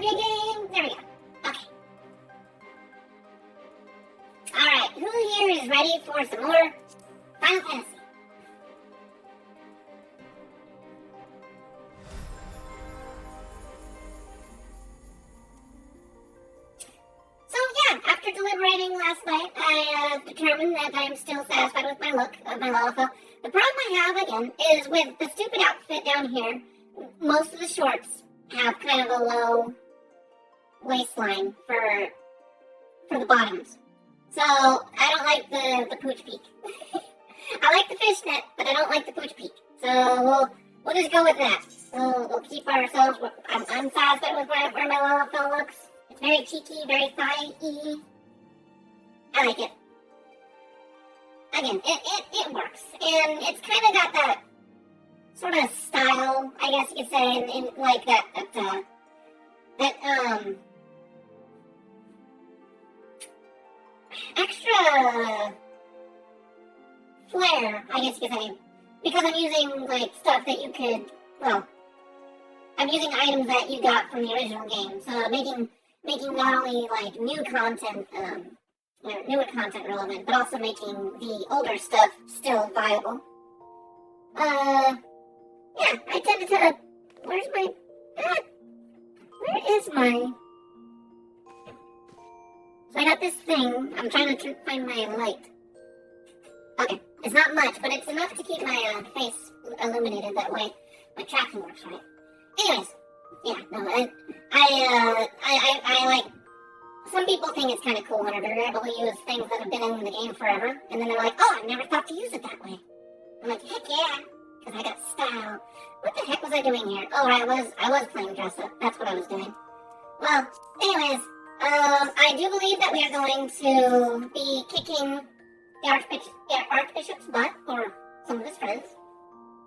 video game. There we go. Okay. Alright, who here is ready for some more Final Fantasy? So yeah, after deliberating last night, I determined that I'm still satisfied with my look of my Lalafell. The problem I have, again, is with the stupid outfit down here, most of the shorts have kind of a low waistline for the bottoms. So, I don't like the pooch peak. I like the fishnet, but I don't like the pooch peak. So, we'll just go with that. We'll keep ourselves, I'm satisfied with where my Lalafell looks. It's very cheeky, very thigh-y. I like it. Again, it works. And it's kind of got that sort of style, I guess you could say, in like that extra flair, I guess you could say, because I'm using like stuff that you could, well, I'm using items that you got from the original game, so making not only like newer content relevant, but also making the older stuff still viable. Yeah, I tended to, where is my, so I got this thing, I'm trying to find my light. Okay, it's not much, but it's enough to keep my face illuminated, that way my tracking works right. Anyways, yeah, no, I like, some people think it's kind of cool whenever you're able to use things that have been in the game forever, and then they're like, oh, I never thought to use it that way. I'm like, heck yeah, because I got style. What the heck was I doing here? Oh, I was playing dress up. That's what I was doing. Well, anyways, I do believe that we are going to be kicking the Archbishop's butt, or some of his friends.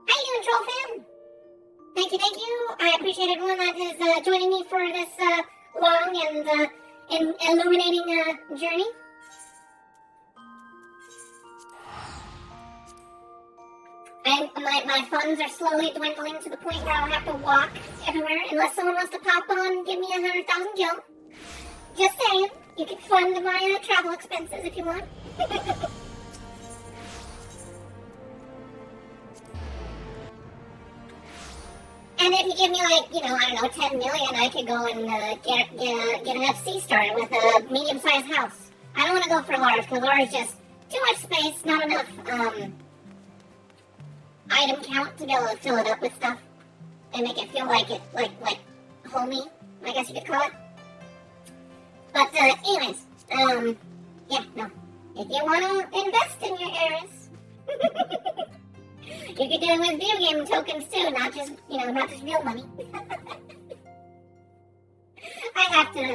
How you doing, Troll Fan? Thank you. I appreciate everyone that is joining me for this long and illuminating journey. My funds are slowly dwindling to the point where I'll have to walk everywhere unless someone wants to pop on and give me 100,000 gil. Just saying, you can fund my travel expenses if you want. And if you give me like, I don't know, 10 million, I could go and get an FC started with a medium-sized house. I don't want to go for large, because large is just too much space, not enough, item count to be able to fill it up with stuff and make it feel like it, like homey, I guess you could call it. But, anyways, yeah, no. If you want to invest in your heirs, you can do it with video game tokens too, not just real money. I have to do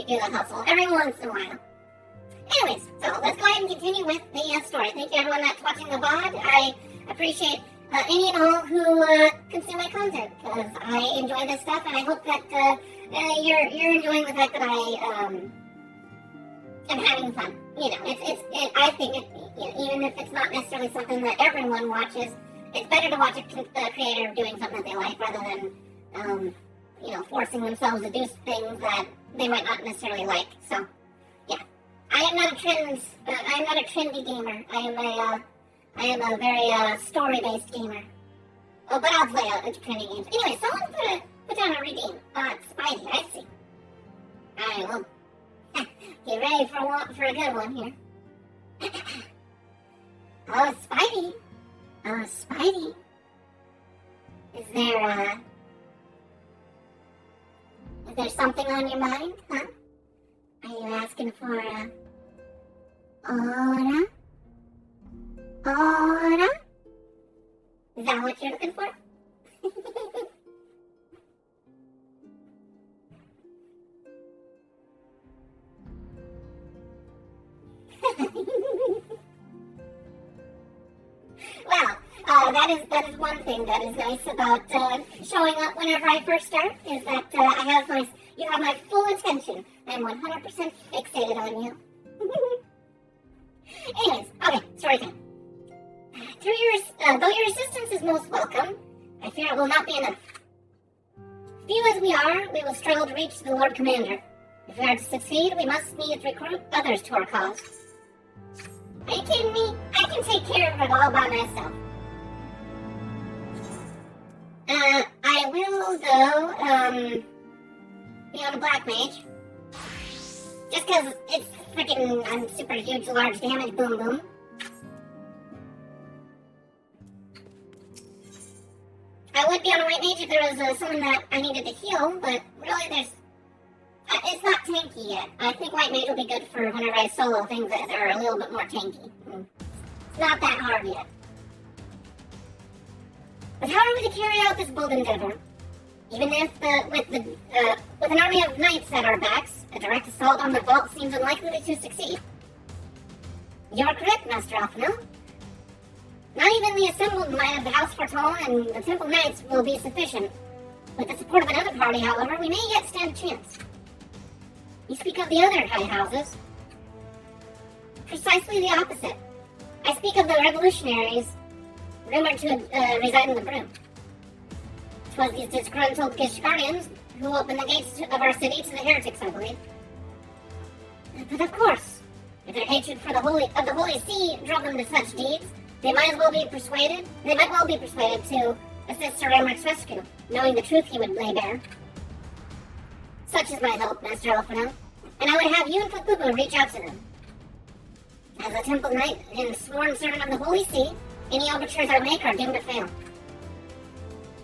the hustle every once in a while. Anyways, so let's go ahead and continue with the story. Thank you everyone that's watching the VOD. I appreciate any and all who consume my content, because I enjoy this stuff, and I hope that you're enjoying the fact that I am having fun. I think even if it's not necessarily something that everyone watches, it's better to watch a creator doing something that they like rather than forcing themselves to do things that they might not necessarily like. So yeah, I am not a trendy gamer. I am a very story-based gamer. Oh, but I'll play trendy games. Anyway, someone put down a redeem. Spidey, I see. Alright, well, get ready for a good one here. Oh, Spidey. Spidey. Is there something on your mind, huh? Are you asking for aura? Aura? Is that what you're looking for? Well, that is one thing that is nice about showing up whenever I first start, is that you have my full attention. I'm 100% fixated on you. Anyways, okay, story time. Though your assistance is most welcome, I fear it will not be enough. Few as we are, we will struggle to reach the Lord Commander. If we are to succeed, we must needs recruit others to our cause. Are you kidding me? I can take care of it all by myself. I will, though, be on a black mage. Just because it's freaking super huge, large damage, boom, boom. I would be on a white mage if there was someone that I needed to heal, but really there's... it's not tanky yet. I think white mage will be good for whenever I solo things that are a little bit more tanky. It's not that hard yet. But how are we to carry out this bold endeavor? Even if, with an army of knights at our backs, a direct assault on the vault seems unlikely to succeed. You're correct, Master Alphino. Not even the assembled might of the House Fortol and the Temple Knights will be sufficient. With the support of another party, however, we may yet stand a chance. You speak of the other high houses. Precisely the opposite. I speak of the revolutionaries rumored to reside in the Broom. 'Twas these disgruntled Gish guardians who opened the gates of our city to the heretics, I believe. But of course, if their hatred for the Holy See drove them to such deeds, they might well be persuaded to assist Sir Emmeric's rescue, knowing the truth he would lay bare. Such is my hope, Master Alphino, and I would have you and Fabubu reach out to them. As a Temple Knight and sworn servant of the Holy See, any overtures I make are doomed to fail.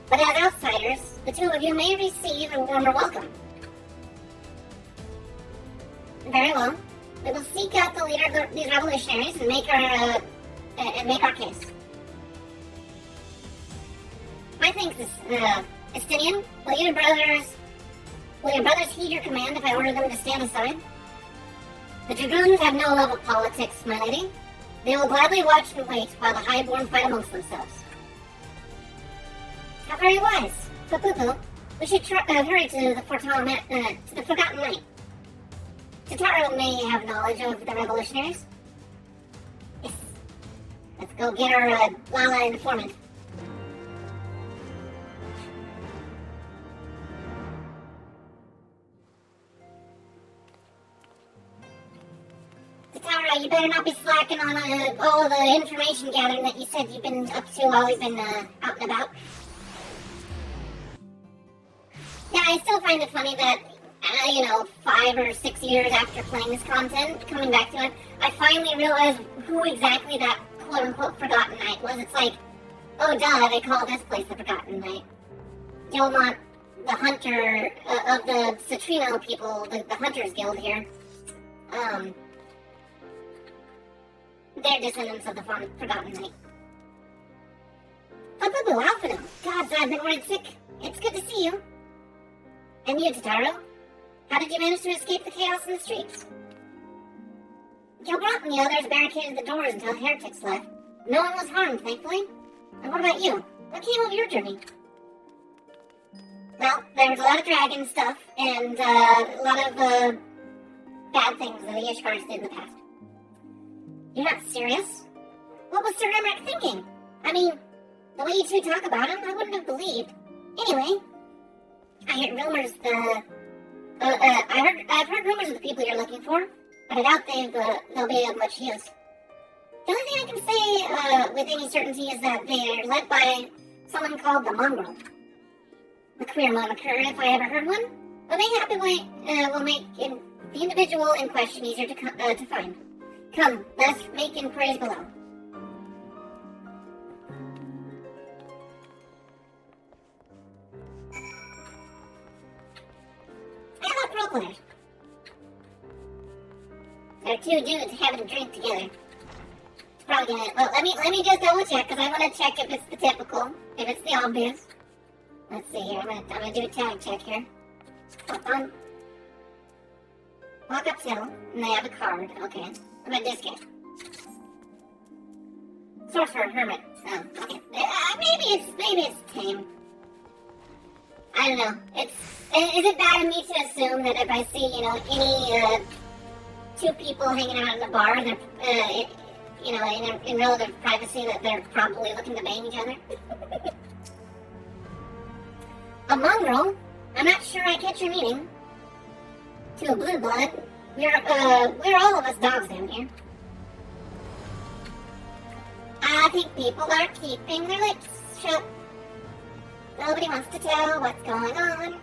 But as outsiders, the two of you may receive a warmer welcome. Very well. We will seek out the leader of these revolutionaries and make our case. My thanks, Estinian. Will your brothers heed your command if I order them to stand aside? The dragoons have no love of politics, my lady. They will gladly watch and wait while the highborn fight amongst themselves. How very wise. Fabubu, we should hurry to the Forgotten Knight. Totaro may have knowledge of the revolutionaries. Yes. Let's go get our Lala informant. Totaro, you better not be slacking on all the information gathering that you said you've been up to while we've been out and about. Yeah, I still find it funny that, 5 or 6 years after playing this content, coming back to it, I finally realized who exactly that quote-unquote Forgotten Knight was. It's like, oh duh, they call this place the Forgotten Knight. Gilmont, the hunter of the Citrino people, the Hunters Guild here, they're descendants of the Forgotten Knight. Fabubu, Alphino, gods, I've been worried sick. It's good to see you. And you, Totaro? How did you manage to escape the chaos in the streets? Gilbrant and the others barricaded the doors until heretics left. No one was harmed, thankfully. And what about you? What came of your journey? Well, there was a lot of dragon stuff, and a lot of bad things that the Ishgars did in the past. You're not serious? What was Sir Emmerich thinking? I mean, the way you two talk about him, I wouldn't have believed. Anyway, I heard rumors I've heard rumors of the people you're looking for, but I doubt they'll be of much use. The only thing I can say with any certainty is that they're led by someone called the Mongrel. A queer moniker, if I ever heard one, but will make the individual in question easier to find. Come, let us make inquiries below. Players. There are two dudes having a drink together. It's probably gonna. Well, let me just double check because I want to check if it's the typical, if it's the obvious. Let's see here. I'm gonna do a tag check here. Hold on. Walk up hill, and they have a card. Okay. What about this guy? Sorcerer, hermit. Oh, okay. Maybe it's tame. I don't know. Is it bad of me to assume that if I see, any two people hanging out in a bar, they're, in relative privacy, that they're probably looking to bang each other? A mongrel? I'm not sure I catch your meaning. To a blue blood, we're all of us dogs down here. I think people are keeping their lips shut. Nobody wants to tell what's going on.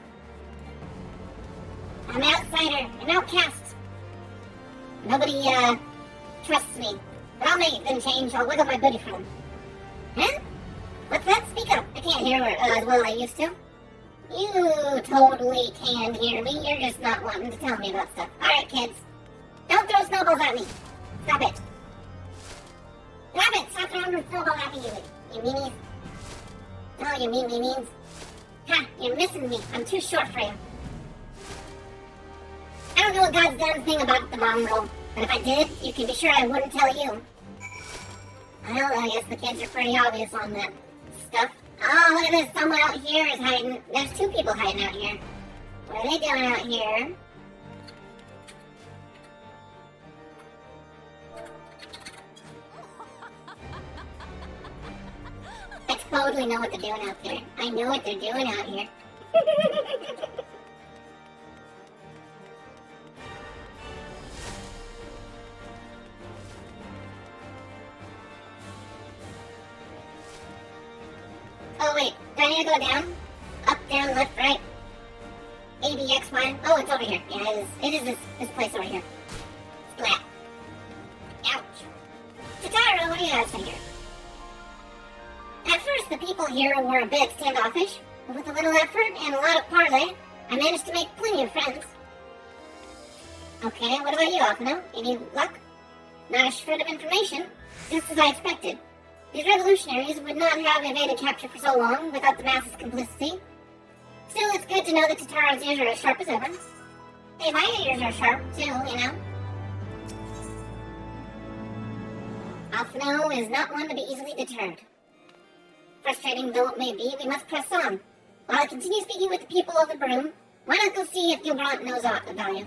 I'm an outsider, an outcast. Nobody, trusts me. But I'll make them change. I'll wiggle my booty for them. Huh? What's that? Speak up. I can't hear as well as I used to. You totally can hear me. You're just not wanting to tell me about stuff. Alright, kids. Don't throw snowballs at me. Stop it. Stop it. Stop throwing snowballs at me, you meanies. Oh, you meanies. Ha, you're missing me. I'm too short for you. I don't know a God's damn thing about the mongrel, but if I did, you can be sure I wouldn't tell you. Well, I guess the kids are pretty obvious on that stuff. Oh, look at this. Someone out here is hiding. There's two people hiding out here. What are they doing out here? I totally know what they're doing out there. I know what they're doing out here. Oh wait, do I need to go down? Up, down, left, right? A, B, X, Y? Oh, it's over here. Yeah, it is this place over here. Splat. Ouch. Tatara, what do you have to say here? At first, the people here were a bit standoffish, but with a little effort and a lot of parley, I managed to make plenty of friends. Okay, what about you, Alphino? Any luck? Not a shred of information, just as I expected. These revolutionaries would not have evaded capture for so long without the mass's complicity. Still, it's good to know that Tataro's ears are as sharp as ever. Hey, my ears are sharp, too, you know. Alphino is not one to be easily deterred. Frustrating though it may be, we must press on. While I continue speaking with the people of the broom, why not go see if Gilbrant knows aught about you?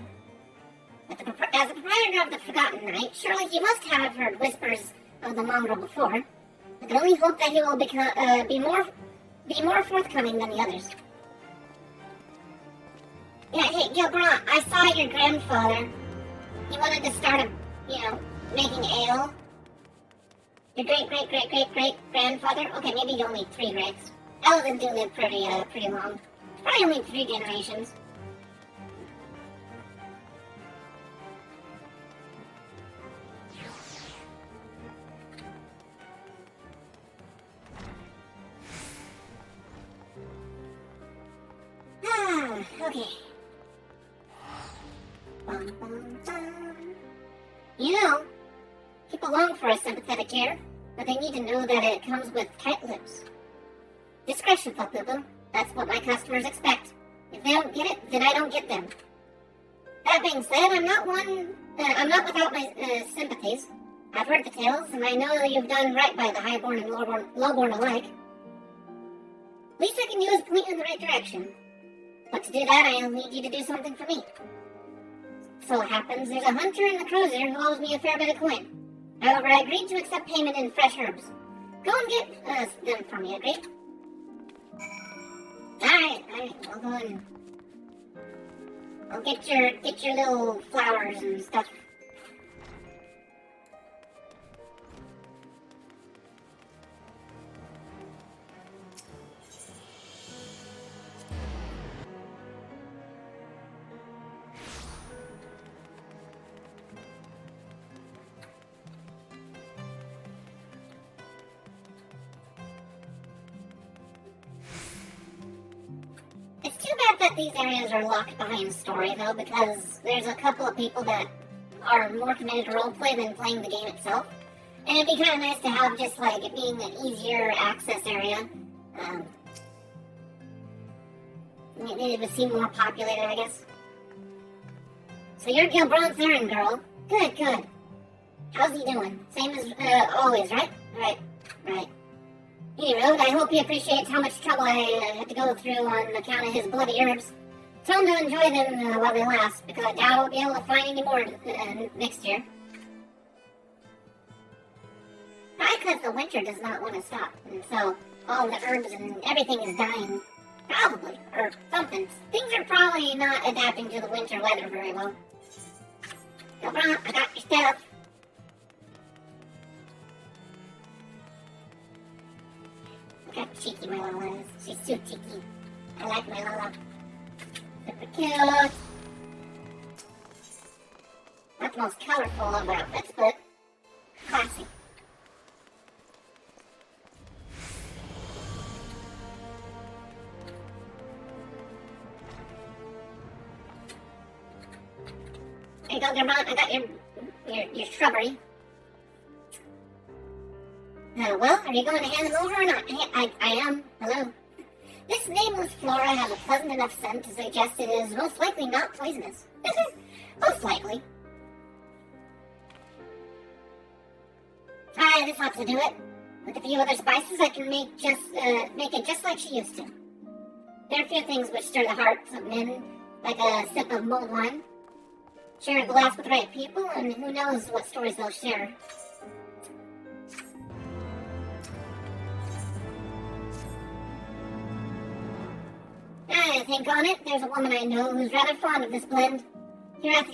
As the proprietor of the Forgotten Night, surely he must have heard whispers of the mongrel before. I can only hope that he will be more forthcoming than the others. Yeah, hey, Gilbrant, I saw your grandfather. He wanted to start making ale. Your great-great-great-great-great-grandfather? Okay, maybe only 3 greats. Elves do live pretty long. Probably only 3 generations. Okay. Bum, bum, bum. You know, people long for a sympathetic ear, but they need to know that it comes with tight lips. Discretion, Fuckboo. That's what my customers expect. If they don't get it, then I don't get them. That being said, I'm not without my sympathies. I've heard the tales, and I know you've done right by the highborn and lowborn alike. Least I can do is point you in the right direction. But to do that, I'll need you to do something for me. So it happens, there's a hunter in the cruiser who owes me a fair bit of coin. However, I agreed to accept payment in fresh herbs. Go and get them for me, agreed? Alright, I'll go and I'll get your little flowers and stuff. That these areas are locked behind story, though, because there's a couple of people that are more committed to roleplay than playing the game itself. And it'd be kind of nice to have just, like, it being an easier access area. It would seem more populated, I guess. So you're Gilbrant's errand girl. Good. How's he doing? Same as always, right? Right. Anyway, I hope he appreciates how much trouble I had to go through on account of his bloody herbs. Tell him to enjoy them while they last, because I doubt I'll be able to find any more next year. Probably because the winter does not want to stop, and so all the herbs and everything is dying. Probably. Or something. Things are probably not adapting to the winter weather very well. No problem. I got your stuff. Look how cheeky my Lola is. She's so cheeky. I like my Lola. Super cute. Not the most colorful of outfits, but classy. There you go, Grandma. I got your shrubbery. Well, are you going to hand them over or not? I am. Hello. This nameless flora has a pleasant enough scent to suggest it is most likely not poisonous. Most likely. This ought to do it. With a few other spices, I can make it just like she used to. There are a few things which stir the hearts of men, like a sip of mulled wine. Share a glass with the right people, and who knows what stories they'll share. I think on it, there's a woman I know who's rather fond of this blend. Hiratha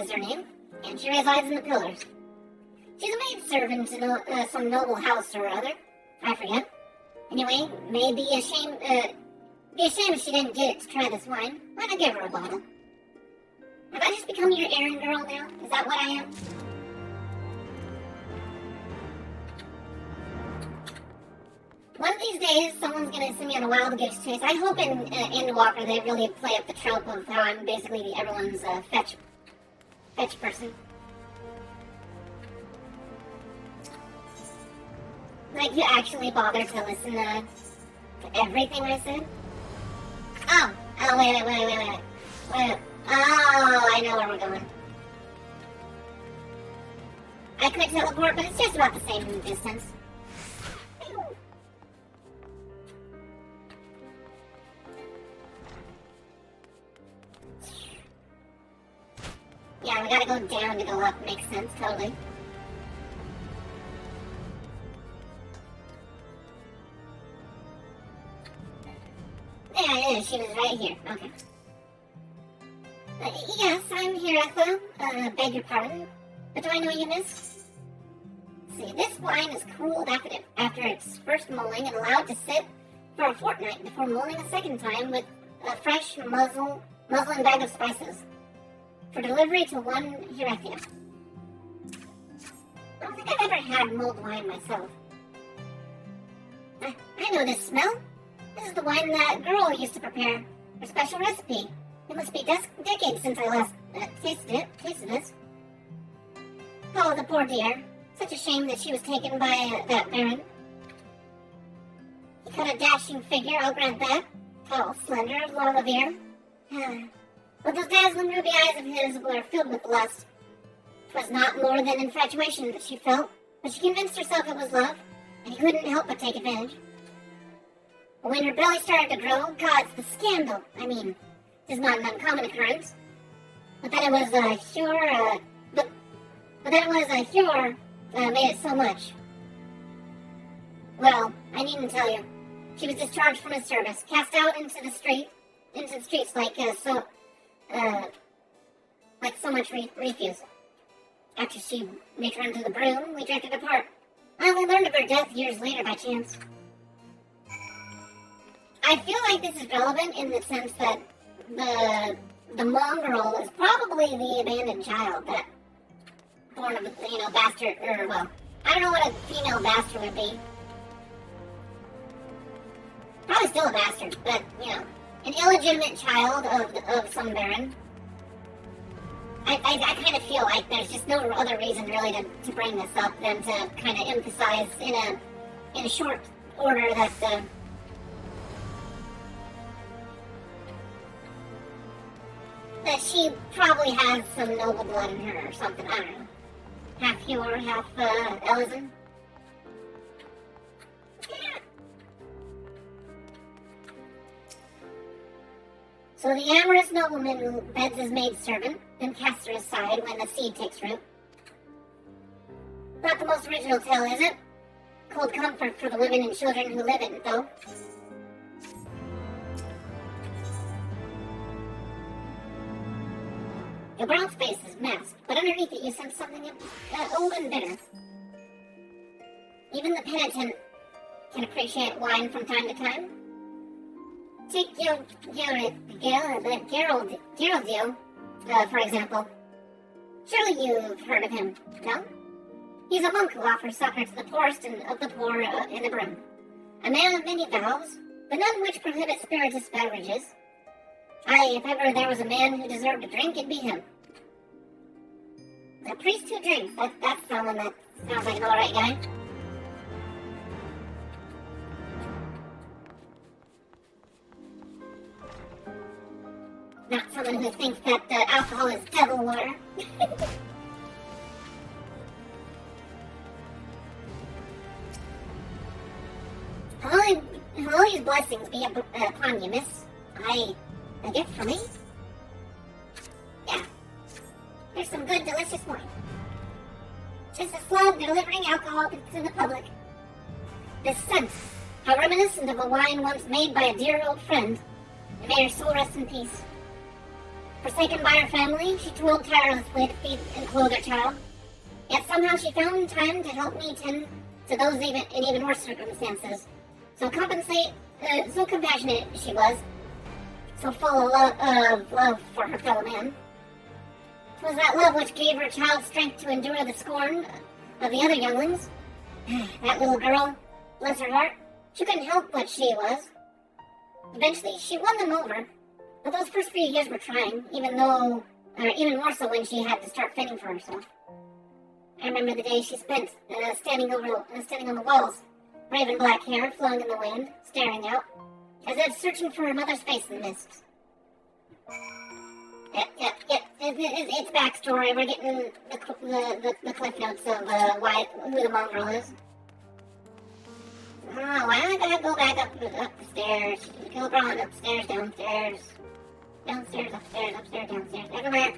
is her name, and she resides in the Pillars. She's a maidservant in some noble house or other. I forget. Anyway, may be a shame if she didn't get it to try this wine. Why not give her a bottle? Have I just become your errand girl now? Is that what I am? One of these days, someone's gonna send me on a wild goose chase. I hope in Endwalker they really play up the trope of how I'm basically everyone's fetch person. Like, you actually bother to listen to everything I said? Oh, wait. Oh, I know where we're going. I could teleport, but it's just about the same distance. Yeah, we gotta go down to go up. Makes sense, totally. Yeah, she was right here. Okay. Yes, I'm here, Ethel. Beg your pardon. But do I know you, miss? See, this wine is cooled after its first mulling and allowed to sit for a fortnight before mulling a second time with a fresh muslin bag of spices for delivery to one Hiratha. I don't think I've ever had mulled wine myself. I know this smell. This is the wine that girl used to prepare. Her special recipe. It must be decades since I last tasted this. Oh, the poor dear. Such a shame that she was taken by that baron. He cut a dashing figure, I'll grant that. Tall, slender, long of ear. But those dazzling ruby eyes of his were filled with lust. 'Twas not more than infatuation that she felt, but she convinced herself it was love, and he couldn't help but take advantage. But when her belly started to grow, gods, the scandal! I mean, it is not an uncommon occurrence. But that it was a Hur made it so much. Well, I needn't tell you. She was discharged from his service, cast out into the streets like so much refuse. After she returned to the broom, we drifted apart. I only learned of her death years later by chance. I feel like this is relevant in the sense that the mongrel is probably the abandoned child that born of a bastard, or well, I don't know what a female bastard would be. Probably still a bastard, but an illegitimate child of some baron. I kind of feel like there's just no other reason really to bring this up than to kind of emphasize in a short order that she probably has some noble blood in her or something. I don't know. Half Hur, half Ellison. So the amorous nobleman beds his maidservant, then casts her aside when the seed takes root. Not the most original tale, is it? Cold comfort for the women and children who live it, though. Your brown face is masked, but underneath it you sense something old and bitter. Even the penitent can appreciate wine from time to time. Take Geraldine, for example. Surely you've heard of him, no? He's a monk who offers succor to the poorest of the poor in the brim. A man of many vows, but none which prohibit spirituous beverages. Aye, if ever there was a man who deserved a drink, it'd be him. A priest who drinks, that's someone that sounds like an alright guy. Not someone who thinks that alcohol is devil water. Hallelujah's blessings be upon you, miss. A gift for me? Yeah. Here's some good, delicious wine. Just a slug delivering alcohol to the public. This scent, how reminiscent of a wine once made by a dear old friend. And may her soul rest in peace. Forsaken by her family, she toiled tirelessly to feed and clothe her child. Yet somehow she found time to help me tend to those in even worse circumstances. So compassionate she was, so full of love for her fellow man. 'Twas that love which gave her child strength to endure the scorn of the other younglings. That little girl, bless her heart, she couldn't help what she was. Eventually, she won them over, but those first few years were trying, even more so when she had to start fending for herself. I remember the day she spent standing on the walls, raven black hair flowing in the wind, staring out, as if searching for her mother's face in the mist. Yep. It's backstory. We're getting the cliff notes of who the mongrel is. Oh, why don't I gotta go back up the stairs? Go on upstairs, downstairs. Downstairs, upstairs, downstairs, everywhere.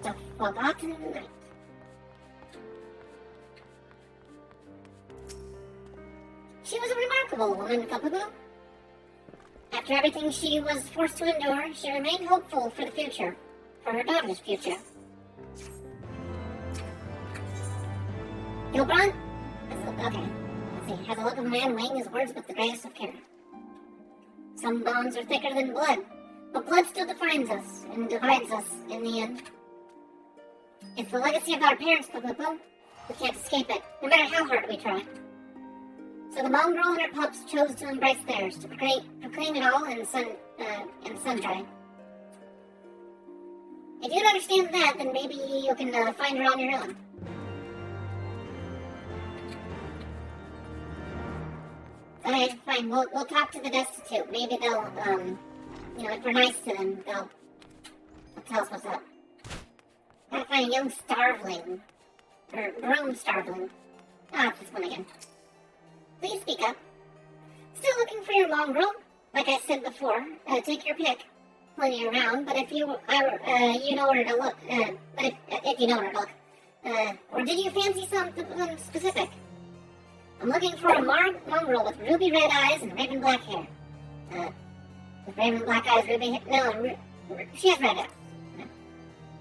The Forgotten Night. She was a remarkable woman, Papa. After everything she was forced to endure, she remained hopeful for the future, for her daughter's future. Gilbrand? Okay, let's see. Has a look of a man weighing his words with the greatest of care. Some bonds are thicker than blood, but blood still defines us and divides us in the end. It's the legacy of our parents, Papa. We can't escape it, no matter how hard we try. So the mongrel and her pups chose to embrace theirs, to proclaim it all in sundry. If you don't understand that, then maybe you can find her on your own. Okay, fine. We'll talk to the destitute. Maybe they'll, if we're nice to them, they'll tell us what's up. Gotta find a young starveling. Or groom starveling. It's this one again. Please speak up. Still looking for your mongrel? Like I said before, take your pick. Plenty around, but if you know where to look. If you know where to look. Or did you fancy something specific? I'm looking for a mongrel with ruby red eyes and raven black hair. With raven black eyes, ruby hair. No, she has red eyes.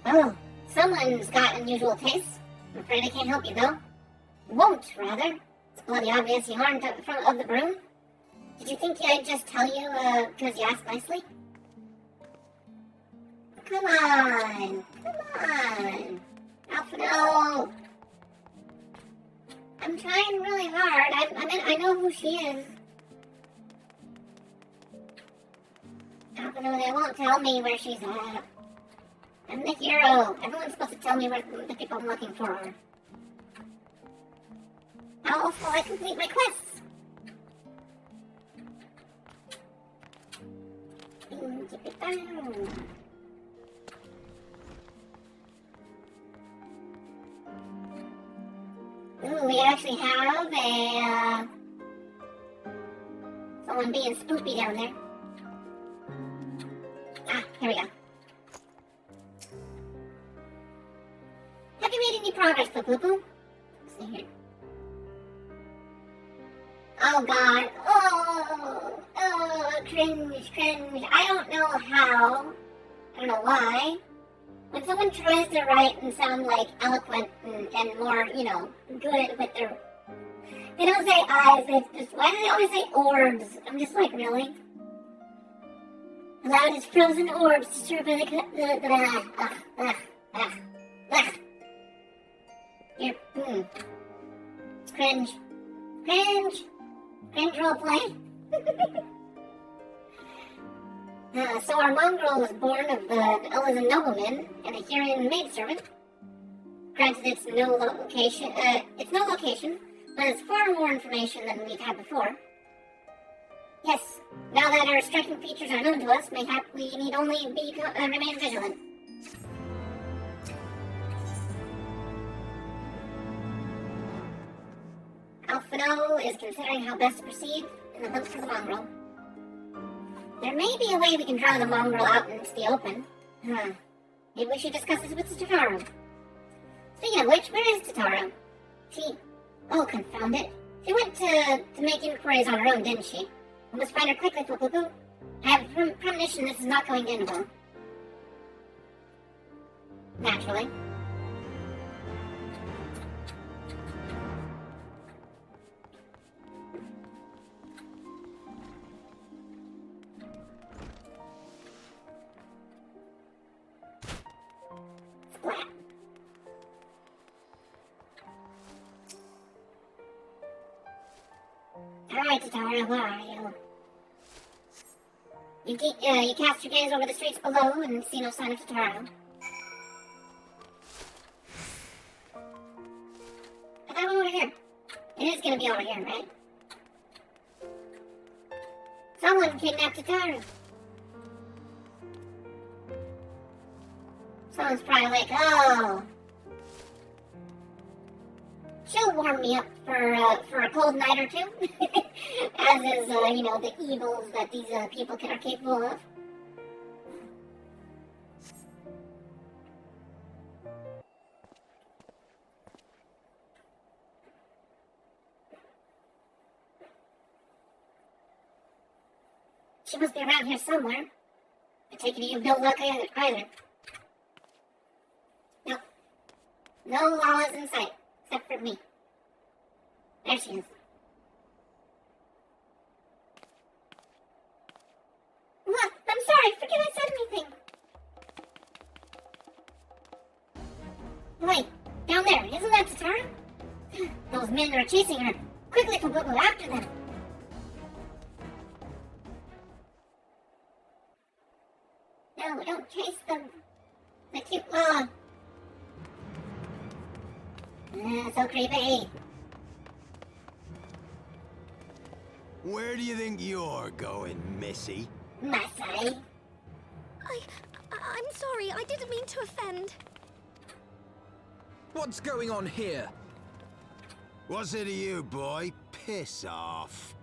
Oh, someone's got unusual tastes. I'm afraid I can't help you though. Won't, rather. It's bloody obvious you aren't in front of the broom. Did you think I'd just tell you, because you asked nicely? Come on. Alfredo. I'm trying really hard. I know who she is. Alfredo, they won't tell me where she's at. I'm the hero. Everyone's supposed to tell me where the people I'm looking for are. How else will I complete my quests? Ooh, we actually have someone being spoopy down there. Here we go. Have you made any progress progress, Poo-Poo. See here. Oh god. Oh, cringe. I don't know how. I don't know why. When someone tries to write and sound like eloquent and more, good with their... They don't say eyes, why do they always say orbs? I'm just like, really? Allowed as frozen orbs to serve as You're, Cringe roleplay. So our mongrel was born of the Elysian nobleman and a Hurian maidservant. Granted, it's no location, but it's far more information than we've had before. Yes, now that our striking features are known to us, mayhap we need only remain vigilant. Alphino is considering how best to proceed in the hunt for the mongrel. There may be a way we can draw the mongrel out into the open. Maybe we should discuss this with Tataru. Speaking of which, where is Tataru? Oh, confound it. She went to make inquiries on her own, didn't she? We must find her quickly, Poo-Poo. I have a premonition this is not going to end well. Naturally. Splat. Alright, Tataru, where are you? You cast your gaze over the streets below and see no sign of Tataru. I thought we were over here. It is gonna be over here, right? Someone kidnapped Tataru. Someone's probably like, oh. She'll warm me up for a cold night or two. As is, the evils that these people are capable of. She must be around here somewhere. I take it you've no luck either. No. No Lala's in sight, except for me. There she is. What? I'm sorry, forget I said anything. Wait, down there, isn't that Tataru? Those men are chasing her. Quickly, Poo-Poo, after them. No, don't chase them. The cute Lala. So creepy. Where do you think you're going, Missy? Masai. I'm sorry, I didn't mean to offend. What's going on here? What's it to you, boy? Piss off.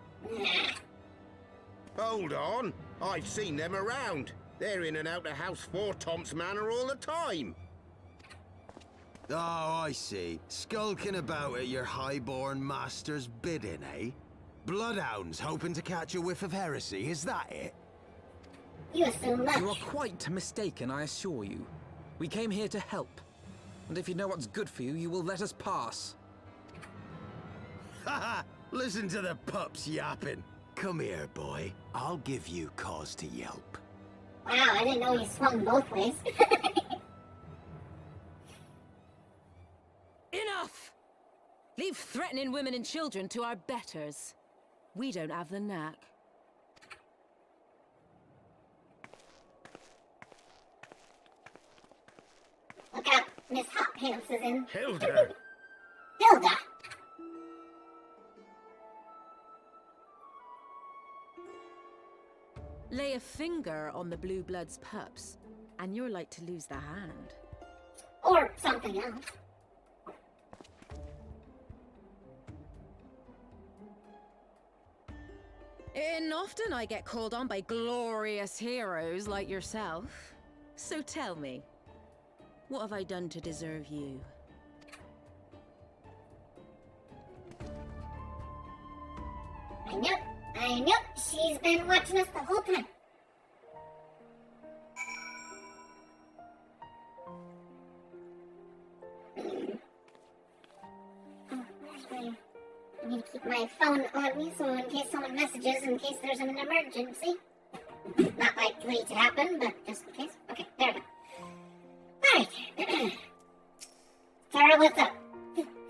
Hold on. I've seen them around. They're in and out of House 4 Tom's Manor all the time. Oh, I see. Skulking about at your highborn master's bidding, eh? Bloodhounds hoping to catch a whiff of heresy, is that it? You assume much. You are quite mistaken, I assure you. We came here to help. And if you know what's good for you, you will let us pass. Haha! Listen to the pups yapping. Come here, boy. I'll give you cause to yelp. Wow, I didn't know you swung both ways. Enough! Leave threatening women and children to our betters. We don't have the knack. Look out, Miss Hot Pants is in. Hilda! Hilda! Lay a finger on the Blue Blood's pups, and you're like to lose the hand. Or something else. And often I get called on by glorious heroes like yourself. So tell me, what have I done to deserve you? I knew she's been watching us the whole time. Oh, where's my... I need to keep my phone on me so in case someone messages, in case there's an emergency. Not likely to happen, but just in case. Okay, there we go. Alright. Tara, what's up?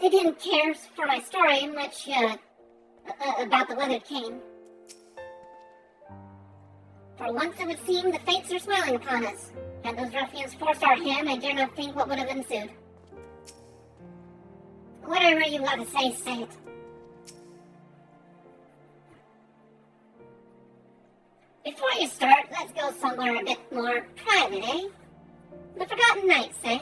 They didn't care for my story much, about the weathered cane. For once it would seem the fates are smiling upon us. Had those ruffians forced our hand, I dare not think what would have ensued. Whatever you got to say, say it. Before you start, let's go somewhere a bit more private, eh? The Forgotten Nights, eh?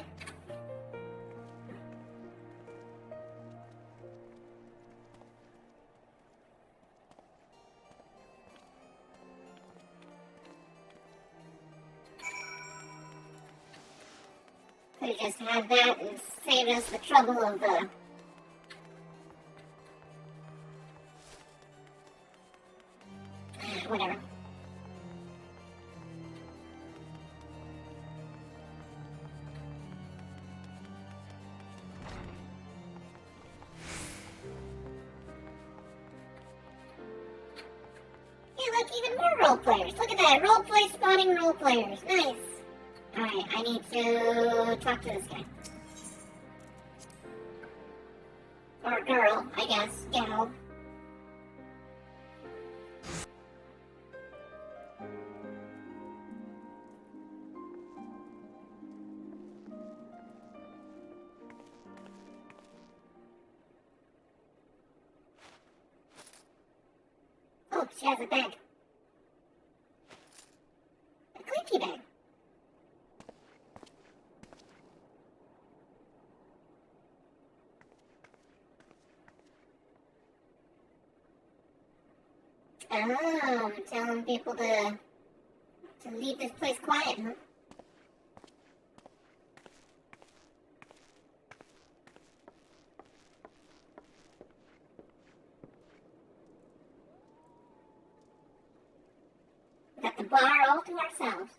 Could've just had that and saved us the trouble of, whatever. Hey, look, even more role players. Look at that, role play spawning role players. Nice. Alright, I need to talk to this guy. Or girl, I guess. Gal. Oh, she has a bag. A clinky bag. Oh, telling people to leave this place quiet, huh? We got the bar all to ourselves.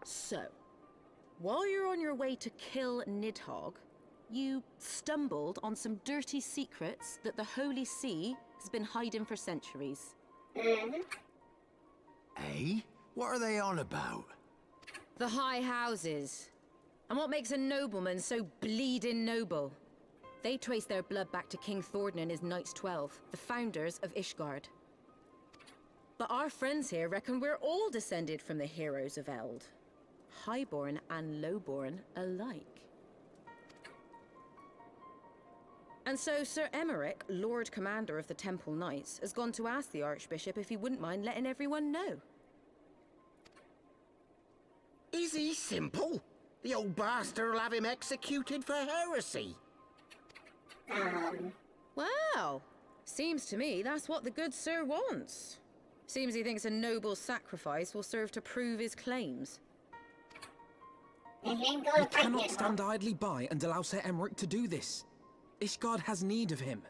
So, while you're on your way to kill Nidhogg, you stumbled on some dirty secrets that the Holy See has been hiding for centuries. Mm-hmm. Eh? What are they on about? The High Houses. And what makes a nobleman so bleeding noble? They trace their blood back to King Thordan and his Knights 12, the founders of Ishgard. But our friends here reckon we're all descended from the heroes of Eld. Highborn and lowborn alike. And so Sir Emmerich, Lord Commander of the Temple Knights, has gone to ask the Archbishop if he wouldn't mind letting everyone know. Is he simple? The old bastard will have him executed for heresy. Well, seems to me that's what the good sir wants. Seems he thinks a noble sacrifice will serve to prove his claims. We We cannot stand idly by and allow Sir Emmerich to do this. Ishgard has need of him.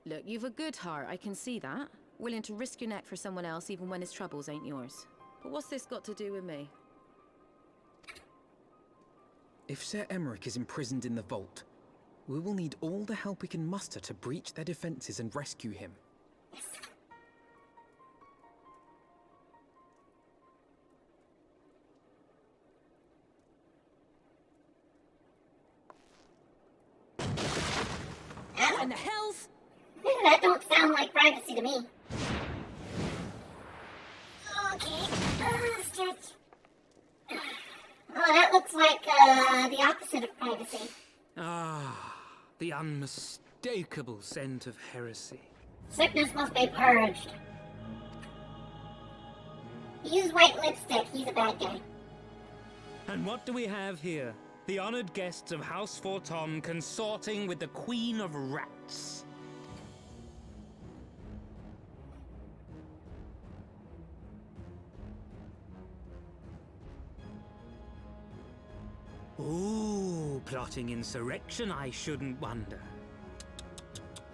Look, you've a good heart, I can see that. Willing to risk your neck for someone else even when his troubles ain't yours. But what's this got to do with me? If Sir Emmerich is imprisoned in the vault, we will need all the help we can muster to breach their defenses and rescue him. What in the hell's... That don't sound like privacy to me. Okay, stretch. Oh, that looks like the opposite of privacy. Ah, the unmistakable scent of heresy. Sickness must be purged. He uses white lipstick, he's a bad guy. And what do we have here? The honored guests of House Thordan consorting with the Queen of Rats. Ooh, plotting insurrection, I shouldn't wonder.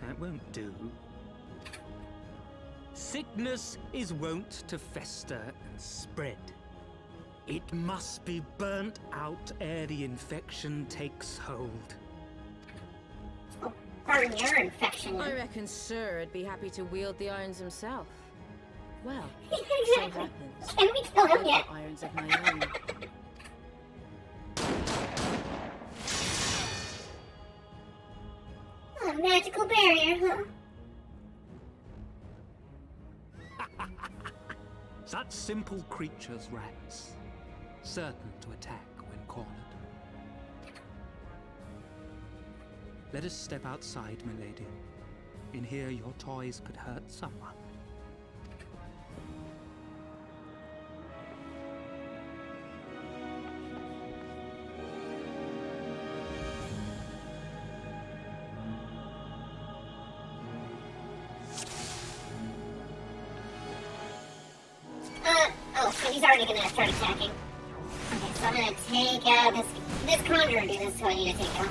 That won't do. Sickness is wont to fester and spread. It must be burnt out ere the infection takes hold. Oh, burn your infection. I reckon Sir'd be happy to wield the irons himself. Well, so Exactly. happens. Can we kill him I've yet? got irons of my own. Oh, magical barrier, huh? Such simple creatures, rats. Certain to attack when cornered. Let us step outside, milady. In here, your toys could hurt someone. Oh, so he's already gonna start attacking. Okay, so I'm gonna take out this conjurer dude is who I need to take out.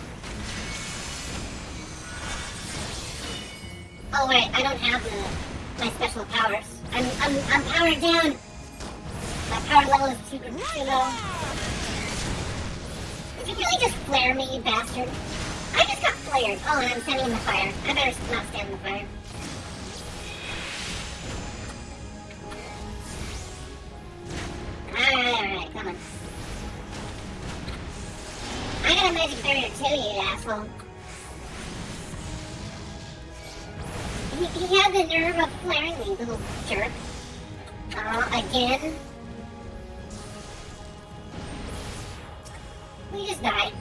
Oh wait, I don't have my special powers. I'm powered down. My power level is too low. Did you really just flare me, you bastard? I just got flared. Oh, and I'm standing in the fire. I better not stand in the fire. Alright, come on. I got a magic barrier too, you asshole. He had the nerve of flaring me, little jerk. Again? We just died.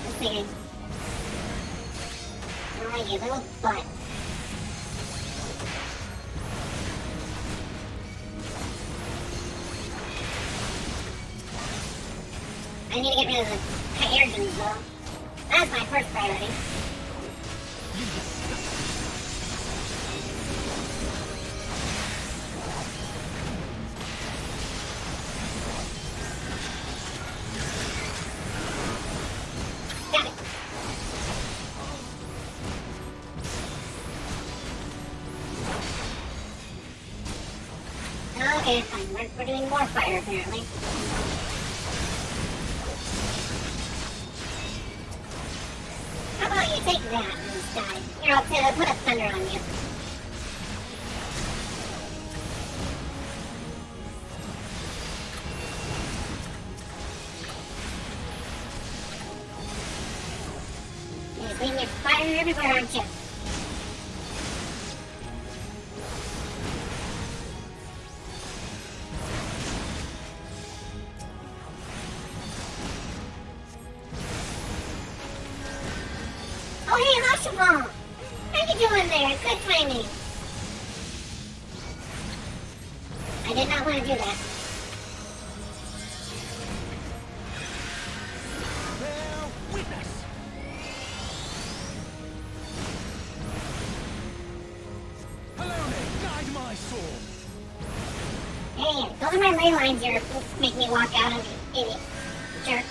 Let's see. Oh, you little butt. I need to get rid of the Hiergens, though. That's my first priority. Got it. Okay, fine. We're doing more fire, apparently. How about you take that instead? Here, I'll put a thunder on you. You're just leaving your fire everywhere, aren't you? Oh, hey, Hashibon! How you doing there? Good timing. I did not want to do that. Bear witness! Alone, guide my sword! Hey, those are my ley lines you're making me walk out of, you idiot. Jerk.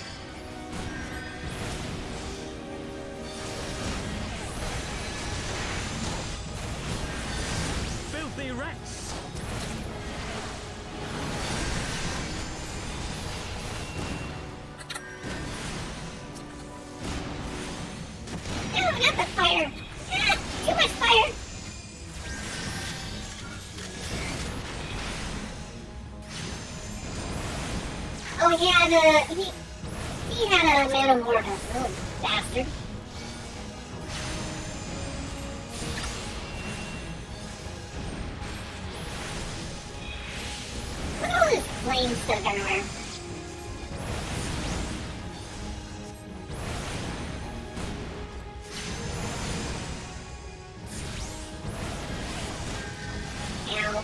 Filthy rats! No, not the fire. Ah, too much fire. Oh, he had a man of war, little bastard. Look at all this flame stuff everywhere. Ow.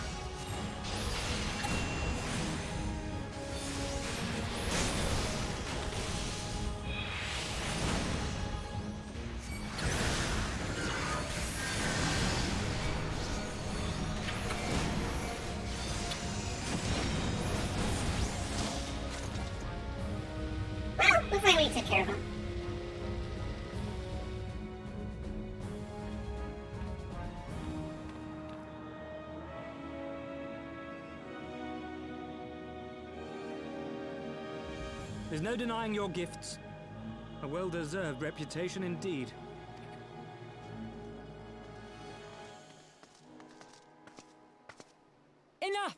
There's no denying your gifts. A well-deserved reputation indeed. Enough!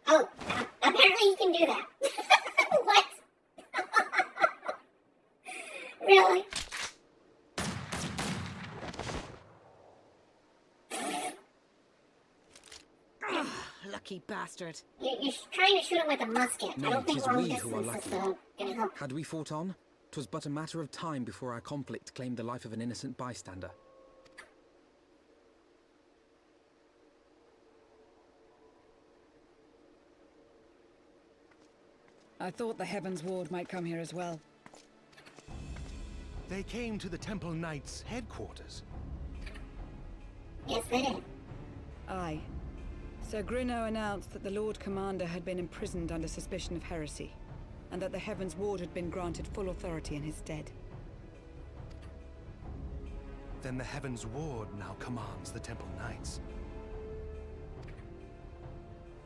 Oh, apparently you can do that. What? Really? Lucky bastard. You're trying to shoot him with a musket. I Nay, don't think 'tis long we who are distance is lucky. gonna help. Had we fought on, 'twas but a matter of time before our conflict claimed the life of an innocent bystander. I thought the Heavens Ward might come here as well. They came to the Temple Knights' headquarters. Yes, they did. Aye. Sir Grinno announced that the Lord Commander had been imprisoned under suspicion of heresy, and that the Heavens Ward had been granted full authority in his stead. Then the Heavens Ward now commands the Temple Knights.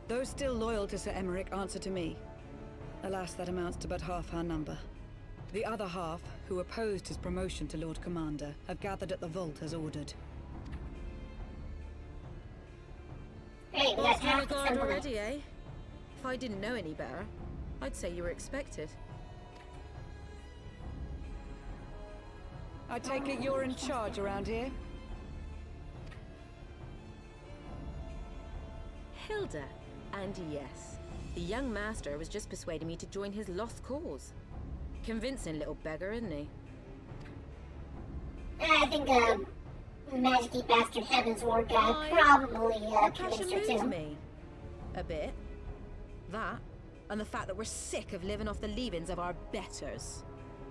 Those still loyal to Sir Emmerich answer to me. Alas, that amounts to but half our number. The other half, who opposed his promotion to Lord Commander, have gathered at the vault as ordered. Great, we got Boss half the Guard temple already, eh? If I didn't know any better, I'd say you were expected. I take it you're in charge around here? Hilda. And yes, the young master was just persuading me to join his lost cause. Convincing little beggar, isn't he? I think magic-y bastard Heavens Ward guy probably convinced her moves too. me. A bit. That, and the fact that we're sick of living off the leavings of our betters.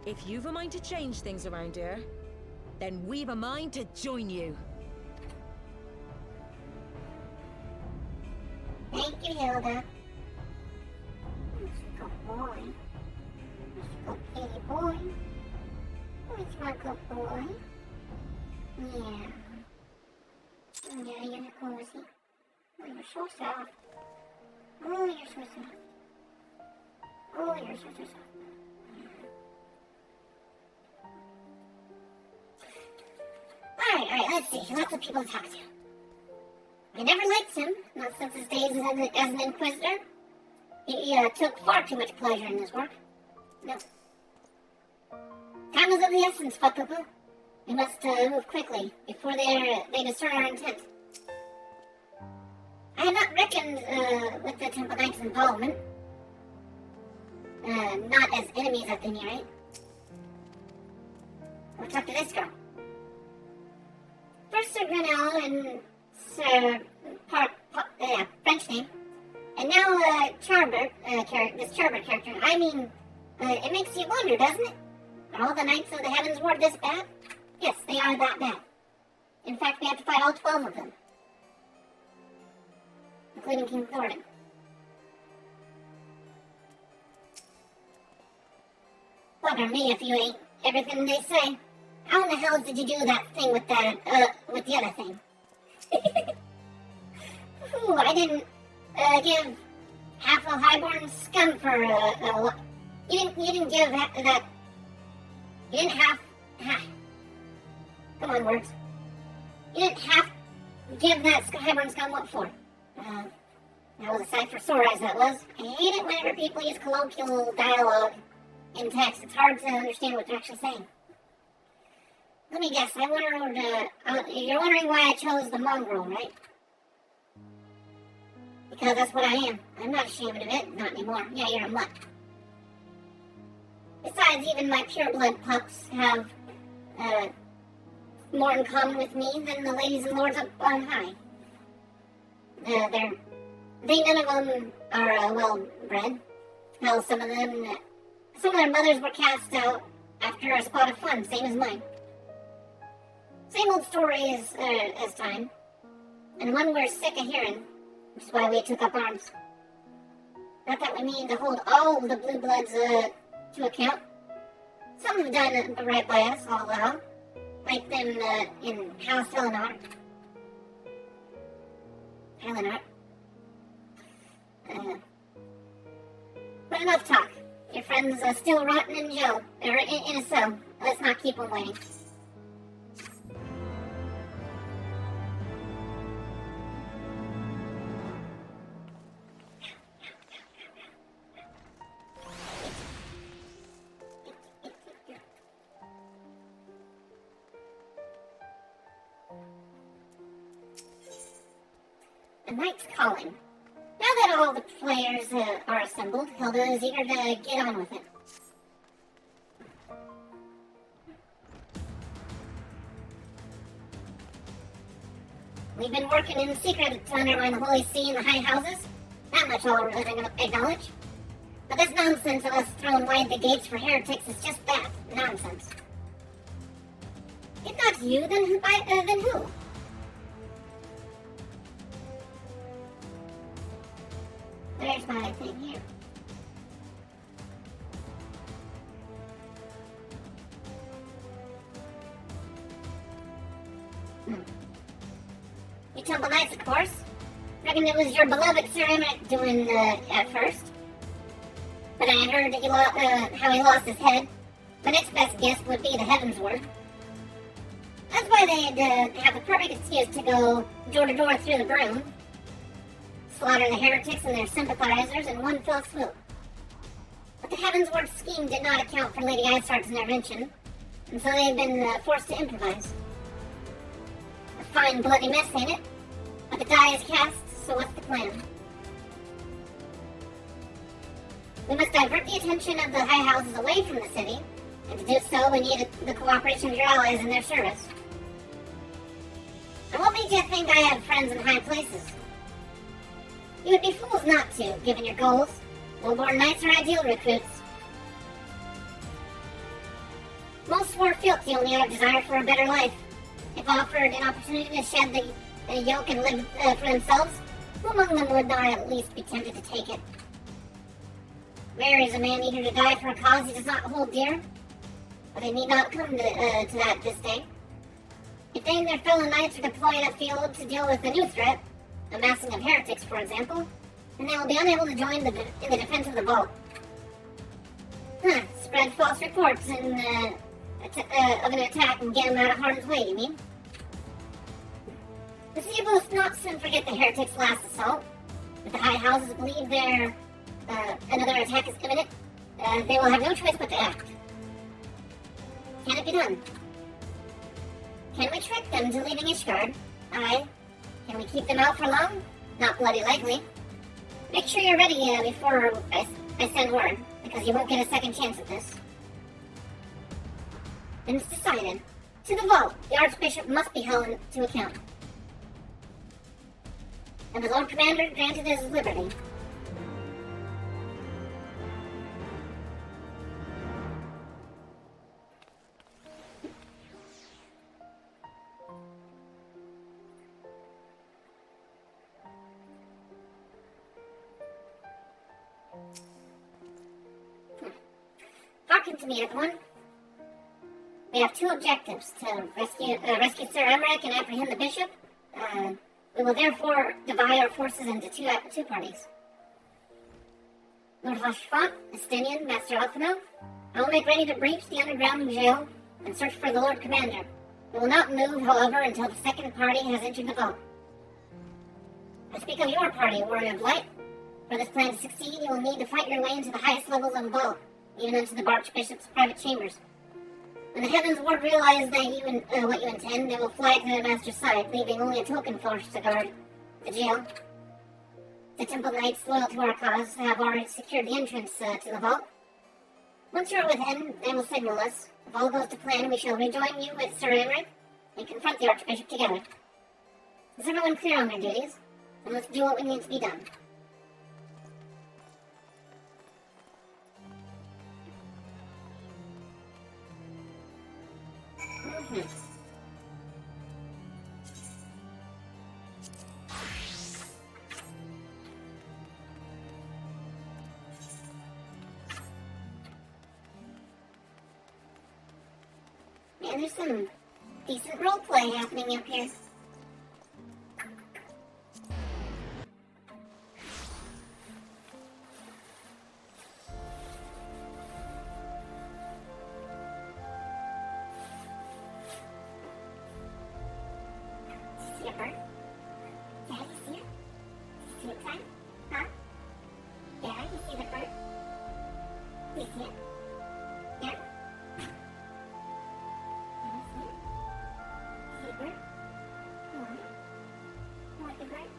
If you've a mind to change things around here, then we've a mind to join you. Thank you, Hilda. Good boy. Good kitty boy. Where's my good boy? Yeah. Yeah, you're cozy. Oh, you're so soft. Oh, you're so soft. Oh, you're so soft. Alright, let's see. Lots of people to talk to. I never liked him, not since his days as an Inquisitor. He took far too much pleasure in his work. No. Time is of the essence, Fuck-Poo-Poo. We must move quickly, before they discern our intent. I had not reckoned with the Temple Knights' involvement. Not as enemies at any rate. We'll talk to this girl. First Sir Grinnell and Sir French name. And now Charbert, this Charbert character. I mean, it makes you wonder, doesn't it? Are all the Knights of the Heavens Ward this bad? Yes, they are that bad. In fact, we have to fight all 12 of them. Including King Thordan. Bugger me if you ain't everything they say. How in the hell did you do that thing with with the other thing? Ooh, I didn't, give half a highborn scum for, you didn't give that, you didn't come on, words. You didn't give that highborn scum what for? That was a sight for sore eyes, that was. I hate it whenever people use colloquial dialogue in text. It's hard to understand what they're actually saying. Let me guess, you're wondering why I chose the mongrel, right? Because that's what I am. I'm not ashamed of it, not anymore. Yeah, you're a mutt. Besides, even my pure-blood pups have, more in common with me than the ladies and lords up on high. None of them are, well-bred. Hell, some of their mothers were cast out after a spot of fun, same as mine. Same old story as time, and one we're sick of hearing, which is why we took up arms. Not that we mean to hold all the blue bloods to account. Some have done right by us, all the while. like them in House Eleanor. Eleanor. But enough talk. Your friend's still rotting in jail, or in a cell. Let's not keep him waiting. The night's calling. Now that all the players are assembled, Hilda is eager to get on with it. We've been working in secret to undermine the Holy See and the High Houses. That much all we're going to acknowledge. But this nonsense of us throwing wide the gates for heretics is just that, nonsense. If not you, then who? There's my thing here. You Temple Knights, of course. Reckon it was your beloved Sir Emmerich doing at first. But I heard that how he lost his head. My next best guess would be the Heaven's Word. That's why they'd have the perfect excuse to go door to door through the broom. Slaughter the heretics and their sympathizers in one fell swoop. But the Heaven's Word scheme did not account for Lady Isart's intervention, and so they've been forced to improvise. A fine bloody mess, ain't it? But the die is cast, so what's the plan? We must divert the attention of the High Houses away from the city, and to do so we need the cooperation of your allies in their service. And what made you think I have friends in high places? You would be fools not to, given your goals. Well-born knights are ideal recruits. Most swore fealty only out of desire for a better life. If offered an opportunity to shed the yoke and live for themselves, who among them would not at least be tempted to take it? Rare is a man eager to die for a cause he does not hold dear, but they need not come to that this day. If they and their fellow knights are deployed afield to deal with a new threat, a massing of heretics, for example, then they will be unable to join in the defense of the vault. Spread false reports of an attack and get them out of harm's way, you mean? The city will not soon forget the heretics' last assault. If the High Houses believe another attack is imminent, they will have no choice but to act. Can it be done? Can we trick them to leaving Ishgard? Aye. Can we keep them out for long? Not bloody likely. Make sure you're ready before I send word, because you won't get a second chance at this. Then it's decided. To the vault, the Archbishop must be held to account. And the Lord Commander granted his liberty. Hearken to me, everyone. We have two objectives: to rescue Sir Emmerich and apprehend the bishop. We will therefore divide our forces into two parties. Lord Hoshfont, Estinian, Master Alphino, I will make ready to breach the underground jail and search for the Lord Commander. We will not move, however, until the second party has entered the vault. I speak of your party, Warrior of Light. For this plan to succeed, you will need to fight your way into the highest levels of the vault, even into the Archbishop's private chambers. When the Heaven's Ward realize that what you intend, they will fly to the Master's side, leaving only a token force to guard the jail. The Temple Knights, loyal to our cause, have already secured the entrance to the vault. Once you're within, they will signal us. If all goes to plan, we shall rejoin you with Sir Emmerich and confront the Archbishop together. Is everyone clear on their duties? Then let's do what we need to be done. Man, there's some decent roleplay happening up here. See a bird? Daddy, see it? See it, Ty? Huh? Yeah, you see the bird? You see it? Yeah? You see it? See a bird? You want it? You want the bird?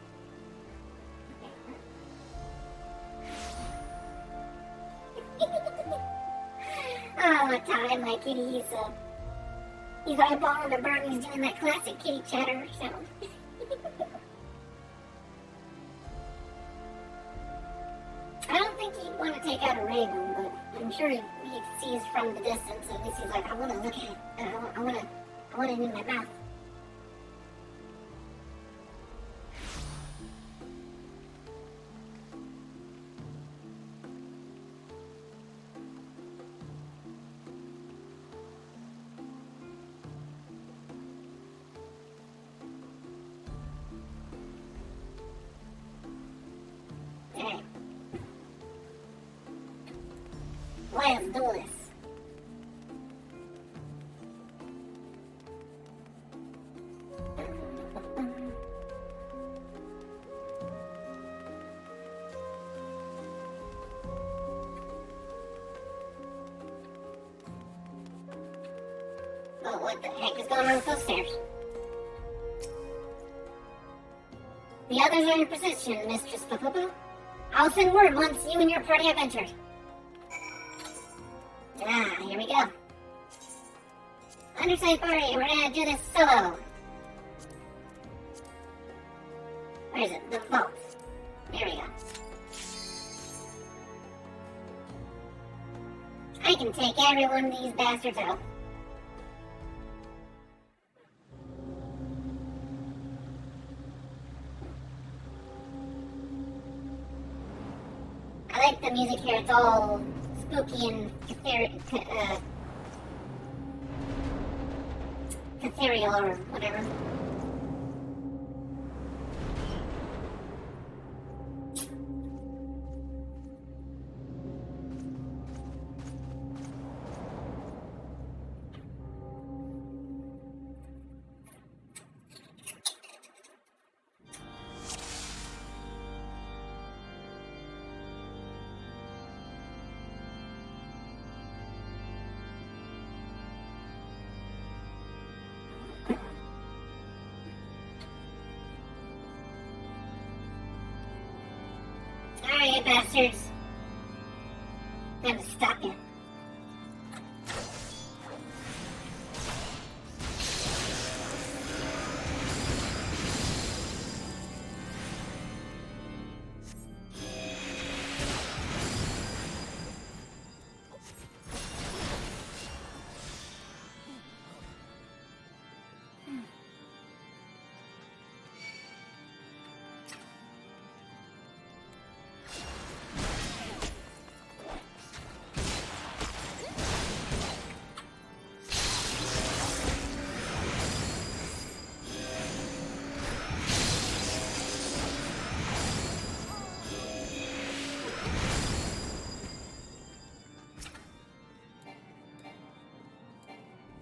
Okay, oh, Ty, my kitty, he's eyeballing the bird and he's doing that classic kitty chatter sound. I don't think he'd want to take out a raven, but I'm sure he sees from the distance. At least he's like, I want to look at it. I want it in my mouth. Alright. Let's do this. Oh, what the heck is going on with those stairs? The others are in position, Mistress Papupu. I'll send word once you and your party have entered. Ah, here we go. Underside party, we're gonna do this solo. Where is it? The vault. There we go. I can take every one of these bastards out. I like the music here, it's all spooky and ethereal or whatever. Alright, bastards. Time to stop you.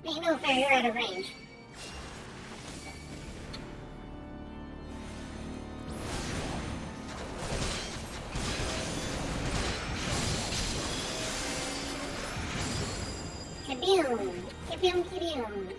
Ain't no fair, you're out of range. Kaboom! Kaboom, kaboom!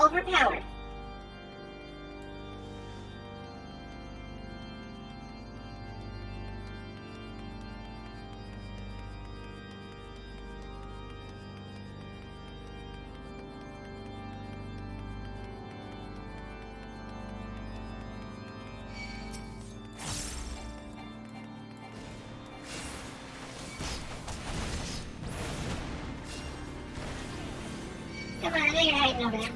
overpowered. Come on, I know you're hiding over there.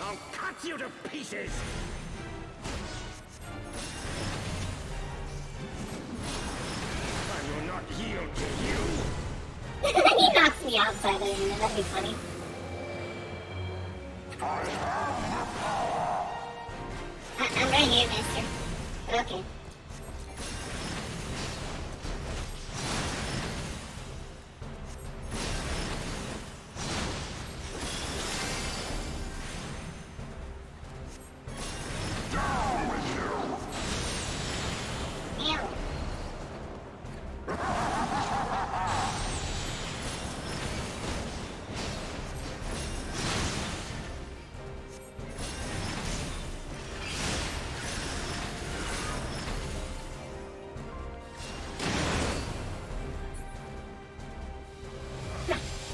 I'll cut you to pieces! I will not yield to you! He knocks me outside of it, that'd be funny. I'm right here, mister. Okay. Ew.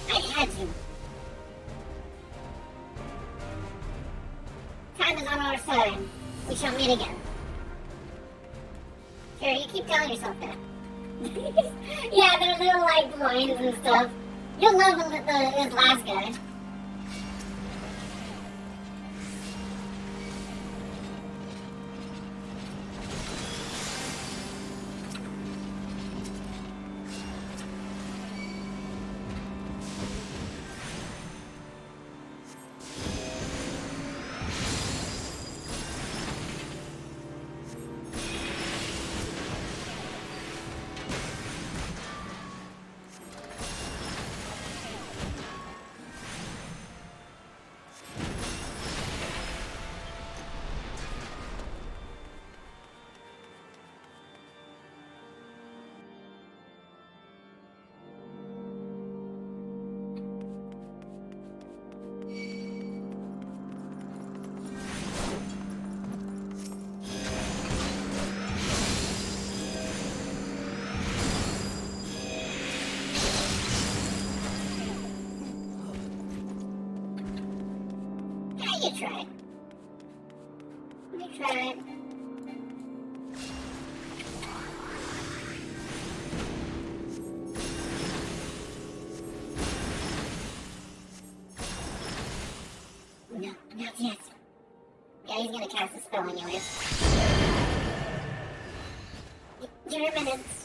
I had you. Time is on our side. We shall meet again. Sure, you keep telling yourself that. Yeah, they're little like lines and stuff. You'll love this last guy. You tried. You tried. No, not yet. Yeah, he's gonna cast a spell anyways. Your minutes.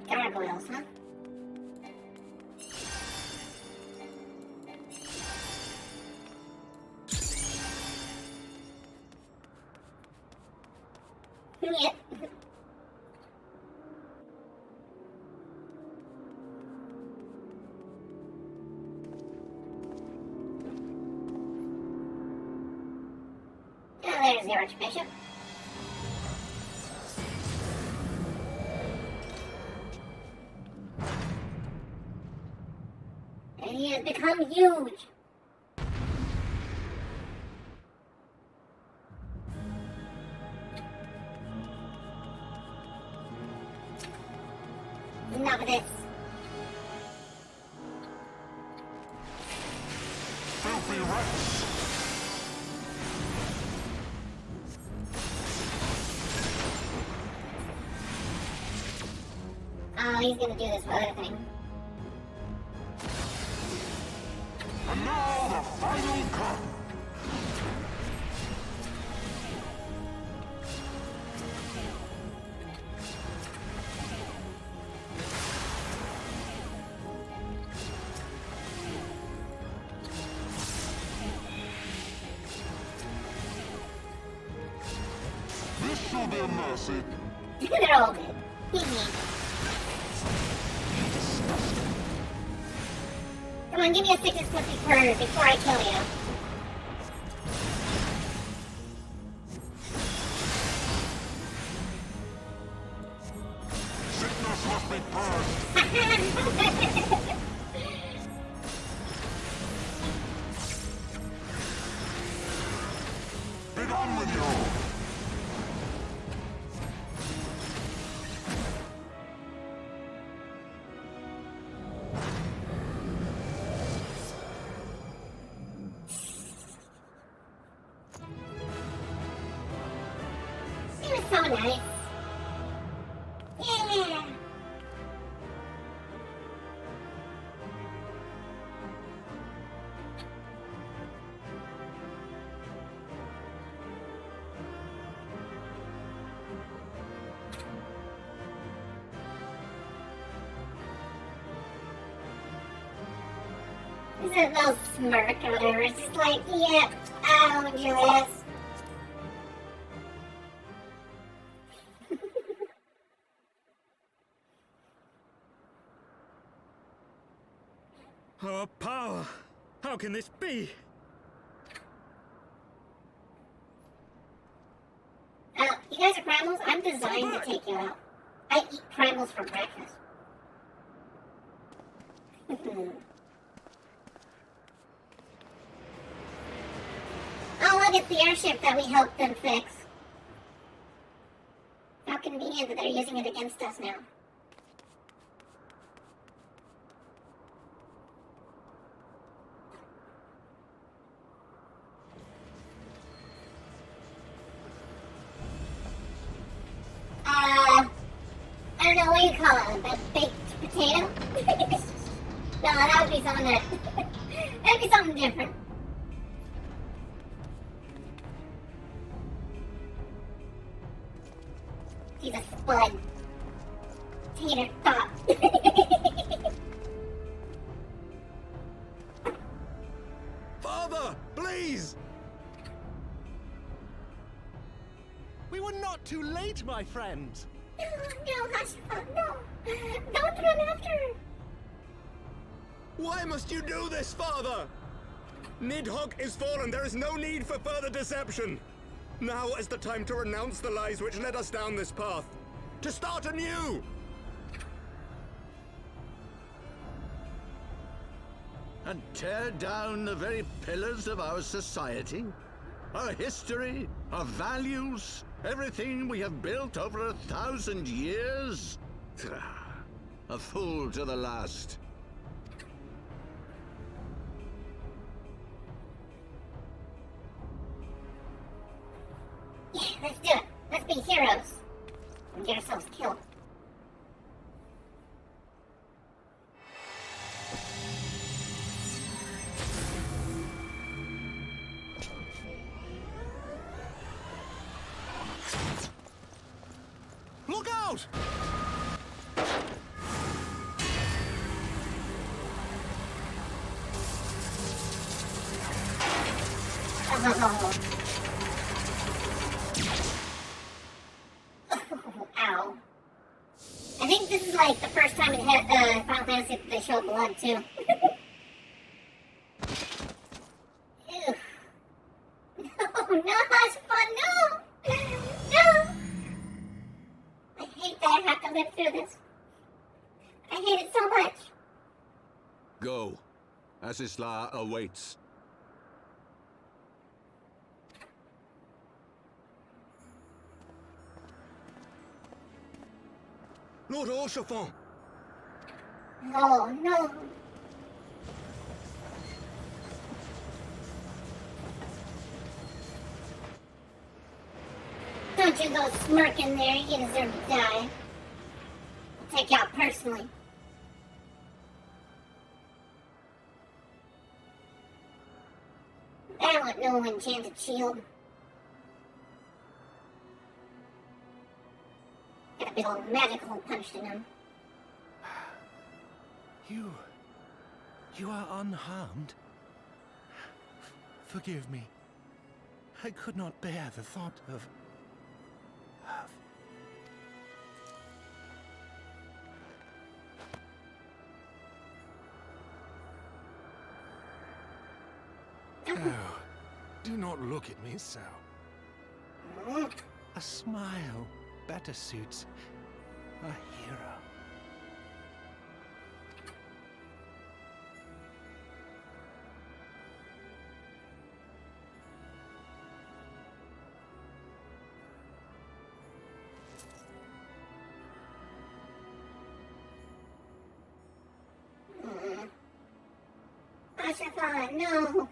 Gargoyles, huh? Yep. Archbishop. And he has become huge. Enough of this. Filthy rats! Oh, he's gonna do this other thing. And now the final cut! This shall be a mercy. They're all dead. Come on, give me a sickness flippy purr before I kill you. Sickness must be purged. Be done with you! It was so nice. Yeah. It's a little smirk or whatever. It's just like, yeah, I'll enjoy this. Our power! How can this be? You guys are primals? I'm designed to take you out. I eat primals for breakfast. Oh, look, it's the airship that we helped them fix. How convenient that they're using it against us now. I don't know what you call it, a baked potato? No, that would be something that'd be something different. He's a spud. Tater tot. Father, please! We were not too late, my friend. No, Hushpot, no. Don't run after her. Why must you do this, Father? Nidhogg is fallen. There is no need for further deception. Now is the time to renounce the lies which led us down this path. To start anew! And tear down the very pillars of our society? Our history, our values, everything we have built over 1,000 years? A fool to the last. Yeah, let's do it. Let's be heroes. And get ourselves killed. Look out! Ow. I think this is like the first time in Final Fantasy that they show blood too. Ew. No, no, Hushpot, no! to live through this. I hate it so much. Go. Asisla awaits. Lord Orchefort! No, no. Don't you go smirking there. You deserve to die. I'll take you out personally. I want no enchanted shield. Got a big old magic hole punched in him. You are unharmed? Forgive me. I could not bear the thought of... Oh, do not look at me so. A smile better suits a hero. Ashafan, no.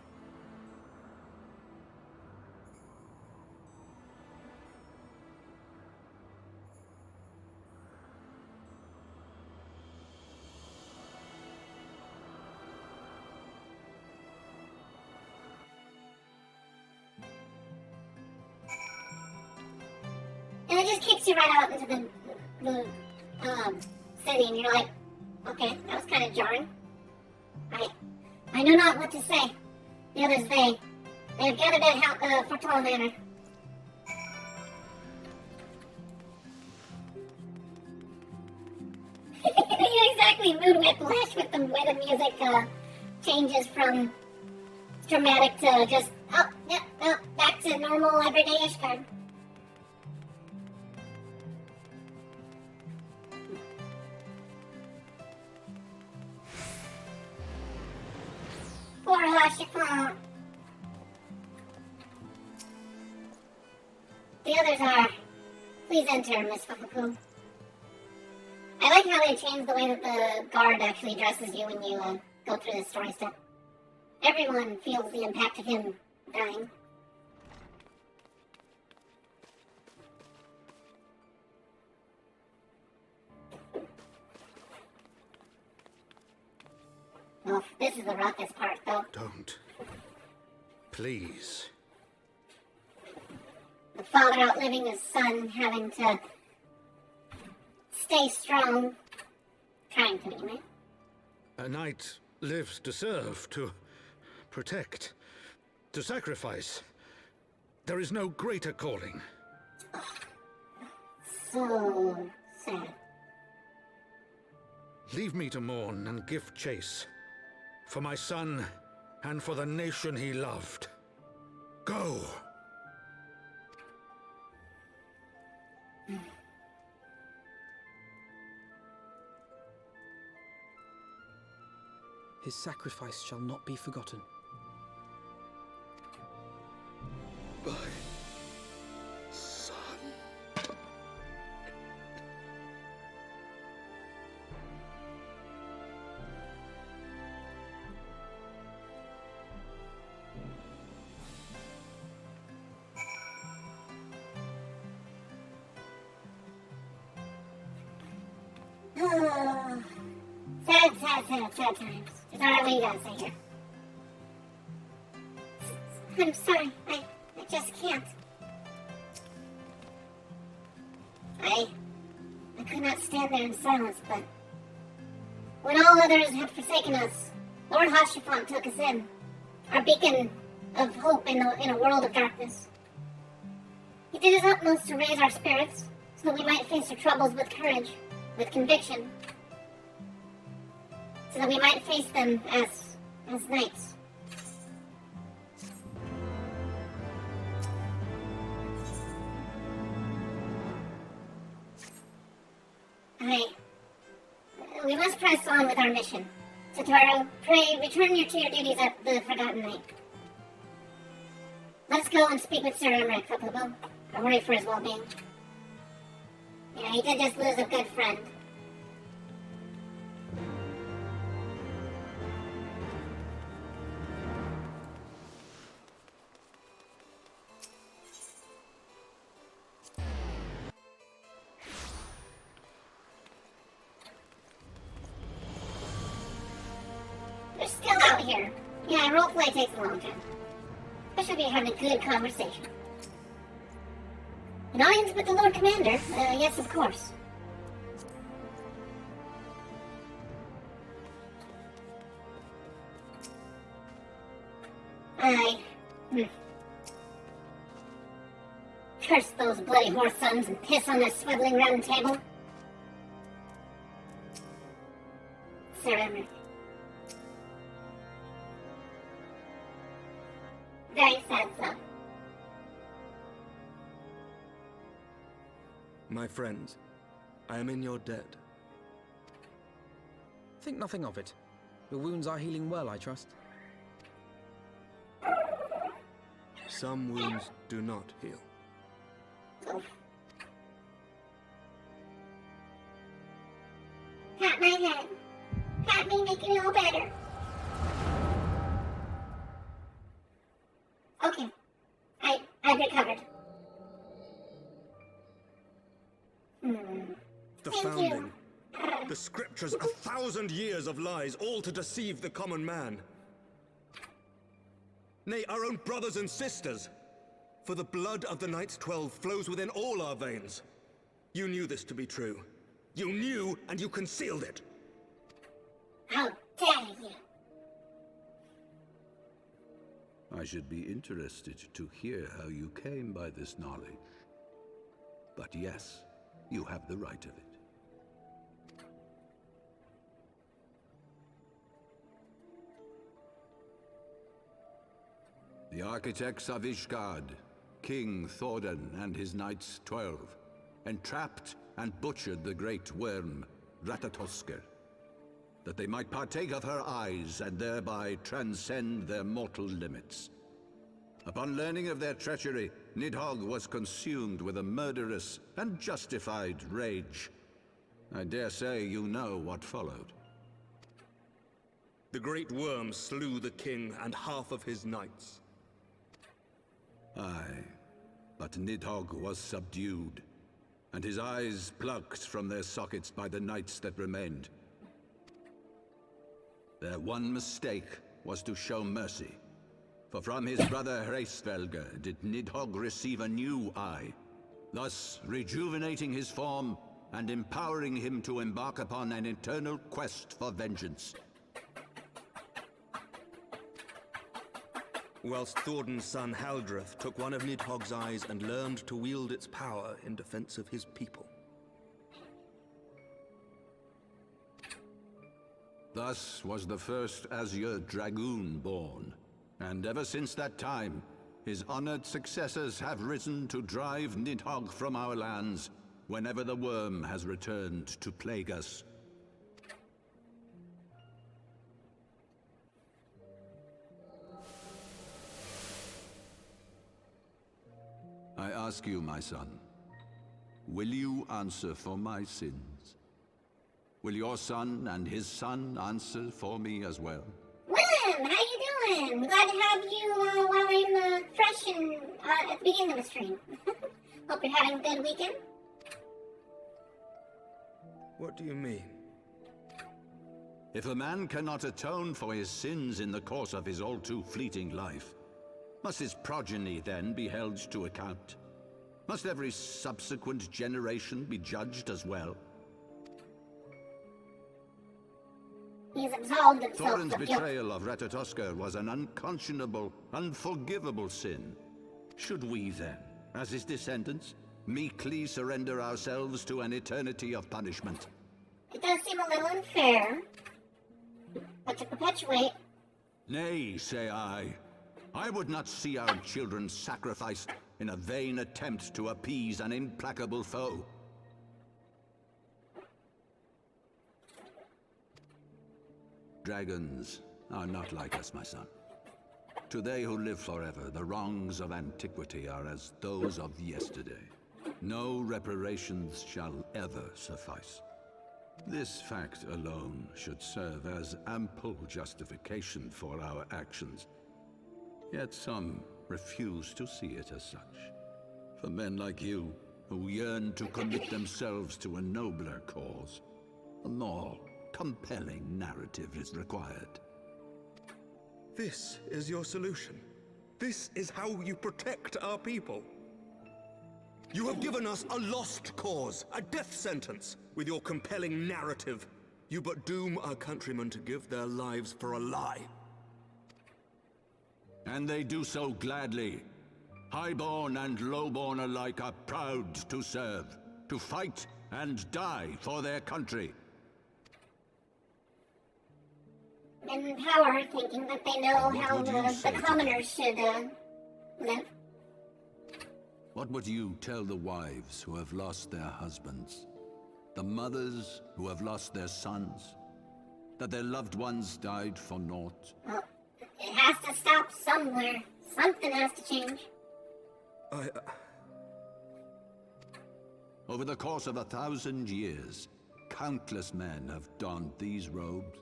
And it just kicks you right out into the city, and you're like, okay, that was kind of jarring. I know not what to say. The others, they have gathered at Fortuna Manor. Exactly, mood whiplash with the way the music changes from dramatic to just, back to normal everyday Ishgard. Poor Ashafan. The others are. Please enter, Miss Fukaku. I like how they changed the way that the guard actually addresses you when you go through this story step. Everyone feels the impact of him dying. Oh, this is the roughest part, though. Don't. Please. The father outliving his son, having to stay strong. Trying to, anyway. A knight lives to serve, to protect, to sacrifice. There is no greater calling. So sad. Leave me to mourn and give chase. For my son, and for the nation he loved. Go! His sacrifice shall not be forgotten. My son. Sad times. Is that what you gotta say here? I'm sorry. I just can't. I could not stand there in silence, but when all others had forsaken us, Lord Hashifant took us in, our beacon of hope in a world of darkness. He did his utmost to raise our spirits, so that we might face our troubles with courage, with conviction, so that we might face them as knights. We must press on with our mission. Satoru, pray return you to your duties at the Forgotten Lake. Let's go and speak with Sir Emmerich, Papubo. I worry for his well-being. Yeah, he did just lose a good friend. They're still out here. Yeah, roleplay takes a long time. I should be having a good conversation. An audience with the Lord Commander? Yes, of course. Curse those bloody horse sons and piss on their swiveling round table. Sir Emmerich. Very sad stuff. My friends, I am in your debt. Think nothing of it. Your wounds are healing well, I trust. Some wounds do not heal. Pat my head. Pat me, make it all better. Okay. I've recovered. The Thank founding. The scriptures, 1,000 years of lies, all to deceive the common man. Nay, our own brothers and sisters. For the blood of the Knights 12 flows within all our veins. You knew this to be true. You knew, and you concealed it. How dare you? I should be interested to hear how you came by this knowledge. But yes, you have the right of it. The architects of Ishgard, King Thordan and his Knights 12, entrapped and butchered the great worm, Ratatosker, that they might partake of her eyes and thereby transcend their mortal limits. Upon learning of their treachery, Nidhogg was consumed with a murderous and justified rage. I dare say you know what followed. The great worm slew the king and half of his knights. Aye, but Nidhogg was subdued, and his eyes plucked from their sockets by the knights that remained. Their one mistake was to show mercy, for from his brother Hreysvelger did Nidhogg receive a new eye, thus rejuvenating his form and empowering him to embark upon an eternal quest for vengeance. Whilst Thordan's son Haldreth took one of Nidhogg's eyes and learned to wield its power in defense of his people. Thus was the first Azure Dragoon born, and ever since that time, his honored successors have risen to drive Nidhogg from our lands whenever the worm has returned to plague us. I ask you, my son, will you answer for my sins? Will your son and his son answer for me as well? Willem, how you doing? Glad to have you while I'm fresh and at the beginning of the stream. Hope you're having a good weekend. What do you mean? If a man cannot atone for his sins in the course of his all too fleeting life, must his progeny then be held to account? Must every subsequent generation be judged as well? He's absolved himself Thordan's of guilt. betrayal of Ratatosker was an unconscionable, unforgivable sin. Should we then, as his descendants, meekly surrender ourselves to an eternity of punishment? It does seem a little unfair, but to perpetuate... Nay, say I. I would not see our children sacrificed in a vain attempt to appease an implacable foe. dragons are not like us, my son. To they who live forever, the wrongs of antiquity are as those of yesterday. No reparations shall ever suffice. This fact alone should serve as ample justification for our actions. Yet some refuse to see it as such. For men like you, who yearn to commit themselves to a nobler cause, a more compelling narrative is required. This is your solution. This is how you protect our people. You have given us a lost cause, a death sentence. With your compelling narrative, you but doom our countrymen to give their lives for a lie. And they do so gladly. Highborn and lowborn alike are proud to serve, to fight and die for their country. In power, thinking that they know how the commoners should live. What would you tell the wives who have lost their husbands? The mothers who have lost their sons? That their loved ones died for naught? Well, it has to stop somewhere. Something has to change. Over the course of 1,000 years, countless men have donned these robes,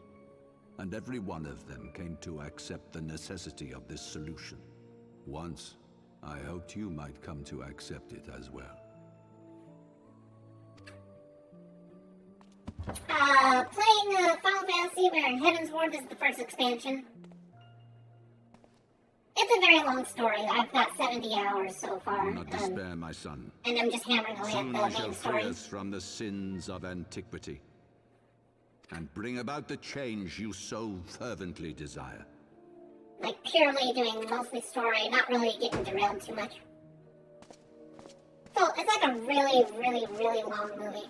and every one of them came to accept the necessity of this solution. Once, I hoped you might come to accept it as well. Playing Final Fantasy where Heaven's Ward is the first expansion. It's a very long story. I've got 70 hours so far. Do not despair, my son. And I'm just hammering away Soon at I the shall main free story. us from the sins of antiquity, and bring about the change you so fervently desire. Like purely doing mostly story, not really getting derailed too much. So it's like a really, really, really long movie.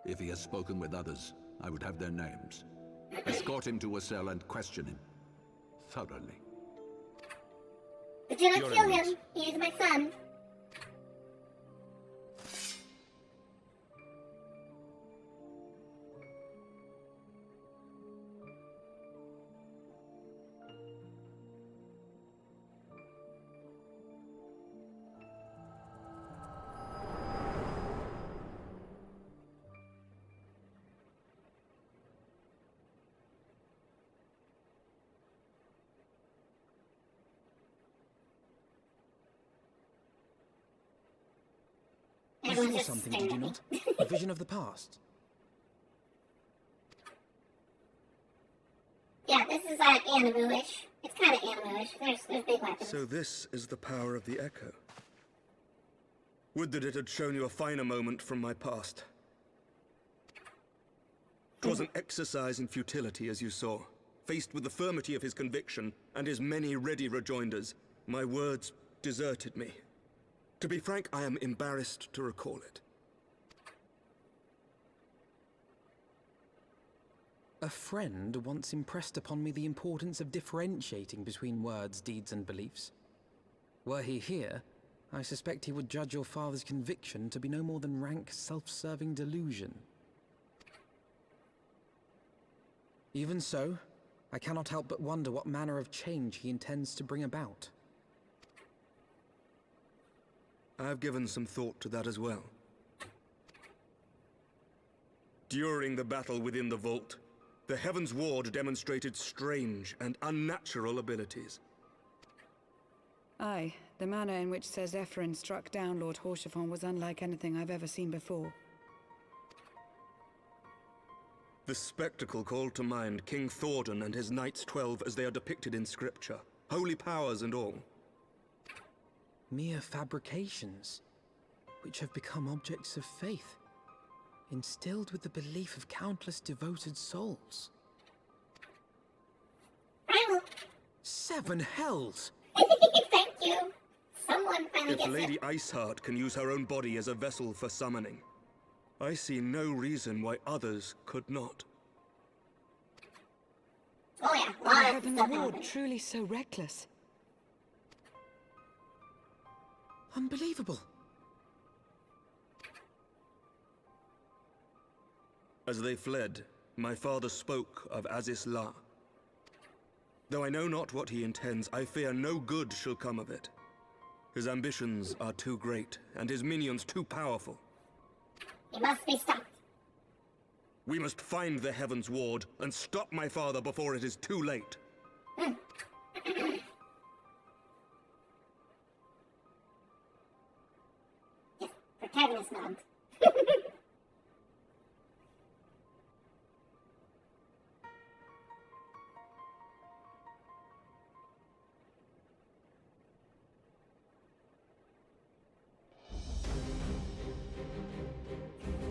If he has spoken with others, I would have their names. Escort him to a cell and question him thoroughly. But do not Your kill enemies. him. He is my son. You Everyone's saw just something, staring did you at not? me. A vision of the past. Yeah, this is like Animu-ish. It's kind of Animu-ish. There's big weapons. So this is the power of the Echo. Would that it had shown you a finer moment from my past. 'Twas an exercise in futility, as you saw. Faced with the firmity of his conviction and his many ready rejoinders, my words deserted me. To be frank, I am embarrassed to recall it. A friend once impressed upon me the importance of differentiating between words, deeds, and beliefs. Were he here, I suspect he would judge your father's conviction to be no more than rank, self-serving delusion. Even so, I cannot help but wonder what manner of change he intends to bring about. I've given some thought to that as well. During the battle within the vault, the Heaven's Ward demonstrated strange and unnatural abilities. Aye, the manner in which Sir Zephyrin struck down Lord Horschiffon was unlike anything I've ever seen before. The spectacle called to mind King Thordan and his Knights 12 as they are depicted in scripture, holy powers and all. Mere fabrications, which have become objects of faith, instilled with the belief of countless devoted souls. Primal. 7 hells! Thank you. Someone finally If gets Lady it. Iceheart can use her own body as a vessel for summoning, I see no reason why others could not. Oh yeah, Were the lots of Heaven's stuff Ward happened. truly so reckless? Unbelievable. As they fled, My father spoke of Aziz La. Though I know not what he intends, I fear no good shall come of it. His ambitions are too great, and his minions too powerful. He must be stopped. We must find the Heaven's Ward and stop my father before it is too late. Yes, protagonist nods.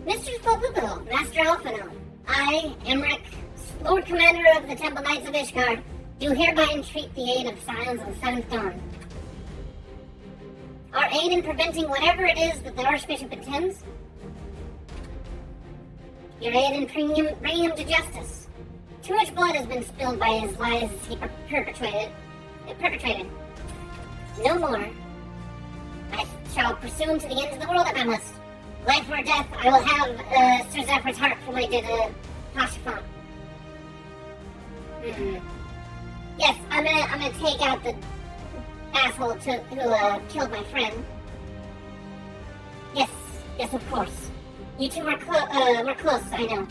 Mr. Spobubo, Master Alphino, I, Emmerich, Lord Commander of the Temple Knights of Ishgard, do hereby entreat the aid of Scions of the Seventh Dawn. Our aid in preventing whatever it is that the Archbishop intends. Your aid in bringing him to justice. Too much blood has been spilled by his lies he perpetrated. No more. I shall pursue him to the ends of the world if I must. Life or death, I will have Sir Zephyr's heart for my dead Pashafon. Yes, I'm gonna take out the asshole who killed my friend. Yes, of course. You two were close, I know.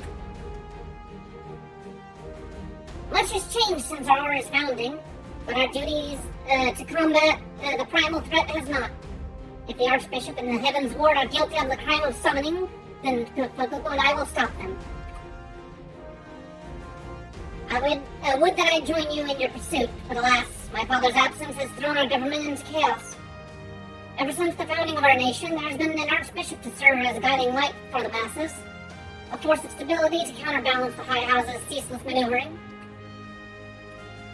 Much has changed since our order's founding, but our duties to combat the primal threat has not. If the Archbishop and the Heaven's Ward are guilty of the crime of summoning, then Popo and I will stop them. I would that I join you in your pursuit, but alas, my father's absence has thrown our government into chaos. Ever since the founding of our nation, there has been an Archbishop to serve as a guiding light for the masses, a force of stability to counterbalance the High House's ceaseless maneuvering.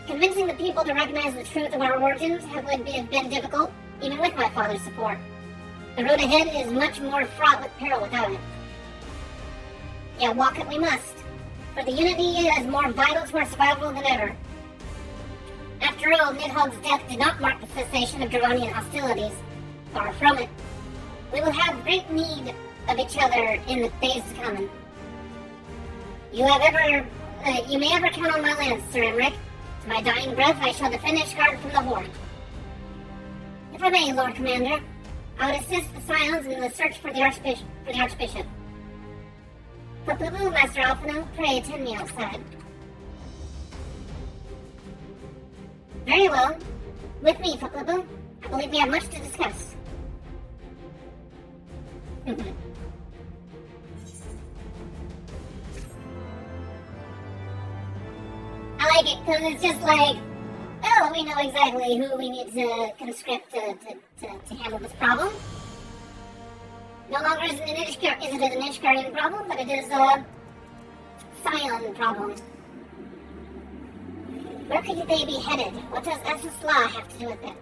Convincing the people to recognize the truth of our origins would have been difficult, even with my father's support. The road ahead is much more fraught with peril without it. Yet walk it we must, for the unity is more vital to our survival than ever. After all, Nidhogg's death did not mark the cessation of Durranian hostilities. Far from it. We will have great need of each other in the days to come. You may ever count on my lance, Sir Emmerich. To my dying breath, I shall defend Ishgard from the Horde. If I may, Lord Commander, I would assist the Scions in the search for the Archbishop. Papubu, Master Alphino, pray attend me outside. Very well. With me, Papubu. I believe we have much to discuss. I like it because it's just like, oh, we know exactly who we need to conscript to handle this problem. No longer is it an Ishgardian problem, but it is a Scion problem. Where could they be headed? What does Esisla have to do with it?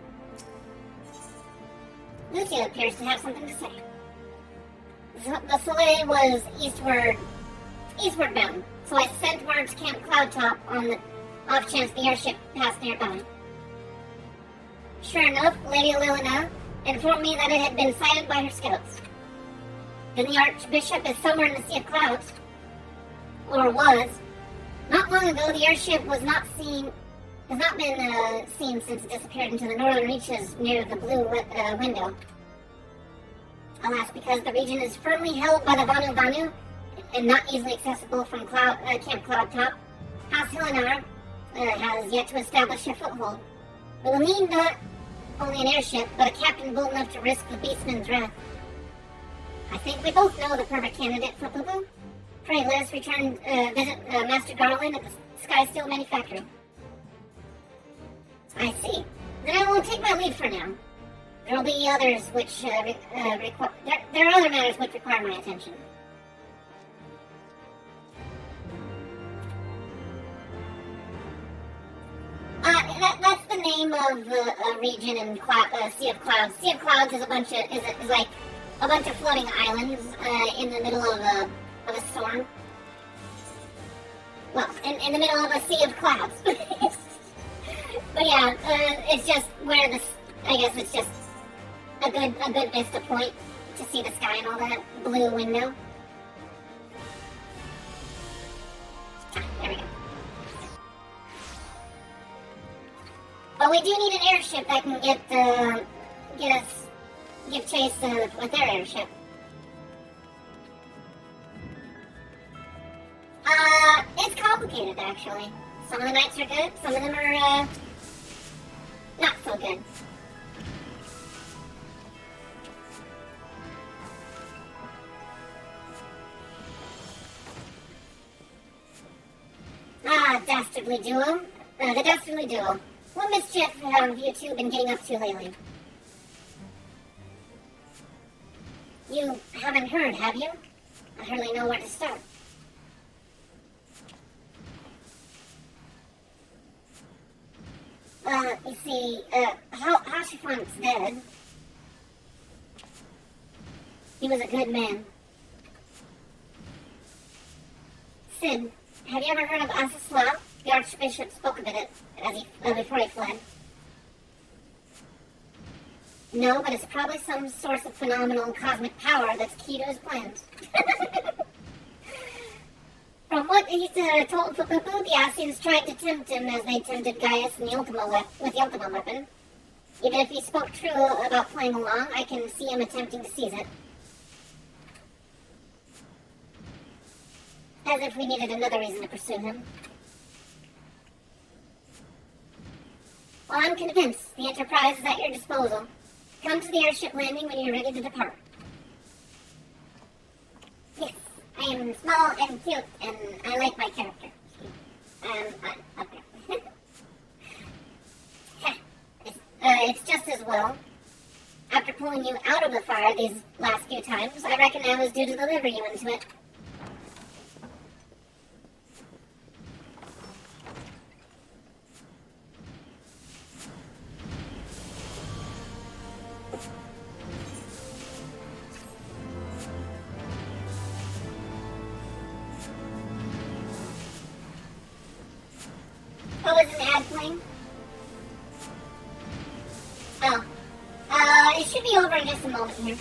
Lucia appears to have something to say. The Soleil was eastward bound, so I sent word to Camp Cloudtop on the off chance the airship passed nearby. Sure enough, Lady Lilina informed me that it had been sighted by her scouts. Then the Archbishop is somewhere in the Sea of Clouds. Or was. Not long ago, the airship has not been seen since it disappeared into the northern reaches near the Blue Window. Alas, because the region is firmly held by the Vanu and not easily accessible from Camp Cloudtop, House Hillenar has yet to establish a foothold. We will need not only an airship, but a captain bold enough to risk the Beastman's wrath. I think we both know the perfect candidate for Pupu. Pray let us visit Master Garland at the Sky Steel Manufactory. I see. Then I will take my leave for now. There will be others which there are other matters which require my attention. That's the name of a region in Sea of Clouds. Sea of Clouds is like a bunch of floating islands in the middle of a storm. Well, in the middle of a sea of clouds. But yeah, it's just where I guess it's just a good vista point to see the sky and all that blue window. But we do need an airship that can give chase with their airship. It's complicated, actually. Some of the knights are good, some of them are, not so good. Dastardly duo. The Dastardly duo. What mischief have you two been getting up to lately? You haven't heard, have you? I hardly know where to start. You see, Hashifont's dead. He was a good man. Sid, have you ever heard of Asaslav? The Archbishop spoke about it before he fled. No, but it's probably some source of phenomenal cosmic power that's key to his plans. From what he's told Fukufu, the Asians tried to tempt him as they tempted Gaius with the Ultima weapon. Even if he spoke true about playing along, I can see him attempting to seize it. As if we needed another reason to pursue him. Well, I'm convinced the Enterprise is at your disposal. Come to the airship landing when you're ready to depart. Yes, I am small and cute, and I like my character. Okay. It's just as well. After pulling you out of the fire these last few times, I reckon I was due to deliver you into it. Oh, is an ad playing? Oh. It should be over in just a moment here.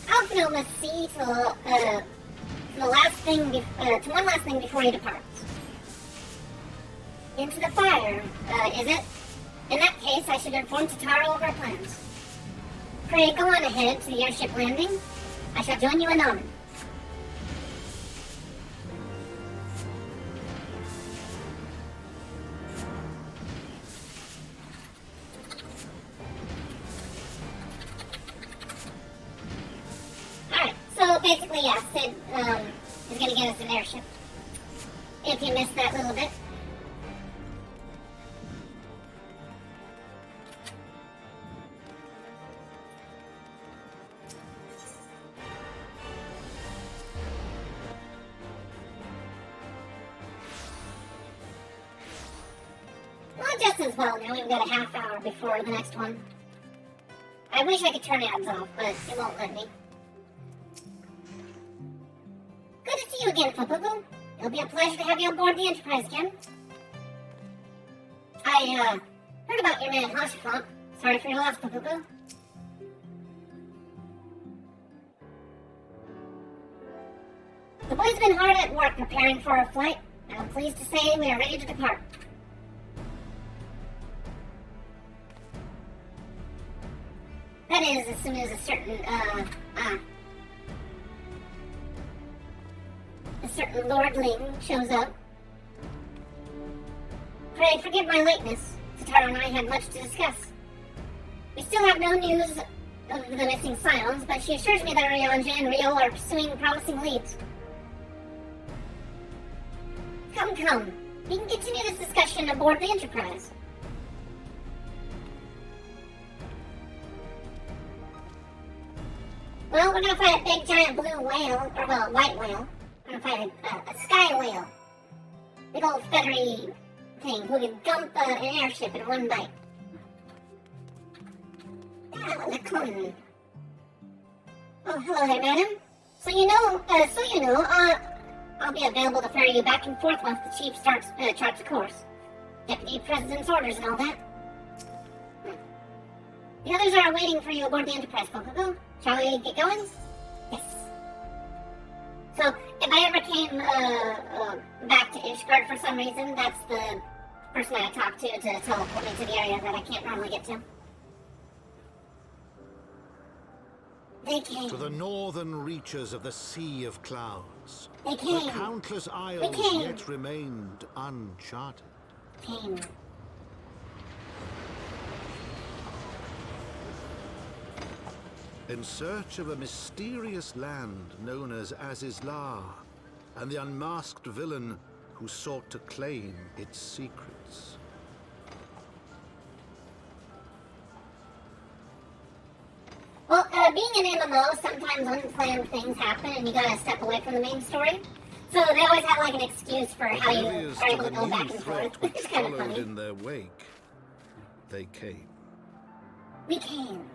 Alfino must see to one last thing before he departs. Into the fire, is it? In that case, I should inform Tataro of our plans. Pray, go on ahead to the airship landing. I shall join you anon. So basically, yeah, Sid is going to get us an airship. If you missed that little bit. Well, just as well now. We've got a half hour before the next one. I wish I could turn ads off, but it won't let me. Good to see you again, Fukufu. It'll be a pleasure to have you on board the Enterprise again. I, heard about your man, Hashifont. Sorry for your loss, Fukufu. The boys have been hard at work preparing for our flight, and I'm pleased to say we are ready to depart. That is, as soon as a certain Lord Ling shows up. Pray forgive my lateness. Tataro and I had much to discuss. We still have no news of the missing Scions, but she assures me that Ryanja and Rio are pursuing promising leads. Come. We can continue this discussion aboard the Enterprise. Well, we're gonna fight a big giant blue whale, or well, white whale. We're gonna fight a sky whale. Big old feathery thing who can dump an airship in one bite. Ah, the cone. Oh, hello there, madam. So you know, I'll be available to ferry you back and forth once the chief charts a course. Deputy President's orders and all that. The others are waiting for you aboard the Enterprise, Fogo. Shall we get going? Yes. So, if I ever came back to Ishgard for some reason, that's the person I talked to teleport me to the area that I can't normally get to. They came. To the northern reaches of the Sea of Clouds. They came. Where countless isles yet remained uncharted. Came. In search of a mysterious land known as Azizlar, and the unmasked villain who sought to claim its secrets. Well, being an MMO, sometimes unplanned things happen and you gotta step away from the main story. So they always have like an excuse for how you are able to go back and forth, which is kind of funny. In their wake, they came. We came.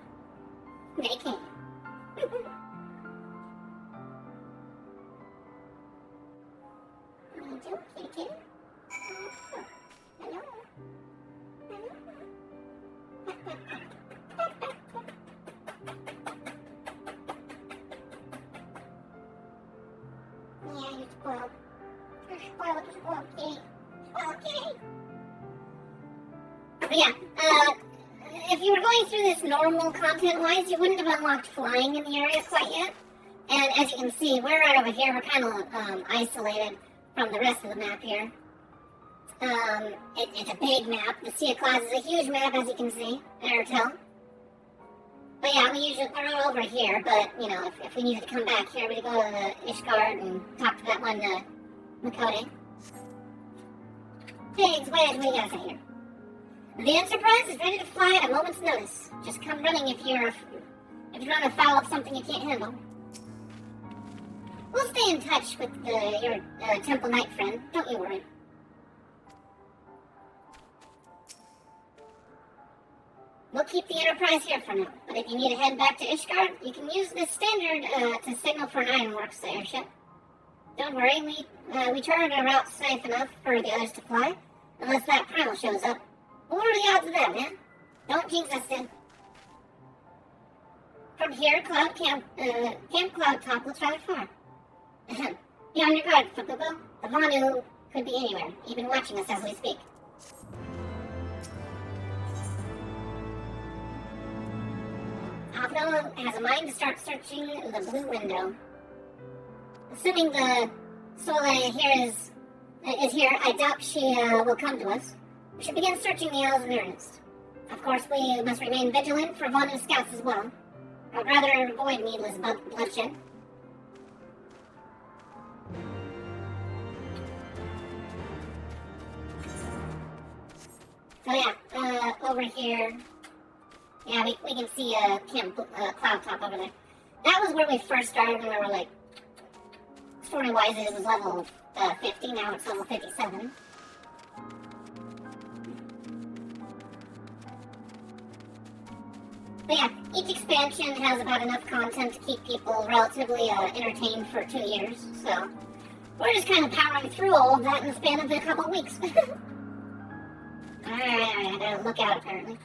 They came. Yeah, you're spoiled. You're spoiled, kitty. Spoiled kitty. But yeah, if you were going through this normal content-wise, you wouldn't have unlocked flying in the area quite yet. And as you can see, we're right over here. We're kind of isolated from the rest of the map here. It's a big map. The Sea of Clouds is a huge map, as you can see, or tell. But yeah, we're over here, but, you know, if we needed to come back here, we'd go to the Ishgard and talk to that one, Makode. Pigs, what do you gotta say here? The Enterprise is ready to fly at a moment's notice. Just come running if you're on afoul of something you can't handle. We'll stay in touch with your Temple Knight friend, don't you worry. We'll keep the Enterprise here for now, but if you need to head back to Ishgard, you can use this standard to signal for an Ironworks airship. Don't worry, we charted a route safe enough for the others to fly, unless that primal shows up. What are the odds of that, man? Don't jinx us then. From here, Camp Cloud Top looks rather far. Be on your guard, Fukubo. The Vanu could be anywhere, even watching us as we speak. Afno has a mind to start searching the blue window. Assuming the Soleil here is here, I doubt she will come to us. We should begin searching the Isles in earnest. Of course, we must remain vigilant for Vanu scouts as well. I'd rather avoid needless bloodshed. So yeah, over here, yeah, we can see Camp Cloud Top over there. That was where we first started when we were like, story-wise it was level 50, now it's level 57. But yeah, each expansion has about enough content to keep people relatively entertained for 2 years, so we're just kind of powering through all of that in the span of a couple of weeks. Alright, I gotta look out apparently.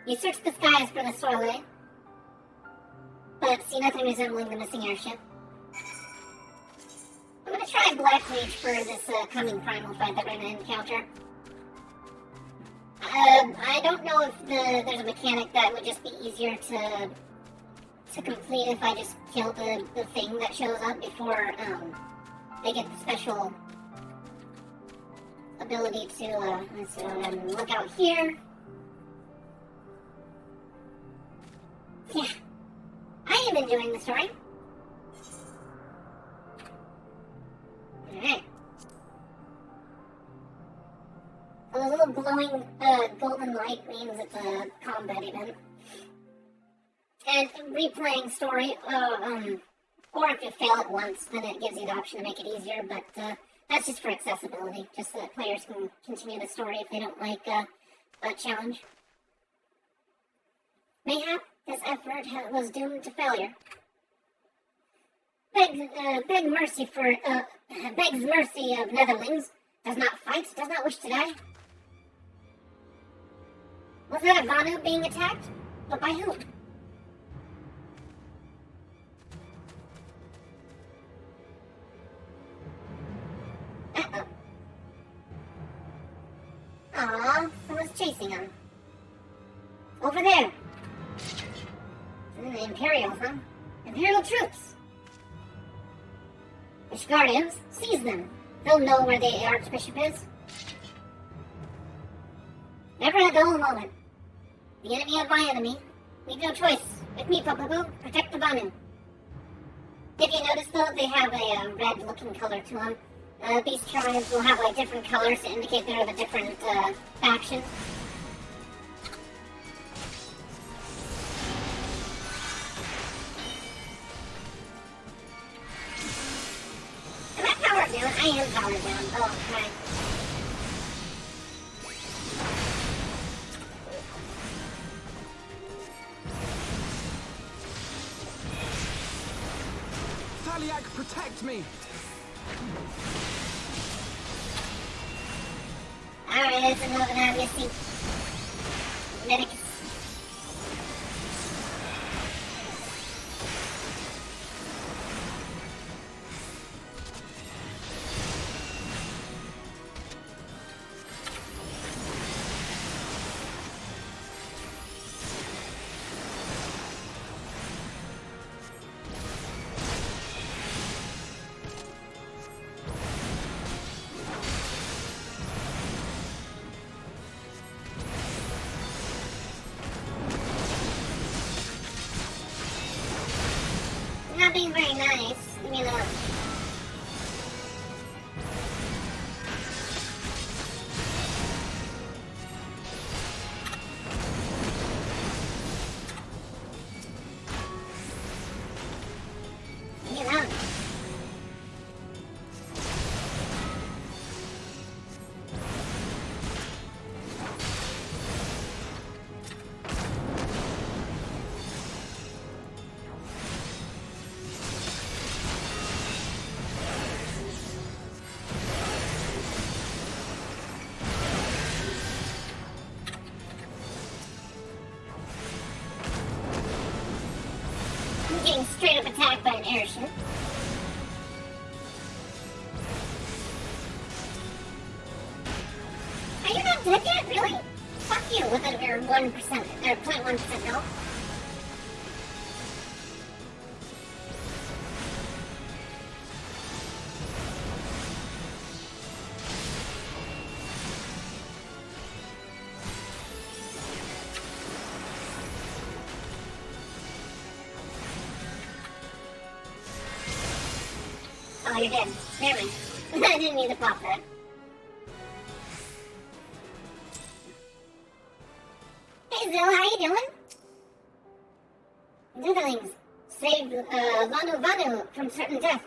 You search the skies for the Soleil, but see nothing resembling the missing airship. I'm gonna try Black Mage for this coming primal fight that we're gonna encounter. I don't know if there's a mechanic that would just be easier to complete if I just kill the thing that shows up before they get the special ability to let's see, look out here. Yeah, I am enjoying the story. Alright. So the little glowing golden light means it's a combat event. And replaying story, or if you fail it once, then it gives you the option to make it easier, but That's just for accessibility, just so that players can continue the story if they don't like that challenge. Mayhap this effort was doomed to failure. Begs mercy of Netherlings, does not fight, does not wish to die. Was that a Vanu being attacked? But by whom? Uh-oh. Aw, someone's chasing him. Over there. The Imperials, huh? Imperial troops. Ishgardians, seize them. They'll know where the Archbishop is. Never a dull moment. The enemy of my enemy. We've no choice. With me, Popaboo, protect the Vanu. If you notice, though, they have a red-looking color to them. These tribes will have, like, different colors to indicate they're the different factions. Am I powered down? I am powered down. Oh, right. Taliak, protect me! Alright, it's another obvious seat. Medicus. Not being very nice. Leave me alone. Leave me alone. I'm getting straight up attacked by an airship. Are you not dead yet? Really? Fuck you with your 1% or 0.1% health. Oh, you're dead. Damn it. I didn't mean to pop that. Hey, Zill, how you doing? Netherlings, saved Vanu from certain death.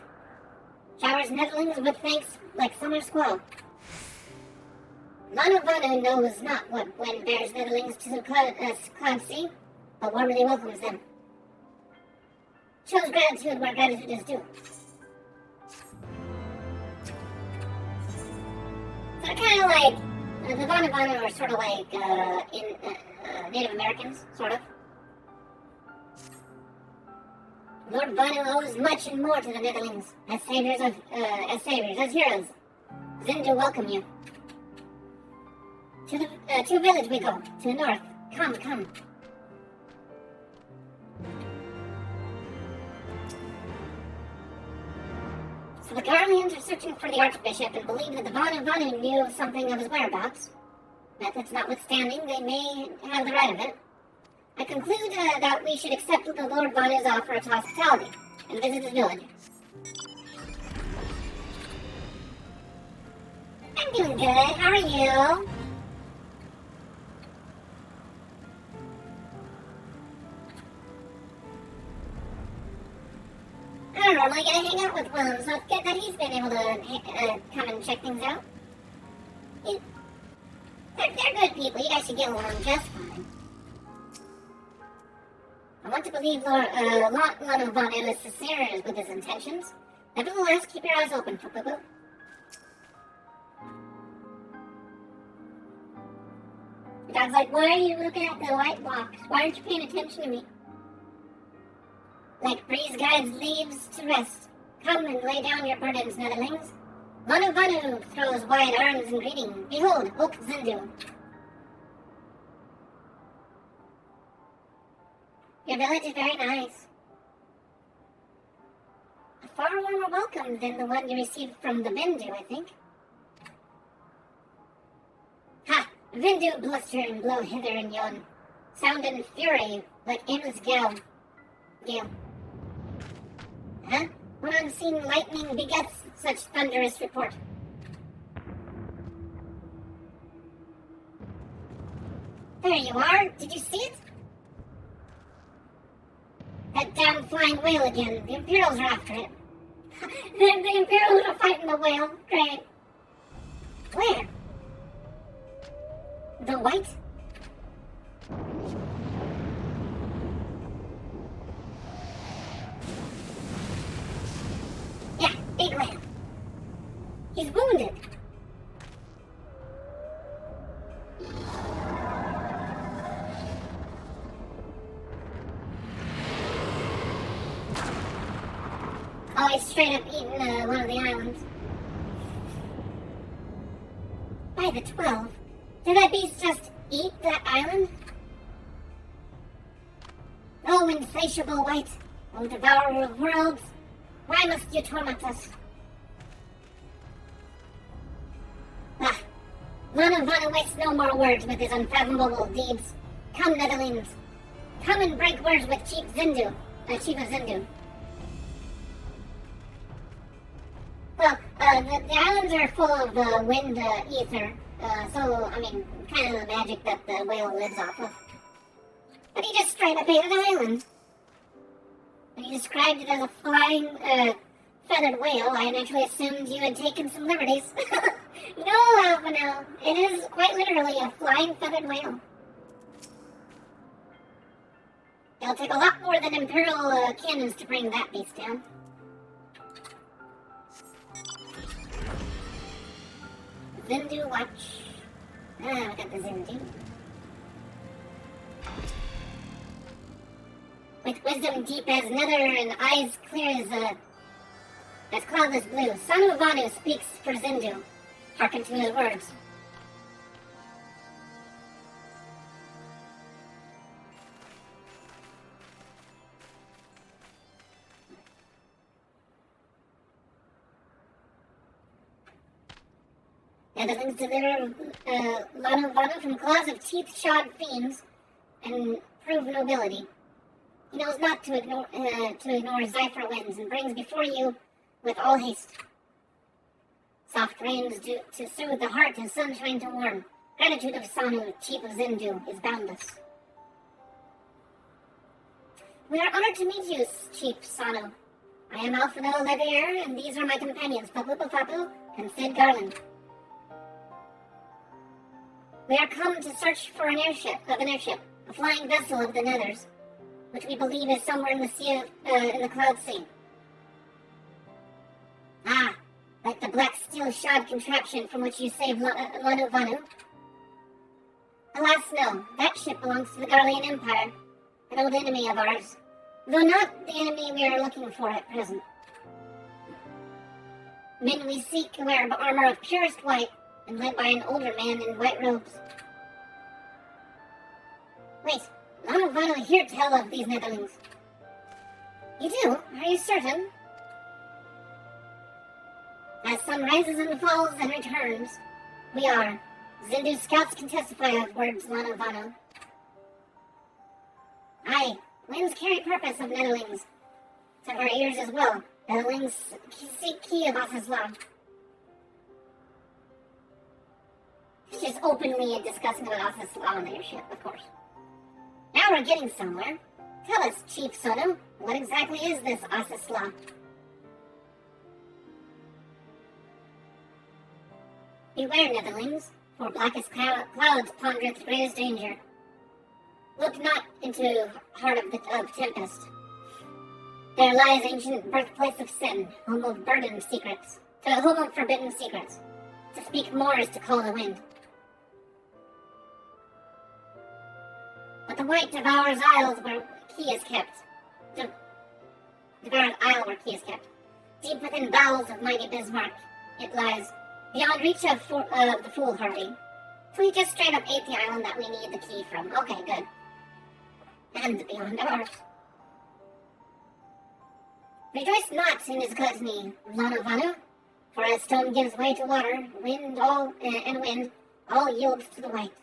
Showers Netherlings with thanks like summer squall. Vanu knows not what when bears Netherlings to the cloud sea, but warmly welcomes them. Shows gratitude where gratitude is due. So kind of like, the Vanu are sort of like, Native Americans, sort of. Lord Vanu owes much and more to the Netherlings, as saviors, as heroes. Zindu welcome you. To village we go, to the north. Come. So the Garleans are searching for the Archbishop and believe that the Vanu knew something of his whereabouts. Methods notwithstanding, they may have the right of it. I conclude that we should accept the Lord Vanu's offer of hospitality and visit his village. I'm doing good. How are you? I don't know, normally get to hang out with Willem, so it's good that he's been able to come and check things out. They're good people. You guys should get along just fine. I want to believe Lano Vanu is sincere with his intentions. Nevertheless, keep your eyes open for Boo-Boo. The dog's like, why are you looking at the white box? Why aren't you paying attention to me? Like breeze guides leaves to rest. Come and lay down your burdens, netherlings. Lano Vanu throws wide arms in greeting. Behold, Oak Zindu. Your village is very nice. A far warmer welcome than the one you received from the Vindu, I think. Ha! Vindu bluster and blow hither and yon. Sound and fury like MSQ. Gale. Huh? When unseen lightning begets such thunderous report. There you are! Did you see it? That damn flying whale again. The Imperials are after it. The Imperials are fighting the whale. Great. Where? The white? Yeah, big whale. He's wounded. Oh, he's straight up eating one of the islands. By the 12, did that beast just eat that island? Oh, insatiable white, oh devourer of worlds, why must you torment us? Ah, Lano Vanu wastes no more words with his unfathomable deeds. Come, Netherlands, come and break words with Chief of Zindu. Well, the islands are full of wind ether, so, I mean, kind of the magic that the whale lives off of. But he just straight up ate an island. When you described it as a flying, feathered whale, I naturally assumed you had taken some liberties. No, Alpha, no. It is quite literally a flying feathered whale. It'll take a lot more than Imperial cannons to bring that beast down. Zindu watch. We got the Zindu. With wisdom deep as nether and eyes clear as cloudless blue, Son of Vanu speaks for Zindu. Hearken to his words. Netherlands deliver Lano Vanu from claws of teeth-shod fiends and prove nobility. He knows not to ignore Zephyr winds and brings before you with all haste. Soft rains to soothe the heart and sunshine to warm. Gratitude of Sanu, Chief of Zindu, is boundless. We are honored to meet you, Chief Sanu. I am Alphino Levier, and these are my companions, Papu Papu and Sid Garland. We are come to search for an airship, a flying vessel of the Nethers, which we believe is somewhere in the sea, in the Cloud Sea. Ah, like the black steel-shod contraption from which you saved Lano Vanu. Alas, no. That ship belongs to the Garlean Empire, an old enemy of ours, though not the enemy we are looking for at present. Men we seek wear armor of purest white, and led by an older man in white robes. Wait, Lano Vanu hear tell of these Netherlings. You do? Are you certain? As sun rises and falls and returns, we are. Zindu scouts can testify of words, Lano Vanu. Aye, winds carry purpose of Netherlings. To our ears as well. Netherlings seek key of us law. It's just openly discussing about Ossus law on their ship, of course. Now we're getting somewhere. Tell us, Chief Sono, what exactly is this Ossus law? Beware, netherlings, for blackest clouds pondereth greatest danger. Look not into heart of tempest. There lies ancient birthplace of sin, home of forbidden secrets. To speak more is to call the wind. But the white devours isles where key is kept. Devours isle where key is kept. Deep within bowels of mighty Bismarck, it lies, beyond reach of the foolhardy. So he just straight up ate the island that we need the key from. Okay, good. And beyond ours. Rejoice not in his gluttony, Vanu, for as stone gives way to water, wind all yields to the white.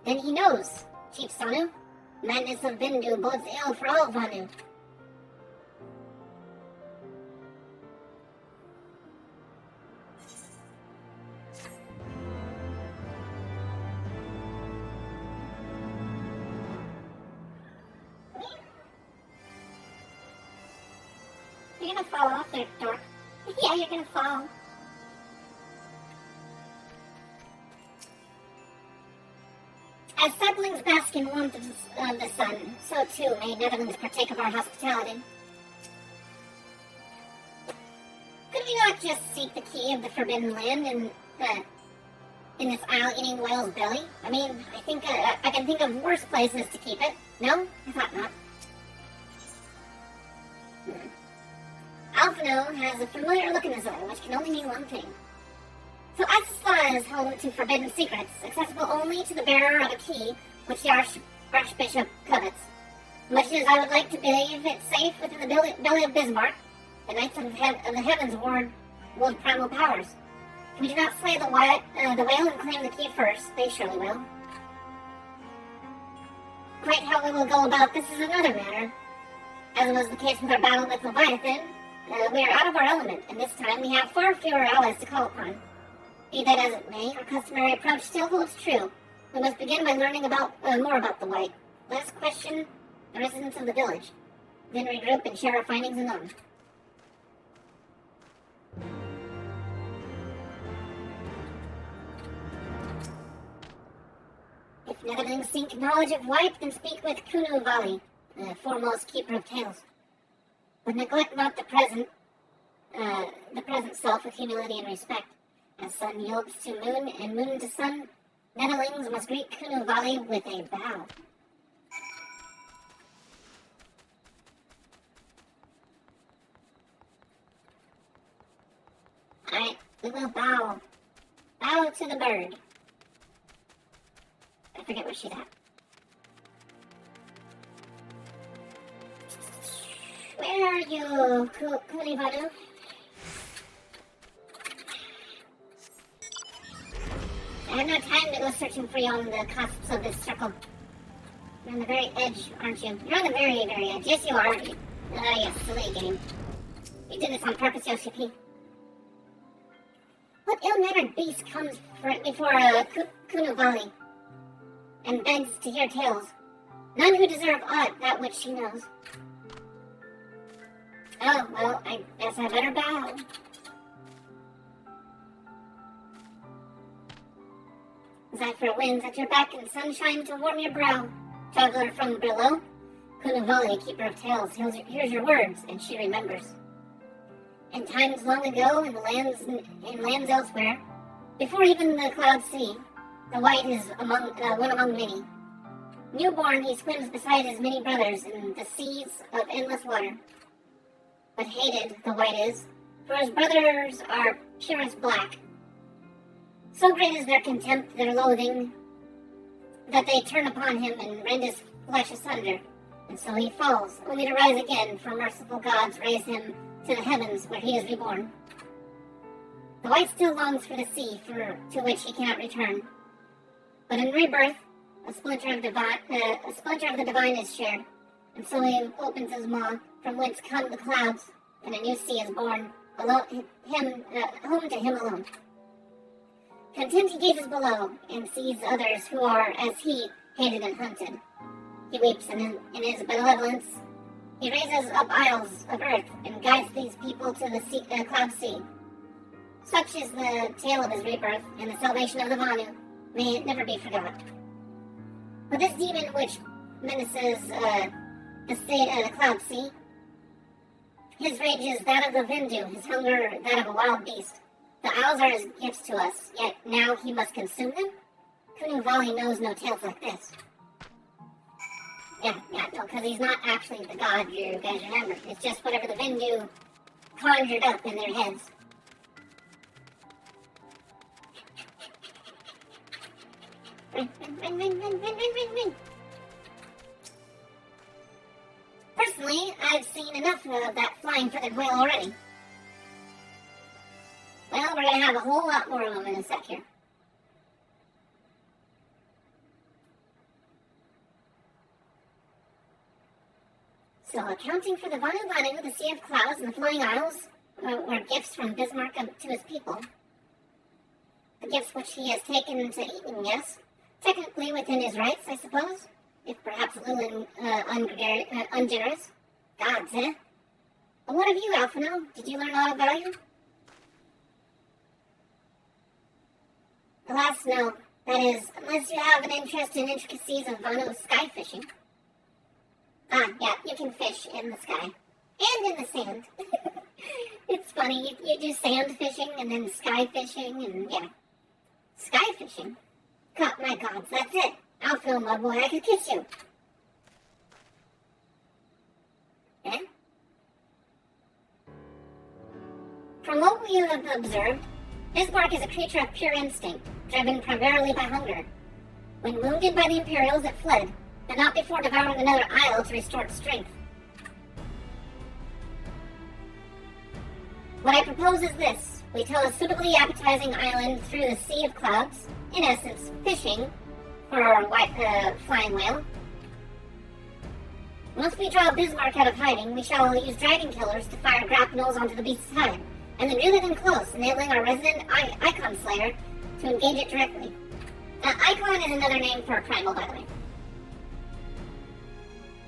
Then he knows, Chief Sanu, madness of Bindu bodes ill for all Vanu. You're gonna fall off there, dork. Yeah, you're gonna fall. As saplings bask in warmth of the sun, so too may Netherlands partake of our hospitality. Could we not just seek the key of the forbidden land in this isle-eating whale's belly? I mean, I can think of worse places to keep it. No? I thought not. Alphino has a familiar look in his eye, which can only mean one thing. So Asisla is home to forbidden secrets, accessible only to the bearer of a key, which the Archbishop covets. Much as I would like to believe it's safe within the belly of Bismarck, the Knights of the Heavens wield primal powers. If we do not slay the whale and claim the key first, they surely will. Quite how we will go about this is another matter. As was the case with our battle with Leviathan, we are out of our element, and this time we have far fewer allies to call upon. Be that as it may, our customary approach still holds true. We must begin by learning more about the White. Let us question the residents of the village, then regroup and share our findings alone. If Netherlings seek knowledge of White, then speak with Kunu Valley, the foremost keeper of tales. But neglect not the present self with humility and respect. As sun yields to moon and moon to sun, Netherlings must greet Kunu Valley with a bow. Alright, we will bow. Bow to the bird. I forget where she's at. Where are you, Kulivadu? I have no time to go searching for you on the cusps of this circle. You're on the very edge, aren't you? You're on the very, very edge. Yes, you are. Yes, silly game. You did this on purpose, Yoshi P. What ill-mannered beast comes before Kunu Valley and begs to hear tales? None who deserve aught that which she knows. Oh, well, I guess I better bow. Zephyr winds at your back and sunshine to warm your brow. Traveler from below, Kunu Valley, keeper of tales, hears your words, and she remembers. In times long ago, in lands elsewhere, before even the clouds see, the White is one among many. Newborn, he swims beside his many brothers in the seas of endless water. But hated, the White is, for his brothers are purest black. So great is their contempt, their loathing, that they turn upon him and rend his flesh asunder. And so he falls, only to rise again, for merciful gods raise him to the heavens where he is reborn. The White still longs for the sea, to which he cannot return. But in rebirth, a splinter of the divine is shared, and so he opens his maw, from whence come the clouds, and a new sea is born, home to him alone. Content he gazes below, and sees others who are, as he, hated and hunted. He weeps, and in his benevolence, he raises up isles of earth, and guides these people to the cloud sea, Such is the tale of his rebirth, and the salvation of the Vanu. May it never be forgot. But this demon which menaces the Cloud Sea, his rage is that of the Vindu, his hunger that of a wild beast. The Isles are his gifts to us, yet now he must consume them? Kunuvali knows no tales like this. Yeah, no, because he's not actually the god you guys remember. It's just whatever the Vindu conjured up in their heads. Ring. Personally, I've seen enough of that flying feathered whale already. Well, we're gonna have a whole lot more of them in a sec here. So, accounting for the Vanu, the Sea of Clouds, and the Flying Isles were gifts from Bismarck to his people. The gifts which he has taken to eating, yes. Technically within his rights, I suppose. If perhaps a little ungenerous. Gods, eh? But what of you, Alphino? Did you learn a lot of value? Alas, no. That is, unless you have an interest in intricacies of Vanu sky fishing. Ah, yeah, you can fish in the sky. And in the sand. It's funny, you do sand fishing and then sky fishing and yeah. Sky fishing? God, my gods, that's it. Alphino, my boy, I could kiss you. Eh? From what we have observed, Bismarck is a creature of pure instinct, driven primarily by hunger. When wounded by the Imperials, it fled, but not before devouring another isle to restore its strength. What I propose is this. We tow a suitably appetizing island through the Sea of Clouds, in essence, fishing for our flying whale. Once we draw Bismarck out of hiding, we shall use dragon killers to fire grapnels onto the beast's hide, and then reel it in close, enabling our resident Icon Slayer to engage it directly. Icon is another name for a primal, by the way.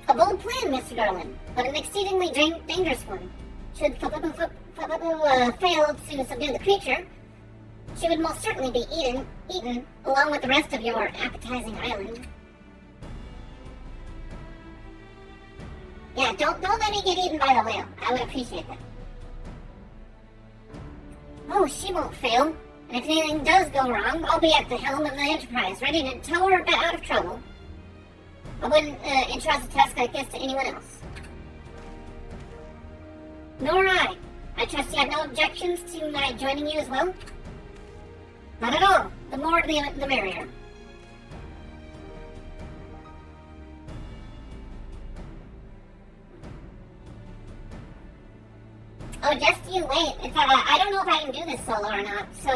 A bold plan, Mr. Garland, but an exceedingly dangerous one. Should Fababu fail to subdue the creature, she would most certainly be eaten along with the rest of your appetizing island. Yeah, don't let me get eaten by the whale. I would appreciate that. Oh, she won't fail. And if anything does go wrong, I'll be at the helm of the Enterprise, ready to tow her out of trouble. I wouldn't entrust a task like this to anyone else. Nor I. I trust you have no objections to my joining you as well? Not at all. The more the merrier. Oh, just you wait. I don't know if I can do this solo or not. So,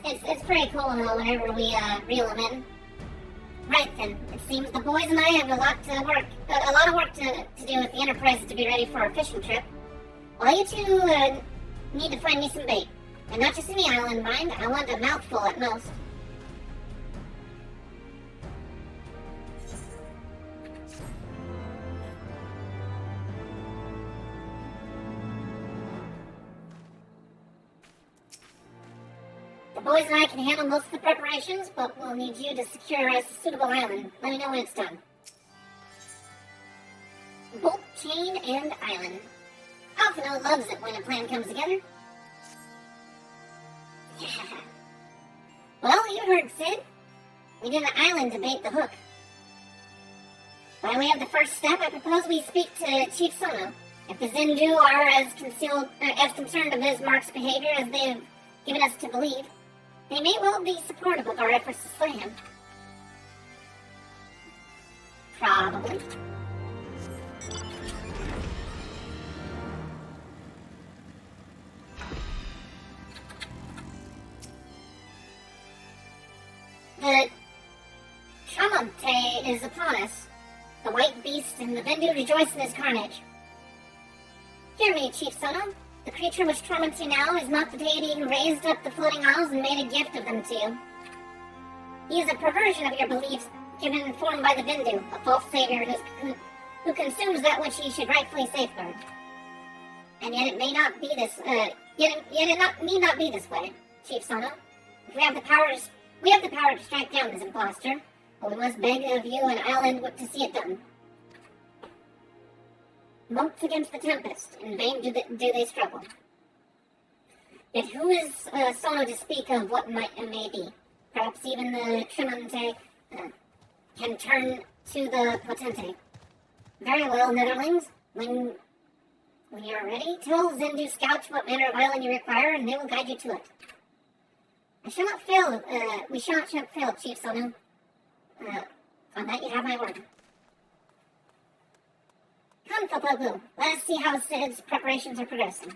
it's pretty cool whenever we reel them in. Right then, it seems the boys and I have a lot of work to do with the Enterprise to be ready for our fishing trip. Well, you two need to find me some bait. And not just any island, mind. I want a mouthful at most. The boys and I can handle most of the preparations, but we'll need you to secure us a suitable island. Let me know when it's done. Bolt, chain, and island. Alphino loves it when a plan comes together. Yeah. Well, you heard Sid. We need an island to bait the hook. By way of the first step, I propose we speak to Chief Sono. If the Zindu are as concerned of Bismarck's behavior as they have given us to believe, they may well be supportive of our efforts to slay him. Probably. The Tramonte is upon us. The white beast and the Vendu rejoice in his carnage. Hear me, Chief Sono. The creature which torments you now is not the deity who raised up the floating isles and made a gift of them to you. He is a perversion of your beliefs given and formed by the Vendu, a false savior who consumes that which he should rightfully safeguard. And yet it may not be this, need not be this way, Chief Sono. If we have the power to strike down this imposter, but we must beg of you and Island to see it done. Monks against the Tempest, in vain do they struggle. Yet who is Sono to speak of what may be? Perhaps even the Tremonte can turn to the Potente. Very well, Netherlings. When you are ready, tell Zendu scouts what manner of island you require, and they will guide you to it. We shall not fail, Chief Sono. On that you have my word. Come, Popoku, let us see how Sid's preparations are progressing.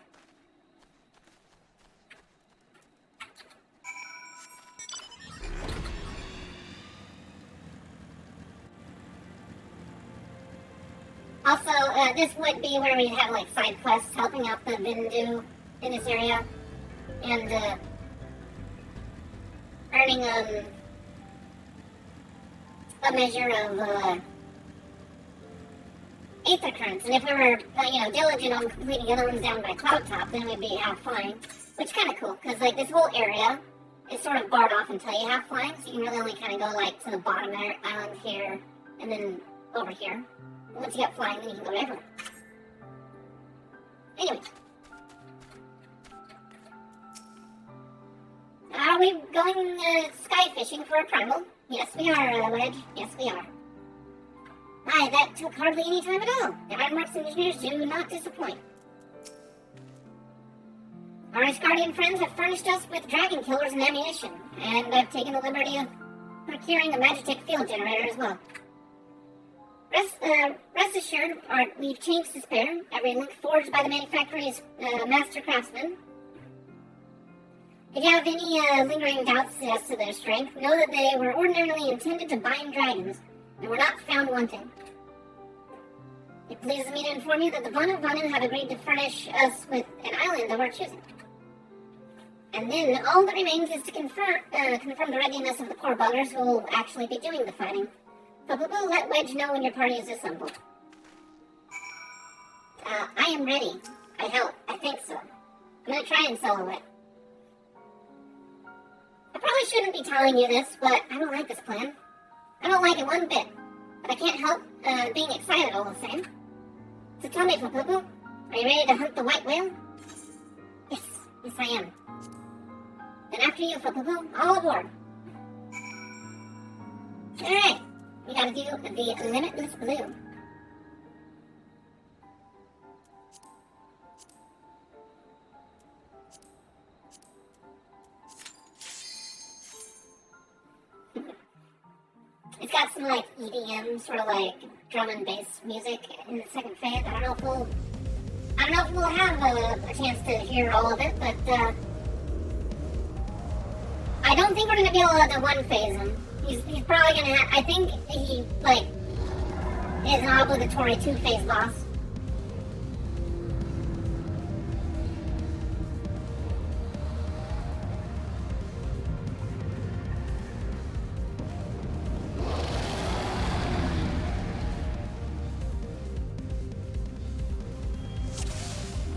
Also, this would be where we have like side quests helping out the Vindu in this area, and earning a measure of Aether currents. And if we were, diligent on completing the other ones down by Cloud Top, then we'd be half flying, which is kind of cool because like this whole area is sort of barred off until you have flying, so you can really only kind of go like to the bottom island here, and then over here. Once you get flying, then you can go everywhere. Anyway. Are we going sky fishing for a primal? Yes, we are, Wedge. Yes, we are. Aye, that took hardly any time at all. The Ironworks engineers do not disappoint. Our Asgardian friends have furnished us with dragon killers and ammunition, and I've taken the liberty of procuring a Magitech field generator as well. Rest assured, we've changed to spare. Every link forged by the manufacturer's master craftsman. If you have any lingering doubts as to their strength, know that they were ordinarily intended to bind dragons, and were not found wanting. It pleases me to inform you that the Vanu have agreed to furnish us with an island of our choosing. And then all that remains is to confirm the readiness of the poor buggers who will actually be doing the fighting. But we'll let Wedge know when your party is assembled. I am ready. I think so. I'm gonna try and solo it. I probably shouldn't be telling you this, but I don't like this plan. I don't like it one bit. But I can't help being excited all the same. So tell me, Papupu, are you ready to hunt the white whale? Yes, I am. Then after you, Papupu, all aboard. Alright. We gotta do the Limitless Blue. It's got some like EDM, sort of like drum and bass music in the second phase. I don't know if we'll have a chance to hear all of it, but I don't think we're gonna be able to one phase him. He's probably gonna I think he, like, is an obligatory 2-phase boss.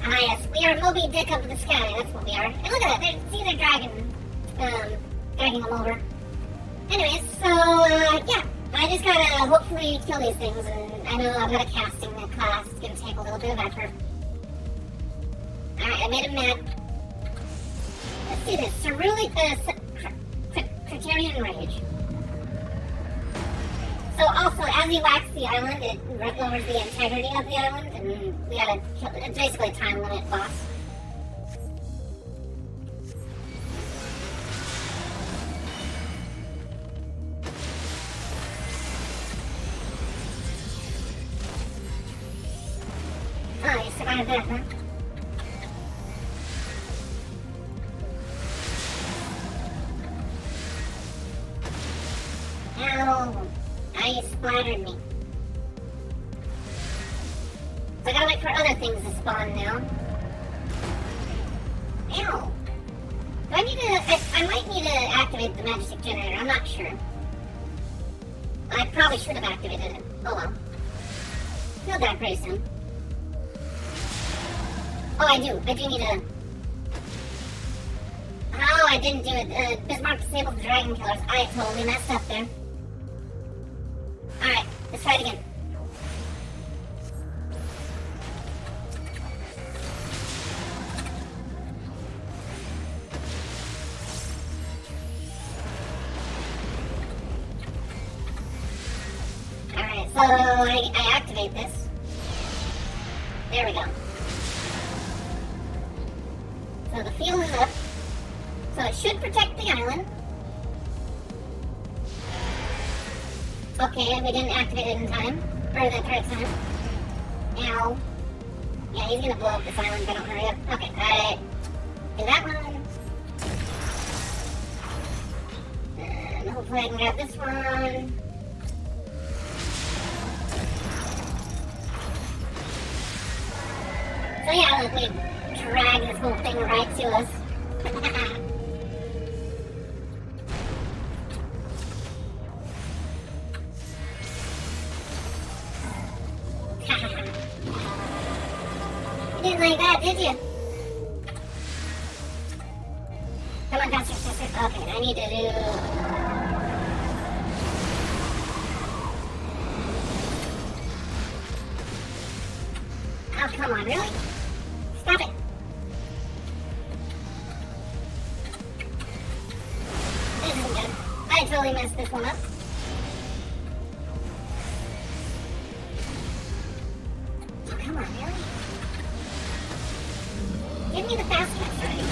Ah yes, we are Moby Dick of the sky, that's what we are. And look at that, see the dragon, dragging them over. Anyways, so, yeah, I just gotta hopefully kill these things, and I know I've got a casting class, it's gonna take a little bit of effort. Alright, I made him mad. Let's do this. Criterion Rage. So also, as he whacks the island, it lowers the integrity of the island, and we gotta kill it. It's basically a time limit boss. Oh, you survived that, huh? Ow! Now you splattered me. So I gotta wait for other things to spawn now. Ow! Do I need to... I might need to activate the Magitech generator, I'm not sure. I probably should have activated it. Oh well. He'll die pretty soon. Oh, I do need to... Oh, I didn't do it. Bismarck disabled the dragon killers. I totally messed up there. Alright, let's try it again. Alright, so I activate this. There we go. So the field is up. So it should protect the island. Okay, we didn't activate it in time. Or the third time. Ow. Yeah, he's gonna blow up this island if I don't hurry up. Okay, alright. Do that one. And hopefully I can grab this one. So yeah, look, we drag this whole thing right to us. You didn't like that, did you? Come on, faster, faster. Okay, I need to do... Oh, come on, really? Stop it. This isn't good. I totally messed this one up. Oh, come on, really? Give me the fast ones, right?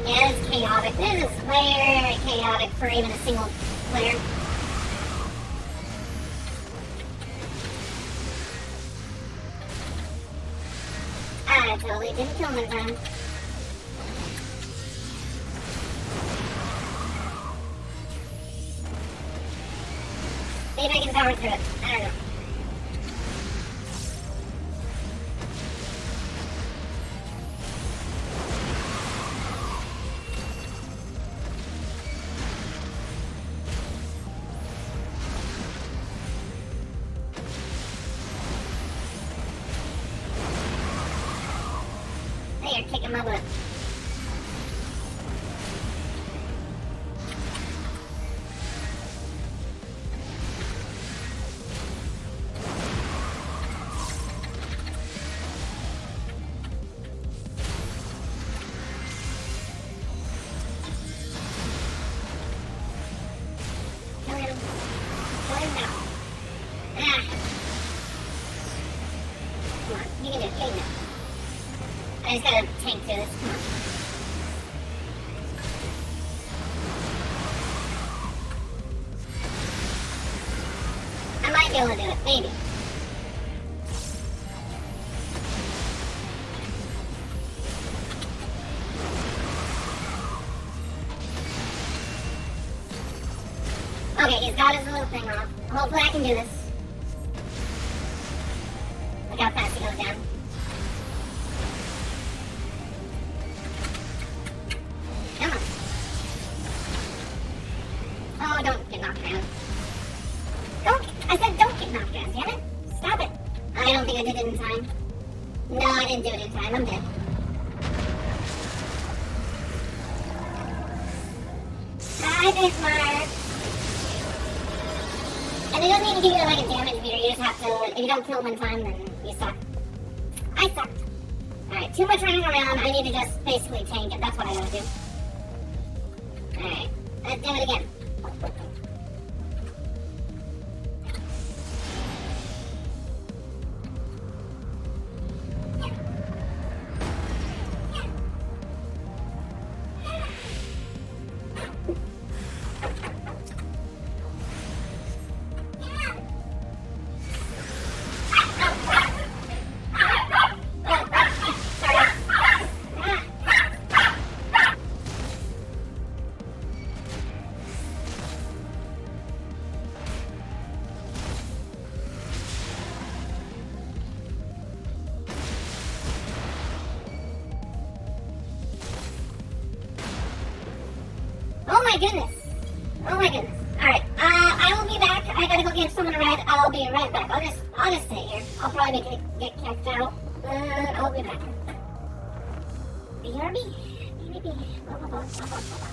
Yeah, it's chaotic. This is very chaotic for even a single player. I totally didn't kill him in time. Maybe I can power through it. I don't know. Hey, you're kicking my butt. Kill him. Kill him now. Ah. Come on, you can do it. Kill him now. I just gotta tank through this. Come on. I might be able to do it, maybe. Okay, he's got his little thing off. Hopefully I can do this. Look how fast he goes down. Come on. Oh, don't get knocked around. I said don't get knocked around, damn it. Stop it. I don't think I did it in time. No, I didn't do it in time. I'm dead. Bye, Bismarck. And it doesn't even give you like a damage meter. You just have to, if you don't kill them in time, then you suck. I sucked. Alright, too much running around. I need to just basically tank it. That's what I gotta do. Alright, let's do it again. Oh my goodness. Oh my goodness. Alright, I will be back. I gotta go get someone to ride. I'll be right back. I'll just stay here. I'll probably get kicked out. I'll be back. BRB. Maybe. Blah, blah, blah, blah, blah, blah.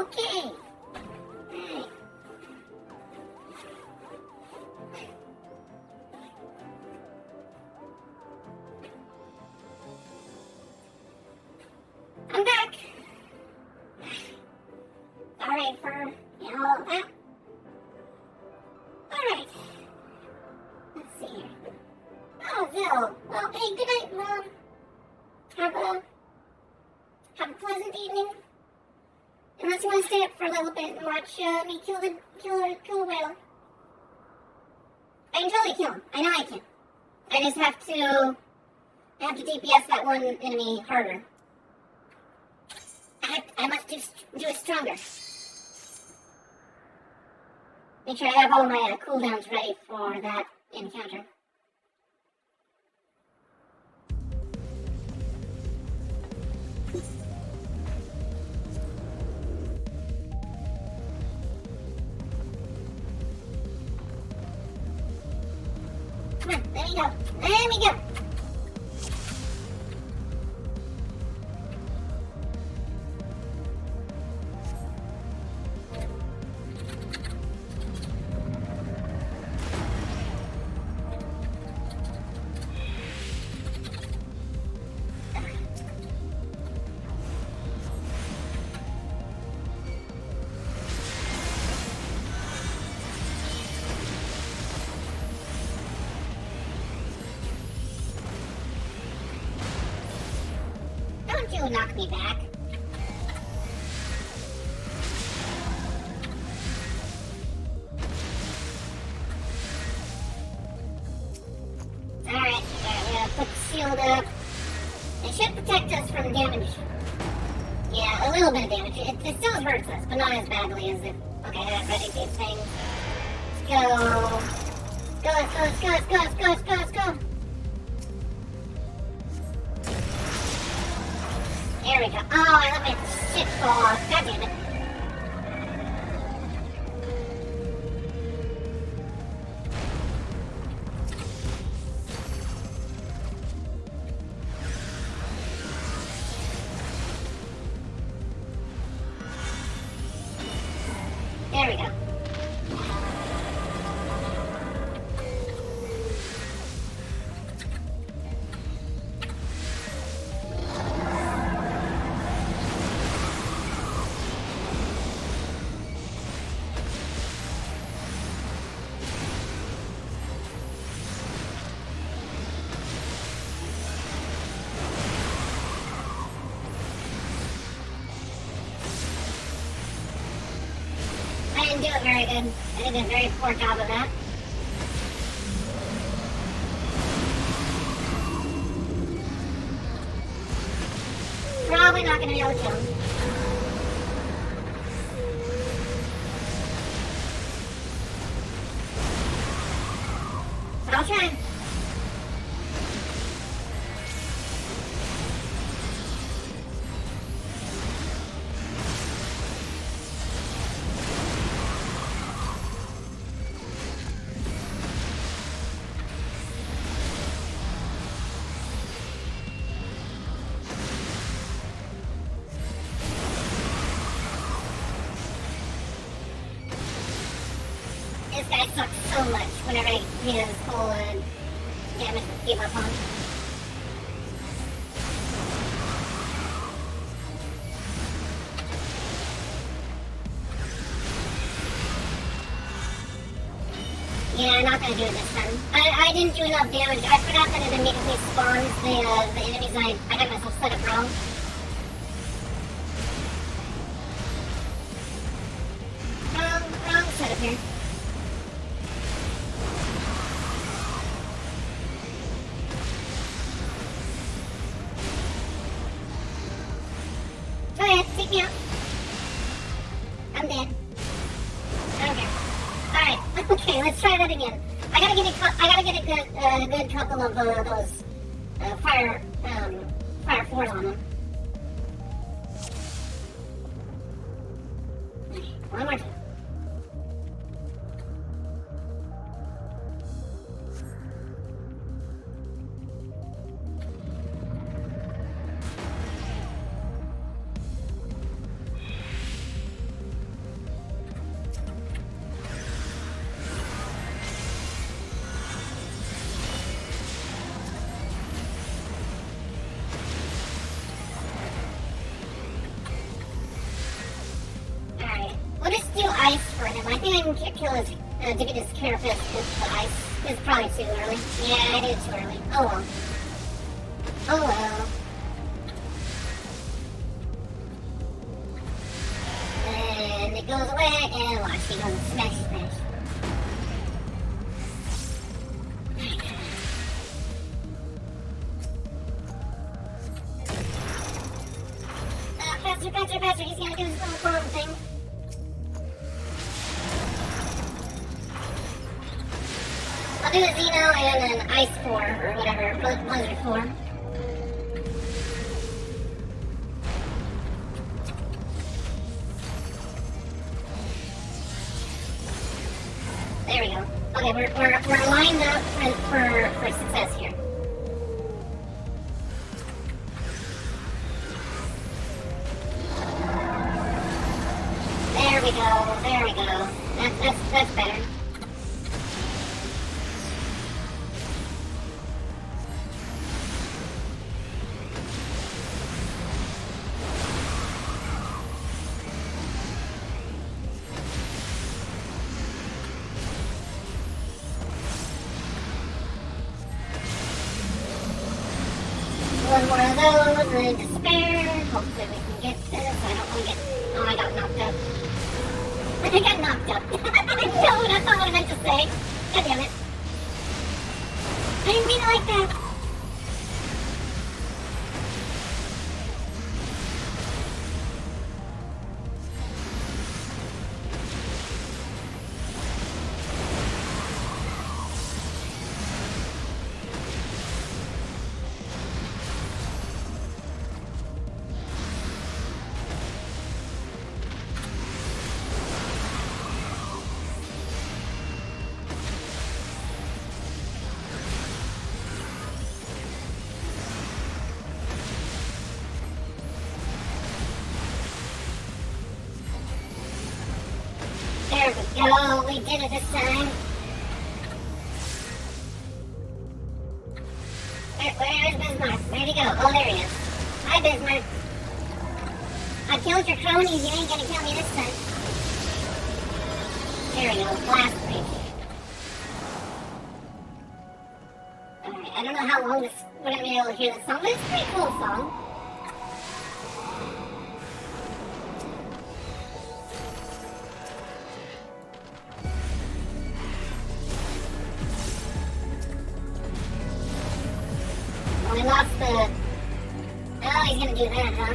Okay. Alright. I'm back. Sorry for all that. Alright. Let's see here. Oh, Bill. Well, hey, good night, Mom. Have a pleasant evening. Unless you want to stay up for a little bit and watch me kill a whale. I can totally kill him. I know I can. I just have to DPS that one enemy harder. I must do it stronger. Make sure I have all my cooldowns ready for that encounter. Come on, let me go. Let me go. Don't you knock me back. Alright, we're gonna put the shield up. It should protect us from damage. Yeah, a little bit of damage. It still hurts us, but not as badly as if... Okay, I got ready these things. Let's go. There we go. Oh, I let my shit fall off. God damn it. There we go. I didn't do it very good. I did a very poor job of that. Probably not going to be able to kill him. But I'll try. This guy sucks so much whenever he has full damage to give up on. Yeah, I'm not gonna do it this time. I didn't do enough damage. I forgot that it immediately spawns the enemies, and I had myself set up wrong. Wrong setup here. Go ahead, take me out. I'm dead. I don't care. Alright, okay, let's try that again. I gotta get a good couple of those fire 4s on them. One more time. think I can kill his Digitus Carapace with the ice. It's probably too early. Yeah, I did it too early. Oh well. Oh well. And it goes away, and watch, he goes smash, smash. Faster, faster, faster, he's gonna do his little horrible thing. I'll do a Xeno and an Ice 4, or whatever, Blizzard 4. There we go. Okay, we're lined up for success here. There we go. There we go. That's better. One more of those, and despair. Hopefully we can get this. I don't want to get... Oh, I got knocked up. I got knocked up. No, that's not what I meant to say. God damn it. I didn't mean it like that. There we go, we did it this time. Where's Bismarck? Where'd he go? Oh, there he is. Hi, Bismarck. I killed your cronies, you ain't gonna kill me this time. There we go, blast me. Alright, I don't know how long we're gonna be able to hear this song, but it's a pretty cool song. We lost the... Oh, he's gonna do that, huh?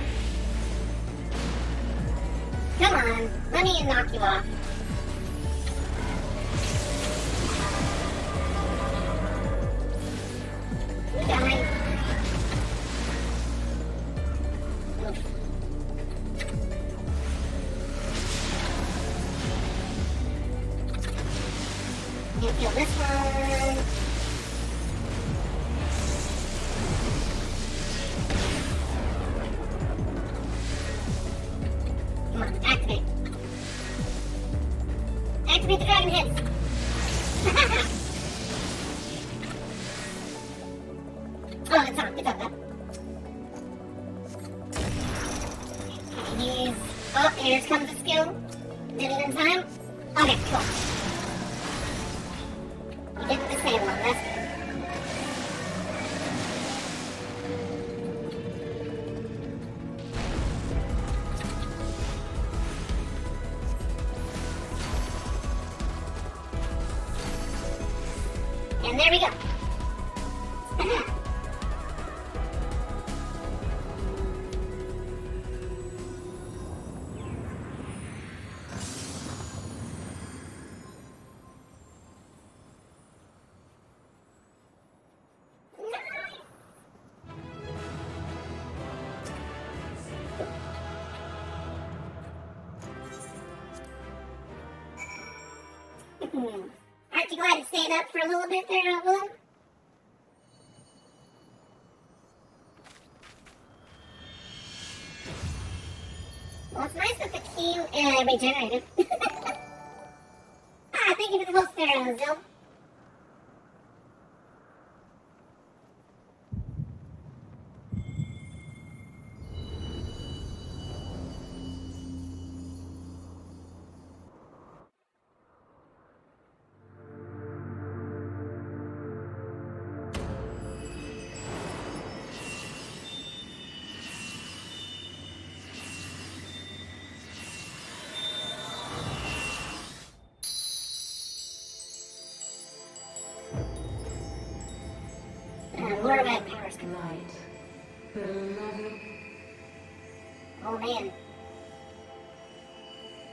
Come on, let me knock you off. You died. Oof. Can't kill this one. Come on, activate. Activate the dragon heads. Oh, it's on. It's up. He's... Oh, here comes the skill. Did it in time? Okay, cool. You didn't disable him, that's good. And there we go. Aren't you glad to stand up for a little bit there, Willem? Well, it's nice that the key regenerated. Thank you for the host there, Zil. where my powers come from. Light, beloved Oh man.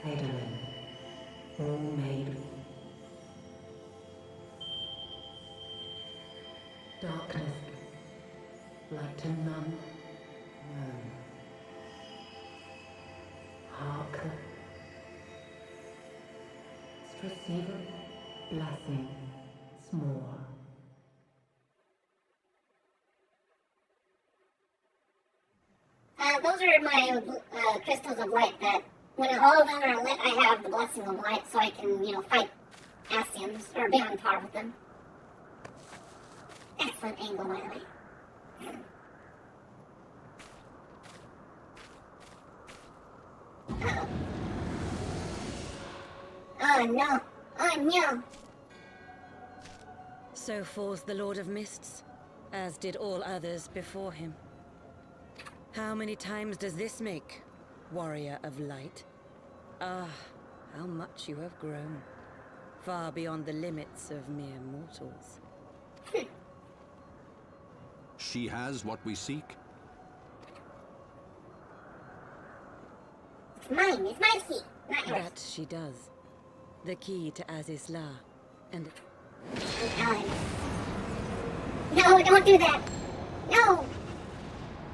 Eidolon, all made darkness, light to none known. Hark, receiver, blessing, small. Those are my crystals of light that, when all of them are lit, I have the blessing of light so I can, fight Ascians, or be on par with them. Excellent angle, by the way. Uh-oh. Oh no! Oh no! So falls the Lord of Mists, as did all others before him. How many times does this make, warrior of light? Ah, how much you have grown. Far beyond the limits of mere mortals. She has what we seek. It's mine! It's my key! Not yours. That she does. The key to Aziz's La, and... No, don't do that! No!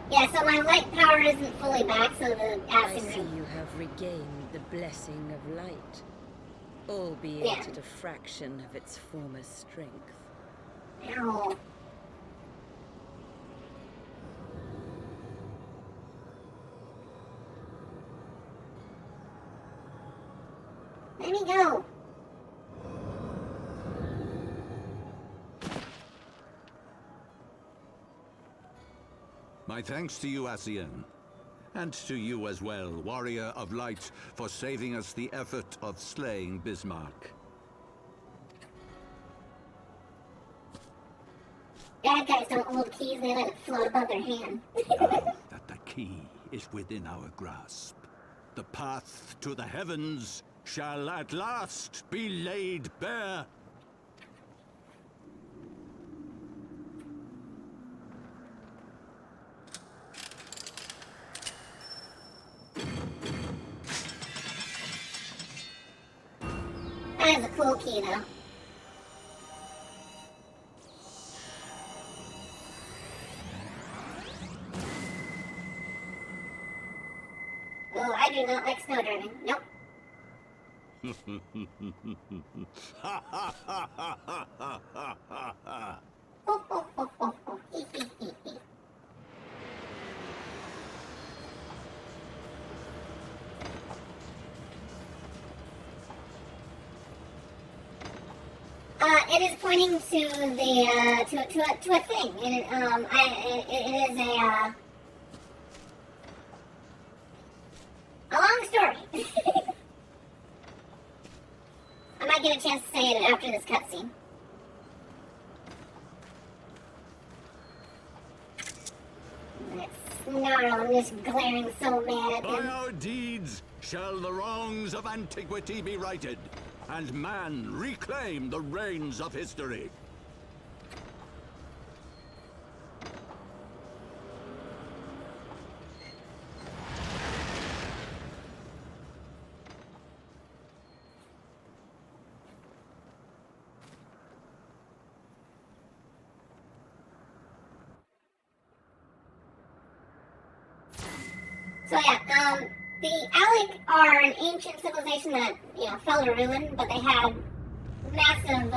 Yeah, so my light power isn't fully back, so the I acid... see you have regained the blessing of light, albeit at a fraction of its former strength. Ow. Let me go! My thanks to you, Ascian. And to you as well, Warrior of Light, for saving us the effort of slaying Bismarck. Bad guys don't hold keys, they let it float above their hand. That the key is within our grasp. The path to the heavens shall at last be laid bare. That is a cool key, though. Oh, I do not like snow driving. Nope. Ha ha ha ha ha ha ha ha! Ho, ho, ho, ho, ho. Hee, hee, hee, hee. It is pointing to the to a thing, and it is a long story. I might get a chance to say it after this cutscene. That snarl and just glaring so mad at By him. our deeds shall the wrongs of antiquity be righted, and man reclaim the reins of history. So yeah, the Alec are an ancient civilization that, fell to ruin, but they had massive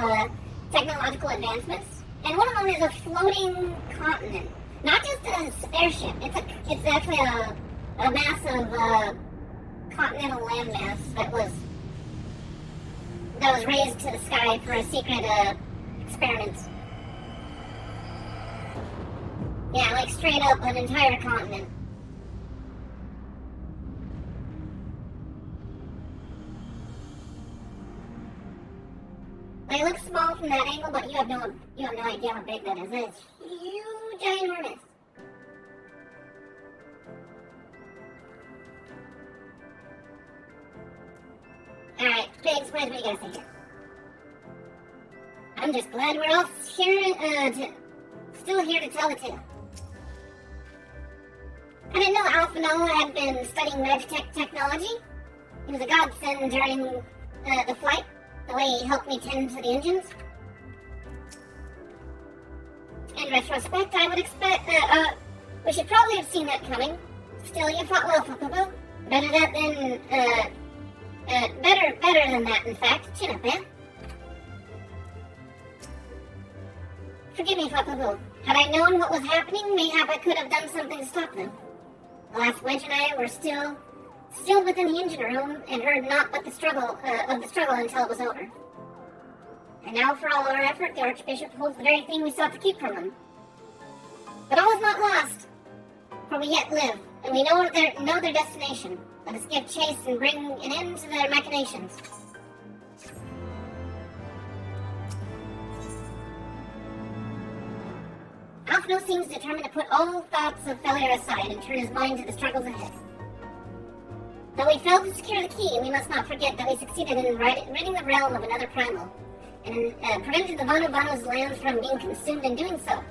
technological advancements. And one of them is a floating continent. Not just a spaceship, it's actually a massive continental landmass that was raised to the sky for a secret experiment. Yeah, like straight up an entire continent. They look small from that angle, but you have no idea how big that is. That is huge, ginormous. Alright, Biggs, what do you gotta say here? I'm just glad we're all here, still here to tell the tale. I didn't know Alpha Noah had been studying Magitech technology. He was a godsend during the flight, the way he helped me tend to the engines. In retrospect, I would expect we should probably have seen that coming. Still, you fought well, Fakubu. Better than that, in fact. Chin up, man. Forgive me, Fakubu. Had I known what was happening, mayhap I could have done something to stop them. The last wedge and I were still within the engine room and heard naught but the struggle until it was over. And now, for all our effort, the Archbishop holds the very thing we sought to keep from him. But all is not lost, for we yet live, and we know their destination. Let us give chase and bring an end to their machinations. Alphino seems determined to put all thoughts of failure aside and turn his mind to the struggles ahead. Though we failed to secure the key, we must not forget that we succeeded in ridding the realm of another primal, and prevented the Vanu Vanu's land from being consumed in doing so.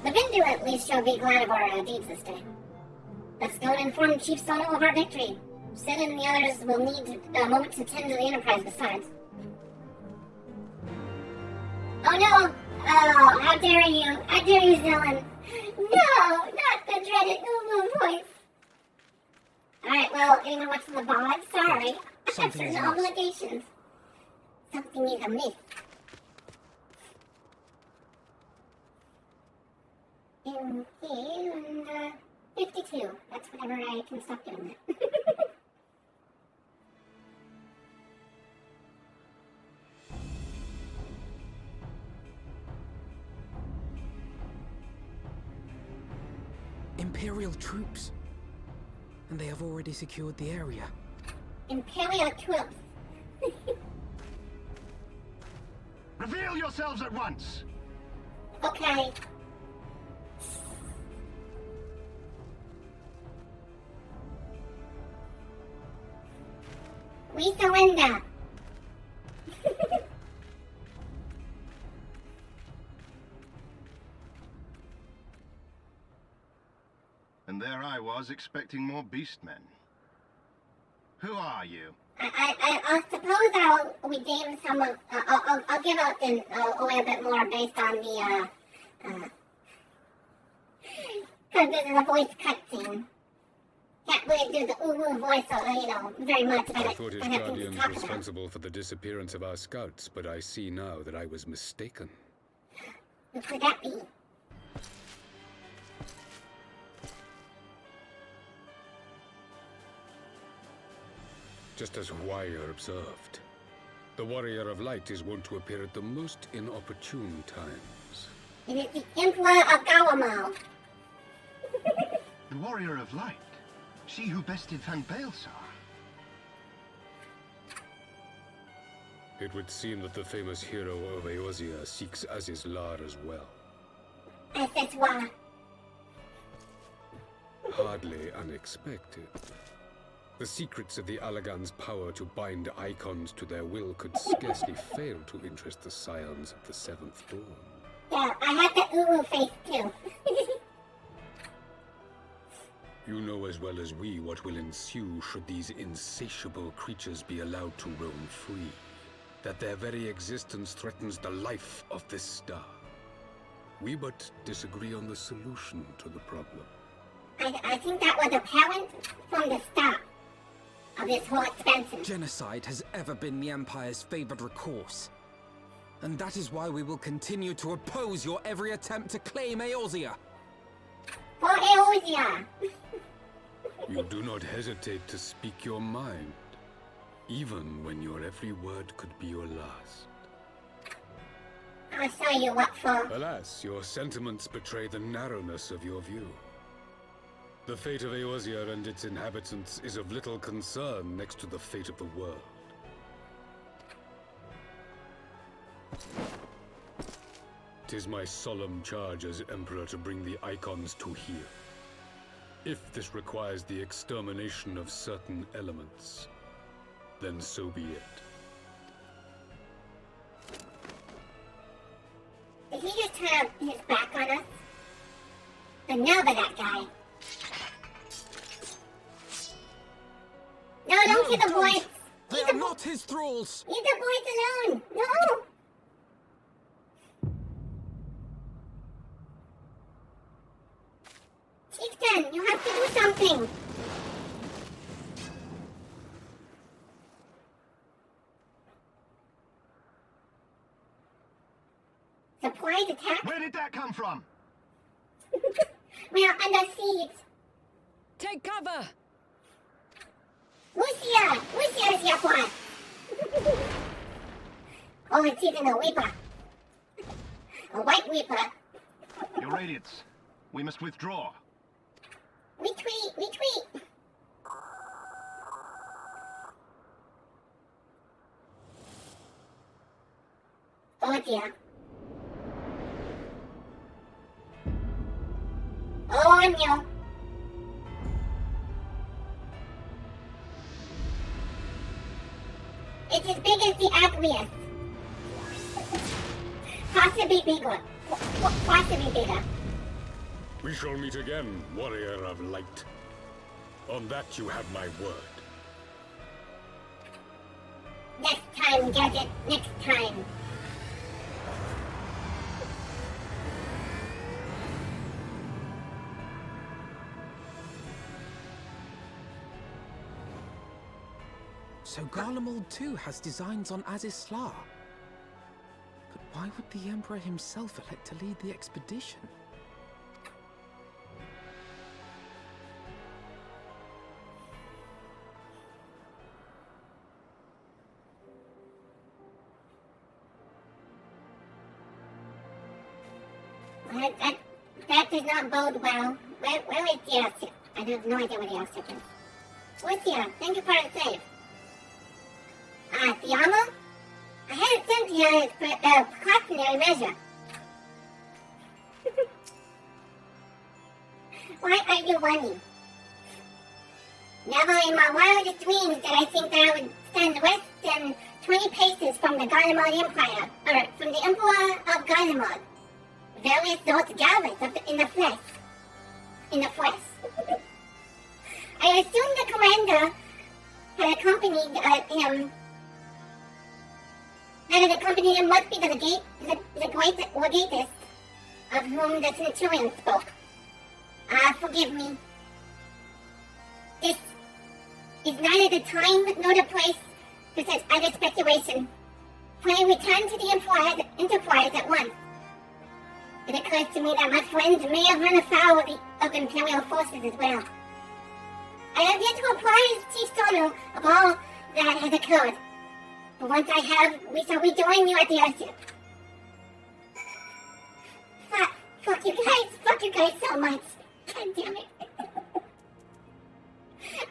The Vindu at least shall be glad of our deeds this day. Let's go and inform Chief Sono of our victory. Sid and the others will need a moment to tend to the Enterprise besides. Oh no! Oh, how dare you! How dare you, Zillan! No! Not the dreaded Uwu voice! Alright, well, anyone watching the VOD? Sorry. I have certain obligations. Something is amiss. And 52. That's whenever I can stop doing that. Imperial troops. And they have already secured the area. Imperial troops. Reveal yourselves at once! Okay. We surrender. And there I was, expecting more beastmen. Who are you? I suppose we gave some of, I'll give out away a bit more based on the, because this is a voice cutscene. Can't really do the ooh voice, very much. I thought his guardian was responsible for the disappearance of our scouts, but I see now that I was mistaken. Who could that be? Just as Wire observed, the Warrior of Light is wont to appear at the most inopportune times. It is the Emperor of Gawamo. The Warrior of Light? She who bested Van Baelsar? It would seem that the famous hero of Eorzea seeks Azizlar as well. Azizlar. Hardly unexpected. The secrets of the Allagan's power to bind icons to their will could scarcely fail to interest the scions of the Seventh Dawn. Yeah, I have the Uru face too. You know as well as we what will ensue should these insatiable creatures be allowed to roam free. That their very existence threatens the life of this star. We but disagree on the solution to the problem. I think that was apparent from the start of this whole expansion. Genocide has ever been the Empire's favored recourse. And that is why we will continue to oppose your every attempt to claim Eorzea. For Eorzea! You do not hesitate to speak your mind, even when your every word could be your last. I'll show you what for. Alas, your sentiments betray the narrowness of your view. The fate of Eorzea and its inhabitants is of little concern next to the fate of the world. Tis my solemn charge as Emperor to bring the icons to here. If this requires the extermination of certain elements, then so be it. Did he just turn his back on us? the nerve of that guy. No, don't kill the boys. They are not his thralls. Leave the boys alone. No. Chieftain, you have to do something. Surprise attack? Where did that come from? We are under siege. Take cover! Lucia! Lucia is here for us. Oh, it's even a weeper. A white weeper. Your radiance. We must withdraw. Retreat! Retreat! Oh dear. Oh no. It's as big as the aqueous. Possibly bigger. Possibly bigger. We shall meet again, warrior of light. On that you have my word. Next time, Gadget. Next time. So Garlemald too has designs on Azizlar. But why would the Emperor himself elect to lead the expedition? That does not bode well. Where is the airship? I have no idea where the airship is. Lucia, thank you for the save. The armor? I had it sent here as a precautionary measure. Why are you running? Never in my wildest dreams did I think that I would stand less than 20 paces from the Garlemald Empire, or from the Emperor of Garlemald. Various thoughts gathered in the flesh. I assumed the commander had accompanied him must be the great legatist of whom the centurion spoke. Forgive me. This is neither the time nor the place for such idle speculation. Pray return to the Enterprise at once. It occurs to me that my friends may have run afoul of Imperial forces as well. I have yet to apprise Chief Sonu of all that has occurred. But once I have, we shall rejoin you at the airship. Fuck you guys so much. God damn it.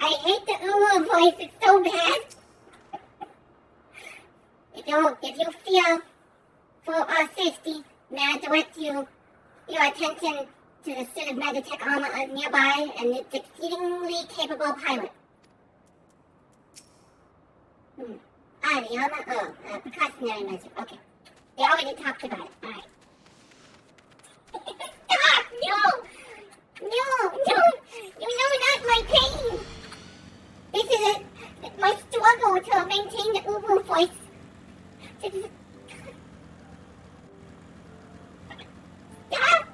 I hate the Uru voice, it's so bad. If you fear for our safety, may I direct your attention to the suit of Magitech armor nearby and its exceedingly capable pilot. The armor? Precautionary measure. Okay. They already talked about it. Alright. Stop! No! You know not my pain! This is my struggle to maintain the Ubu voice. Stop!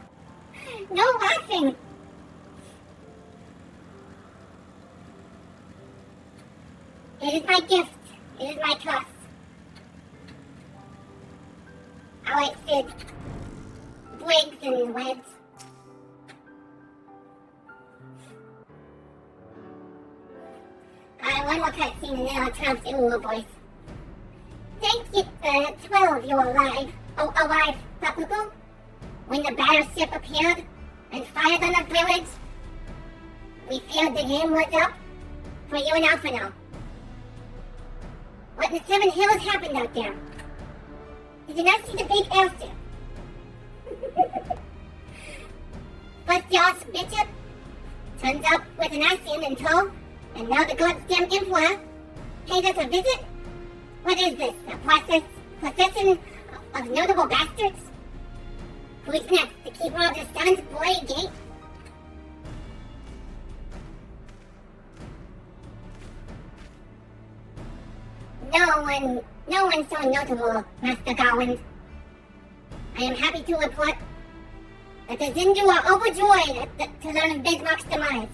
No laughing! It is my gift. It is my trust. I like Sid. Briggs and Weds. One more cutscene and then I'll turn to Ulu voice. Thank you, 12, you're alive. Oh, alive, Papuku? When the battleship appeared and fired on the village, we feared the game was up for you and Alphino. What in the Seven Hills happened out there? Did you not see the big airship? First Josh Bishop turns up with an Asian in tow, and now the goddamn Emperor pays us a visit? What is this, a procession of notable bastards? Who is next, the keeper of the 7th Bloody Gate? No one so notable, Master Garland. I am happy to report that the Zindu are overjoyed to learn of Bismarck's demise.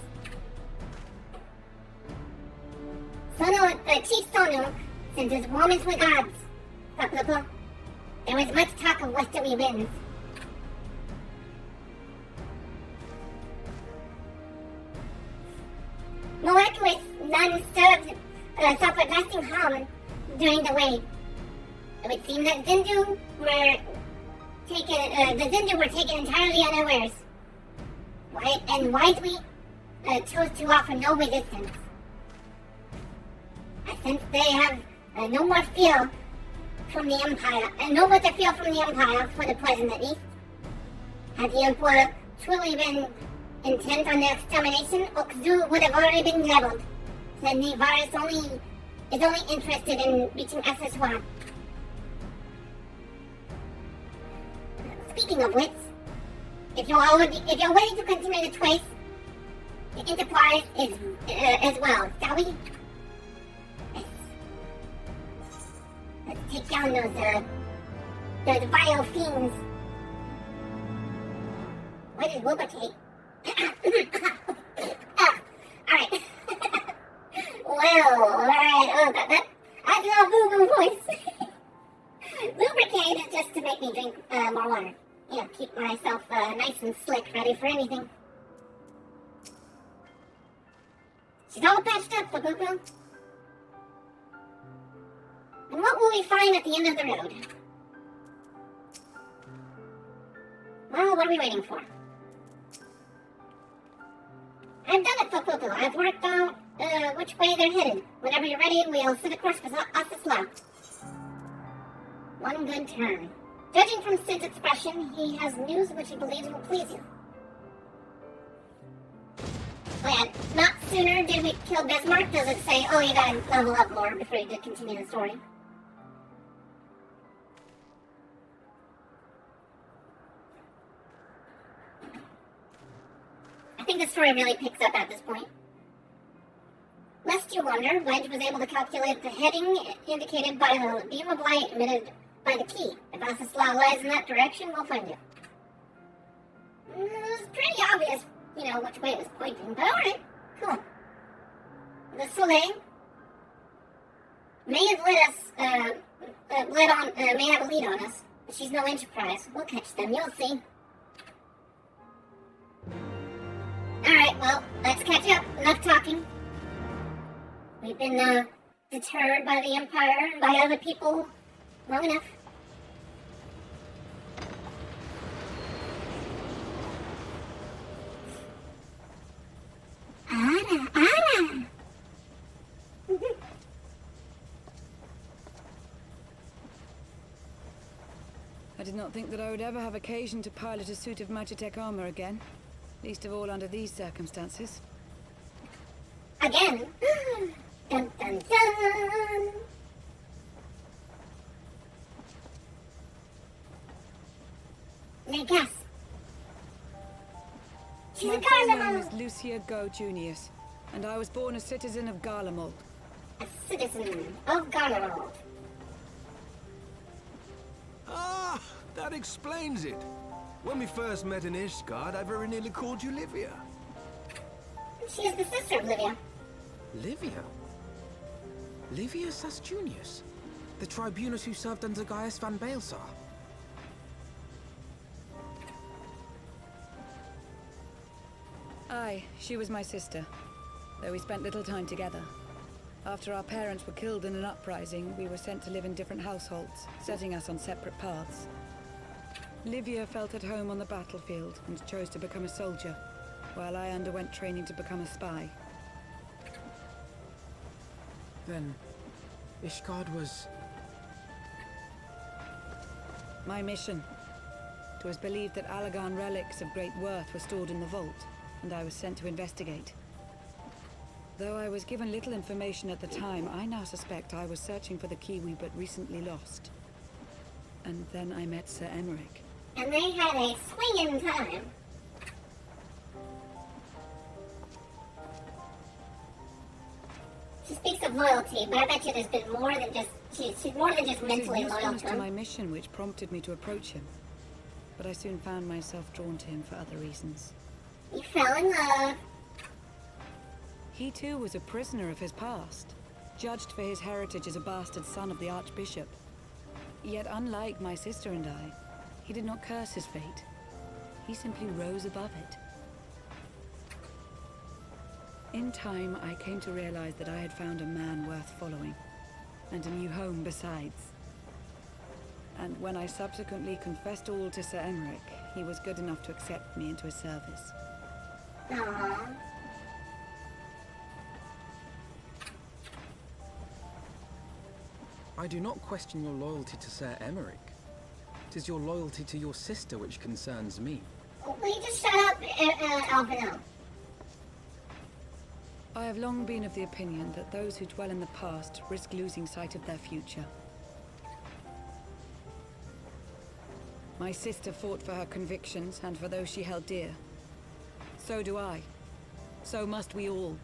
Chief Sonu sends his warmest regards, Papa. There is much talk of westerly winds. Miraculous, none suffered lasting harm during the way. It would seem that the Zindu were taken entirely unawares, and wisely chose to offer no resistance. I sense they have no more fear from the Empire, and no more to fear from the Empire for the present at least. Had the Emperor truly been intent on their extermination, Okzu would have already been leveled. The virus is only interested in reaching SSY. Speaking of which, if you're ready to continue the trace, the Enterprise is as well, shall we? Let's take down those vile fiends. What is lubricate? Alright. Well, alright. Oh, that's a boo-boo voice. Lubricate is just to make me drink more water. Yeah, keep myself nice and slick, ready for anything. She's all patched up for boo-boo. And what will we find at the end of the road? Well, what are we waiting for? I've done it for Poo-Poo. I've worked out which way they're headed. Whenever you're ready, we'll sit across the One good turn. Judging from Sid's expression, he has news which he believes will please you. Well, not sooner did we kill Bismarck, does it say, oh, you gotta level up more before you continue the story. I think the story really picks up at this point. Lest you wonder, Wedge was able to calculate the heading indicated by the beam of light emitted by the key. If Asislau lies in that direction, we'll find it. It was pretty obvious, which way it was pointing, but alright, cool. The Soleil may have may have a lead on us, but she's no Enterprise. We'll catch them, you'll see. Alright, well, let's catch up. Enough talking. We've been deterred by the Empire and by other people long enough. Ara! I did not think that I would ever have occasion to pilot a suit of Magitech armor again. Least of all under these circumstances. Again? Dun dun dun! Let guess. She's a My name Garlemald. is Lucia Go Junius, and I was born a citizen of Garlemald. A citizen of Garlemald. Ah, that explains it. When we first met in Ishgard, I very nearly called you Livia. She is the sister of Livia. Livia? Livia Sasjunius? The tribunus who served under Gaius van Baelsar? Aye, she was my sister, though we spent little time together. After our parents were killed in an uprising, we were sent to live in different households, setting us on separate paths. Livia felt at home on the battlefield and chose to become a soldier, while I underwent training to become a spy. Then, Ishgard was... My mission. It was believed that Allagan relics of great worth were stored in the vault, and I was sent to investigate. Though I was given little information at the time, I now suspect I was searching for the key we but recently lost. And then I met Sir Emmerich. And they had a swinging time. She's speaks of loyalty, but I bet you there's been more than just... She's more than just It was his mentally loyal usefulness to to him. my mission which prompted me to approach him. But I soon found myself drawn to him for other reasons. You fell in love. He too was a prisoner of his past, judged for his heritage as a bastard son of the Archbishop. Yet unlike my sister and I, he did not curse his fate. He simply rose above it. In time, I came to realize that I had found a man worth following, and a new home besides. And when I subsequently confessed all to Sir Emmerich, he was good enough to accept me into his service. Aww. I do not question your loyalty to Sir Emmerich. 'Tis your loyalty to your sister which concerns me. Will you just shut up, Alvino? I have long been of the opinion that those who dwell in the past risk losing sight of their future. My sister fought for her convictions and for those she held dear. So do I. So must we all.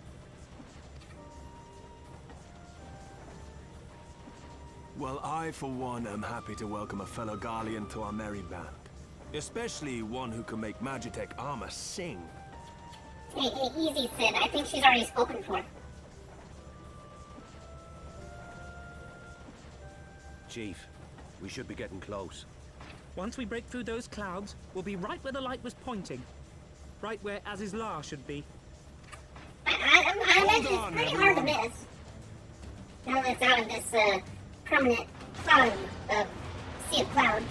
Well, I, for one, am happy to welcome a fellow Garlean to our merry band. Especially one who can make Magitech armor sing. Hey, easy, Sid. I think she's already spoken for. Chief, we should be getting close. Once we break through those clouds, we'll be right where the light was pointing. Right where Azizlar should be. I imagine it's pretty hard to miss. Now that it's out of this, permanent cloud of sea of clouds.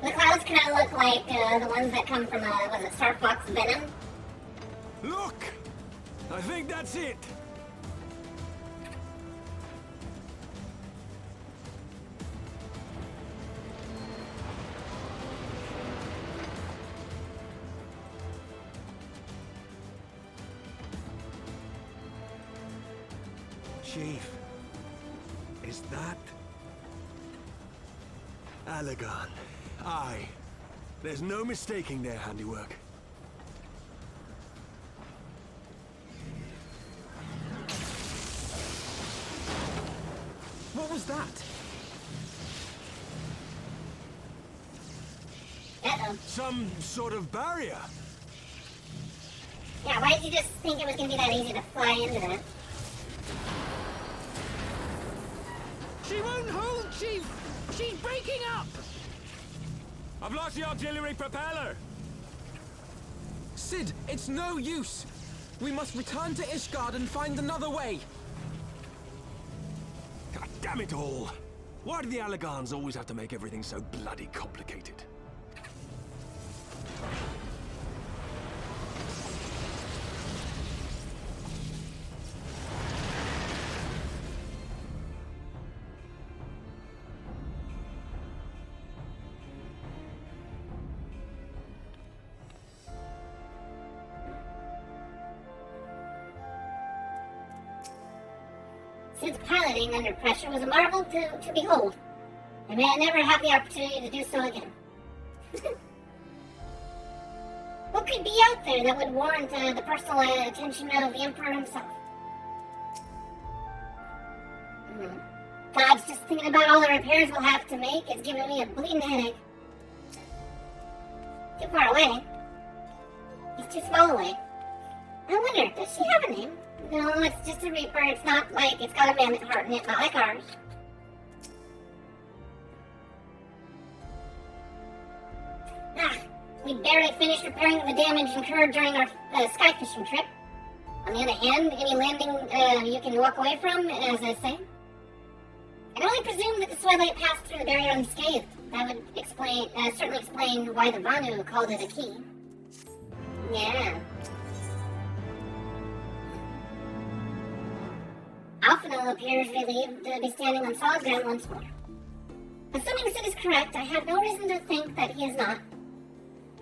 The clouds kind of look like the ones that come from, was it Star Fox Venom? Look! I think that's it! Chief, is that... Allegan? Aye. There's no mistaking their handiwork. What was that? Uh-oh. Some sort of barrier. Yeah, why did you just think it was going to be that easy to fly into that? She won't hold, Chief! She's breaking up! I've lost the auxiliary propeller! Sid, it's no use! We must return to Ishgard and find another way! God damn it all! Why do the Allegans always have to make everything so bloody complicated? Sid's piloting under pressure was a marvel to behold. I may never have the opportunity to do so again. What could be out there that would warrant the personal attention of the Emperor himself? God's just thinking about all the repairs we'll have to make. It's giving me a bleeding headache. Too far away. He's too small away. I wonder, does she have a name? No, it's just a Reaper. It's not like it's got a mammoth heart in it, not like ours. We barely finished repairing the damage incurred during our sky fishing trip. On the other hand, any landing you can walk away from, as I say. I can only presume that the Swellite passed through the barrier unscathed. That would explain, certainly explain why the Vanu called it a key. Yeah. Alphino appears relieved to be standing on solid ground once more. Assuming Sid is correct, I have no reason to think that he is not.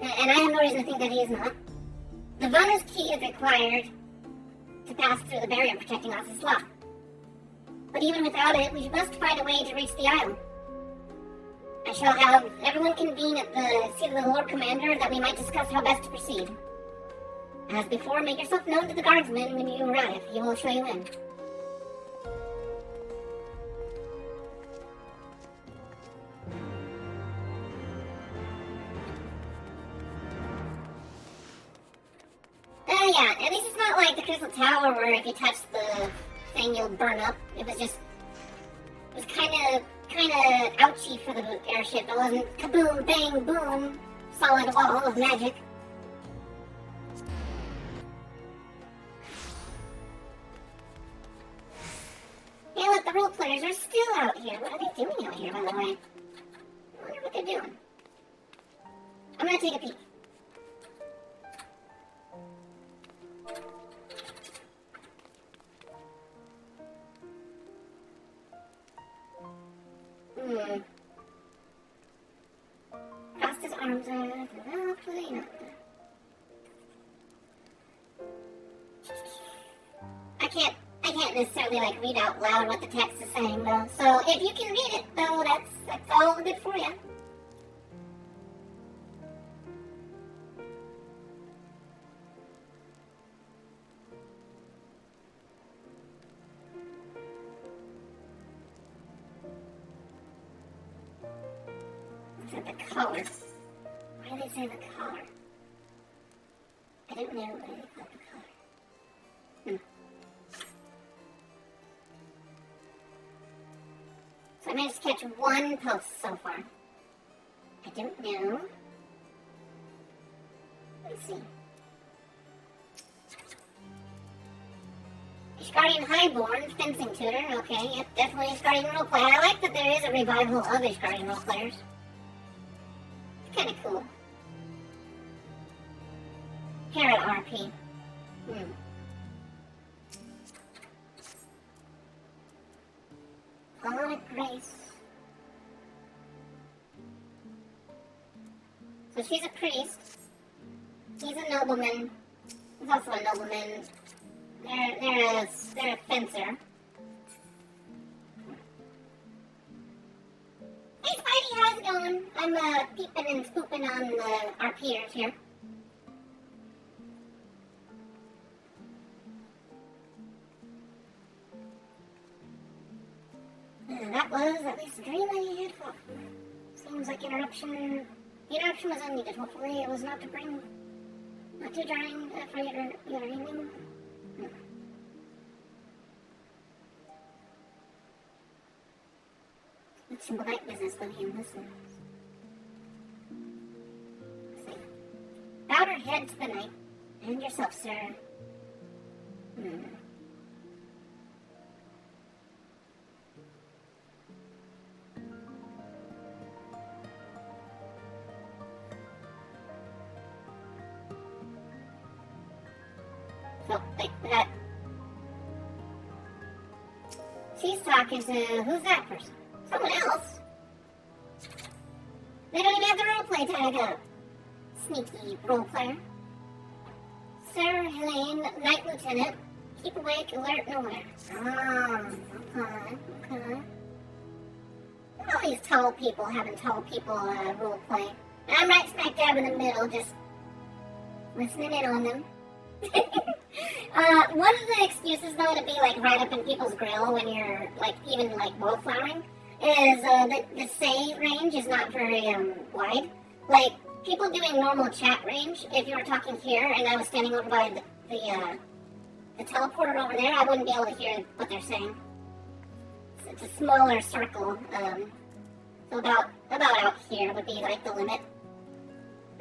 And I have no reason to think that he is not. The Vanu's key is required to pass through the barrier protecting Azizlar. But even without it, we must find a way to reach the isle. I shall have everyone convene at the seat of the Lord Commander that we might discuss how best to proceed. As before, make yourself known to the guardsman when you arrive. He will show you in. Yeah, at least it's not like the Crystal Tower where if you touch the thing you'll burn up. It was kinda ouchy for the airship. It wasn't kaboom, bang, boom, solid wall of magic. Hey look, the role players are still out here. What are they doing out here, by the way? I wonder what they're doing. I'm gonna take a peek. Crossed his arms out. Hopefully not. I can't necessarily like read out loud what the text is saying though. So if you can read it though, that's all good for you. The color. Why do they say the color? I didn't know what they called the color. So I managed to catch one post so far. I don't know. Let's see. Ishgardian Highborn, fencing tutor. Okay, yep, definitely Ishgardian role player. I like that there is a revival of Ishgardian role players. Kind of cool. Parrot RP. Polonic Grace. So she's a priest. He's a nobleman. He's also a nobleman. They're a fencer. Hey Spidey, how's it going? I'm peeping and spooping on our peers here. That was at least a dream I had fought. Seems like interruption was unneeded. Hopefully it was not too jarring for your evening. Simple night business, let him listen. Let's see. Bowed her head to the night. And yourself, sir. So, wait, that... She's talking to... Who's that person? Someone else? They don't even have the roleplay tag up. Sneaky roleplayer. Sir Helene, Knight Lieutenant. Keep awake, alert, nowhere. Okay. All these tall people having tall people roleplay. And I'm right smack dab in the middle, just listening in on them. One of the excuses though to be like right up in people's grill when you're like even like wallflowering is the say range is not very wide. Like people doing normal chat range, if you were talking here and I was standing over by the teleporter over there, I wouldn't be able to hear what they're saying. It's a smaller circle, so about out here would be like the limit.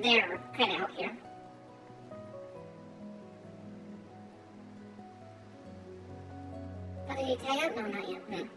They're kind of out here. Oh, did he tag out? No, not yet. No.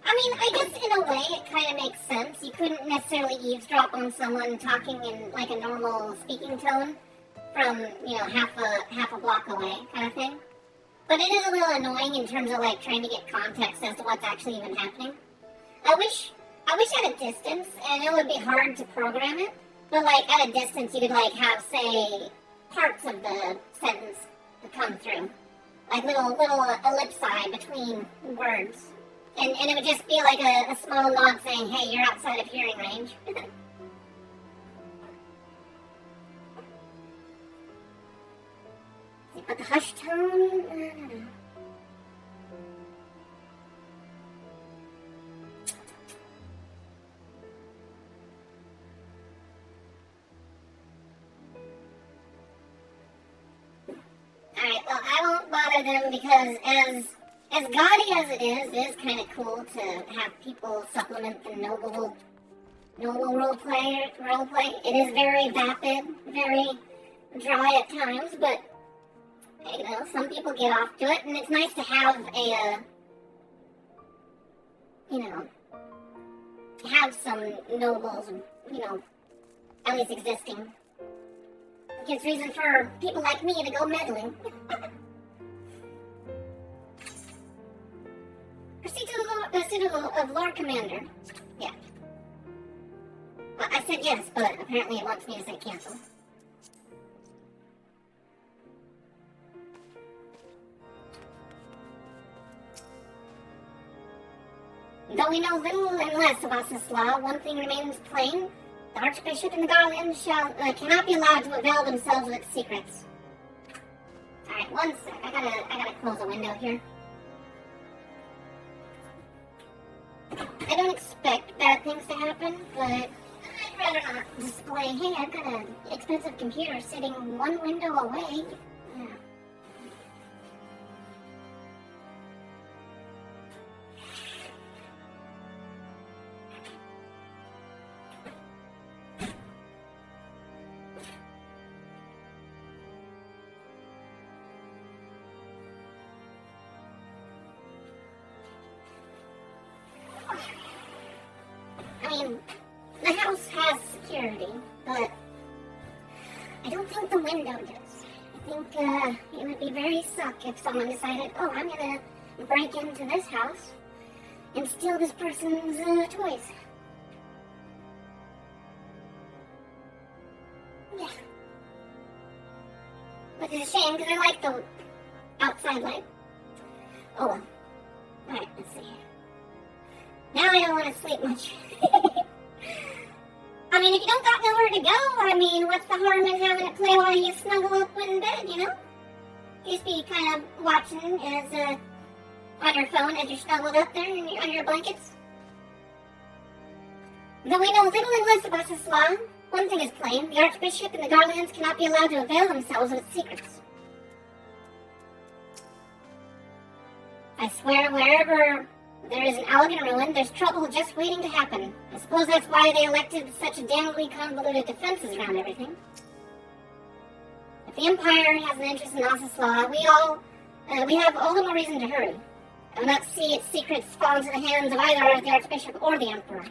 I mean, I guess in a way it kind of makes sense. You couldn't necessarily eavesdrop on someone talking in like a normal speaking tone from, you know, half a block away kind of thing. But it is a little annoying in terms of like trying to get context as to what's actually even happening. I wish at a distance, and it would be hard to program it, but like at a distance you could like have, say, parts of the sentence to come through. Like little ellipsi between words. And it would just be like a small nod saying, hey, you're outside of hearing range. But the hush tone, I don't know. Alright, well, I won't bother them because as gaudy as it is kind of cool to have people supplement the noble roleplay. It is very vapid, very dry at times, but you know, some people get off to it, and it's nice to have have some nobles, you know, at least existing. It gives reason for people like me to go meddling. Pursuit of Lord Commander. Yeah. Well, I said yes, but apparently it wants me to say cancel. Though we know little and less about this law, one thing remains plain. The Archbishop and the Guardians cannot be allowed to avail themselves of its secrets. Alright, one sec. I gotta close a window here. I don't expect bad things to happen, but I'd rather not display, hey, I've got an expensive computer sitting one window away. Yeah. I mean, the house has security, but I don't think the window does. I think it would be very suck if someone decided, oh, I'm gonna break into this house and steal this person's toys. Yeah. Which is a shame, because I like the outside light. Oh well. Alright, let's see here. Now I don't want to sleep much. I mean, if you don't got nowhere to go, I mean, what's the harm in having it play while you snuggle up in bed, you know? Just be kind of watching as, on your phone as you're snuggled up there under your blankets. Though we know little and less about this law, one thing is plain, the Archbishop and the Guardians cannot be allowed to avail themselves of its secrets. I swear, wherever there is an elegant ruin, there's trouble just waiting to happen. I suppose that's why they elected such damnably convoluted defenses around everything. If the Empire has an interest in Ossus law, we have all the more reason to hurry. I will not see its secrets fall into the hands of either the Archbishop or the Emperor.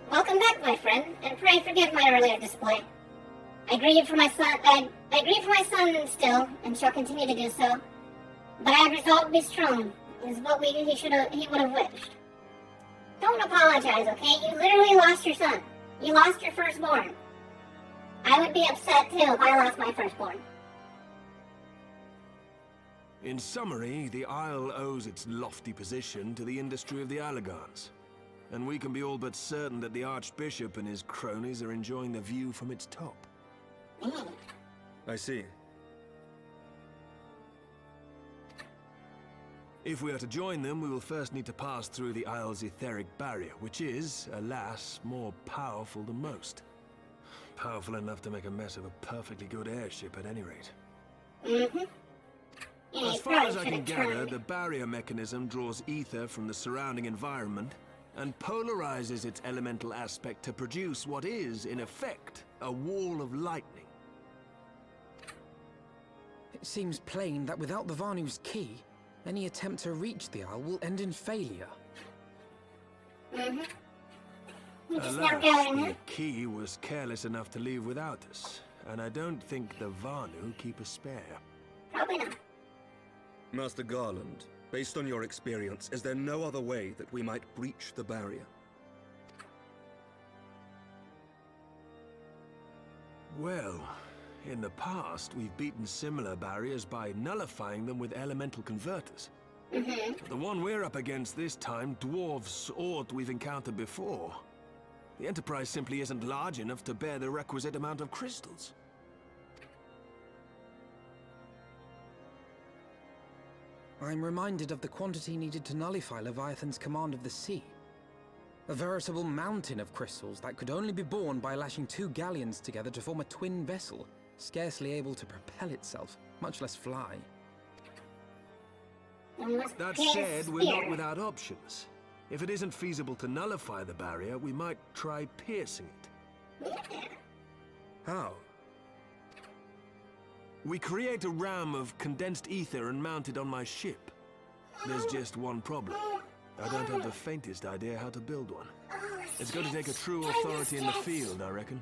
Welcome back, my friend, and pray forgive my earlier display. I grieve for my son still, and shall continue to do so. But I have resolved to be strong, is what he would have wished. Don't apologize, okay? You literally lost your son. You lost your firstborn. I would be upset too if I lost my firstborn. In summary, the Isle owes its lofty position to the industry of the Allagans. And we can be all but certain that the Archbishop and his cronies are enjoying the view from its top. I see. If we are to join them, we will first need to pass through the Isle's etheric barrier, which is, alas, more powerful than most. Powerful enough to make a mess of a perfectly good airship at any rate. Yeah, as far as I can gather, the barrier mechanism draws ether from the surrounding environment and polarizes its elemental aspect to produce what is, in effect, a wall of lightning. It seems plain that without the Vanu's key, Any attempt to reach the Isle will end in failure. Mm-hmm. You just Alas, never got in the it. key was careless enough to leave without us, and I don't think the Vanu keep a spare. Probably not. Master Garland, based on your experience, is there no other way that we might breach the barrier? Well, in the past, we've beaten similar barriers by nullifying them with elemental converters. Mm-hmm. The one we're up against this time dwarfs aught we've encountered before. The Enterprise simply isn't large enough to bear the requisite amount of crystals. I'm reminded of the quantity needed to nullify Leviathan's command of the sea. A veritable mountain of crystals that could only be borne by lashing 2 galleons together to form a twin vessel, scarcely able to propel itself, much less fly. That said, we're not without options. If it isn't feasible to nullify the barrier, we might try piercing it. How? We create a ram of condensed ether and mount it on my ship. There's just one problem. I don't have the faintest idea how to build one. It's going to take a true authority in the field, I reckon.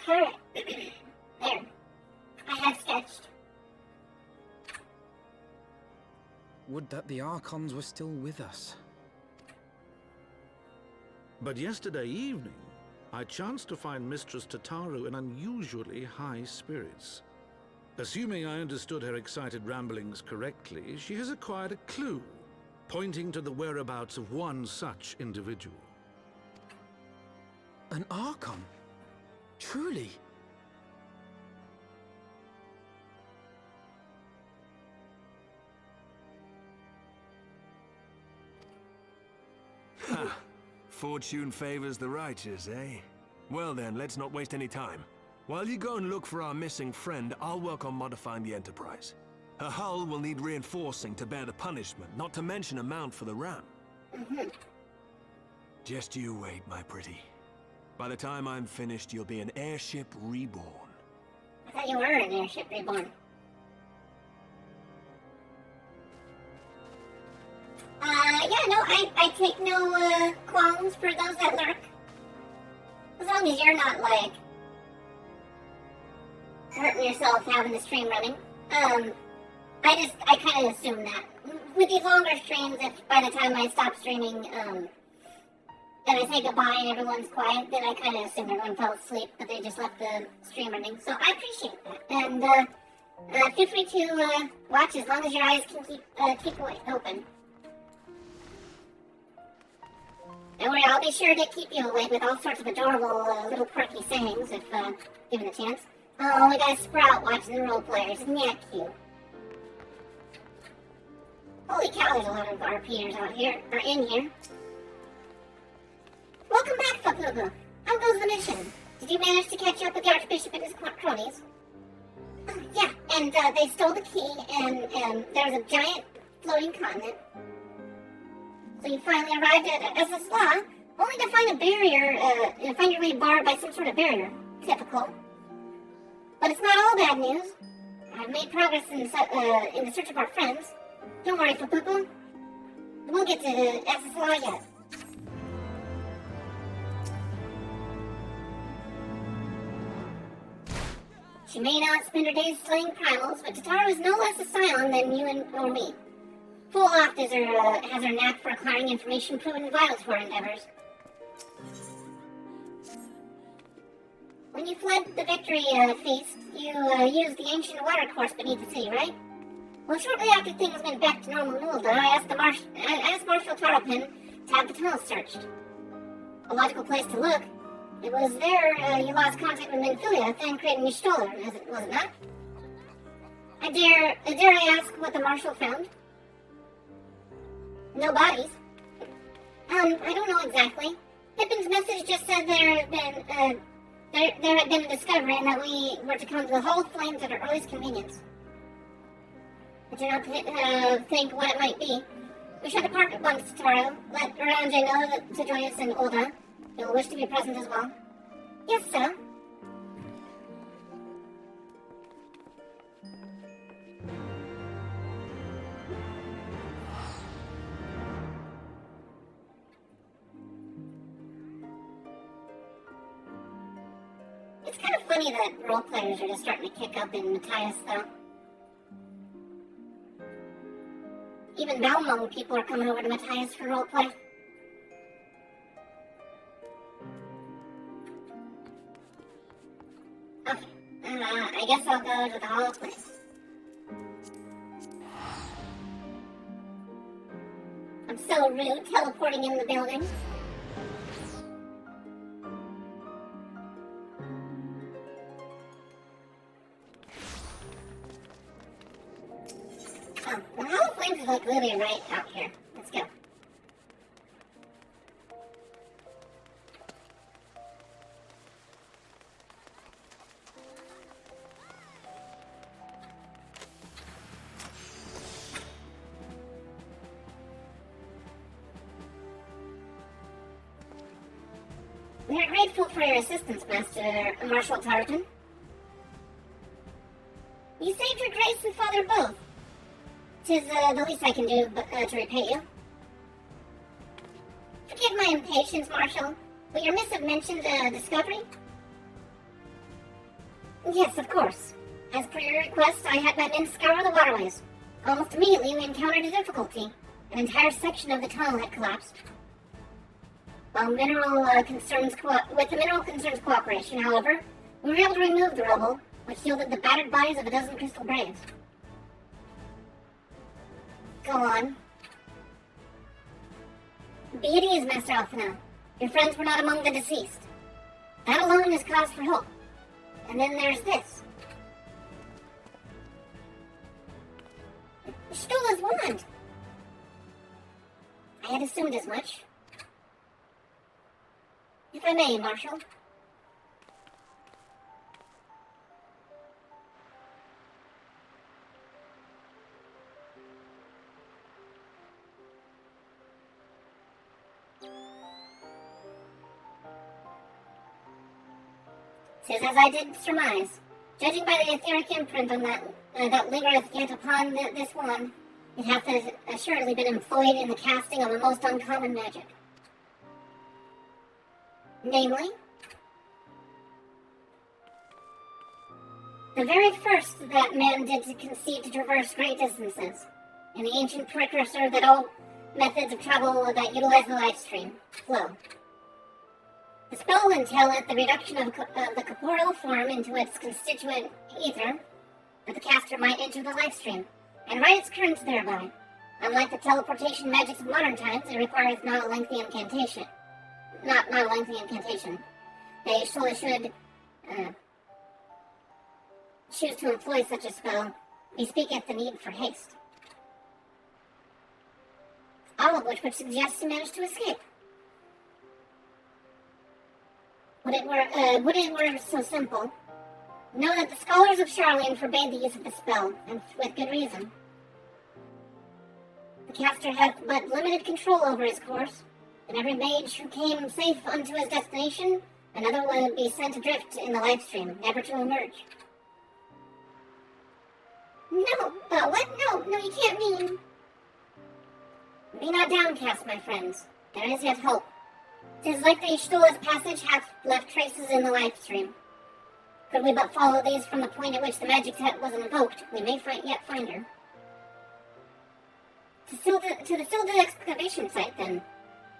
Alright. There. I have sketched. Would that the Archons were still with us. But yesterday evening, I chanced to find Mistress Tataru in unusually high spirits. Assuming I understood her excited ramblings correctly, she has acquired a clue, pointing to the whereabouts of one such individual. An Archon? Truly? Ha! Fortune favors the righteous, eh? Well then, let's not waste any time. While you go and look for our missing friend, I'll work on modifying the Enterprise. Her hull will need reinforcing to bear the punishment, not to mention a mount for the ram. Mm-hmm. Just you wait, my pretty. By the time I'm finished, you'll be an airship reborn. I thought you were an airship reborn. Yeah, no, I take no qualms for those that lurk. As long as you're not, like, hurting yourself having the stream running. I kind of assume that. With these longer streams, if by the time I stop streaming, and I say goodbye and everyone's quiet, then I kind of assume everyone fell asleep, but they just left the stream running. So I appreciate that. And feel free to watch as long as your eyes can keep open. Don't worry, I'll be sure to keep you awake with all sorts of adorable little quirky sayings if given the chance. Oh, we got Sprout watching the role players. Isn't that cute? Holy cow, there's a lot of RPers out here, or in here. Welcome back, Fapubu. How goes the mission? Did you manage to catch up with the Archbishop and his cronies? Yeah, and they stole the key, and there was a giant floating continent. So you finally arrived at Esasla, only to find a barrier, find your way barred by some sort of barrier. Typical. But it's not all bad news. I've made progress in the search of our friends. Don't worry, Fapupu. We'll get to Esasla yet. She may not spend her days slaying primals, but Tataru is no less a Scion than you or me. Full Oft has her knack for acquiring information proven vital to our endeavors. When you fled the victory feast, you used the ancient watercourse beneath the city, right? Well, shortly after things went back to normal Nulda, I asked Marshal Taropin to have the tunnel searched. A logical place to look. It was there you lost contact with Menphilia, Thancred and Y'shtola, was it not? Dare I ask what the Marshal found? No bodies. I don't know exactly. Pippin's message just said there had been a discovery and that we were to come to the Hall of Flames at our earliest convenience. I do not think what it might be. We should depart at once, Tataru. Let Aranje know to join us in Ulda. He will wish to be present as well. Yes, sir. funny that role players are just starting to kick up in Matthias, though. Even Balmung people are coming over to Matthias for roleplay. Okay, I guess I'll go to the hollow place. I'm so rude teleporting in the building. Oh, the hollow flames is like literally right out here. Let's go. We are grateful for your assistance, Master Marshal Thordan. You saved your grace and father both. 'Tis the least I can do to repay you. Forgive my impatience, Marshal, but your missive mentioned a discovery? Yes, of course. As per your request, I had my men scour the waterways. Almost immediately, we encountered a difficulty. An entire section of the tunnel had collapsed. While with the Mineral Concerns cooperation, however, we were able to remove the rubble, which yielded the battered bodies of a dozen crystal braves. Go on. Be at ease, Master Alphina. Your friends were not among the deceased. That alone is cause for hope. And then there's this. Shtula's wand! I had assumed as much. If I may, Marshal. Tis as I did surmise. Judging by the etheric imprint on that lingereth yet upon this wand, it hath assuredly been employed in the casting of a most uncommon magic. Namely, the very first that man did to conceive to traverse great distances, and the ancient precursor that all methods of travel that utilize the life stream, flow. The spell entaileth the reduction of the corporeal form into its constituent ether, that the caster might enter the life stream, and write its currents thereby. Unlike the teleportation magics of modern times, it requireth not a lengthy incantation. Not a lengthy incantation. They surely should choose to employ such a spell, bespeaketh the need for haste. All of which would suggest he managed to escape. Would it were so simple. Know that the scholars of Charlene forbade the use of the spell, and with good reason. The caster hath but limited control over his course, and every mage who came safe unto his destination, another would be sent adrift in the life stream, never to emerge. No, what? No, you can't mean. Be not downcast, my friends. There is yet hope. 'Tis like the Shtula's passage hath left traces in the life stream. Could we but follow these from the point at which the magic set was invoked, we may yet find her. To the Silda excavation site, then.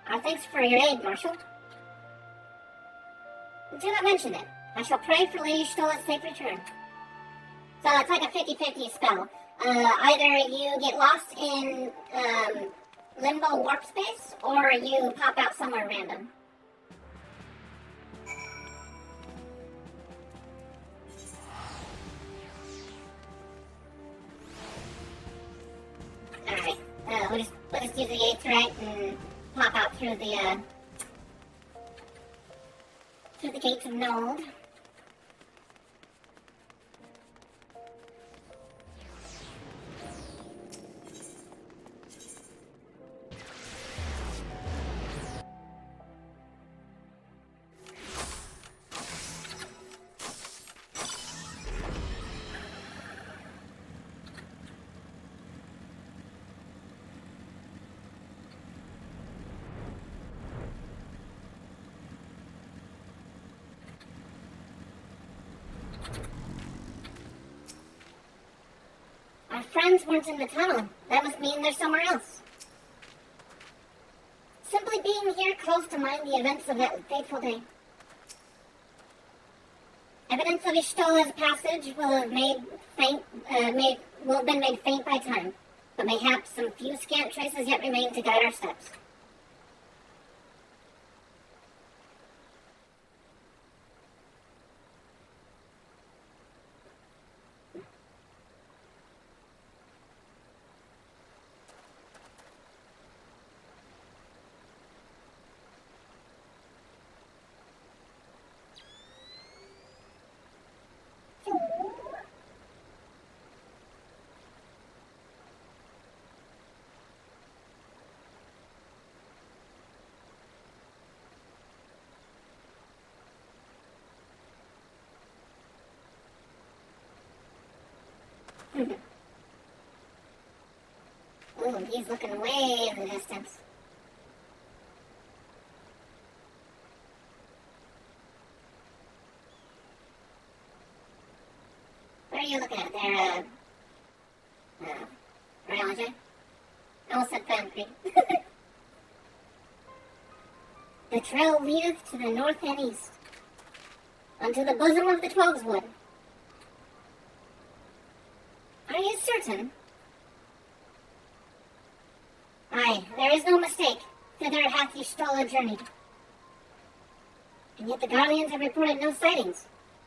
Our thanks for your aid, Marshal. Do not mention it. I shall pray for Lady Shtula's safe return. So it's like a 50-50 spell. Either you get lost in limbo warp space, or you pop out somewhere random. Alright, we'll just use the Aetheryte and pop out through the gates of Nold. friends weren't in the tunnel. That must mean they're somewhere else. Simply being here calls to mind the events of that fateful day. Evidence of Ishtola's passage will have been made faint by time, but mayhap some few scant traces yet remain to guide our steps. Ooh, he's looking way in the distance. What are you looking at there, Rayanja? I almost said Vampire. The trail leadeth to the north and east, unto the bosom of the Twelves Wood. Are you certain? Aye, there is no mistake. Thither hath Y'shtola journeyed. And yet the Guardians have reported no sightings.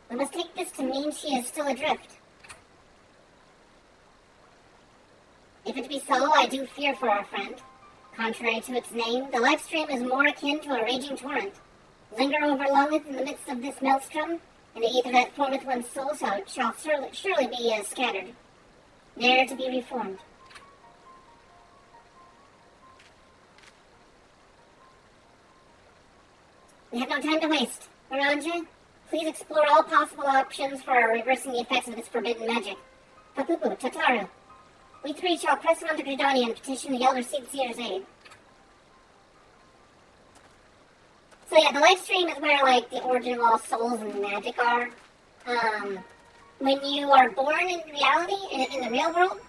We must take this to mean she is still adrift. If it be so, I do fear for our friend. Contrary to its name, the life stream is more akin to a raging torrent. Linger overlongeth in the midst of this maelstrom, and the ether that formeth one's soul shall surely be scattered, ne'er to be reformed. We have no time to waste. Oranja, please explore all possible options for reversing the effects of this forbidden magic. Papupu, Tataru, we three shall press on to Gridani and petition the Elder Seedseer's aid. So yeah, the life stream is where, like, the origin of all souls and magic are. When you are born in reality, in the real world,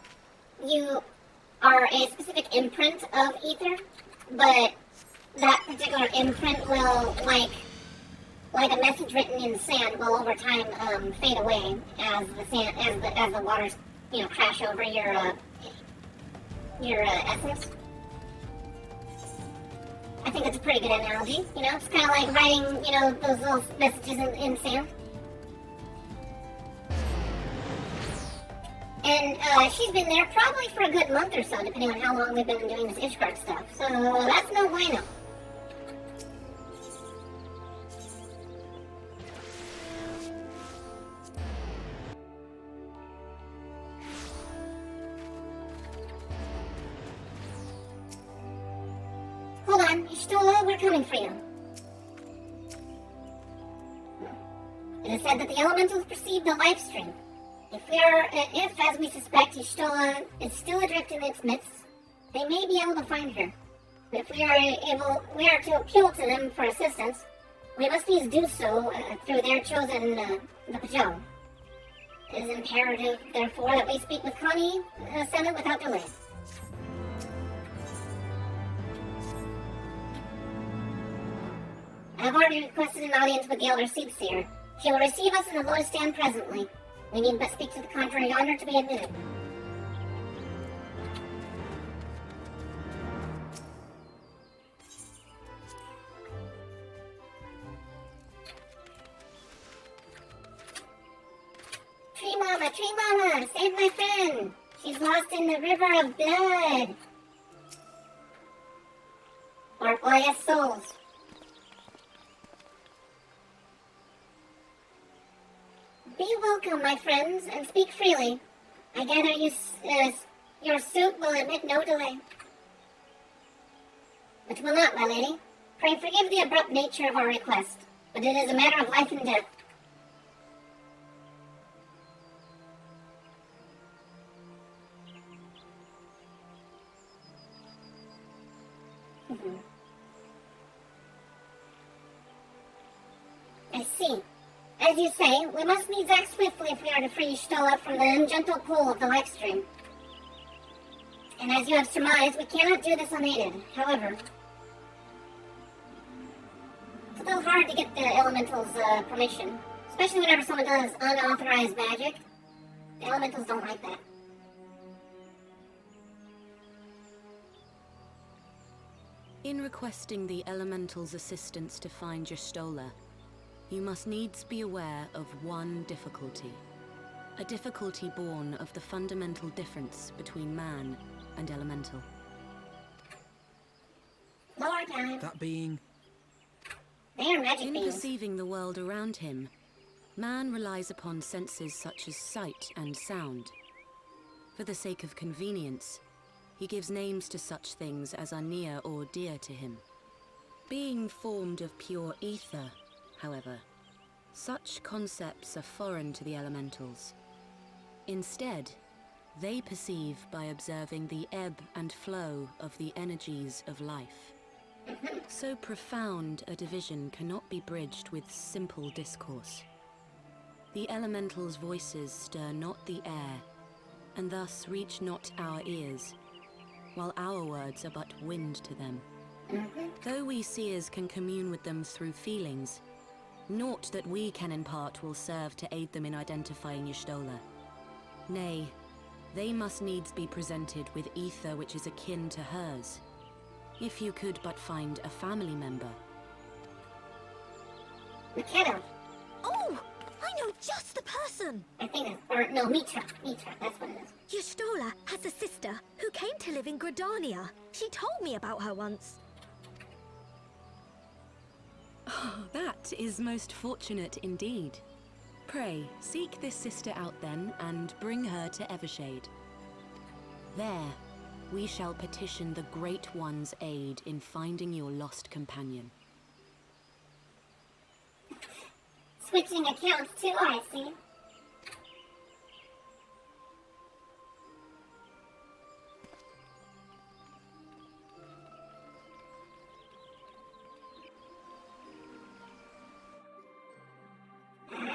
you are a specific imprint of ether, but that particular imprint will, like a message written in sand, will over time fade away as the waters, crash over your essence. I think it's a pretty good analogy. It's kind of like writing, those little messages in sand. And she's been there probably for a good month or so, depending on how long we've been doing this Ishgard stuff. So that's no bueno. Hold on, Y'shtola, we're coming for you. It is said that the elementals perceive the life stream. If, as we suspect, Y'shtola is still adrift in its midst, they may be able to find her. But if we are to appeal to them for assistance, we must needs do so through their chosen, the Pajot. It is imperative, therefore, that we speak with Connie Senate without delay. I have already requested an audience with the Elder Seedseer. She will receive us in the lower stand presently. We need but speak to the contrary yonder to be admitted. Tree Mama, save my friend! She's lost in the river of blood! Or yes, souls. Be welcome, my friends, and speak freely. I gather your suit will admit no delay. It will not, my lady. Pray forgive the abrupt nature of our request, but it is a matter of life and death. I see. As you say, we must needs act swiftly if we are to free Y'shtola from the ungentle pull of the life stream. And as you have surmised, we cannot do this unaided. However, it's a little hard to get the elementals' permission. Especially whenever someone does unauthorized magic. The elementals don't like that. In requesting the elementals' assistance to find Y'shtola, you must needs be aware of one difficulty. A difficulty born of the fundamental difference between man and elemental. Lord time. That being? They are magic beings. In perceiving the world around him, man relies upon senses such as sight and sound. For the sake of convenience, he gives names to such things as are near or dear to him. Being formed of pure ether, however, such concepts are foreign to the elementals. Instead, they perceive by observing the ebb and flow of the energies of life. So profound a division cannot be bridged with simple discourse. The elementals' voices stir not the air, and thus reach not our ears, while our words are but wind to them. Though we seers can commune with them through feelings, naught that we can impart will serve to aid them in identifying Y'shtola. Nay, they must needs be presented with ether which is akin to hers. If you could but find a family member. McKenna. Oh! I know just the person! I think or no, Mitra. Mitra, that's what it is. Y'shtola has a sister who came to live in Gridania. She told me about her once. Oh, that is most fortunate indeed. Pray, seek this sister out then, and bring her to Evershade. There, we shall petition the Great One's aid in finding your lost companion. Switching accounts too, I see.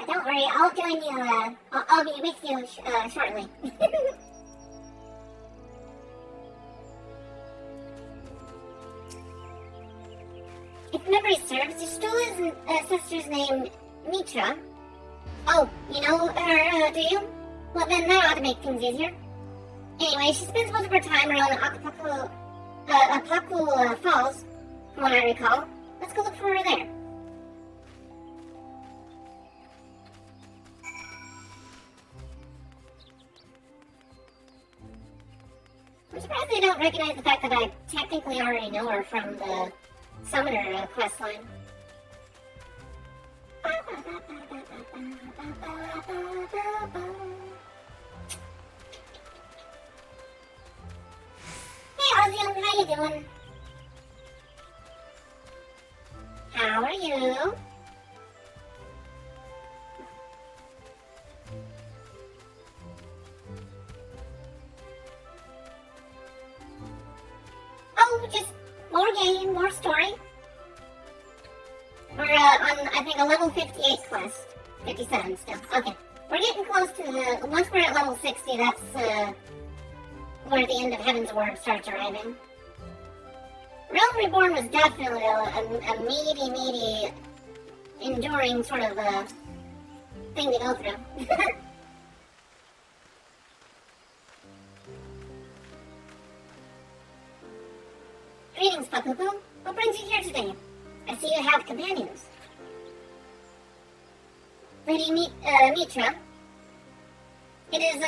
Don't worry, I'll join you, I'll be with you shortly. If memory serves, Y'shtola's sister's name Mitra. Oh, you know her, do you? Well, then that ought to make things easier. Anyway, she spends most of her time around Apaku Falls, from what I recall. Let's go look for her there. I'm surprised they don't recognize the fact that I technically already know her from the Summoner questline. Hey Ozium, how you doing? How are you? Oh, just more game, more story. We're on, I think, a level 58 quest. 57 still. Okay. We're getting close to the... Once we're at level 60, that's where the end of Heaven's Word starts arriving. Realm Reborn was definitely a meaty, enduring sort of thing to go through. Greetings, Pakuku. What brings you here today? I see you have companions. Lady Mitra, it is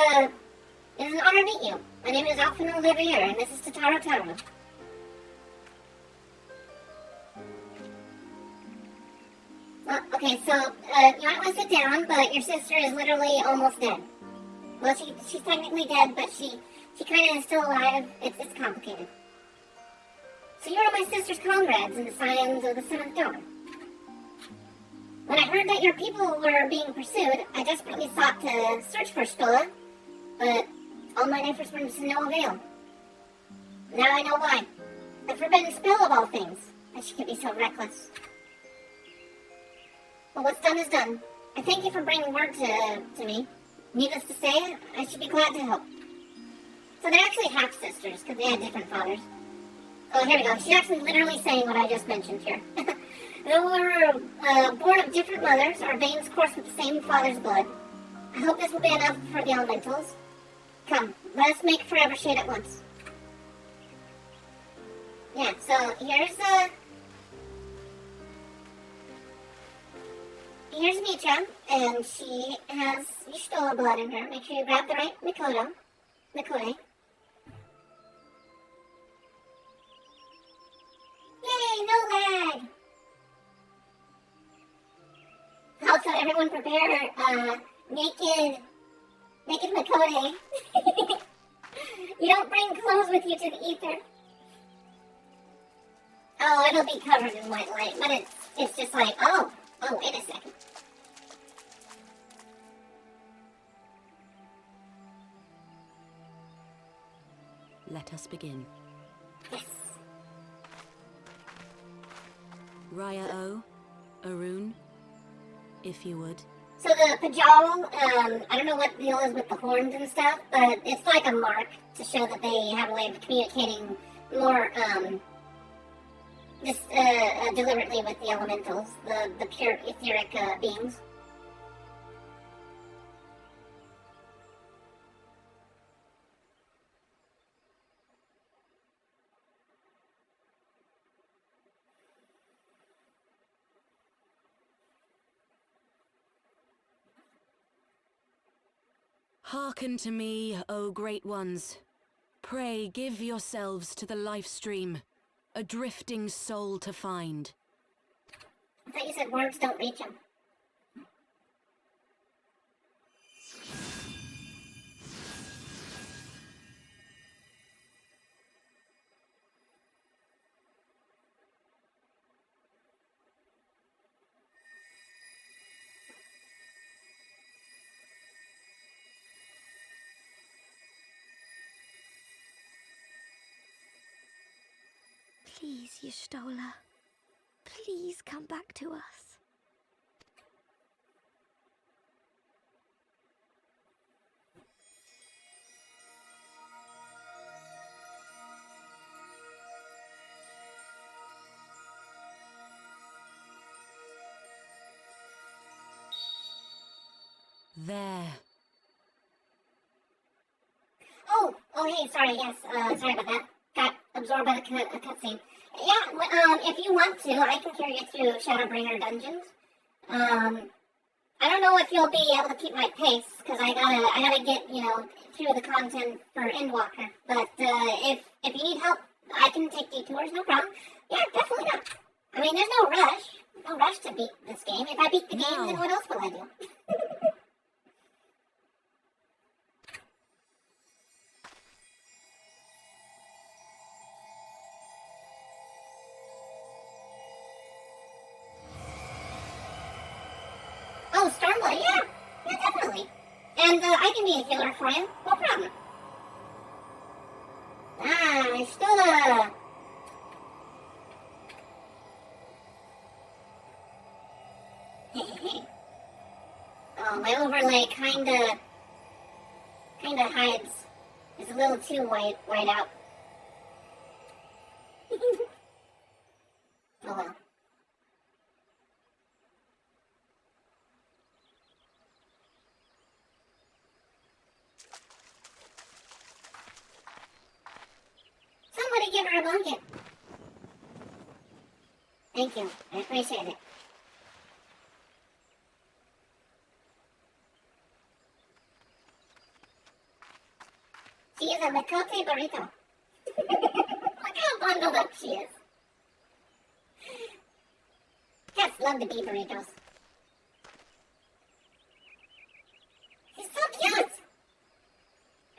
an honor to meet you. My name is Alphino Livier, and this is Tataro Taro. Well, okay, so you might want to sit down, but your sister is literally almost dead. Well, she's technically dead, but she kind of is still alive. It's complicated. So you are my sister's comrades in the Scions of the Seventh Dawn. When I heard that your people were being pursued, I desperately sought to search for Y'shtola, but all my efforts were to no avail. Now I know why. The forbidden spell of all things, that she could be so reckless. Well, what's done is done. I thank you for bringing word to me. Needless to say, I should be glad to help. So they're actually half-sisters, because they had different fathers. Oh, here we go. She's actually literally saying what I just mentioned here. They were born of different mothers. Our veins course with the same father's blood. I hope this will be enough for the elementals. Come, let us make forever shade at once. Yeah, so here's Mitra, and she has Y'shtola blood in her. Make sure you grab the right Mikoto. Yay, no lag! Also, everyone prepare naked Makote. You don't bring clothes with you to the ether. Oh, it'll be covered in white light, but it's just like, oh, wait a second. Let us begin. Yes. Raya O, Arun, if you would. So the Pajal, I don't know what the deal is with the horns and stuff, but it's like a mark to show that they have a way of communicating more, deliberately with the elementals, the pure etheric beings. Hearken to me, O great ones. Pray give yourselves to the life stream, a drifting soul to find. I thought you said words don't reach them. Please, Y'shtola. Please come back to us. There. Oh, hey, sorry, yes, sorry about that. Got absorbed by the cutscene. Yeah, if you want to, I can carry you through Shadowbringer dungeons. I don't know if you'll be able to keep my pace, because I gotta get, through the content for Endwalker. But, if you need help, I can take detours, no problem. Yeah, definitely not. I mean, there's no rush to beat this game. If I beat the game, then what else will I do? Oh, Stormblood, yeah, definitely. And I can be a healer for you, no problem. I still oh, my overlay kinda hides. It's a little too white out. Oh well. Somebody give her a blanket. Thank you. I appreciate it. She is a Makote burrito. Look how bundled up she is. Cats love to be burritos. She's so cute.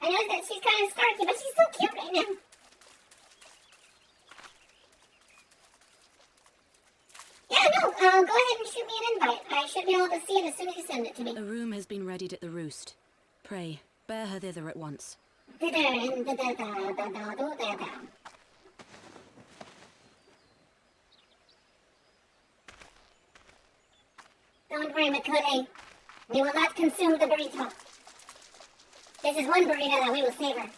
I know that she's kind of starky, but she's so cute right now. Yeah, no, go ahead and shoot me an invite. I should be able to see it as soon as you send it to me. A room has been readied at the roost. Pray, bear her thither at once. Don't worry, Makote. We will not consume the burrito. This is one burrito that we will savor.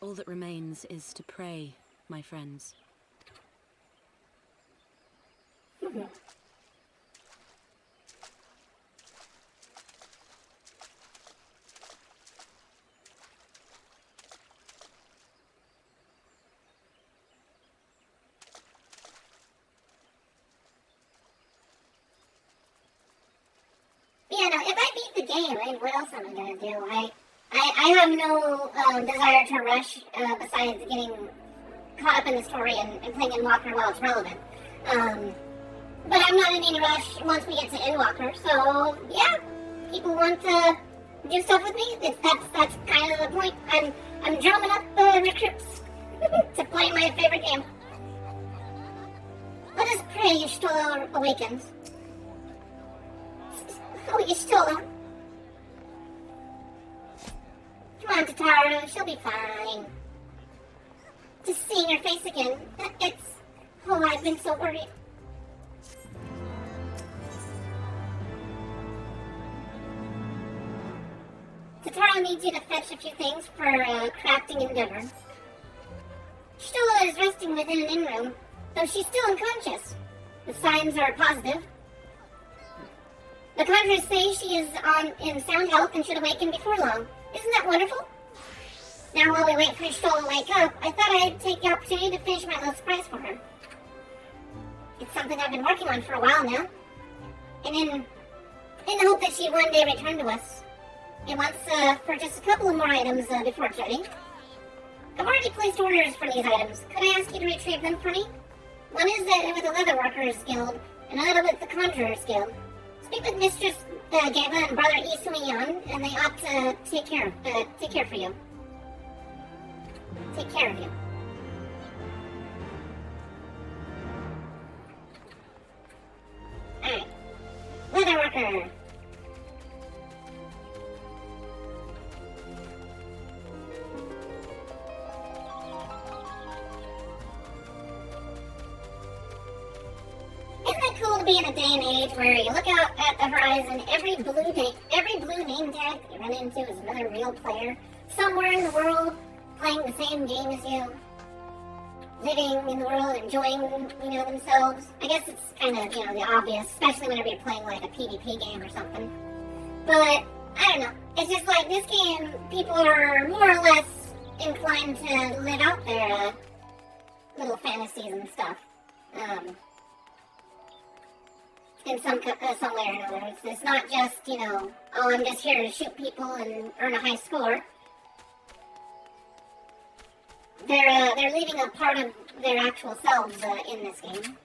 All that remains is to pray, my friends. Yeah, no, if I beat the game, what else am I gonna do? I have no desire to rush besides getting caught up in the story and playing Endwalker while it's relevant. But I'm not in any rush once we get to Endwalker, so yeah, people want to do stuff with me. That's kind of the point. I'm drumming up recruits to play my favorite game. Let us pray Y'shtola awakens. Oh, Y'shtola. Come on, Tatara, she'll be fine. Just seeing her face again, I've been so worried. Tatara needs you to fetch a few things for crafting endeavor. Y'shtola is resting within an inn room, though she's still unconscious. The signs are positive. The conjurers say she is in sound health and should awaken before long. Isn't that wonderful? Now while we wait for Y'shtola to wake up, I thought I'd take the opportunity to finish my little surprise for her. It's something I've been working on for a while now. And in the hope that she'd one day return to us. It wants for just a couple of more items before it's ready. I've already placed orders for these items. Could I ask you to retrieve them for me? One is with the Leatherworkers Guild, and another with the Conjurers Guild. Speak with Mistress Geva and Brother Isuiyan, and they ought to take care for you. Take care of you. Alright. Leatherworker. Isn't it cool to be in a day and age where you look out at the horizon, every blue name tag that you run into is another real player somewhere in the world playing the same game as you, living in the world, enjoying, themselves. I guess it's kind of, the obvious, especially whenever you're playing like a PvP game or something. But I don't know. It's just like this game, people are more or less inclined to live out their little fantasies and stuff. In some way or another. It's not just, I'm just here to shoot people and earn a high score. They're leaving a part of their actual selves in this game.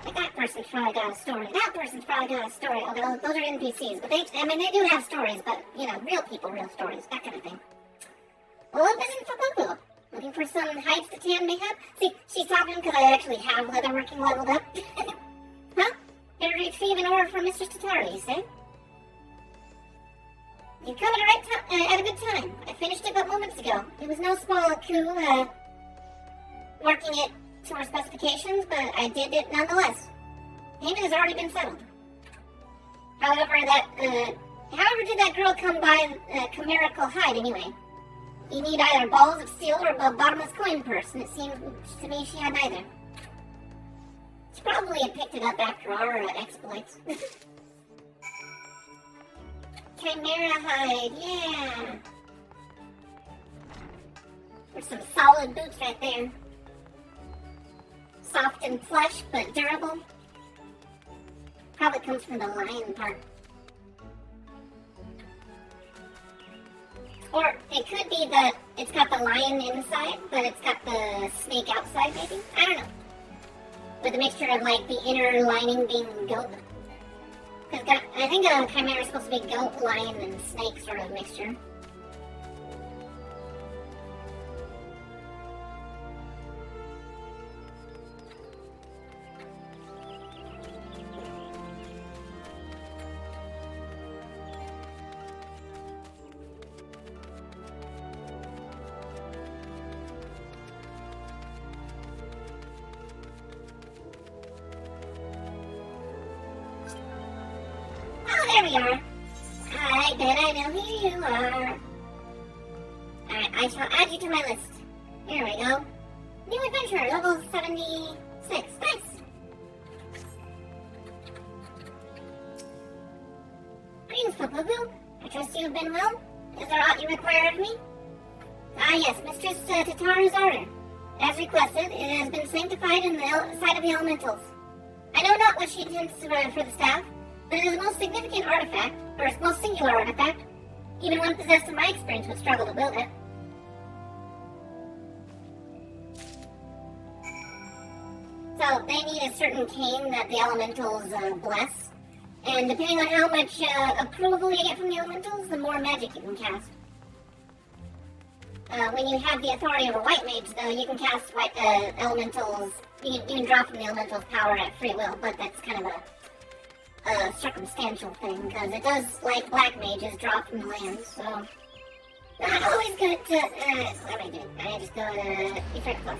Like that person's probably got a story. That person's probably got a story. Although those are NPCs, but they do have stories, but real people, real stories, that kind of thing. Well, up isn't for Popo. Looking for some hides to tan mayhap? See, she's talking because I actually have leatherworking leveled up. Huh? Better retrieve an order from Mistress Tatara, you say? You come at a good time. I finished it but moments ago. It was no small coup, working it to our specifications, but I did it nonetheless. Payment has already been settled. However, did that girl come by a chimerical hide anyway? You need either balls of steel or a bottomless coin purse, and it seems to me she had neither. She probably had picked it up after our exploits. Chimera hide, yeah! There's some solid boots right there. Soft and plush, but durable. Probably comes from the lion part. Or it could be that it's got the lion inside, but it's got the snake outside, maybe? I don't know. With a mixture of, like, the inner lining being goat. Because I think a chimera is supposed to be goat, lion, and snake sort of mixture. There we are. I bet I know who you are. I shall add you to my list. Here we go. New adventure, level 76. Nice! Greetings, Popogu. I trust you have been well. Is there aught you require of me? Ah yes, Mistress Tatara's order. As requested, it has been sanctified in the sight of the elementals. I know not what she intends for the staff, but it is a most significant artifact, or a most singular artifact. Even one possessed in my experience would struggle to wield it. So they need a certain cane that the elementals bless, and depending on how much approval you get from the elementals, the more magic you can cast. When you have the authority of a white mage, though, you can cast elementals. You can draw from the elementals' power at free will, but that's kind of a circumstantial thing, because it does, like black mages, draw from the land, so... Not always good to... what am I doing? I just go to effect plus.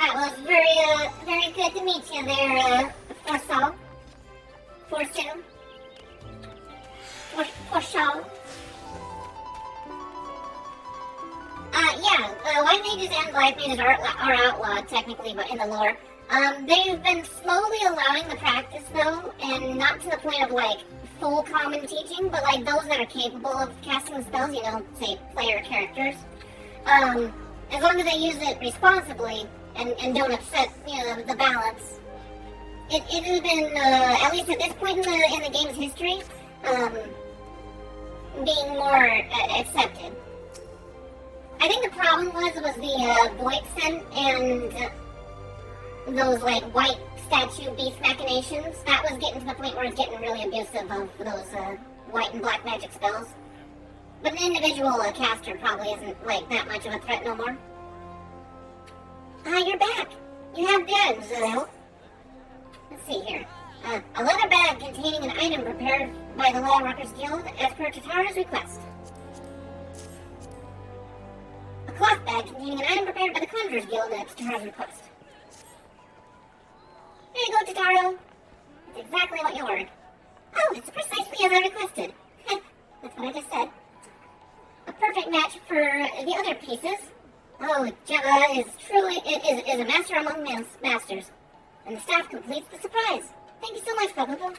Alright, well, it's very good to meet you there, Forshaw. White mages and black mages are outlawed, technically, but in the lore. They've been slowly allowing the practice, though, and not to the point of, like, full common teaching, but, like, those that are capable of casting the spells, say, player characters. As long as they use it responsibly and don't upset, the balance. It has been, at least at this point in the game's history, being more accepted. I think the problem was the void scent and those, like, white statue beast machinations. That was getting to the point where it's getting really abusive of those white and black magic spells. But an individual caster probably isn't, like, that much of a threat no more. You're back! You have guns, I hope. Let's see here. A leather bag containing an item prepared by the Lightworkers Guild as per Tatara's request. A cloth bag containing an item prepared by the Conjurers Guild at Tatara's request. Here you go, Tataro. It's exactly what you ordered. Oh, it's precisely as I requested. That's what I just said. A perfect match for the other pieces. Oh, Jeva is truly is a master among masters, and the staff completes the surprise. Thank you so much, Popopo.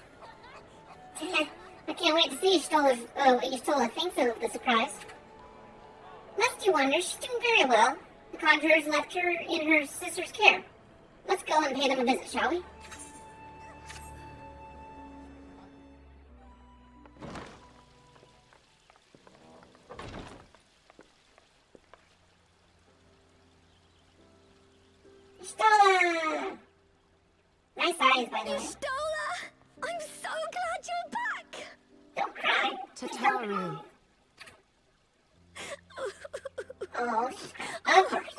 I can't wait to see what Y'shtola thinks of the surprise. Lest you wonder, she's doing very well. The Conjurers left her in her sister's care. Let's go and pay them a visit, shall we? Y'shtola! Nice eyes, by the way. Y'shtola! I'm so glad you're back! Don't cry. Tataru. Oh, of course.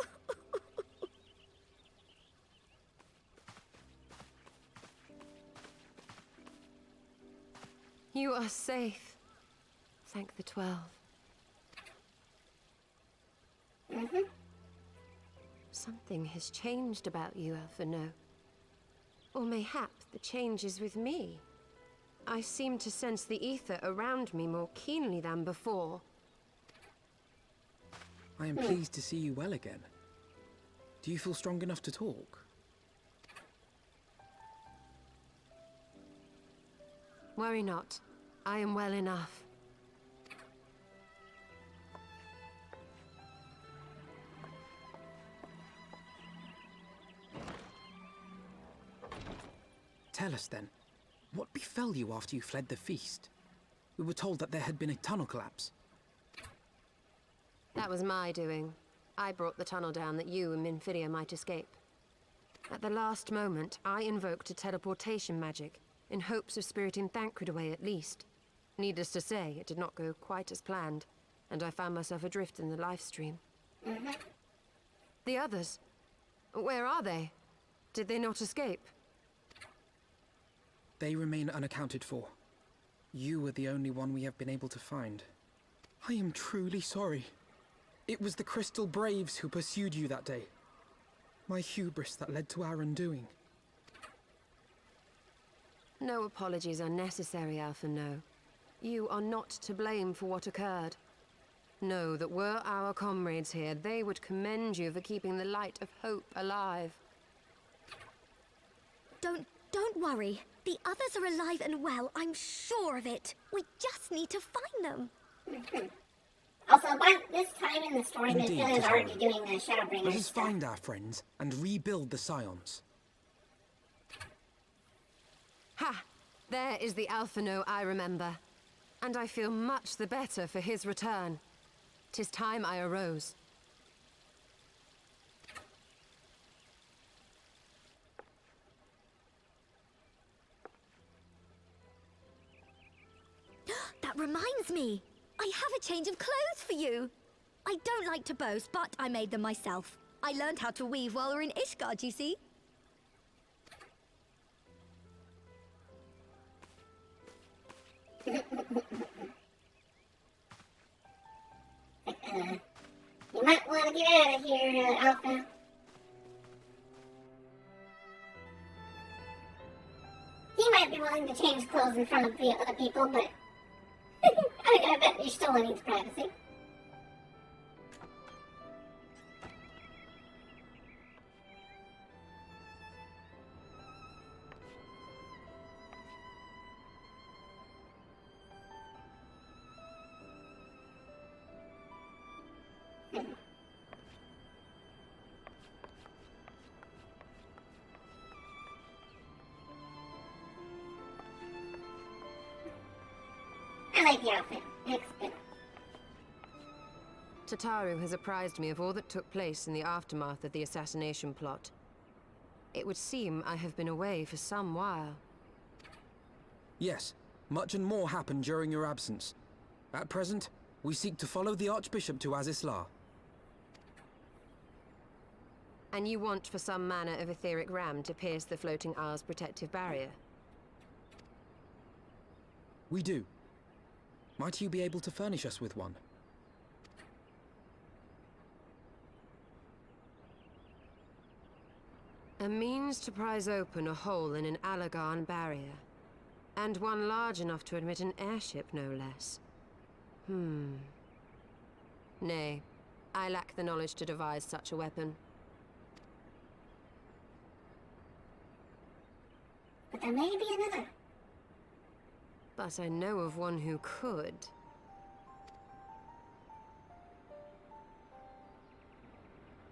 You are safe. Thank the 12. Mm-hmm. Something has changed about you, Alphino. Or mayhap the change is with me. I seem to sense the ether around me more keenly than before. I am pleased to see you well again. Do you feel strong enough to talk? Worry not. I am well enough. Tell us then, what befell you after you fled the feast? We were told that there had been a tunnel collapse. That was my doing. I brought the tunnel down that you and Minfidia might escape. At the last moment, I invoked a teleportation magic, in hopes of spiriting Thancred away at least. Needless to say, it did not go quite as planned, and I found myself adrift in the life stream. Mm-hmm. The others? Where are they? Did they not escape? They remain unaccounted for. You are the only one we have been able to find. I am truly sorry. It was the Crystal Braves who pursued you that day. My hubris that led to our undoing. No apologies are necessary, Alphino. You are not to blame for what occurred. Know that were our comrades here, they would commend you for keeping the light of hope alive. Don't worry. The others are alive and well, I'm sure of it. We just need to find them. Also, by this time in the story, Indeed, Midfield is already doing the Shadowbringers Let us stuff. find our friends and rebuild the Scions. Ha! There is the Alphino I remember. And I feel much the better for his return. 'Tis time I arose. That reminds me. I have a change of clothes for you. I don't like to boast, but I made them myself. I learned how to weave while we were in Ishgard, you see. You might want to get out of here, Alpha. He might be willing to change clothes in front of the other people, but I bet he still needs privacy. I like the outfit. It's good. Tataru has apprised me of all that took place in the aftermath of the assassination plot. It would seem I have been away for some while. Yes, much and more happened during your absence. At present, we seek to follow the Archbishop to Azisla. And you want for some manner of etheric ram to pierce the floating isle's protective barrier? We do. Might you be able to furnish us with one? A means to prise open a hole in an Allagan barrier. And one large enough to admit an airship, no less. Nay, I lack the knowledge to devise such a weapon. But there may be another. But I know of one who could.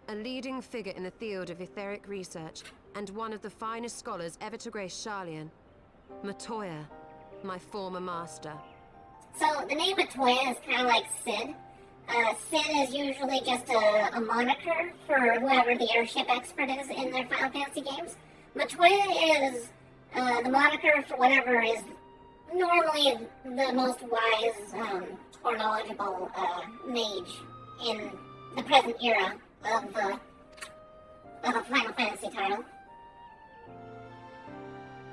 A leading figure in the field of etheric research, and one of the finest scholars ever to grace Sharlayan. Matoya, my former master. So, the name Matoya is kind of like Sid. Sid is usually just a moniker for whoever the airship expert is in their Final Fantasy games. Matoya is the moniker for whatever is normally the most wise or knowledgeable mage in the present era of a Final Fantasy title.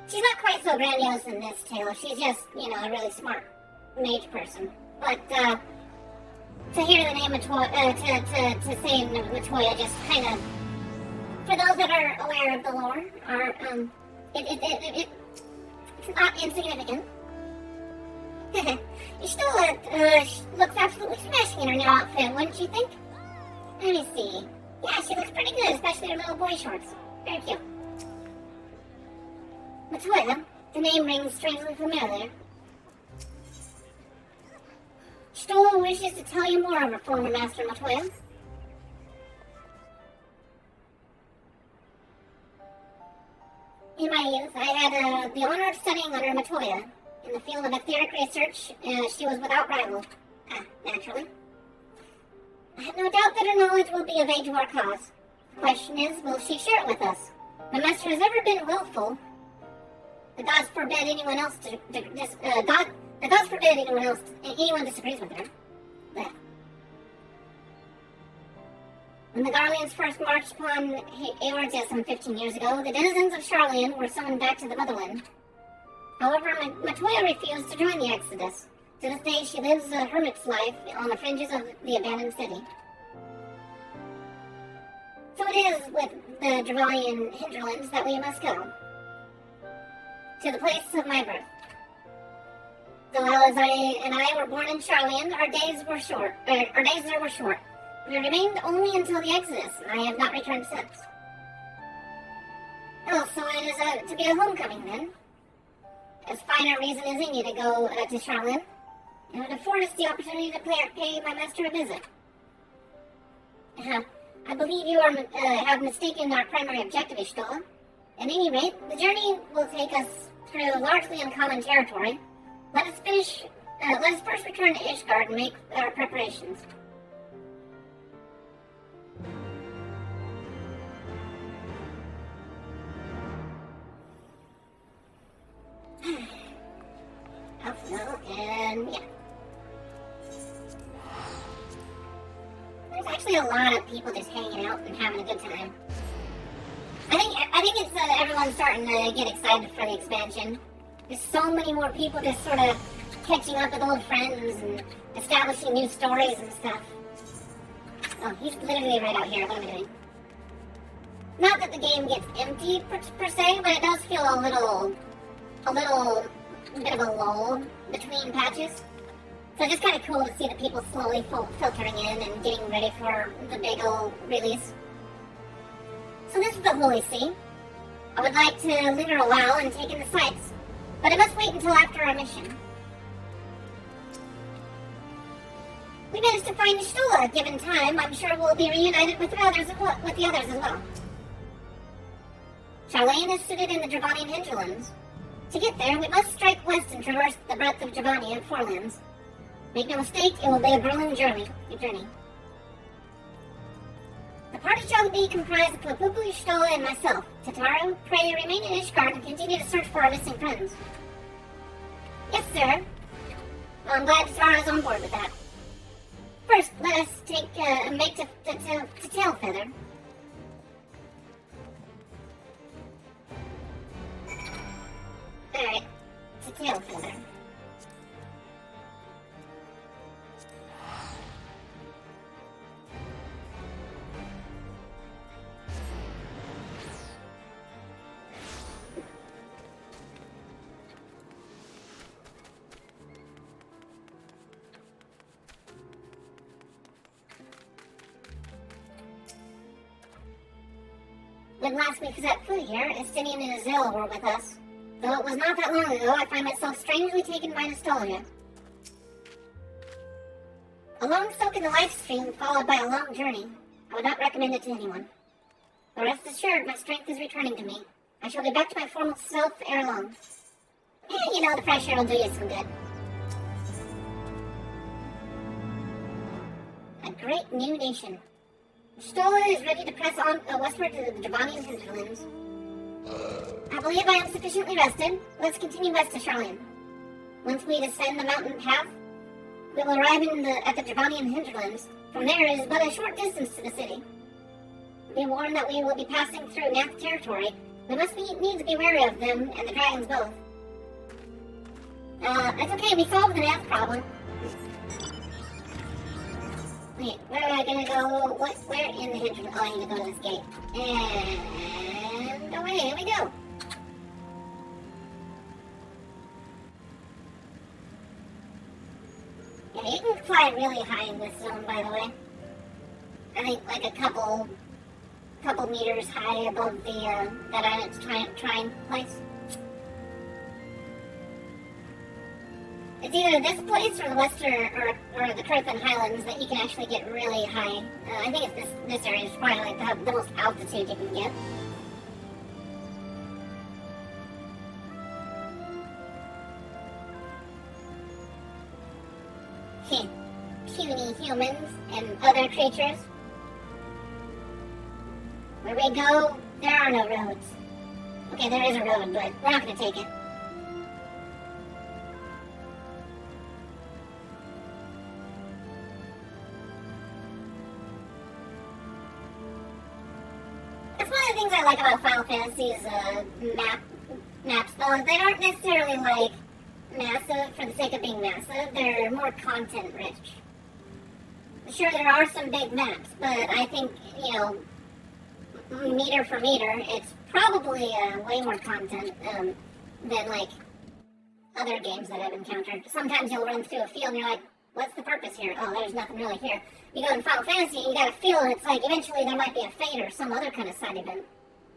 She's not quite so grandiose in this tale. She's just, a really smart mage person. But to hear the name Matoya, to say Matoya, just kind of, for those that are aware of the lore, it's not insignificant. You still looks absolutely smashing in her new outfit, wouldn't you think? Let me see. Yeah, she looks pretty good, especially her little boy shorts. Very cute. Matoya, the name rings strangely familiar. Stola wishes to tell you more of her former master, Matoya. In my youth, I had the honor of studying under Matoya. In the field of etheric research, she was without rival. Naturally. I have no doubt that her knowledge will be of aid to our cause. The question is, will she share it with us? My master has ever been willful. The gods forbid anyone else anyone disagrees with her. But when the Garleans first marched upon Eorzea some 15 years ago, the denizens of Sharlayan were summoned back to the motherland. However, Matoya refused to join the exodus. To this day, she lives a hermit's life on the fringes of the abandoned city. So it is with the Dravanian hinterlands that we must go. To the place of my birth. Though as I were born in Charlian, our days there were short. We remained only until the Exodus, and I have not returned since. Oh, so it is to be a homecoming then. As fine a reason as any to go to Charlian. It would afford us the opportunity to pay my master a visit. I believe you have mistaken our primary objective, Ishtola. At any rate, the journey will take us through largely uncommon territory. Let us first return to Ishgard and make our preparations. And yeah. There's actually a lot of people just hanging out and having a good time. I think it's everyone's starting to get excited for the expansion. There's so many more people just sort of catching up with old friends and establishing new stories and stuff. Oh, he's literally right out here. What am I doing? Not that the game gets empty per se, but it does feel a little bit of a lull between patches. So it's just kind of cool to see the people slowly filtering in and getting ready for the big old release. So this is the Holy See. I would like to linger a while and take in the sights, but I must wait until after our mission. We managed to find Ishtola. Given time, I'm sure we'll be reunited with the others as well. Charlene is suited in the Dravanian hinterlands. To get there, we must strike west and traverse the breadth of Dravania and Forelands. Make no mistake, it will be a grueling journey. The party shall be comprised of Tlapupu, Ishtola, and myself. Tataru, pray remain in Ishgard and continue to search for our missing friends. Yes, sir. Well, I'm glad Tataru is on board with that. First, let us make to tail feather. Alright, to tail feather. When last we set foot here, Estinian and Azil were with us. Though it was not that long ago, I find myself strangely taken by nostalgia. A long soak in the life stream followed by a long journey. I would not recommend it to anyone. But rest assured, my strength is returning to me. I shall be back to my former self ere long. The fresh air will do you some good. A great new nation. Stola is ready to press on westward to the Dravanian hinterlands. I believe I am sufficiently rested. Let's continue west to Charlian. Once we descend the mountain path, we will arrive at the Dravanian hinterlands. From there, it is but a short distance to the city. Be warned that we will be passing through Nath territory. We must need to be wary of them and the dragons both. It's okay, we solved the Nath problem. Wait, where am I gonna go? Where in the hinterlands? Oh, I need to go to this gate. And away, here we go. Yeah, you can fly really high in this zone, by the way. I think like a couple meters high above the that Onyx Trine place. It's either this place or the Western or the Kurthan Highlands that you can actually get really high. I think it's this area is probably like the most altitude you can get. Puny humans and other creatures. Where we go, there are no roads. Okay, there is a road, but we're not going to take it. That's one of the things I like about Final Fantasy's maps, though. They aren't necessarily, like, massive for the sake of being massive. They're more content-rich. Sure, there are some big maps, but I think, meter for meter, it's probably way more content than like other games that I've encountered. Sometimes you'll run through a field and you're like, what's the purpose here? Oh, there's nothing really here. You go in Final Fantasy and you got a field and it's like eventually there might be a fate or some other kind of side event.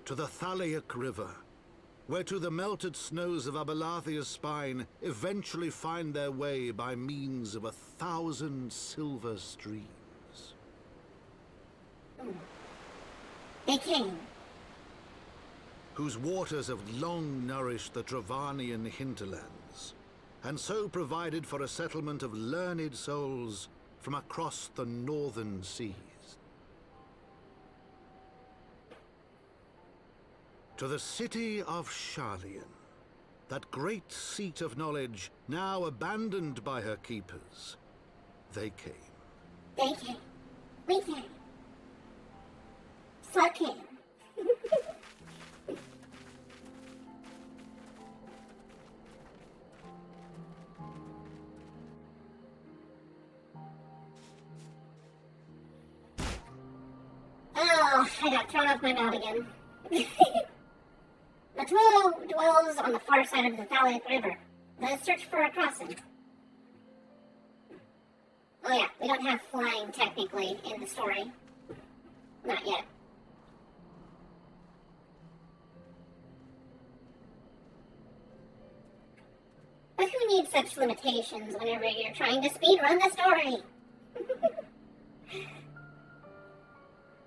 To the Thalaic River, where to the melted snows of Abelathia's spine eventually find their way by means of 1,000 silver streams. They came. Whose waters have long nourished the Travanian hinterlands, and so provided for a settlement of learned souls from across the northern seas. To the city of Sharlayan, that great seat of knowledge now abandoned by her keepers, they came. They came. We came. So came. Oh, I got thrown off my mount again. Matulo dwells on the far side of the Thalaic River. Let us search for a crossing. Oh yeah, we don't have flying technically in the story. Not yet. But who needs such limitations whenever you're trying to speedrun the story?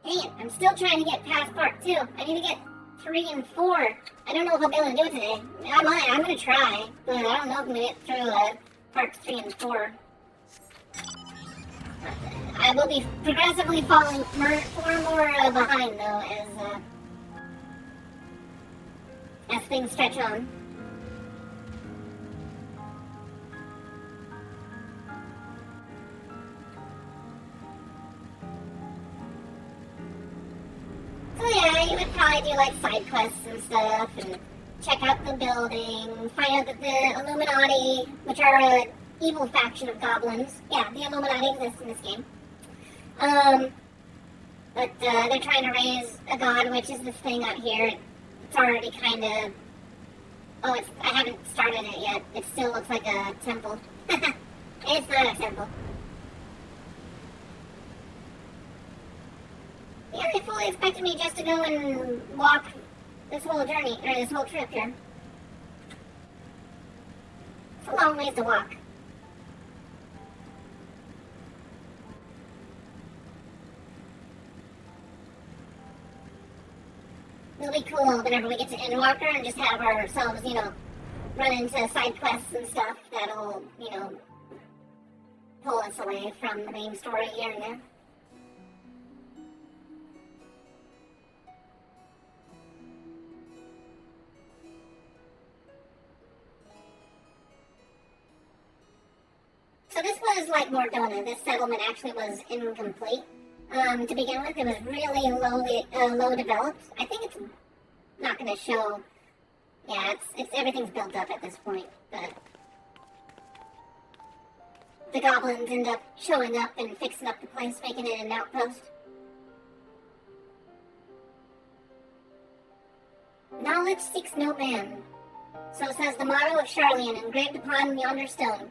Dang it, I'm still trying to get past part 2. I need to get 3 and 4. I don't know if I'll be able to do it today. I might, I'm gonna try, but I don't know if I'm gonna get through parts 3 and 4. I will be progressively falling more behind though as things stretch on. So yeah, you would probably do like side quests and stuff, and check out the building, find out that the Illuminati, which are an evil faction of goblins, yeah, the Illuminati exists in this game. But they're trying to raise a god, which is this thing out here. It's already kind of... Oh, I haven't started it yet. It still looks like a temple. It's not a temple. Yeah, they fully expected me just to go and walk this whole journey, or this whole trip here. It's a long ways to walk. It'll be cool whenever we get to Endwalker and just have ourselves, you know, run into side quests and stuff that'll, you know, pull us away from the main story here and there. So this was like Mordona. This settlement actually was incomplete. To begin with, it was really low developed. I think it's not going to show. Yeah, it's everything's built up at this point. But the goblins end up showing up and fixing up the place, making it an outpost. Knowledge seeks no man. So says the motto of Sharlayan engraved upon yonder stone.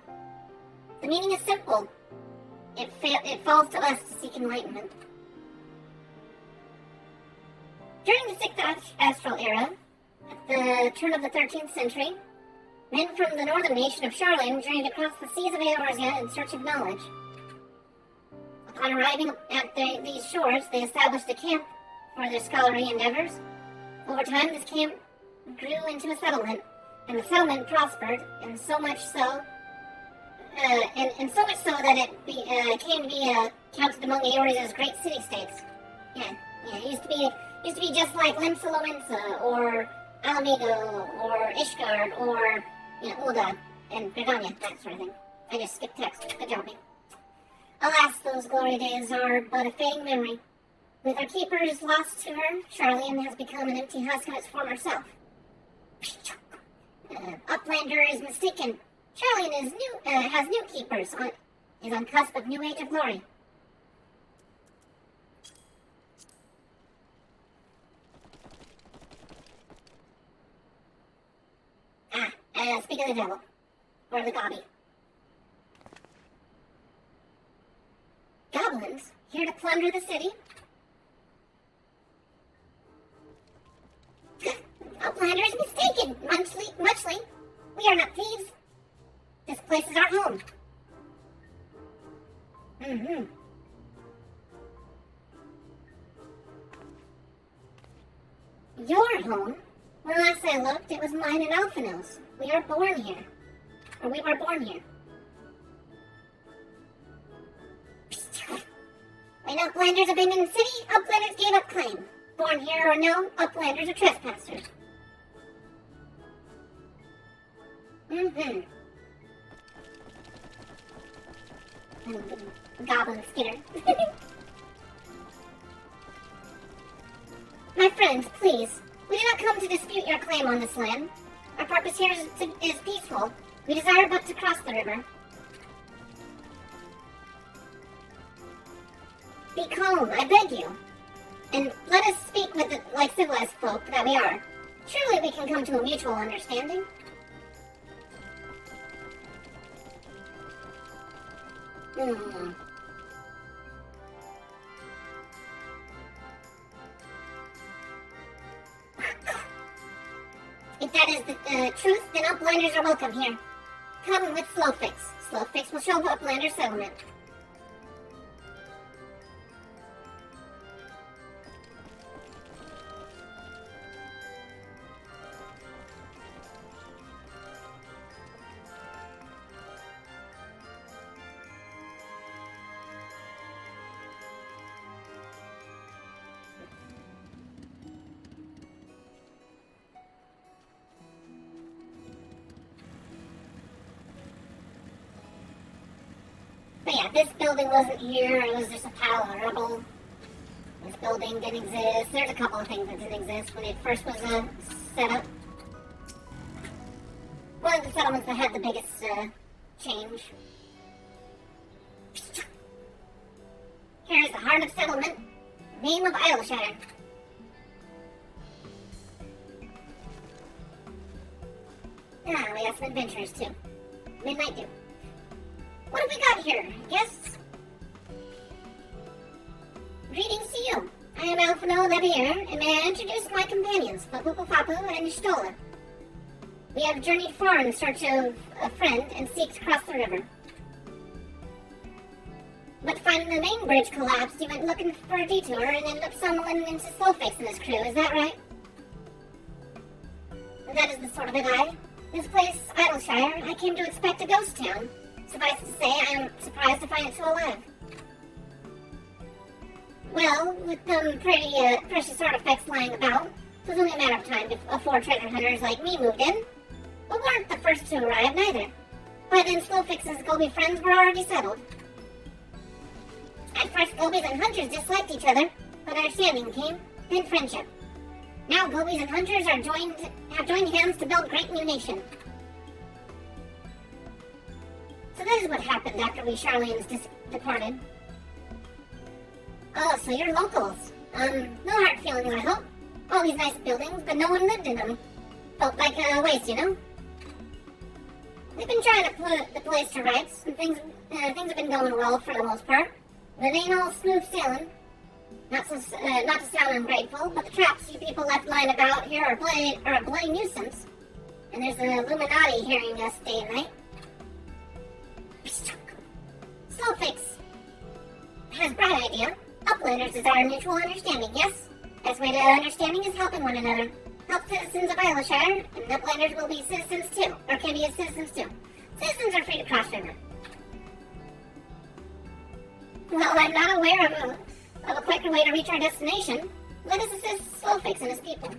The meaning is simple. It falls to us to seek enlightenment. During the 6th Astral Era, at the turn of the 13th century, men from the northern nation of Sharlayan journeyed across the seas of Eorzea in search of knowledge. Upon arriving at these shores, they established a camp for their scholarly endeavors. Over time, this camp grew into a settlement, and the settlement prospered, and so much so that it came to be counted among Eorzea's great city-states. Yeah, it used to be just like Limsa or Alamigo, or Ishgard, or, you know, Ul'dah, and Gridania, that sort of thing. I just skipped text. Good job, me. Alas, those glory days are but a fading memory. With our keepers lost to her, Sharlayan has become an empty husk of its former self. Uplander is mistaken. Sharlayan has new keepers, is on cusp of new age of glory. speak of the devil. Or the gobby. Goblins? Here to plunder the city? Outlander is mistaken, Muchly. We are not thieves. This place is our home. Your home? When last I looked, it was mine and Alphino's. We are born here. Or we were born here. When Uplanders abandoned the city, Uplanders gave up claim. Born here or no, Uplanders are trespassers. Goblin Skinner. My friends, please. We do not come to dispute your claim on this land. Our purpose here is peaceful. We desire but to cross the river. Be calm, I beg you. And let us speak with the, like civilized folk that we are. Surely we can come to a mutual understanding. If that is the truth, then Uplanders are welcome here. Come with Slowfix. Slowfix will show Uplander settlement. But yeah, this building wasn't here, it was just a pile of rubble. This building didn't exist. There's a couple of things that didn't exist when it first was set up. One of the settlements that had the biggest change. Here's the heart of settlement. Name of Isleshire. Ah, we got some adventurers too. Midnight Dew. What have we got here? Guests? Greetings to you. I am Alphino Levier, and may I introduce my companions, Papu and Ishtola. We have journeyed far in search of a friend and seek to cross the river. But finding the main bridge collapsed, you went looking for a detour and ended up stumbling into Slowfix and his crew, is that right? That is the sort of a guy. This place, Isleshire, I came to expect a ghost town. Suffice to say, I am surprised to find it so alive. Well, with some pretty precious artifacts lying about, it was only a matter of time before treasure hunters like me moved in. But we weren't the first to arrive, neither. By then, Slowfix's Goby friends were already settled. At first, Gobies and hunters disliked each other, but understanding came, then friendship. Now, Gobies and hunters have joined hands to build a great new nation. So that is what happened after we Charlene's departed. Oh, so you're locals. No hard feelings, I hope. All these nice buildings, but no one lived in them. Felt like a waste, you know? We've been trying to put the place to rights, and things have been going well for the most part. But it ain't all smooth sailing. Not to sound ungrateful, but the traps you people left lying about here are a bloody nuisance. And there's the Illuminati hearing us day and night. Slowfix has a bright idea. Uplanders desire mutual understanding, yes? Best way to understanding is helping one another. Help citizens of Isleshire, and Uplanders will be citizens too, or can be citizens too. Citizens are free to cross river. Well, I'm not aware of a quicker way to reach our destination. Let us assist Slowfix and his people.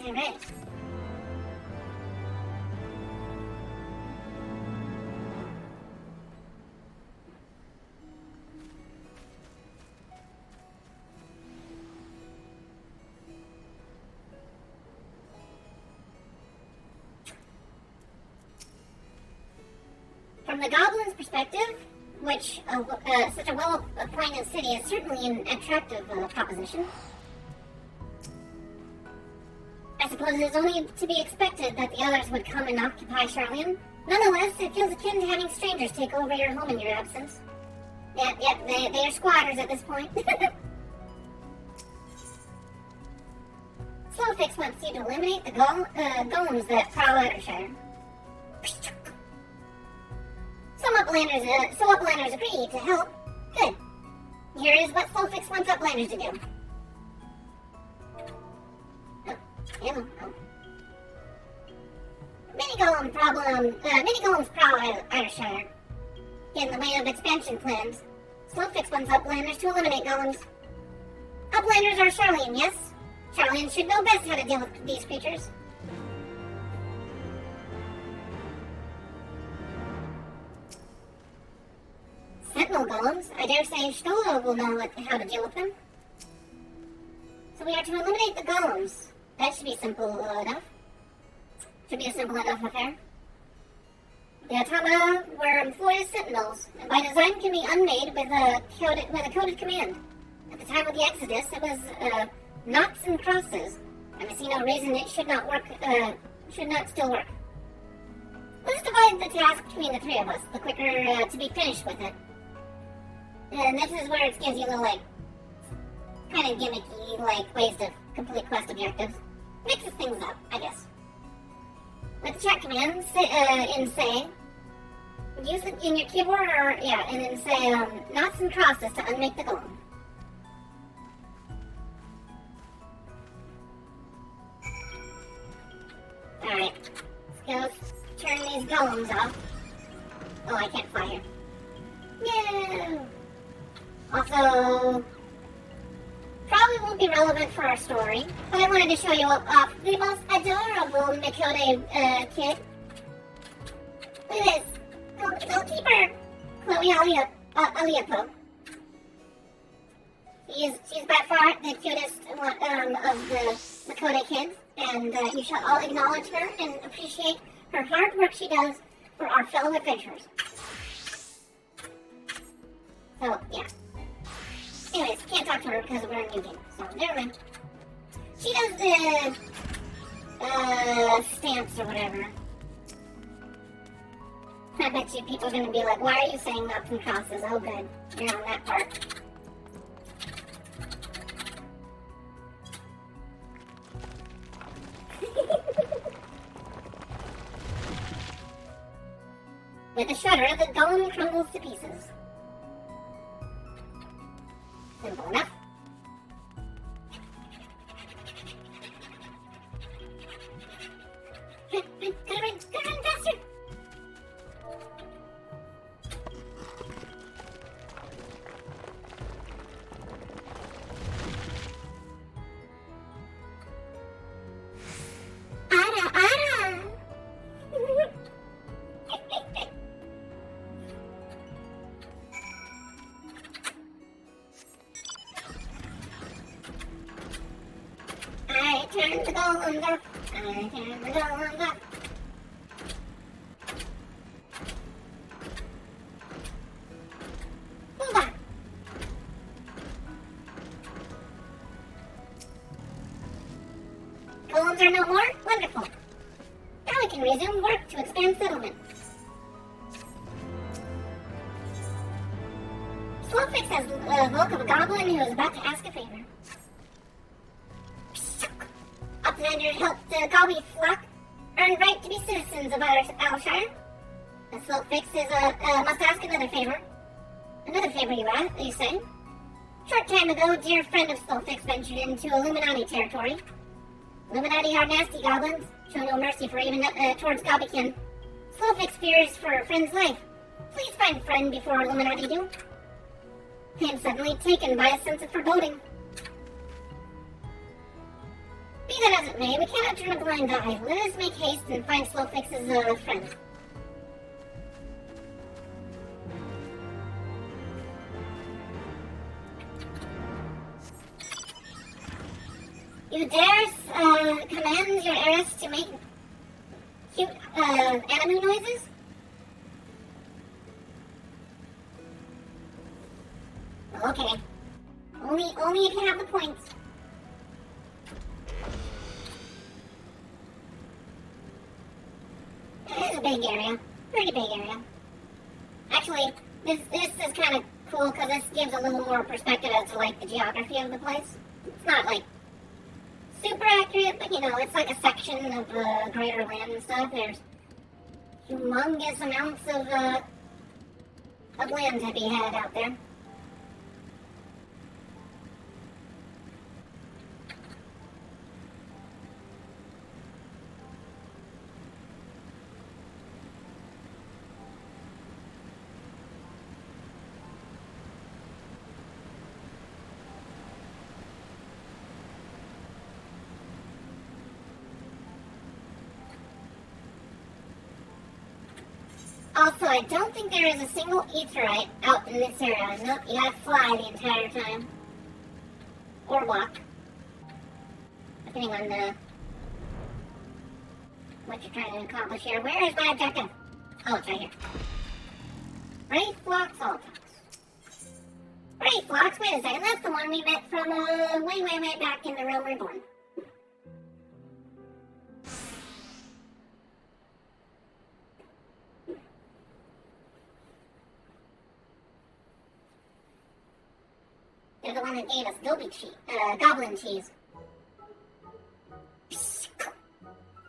Alright. From the Goblin's perspective, such a well-appointed city is certainly an attractive proposition. I suppose it is only to be expected that the others would come and occupy Charlian. Nonetheless, it feels akin to having strangers take over your home in your absence. Yep, they are squatters at this point. Slowfix wants you to eliminate the golems that prowl Outershire. Some uplanders agree to help. Good. Here is what Slowfix wants uplanders to do. Many golems prowl Outershire. Get in the way of expansion plans. Slowfix wants uplanders to eliminate golems. Uplanders are Charlian, yes? Charlian should know best how to deal with these creatures. Sentinel golems? I dare say Stola will know how to deal with them. So we are to eliminate the golems. That should be simple enough. Should be a simple enough affair. The Automa were employed as sentinels, and by design can be unmade with a coded command. At the time of the Exodus, it was knots and crosses, and I see no reason it should not still work. Let's divide the task between the three of us, the quicker to be finished with it. And this is where it gives you little, kind of gimmicky, ways to complete quest objectives. Mixes things up, I guess. With the chat command, say, use it in your keyboard, and then say, knots and crosses to unmake the golem. Alright, let's go turn these golems off. Oh, I can't fly here. No! Also, probably won't be relevant for our story, but I wanted to show you off the most adorable Mikode kid. Look at this. Goalkeeper Chloe Aliapo. She's by far the cutest one of the Mikode kids, and you shall all acknowledge her and appreciate her hard work she does for our fellow adventurers. So, yeah. Anyways, can't talk to her because we're in a new game, so never mind. She does the stamps or whatever. I bet you people are going to be like, why are you saying knots and crosses? Oh good, you're on that part. With a shudder, the golem crumbles to pieces. Simple enough. Gotta run faster! Ara! I turn the golem up. I turn the golem up. Move on. Golems are no more? Wonderful. Now we can resume work to expand settlement. Slowfix has the look of a goblin who is about to ask a favor. Uplanders helped the Galbi flock earn right to be citizens of Alshire. The Slowfix must ask another favor. Another favor, you say? Short time ago, dear friend of Slowfix ventured into Illuminati territory. Illuminati are nasty goblins, show no mercy for even towards Gobikin. Slowfix fears for a friend's life. Please find friend before Illuminati do. I am suddenly taken by a sense of foreboding. Be that as it may, we cannot turn a blind eye. Let us make haste and find Slowfix's friend. You dare command your heiress to make cute animal noises? Okay. Only if you have the points. It's a big area. Pretty big area. Actually, this is kind of cool because this gives a little more perspective as to like the geography of the place. It's not like super accurate, but you know, it's like a section of greater land and stuff. There's humongous amounts of land to be had out there. Also, I don't think there is a single aetheryte out in this area. Nope, you gotta fly the entire time. Or walk. Depending on what you're trying to accomplish here. Where is my objective? Oh, it's right here. Wraithflox Altox. Wraithflox, wait a second, that's the one we met from way back in the Realm Reborn. They're the one that gave us goblin cheese.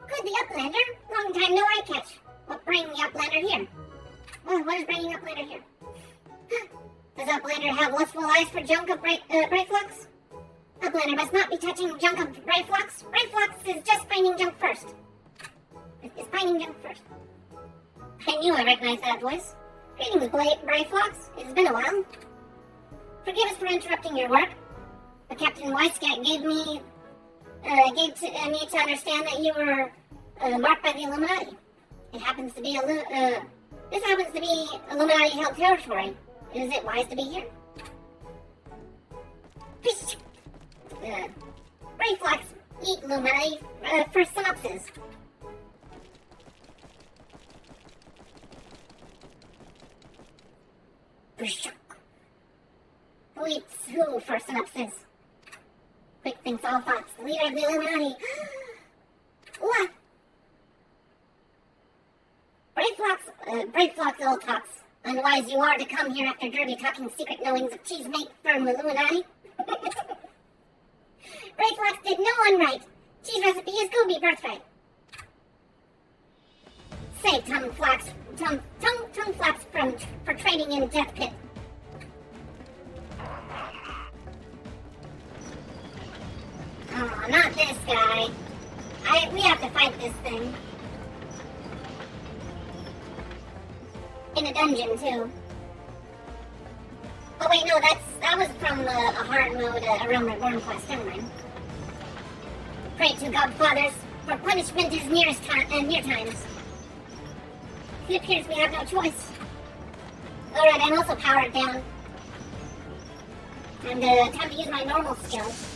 Good, the Uplander. Long time no eye catch. What bring the Uplander here? Well, what is bringing Uplander here? Does Uplander have lustful eyes for junk of Wraithflox? Uplander must not be touching junk of Wraithflox. Wraithflox is just finding junk first. It's finding junk first. I knew I recognized that voice. Greetings, Wraithflox. It's been a while. Forgive us for interrupting your work, but Captain Weiscat gave me to understand that you were marked by the Illuminati. This happens to be Illuminati-held territory. Is it wise to be here? Wraithflox eat Illuminati for synopsis. Who eats who for synopsis? Quick thinks all thoughts. The leader of the Illuminati. What? Wraithflox all talks. Unwise you are to come here after dirty talking secret knowings of cheese made from Illuminati. Wraithflox did no one right. Cheese recipe is Gooby birthright. Save tongue flaps for trading in death pit. Oh, not this guy. We have to fight this thing. In a dungeon, too. Oh wait, no, that was from a hard mode, a Realm Reborn quest, never mind. Pray to Godfathers, for punishment is near times. It appears we have no choice. Alright, I'm also powered down. And time to use my normal skills.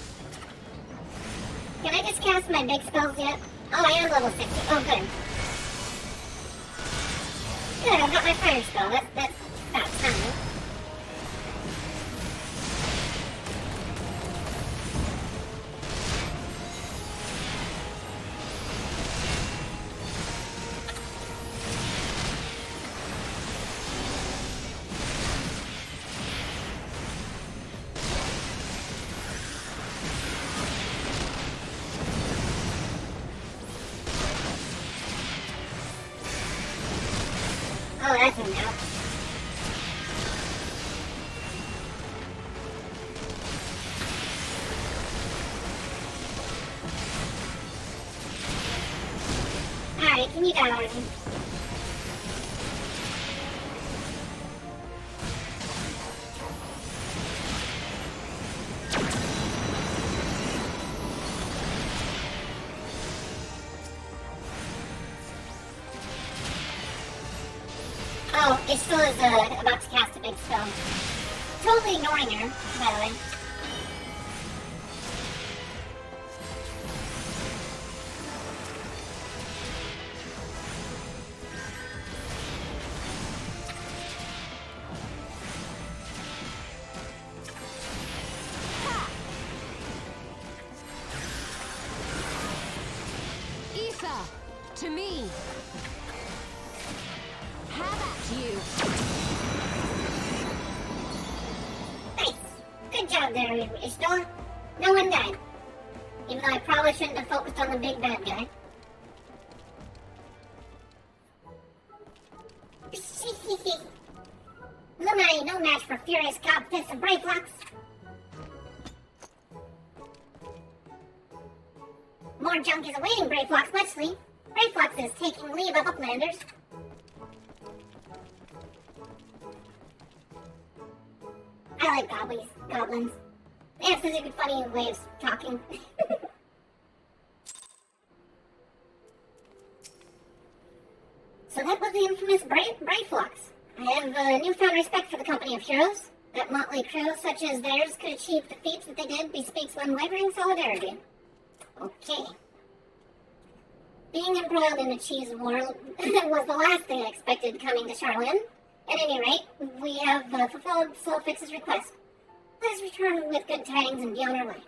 Can I just cast my big spells yet? Oh, I am level 60. Oh, good. Good, I've got my fire spell. That's about time. Oh, that's enough. Alright, can you die already? Oh, it still is about to cast a big spell. Totally ignoring her, by the way. to me. Have at you. Nice. Good job there, Ishtar. No one died. Even though I probably shouldn't have focused on the big bad guy. Lumine, no match for furious gob fists of Brayflux. More junk is awaiting Brayflux muchly. Brayflux is taking leave of Uplanders. I like goblins. They have such a funny way of talking. So that was the infamous Brayflux. I have newfound respect for the company of heroes. That motley crew such as theirs could achieve the feats that they did bespeaks unwavering solidarity. Okay. Being embroiled in a cheese war was the last thing I expected coming to Charlene. At any rate, we have fulfilled Solfix's request. Let us return with good tidings and be on our way.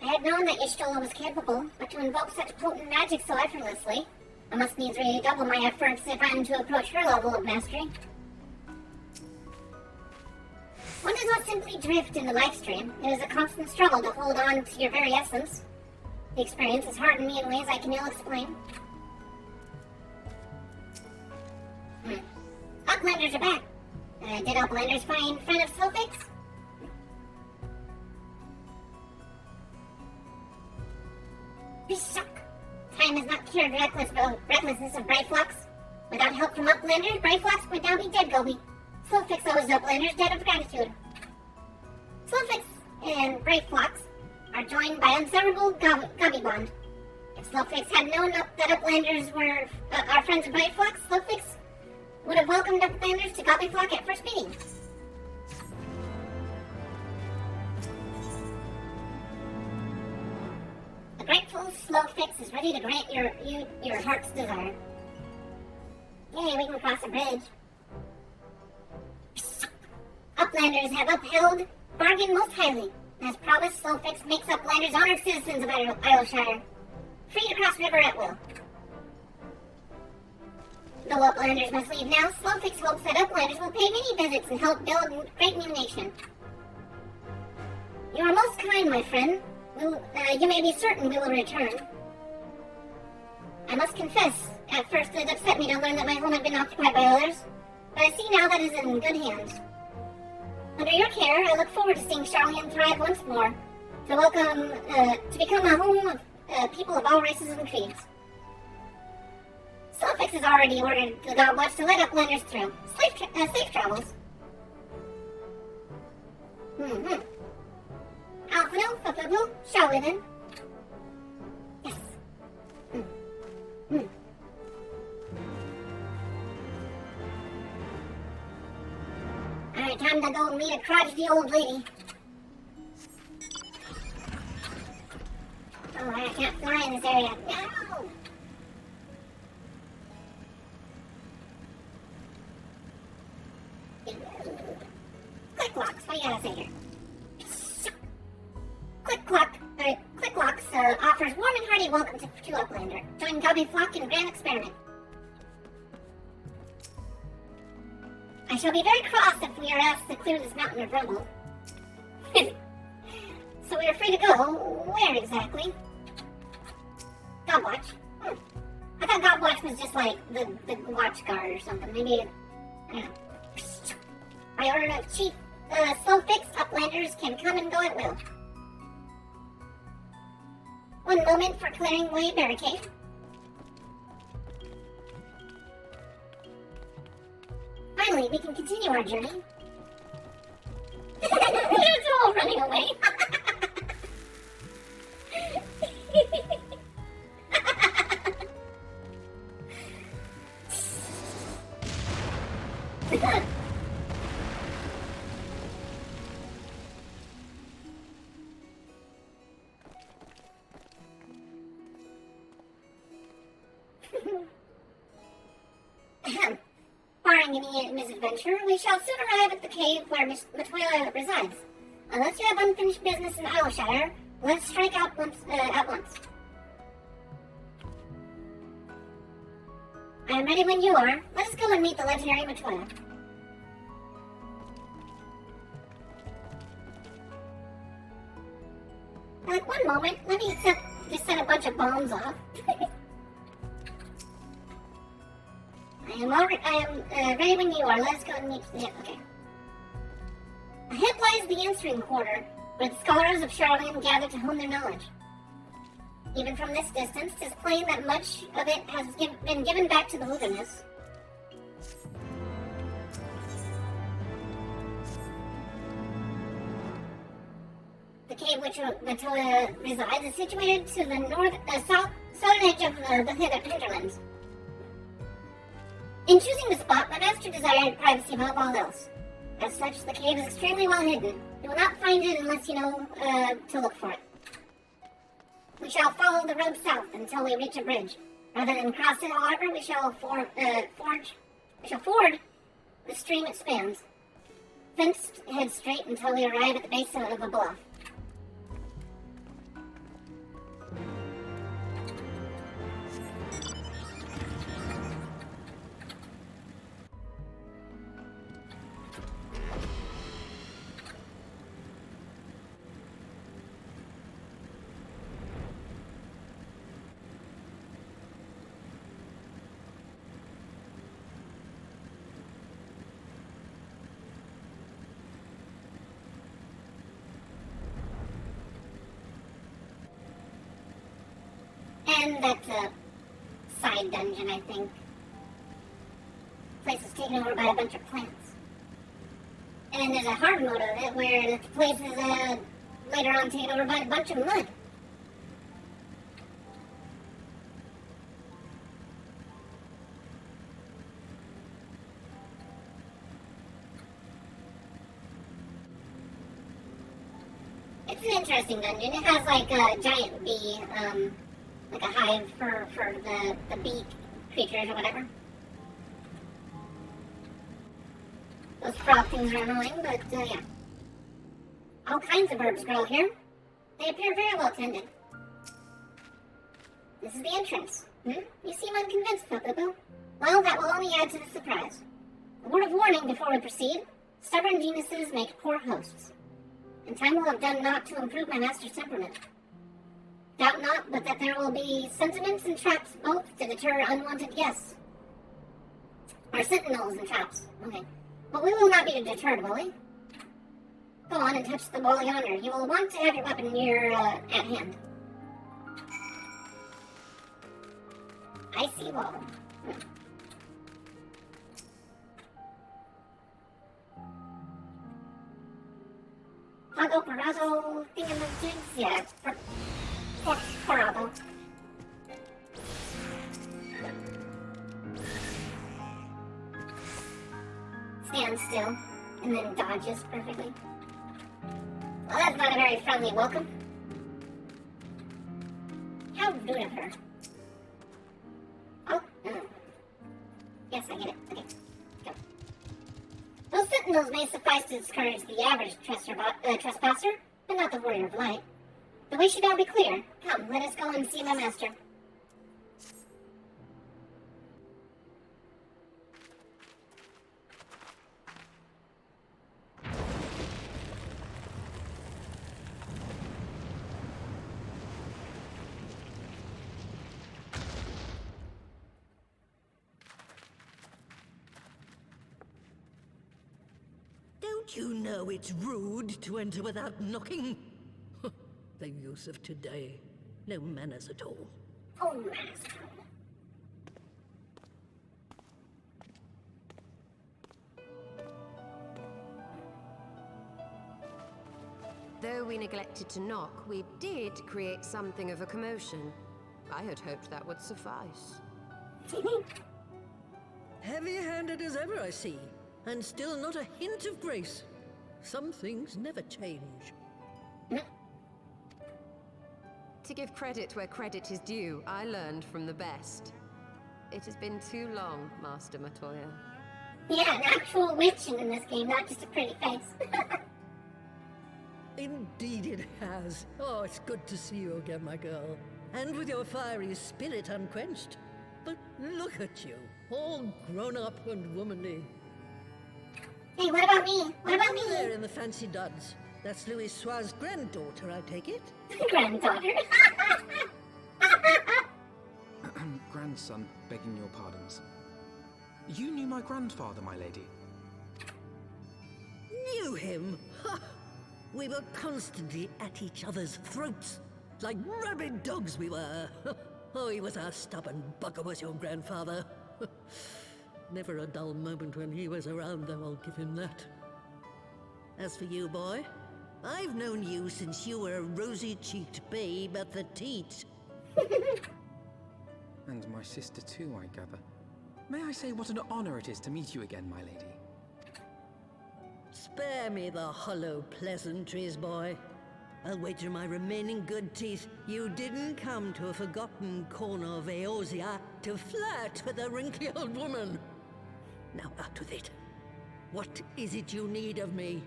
I had known that Y'shtola was capable, but to invoke such potent magic so effortlessly, I must needs redouble my efforts if I am to approach her level of mastery. One does not simply drift in the life stream. It is a constant struggle to hold on to your very essence. The experience has hardened me in ways I can ill explain. Uplanders are back. Did Uplanders find friend of Solfix? Bishok! Time has not cured recklessness of Brayflux. Without help from Uplanders, Brayflux would now be dead, Gobi. Solfix owes Uplanders debt of gratitude. Solfix and Brayflux are joined by inseparable Gobi bond. If Solfix had known that Uplanders were our friends of Brayflux, Solfix would have welcomed Uplanders to Gobbyflock at first meeting. The grateful Slowfix is ready to grant your heart's desire. Yay, we can cross a bridge. Uplanders have upheld bargain most highly. As promised, Slowfix makes Uplanders honored citizens of Isleshire, free to cross river at will. Though Uplanders must leave now, Slowfix hopes that Uplanders will pay many visits and help build a great new nation. You are most kind, my friend. You may be certain we will return. I must confess, at first it upset me to learn that my home had been occupied by others, but I see now that it is in good hands. Under your care, I look forward to seeing Charlene thrive once more, to become a home of people of all races and creeds. Solfix has already ordered the Dog Watch to let Uplanders through. Safe travels. Alphino, Fafubu, shall we then? Yes. Alright, time to go meet a crotchety old lady. Oh, I can't fly in this area. No! Click locks, what do you gotta say here? Click locks offers warm and hearty welcome to Uplander. Join Gobbyflock in grand experiment. I shall be very cross if we are asked to clear this mountain of rubble. So we are free to go. Where exactly? Gobwatch. I thought Gobwatch was just like the watch guard or something. Maybe, I don't know. By order of Chief Slowfix, Uplanders can come and go at will. One moment for clearing way barricade. Finally, we can continue our journey. It's all running away. causing any misadventure, we shall soon arrive at the cave where Miss Matoya resides. Unless you have unfinished business in Isleshire, let's strike out at once. I am ready when you are. Let us go and meet the legendary Matoya. One moment, let me just set a bunch of bombs off. I am ready when you are. Let us go and meet. Yeah, okay. Ahead lies the answering quarter, where the scholars of Charlene gather to hone their knowledge. Even from this distance, 'tis plain that much of it has been given back to the wilderness. The cave which Matoya resides is situated to the southern edge of the hinterlands. In choosing the spot, my master desired privacy above all else. As such, the cave is extremely well hidden. You will not find it unless you know to look for it. We shall follow the road south until we reach a bridge. Rather than cross it, however, we shall ford the stream it spans. Thence head straight until we arrive at the base of a bluff. And that's a side dungeon, I think. The place is taken over by a bunch of plants. And there's a hard mode of it where the place is later on taken over by a bunch of mud. It's an interesting dungeon. It has like a giant bee, like a hive for the bee creatures or whatever. Those frog things are annoying, but yeah. All kinds of herbs grow here. They appear very well tended. This is the entrance. You seem unconvinced, Pocopo. Well, that will only add to the surprise. A word of warning before we proceed. Stubborn geniuses make poor hosts. And time will have done naught to improve my master's temperament. Doubt not, but that there will be sentiments and traps both to deter unwanted guests. Or sentinels and traps. Okay. But we will not be deterred, will we? Go on and touch the wall yonder. You will want to have your weapon near at hand. I see wall. Pago Parazo thingamajigs? Yeah, Parado. Stands still, and then dodges perfectly. Well, that's not a very friendly welcome. How rude of her. Oh, no. Yes, I get it. Okay, go. Those sentinels may suffice to discourage the average trespasser, but not the warrior of light. The way should now be clear. Come, let us go and see my master. Don't you know it's rude to enter without knocking? The youth of today. No manners at all. Oh, manners. Though we neglected to knock, we did create something of a commotion. I had hoped that would suffice. Heavy-handed as ever, I see. And still not a hint of grace. Some things never change. To give credit where credit is due, I learned from the best. It has been too long, Master Matoya. Yeah, an actual witch in this game, not just a pretty face. Indeed it has. Oh, it's good to see you again, my girl. And with your fiery spirit unquenched. But look at you, all grown up and womanly. Hey, what about me? What about me? There in the fancy duds. That's Louis Soir's granddaughter, I take it? Granddaughter? Grandson, begging your pardons. You knew my grandfather, my lady. Knew him? Ha! We were constantly at each other's throats. Like rabid dogs we were. Oh, he was a stubborn bugger, was your grandfather. Never a dull moment when he was around, though, I'll give him that. As for you, boy, I've known you since you were a rosy-cheeked babe at the teat. And my sister too, I gather. May I say what an honor it is to meet you again, my lady? Spare me the hollow pleasantries, boy. I'll wager my remaining good teeth you didn't come to a forgotten corner of Eorzea to flirt with a wrinkly old woman. Now out with it. What is it you need of me?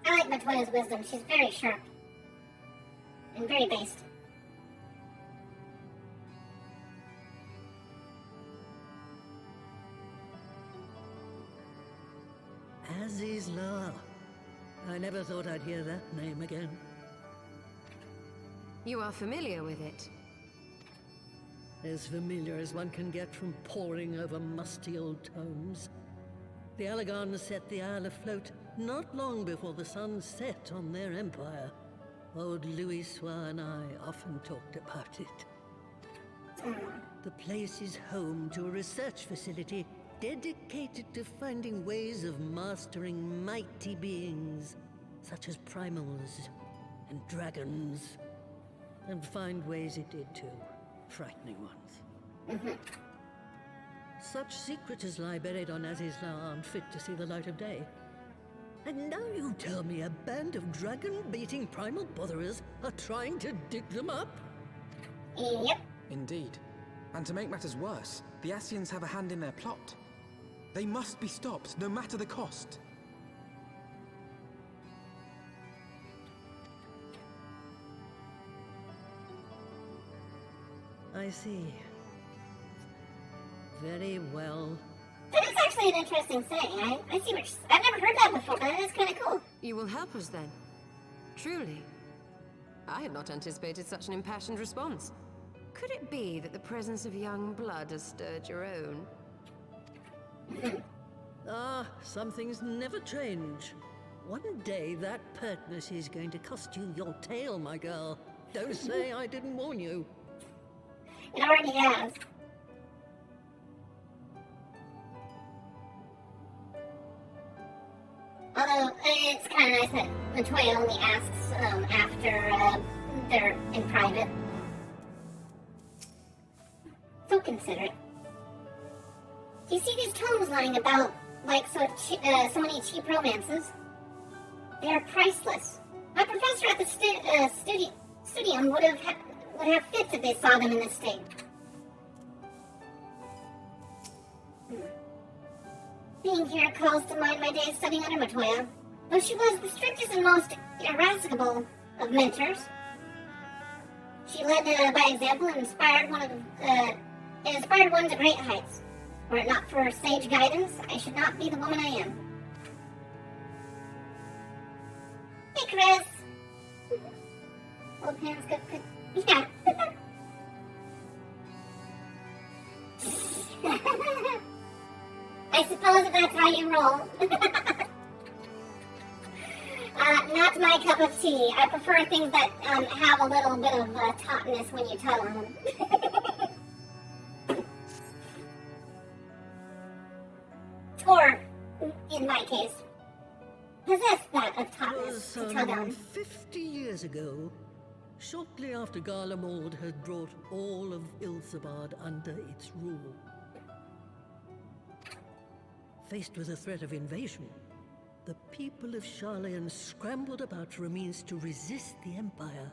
I like Matoya's wisdom. She's very sharp. And very based. Azizla. I never thought I'd hear that name again. You are familiar with it? As familiar as one can get from poring over musty old tomes. The Allagons set the Isle afloat not long before the sun set on their empire. Old Louis Soir and I often talked about it. The place is home to a research facility dedicated to finding ways of mastering mighty beings, such as primals and dragons. And find ways it did too, frightening ones. Such secrets as lie buried on Azizla aren't fit to see the light of day. And now you tell me a band of dragon-beating primal botherers are trying to dig them up? Yep. Indeed. And to make matters worse, the Ascians have a hand in their plot. They must be stopped, no matter the cost. I see. Very well. That is actually an interesting saying. I see what I've never heard that before, but that is kind of cool. You will help us then? Truly? I had not anticipated such an impassioned response. Could it be that the presence of young blood has stirred your own? Some things never change. One day that pertness is going to cost you your tail, my girl. Don't say I didn't warn you. It already has. Although, it's kind of nice that Matoya only asks after they're in private. So considerate. Do you see these tomes lying about like so many cheap romances? They are priceless. My professor at the studium would have fits if they saw them in this state. Being here calls to mind my days studying under Matoya, though she was the strictest and most irascible of mentors. She led by example and inspired one to great heights. Were it not for sage guidance, I should not be the woman I am. Hey, Chris. Old hands good. Yeah. I suppose that's how you roll. Not my cup of tea. I prefer things that have a little bit of tautness when you tell them. Or, in my case, possess that of tautness to tug on. 50 years ago, shortly after Garlemald had brought all of Ilthabad under its rule. Faced with the threat of invasion, the people of Sharlayan scrambled about for a means to resist the Empire.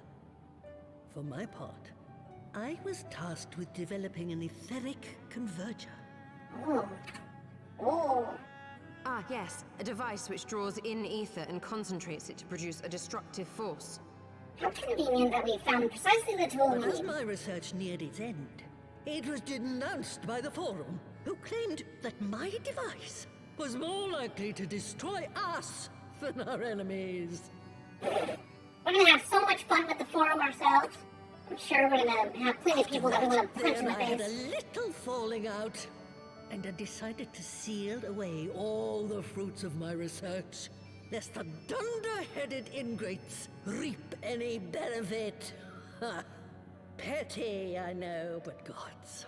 For my part, I was tasked with developing an etheric converger, Ooh. Ooh. Ah, yes. A device which draws in ether and concentrates it to produce a destructive force. How convenient that we found precisely the tool we But as need. my research neared its end, it was denounced by the Forum, who claimed that my device was more likely to destroy us than our enemies. We're gonna have so much fun with the Forum ourselves. I'm sure we're gonna have plenty of people that we want to punch in the I had a face. little falling out, and I decided to seal away all the fruits of my research, lest the dunder-headed ingrates reap any benefit. Ha! Petty, I know, but gods,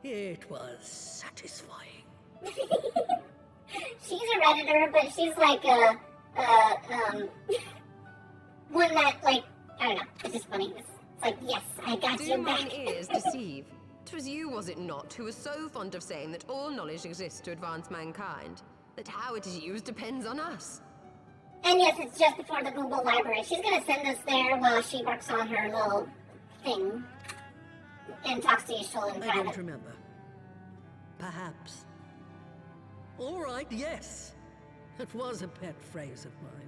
it was satisfying. She's a Redditor, but she's like one that, like, I don't know, it's just funny. It's like, yes, I got Do you mine back. ears deceive? 'Twas you, was it not, who was so fond of saying that all knowledge exists to advance mankind, that how it is used depends on us. And yes, it's just before the Google Library. She's gonna send us there while she works on her little thing and talks to Ishtul in I private. don't remember. Perhaps. All right, yes. It was a pet phrase of mine.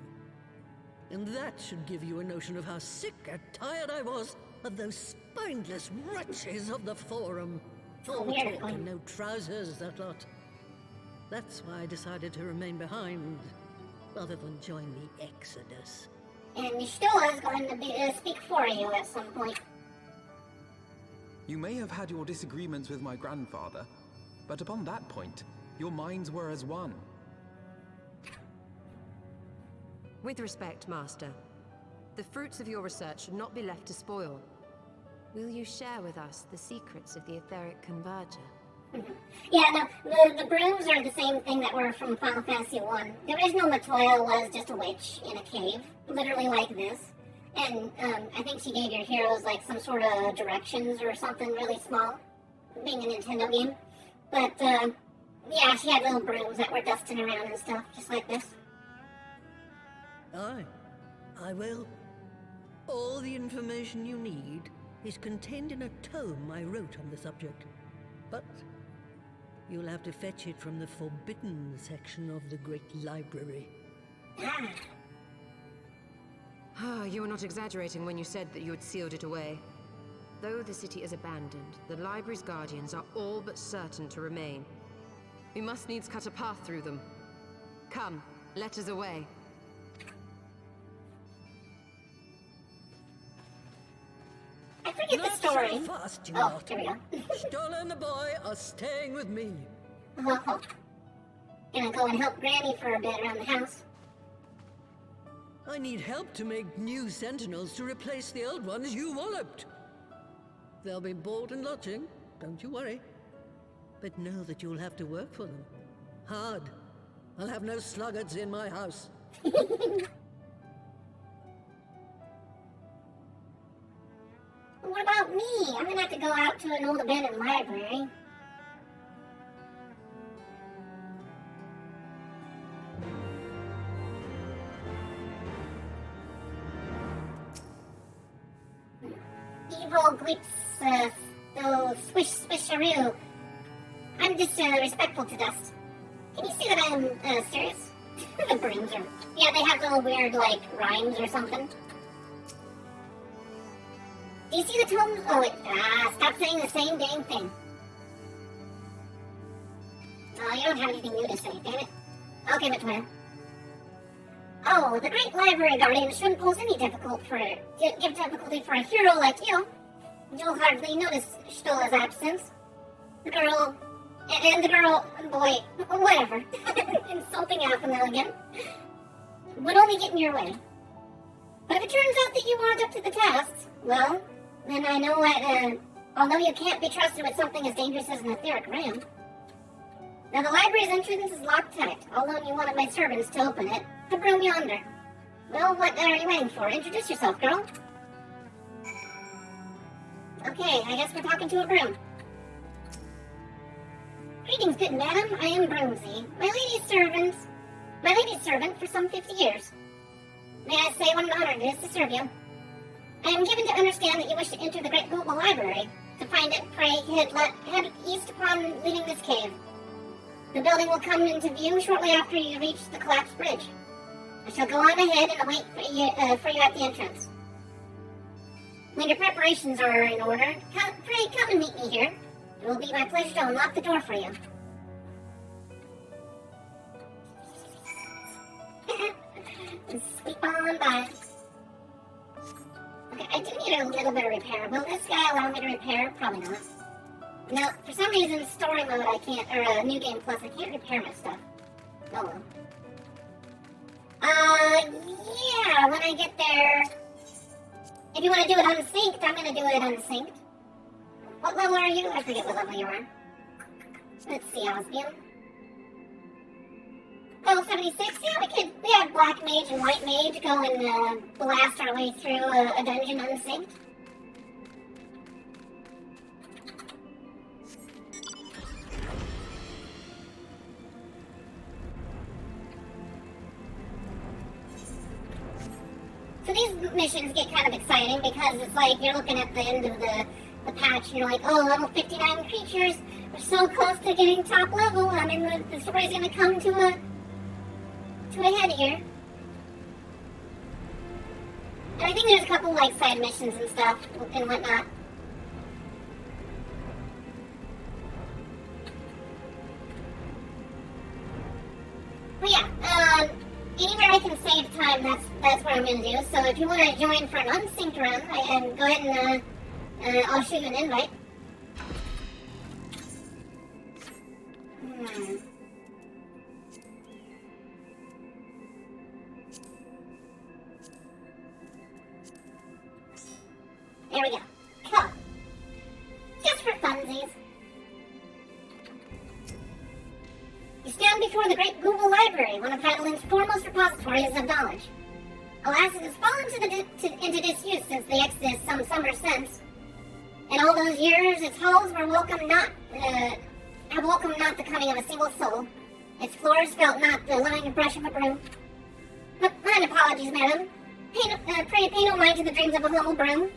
And that should give you a notion of how sick and tired I was of those spineless wretches of the Forum. All weird. talk and no trousers, that lot. That's why I decided to remain behind, rather than join the Exodus. And Ishtul is going to speak for you at some point. You may have had your disagreements with my grandfather, but upon that point, your minds were as one. With respect, Master, the fruits of your research should not be left to spoil. Will you share with us the secrets of the etheric converger? Yeah, no, the brooms are the same thing that were from Final Fantasy 1. The original Matoya was just a witch in a cave, literally like this. And I think she gave your heroes like some sort of directions or something really small, being a Nintendo game. But yeah, she had little brooms that were dusting around and stuff, just like this. Aye, I will. All the information you need is contained in a tome I wrote on the subject. But you'll have to fetch it from the forbidden section of the Great Library. Ah, you were not exaggerating when you said that you had sealed it away. Though the city is abandoned, the library's guardians are all but certain to remain. We must needs cut a path through them. Come, let us away. I forget the story. So fast, you Oh, lot. here we go. Stola and the boy are staying with me. Oh. Gonna go and help Granny for a bit around the house. I need help to make new sentinels to replace the old ones you walloped. They'll be board and lodging, don't you worry. But know that you'll have to work for them. Hard. I'll have no sluggards in my house. What about me? I'm gonna have to go out to an old abandoned library. Evil Gleeps, swish swisharoo. I'm just respectful to dust. Can you see that I'm serious? The brooms are... Yeah, they have little weird, like, rhymes or something. Do you see the tomes? Oh, wait. Stop saying the same dang thing. Oh, you don't have anything new to say, damn it. I'll give it to her. Oh, the Great Library Guardian shouldn't pose any give difficulty for a hero like you. You'll hardly notice Stola's absence. The girl... And the girl... Boy, whatever. Insulting Alphanel again. Would only get in your way. But if it turns out that you aren't up to the tasks, well, then I know that, although you can't be trusted with something as dangerous as an etheric ram. Now, the library's entrance is locked tight. I'll loan you one of my servants to open it. The broom yonder. Well, what are you waiting for? Introduce yourself, girl. Okay, I guess we're talking to a broom. Greetings, good madam. I am Broomsy. My lady's servant for some 50 years. May I say what an honor it is to serve you? I am given to understand that you wish to enter the Great Global Library. To find it, pray head east upon leaving this cave. The building will come into view shortly after you reach the collapsed bridge. I shall go on ahead and await for you at the entrance. When your preparations are in order, pray come and meet me here. It will be my pleasure to unlock the door for you. Sweep on by. Okay, I do need a little bit of repair. Will this guy allow me to repair? Probably not. No, for some reason, story mode I can't, or New Game Plus, I can't repair my stuff. Oh well. Yeah, when I get there... If you want to do it unsynced, I'm going to do it unsynced. What level are you? I forget what level you are. Let's see, Osmium. Level 76? Yeah, we have Black Mage and White Mage go and blast our way through a dungeon unsynced. So these missions get kind of exciting because it's like you're looking at the end of the patch and you're like, oh, level 59 creatures, we're so close to getting top level. I mean, the story's going to come to a head here. And I think there's a couple like side missions and stuff and whatnot. But yeah, anywhere I can save time, that's what I'm going to do. So if you want to join for an unsynced run, and go ahead and I'll shoot you an invite. There we go. Cool. Just for funsies. You stand before the great Google Library, one of Heidelberg's foremost repositories of knowledge. Alas, it has fallen into disuse since the exodus some summer since. In all those years, its halls were have welcomed not the coming of a single soul. Its floors felt not the loving brush of a broom. But mine apologies, madam. Pray pay no mind to the dreams of a humble broom.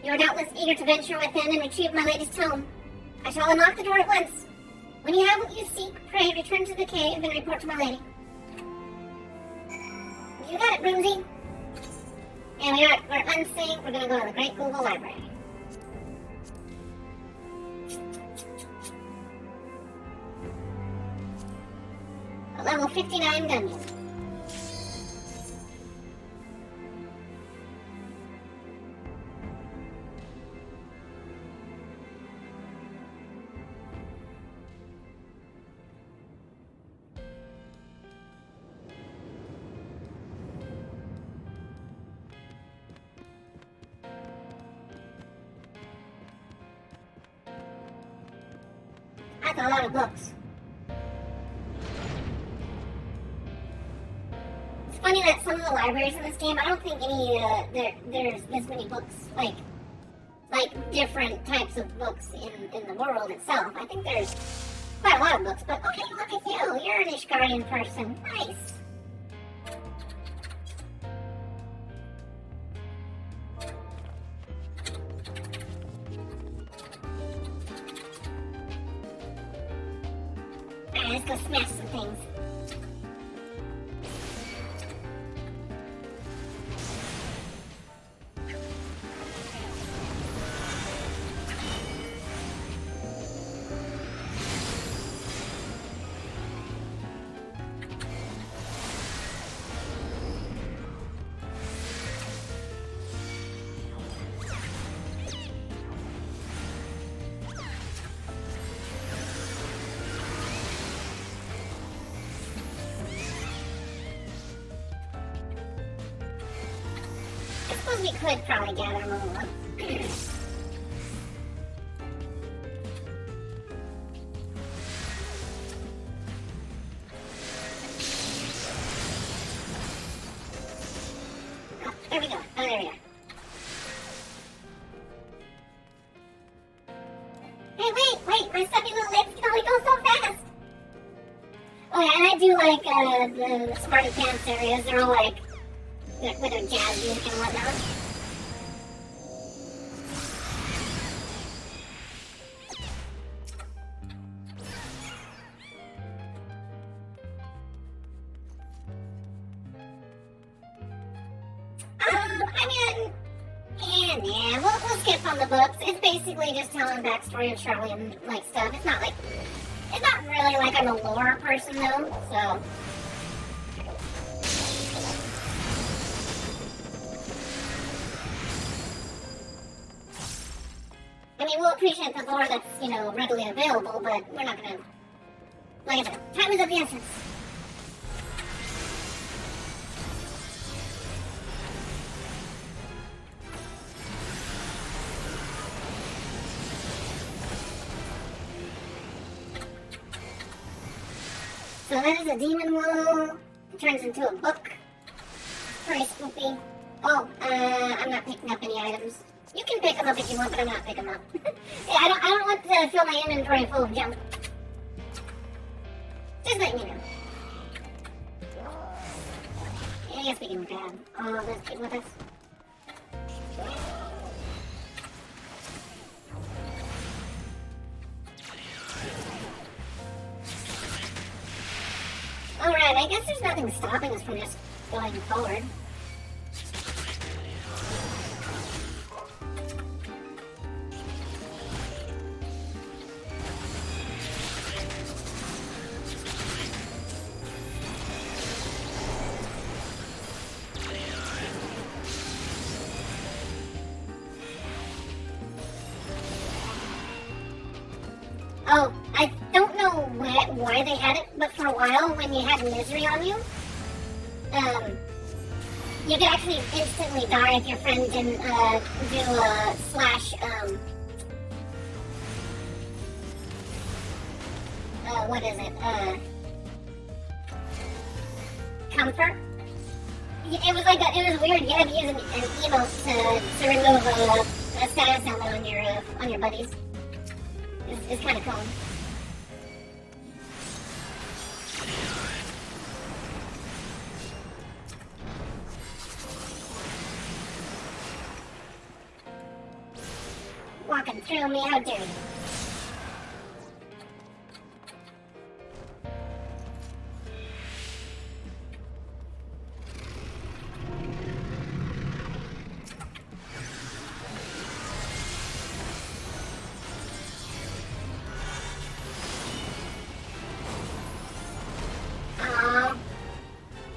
You are doubtless eager to venture within and retrieve my lady's tome. I shall unlock the door at once. When you have what you seek, pray return to the cave and report to my lady. You got it, Broomsy. And we're unsynced. We're gonna go to the Great Google Library. A level 59 dungeon. That's a lot of books. It's funny that some of the libraries in this game, I don't think there's this many books, like different types of books in the world itself. I think there's quite a lot of books, but okay, look at you. You're an Ishgardian person. Nice. Alright, let's go smash some things. I suppose we could probably gather them all up. Oh, there we go. Oh, there we go. Hey, wait! My stubby little legs can only go so fast! Oh yeah, and I do like the Smarty Pants areas. They're all like with their jazz music and whatnot. up on the books. It's basically just telling the backstory of Charlie and like stuff. It's not really like I'm a lore person though, so. I mean, we'll appreciate the lore that's, you know, readily available, but we're not gonna, like I said, time is of the essence. So that is a demon wall. It turns into a book. Pretty spooky. Oh, I'm not picking up any items. You can pick them up if you want, but I'm not picking them up. Yeah, I don't want to fill my inventory full of junk. Just letting you know. Yeah, I guess we can grab all of this kid with us. Alright, I guess there's nothing stopping us from just going forward. Oh, I don't know why they had it, but for a while, when you had misery on you, you could actually instantly die if your friend didn't do a slash, what is it, comfort? It was like it was weird. You had to use an emote to remove a status element on your buddies. It's kind of cool. Walking through me, how dare you?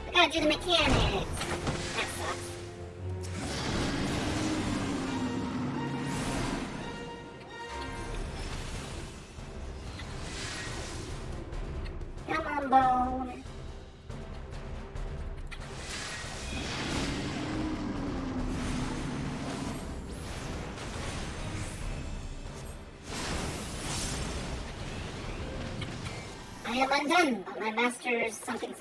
I gotta do the mechanics. That sucks. Come on, Bone. I am undone, but my master's something.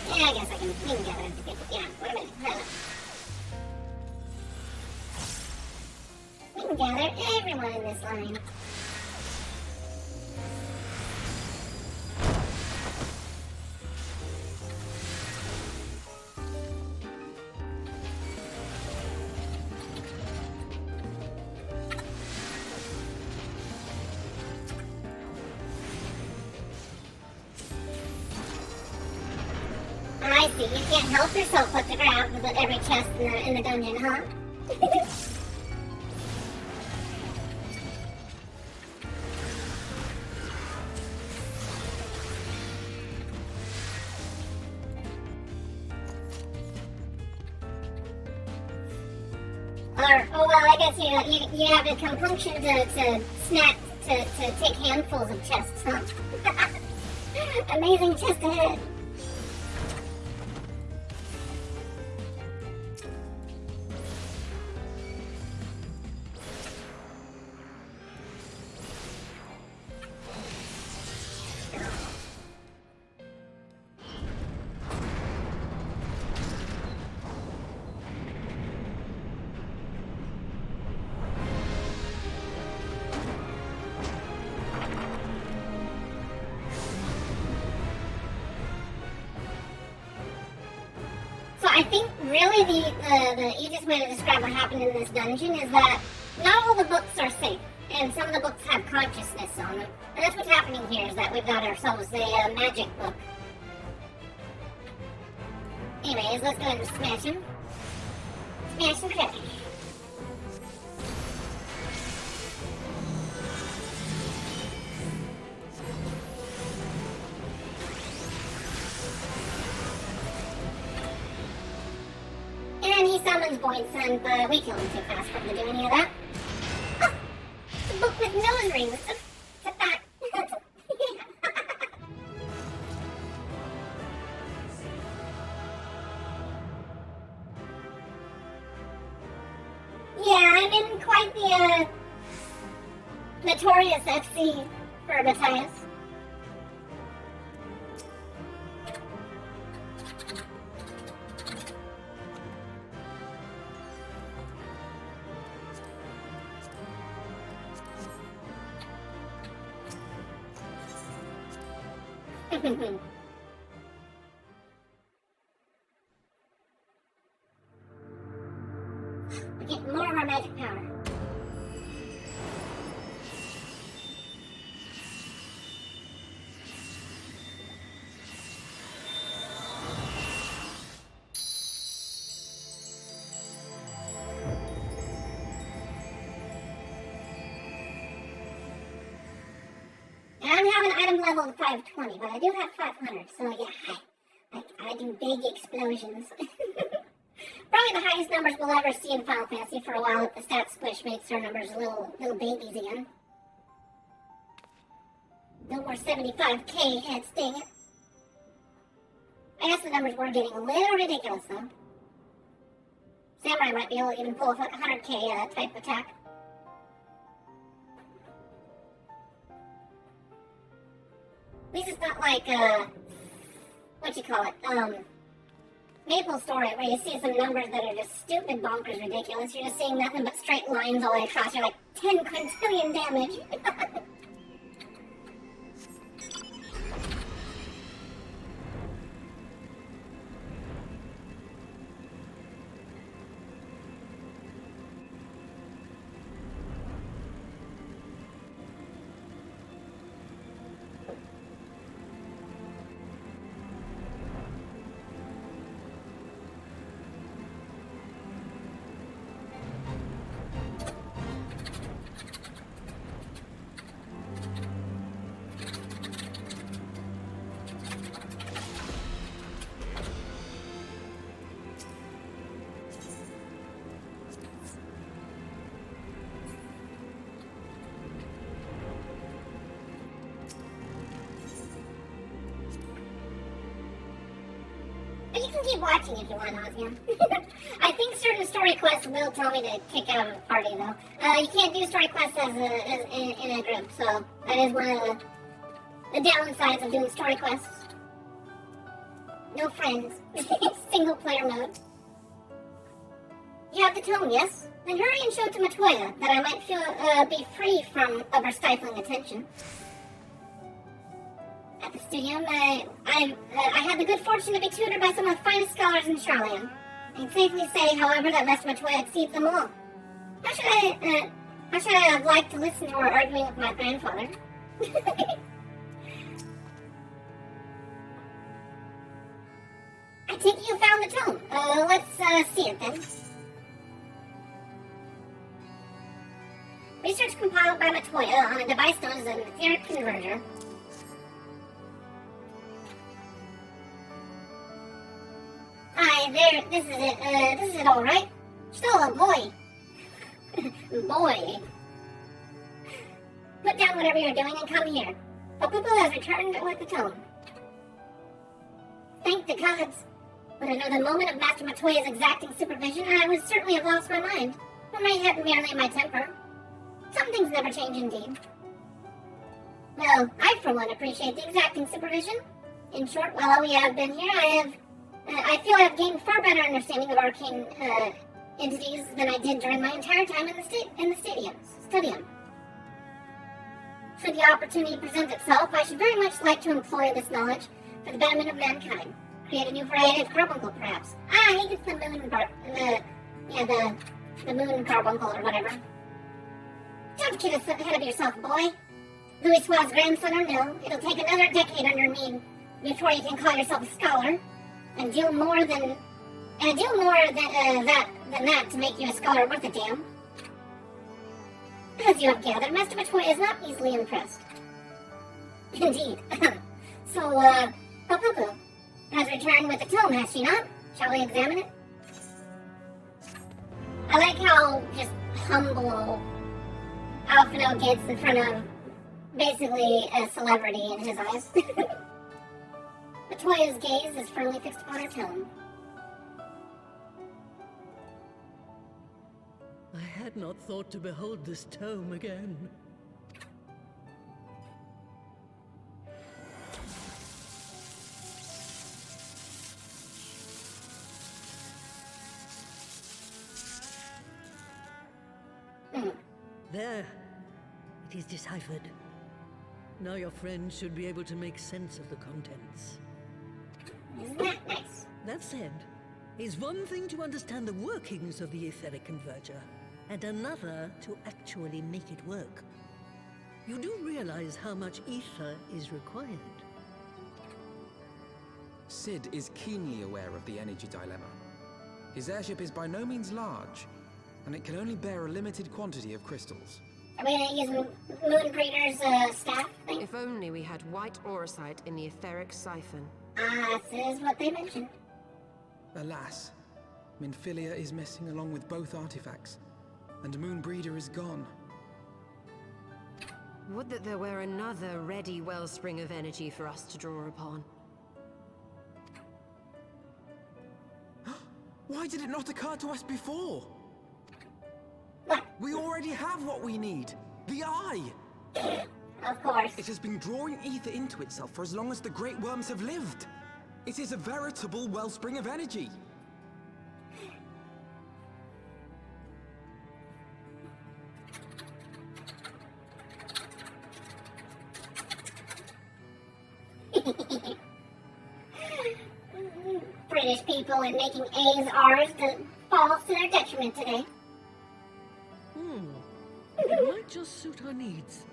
Yeah, I guess we can gather it together. Yeah, wait a minute. We can gather everyone in this line. I see, you can't help yourself but to grab every chest in the dungeon, huh? Well, I guess you have a compunction to snap, to take handfuls of chests, huh? Amazing chest ahead. I think really the easiest way to describe what happened in this dungeon is that not all the books are safe, and some of the books have consciousness on them. And that's what's happening here, is that we've got ourselves a magic book. Anyways, let's go ahead and smash him. Smash and crash. And he summons Void Sun, but we killed him too fast for him to do any of that. Oh, it's a book with nose rings. It's a fact. Yeah, I'm in quite the notorious FC for Matthias. We get more of our magic power. And I don't have an item level of 520, but I do have 500, so yeah, I do big explosions. Probably the highest numbers we'll ever see in Final Fantasy for a while if the stat squish makes our numbers little babies again. No more 75k heads, dang it. I guess the numbers were getting a little ridiculous though. Samurai might be able to even pull a 100k type attack. At least it's not like, what you call it, Maple Story, where you see some numbers that are just stupid, bonkers, ridiculous. You're just seeing nothing but straight lines all the way across. You're like, 10 quintillion damage. But you can keep watching if you want, Osmium. I think certain story quests will tell me to kick out of the party, though. You can't do story quests in a group, so that is one of the downsides of doing story quests. No friends. Single player mode. You have the tome, yes? Then hurry and show it to Matoya, that I might feel be free from ever-stifling attention. At the studio, I had the good fortune to be tutored by some of the finest scholars in Charlian. I can safely say, however, that Master Matoya exceeds them all. How should I have liked to listen to her arguing with my grandfather? I think you found the tome. Let's see it then. Research compiled by Matoya on a device known as an etheric converter. Hi, there, this is it. This is it all right? Still a boy. Boy. Put down whatever you're doing and come here. Papupu has returned with the tome. Thank the gods. But another moment of Master Matoya's exacting supervision, I would certainly have lost my mind. Or merely my temper. Some things never change indeed. Well, I for one appreciate the exacting supervision. In short, while we have been here, I feel I've gained far better understanding of arcane entities than I did during my entire time in the studium. Should the opportunity present itself, I should very much like to employ this knowledge for the betterment of mankind. Create a new variety of carbuncle, perhaps. Ah, he gets the moon carbuncle or whatever. Don't get ahead of yourself, boy. Louis Suave's grandson or no, it'll take another decade under me before you can call yourself a scholar and do more than that to make you a scholar worth a damn. As you have gathered, Master Matoya is not easily impressed. Indeed. So, Papupu has returned with the tome, has she not? Shall we examine it? I like how just humble Alphino gets in front of basically a celebrity in his eyes. Matoya's gaze is firmly fixed upon her tome. I had not thought to behold this tome again. There. It is deciphered. Now your friend should be able to make sense of the contents. Isn't that nice? That said, it's one thing to understand the workings of the etheric converger, and another to actually make it work. You do realize how much ether is required? Sid is keenly aware of the energy dilemma. His airship is by no means large, and it can only bear a limited quantity of crystals. Are we gonna use Moonbreeder's staff thing? If only we had white aurosite in the etheric siphon. Ah, this is what they mentioned. Alas, Minfilia is missing along with both artifacts, and Moonbreeder is gone. Would that there were another ready wellspring of energy for us to draw upon. Why did it not occur to us before? We already have what we need! The Eye! Of course. It has been drawing ether into itself for as long as the Great Worms have lived. It is a veritable wellspring of energy. British people and making A's R's falls to their detriment today. It might just suit our needs.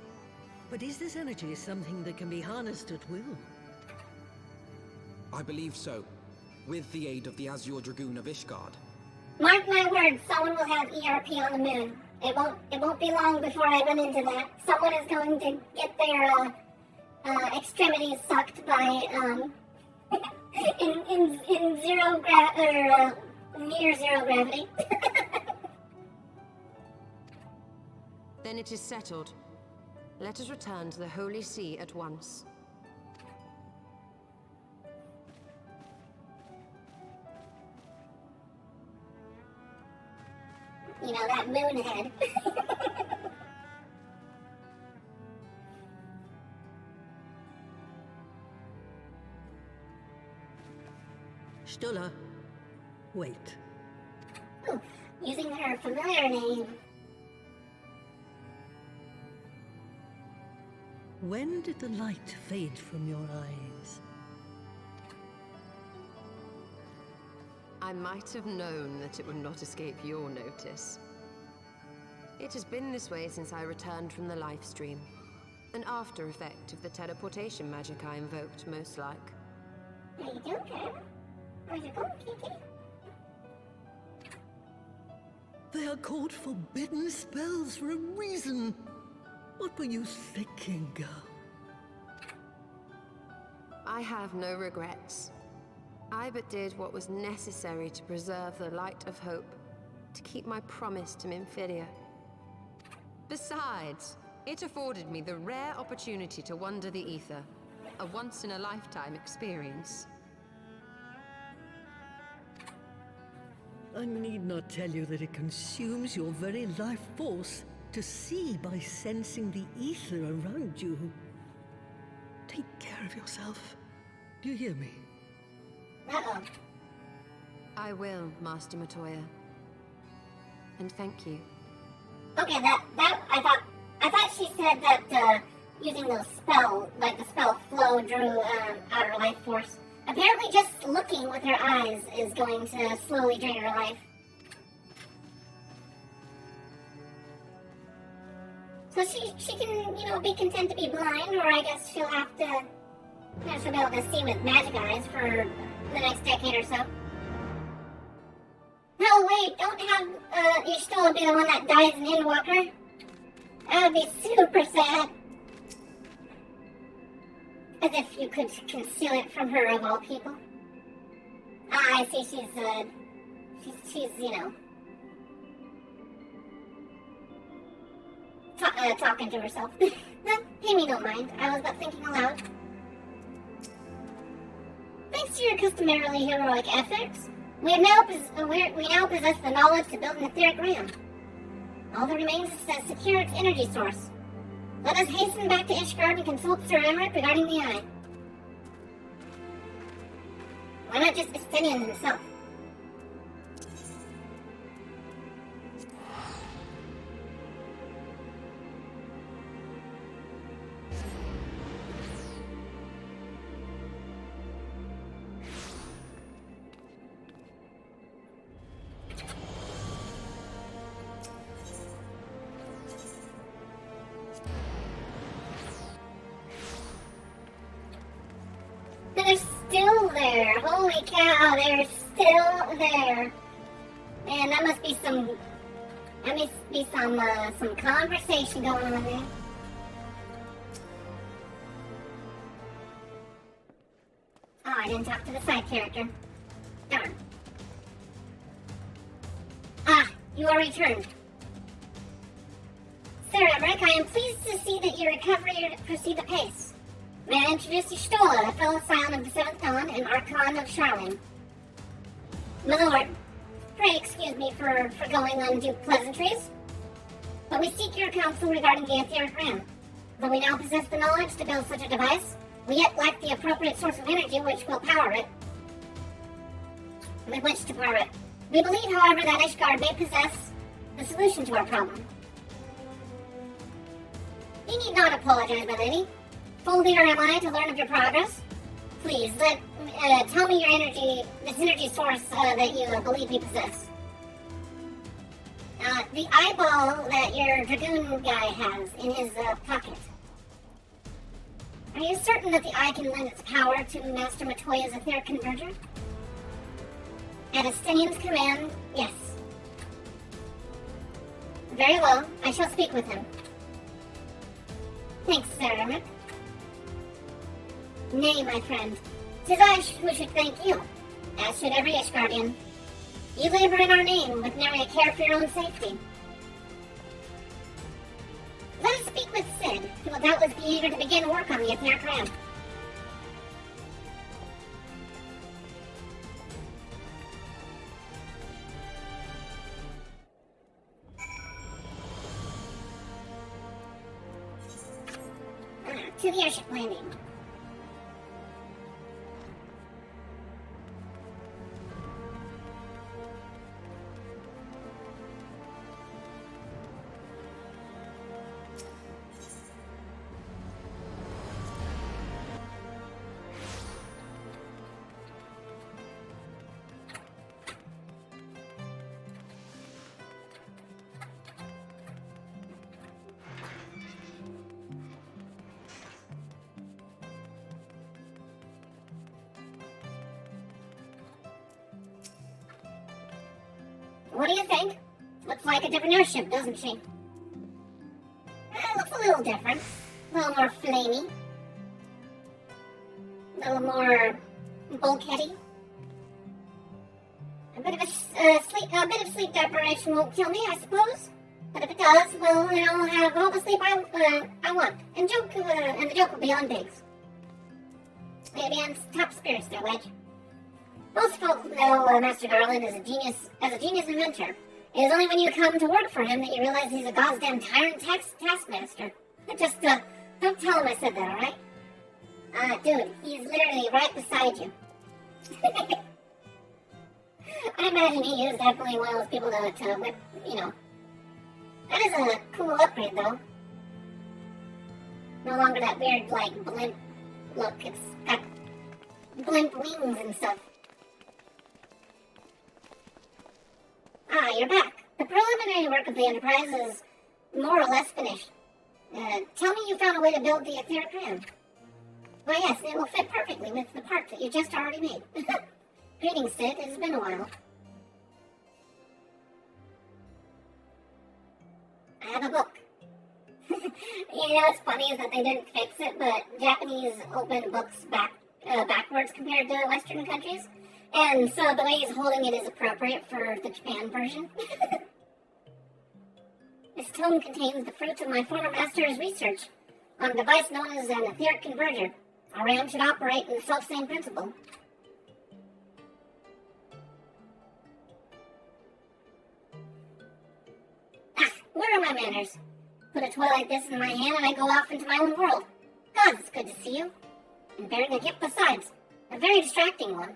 But is this energy something that can be harnessed at will? I believe so, with the aid of the Azure Dragoon of Ishgard. Mark my words, someone will have ERP on the moon. It won't be long before I run into that. Someone is going to get their extremities sucked by in near zero gravity. Then it is settled. Let us return to the Holy See at once. You know, that moon head. Stola, wait. Ooh, using her familiar name. When did the light fade from your eyes? I might have known that it would not escape your notice. It has been this way since I returned from the life stream. An after effect of the teleportation magic I invoked, most like. How you doing, Trevor? Where's it going, Kiki? They are called forbidden spells for a reason. What were you thinking, girl? I have no regrets. I but did what was necessary to preserve the light of hope, to keep my promise to Minfilia. Besides, it afforded me the rare opportunity to wander the ether, a once-in-a-lifetime experience. I need not tell you that it consumes your very life force to see by sensing the ether around you. Take care of yourself. Do you hear me? Uh-oh. I will, Master Matoya. And thank you. Okay, I thought she said that using those spell, like the spell flow drew outer life force. I Apparently just looking with her eyes is going to slowly drain her life. So she can, you know, be content to be blind, or I guess she'll have to, you know, she'll be able to see with magic eyes for the next decade or so. No, wait, don't have Y'shtola be the one that dies in Endwalker. That would be super sad. As if you could conceal it from her, of all people. Ah, I see, she's, you know, talking to herself. Amy don't mind. I was but thinking aloud. Thanks to your customarily heroic efforts, we now possess the knowledge to build an etheric ram. All that remains is to secure its energy source. Let us hasten back to Ishgard and consult Sir Emmerich regarding the eye. Why not just Estinian himself? They're still there. Holy cow, they're still there. Man, that must be some conversation going on there. Oh, I didn't talk to the side character. Darn. Ah, you are returned. Sir Emmerich, I am pleased to see that your recovery proceeds apace. May I introduce Y'shtola, a fellow scion of the Seventh Dawn and Archon of Sharwin. My lord, pray excuse me for going undue pleasantries, but we seek your counsel regarding the etheric ram. Though we now possess the knowledge to build such a device, we yet lack the appropriate source of energy which will power it. With which to power it. We believe, however, that Ishgard may possess the solution to our problem. You need not apologize, my lady. Full leader am I to learn of your progress? Please, tell me your this energy source that you believe you possess. The eyeball that your dragoon guy has in his pocket. Are you certain that the eye can lend its power to Master Matoya's etheric converter? At Estinian's command, yes. Very well, I shall speak with him. Thanks, Sir Emmerich. Nay, my friend, 'tis I who should thank you, as should every Ishgardian. You labor in our name with nary a care for your own safety. Let us speak with Sid, who will doubtless be eager to begin work on the etheric ram. To the airship landing. What do you think? Looks like a different airship, doesn't she? Looks a little different. A little more flamey. A little more bulkheady. A bit of sleep deprivation won't kill me, I suppose. But if it does, well, I'll have all the sleep I want. And the joke will be on Biggs. Maybe on top spirits there, Wedge. Most folk know Master Garland as a genius inventor. It is only when you come to work for him that you realize he's a goddamn tyrant taskmaster. Just, don't tell him I said that, alright? Dude, he's literally right beside you. I imagine he is definitely one of those people to whip, you know. That is a cool upgrade, though. No longer that weird, blimp look. It's got blimp wings and stuff. Ah, you're back. The preliminary work of the Enterprise is more or less finished. Tell me you found a way to build the etheric ram. Why yes, it will fit perfectly with the part that you just already made. Greetings, Sid. It has been a while. I have a book. You know what's funny is that they didn't fix it, but Japanese open books backwards compared to Western countries. And so the way he's holding it is appropriate for the Japan version. This tome contains the fruits of my former master's research on a device known as an etheric converter. Our RAM should operate in the self-same principle. Ah, where are my manners? Put a toy like this in my hand and I go off into my own world. God, it's good to see you. And bearing a gift besides. A very distracting one,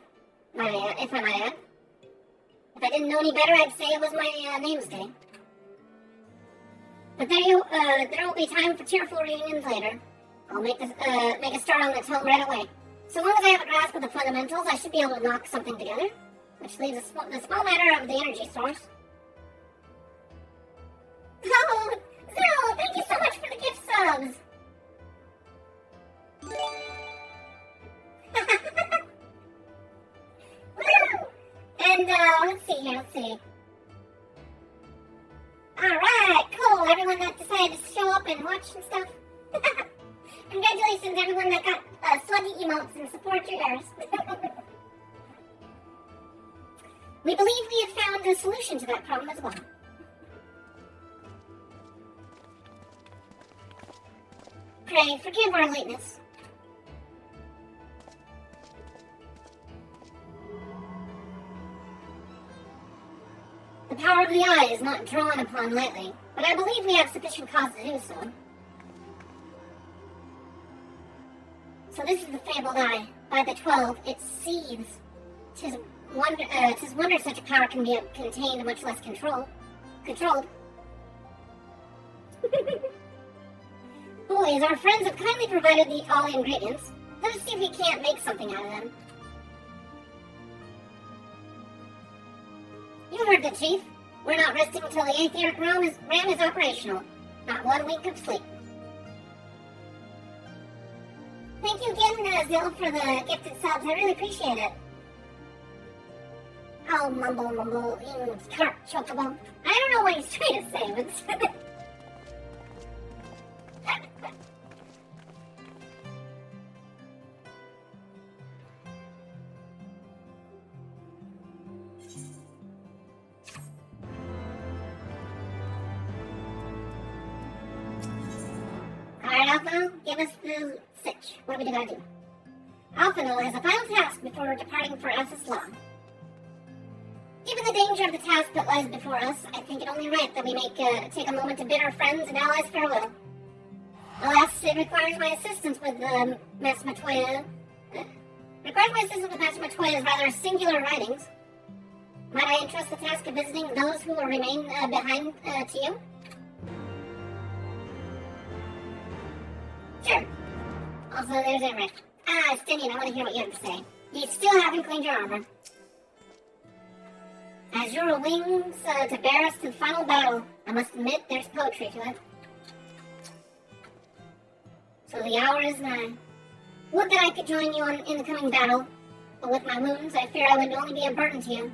if I might add. If I didn't know any better, I'd say it was my name's day. But there will be time for tearful reunions later. I'll make a start on the tome right away. So long as I have a grasp of the fundamentals, I should be able to knock something together. Which leaves the small matter of the energy source. Oh, Zell, thank you so much for the gift subs! And, let's see. Alright, cool, everyone that decided to show up and watch and stuff. Congratulations, everyone that got sluggy emotes and support yours. We believe we have found a solution to that problem as well. Pray, forgive our lateness. The power of the eye is not drawn upon lightly, but I believe we have sufficient cause to do so. So this is the fabled eye. By the 12, it seethes. 'Tis wonder such a power can be contained, much less controlled. Boys, our friends have kindly provided all the ingredients. Let us see if we can't make something out of them. You heard the chief. We're not resting until the etheric ram is operational. Not 1 wink of sleep. Thank you again, Zill, for the gifted subs. I really appreciate it. Oh, mumble, cart chocobo. I don't know what he's trying to say, but... Alright, Alpha, give us the sitch. What do we gotta do? Alphano has a final task before departing for Assus Law. Given the danger of the task that lies before us, I think it only right that we take a moment to bid our friends and allies farewell. Alas, it requires my assistance with Mass Matoya's rather singular writings. Might I entrust the task of visiting those who will remain behind to you? Sure. Also, there's Emmerich. Stinian, I want to hear what you have to say. You still haven't cleaned your armor. As your wings to bear us to the final battle, I must admit there's poetry to it. So the hour is nigh. Would that I could join you in the coming battle, but with my wounds I fear I would only be a burden to you.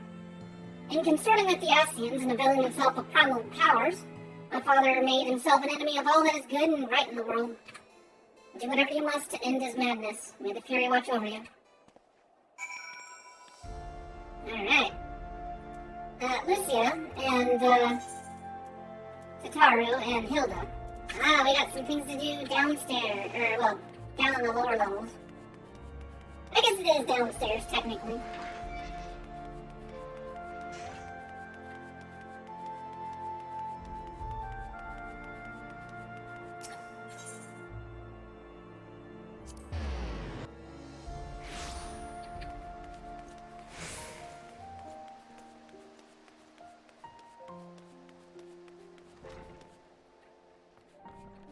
In consorting with the Ascians and availing himself of primal powers, my father made himself an enemy of all that is good and right in the world. Do whatever you must to end his madness. May the Fury watch over you. Alright. Lucia and Tataru and Hilda. We got some things to do downstairs, down in the lower levels. I guess it is downstairs, technically.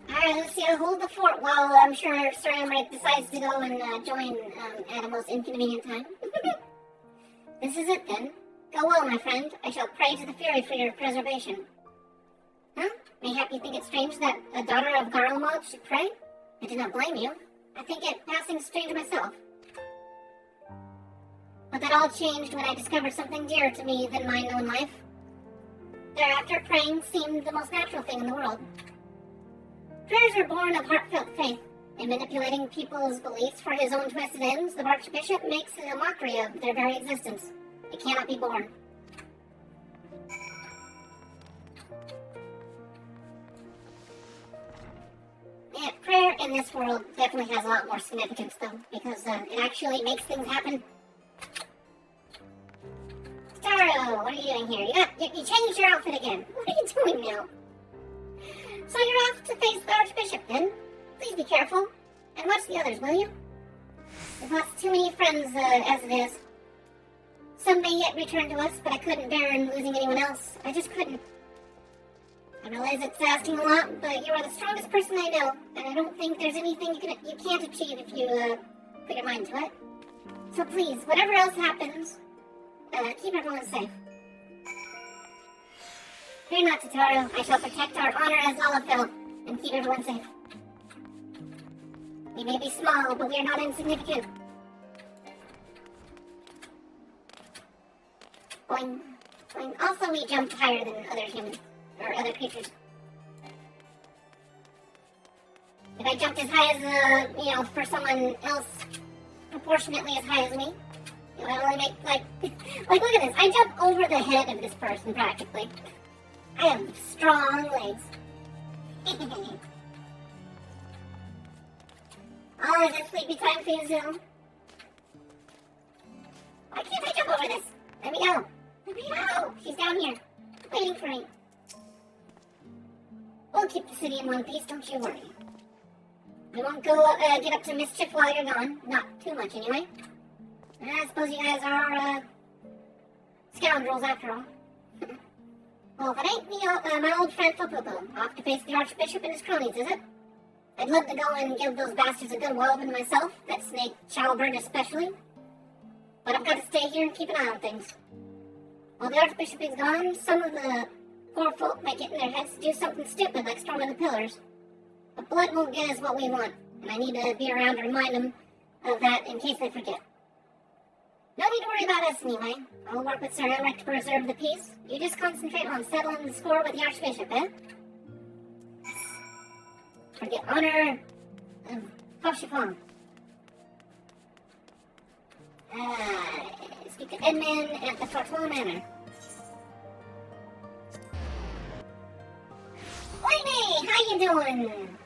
Alright, Lucia, hold the fort while I'm sure Sir Emmerich decides to go and join at a most inconvenient time. This is it then. Go well, my friend. I shall pray to the Fury for your preservation. Huh? Mayhap you think it strange that a daughter of Garlemald should pray? I do not blame you. I think it passing strange myself. But that all changed when I discovered something dearer to me than mine own life. Thereafter, praying seemed the most natural thing in the world. Prayers are born of heartfelt faith. In manipulating people's beliefs for his own twisted ends, the Archbishop makes a mockery of their very existence. It cannot be borne. Yeah, prayer in this world definitely has a lot more significance, though, because it actually makes things happen. Taro, what are you doing here? You changed your outfit again. What are you doing now? So you're off to face the Archbishop, then? Please be careful. And watch the others, will you? We've lost too many friends, as it is. Some may yet return to us, but I couldn't bear losing anyone else. I just couldn't. I realize it's asking a lot, but you are the strongest person I know, and I don't think there's anything you can't achieve if you, put your mind to it. So please, whatever else happens, keep everyone safe. Fear not, Totaro. I shall protect our honor as Lalafell, and keep everyone safe. We may be small, but we are not insignificant. Boing. Boing. Also, we jump higher than other humans, or other creatures. If I jumped as high as, for someone else proportionately as high as me, it would only make, like, look at this. I jump over the head of this person, practically. I have strong legs. Oh, is it sleepy time for you, Zoom? Why can't I jump over this? Let me go. Let me go. She's down here, waiting for me. We'll keep the city in one piece, don't you worry. We won't go get up to mischief while you're gone. Not too much, anyway. I suppose you guys are, scoundrels after all. Well, if it ain't me, my old friend Fopopo, off to face the Archbishop and his cronies, is it? I'd love to go and give those bastards a good walloping myself, that snake Chowburn especially. But I've got to stay here and keep an eye on things. While the Archbishop is gone, some of the poor folk might get in their heads to do something stupid like storming the pillars. But blood won't get us what we want, and I need to be around to remind them of that in case they forget. No need to worry about us anyway. I'll work with Sir Emmerich to preserve the peace. You just concentrate on settling the score with the Archbishop, eh? For the honor of Hoshifong. Speak to Edmund at the Fortuna Manor. Oime, how you doing?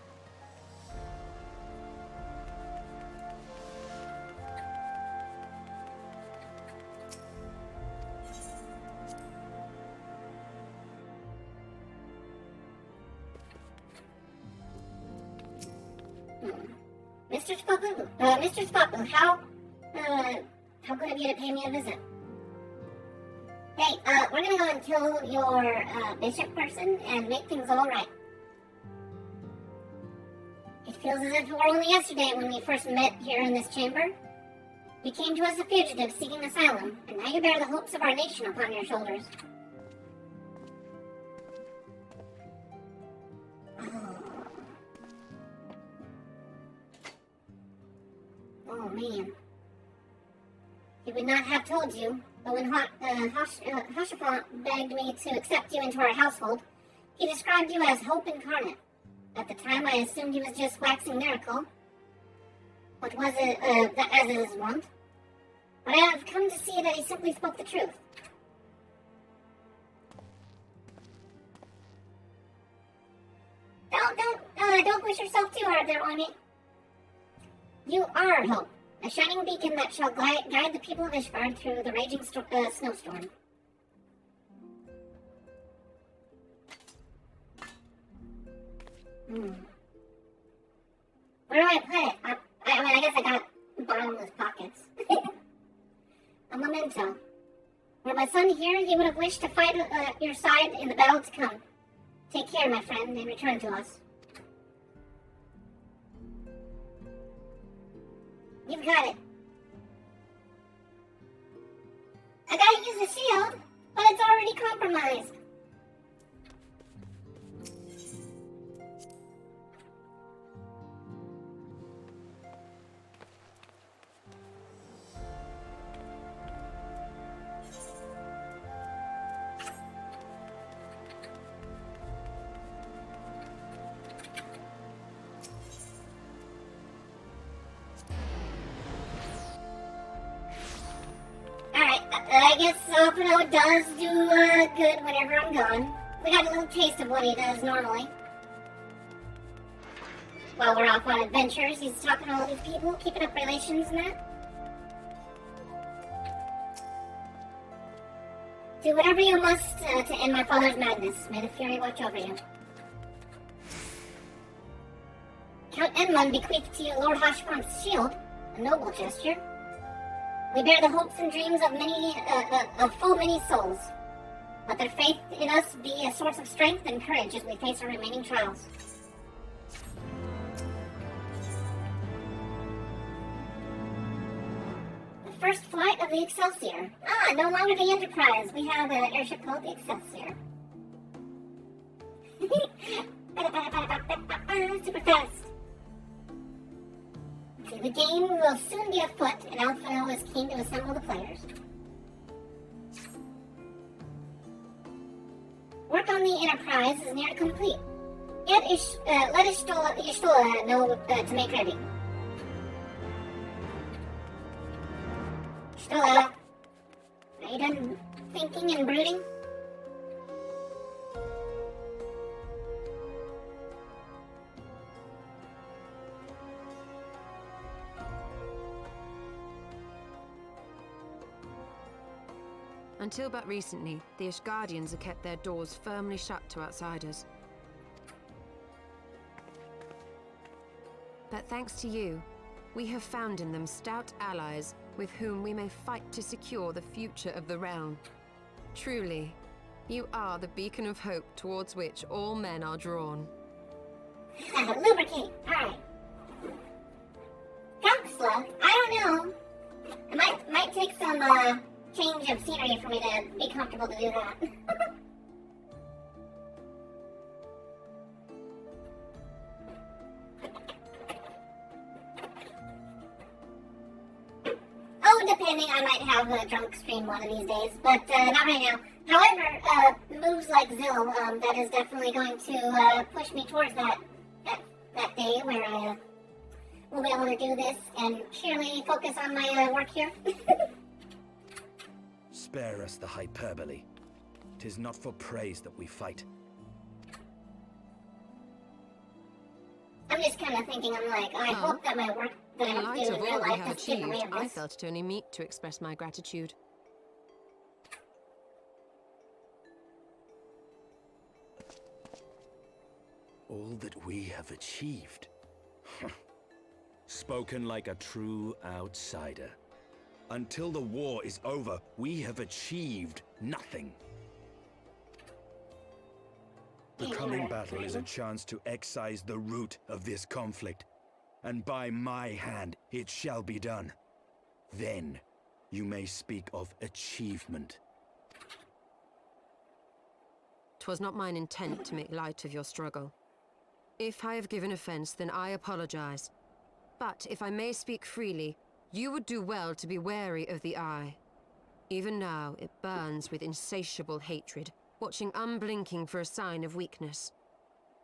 Mr. Spapu, how good of you to pay me a visit? Hey, we're gonna go and kill your, bishop person and make things alright. It feels as if it were only yesterday when we first met here in this chamber. You came to us a fugitive seeking asylum, and now you bear the hopes of our nation upon your shoulders. Oh man. He would not have told you, but when Hoshifong begged me to accept you into our household, he described you as hope incarnate. At the time, I assumed he was just waxing lyrical. What was it, as is his wont? But I have come to see that he simply spoke the truth. Don't push yourself too hard there, Oimi. You are hope, a shining beacon that shall guide the people of Ishgard through the raging snowstorm. Where do I put it? I guess I got bottomless pockets. A memento. Were my son here, he would have wished to fight at your side in the battle to come. Take care, my friend, and return to us. You've got it. I gotta use the shield, but it's already compromised. I guess Opino does do good whenever I'm gone. We got a little taste of what he does normally. While we're off on adventures, he's talking to all these people, keeping up relations and that. Do whatever you must to end my father's madness. May the Fury watch over you. Count Enmund bequeathed to you Lord Hashfarm's shield, a noble gesture. We bear the hopes and dreams of full many souls. Let their faith in us be a source of strength and courage as we face our remaining trials. The first flight of the Excelsior. No longer the Enterprise. We have an airship called the Excelsior. Super fast. The game will soon be afoot, and Alphino is keen to assemble the players. Work on the Enterprise is near complete. Yet let Ishtola know to make ready. Ishtola, are you done thinking and brooding? Until but recently, the Ishgardians have kept their doors firmly shut to outsiders. But thanks to you, we have found in them stout allies with whom we may fight to secure the future of the realm. Truly, you are the beacon of hope towards which all men are drawn. Lubricate! Alright. Counselor, I don't know. It might take some, change of scenery for me to be comfortable to do that. Depending, I might have a drunk stream one of these days, but not right now. However, moves like Zill, that is definitely going to push me towards that day where I will be able to do this and purely focus on my work here. Spare us the hyperbole. 'Tis not for praise that we fight. I'm just kind of thinking, I hope that my work that In I'm light doing of in real all we life have doesn't get in the way achieved, of I this. felt it only meet to express my gratitude. All that we have achieved. Spoken like a true outsider. Until the war is over, we have achieved nothing. The coming battle is a chance to excise the root of this conflict. And by my hand, it shall be done. Then, you may speak of achievement. 'Twas not mine intent to make light of your struggle. If I have given offense, then I apologize. But if I may speak freely, you would do well to be wary of the eye. Even now, it burns with insatiable hatred, watching unblinking for a sign of weakness.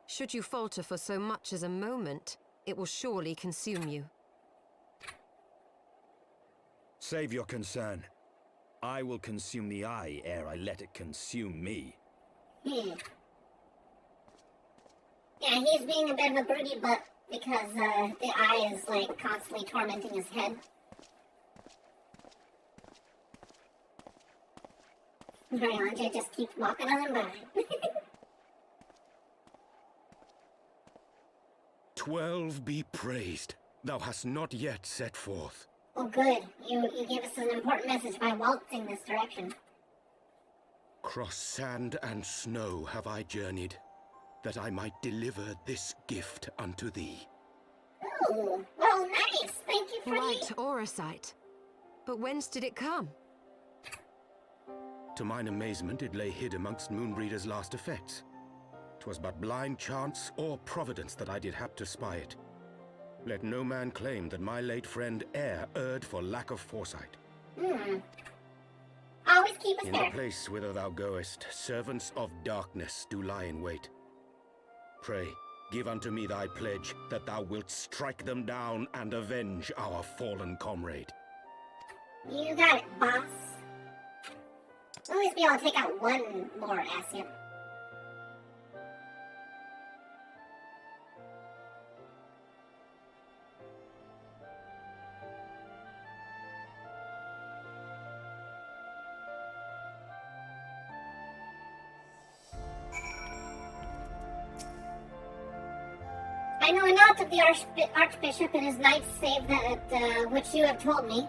Should you falter for so much as a moment, it will surely consume you. Save your concern. I will consume the eye ere I let it consume me. Yeah, he's being a bit of a broody butt because the eye is constantly tormenting his head. Andre just keeps walking on him by. 12 be praised. Thou hast not yet set forth. Oh, good. You gave us an important message by waltzing this direction. Cross sand and snow have I journeyed, that I might deliver this gift unto thee. Ooh, well, nice. Thank you for Right, Oracite. But whence did it come? To mine amazement, it lay hid amongst Moonbreeder's last effects. 'Twas but blind chance or providence that I did hap to spy it. Let no man claim that my late friend e'er erred for lack of foresight. Always keep us In there. the place whither thou goest, servants of darkness do lie in wait. Pray, give unto me thy pledge that thou wilt strike them down and avenge our fallen comrade. You got it, boss. At least be able to take out one more asset. I know not of the Archbishop and his knights save that which you have told me.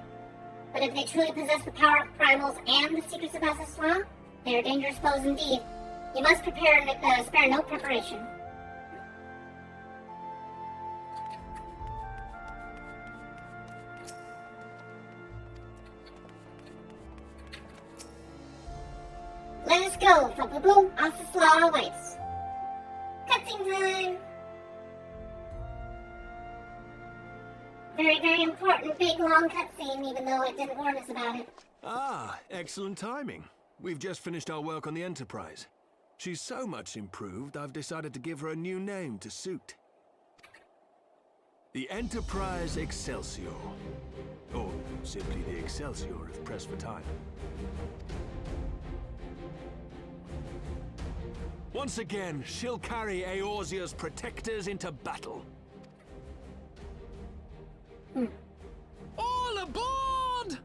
But if they truly possess the power of primals and the secrets of Azazla, they are dangerous foes indeed. You must spare no preparation. Let us go, Fabubu. Azazla awaits. Cutscene time! Very, very important, big, long cutscene, even though it didn't warn us about it. Ah, excellent timing. We've just finished our work on the Enterprise. She's so much improved, I've decided to give her a new name to suit. The Enterprise Excelsior. Or simply the Excelsior if pressed for time. Once again, she'll carry Eorzea's protectors into battle. All aboard!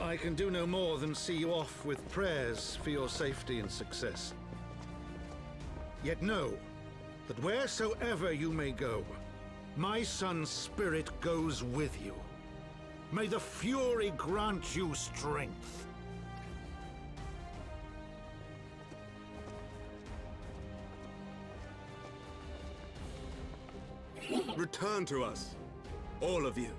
I can do no more than see you off with prayers for your safety and success. Yet know that wheresoever you may go, my son's spirit goes with you. May the Fury grant you strength. Return to us, all of you.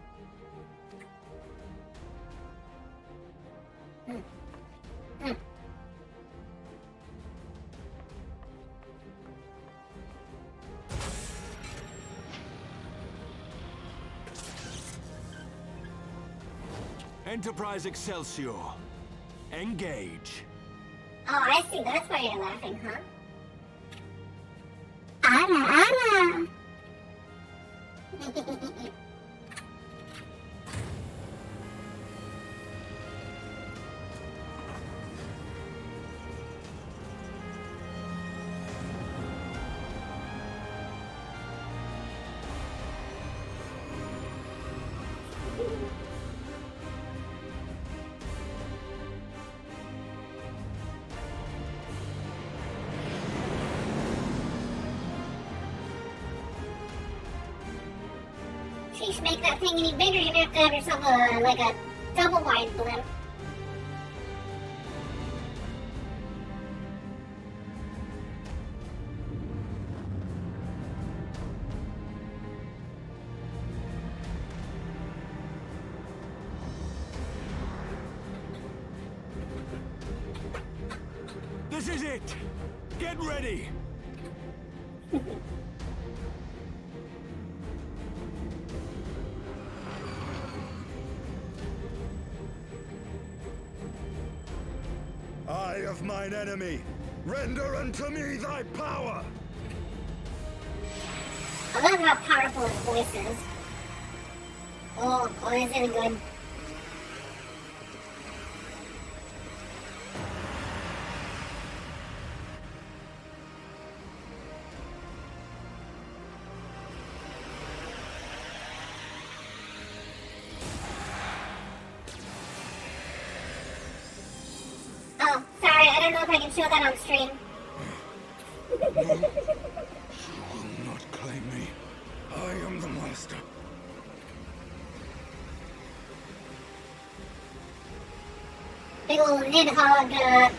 Enterprise Excelsior. Engage. Oh, I see. That's why you're laughing, huh? Anna! Sheesh, make that thing any bigger, you're gonna have to have yourself a double wide blimp. This is it! Get ready! Eye of mine enemy, render unto me thy power! I love how powerful his voice is. Oh, is it good? Oh, sorry, I don't know if I can show that on stream. You will not claim me. I am the master. Big ol' Nidhogg,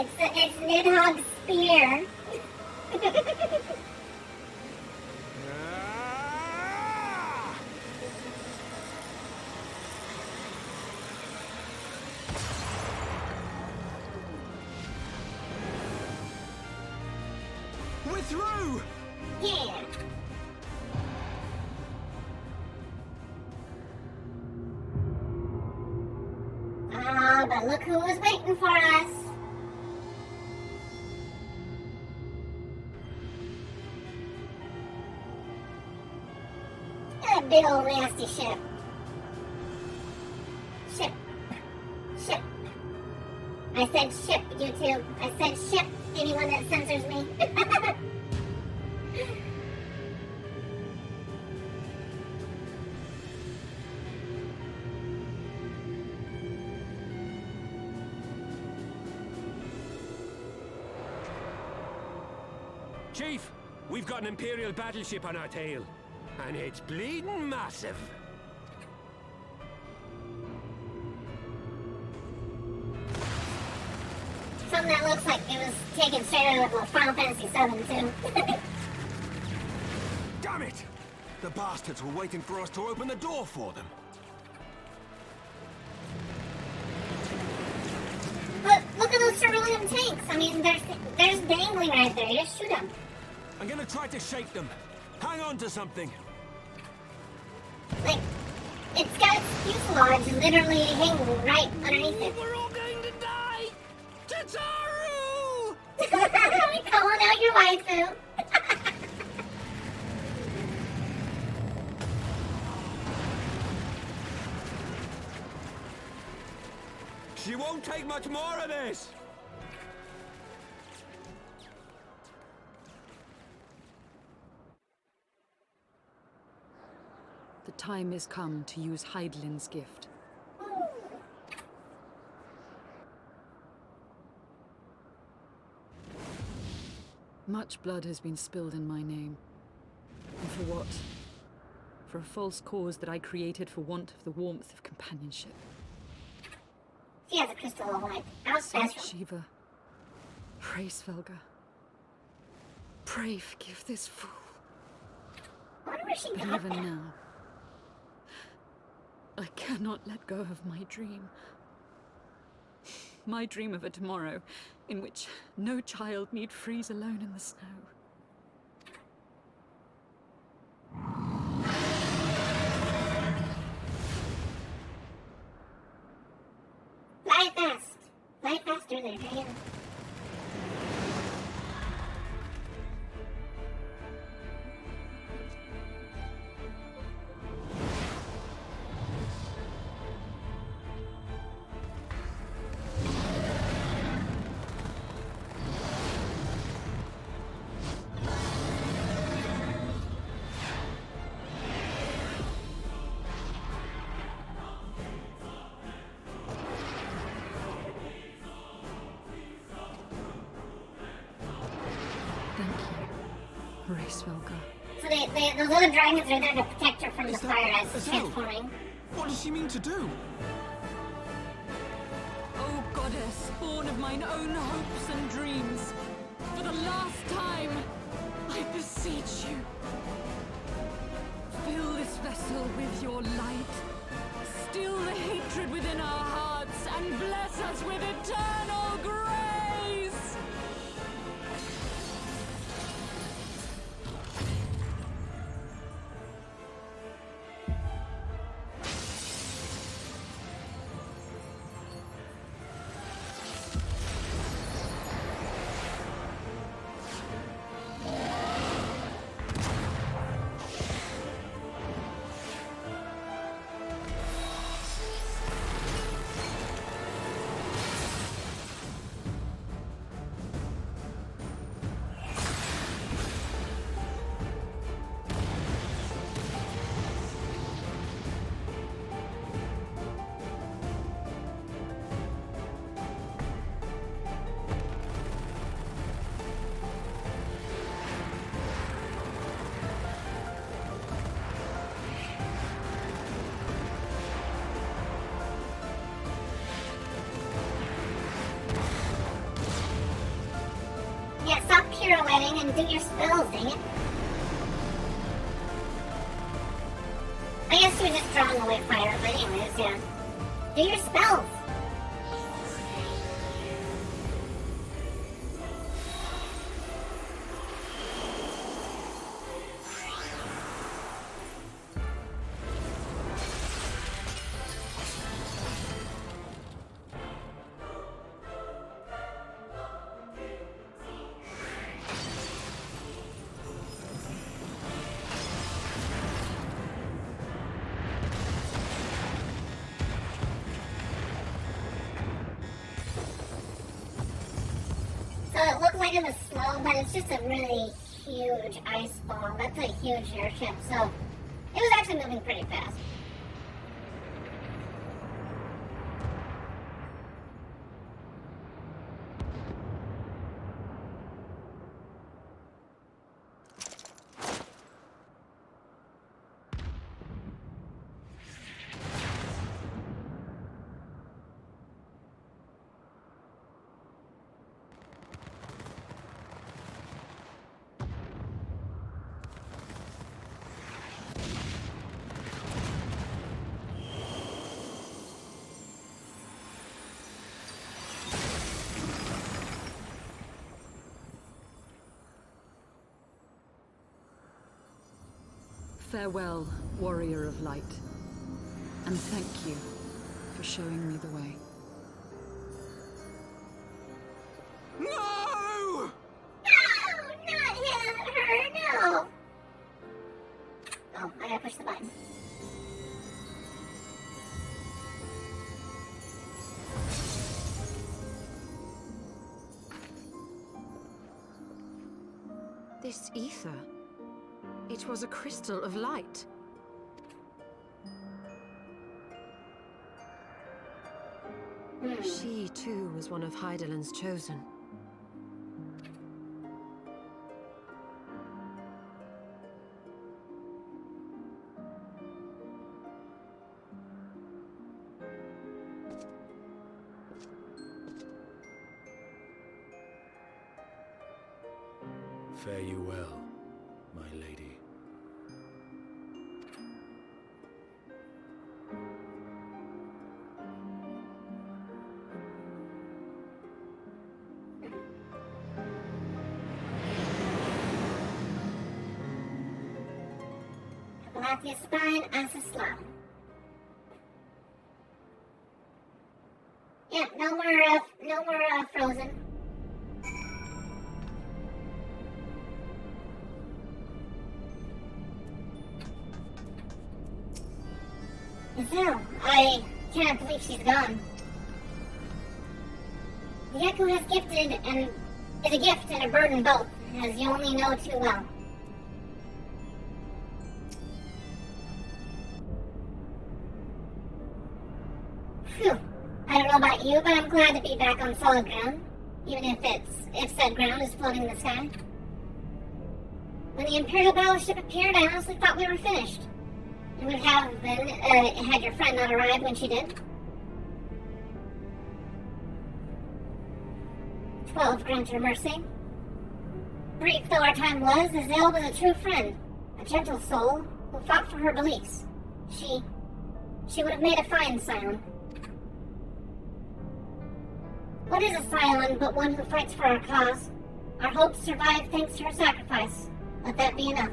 It's Nidhogg's spear. We're through! Yeah. Ah, but look who was waiting for us. That big old nasty ship. Ship. Ship. I said ship, YouTube. I said ship, anyone that censors me. Chief, we've got an Imperial battleship on our tail. And it's bleeding massive. Something that looks like it was taken straight out of Final Fantasy VII, too. Damn it! The bastards were waiting for us to open the door for them. Look at those cerulean tanks. I mean, there's dangling right there. Just shoot them. I'm gonna try to shake them. Hang on to something. Like, it's got its fuselage literally hanging right underneath it. We're all going to die! Tataru! Calling out your waifu. She won't take much more of this! The time is come to use Hydaelyn's gift. Much blood has been spilled in my name. And for what? For a false cause that I created for want of the warmth of companionship. She has a crystal of light. How special. Shiva. Pray, Svelga. Pray forgive this fool. I wonder where she But got even that. now, I cannot let go of my dream. My dream of a tomorrow in which no child need freeze alone in the snow. Fly fast. Fly faster there, Diana. So those other dragons are there to protect her from the fire as it's transforming. What does she mean to do? O goddess, born of mine own hopes and dreams, for the last time, I beseech you. Fill this vessel with your light. Still the hatred within our hearts and bless us with eternal grace. pirouetting and do your spells, dang it. I guess you're just drawing away fire, but anyways, yeah. Do your spells. So it looked like it was slow, but it's just a really huge ice ball. That's a huge airship, so it was actually moving pretty fast. Farewell, warrior of light. And thank you for showing me the way. No! No! Not him! Her! No! Oh, I gotta push the button. This ether. It was a crystal of light. She, too, was one of Hydaelyn's chosen. Fare you well, my lady. Galathia Spine, Asislam. Yeah, no more frozen. Azil, I can't believe she's gone. The Echo has gifted and is a gift and a burden both, as you only know too well. Phew. I don't know about you, but I'm glad to be back on solid ground, even if said ground is floating in the sky. When the Imperial battleship appeared, I honestly thought we were finished. It would have been, had your friend not arrived when she did. 12, grant your mercy. Brief though our time was, Azil was a true friend, a gentle soul who fought for her beliefs. She would have made a fine scion. What is a scion but one who fights for our cause? Our hopes survive thanks to her sacrifice. Let that be enough.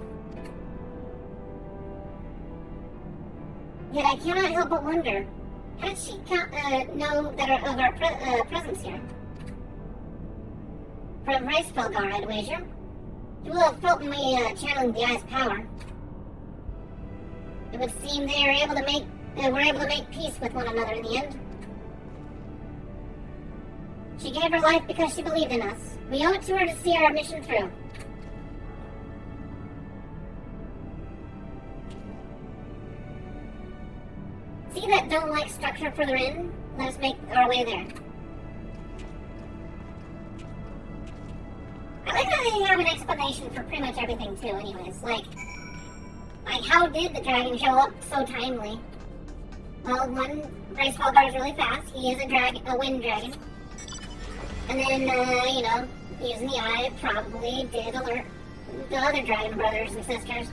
Yet I cannot help but wonder, how did she know that of our presence here? From Racefelgar, I'd wager. You will have felt me channeling the Eye's power. It would seem they were able to make peace with one another in the end. She gave her life because she believed in us. We owe it to her to see our mission through. See that dome-like structure further in? Let us make our way there. I like that they have an explanation for pretty much everything too, anyways. Like how did the dragon show up so timely? Well, one, Racefelgar is really fast. He is a wind dragon. And then, using the eye probably did alert the other dragon brothers and sisters.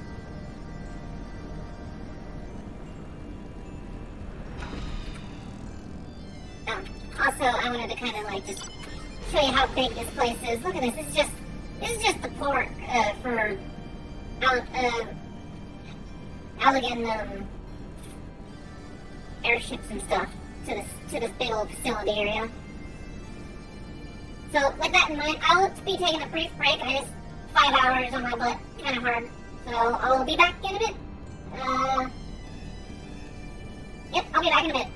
Also, I wanted to kind of like just show you how big this place is. Look at this. This is just the port for Allegan airships and stuff to this big old facility area. So with that in mind, I'll be taking a brief break. I just 5 hours on my butt, kind of hard. So I'll be back in a bit. Yep, I'll be back in a bit.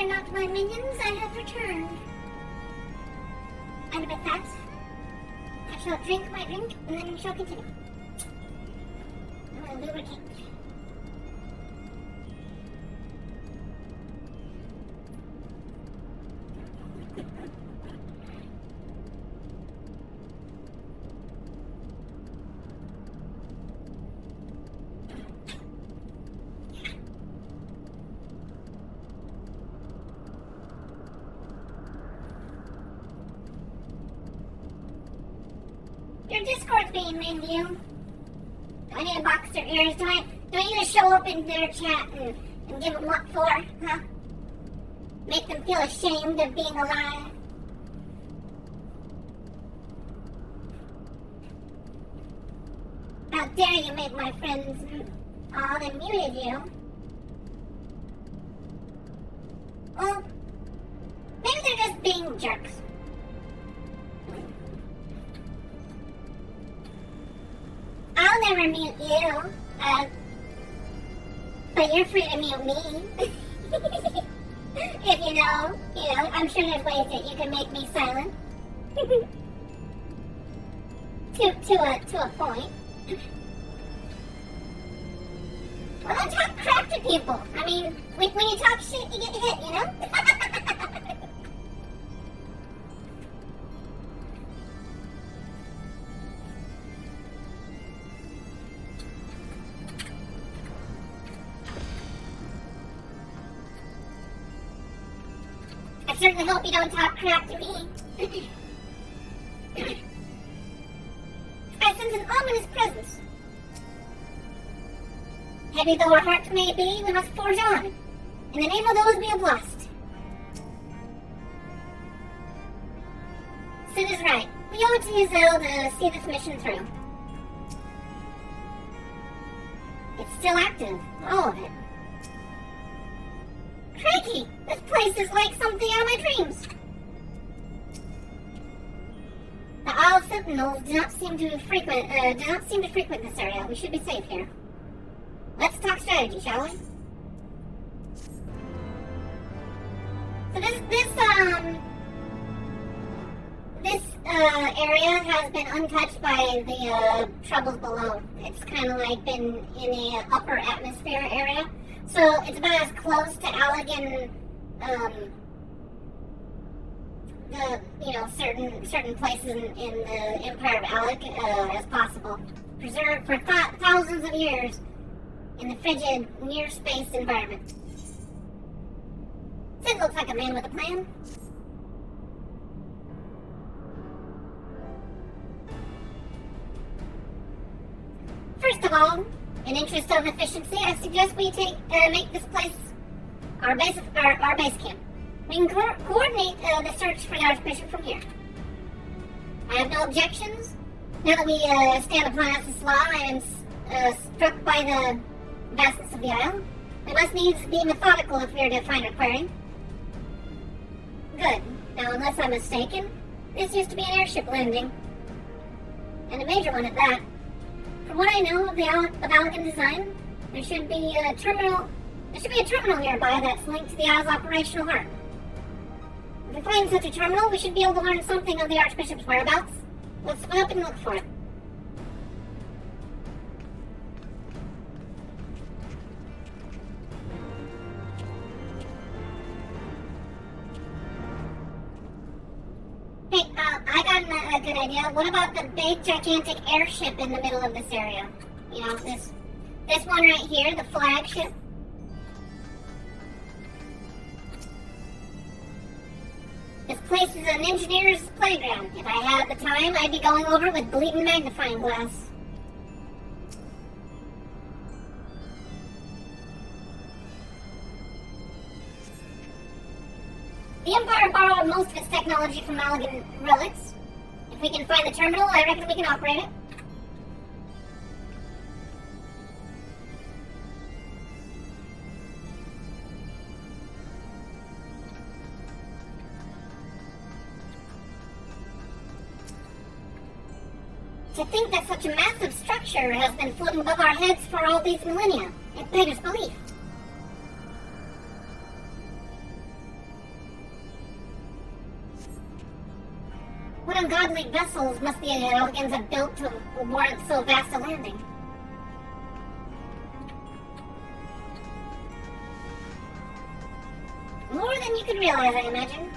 are not my minions, I have returned. And with that, I shall drink my drink, and then we shall continue. I'm gonna lubricate. Your Discord's being mean to you. Do I need to box their ears? Do I need to show up in their chat and give them what for? Huh? Make them feel ashamed of being alive? How dare you make my friends all they muted you? Well, maybe they're just being jerks. I'll never mute you, but you're free to mute me. If you know, I'm sure there's ways that you can make me silent. to a point. Well, don't talk crap to people. I mean, when you talk shit, you get hit, you know? I certainly hope you don't talk crap to me. I sense an ominous presence. Heavy though our hearts may be, we must forge on. In the name of those we have lost. Sid is right. We owe it to Giselle to see this mission through. It's still active, all of it. Crikey! This place is like something out of my dreams. The Isle Sentinels do not seem to frequent this area. We should be safe here. Let's talk strategy, shall we? So this area has been untouched by the troubles below. It's kind of like been in the upper atmosphere area. So it's about as close to Allegan, certain places in the Empire of Alec as possible. Preserved for thousands of years in the frigid, near-space environment. Sid looks like a man with a plan. First of all, in interest of efficiency, I suggest we make this place our base camp. We can coordinate the search for the Archbishop from here. I have no objections. Now that we stand upon Essus law, I am struck by the vastness of the isle. We must needs be methodical if we are to find our quarry. Good. Now, unless I'm mistaken, this used to be an airship landing. And a major one at that. From what I know of Allegan design, there should be a terminal nearby that's linked to the Isle's operational heart. If we find such a terminal, we should be able to learn something of the Archbishop's whereabouts. Let's split up and look for it. Hey, I got a good idea. What about the big, gigantic airship in the middle of this area? You know, this one right here, the flagship. This place is an engineer's playground. If I had the time, I'd be going over it with bleeding magnifying glass. The Empire borrowed most of its technology from Allegan relics. If we can find the terminal, I reckon we can operate it. To think that such a massive structure has been floating above our heads for all these millennia, it beggars belief. ungodly vessels must the Elegans have built to warrant so vast a landing? More than you could realize, I imagine.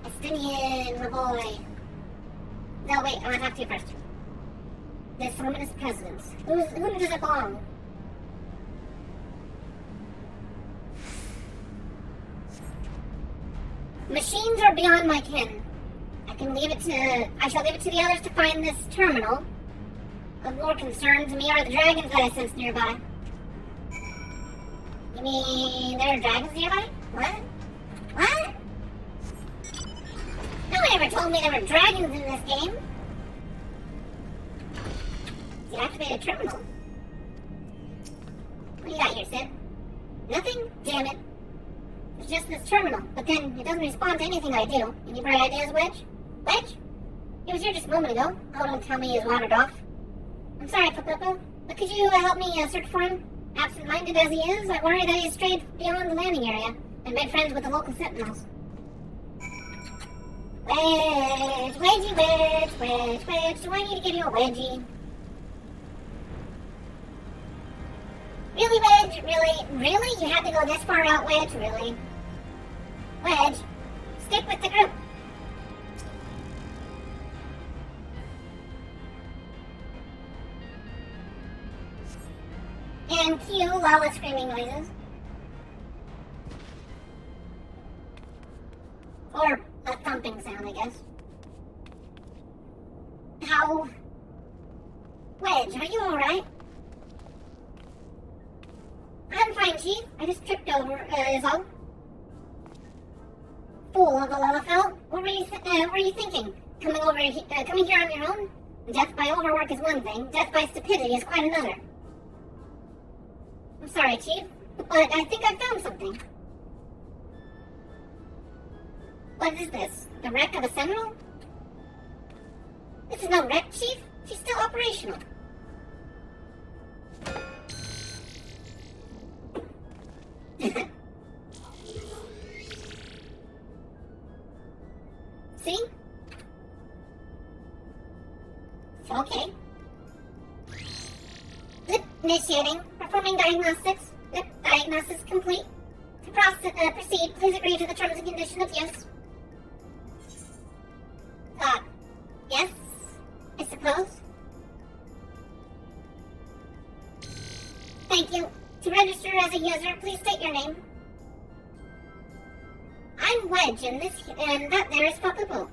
Estinian, my boy. No, wait, I want to talk to you first. This ominous presence. Who does it belong? Machines are beyond my ken. I shall leave it to the others to find this terminal. Of more concern to me are the dragons that I sense nearby. You mean there are dragons nearby? What? What? No one ever told me there were dragons in this game. You activate a terminal. What do you got here, Sid? Nothing? Damn it. It's just this terminal, but then it doesn't respond to anything I do. Any bright ideas, Wedge? Wedge? He was here just a moment ago. Oh, don't tell me he's wandered off. I'm sorry, Popopo, but could you help me search for him? Absent-minded as he is, I worry that he's strayed beyond the landing area and made friends with the local sentinels. Wedge, wedgie, wedge. Do I need to give you a wedgie? Really, Wedge? Really? You had to go this far out, Wedge? Really? Wedge, stick with the group. And cue Lala screaming noises. Or a thumping sound, I guess. How? Wedge, are you alright? I'm fine, Chief. I just tripped over, is all. Fool of a Lalafell. What were you thinking? Coming here on your own? Death by overwork is one thing. Death by stupidity is quite another. I'm sorry, Chief, but I think I found something. What is this? The wreck of a Sentinel? This is no wreck, Chief. She's still operational. See? Okay. Lip initiating. Performing diagnostics. Lip diagnosis complete. To proceed, please agree to the terms and conditions of use. Yes? I suppose? Thank you. To register as a user, please state your name. I'm Wedge, and that there is Papupu.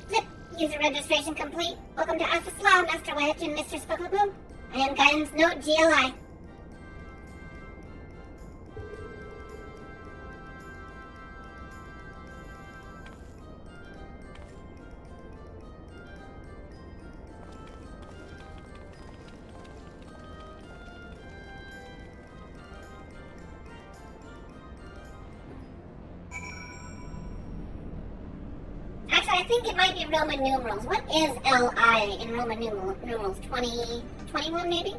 Flip. User registration complete. Welcome to Alpha Slaw, Master Wedge and Mr. Papupu. I am Guidance Node GLI. I think it might be Roman numerals. What is LI in Roman numerals? 20, 21 maybe?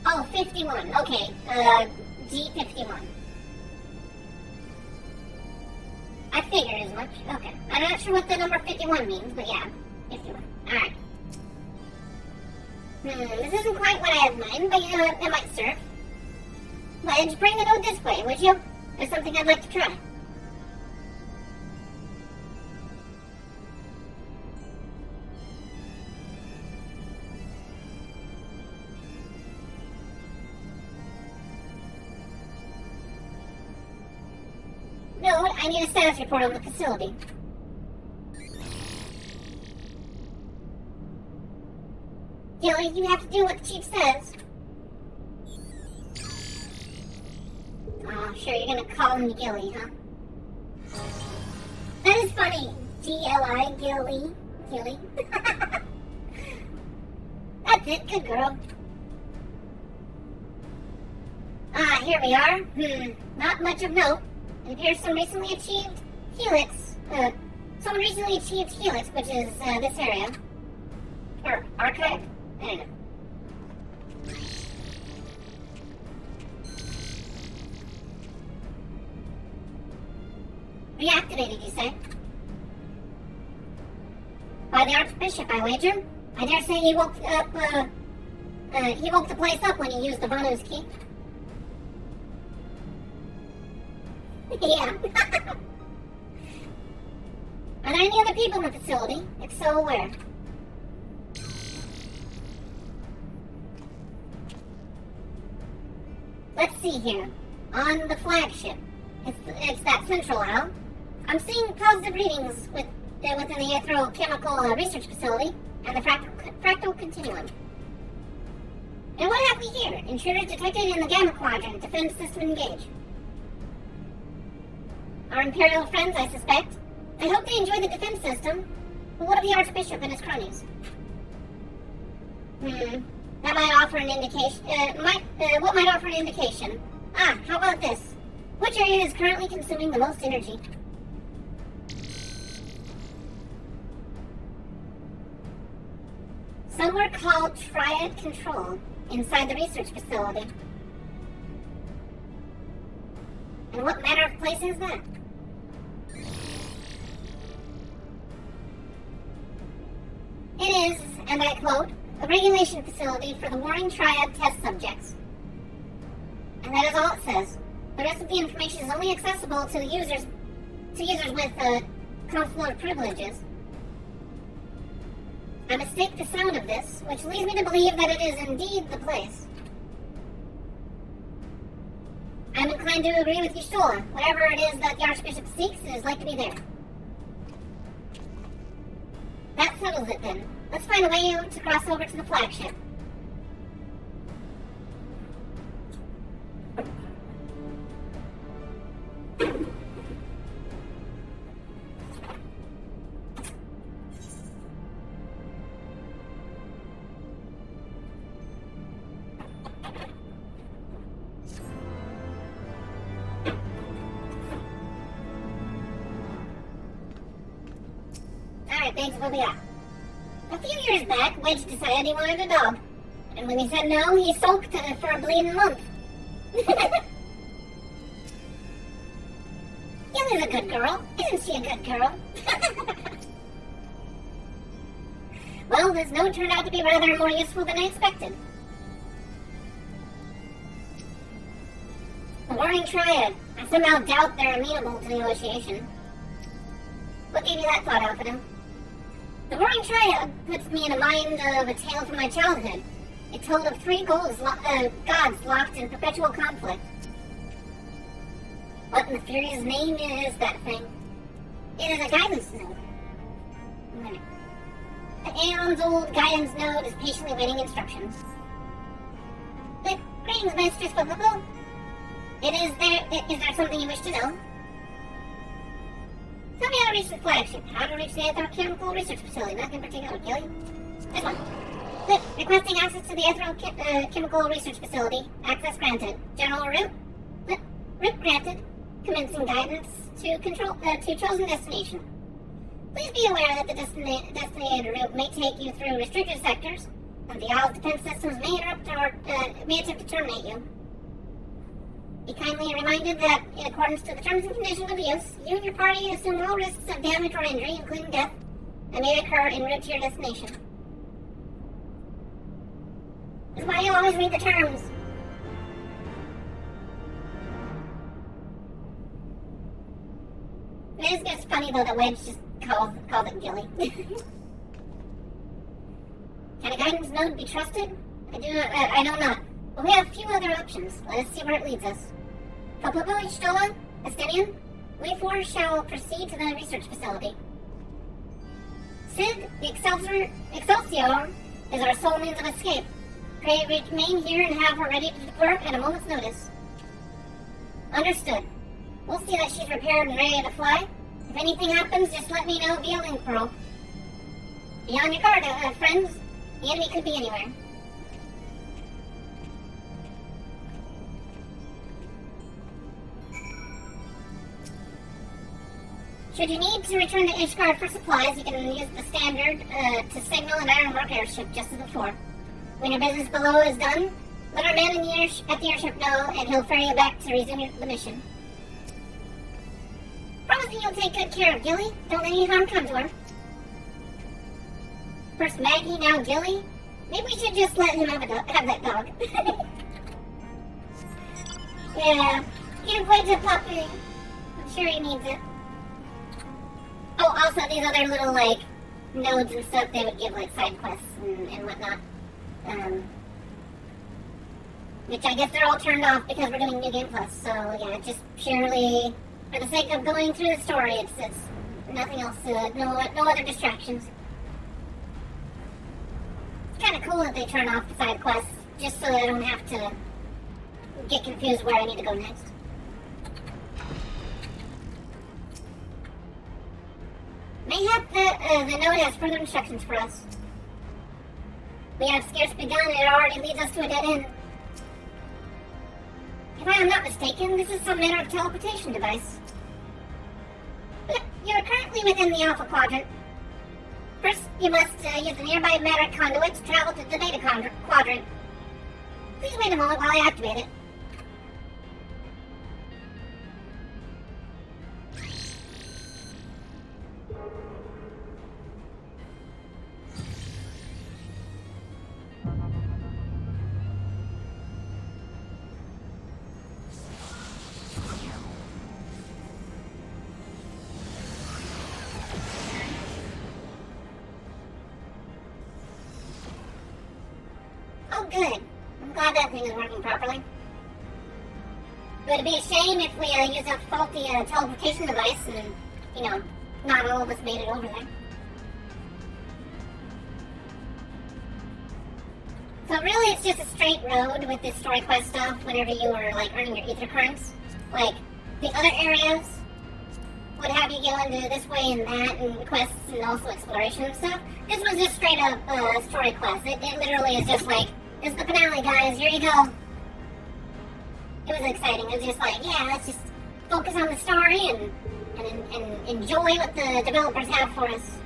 Oh, 51. Okay. G51. I figured as much. Okay. I'm not sure what the number 51 means, but yeah. 51. Alright. This isn't quite what I had in mind, but it might serve. Wedge, bring the node this way, would you? There's something I'd like to try. Node, I need a status report on the facility. Gilly, you have to do what the chief says. Oh, sure, you're gonna call him Gilly, huh? That is funny. G-L-I, Gilly. Gilly. That's it, good girl. here we are. Not much of note. It appears someone recently achieved Helix, which is this area. Or archive? I don't know. Reactivated, you say? By the Archbishop, I wager. I dare say he woke the place up when he used the Vanu's key. Yeah. Are there any other people in the facility? If so, where? Let's see here. On the flagship. It's that central aisle. I'm seeing positive readings within the Aerochemical Research Facility and the fractal continuum. And what have we here? Intruders detected in the Gamma Quadrant. Defense system engaged. Our Imperial friends, I suspect. I hope they enjoy the defense system. But what of the Archbishop and his cronies? That might offer an indication. What might offer an indication? How about this? Which area is currently consuming the most energy? Somewhere called Triad Control, inside the research facility. And what manner of place is that? It is, and I quote, a regulation facility for the Warring Triad test subjects. And that is all it says. The rest of the information is only accessible to users with consular privileges. I mistake the sound of this, which leads me to believe that it is indeed the place. I'm inclined to agree with you, Stola. Whatever it is that the Archbishop seeks, it is like to be there. That settles it then. Let's find a way to cross over to the flagship. Alright, thanks, we'll be out. A few years back, Wedge decided he wanted a dog. And when he said no, he sulked for a bleeding month. Gilly's a good girl. Isn't she a good girl? Well, this note turned out to be rather more useful than I expected. The Warring Triad. I somehow doubt they're amenable to negotiation. What gave you that thought, Alpha? The Warring Triad puts me in a mind of a tale from my childhood. It told of three gods locked in perpetual conflict. What in the Fury's name is that thing? It is a guidance node. The Aeon's old guidance node is patiently waiting instructions. Greetings, Mistress Football. Is there something you wish to know? Tell me how to reach the flagship. How to reach the Aerochemical Research Facility. Nothing particular, Gilly. This one. Good. Requesting access to the Aerochemical Research Facility. Access granted. General route? Route granted. Commencing guidance to chosen destination. Please be aware that the designated route may take you through restricted sectors, and the Isle's defense systems may interrupt or may attempt to terminate you. Be kindly reminded that, in accordance to the terms and conditions of use, you and your party assume all risks of damage or injury, including death, that may occur en route to your destination. That's why you always read the terms. It is just funny, though, that Wedge just calls it Gilly. Can a guidance node be trusted? I know not. But we have a few other options. Let us see where it leads us. Kalpopo, Stola, Estinian, we four shall proceed to the research facility. Sid, the Excelsior is our sole means of escape. Pray remain here and have her ready to depart at a moment's notice. Understood. We'll see that she's repaired and ready to fly. If anything happens, just let me know via link pearl. Be on your guard, friends. The enemy could be anywhere. Should you need to return to Ishgard for supplies, you can use the standard to signal an Ironwork airship just as before. When your business below is done, let our man at the airship know, and he'll ferry you back to resume the mission. Promise me you'll take good care of Gilly. Don't let any harm come to her. First Maggie, now Gilly. Maybe we should just let him have that dog. Yeah, give way to puppy. I'm sure he needs it. Oh, also these other little, like, nodes and stuff, they would give, like, side quests and whatnot. Which I guess they're all turned off because we're doing New Game Plus. So, yeah, just purely for the sake of going through the story. It's nothing else, no other distractions. It's kind of cool that they turn off the side quests, just so I don't have to get confused where I need to go next. Mayhap the note has further instructions for us. We have scarce begun and it already leads us to a dead end. If I am not mistaken, this is some manner of teleportation device. Look, you are currently within the Alpha Quadrant. First, you must use the nearby matter conduit to travel to the Beta Quadrant. Please wait a moment while I activate it. Oh, good. I'm glad that thing is working properly. It would be a shame if we use a faulty teleportation device and, not all of us made it over there. So really it's just a straight road with this story quest stuff whenever you were, like, earning your ether currents. Like, the other areas would have you go into this way and that, and quests and also exploration and stuff. This was just straight up story quest. It literally is just like, this is the finale, guys, here you go. It was exciting. It was just like, yeah, let's just focus on the story and enjoy what the developers have for us.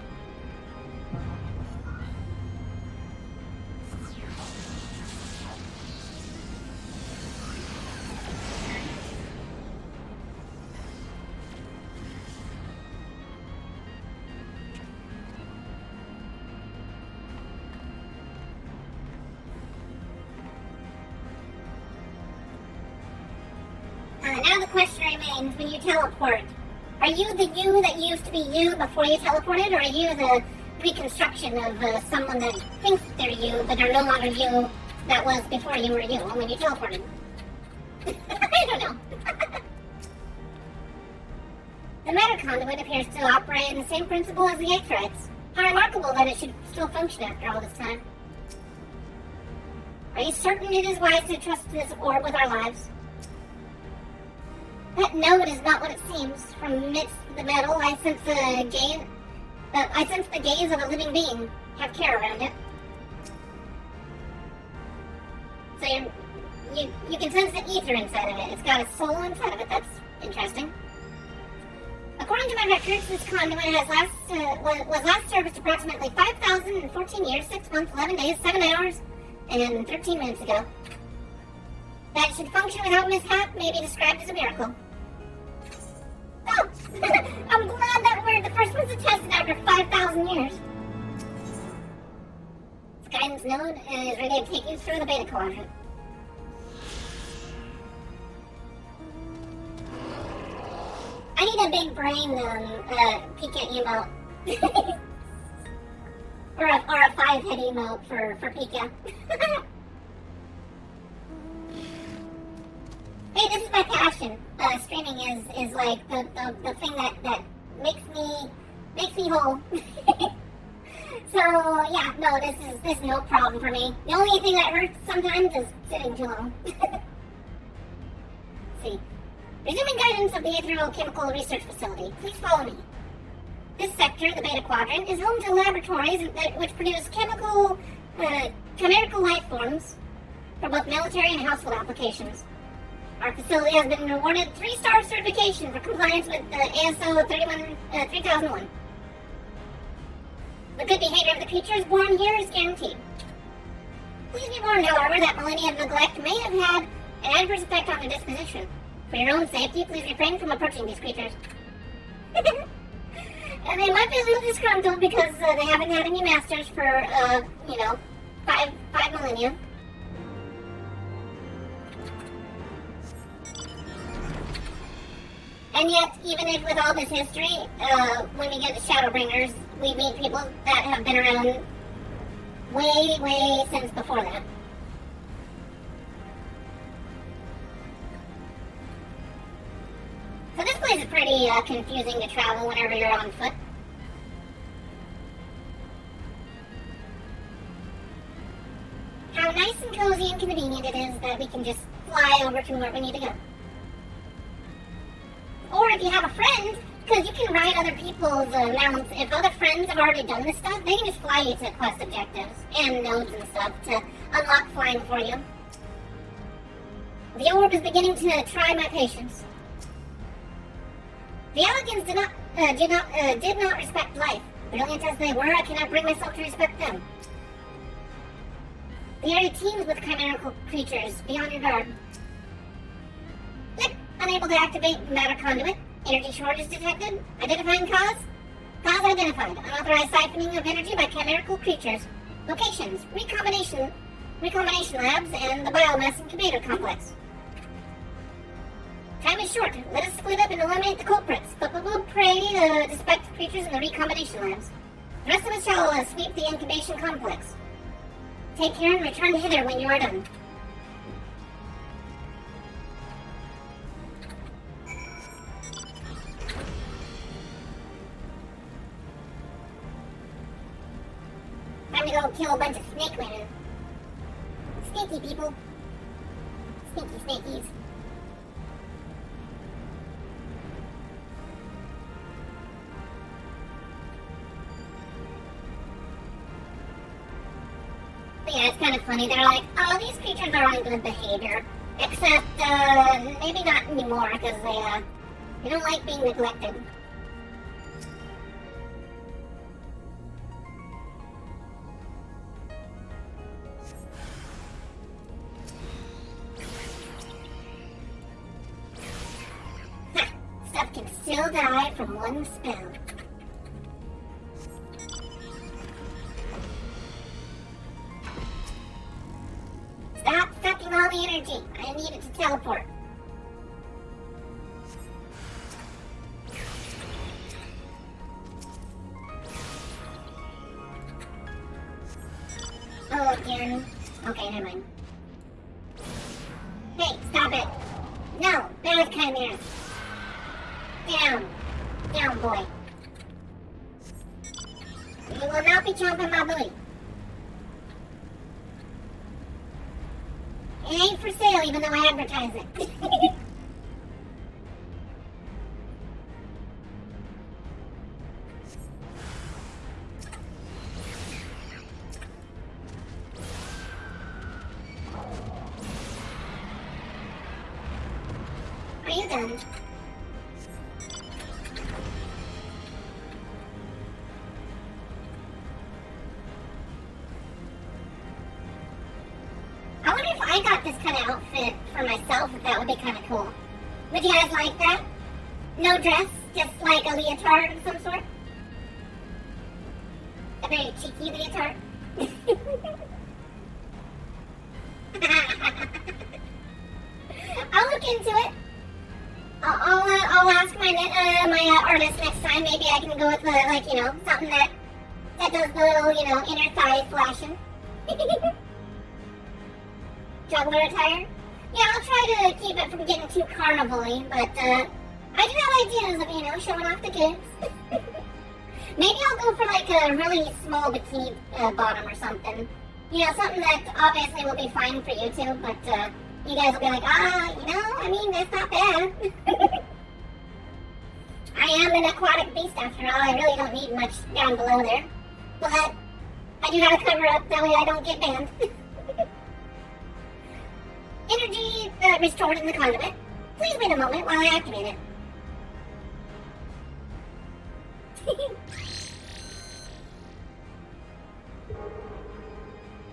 Now the question remains, when you teleport, are you the you that used to be you before you teleported, or are you the reconstruction of someone that thinks they're you, but are no longer you that was before you were you, when you teleported? I don't know. The matter conduit appears to operate in the same principle as the Aetherites. How remarkable that it should still function after all this time. Are you certain it is wise to trust this orb with our lives? That node is not what it seems. From amidst the metal, I sense the gaze of a living being. Have care around it. So you can sense the ether inside of it. It's got a soul inside of it. That's interesting. According to my records, this conduit was last serviced approximately 5,014 years, 6 months, 11 days, 7 hours, and 13 minutes ago. That it should function without mishap may be described as a miracle. Oh! I'm glad that we're the first ones to test it after 5,000 years. This guidance node is ready to take you through the Beta Quadrant. I need a big brain, Pika emote. or a 5-head emote for Pika. Hey, this is my passion. Streaming is like the thing that makes me whole. So yeah, no, this is no problem for me. The only thing that hurts sometimes is sitting too long. See. Resuming guidance of the Aetherial Chemical Research Facility, please follow me. This sector, the Beta Quadrant, is home to laboratories which produce chimerical life forms for both military and household applications. Our facility has been awarded 3-star certification for compliance with ASO 3001. The good behavior of the creatures born here is guaranteed. Please be warned, however, that millennia of neglect may have had an adverse effect on their disposition. For your own safety, please refrain from approaching these creatures. And they might be a little disgruntled because they haven't had any masters for, five millennia. And yet, even if with all this history, when we get to Shadowbringers, we meet people that have been around way since before that. So this place is pretty confusing to travel whenever you're on foot. How nice and cozy and convenient it is that we can just fly over to where we need to go. Or if you have a friend, because you can ride other people's mounts. If other friends have already done this stuff, they can just fly you to quest objectives and nodes and stuff to unlock flying for you. The orb is beginning to try my patience. The Elegans did not respect life. Brilliant as they were, I cannot bring myself to respect them. The area teems with chimerical creatures beyond your guard. Click. Unable to activate matter conduit. Energy shortage detected. Identifying cause. Cause identified. Unauthorized siphoning of energy by chimerical creatures. Locations. Recombination labs and the biomass incubator complex. Time is short. Let us split up and eliminate the culprits, but we will pray to suspect creatures in the recombination labs. The rest of us shall sweep the incubation complex. Take care and return hither when you are done. Time to go kill a bunch of snake women. Sneaky people. Sneaky snakies. But yeah, it's kind of funny. They're like, oh, these creatures are on good behavior. Except, maybe not anymore, because they don't like being neglected. Stuff can still die from one spell. Stop sucking all the energy. I need it to teleport. Oh, again. Okay, never mind. Hey, stop it. No, bad chimera. Down. Down, boy. You will not be chomping my booty. It ain't for sale, even though I advertise it. Are you done? I wonder if I got this kind of outfit for myself, if that would be kind of cool. Would you guys like that? No dress, just like a leotard of some sort? A very cheeky leotard? I'll look into it. I'll ask my artist next time. Maybe I can go with something that does the little, inner thigh flashing. Juggler attire? Yeah, I'll try to keep it from getting too carnival-y, but I do have ideas of, showing off the kids. Maybe I'll go for like a really small bikini bottom or something. Something that obviously will be fine for you two, but you guys will be like, that's not bad. I am an aquatic beast after all. I really don't need much down below there. But I do have to cover up, that way I don't get banned. Energy restored in the conduit. Please wait a moment while I activate it.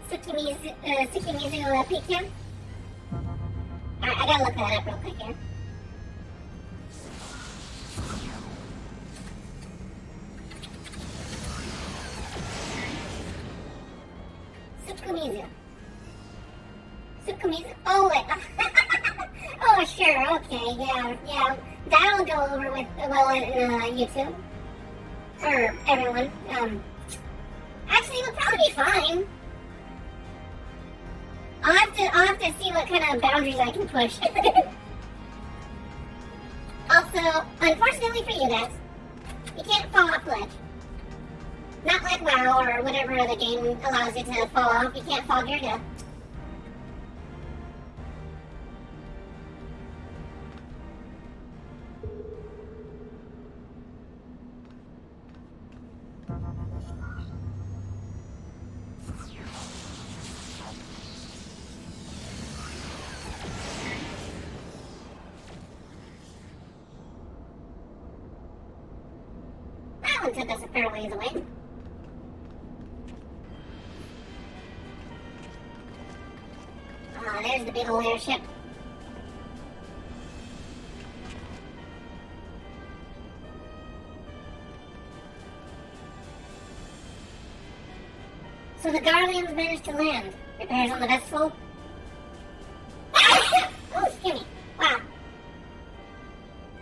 Tsukimizu peak here. Alright, I gotta look that up real quick here. Tsukimizu. Oh, wait. Oh, sure, okay, yeah. That'll go over with, well, in YouTube. For everyone. Actually, it'll probably be fine. I'll have to see what kind of boundaries I can push. Also, unfortunately for you guys, you can't fall off ledge. Not like WoW or whatever other game allows you to fall off. You can't fall to your death. That one took us a fair ways away. There's the big old airship. So the Guardians managed to land. Repairs on the vessel. Oh, excuse me. Wow.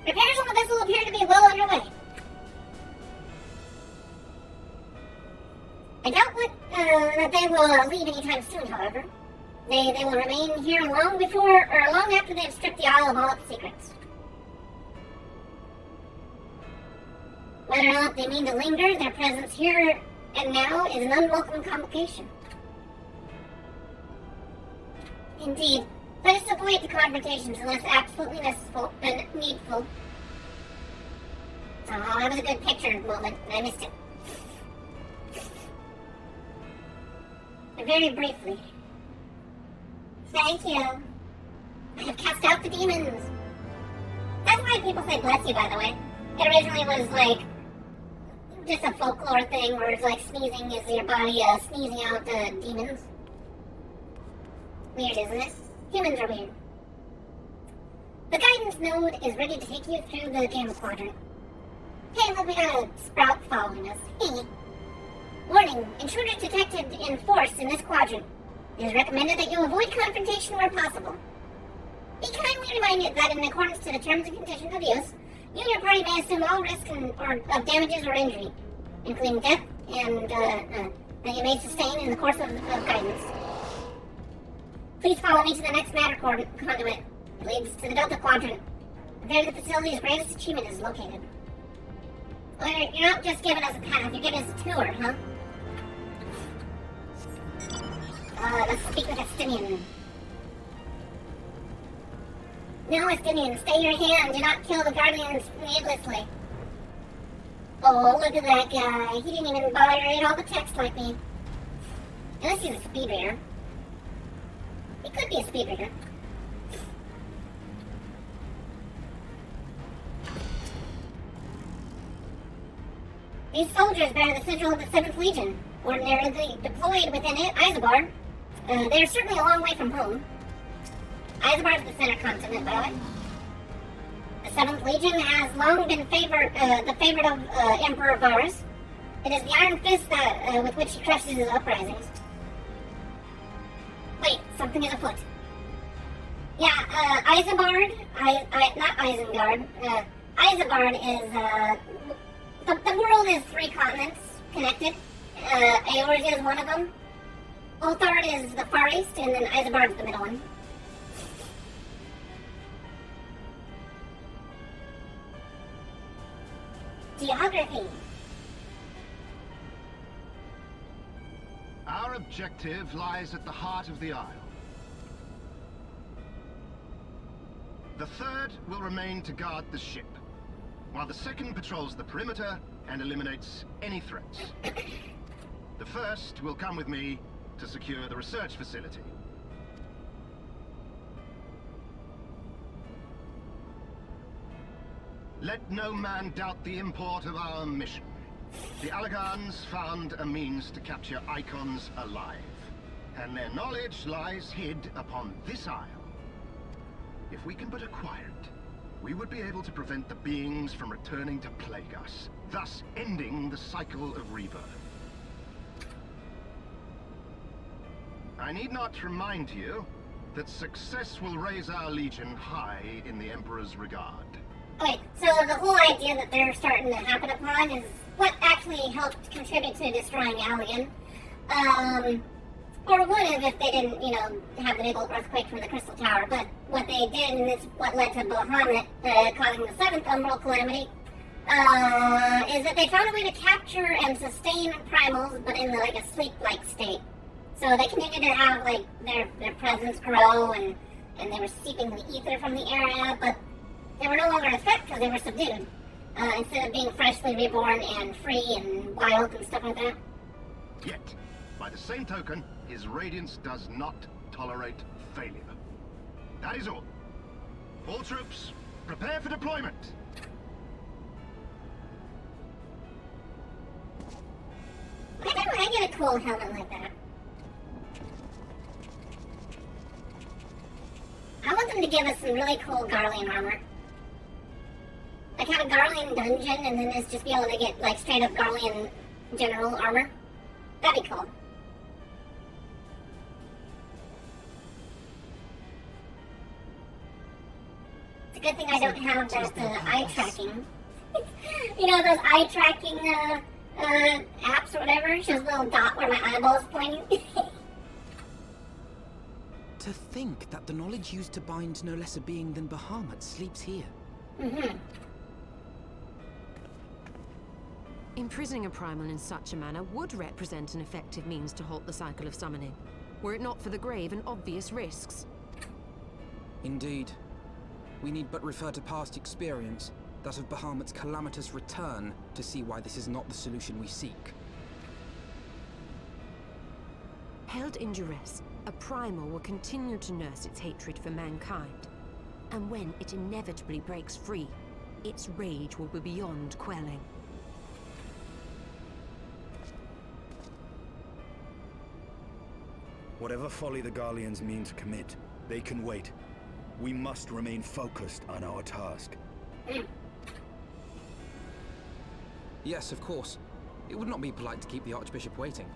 Repairs on the vessel appear to be well underway. I doubt that they will leave anytime soon, however. They will remain here long after they've stripped the Isle of all its secrets. Whether or not they mean to linger, their presence here and now is an unwelcome complication. Indeed, let us avoid the confrontations unless absolutely needful. Oh, that was a good picture moment, and I missed it. Very briefly. Thank you. I have cast out the demons. That's why people say bless you, by the way. It originally was like just a folklore thing where it's like sneezing is your body sneezing out demons. Weird, isn't it? Humans are weird. The guidance node is ready to take you through the Gamma Quadrant. Hey, look, we got a sprout following us. Warning, intruders detected in force in this quadrant. It is recommended that you avoid confrontation where possible. Be kindly reminded that in accordance to the terms and conditions of use, you and your party may assume all risk of damages or injury, including death and that you may sustain in the course of guidance. Please follow me to the next matter conduit. It leads to the Delta Quadrant. There the facility's greatest achievement is located. Well, you're not just giving us a path, you're giving us a tour, huh? Let's speak with Estinian. No, Estinian, stay your hand. Do not kill the Guardians needlessly. Oh, look at that guy. He didn't even bother to read all the text like me. Unless he's a speed reader. He could be a speed reader. These soldiers bear the sigil of the 7th Legion, ordinarily deployed within Isobar. They are certainly a long way from home. Isobar is the center continent, by the way. The 7th Legion has long been the favorite of Emperor Varus. It is the iron fist with which he crushes his uprisings. Wait, something is afoot. Yeah, Isambard, not Isengard. Isambard is, the world is 3 continents connected. Aors is one of them. Ulthard is the far east, and then Isambard is the middle one. Geography. Our objective lies at the heart of the Isle. The 3rd will remain to guard the ship, while the 2nd patrols the perimeter and eliminates any threats. The 1st will come with me to secure the research facility. Let no man doubt the import of our mission. The Allegans found a means to capture icons alive, and their knowledge lies hid upon this isle. If we can but acquire it, we would be able to prevent the beings from returning to plague us, thus ending the cycle of rebirth. I need not remind you that success will raise our legion high in the Emperor's regard. Okay, so the whole idea that they're starting to happen upon is what actually helped contribute to destroying Allian. Or would have if they didn't, have the big old earthquake from the Crystal Tower. But what they did, and it's what led to Bahamut causing the 7th Umbral Calamity, is that they found a way to capture and sustain primals, but in a sleep-like state. So they continued to have their presence grow, and they were seeping the ether from the area, but they were no longer a threat because they were subdued. Instead of being freshly reborn and free and wild and stuff like that. Yet, by the same token, his radiance does not tolerate failure. That is all. All troops, prepare for deployment. I get a cool helmet like that. I want them to give us some really cool Garlean armor. Like have a Garlean dungeon and then just be able to get straight up Garlean general armor. That'd be cool. It's a good thing I don't have that eye tracking. Those eye tracking apps or whatever. It shows a little dot where my eyeball's pointing. To think that the knowledge used to bind no less a being than Bahamut sleeps here. Mm-hmm. Imprisoning a primal in such a manner would represent an effective means to halt the cycle of summoning, were it not for the grave and obvious risks. Indeed. We need but refer to past experience, that of Bahamut's calamitous return, to see why this is not the solution we seek. Held in duress, a primal will continue to nurse its hatred for mankind. And when it inevitably breaks free, its rage will be beyond quelling. Whatever folly the Garleans mean to commit, they can wait. We must remain focused on our task. Yes, of course. It would not be polite to keep the Archbishop waiting.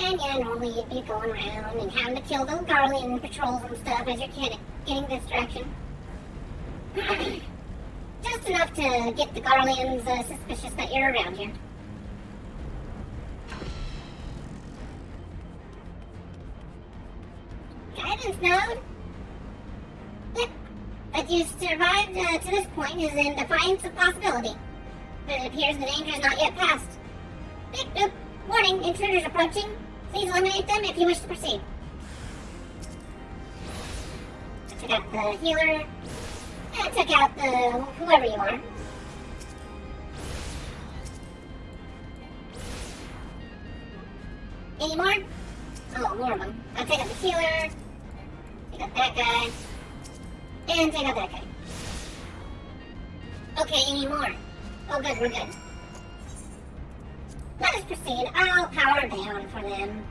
And yeah, normally you'd be going around and having to kill those Garlean patrols and stuff as you're getting this direction. Just enough to get the Garleans suspicious that you're around here. Guidance node? Yep. That you survived to this point is in defiance of possibility. But it appears the danger is not yet passed. Beep boop. Warning, intruders approaching. Please eliminate them if you wish to proceed. Took out the healer. And took out the whoever you are. Any more? Oh, more of them. I'll take out the healer. Take out that guy. And take out that guy. Okay, any more? Oh good, we're good. Let us proceed. I'll power down for them.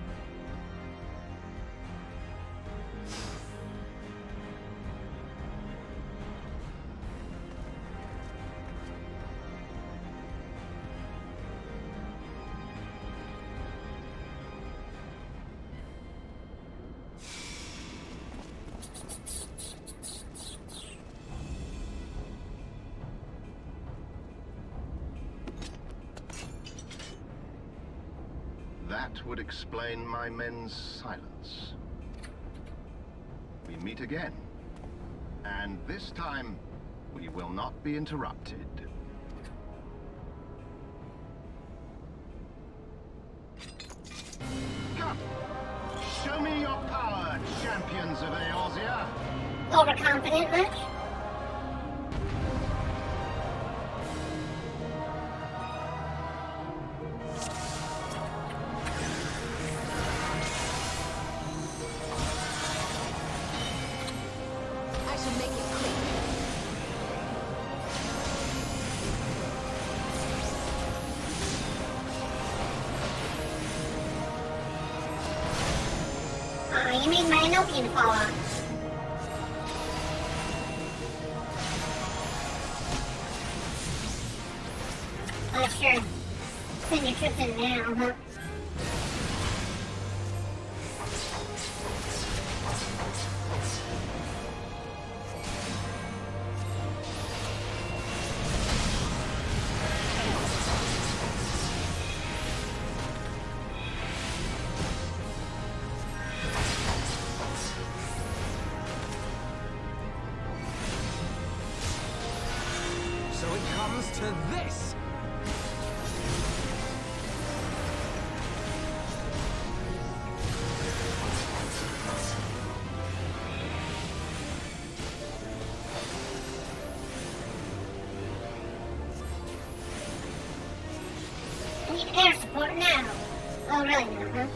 That would explain my men's silence. We meet again. And this time, we will not be interrupted. Come! Show me your power, champions of Eorzea. Overconfident much? I should make it quick. You made my Enochian fall off. Sure. Send your troops in now, huh? So it comes to this! I need air support now. Oh, really now, huh?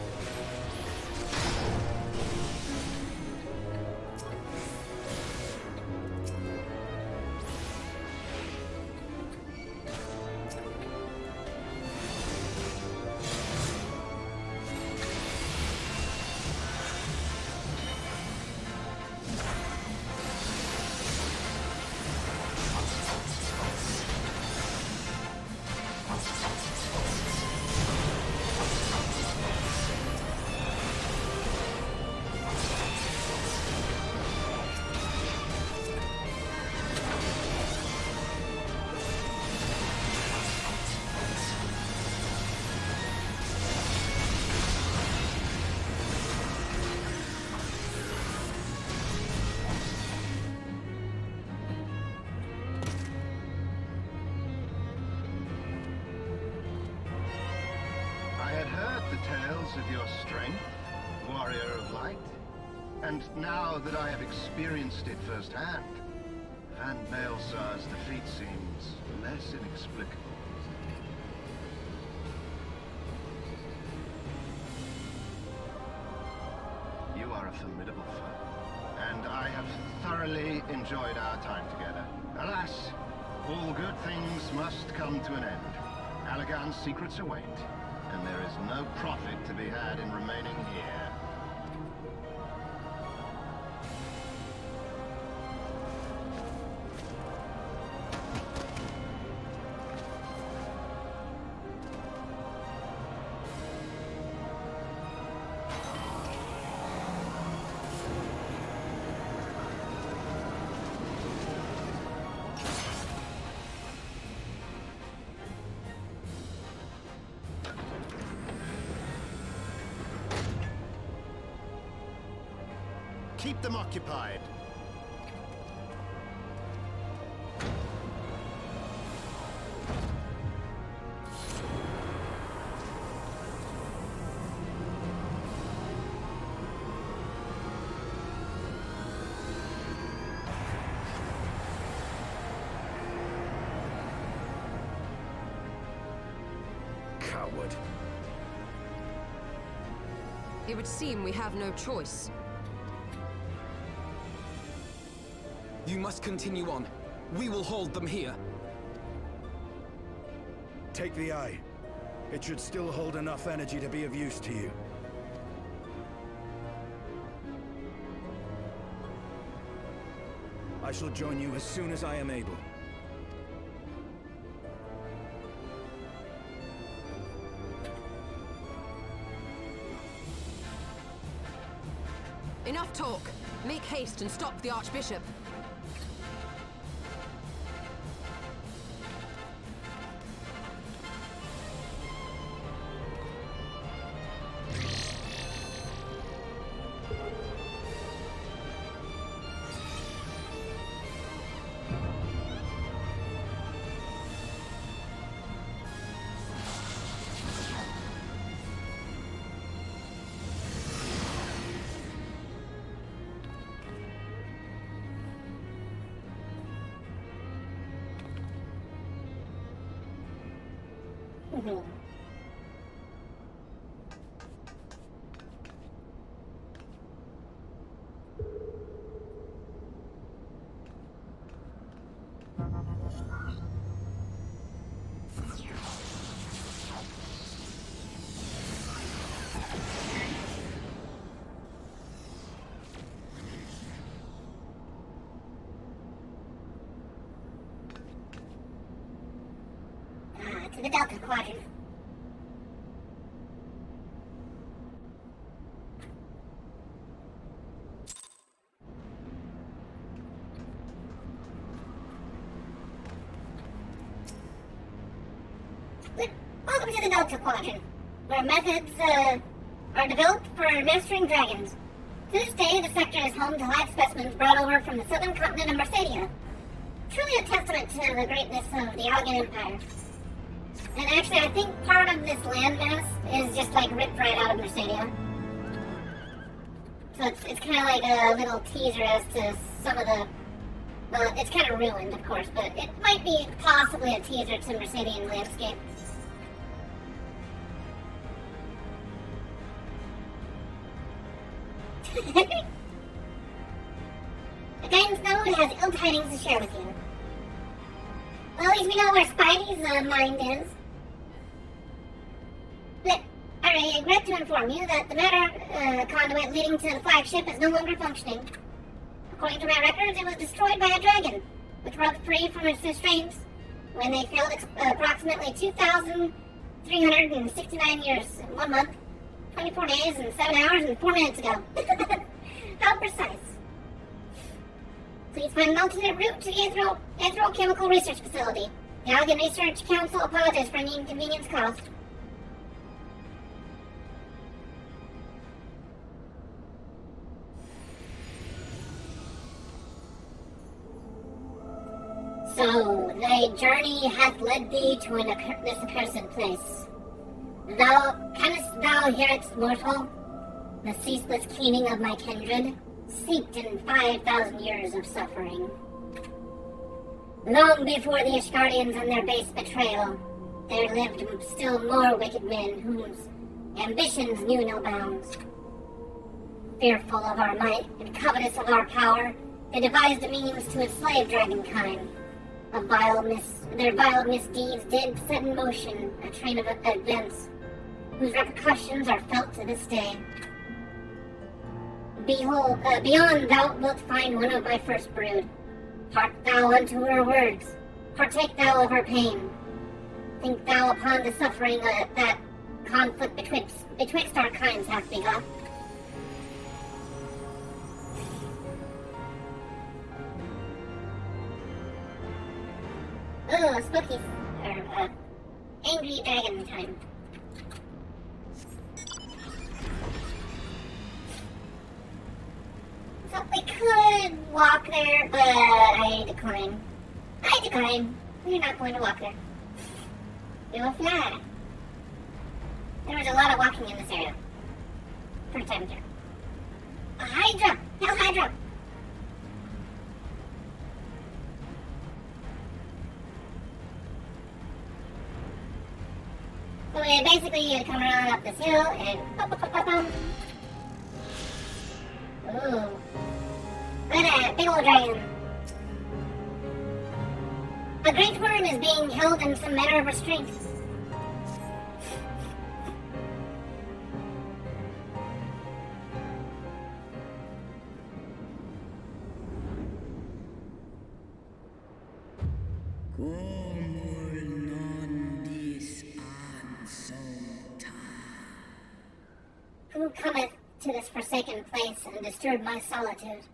Of your strength, warrior of light. And now that I have experienced it firsthand, Van Baelsar's defeat seems less inexplicable. You are a formidable foe, and I have thoroughly enjoyed our time together. Alas, all good things must come to an end. Allagan's secrets await, and there is no profit to be had in remaining here. Keep them occupied. Coward. It would seem we have no choice. You must continue on. We will hold them here. Take the eye. It should still hold enough energy to be of use to you. I shall join you as soon as I am able. Enough talk. Make haste and stop the Archbishop. Mhm. To the Delta Quadrant. Welcome to the Delta Quadrant, where methods are developed for mastering dragons. To this day, the sector is home to live specimens brought over from the southern continent of Mercedia. Truly a testament to the greatness of the Algan Empire. And actually, I think part of this landmass is just like ripped right out of Mercedia. So it's kind of like a little teaser as to some of the... Well, it's kind of ruined, of course, but it might be possibly a teaser to Mercedian landscape. The guidance node has ill tidings to share with you. Well, at least we know where Spidey's mind is. But I regret to inform you that the matter conduit leading to the flagship is no longer functioning. According to my records, it was destroyed by a dragon, which broke free from its restraints when they failed approximately 2,369 years, 1 month, 24 days, and 7 hours, and 4 minutes ago. How precise. Please find an alternate route to the Anthrochemical Research Facility. The Algan Research Council apologizes for any inconvenience caused. So, thy journey hath led thee to this accursed place. Canst thou hear it, mortal? The ceaseless keening of my kindred, steeped in 5,000 years of suffering. Long before the Ishgardians and their base betrayal, there lived still more wicked men whose ambitions knew no bounds. Fearful of our might and covetous of our power, they devised a means to enslave dragonkind. Their vile misdeeds did set in motion a train of events whose repercussions are felt to this day. Behold, beyond thou wilt find one of my first brood. Hark thou unto her words, partake thou of her pain. Think thou upon the suffering that conflict betwixt our kinds hath begot. Oh, spooky, angry dragon time. So we could walk there, but I decline. We're not going to walk there. We will fly. There was a lot of walking in this area. First time here. A Hydra! Hell Hydra! So basically you come around up this hill and ooh. Look at that, big old dragon. A great worm is being held in some manner of restraint. Who cometh to this forsaken place and disturb my solitude?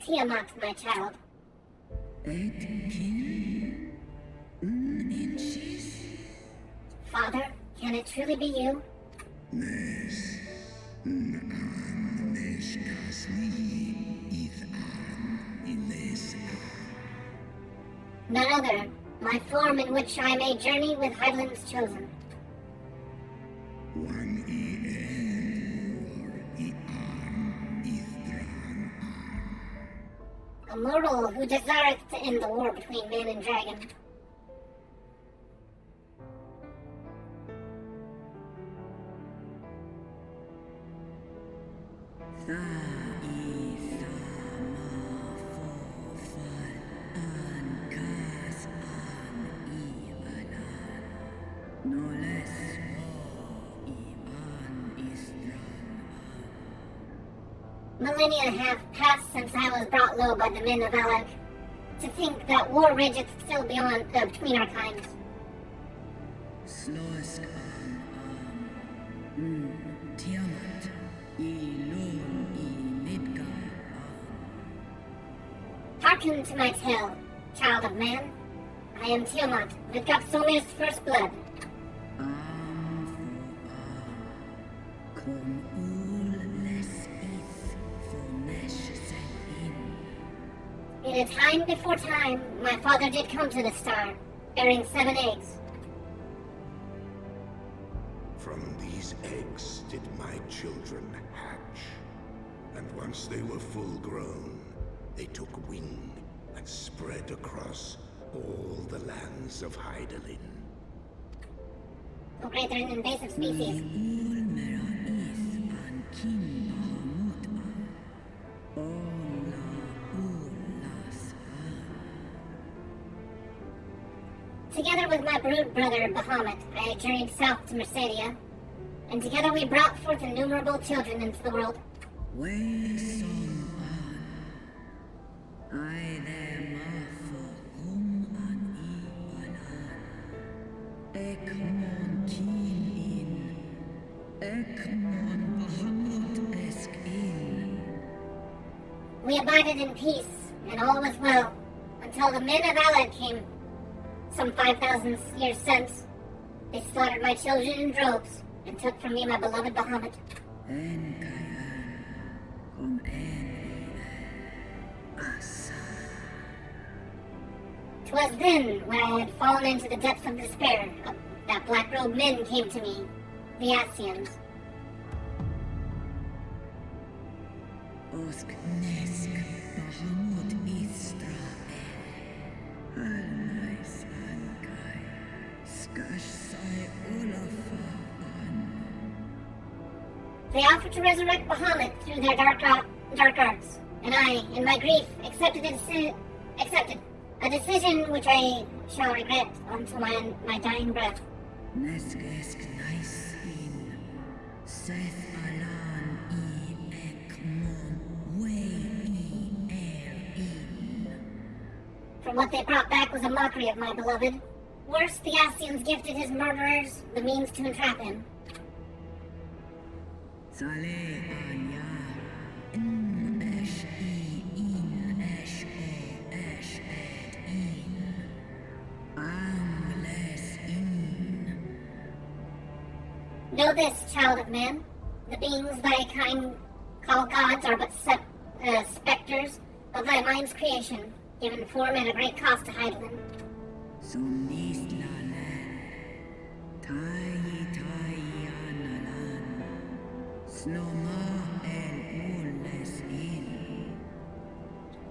Tiamat, my child. Father, can it truly be you? None other my form in which I may journey with Highlands chosen. A mortal who desireth to end the war between man and dragon. Millennia have passed since I was brought low by the men of Alec. To think that war rageth still beyond between our kinds. Hearken to my tale, child of man. I am Tiamat, Vidgap Somir's first blood. In a time before time, my father did come to the star, bearing 7 eggs. From these eggs did my children hatch. And once they were full grown, they took wing and spread across all the lands of Hydaelyn. Oh great, they're an invasive species. Together with my brood brother, Bahamut, I journeyed south to Mercedia, and together we brought forth innumerable children into the world. We abided in peace, and all was well, until the men of Alad came. Some 5,000 years since, they slaughtered my children in droves, and took from me my beloved Bahamut. 'Twas then, when I had fallen into the depths of despair, that black-robed men came to me, the Asians. They offered to resurrect Bahamut through their dark arts, and I, in my grief, accepted a decision which I shall regret until my dying breath. For what they brought back was a mockery of my beloved. Worse, the Asians gifted his murderers the means to entrap him. Know this, child of man. The beings thy kind call gods are but specters of thy mind's creation, given form at a great cost to Hydaelyn.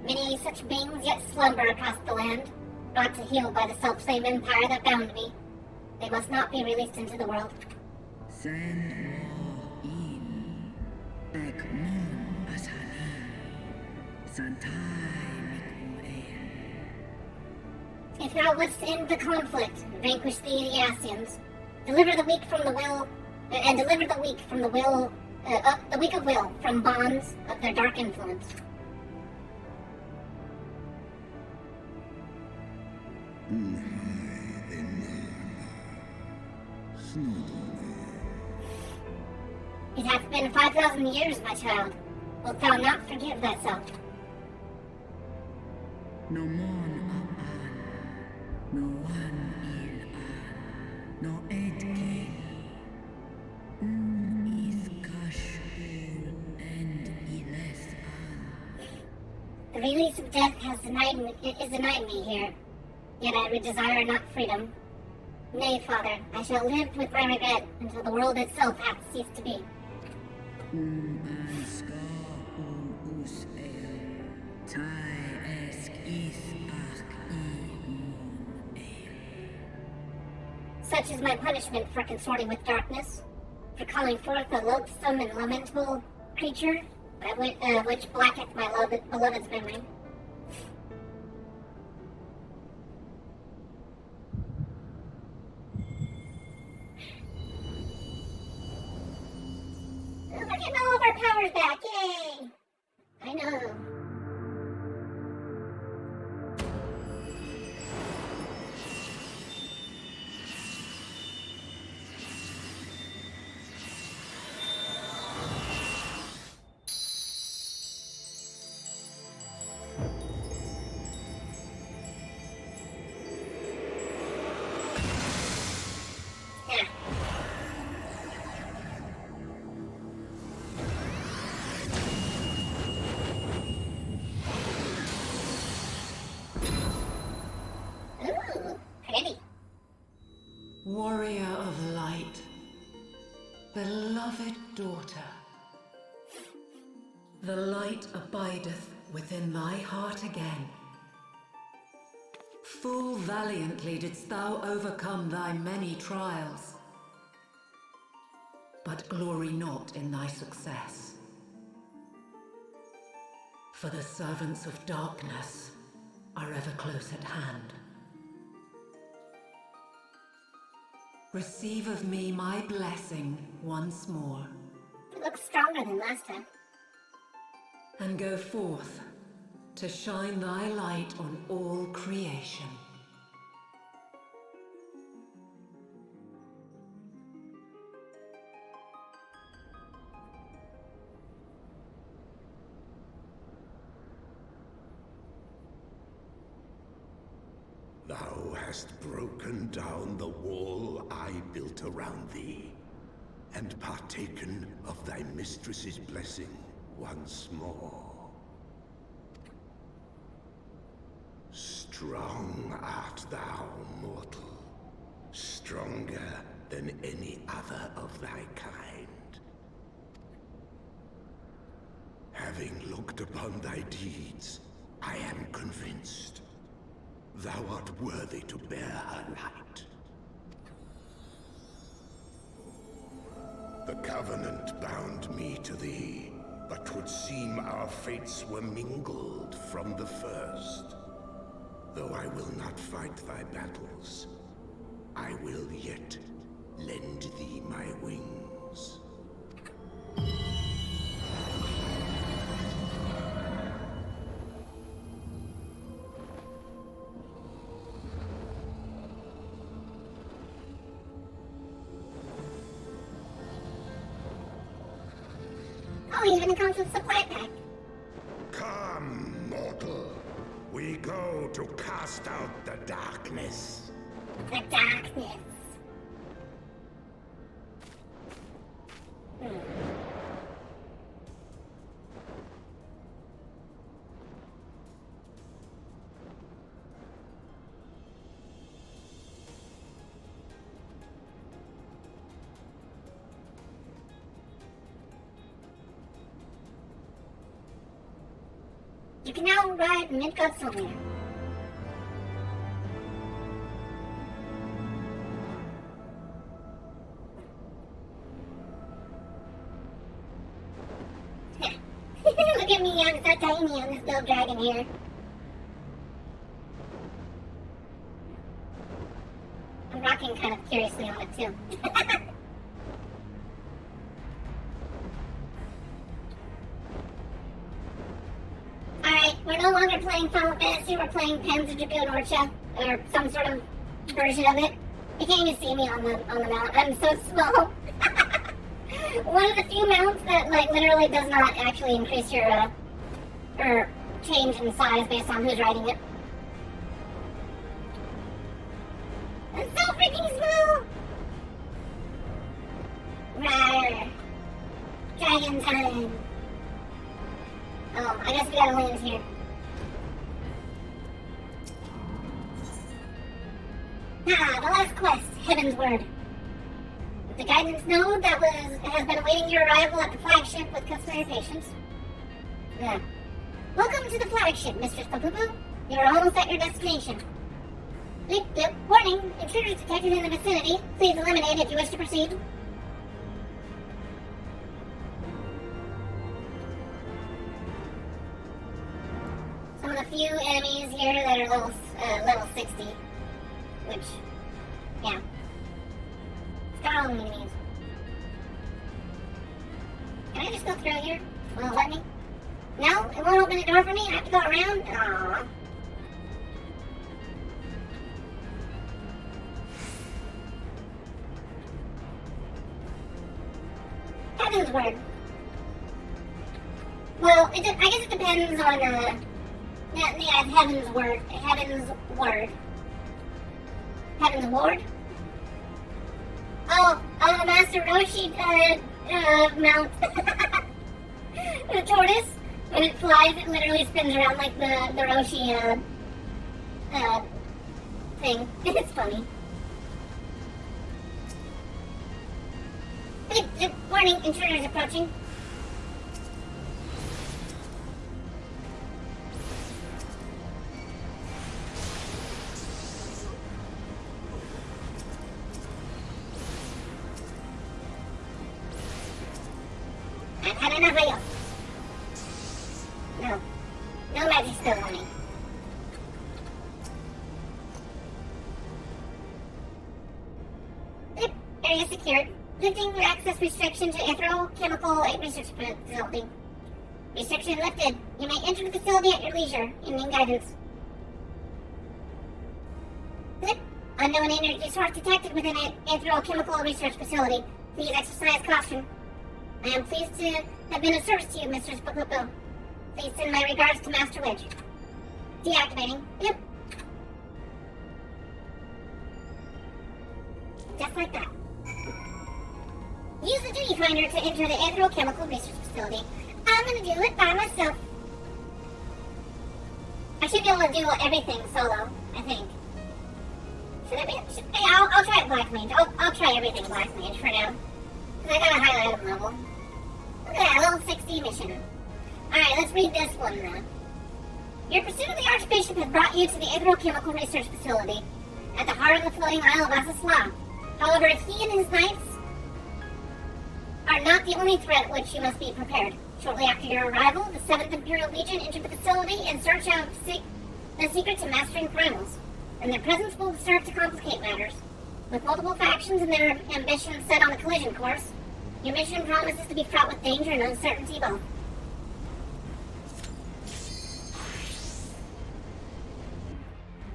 Many such beings yet slumber across the land, brought to heel by the self-same empire that bound me. They must not be released into the world. If thou wouldst end the conflict, vanquish thee the Asians, deliver the weak from the will, and deliver the weak from the will, the weak of will from bonds of their dark influence. It hath been 5,000 years, my child. Wilt thou not forgive thyself? The release of death is denied me here. yet I desire not freedom. Nay, father, I shall live with my regret until the world itself hath ceased to be. Such is my punishment for consorting with darkness, for calling forth a loathsome and lamentable creature, which blacketh my beloved's memory. We're getting all of our powers back, yay! I know. Warrior of light, beloved daughter, the light abideth within thy heart again. Full valiantly didst thou overcome thy many trials, but glory not in thy success. For the servants of darkness are ever close at hand. Receive of me my blessing once more. It looks stronger than last time. And go forth to shine thy light on all creation. Thou hast broken down the wall I built around thee, and partaken of thy mistress's blessing once more. Strong art thou, mortal, stronger than any other of thy kind. Having looked upon thy deeds, I am convinced thou art worthy to bear her light. The Covenant bound me to thee, but 'twould seem our fates were mingled from the first. Though I will not fight thy battles, I will yet lend thee my wings. Oh, he even comes with supply pack. Come, mortal. We go to cast out the darkness. The darkness. You can now ride Midgard Silver. Look at me, I'm so tiny on this little dragon here. I'm rocking kind of curiously on it too. Alright, we're no longer playing Final Fantasy, we're playing Panzer Dragoon Orcha, or some sort of version of it. You can't even see me on the mount, I'm so small. One of the few mounts that like literally does not actually increase your or change in size based on who's riding it. I'm so freaking small! Rawr. Dragon time! Oh, I guess we gotta land here. The last quest, Heaven's Word. The guidance node that has been awaiting your arrival at the flagship with customary patience. Yeah. Welcome to the flagship, Mistress Papupu. You are almost at your destination. Bleep, bleep. Warning, intruders detected in the vicinity. Please eliminate if you wish to proceed. Some of the few enemies here that are level 60. Which, yeah. Strong enemies. Can I just go through here? Will it let me? No? It won't open the door for me? I have to go around? Aww. Heaven's Word. Well, I guess it depends on, yeah, it's Heaven's Word. Heaven's Word. Heaven's Ward? Oh, Master Roshi, mount. The tortoise, when it flies, it literally spins around like the Roshi, thing. It's funny. Warning, intruders approaching. I've had enough of you. No. No magic spell on me. Yep, area secured. Lifting access restriction to Chemical Research Facility. Restriction lifted. You may enter the facility at your leisure. In guidance. Blip. Unknown energy source detected within an Chemical Research Facility. Please exercise caution. I am pleased to have been of service to you, Mistress Papupu. Please send my regards to Master Wedge. Deactivating. Yep. Just like that. Use the duty finder to enter the Chemical Research Facility. I'm gonna do it by myself. I should be able to do everything solo, I think. Should I be? I'll try it Black Mage. I'll try everything Black Mage for now. Because I got a high item level. Look at that, level 60 mission. Alright, let's read this one now. Your pursuit of the Archbishop has brought you to the Chemical Research Facility at the heart of the floating isle of Asasla. However, he and his knights are not the only threat which you must be prepared. Shortly after your arrival, the 7th Imperial Legion entered the facility in search of the secret to mastering primals, and their presence will serve to complicate matters. With multiple factions and their ambitions set on a collision course, your mission promises to be fraught with danger and uncertainty both.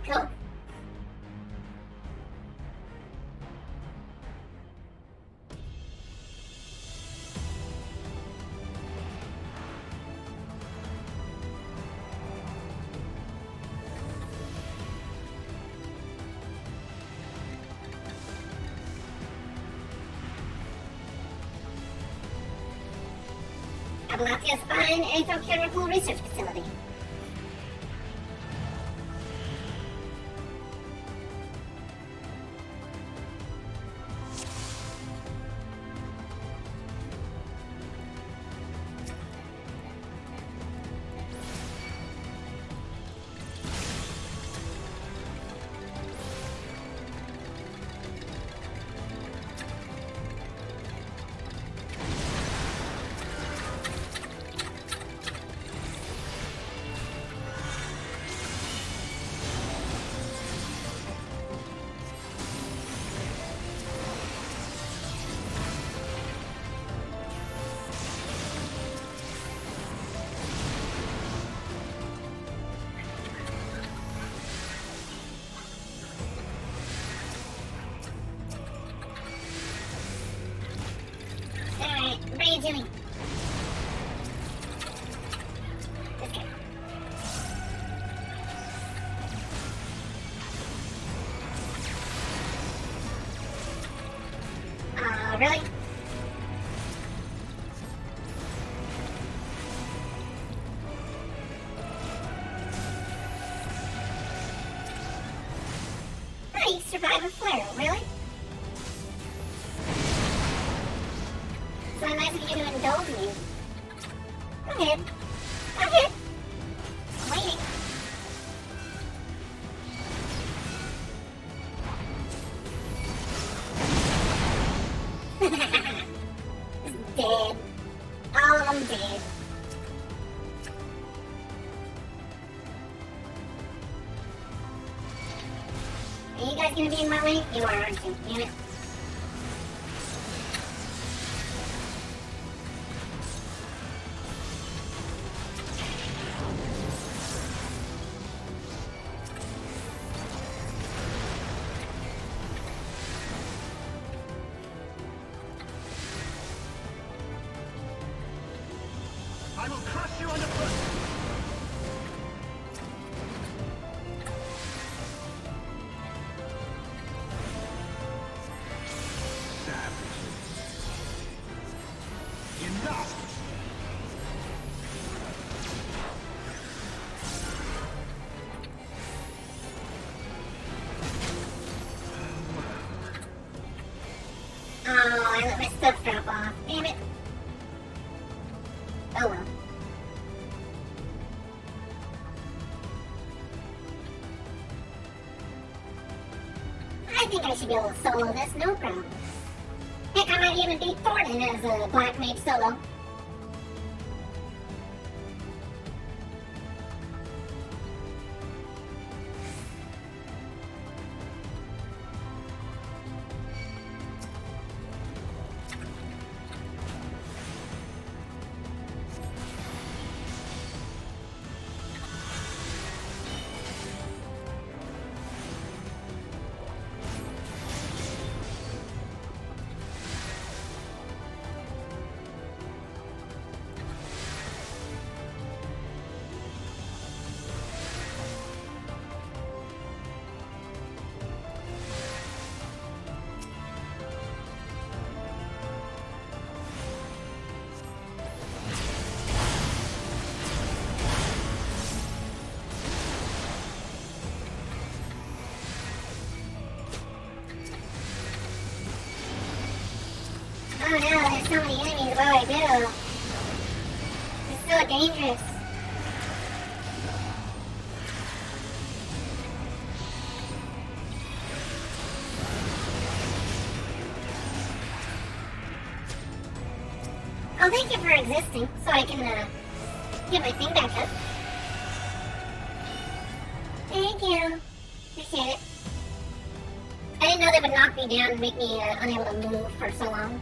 Cool. Abalathia Spine Chemical Research Facility. What are you doing? Okay. Really? weeks survive a flare, really? So nice of you to indulge me. Go ahead. Go ahead. I'm waiting. Dead. All of them dead. Are you guys gonna be in my way? You are, aren't you? Damn it. I will crush you underfoot! Enough! Oh, I let my stuff drop off. Damn it. Oh well. I think I should be able to solo this, no problem. Heck, I might even beat Thordan as a Black Mage solo. Oh no, there's so many enemies. What do I do? It's so dangerous. Oh, thank you for existing, so I can get my thing back up. Thank you. Appreciate it. I didn't know they would knock me down and make me unable to move for so long.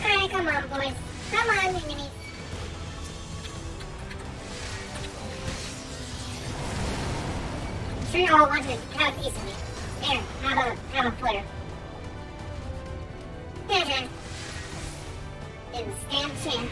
Alright, come on, boys. Come on, you minis. Sure you all want to have a piece of me. There, have a flare. Didn't stand a chance.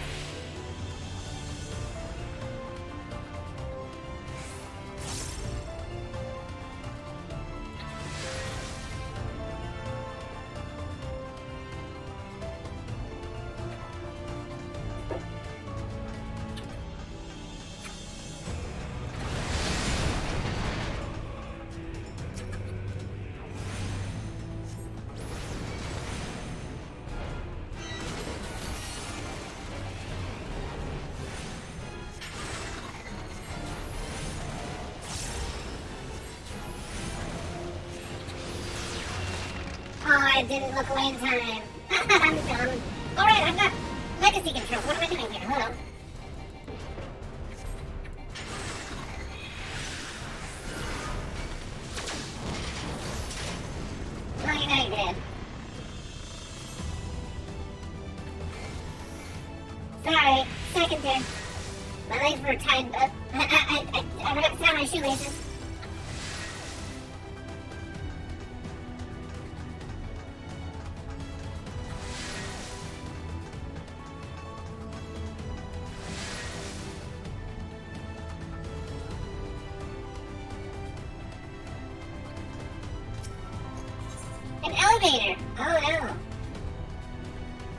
Oh, I didn't look away in time. I'm dumb. Alright, I've got legacy control. What am I doing here? Hold on. Oh, you're not dead. Sorry, second there. My legs were tied up. I forgot to tie my shoelaces. An elevator! Oh no.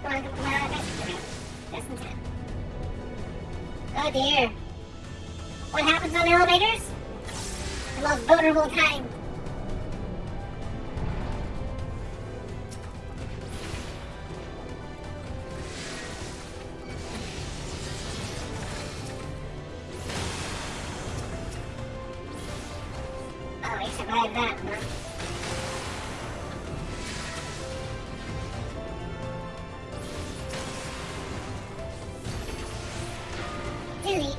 Come on, just in time. Oh dear. What happens on elevators? The most vulnerable time. Oh, he survived that, huh? Delete.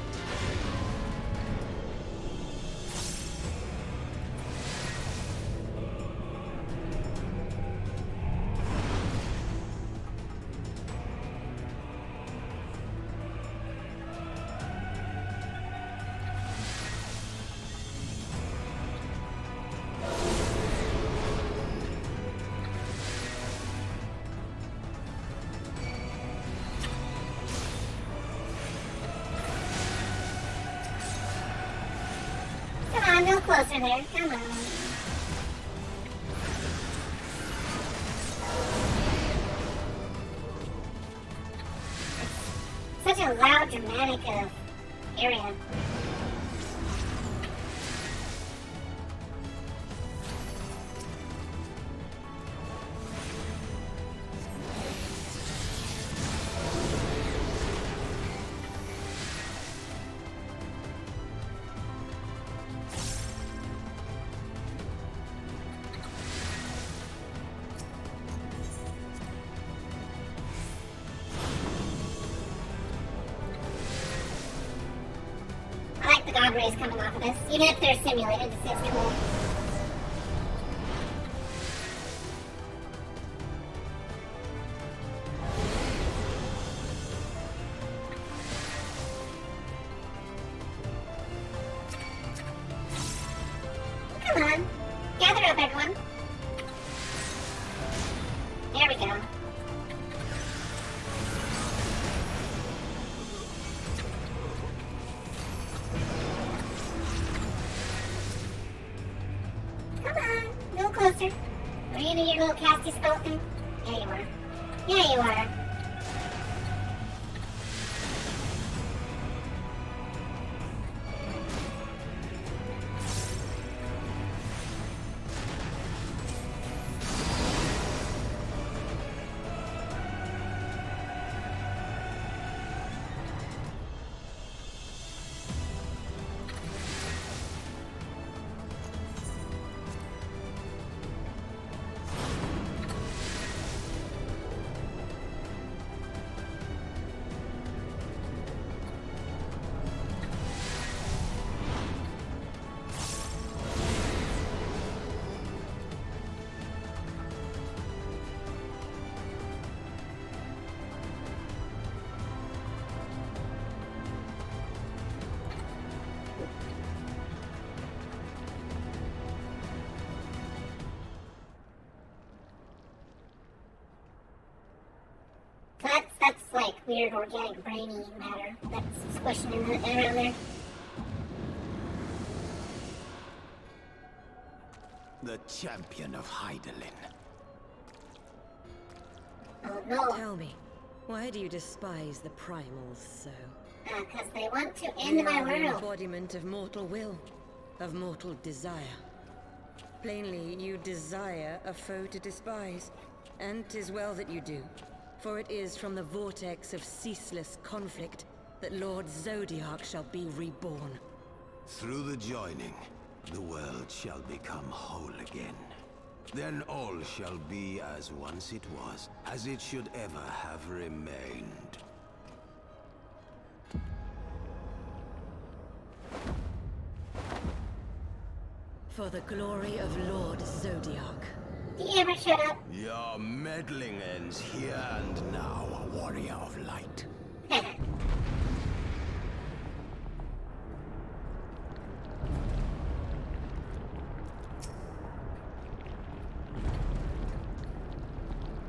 Come on, no closer there. Come on. Such a loud, dramatic area. I like the dog rays coming off of this, even if they're simulated. This is cool. Come on, gather up, everyone. There we go. Come on, a little closer. Are you gonna do your little casty spell thing? Yeah, you are. Yeah, you are. So that's like weird organic brainy matter that's squishing around there. The champion of Hydaelyn. Oh no. Tell me, why do you despise the primals so? Because they want to end my You are the world. embodiment of mortal will, of mortal desire. Plainly, you desire a foe to despise, and 'tis well that you do. For it is from the vortex of ceaseless conflict that Lord Zodiark shall be reborn. Through the joining, the world shall become whole again. Then all shall be as once it was, as it should ever have remained. For the glory of Lord Zodiark. Do you ever shut up? Your meddling ends here and now, warrior of light.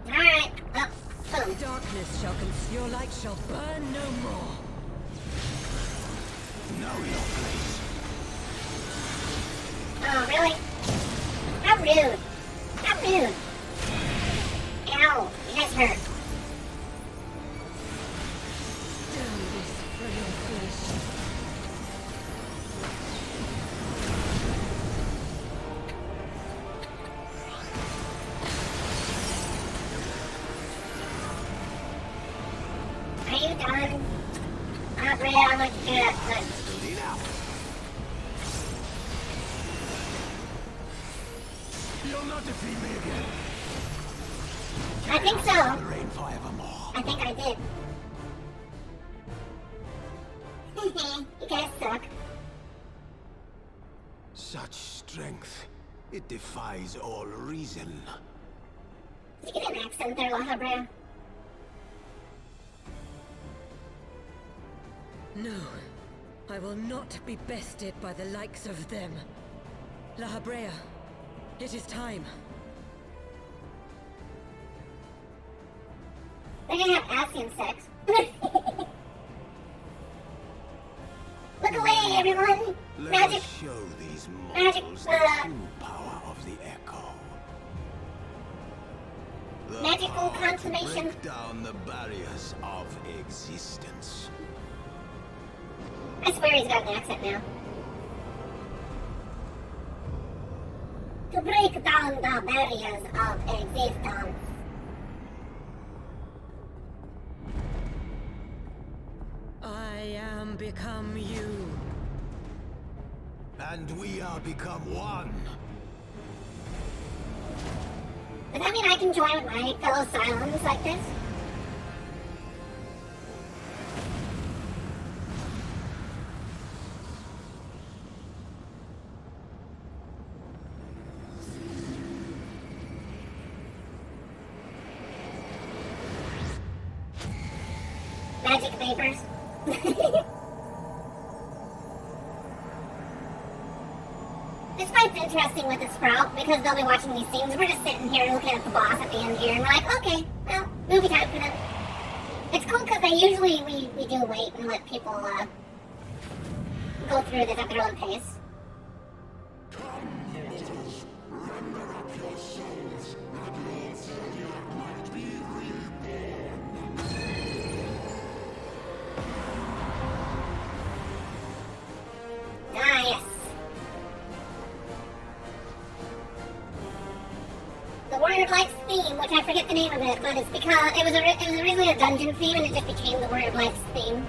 Alright, well, boom. Darkness shall consume. Your light shall burn no more. Know your place. Oh, really? How rude. How rude. You guys hurt. Damn this frail flesh. Are you done? Not ready, I'm like, yeah, but... You'll not defeat me again. I think so. Reign forevermore. I think I did. You guys suck. Such strength. It defies all reason. Did you get an accent there, La Habrea? No, I will not be bested by the likes of them. La Habrea, it is time. They're gonna have Asian sex. Look away, everyone! Let Magic! us show these Magic, mortals the true power of the echo. The magical power to consummation. break down the barriers of existence. I swear he's got an accent now. To break down the barriers of existence. I am become you. And we are become one. Does that mean I can join with my fellow Cylons like this? Magic vapors. This fight's interesting with the Sprout because they'll be watching these scenes. We're just sitting here looking at the boss at the end here, and we're like, okay, well, movie time for them. It's cool because they usually we do wait and let people go through this at their own pace. Nice. The Warrior Lights theme, which I forget the name of it, but it's because it was originally a dungeon theme and it just became the Warrior Lights theme.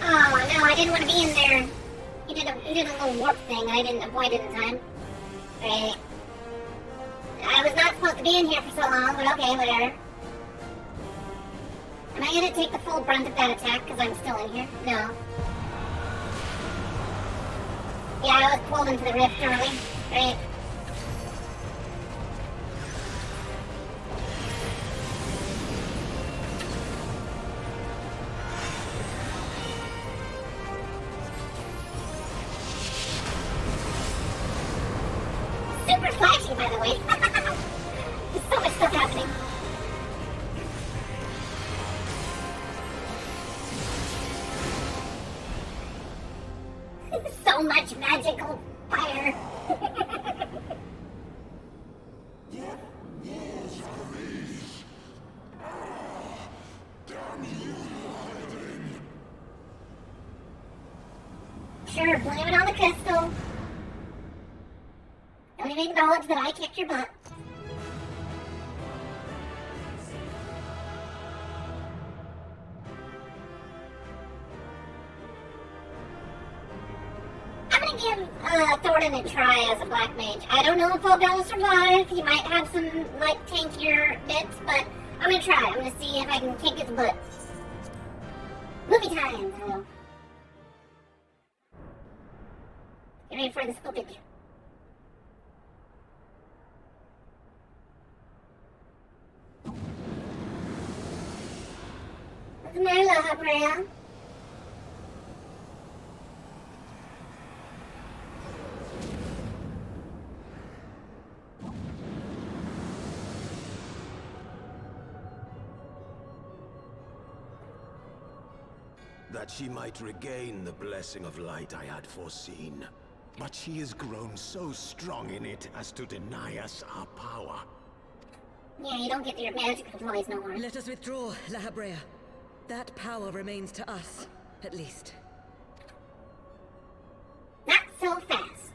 Oh no, I didn't want to be in there. He did a little warp thing I didn't avoid it in time. Great. I was not supposed to be in here for so long, but okay, whatever. Am I gonna take the full brunt of that attack because I'm still in here? No. Yeah, I was pulled into the rift early. Great. Super flashy, by the way. There's so much stuff happening. So much magical fire. Sure, blame it on the crystal. Don't even acknowledge that I kicked your butt. I'm gonna give Thordan a try as a black mage. I don't know if I'll be able to survive. He might have some like tankier bits, but I'm gonna try. I'm gonna see if I can kick his butt. Movie time, though. Get ready for the scoopage. Brea. That she might regain the blessing of light I had foreseen. But she has grown so strong in it as to deny us our power. Yeah, you don't get your magical toys no more. Let us withdraw, La Habrea. That power remains to us, at least. Not so fast.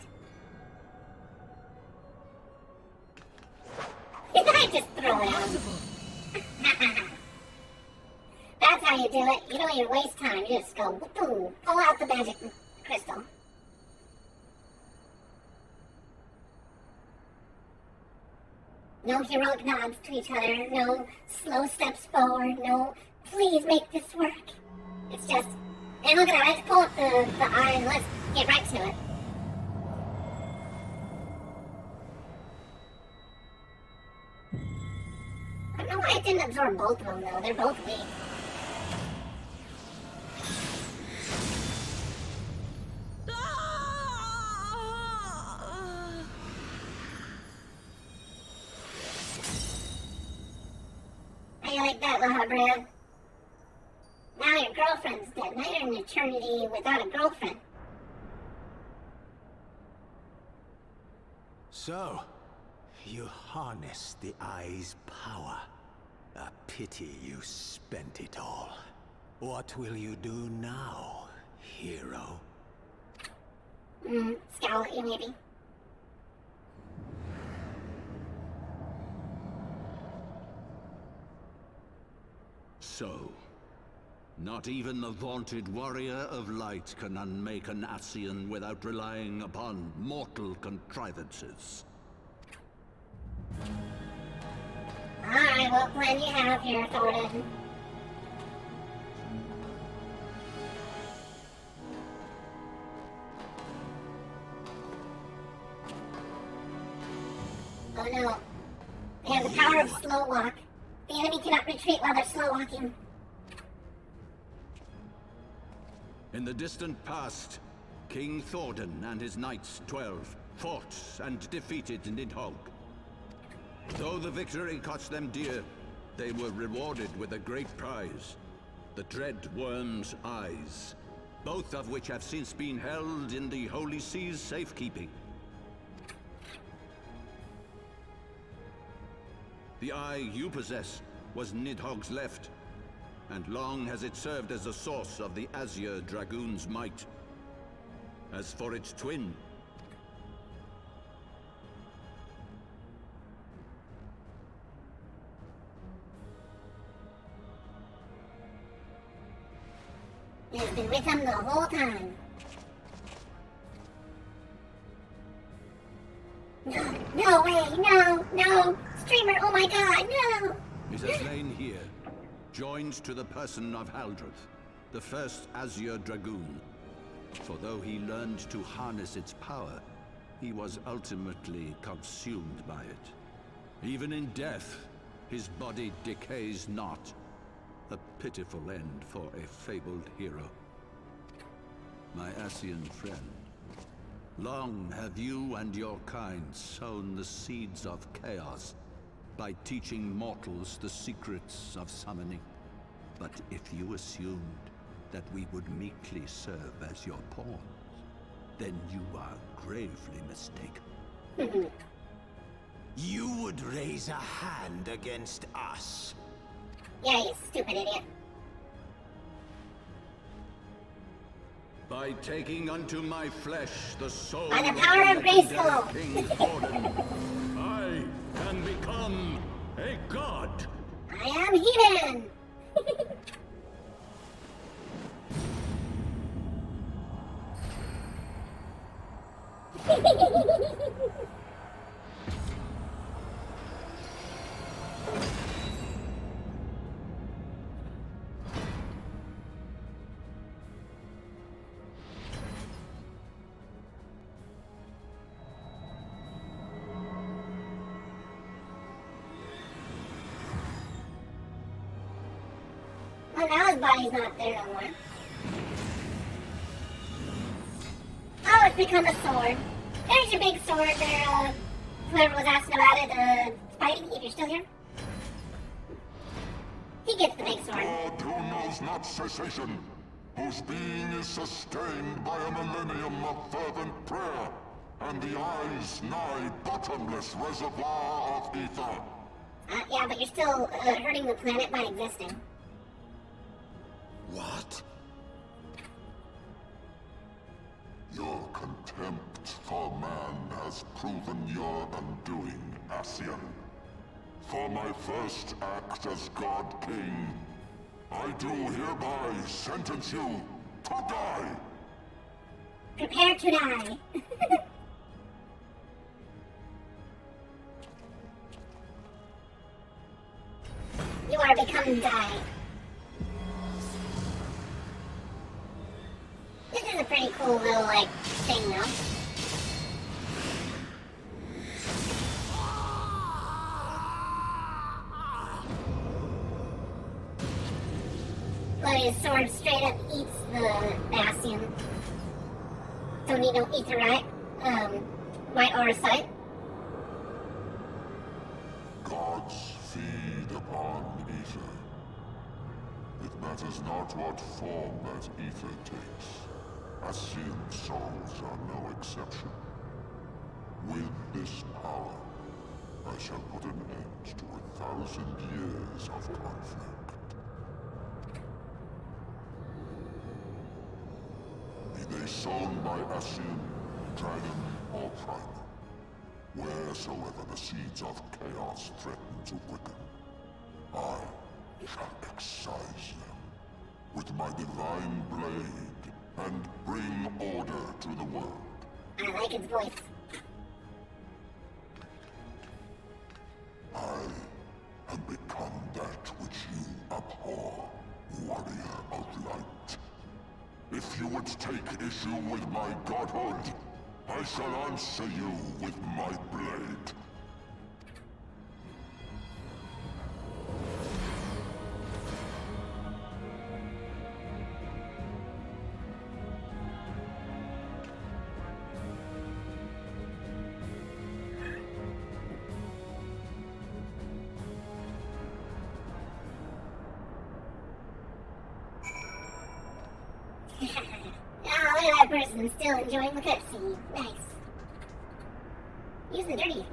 I just throw it on. That's how you do it. You don't even waste time. You just go, boom, pull out the magic crystal. No heroic nods to each other. No slow steps forward. No, please make this work. It's just, hey, look at that. I just pull up the eye and let's get right to it. I don't know why I didn't absorb both of them, though. They're both weak. How you like that, La Habrea? Now your girlfriend's dead. Now you're in eternity without a girlfriend. So, you harness the eye's power. A pity you spent it all. What will you do now, hero? Scowl at you, maybe. So, not even the vaunted warrior of light can unmake an Ascian without relying upon mortal contrivances. Alright, what plan you have here, Thordan? Oh no. They have the power of slow walk. The enemy cannot retreat while they're slow walking. In the distant past, King Thordan and his knights 12 fought and defeated Nidhogg. Though the victory cost them dear, they were rewarded with a great prize, the Dread Worm's Eyes, both of which have since been held in the Holy Sea's safekeeping. The eye you possess was Nidhogg's left, and long has it served as the source of the Azure Dragoon's might. As for its twin, It has been with him the whole time. No way, no! Streamer, oh my god, no! it has lain here, joined to the person of Haldreth, the first Azure Dragoon. For though he learned to harness its power, he was ultimately consumed by it. Even in death, his body decays not. A pitiful end for a fabled hero. My Ascian friend, long have you and your kind sown the seeds of chaos by teaching mortals the secrets of summoning. But if you assumed that we would meekly serve as your pawns, then you are gravely mistaken. You would raise a hand against us. Yeah, you stupid idiot. By taking unto my flesh the soul By the power of legendary Grayskull. King Thordan, I can become a god. I am He-Man! Well, now his body's not there no more. Oh, it's become a sword. There's your big sword there, whoever was asking about it, Spidey, if you're still here. He gets the big sword. God who knows not cessation, whose being is sustained by a millennium of fervent prayer, and the eyes nigh bottomless reservoir of ether. Yeah, but you're still hurting the planet by existing. What? Your contempt for man has proven your undoing, Ascian. For my first act as God King, I do hereby sentence you to die. Prepare to die. You are becoming die. This is a pretty cool little, like, thing, though. But his sword straight up eats the bastion. Don't need no etherite, white auracite. Gods feed upon ether. It matters not what form that ether takes. Ascian souls are no exception. With this power, I shall put an end to 1,000 years of conflict. Be they sown by Ascian, dragon, or primal, wheresoever the seeds of chaos threaten to quicken, I shall excise them with my divine blade and bring order to the world. I like his voice. I have become that which you abhor, warrior of light. If you would take issue with my godhood, I shall answer you with my blade. Oh, look at that person still enjoying the cutscene. Nice. Use the dirty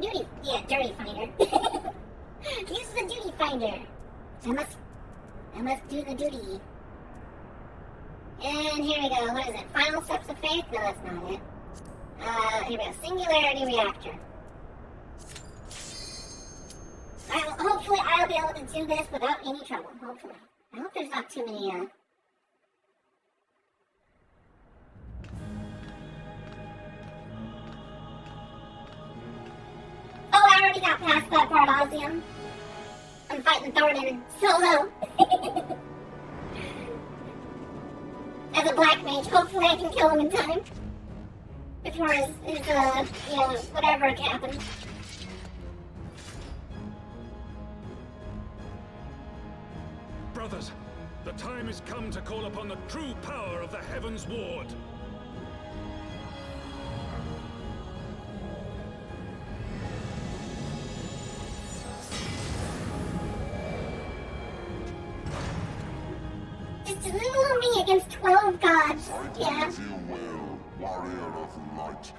finder. Use the duty finder. I must do the duty. And here we go. What is it? Final steps of faith? No, that's not it. Here we go. Singularity reactor. Hopefully I'll be able to do this without any trouble. Hopefully. I hope there's not too many, Oh, I already got past that part, Ozium. I'm fighting Thordan solo. As a black mage, hopefully I can kill him in time. Before his whatever happens. Brothers, the time has come to call upon the true power of the Heavens Ward. Just little me against 12 gods. Yeah. If you will, warrior of light.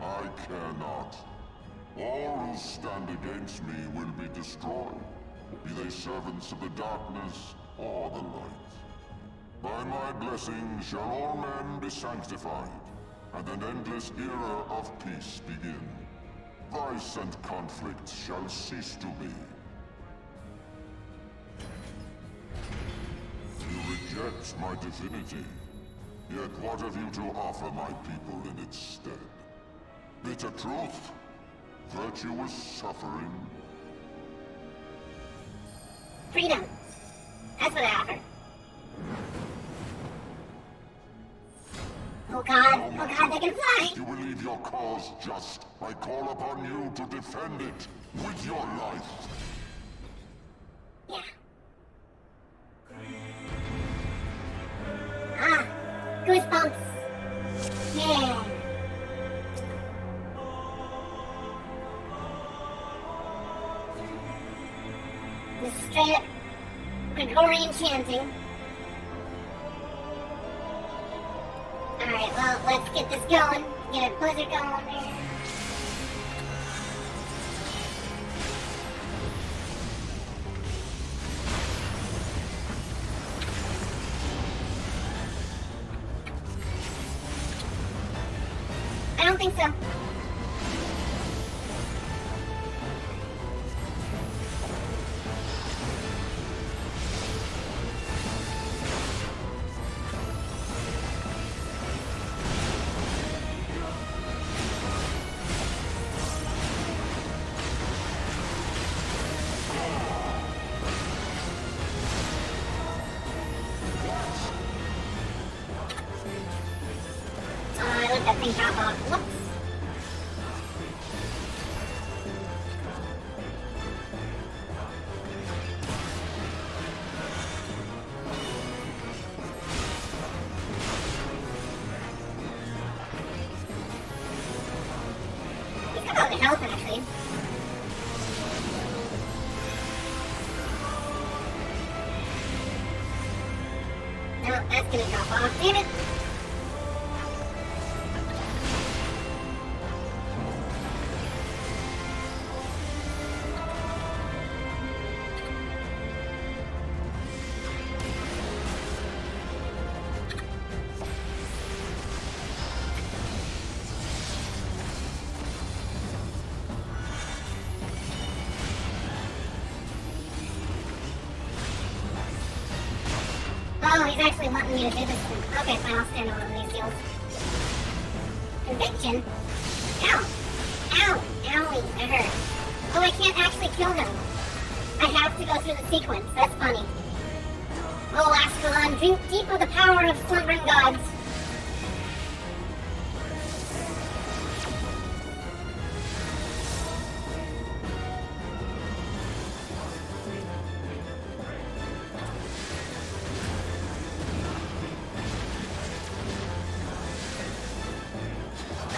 I care not. All who stand against me will be destroyed, be they servants of the darkness or the light. By my blessing shall all men be sanctified, and an endless era of peace begin. Vice and conflict shall cease to be. You reject my divinity, yet what have you to offer my people in its stead? Bitter truth? Virtuous suffering? Freedom. That's what I offer. Oh God, they can fly! You believe your cause just. I call upon you to defend it with your life. Yeah. quiet Gregorian chanting. Alright, well, let's get this going. Get a blizzard going there. I don't think so. I let that thing drop off. Whoops. He's got all the health, actually. No, that's gonna drop off. Damn it! Oh, he's actually wanting me to do this thing. Okay, fine, I'll stand on one of these deals. Conviction? Ow! Ow! Owie, that hurt. Oh, I can't actually kill him. I have to go through the sequence. That's funny. Oh, Ascalon, drink deep of the power of slumbering gods.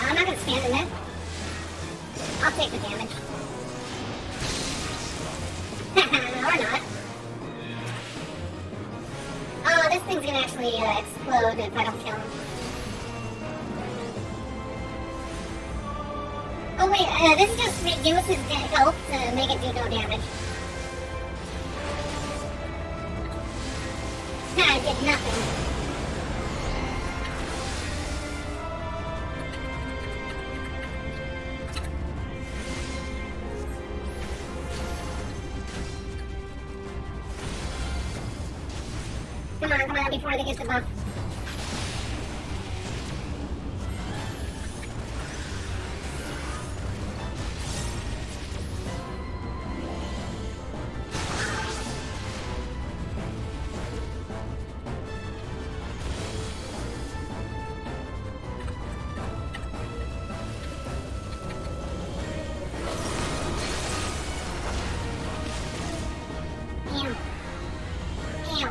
I'm not gonna stand in it. I'll take the damage. Or not. Oh, this thing's gonna actually explode if I don't kill him. Oh wait, this just reduces health to make it do no damage. I did nothing. Come on, before they get the buff. Ew. Ew.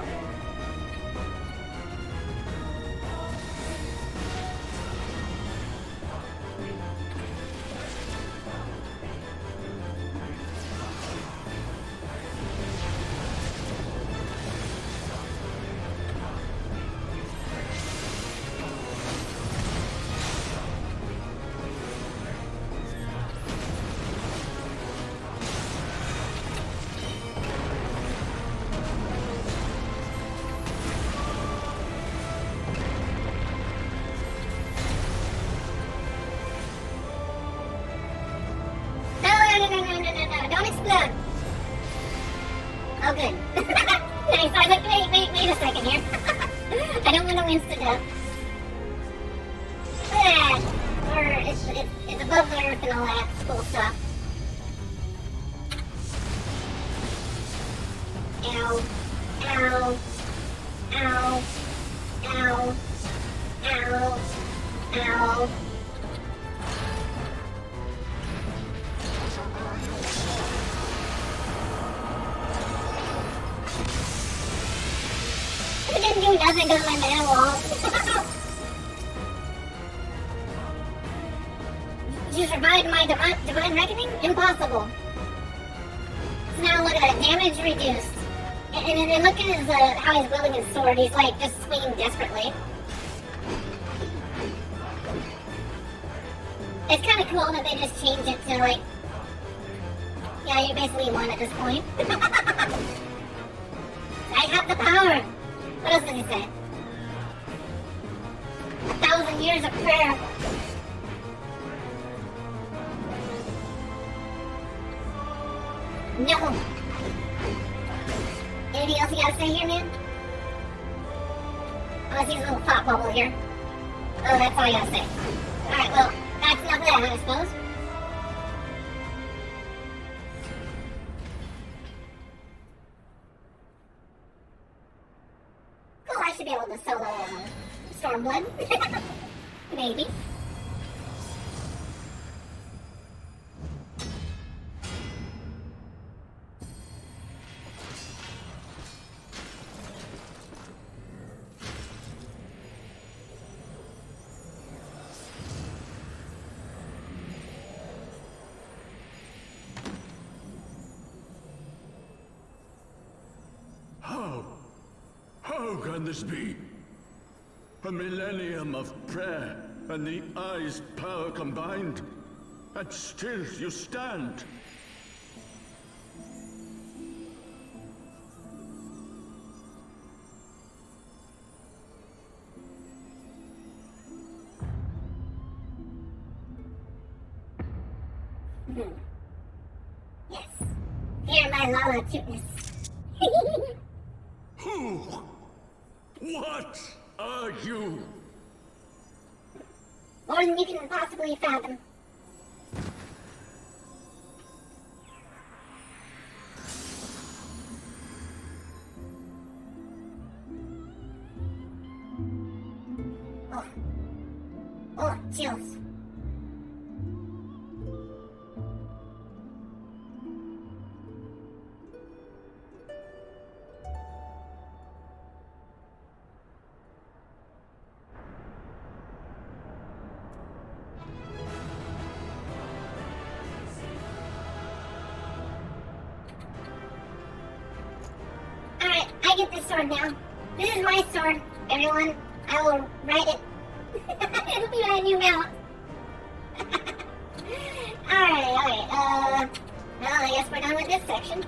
No, don't explode. Oh, good. Nice. I was like, wait a second here. I don't want to insta-death. It's above the earth and all that cool stuff. Ow. Ow. Ow. Ow. Ow. Ow. It didn't do nothing because my mana wall. You survived my divine reckoning? Impossible. So now look at that, damage reduced. And look at his, how he's wielding his sword. He's like just swinging desperately. It's kind of cool that they just changed it to like, yeah, you're basically one at this point. I have the power. What else did he say? 1,000 years of prayer. No. Anything else you gotta say here, man? Unless he's a little thought bubble here. Oh, that's all you gotta say. Alright, well, that's enough of that, I suppose. Cool, I should be able to solo Stormblood. Maybe. How can this be? A millennium of prayer and the Eye's power combined, and still you stand. Yes. Hear my Lala cuteness. Who? What are you? More than you can possibly fathom. Oh, chills. Alright, I get this sword now. This is my sword, everyone. I will ride it. It'll be my new mount. Alright. Well, I guess we're done with this section.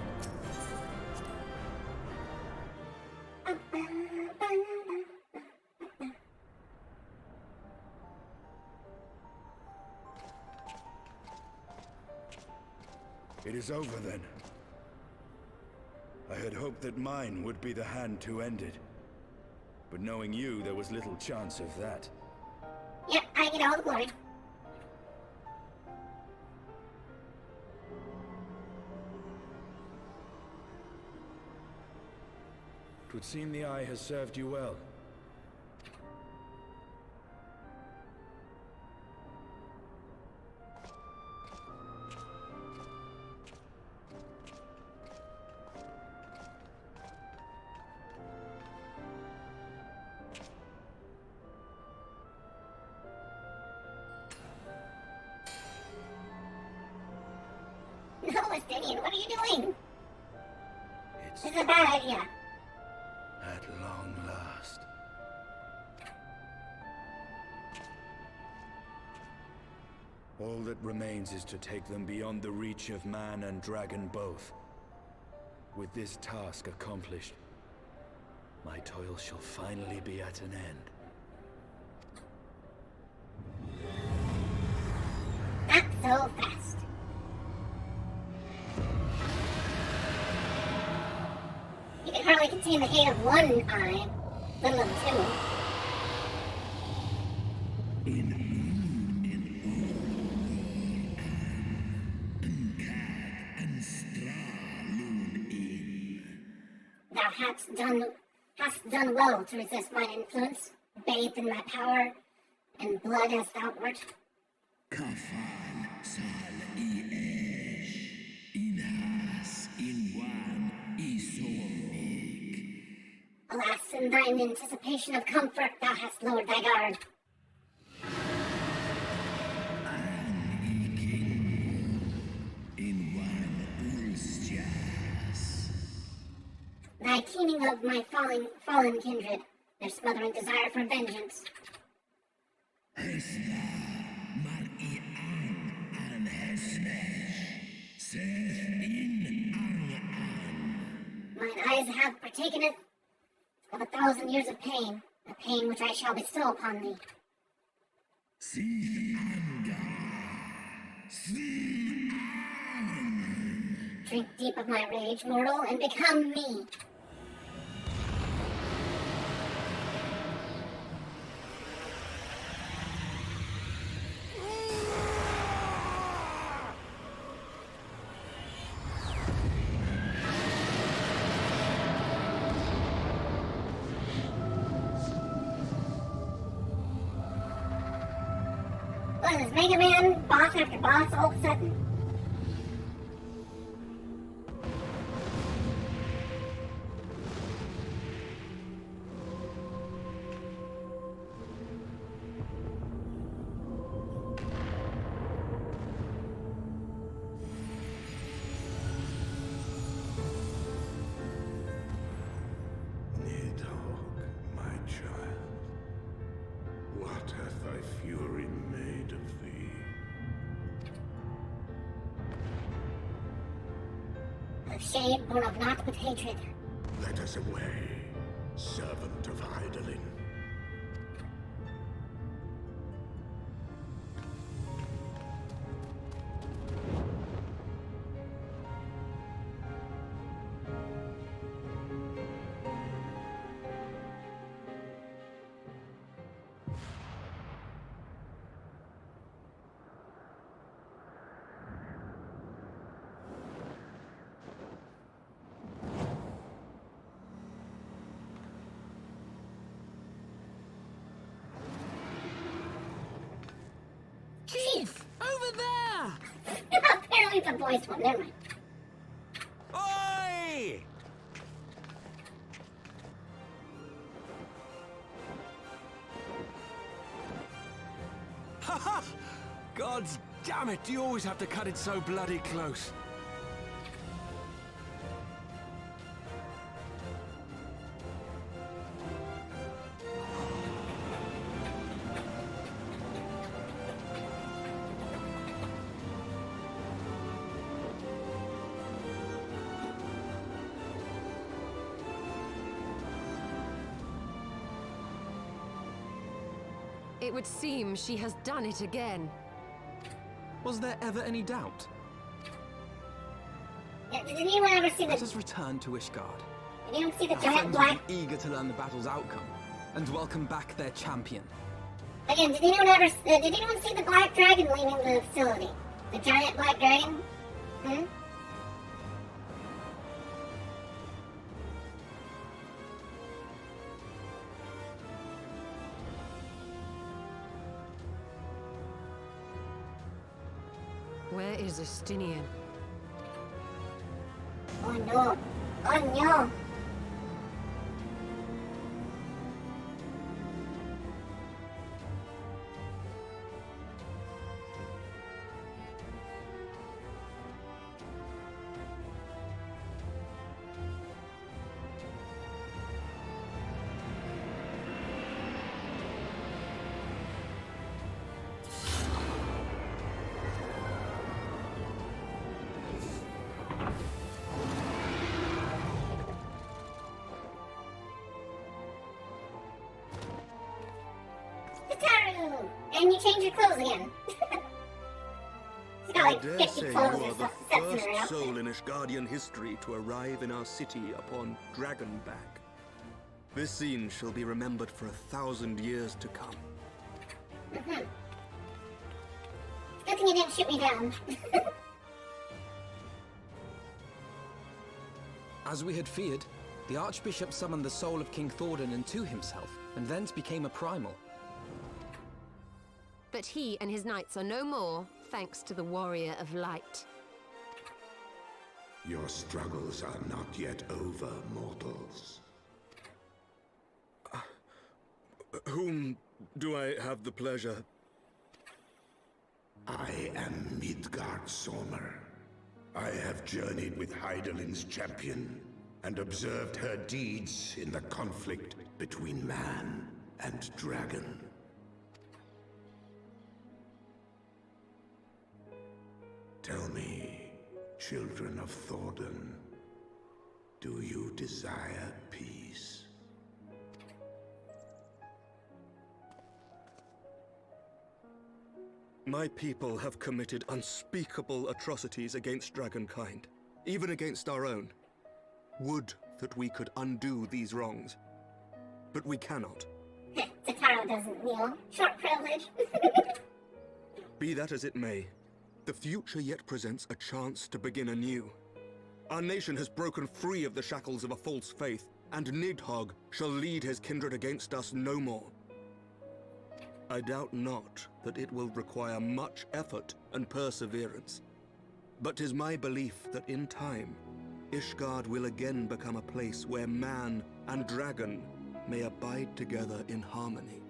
It is over then. I had hoped that mine would be the hand to end it. But knowing you, there was little chance of that. Yep, I get all the glory. It would seem the Eye has served you well. No, Estinian, what are you doing? This is a bad idea. At long last. All that remains is to take them beyond the reach of man and dragon both. With this task accomplished, my toil shall finally be at an end. Not so fast. You can hardly contain the hate of one eye, let alone two. Thou hast done well to resist mine influence, bathed in my power, and blood as thou wert. Kafan sal iesh, inhas inwan isomik. Alas, in thine anticipation of comfort, thou hast lowered thy guard. Thou lie teeming of my fallen kindred, their smothering desire for vengeance. Mine eyes have partaken of 1,000 years of pain, a pain which I shall bestow upon thee. Drink deep of my rage, mortal, and become me. What is Mega Man, boss after boss, all of a sudden? What hath thy fury made of thee? Of shade born of naught but hatred. Let us away, servant of Hydaelyn. Chief! Over there! Apparently it's a voice one, never mind. Oi! Haha! Gods damn it, do you always have to cut it so bloody close? It would seem she has done it again. Was there ever any doubt? Yeah, did anyone ever see Let us return to Ishgard. Did anyone see the Our giant friends black? will be eager to learn the battle's outcome and welcome back their champion. Again, did anyone see the black dragon leaving the facility? The giant black dragon? Hmm? Where is Estinian? Oh no! Oh no! Hikaru! And you change your clothes again. She's got I like dare 50 say you clothes are or the stuff in first her outfit. soul in Ishgardian history to arrive in our city upon Dragonback. This scene shall be remembered for 1,000 years to come. Mm-hmm. Good thing you didn't shoot me down. As we had feared, the Archbishop summoned the soul of King Thordan into himself, and thence became a primal. But he and his knights are no more, thanks to the Warrior of Light. Your struggles are not yet over, mortals. Whom do I have the pleasure? I am Midgard Sommer. I have journeyed with Hydaelyn's champion, and observed her deeds in the conflict between man and dragon. Tell me, children of Thordan, do you desire peace? My people have committed unspeakable atrocities against dragonkind, even against our own. Would that we could undo these wrongs, but we cannot. Tataro doesn't kneel. Short privilege. Be that as it may, the future yet presents a chance to begin anew. Our nation has broken free of the shackles of a false faith, and Nidhogg shall lead his kindred against us no more. I doubt not that it will require much effort and perseverance, but 'tis my belief that in time, Ishgard will again become a place where man and dragon may abide together in harmony.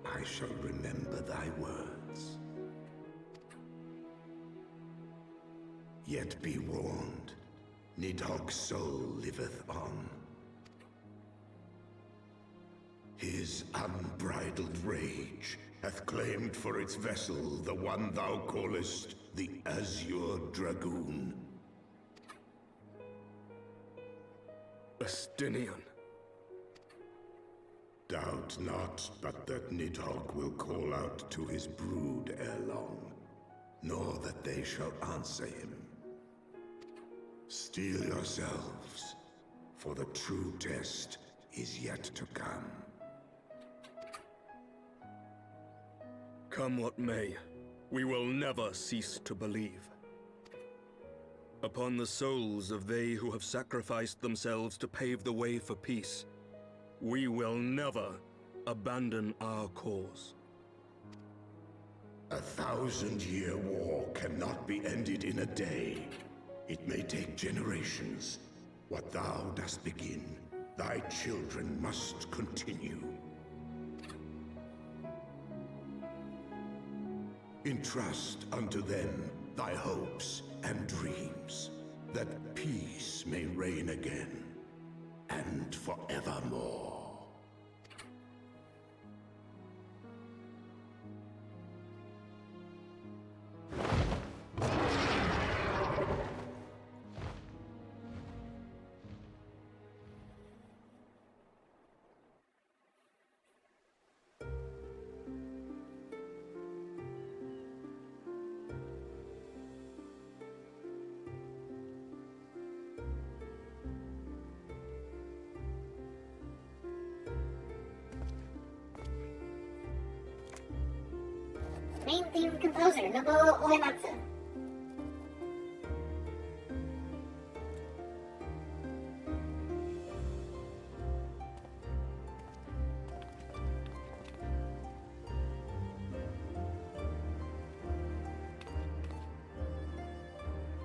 I shall remember thy words. Yet be warned, Nidhogg's soul liveth on. His unbridled rage hath claimed for its vessel the one thou callest the Azure Dragoon. Estinian. Doubt not but that Nidhogg will call out to his brood ere long, nor that they shall answer him. Steel yourselves, for the true test is yet to come. Come what may, we will never cease to believe. Upon the souls of they who have sacrificed themselves to pave the way for peace, we will never abandon our cause. 1,000-year war cannot be ended in a day. It may take generations. What thou dost begin, thy children must continue. Entrust unto them thy hopes and dreams, that peace may reign again, and forevermore. Main theme composer, Nobuo Uematsu.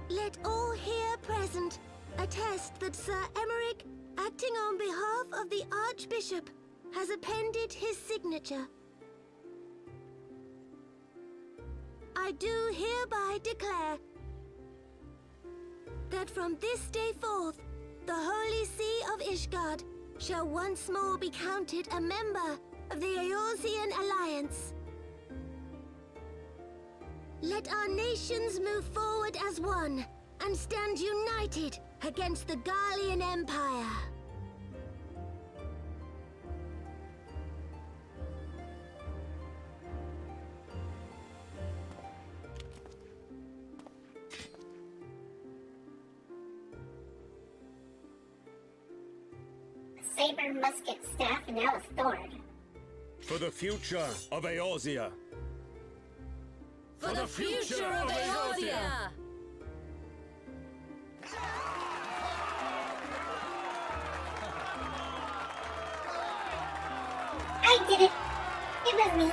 Let all here present attest that Sir Emmerich, acting on behalf of the Archbishop, has appended his signature. I do hereby declare that from this day forth, the Holy See of Ishgard shall once more be counted a member of the Eorzean Alliance. Let our nations move forward as one and stand united against the Garlean Empire. Saber musket staff now with Thordan. For the future of Eorzea. For the future of Eorzea! I did it! It was me!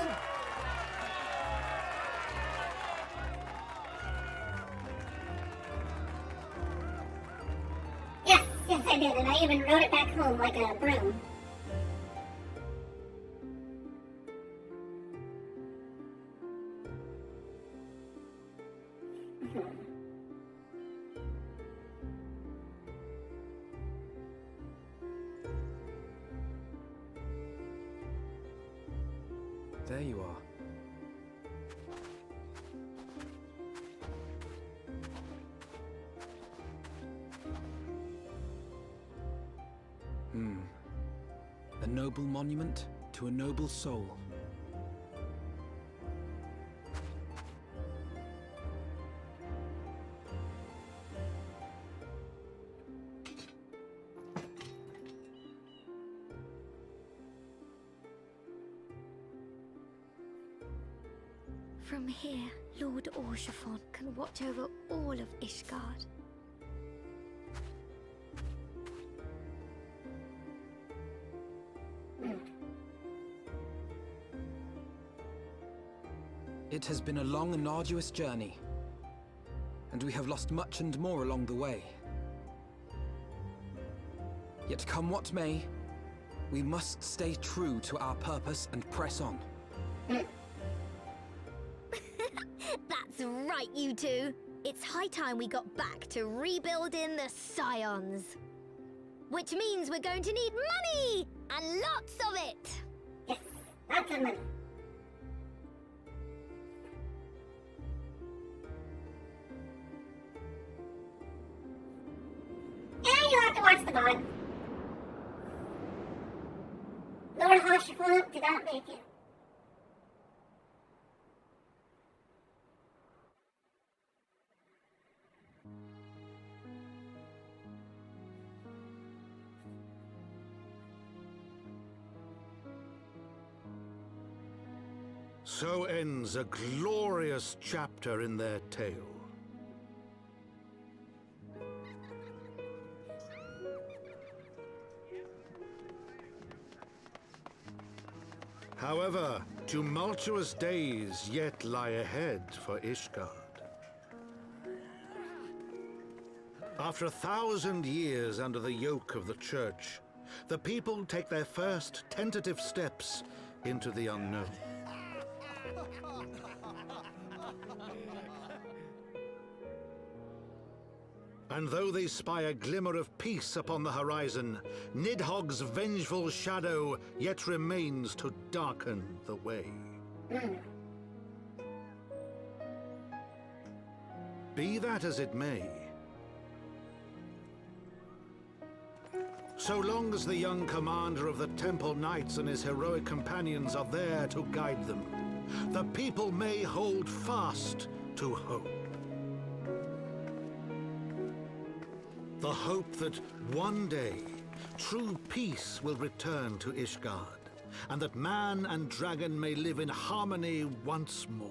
Yes, I did, and I even rode it back home like a broom. there you are. A noble monument to a noble soul. From here, Lord Orshafon can watch over all of Ishgard. It has been a long and arduous journey, and we have lost much and more along the way. Yet come what may, we must stay true to our purpose and press on. That's right, you two. It's high time we got back to rebuilding the Scions. Which means we're going to need money! And lots of it! Yes, lots of money. And you'll have to watch the VOD. Lord Hoshifon did not make it. So ends a glorious chapter in their tale. However, tumultuous days yet lie ahead for Ishgard. After 1,000 years under the yoke of the Church, the people take their first tentative steps into the unknown. And though they spy a glimmer of peace upon the horizon, Nidhogg's vengeful shadow yet remains to darken the way. Be that as it may, so long as the young commander of the Temple Knights and his heroic companions are there to guide them, the people may hold fast to hope. The hope that one day true peace will return to Ishgard, and that man and dragon may live in harmony once more.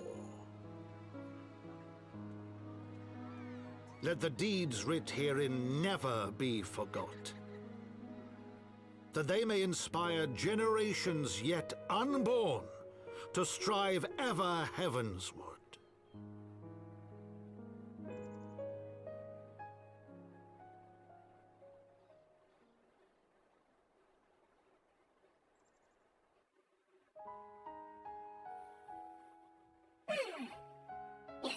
Let the deeds writ herein never be forgot, that they may inspire generations yet unborn to strive ever heavensward. Yes,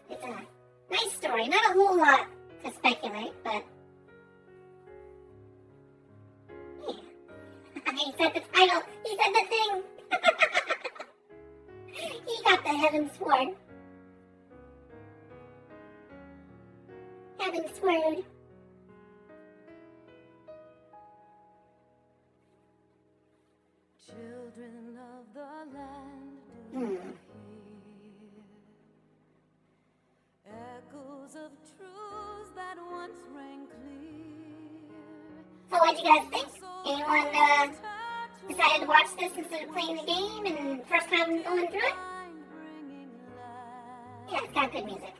it's a nice story. Not a whole lot to speculate, but yeah. He said the title. He said the thing. He got the Heaven Sword. Heaven Sword. Children of the land, do you hear echoes of truths that once rang clear? So what do you guys think? Anyone decided to watch this instead of playing the game and first time going through it? Yeah, it's got good music.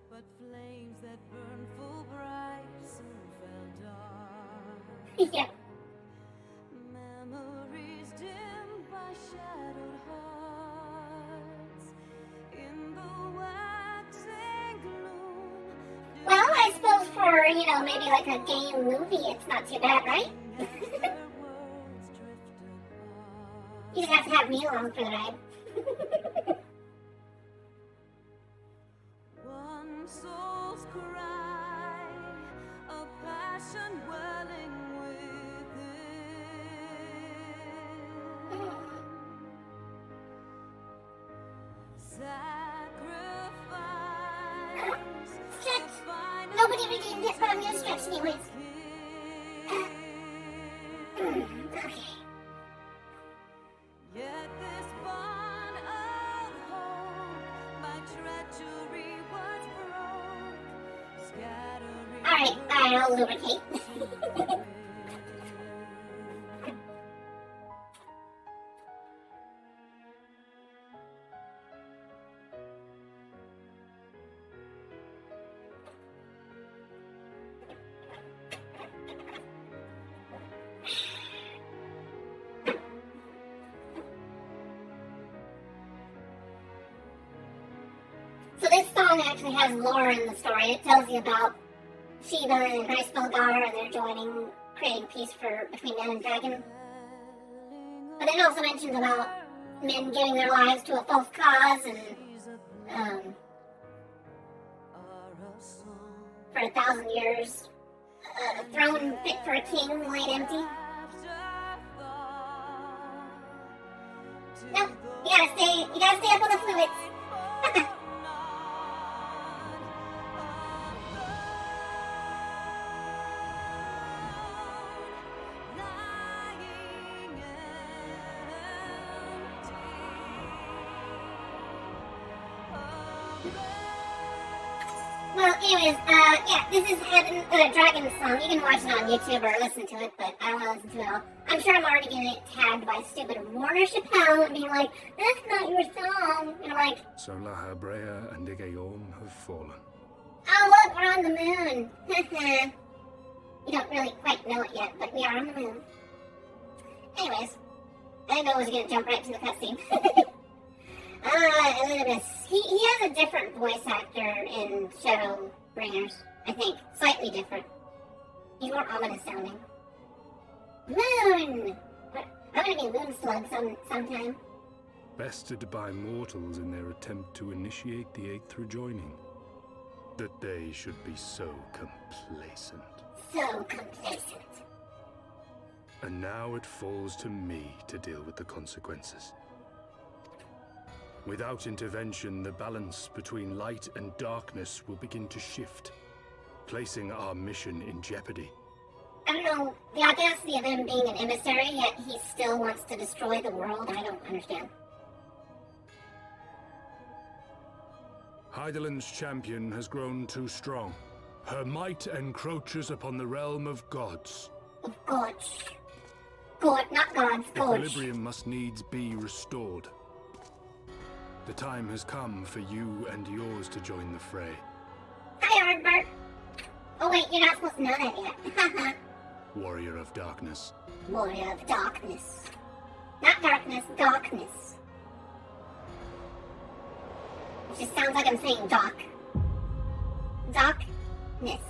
But flames that burn full bright soon fell dark. Yeah. Memories dimmed by shadowed hearts in the waxing gloom. Well, I suppose for, maybe like a game movie, it's not too bad, right? You just have to have me along for the ride. One soul's cry, a passion welling within. Anyways. Okay. Yet this bond of hope, my treachery was broke, scattering. Alright, I'll lubricate. So this song actually has lore in the story. It tells you about Shiva and Grace Belgar and they're joining, creating peace between man and dragon. But it also mentions about men giving their lives to a false cause and for 1,000 years, a throne fit for a king laid empty. No, you gotta stay up on the fluids. Well, anyways, yeah, this is Heaven, Dragon's song. You can watch it on YouTube or listen to it, but I don't want to listen to it all. I'm sure I'm already gonna get tagged by stupid Warner Chappelle and being like, that's not your song. And I'm like, So La Habrea and Igaeorm have fallen. oh look, we're on the moon. You don't really quite know it yet, but we are on the moon. Anyways, I didn't know I was gonna jump right to the cutscene. Elidibus. He has a different voice actor in Shadowbringers, I think. Slightly different. He's more ominous sounding. Moon! I'm gonna be Moon Slug sometime. Bested by mortals in their attempt to initiate the Eighth Rejoining. That they should be so complacent. So complacent. And now it falls to me to deal with the consequences. Without intervention, the balance between light and darkness will begin to shift, placing our mission in jeopardy. I don't know, the audacity of him being an emissary, yet he still wants to destroy the world, I don't understand. Hydaelyn's champion has grown too strong. Her might encroaches upon the realm of gods. Of gods. God, not gods, gods. Equilibrium must needs be restored. The time has come for you and yours to join the fray. Hi, Ardbert. Oh wait, you're not supposed to know that yet. Warrior of Darkness. Warrior of Darkness. Not darkness, darkness. It just sounds like I'm saying doc. Darkness.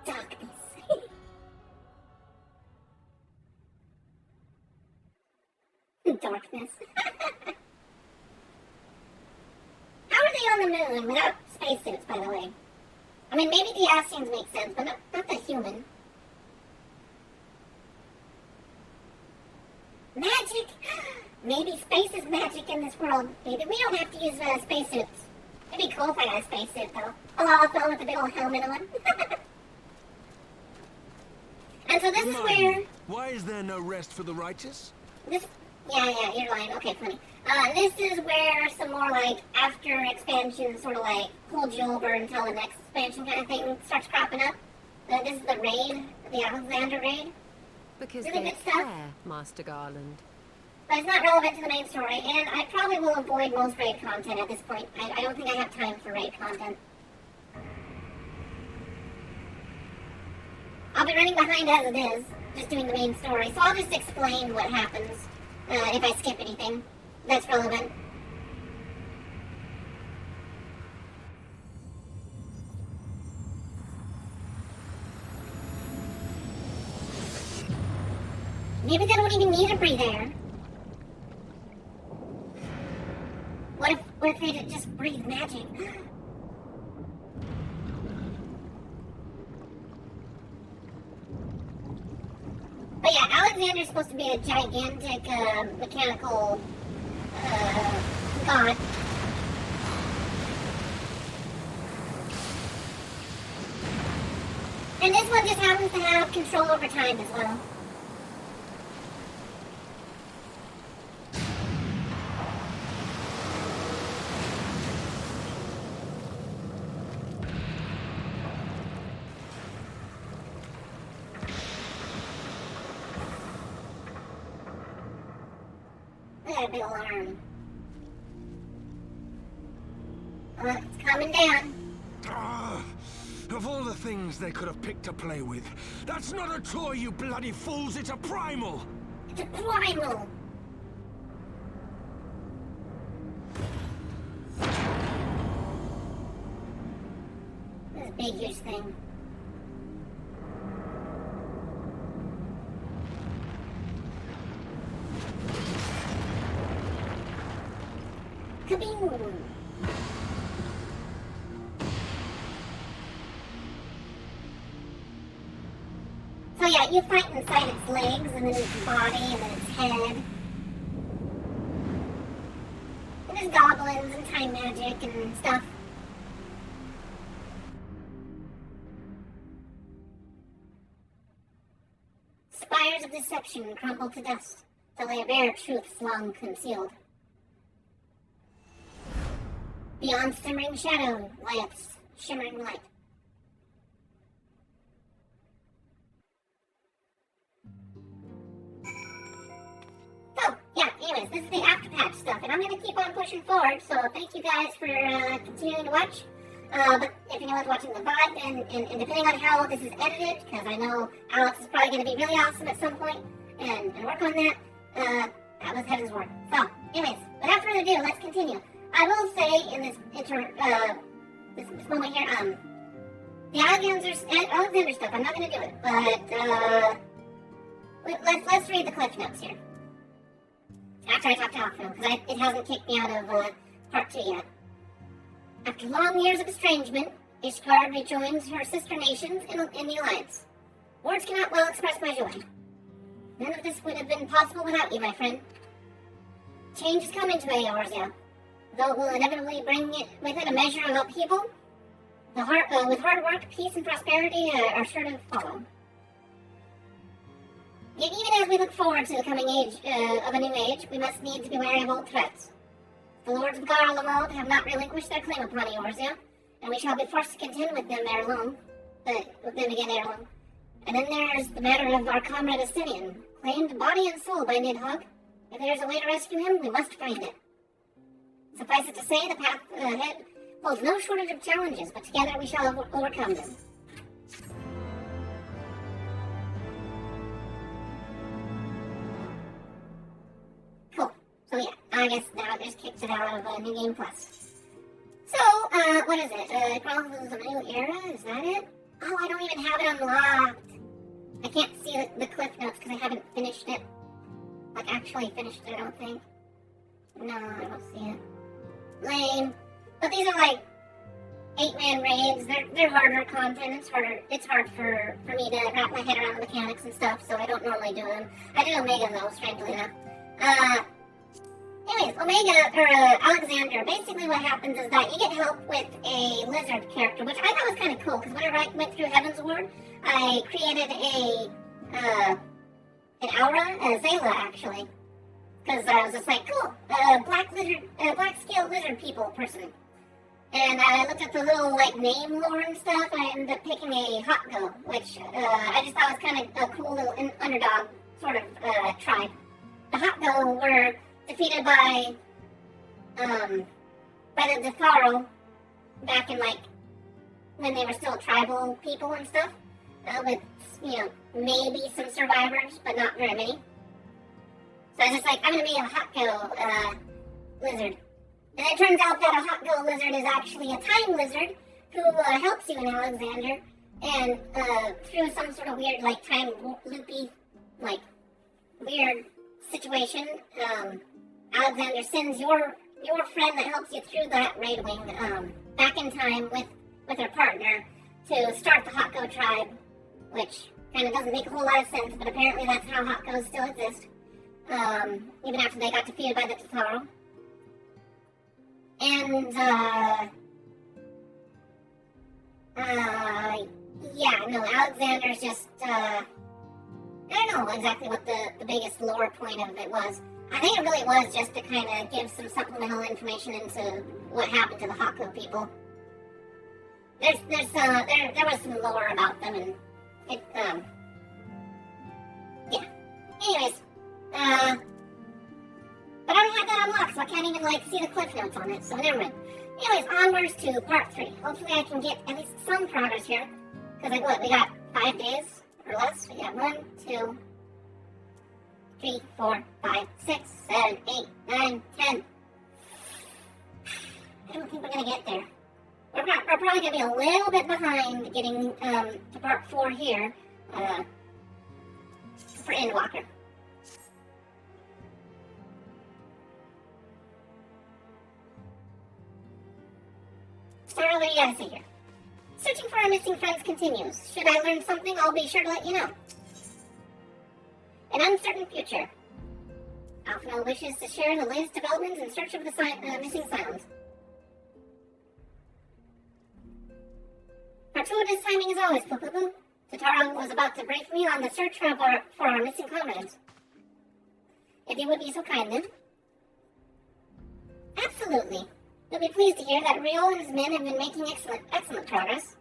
Darkness. Darkness. How are they on the moon without spacesuits, by the way? I mean, maybe the Ascians make sense, but not the human. Magic? Maybe space is magic in this world. Maybe we don't have to use spacesuits. It'd be cool if I had a spacesuit, though. A lava flow with a big old helmet on. And so this is where... Why is there no rest for the righteous? Yeah, you're lying. Okay, funny. This is where some more, like, after expansion sort of, like, hold you over until the next expansion kind of thing starts cropping up. This is the raid, the Alexander raid. Because really they good stuff. care, Master Garland. But it's not relevant to the main story, and I probably will avoid most raid content at this point. I don't think I have time for raid content. I'll be running behind as it is, just doing the main story, so I'll just explain what happens. If I skip anything that's relevant. Maybe they don't even need a breather. What if they just breathe magic? But yeah, Alexander's supposed to be a gigantic mechanical god. And this one just happens to have control over time as well. Look at that big alarm. It's coming down. Of all the things they could have picked to play with, that's not a toy, you bloody fools! It's a primal! It's a primal! This big, huge thing. Kaboom! So yeah, you fight inside its legs, and then its body, and then its head. And there's goblins and time magic and stuff. Spires of deception crumble to dust, till they bear truths long concealed. Beyond simmering shadow lights shimmering light. So, yeah, anyways, this is the after patch stuff, and I'm going to keep on pushing forward, so thank you guys for continuing to watch. But if anyone's watching the VOD, and depending on how this is edited, because I know Alex is probably going to be really awesome at some point, and work on that, that was Heaven's Word. So, anyways, without further ado, let's continue. I will say in this moment here, the Alexander stuff, I'm not going to do it, but let's read the cliff notes here. After I talk to Alpha, because it hasn't kicked me out of part 2 yet. After long years of estrangement, Ishgard rejoins her sister nations in the Alliance. Words cannot well express my joy. None of this would have been possible without you, my friend. Change is coming to Eorzea, though it will inevitably bring with it a measure of upheaval. With hard work, peace and prosperity are sure to follow. Yet even as we look forward to the coming age of a new age, we must need to be wary of old threats. The lords of Garlemald have not relinquished their claim upon Eorzea, and we shall be forced to contend with them ere long. And then there's the matter of our comrade Asinian, claimed body and soul by Nidhogg. If there's a way to rescue him, we must find it. Suffice it to say, the path ahead holds no shortage of challenges, but together we shall overcome them. Cool. So yeah, I guess that just kicks it out of New Game Plus. So, what is it? Chronicles of a New Era? Is that it? Oh, I don't even have it unlocked. I can't see the cliff notes because I haven't finished it. Like, actually finished it, I don't think. No, I don't see it. Lame. But these are like 8-man raids. They're harder content. It's hard for me to wrap my head around the mechanics and stuff, so I don't normally do them. I do Omega though, strangely enough. Anyways, Omega, or Alexander, basically what happens is that you get help with a lizard character, which I thought was kind of cool, because whenever I went through Heaven's Ward, I created an aura, Zayla actually. Because I was just like, cool, black scale lizard people person. And I looked at the little, like, name lore and stuff, and I ended up picking a Hotgo, which I just thought was kind of a cool little underdog sort of tribe. The Hotgo were defeated by the Detharo back in, like, when they were still tribal people and stuff, with, maybe some survivors, but not very many. So I was just like, I'm going to be a Hotgo lizard. And it turns out that a Hotgo lizard is actually a time lizard who helps you in Alexander. And through some sort of weird, like, time loopy, like, weird situation, Alexander sends your friend that helps you through that raid wing back in time with her partner to start the Hotgo tribe, which kind of doesn't make a whole lot of sense, but apparently that's how Hotgos still exist. Even after they got defeated by the Tatharo. And, Yeah, no, Alexander's just, I don't know exactly what the biggest lore point of it was. I think it really was just to kind of give some supplemental information into what happened to the Haku people. There was some lore about them, and it, yeah. Anyways, but I don't have that unlocked, so I can't even, like, see the cliff notes on it, so never mind. Anyways, onwards to part 3. Hopefully I can get at least some progress here. Because, like, what, we got 5 days or less? We got 1, 2, 3, 4, 5, 6, 7, 8, 9, 10. I don't think we're going to get there. We're probably going to be a little bit behind getting to part 4 here for Endwalker. So what do you gotta say here? Searching for our missing friends continues. Should I learn something, I'll be sure to let you know. An uncertain future. Alphino wishes to share the latest developments in search of the missing Scions. Fortuitous timing as always, Poo-Poo-Poo. Tatara was about to brief me on the search for our missing comrades. If you would be so kind, then. Absolutely. You'll be pleased to hear that Rio and his men have been making excellent progress.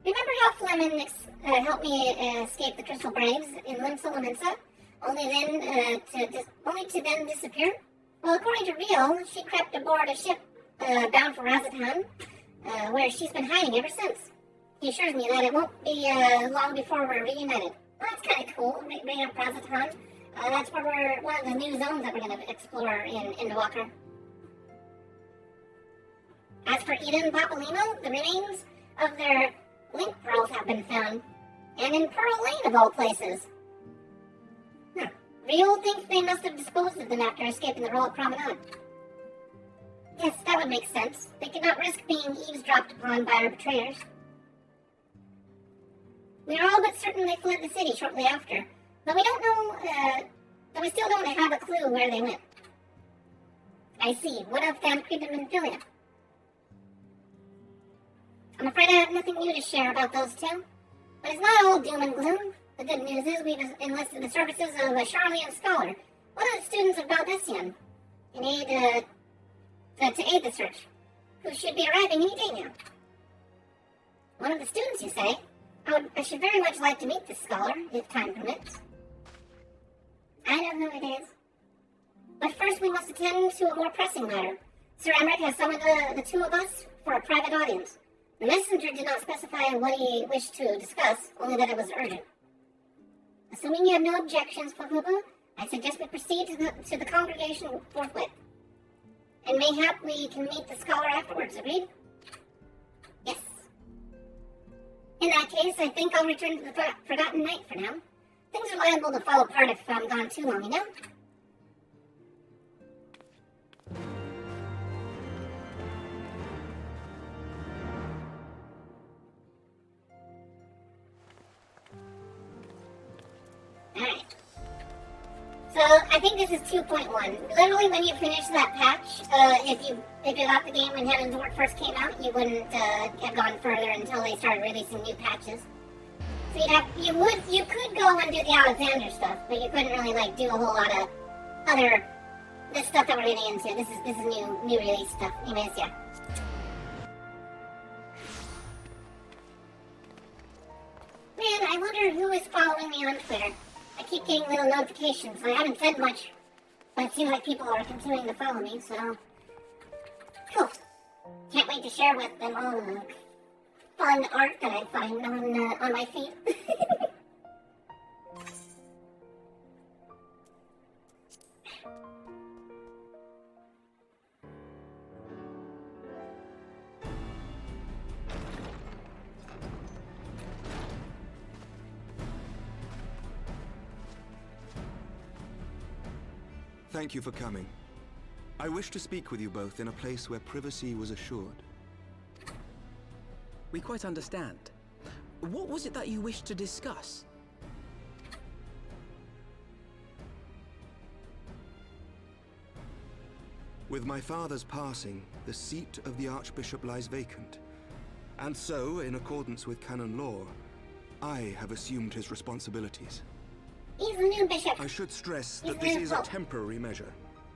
Remember how Fleming helped me escape the Crystal Braves in Limsa Lominsa, only to then disappear? Well, according to Rio, she crept aboard a ship bound for Razatan, where she's been hiding ever since. He assures me that it won't be long before we're reunited. Well, that's kind of cool, bringing up Razatan. That's where we're one of the new zones that we're going to explore in Endwalker. As for Eden and Papolino, the remains of their link pearls have been found, and in Pearl Lane of all places. Rio thinks they must have disposed of them after escaping the Royal Promenade. Yes, that would make sense. They could not risk being eavesdropped upon by our betrayers. We are all but certain they fled the city shortly after, but we don't know, but we still don't have a clue where they went. I see. What of Thancred and Philia? I'm afraid I have nothing new to share about those two. But it's not all doom and gloom. The good news is we've enlisted the services of a Charlian scholar, one of the students of Baldessian, to aid the search, who should be arriving any day now. One of the students, you say? I should very much like to meet this scholar, if time permits. I know who it is. But first we must attend to a more pressing matter. Sir Emmerich has summoned the two of us for a private audience. The messenger did not specify what he wished to discuss, only that it was urgent. Assuming you have no objections, Poo-Poo-Poo, I suggest we proceed to the congregation forthwith. And mayhap we can meet the scholar afterwards, agreed? Yes. In that case, I think I'll return to the Forgotten Night for now. Things are liable to fall apart if I'm gone too long, you know? Alright. So, I think this is 2.1. Literally, when you finish that patch, if you got the game when Heaven's Ward first came out, you wouldn't have gone further until they started releasing new patches. So you could go and do the Alexander stuff, but you couldn't really like do a whole lot of this stuff that we're getting into. This is new release stuff. Anyways, yeah. Man, I wonder who is following me on Twitter. I keep getting little notifications. I haven't said much, but it seems like people are continuing to follow me, so cool. Can't wait to share with them all the fun art that I find on my feed. Thank you for coming. I wish to speak with you both in a place where privacy was assured. We quite understand. What was it that you wished to discuss? With my father's passing, the seat of the Archbishop lies vacant. And so, in accordance with canon law, I have assumed his responsibilities. He's the new bishop. I should stress He's that the this new is a pope. temporary measure.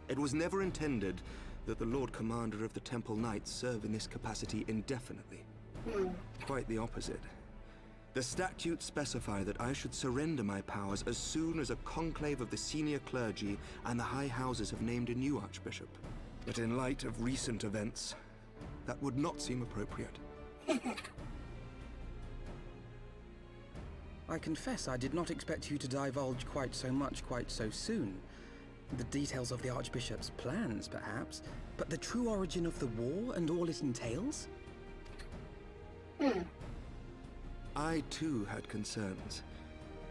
It was never intended that the Lord Commander of the Temple Knights serve in this capacity indefinitely. Quite the opposite. The statutes specify that I should surrender my powers as soon as a conclave of the senior clergy and the high houses have named a new archbishop. But in light of recent events, that would not seem appropriate. I confess I did not expect you to divulge quite so much quite so soon. The details of the Archbishop's plans, perhaps, but the true origin of the war and all it entails? I too had concerns.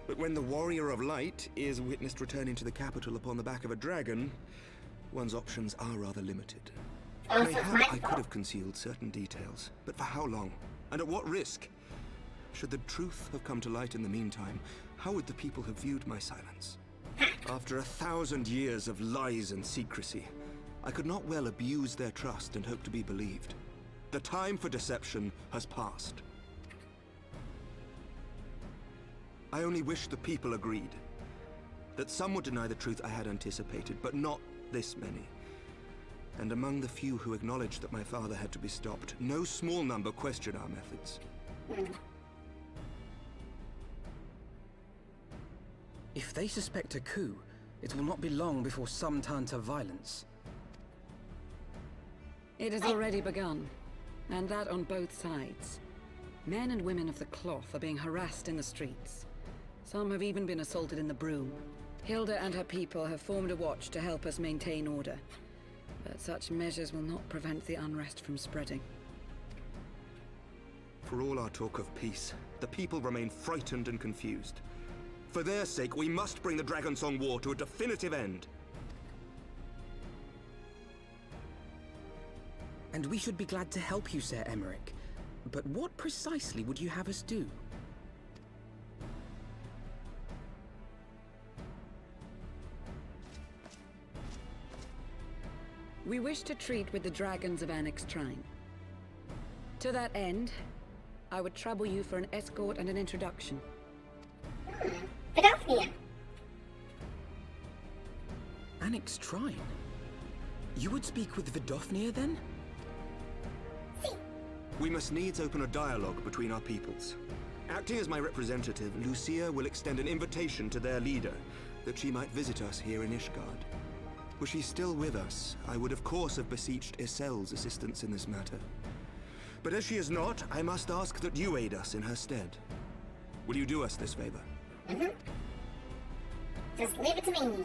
But when the Warrior of Light is witnessed returning to the capital upon the back of a dragon, one's options are rather limited. Mayhap I could have concealed certain details, but for how long? And at what risk? Should the truth have come to light in the meantime, how would the people have viewed my silence? After 1,000 years of lies and secrecy, I could not well abuse their trust and hope to be believed. The time for deception has passed. I only wish the people agreed. That some would deny the truth I had anticipated, but not this many. And among the few who acknowledged that my father had to be stopped, no small number question our methods. If they suspect a coup, it will not be long before some turn to violence. It has already begun, and that on both sides. Men and women of the cloth are being harassed in the streets. Some have even been assaulted in the Broom. Hilda and her people have formed a watch to help us maintain order. But such measures will not prevent the unrest from spreading. For all our talk of peace, the people remain frightened and confused. For their sake, we must bring the Dragonsong War to a definitive end. And we should be glad to help you, Sir Emmerich. But what precisely would you have us do? We wish to treat with the dragons of Annex Shrine. To that end, I would trouble you for an escort and an introduction. Philadelphia. Annex Shrine? You would speak with Vidofnir then? We must needs open a dialogue between our peoples. Acting as my representative, Lucia will extend an invitation to their leader, that she might visit us here in Ishgard. Were she still with us, I would of course have beseeched Isel's assistance in this matter. But as she is not, I must ask that you aid us in her stead. Will you do us this favor? Just leave it to me.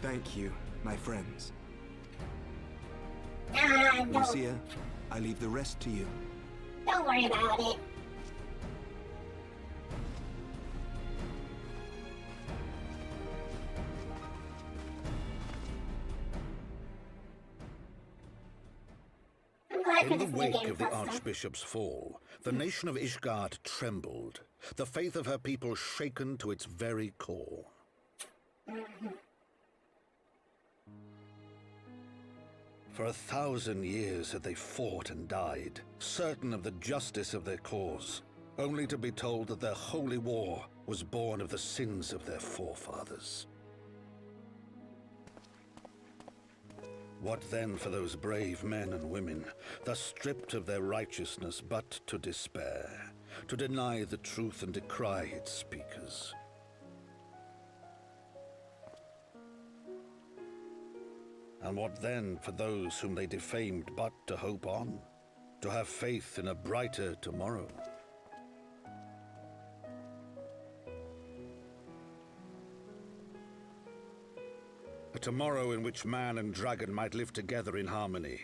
Thank you, my friends. No. Lucia, I leave the rest to you. Don't worry about it. In the wake of the Archbishop's fall, the nation of Ishgard trembled, the faith of her people shaken to its very core. For 1,000 years had they fought and died, certain of the justice of their cause, only to be told that their holy war was born of the sins of their forefathers. What then for those brave men and women, thus stripped of their righteousness but to despair, to deny the truth and decry its speakers? And what then for those whom they defamed but to hope on, to have faith in a brighter tomorrow? A tomorrow in which man and dragon might live together in harmony,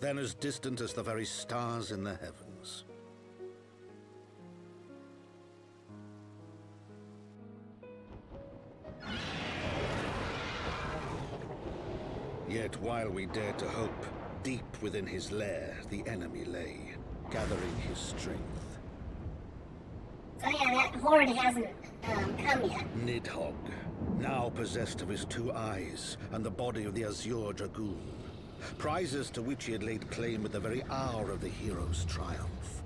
then as distant as the very stars in the heavens. Yet while we dared to hope, deep within his lair the enemy lay, gathering his strength. So yeah, that horde hasn't come yet. Nidhogg, now possessed of his 2 eyes and the body of the Azure Dragoon. Prizes to which he had laid claim at the very hour of the hero's triumph.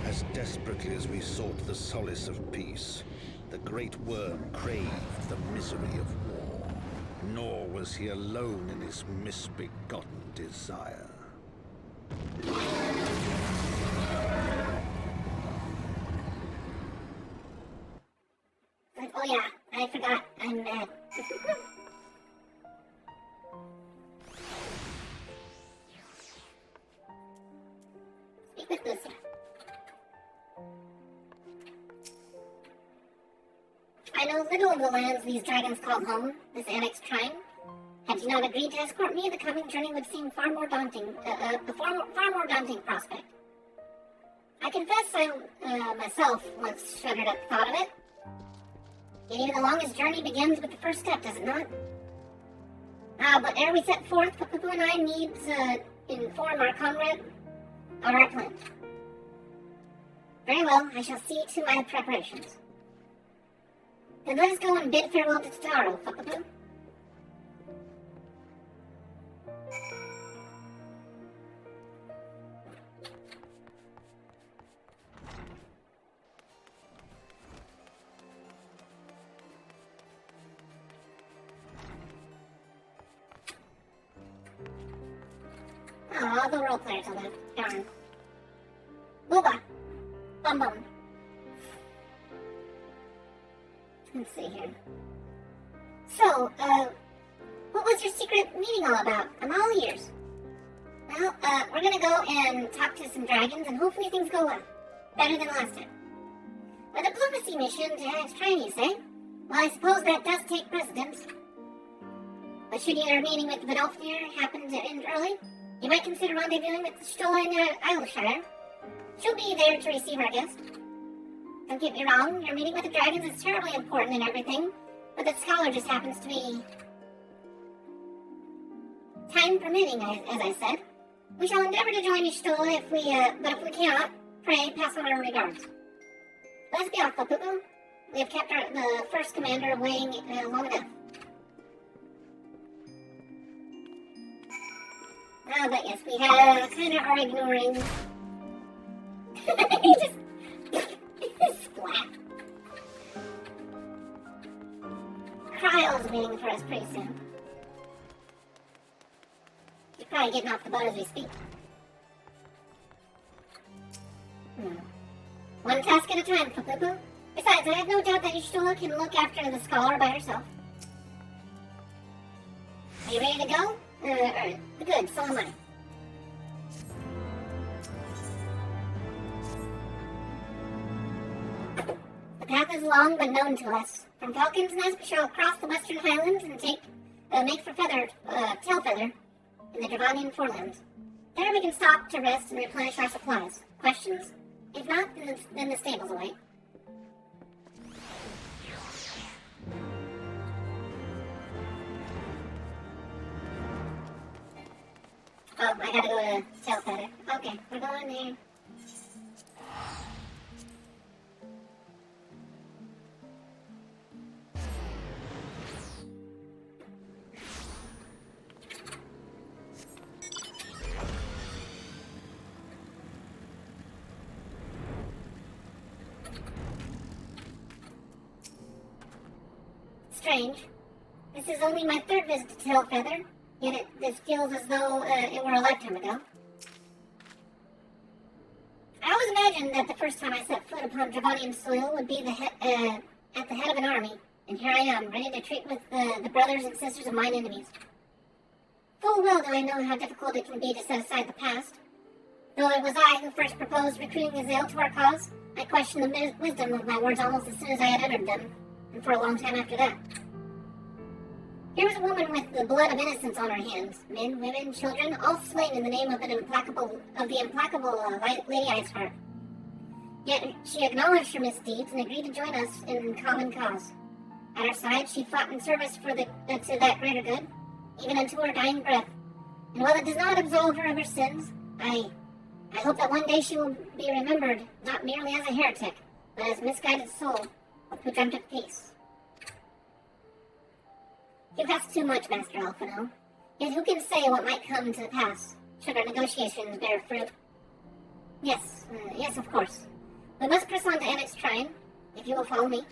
As desperately as we sought the solace of peace, the great worm craved the misery of war. Nor was he alone in his misbegotten desire. Oh yeah, I forgot. I'm mad. Speak with Lucia. I know little of the lands these dragons call home, this annexed trine. Had you not agreed to escort me, the coming journey would seem far more daunting, far more daunting prospect. I confess I myself once shuddered at the thought of it. Yet even the longest journey begins with the first step, does it not? But ere we set forth, Papupu and I need to inform our comrade of our plan. Very well, I shall see to my preparations. Then let us go and bid farewell to Totaro, Papupu. Oh, all the role players are left. Darn. Booba. Bum bum. Let's see here. So, what was your secret meeting all about? I'm all ears. Well, we're gonna go and talk to some dragons, and hopefully things go well. Better than last time. A diplomacy mission to annex Trine, you say? Well, I suppose that does take precedence. But should your meeting with Vidolfnir happen to end early, you might consider rendezvousing with Stola in Isleshire. She'll be there to receive our guest. Don't get me wrong, your meeting with the dragons is terribly important and everything, but the scholar just happens to be time permitting, as I said. We shall endeavor to join you, Stola, but if we cannot, pray pass on our regards. Let's be off, Papupu. We have kept the first commander waiting long enough. But yes, we kind of are ignoring. He just splat. Kryle's waiting for us pretty soon. He's probably getting off the boat as we speak. One task at a time, Papupu. Besides, I have no doubt that Y'shtola can look after the scholar by herself. Are you ready to go? Good, so am I. The path is long but known to us. From Falcon's Nest we shall cross the western highlands and make for Tailfeather in the Dravanian forelands. There we can stop to rest and replenish our supplies. Questions? If not, then the stables await. Oh, I gotta go to Tailfeather. Okay, we're going there. Strange. This is only my third visit to Tailfeather. Yet this feels as though it were a lifetime ago. I always imagined that the first time I set foot upon Dravanian soil would be at the head of an army, and here I am, ready to treat with the brothers and sisters of mine enemies. Full well do I know how difficult it can be to set aside the past. Though it was I who first proposed recruiting Azale to our cause, I questioned the wisdom of my words almost as soon as I had uttered them, and for a long time after that. Here was a woman with the blood of innocence on her hands. Men, women, children, all slain in the name of the implacable Lady Iceheart. Yet she acknowledged her misdeeds and agreed to join us in common cause. At our side, she fought in service to that greater good. even unto her dying breath. And while it does not absolve her of her sins, I hope that one day she will be remembered not merely as a heretic, but as a misguided soul who dreamt of peace. You ask too much, Master Alphino. Yet who can say what might come to pass, should our negotiations bear fruit? Yes, yes, of course. We must press on to Annex Shrine, if you will follow me.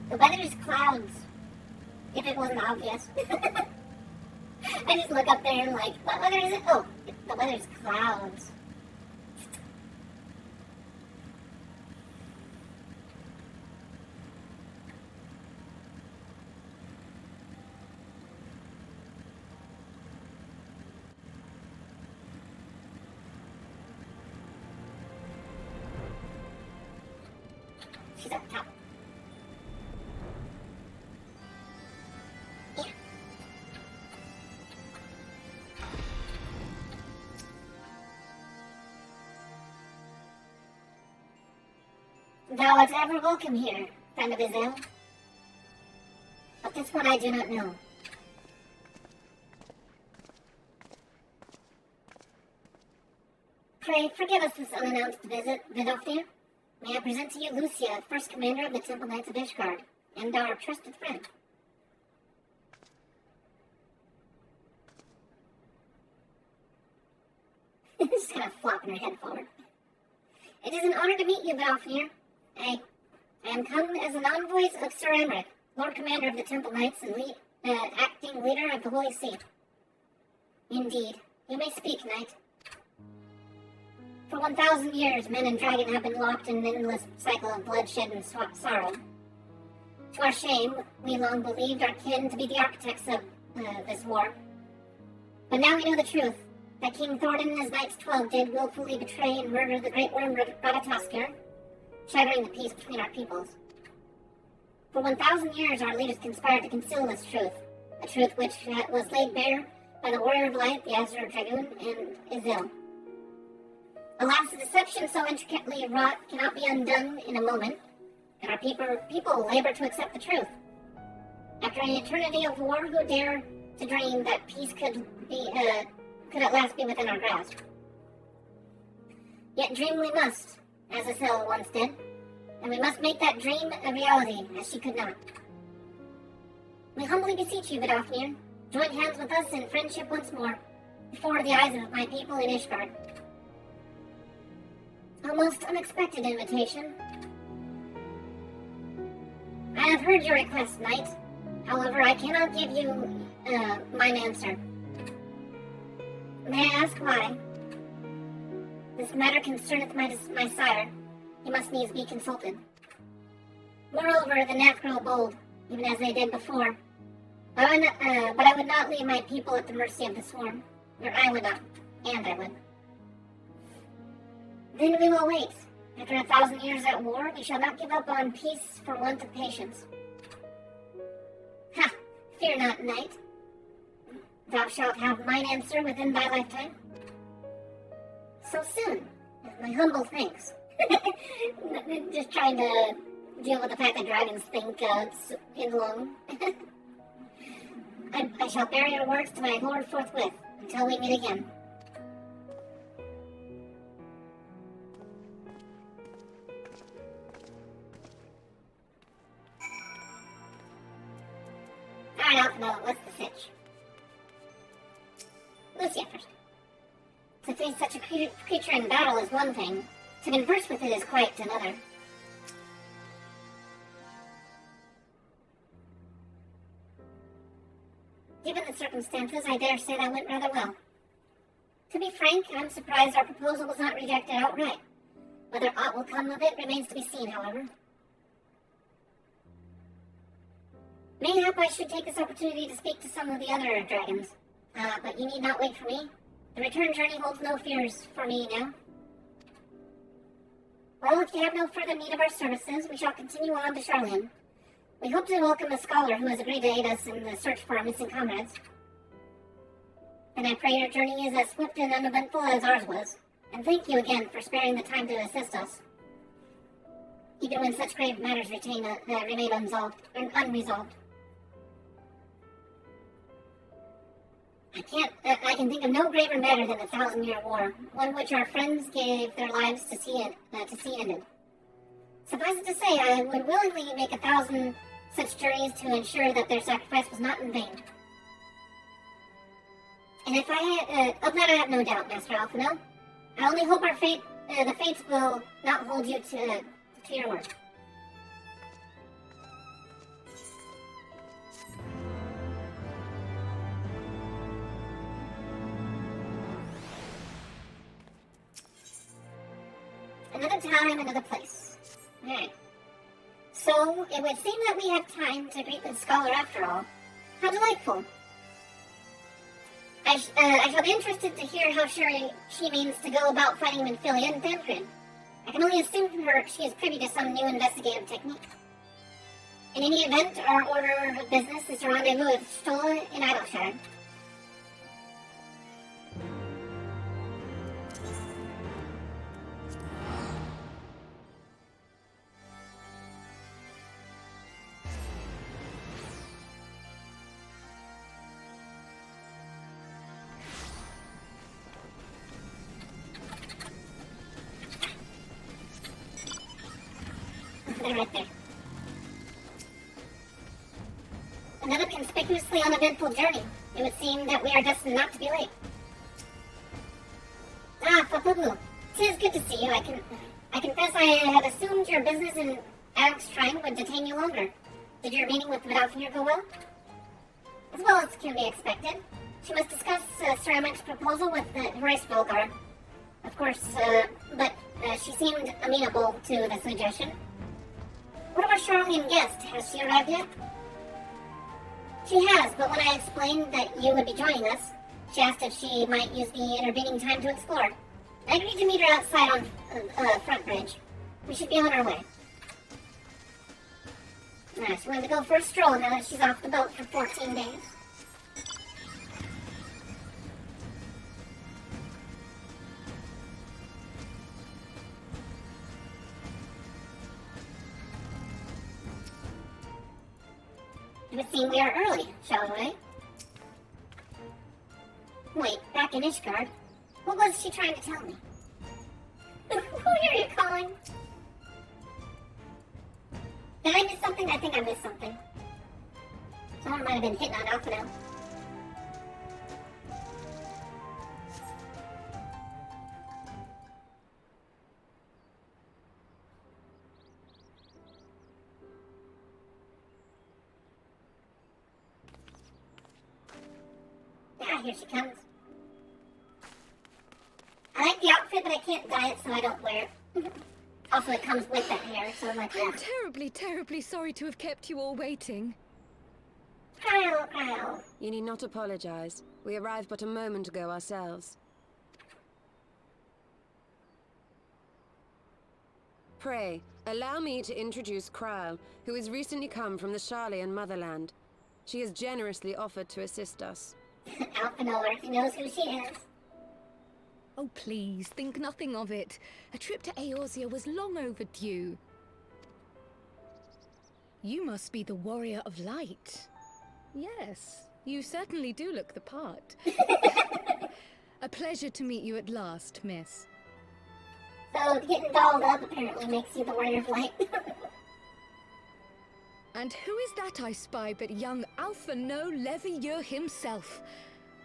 The weather is clouds, if it wasn't obvious. I just look up there and like, what weather is it? Oh, the weather's clouds. She's up top. Thou art ever welcome here, friend of Israel. But this one I do not know. Pray, forgive us this unannounced visit, Vidofnir. May I present to you Lucia, first commander of the Temple Knights of Ishgard, and our trusted friend. Just kind of flopping her head forward. It is an honor to meet you, Vidofnir. I am come as an envoy of Sir Emmerich, Lord Commander of the Temple Knights and acting leader of the Holy See. Indeed, you may speak, Knight. For 1,000 years, men and dragon have been locked in an endless cycle of bloodshed and sorrow. To our shame, we long believed our kin to be the architects of this war. But now we know the truth, that King Thordan and his Knights 12 did willfully betray and murder the great worm Ratatoskir, shattering the peace between our peoples. For 1,000 years, our leaders conspired to conceal this truth, a truth which was laid bare by the Warrior of Light, the Azure Dragoon, and Izil. Alas, a deception so intricately wrought cannot be undone in a moment, and our people labor to accept the truth. After an eternity of war, who dare to dream that peace could at last be within our grasp? Yet dream we must, as Izil once did, and we must make that dream a reality, as she could not. We humbly beseech you, Vidofnir, join hands with us in friendship once more, before the eyes of my people in Ishgard. A most unexpected invitation. I have heard your request, Knight. However, I cannot give you mine answer. May I ask why? This matter concerneth my sire. He must needs be consulted. Moreover, the Nath grow bold, even as they did before. But I would not leave my people at the mercy of the swarm. Or I would not, and I would. Then we will wait. After 1,000 years at war, we shall not give up on peace for want of patience. Ha! Fear not, Knight. Thou shalt have mine answer within thy lifetime. So soon. My humble thanks. Just trying to deal with the fact that dragons think in long. I shall bear your words to my lord forthwith, until we meet again. Alright, Alphino, what's the sitch? Lucia first. To face such a creature in battle is one thing. To converse with it is quite another. Given the circumstances, I dare say that went rather well. To be frank, I'm surprised our proposal was not rejected outright. Whether aught will come of it remains to be seen, however. Mayhap I should take this opportunity to speak to some of the other dragons. But you need not wait for me. The return journey holds no fears for me now. Well, if you have no further need of our services, we shall continue on to Charlene. We hope to welcome a scholar who has agreed to aid us in the search for our missing comrades. And I pray your journey is as swift and uneventful as ours was. And thank you again for sparing the time to assist us, even when such grave matters remain unresolved. I can think of no graver matter than the 1,000-Year War, one which our friends gave their lives to see ended. Suffice it to say, I would willingly make 1,000 such journeys to ensure that their sacrifice was not in vain. And of that I have no doubt, Master Alphino. I only hope the fates will not hold you to your word. Another time, another place. Alright. So, it would seem that we have time to greet the scholar after all. How delightful. I shall be interested to hear how sure she means to go about finding Minfilia and Thancred. I can only assume from her she is privy to some new investigative technique. In any event, our order of business is to rendezvous with Stola in Idleshire. They're right there. Another conspicuously uneventful journey. It would seem that we are destined not to be late. Ah, Fapupu, 'tis good to see you. I confess I had assumed your business in Alex Shrine would detain you longer. Did your meeting with Vidalfnir go well? As well as can be expected. She must discuss Sir Emmerich's proposal with Horace Volgar. Of course, but she seemed amenable to the suggestion. What about Charlene Guest? Has she arrived yet? She has, but when I explained that you would be joining us, she asked if she might use the intervening time to explore. I agreed to meet her outside on Front Bridge. We should be on our way. She wanted to go for a stroll now that she's off the boat for 14 days. It would seem we are early, shall we? Wait, back in Ishgard? What was she trying to tell me? Who are you calling? Did I miss something? I think I missed something. Someone might have been hitting on Alphino. Ah, here she comes. I like the outfit, but I can't dye it so I don't wear it. Also, it comes with that hair, so I'm like, I'm terribly, terribly sorry to have kept you all waiting. Kyle. You need not apologize. We arrived but a moment ago ourselves. Pray, allow me to introduce Kyle, who has recently come from the Sharlayan motherland. She has generously offered to assist us. Alphino already knows who she is. Oh, please, think nothing of it. A trip to Eorzea was long overdue. You must be the Warrior of Light. Yes, you certainly do look the part. A pleasure to meet you at last, miss. So, getting dolled up apparently makes you the Warrior of Light. And who is that I spy but young Alphino Levieux himself?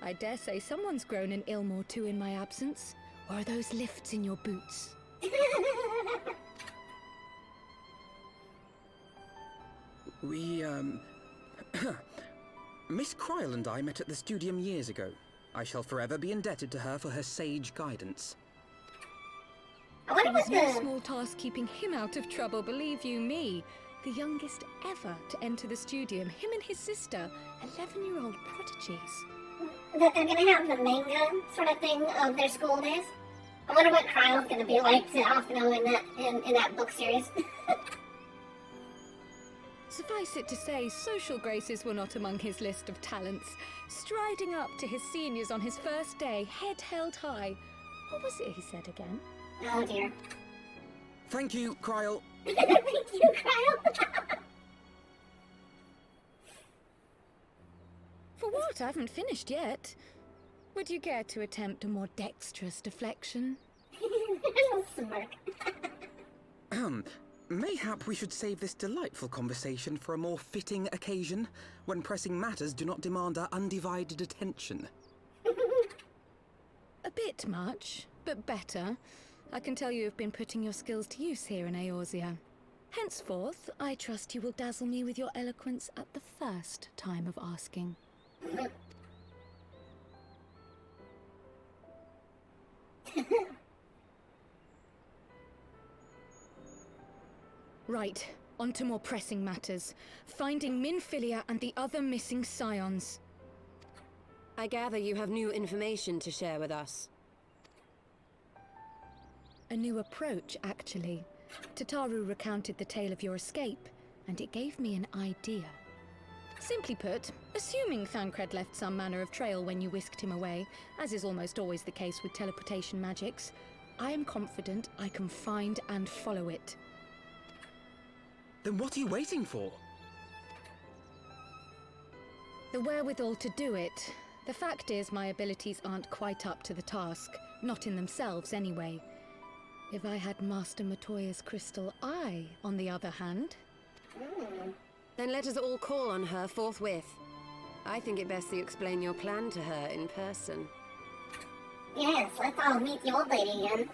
I dare say someone's grown an ilm or two in my absence. Or are those lifts in your boots? Miss Kryl and I met at the studium years ago. I shall forever be indebted to her for her sage guidance. It was no small task keeping him out of trouble, believe you me. The youngest ever to enter the studium, him and his sister, 11-year-old prodigies. That they're gonna have the manga sort of thing of their school days. I wonder what Kryle's gonna be like to Alphino in that book series. Suffice it to say, social graces were not among his list of talents. Striding up to his seniors on his first day, head held high. What was it he said again? Oh dear. Thank you, Kryle. Thank you, Kryle. For what? I haven't finished yet. Would you care to attempt a more dexterous deflection? Smirk. Mayhap we should save this delightful conversation for a more fitting occasion, when pressing matters do not demand our undivided attention. A bit much, but better. I can tell you have been putting your skills to use here in Eorzea. Henceforth, I trust you will dazzle me with your eloquence at the first time of asking. Right, on to more pressing matters. Finding Minfilia and the other missing scions. I gather you have new information to share with us. A new approach, actually. Tataru recounted the tale of your escape, and it gave me an idea. Simply put, assuming Thancred left some manner of trail when you whisked him away, as is almost always the case with teleportation magics, I am confident I can find and follow it. Then what are you waiting for? The wherewithal to do it. The fact is, my abilities aren't quite up to the task. Not in themselves, anyway. If I had Master Matoya's crystal eye, on the other hand... Then let us all call on her forthwith. I think it best that you explain your plan to her in person. Yes, let's all meet the old lady again.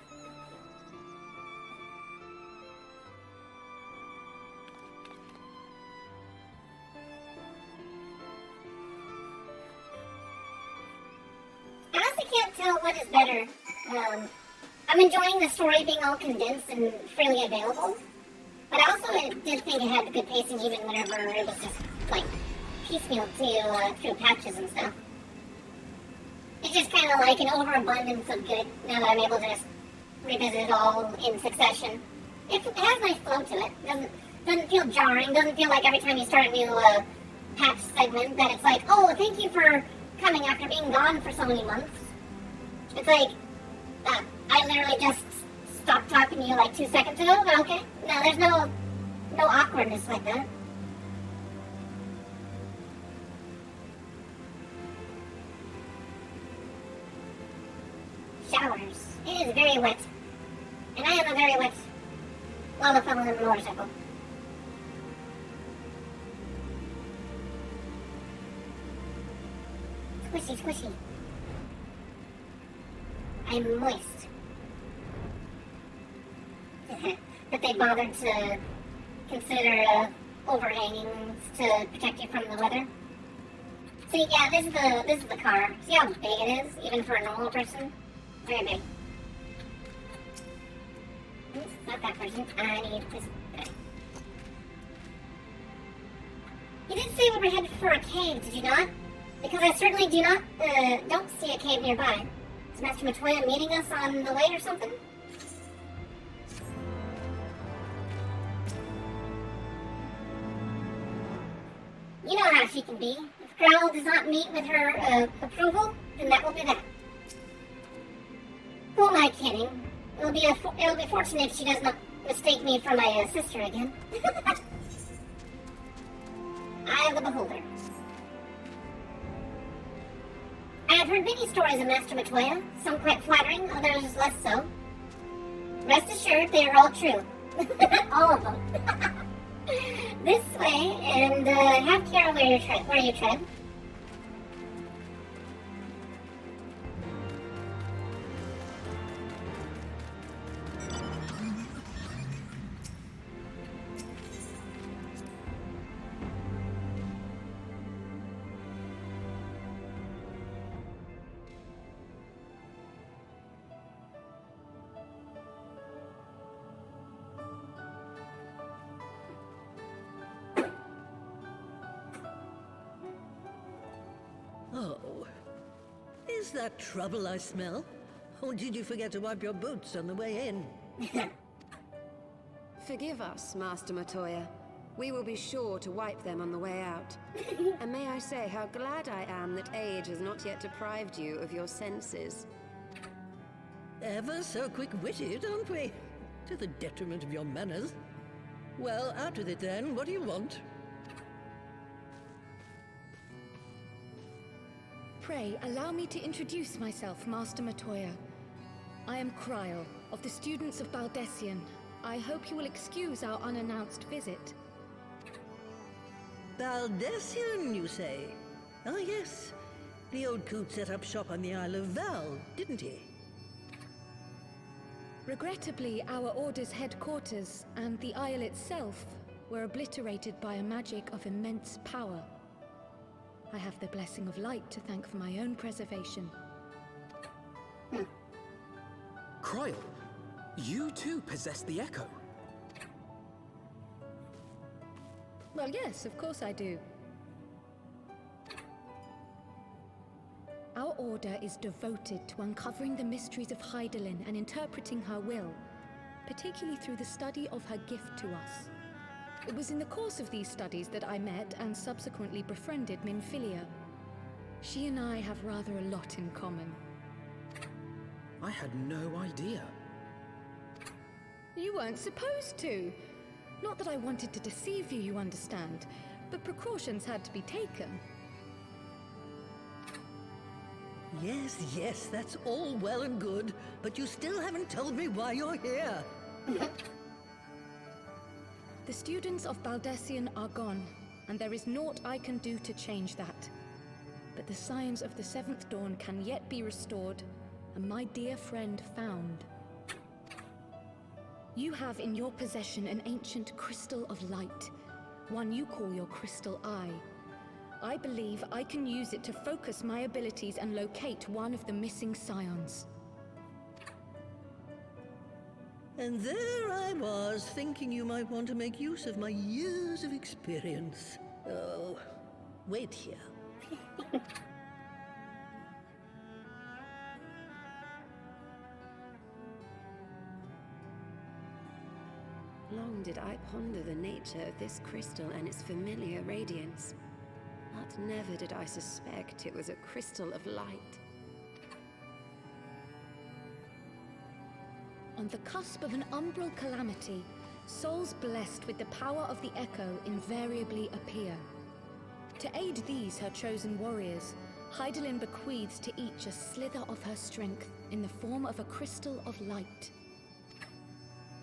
I honestly can't tell what is better. I'm enjoying the story being all condensed and freely available. But I also did think it had good pacing even whenever it was just, like, piecemeal through patches and stuff. It's just kind of like an overabundance of good now that I'm able to just revisit it all in succession. It has nice flow to it. Doesn't feel jarring. Doesn't feel like every time you start a new patch segment that it's like, oh, thank you for coming after being gone for so many months. It's like, I literally just stopped talking to you like 2 seconds ago, but okay. No, there's no awkwardness like that. Showers. It is very wet. And I am a very wet lava fellow in a motorcycle. Squishy, squishy. I'm moist. That they bothered to consider overhangings to protect you from the weather. See, yeah, this is the car. See how big it is, even for a normal person? Very big. Oops, not that person. I need this guy. You did say we were headed for a cave, did you not? Because I certainly don't see a cave nearby. Is Master Matoya meeting us on the way or something? You know how she can be. If Growl does not meet with her approval, then that will be that. Who am I kidding? It'll be fortunate if she does not mistake me for my sister again. Eye of the beholder. I have heard many stories of Master Matoya, some quite flattering, others less so. Rest assured, they are all true. All of them. This way, and have care where you tread. Is that trouble I smell? Or did you forget to wipe your boots on the way in? Forgive us, Master Matoya. We will be sure to wipe them on the way out. And may I say how glad I am that age has not yet deprived you of your senses. Ever so quick-witted, aren't we? To the detriment of your manners. Well, out with it then. What do you want? Pray, allow me to introduce myself, Master Matoya. I am Kryl, of the students of Baldessian. I hope you will excuse our unannounced visit. Baldessian, you say? Ah, yes. The old coot set up shop on the Isle of Val, didn't he? Regrettably, our order's headquarters and the isle itself were obliterated by a magic of immense power. I have the blessing of light to thank for my own preservation. Kryl, you too possess the Echo. Well, yes, of course I do. Our order is devoted to uncovering the mysteries of Hydaelyn and interpreting her will, particularly through the study of her gift to us. It was in the course of these studies that I met and subsequently befriended Minfilia. She and I have rather a lot in common. I had no idea. You weren't supposed to. Not that I wanted to deceive you, you understand, but precautions had to be taken. Yes, yes, that's all well and good, but you still haven't told me why you're here. The students of Baldessian are gone, and there is naught I can do to change that. But the signs of the Seventh Dawn can yet be restored, and my dear friend found. You have in your possession an ancient crystal of light, one you call your crystal eye. I believe I can use it to focus my abilities and locate one of the missing scions. And there I was, thinking you might want to make use of my years of experience. Oh, wait here. Long did I ponder the nature of this crystal and its familiar radiance, but never did I suspect it was a crystal of light. On the cusp of an umbral calamity, souls blessed with the power of the Echo invariably appear. To aid these, her chosen warriors, Hydaelyn bequeaths to each a slither of her strength in the form of a crystal of light.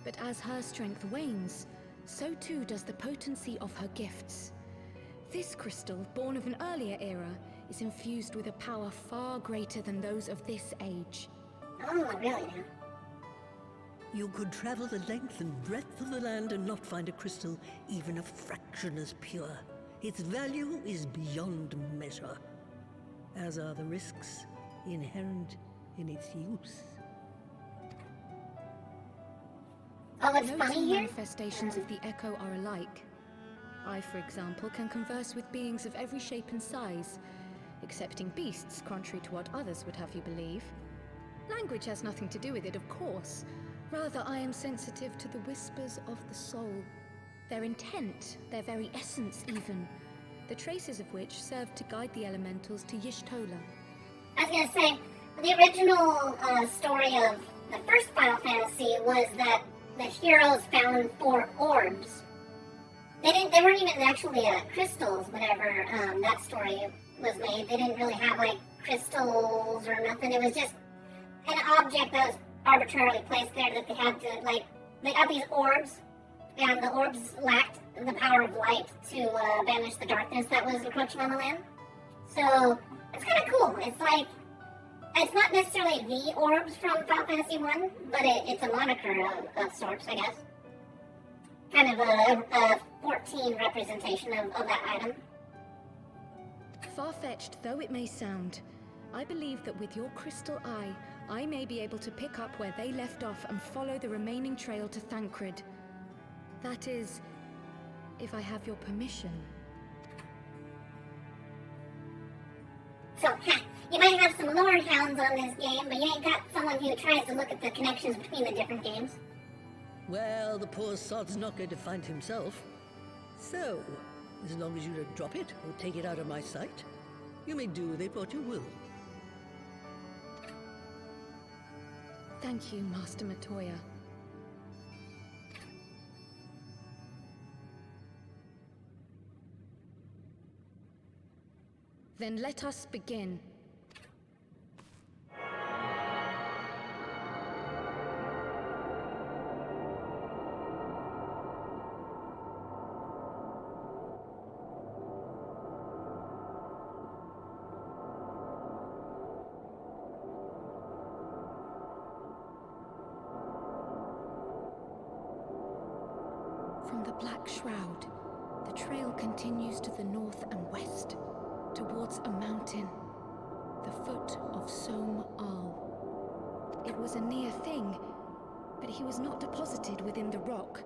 But as her strength wanes, so too does the potency of her gifts. This crystal, born of an earlier era, is infused with a power far greater than those of this age. Oh, really? You could travel the length and breadth of the land and not find a crystal even a fraction as pure. Its value is beyond measure, as are the risks inherent in its use. Oh, what's No funny two here? manifestations of the Echo are alike. I, for example, can converse with beings of every shape and size, excepting beasts, contrary to what others would have you believe. Language has nothing to do with it, of course. Rather, I am sensitive to the whispers of the soul. Their intent, their very essence even, the traces of which serve to guide the elementals to Y'shtola. I was gonna say, the original story of the first Final Fantasy was that the heroes found 4 orbs. They weren't even actually crystals whenever that story was made. They didn't really have like crystals or nothing. It was just an object that was arbitrarily placed there that they had to they got these orbs, and the orbs lacked the power of light to banish the darkness that was encroaching on the land. So it's kind of cool. It's like, it's not necessarily the orbs from Final Fantasy 1, but it's a moniker of sorts, I guess. Kind of a 14 representation of that item. Far-fetched though it may sound, I believe that with your crystal eye, I may be able to pick up where they left off and follow the remaining trail to Thancred. That is, if I have your permission. So, you might have some lore hounds on this game, but you ain't got someone who tries to look at the connections between the different games. Well, the poor sod's not going to find himself. So, as long as you don't drop it or take it out of my sight, you may do with it what you will. Thank you, Master Matoya. Then let us begin. From the Black Shroud, the trail continues to the north and west, towards a mountain, the foot of Som Al. It was a near thing, but he was not deposited within the rock.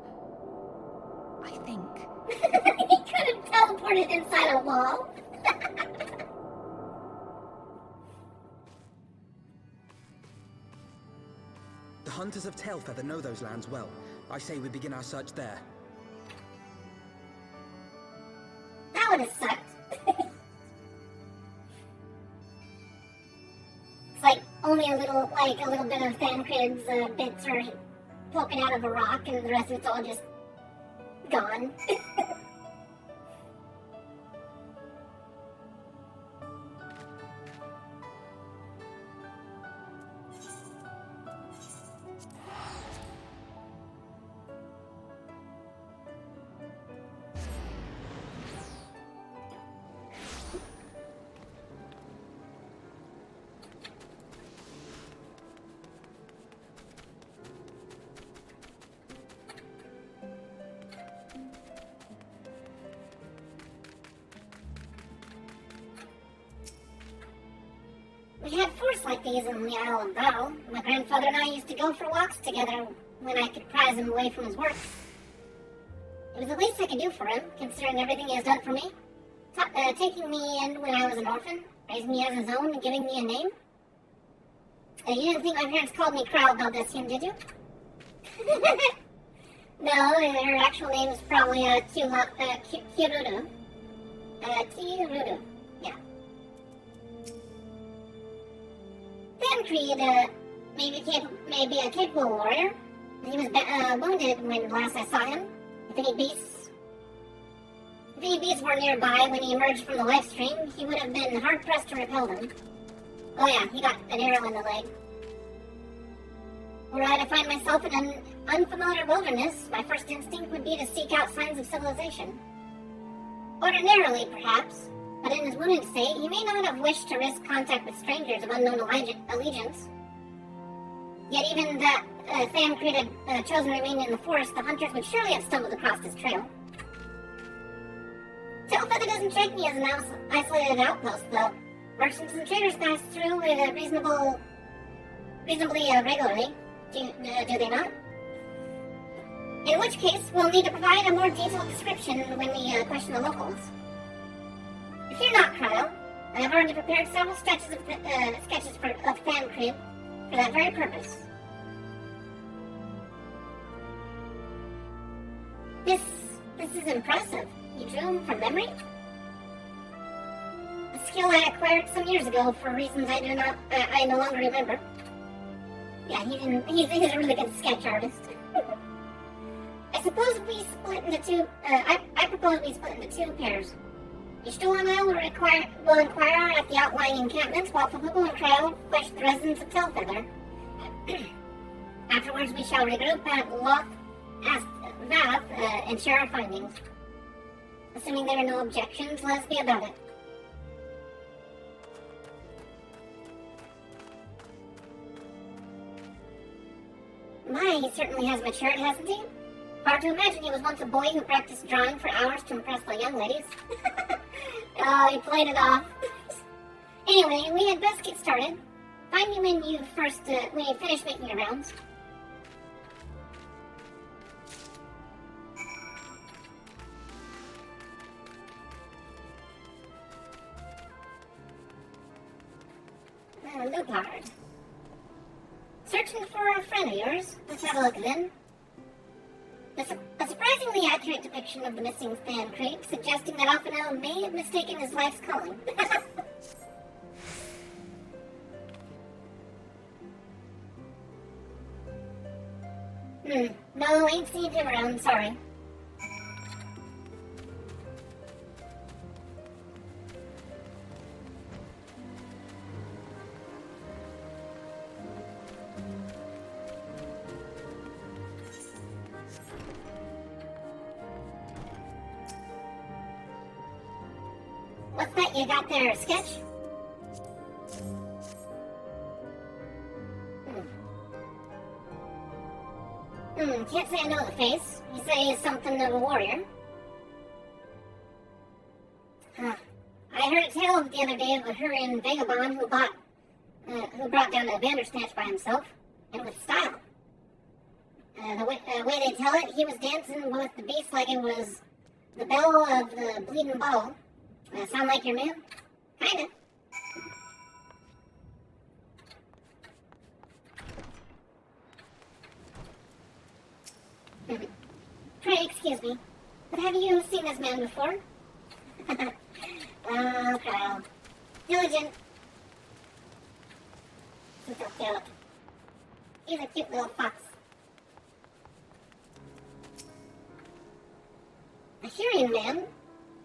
I think. He could have teleported inside a wall. The hunters of Tailfeather know those lands well. I say we begin our search there. That would have sucked. It's like only a little bit of Thancred's bits are poking out of a rock, and the rest of it's all just gone. We had forts like these in the Isle of Bow. My grandfather and I used to go for walks together when I could prize him away from his work. It was the least I could do for him, considering everything he has done for me. Taking me in when I was an orphan, raising me as his own, and giving me a name. You didn't think my parents called me Crow Baldessian, did you? No, her actual name is probably Kirudu. Kirudu, yeah. Thancred may be a capable warrior. He was wounded when last I saw him. If any beasts were nearby when he emerged from the life stream, he would have been hard-pressed to repel them. Oh yeah, he got an arrow in the leg. Were I to find myself in an unfamiliar wilderness, my first instinct would be to seek out signs of civilization. Ordinarily, perhaps, but in his wounded state, he may not have wished to risk contact with strangers of unknown allegiance. Yet even that Thancred had chosen to remain in the forest, the hunters would surely have stumbled across his trail. Tailfeather doesn't strike me as an isolated outpost, though. Merchants and traders pass through it reasonably regularly. Do they not? In which case, we'll need to provide a more detailed description when we question the locals. Fear not, Cryo. I have already prepared several sketches of Thancred for that very purpose. This is impressive. You drew him from memory? A skill I acquired some years ago for reasons I no longer remember. Yeah, he's a really good sketch artist. I suppose we split into two. I propose we split into two pairs. Each duel and I will inquire at the outlying encampments, while Fabubu and Cryo question the residents of Tailfeather. Afterwards, we shall regroup at Loth Vath and share our findings. Assuming there are no objections, let us be about it. My, he certainly has matured, hasn't he? Hard to imagine he was once a boy who practiced drawing for hours to impress the young ladies. Oh, he played it off. Anyway, we had best get started. Find me when you finish making your rounds. Lupard. Searching for a friend of yours? Let's have a look then. A surprisingly accurate depiction of the missing Thancred, suggesting that Alphino may have mistaken his life's calling. No, ain't seen him around, sorry. What's that you got there, a sketch? Can't say I know the face. You say he's something of a warrior. I heard a tale the other day of a Hurrian vagabond who brought down a Bandersnatch by himself, and with style. The way they tell it, he was dancing with the beast like it was the bell of the bleeding ball. Sound like your man? Kinda. Pray excuse me, but have you seen this man before? Oh, Kyle. Diligent. He's so cute. He's a cute little fox. A Hurrian man?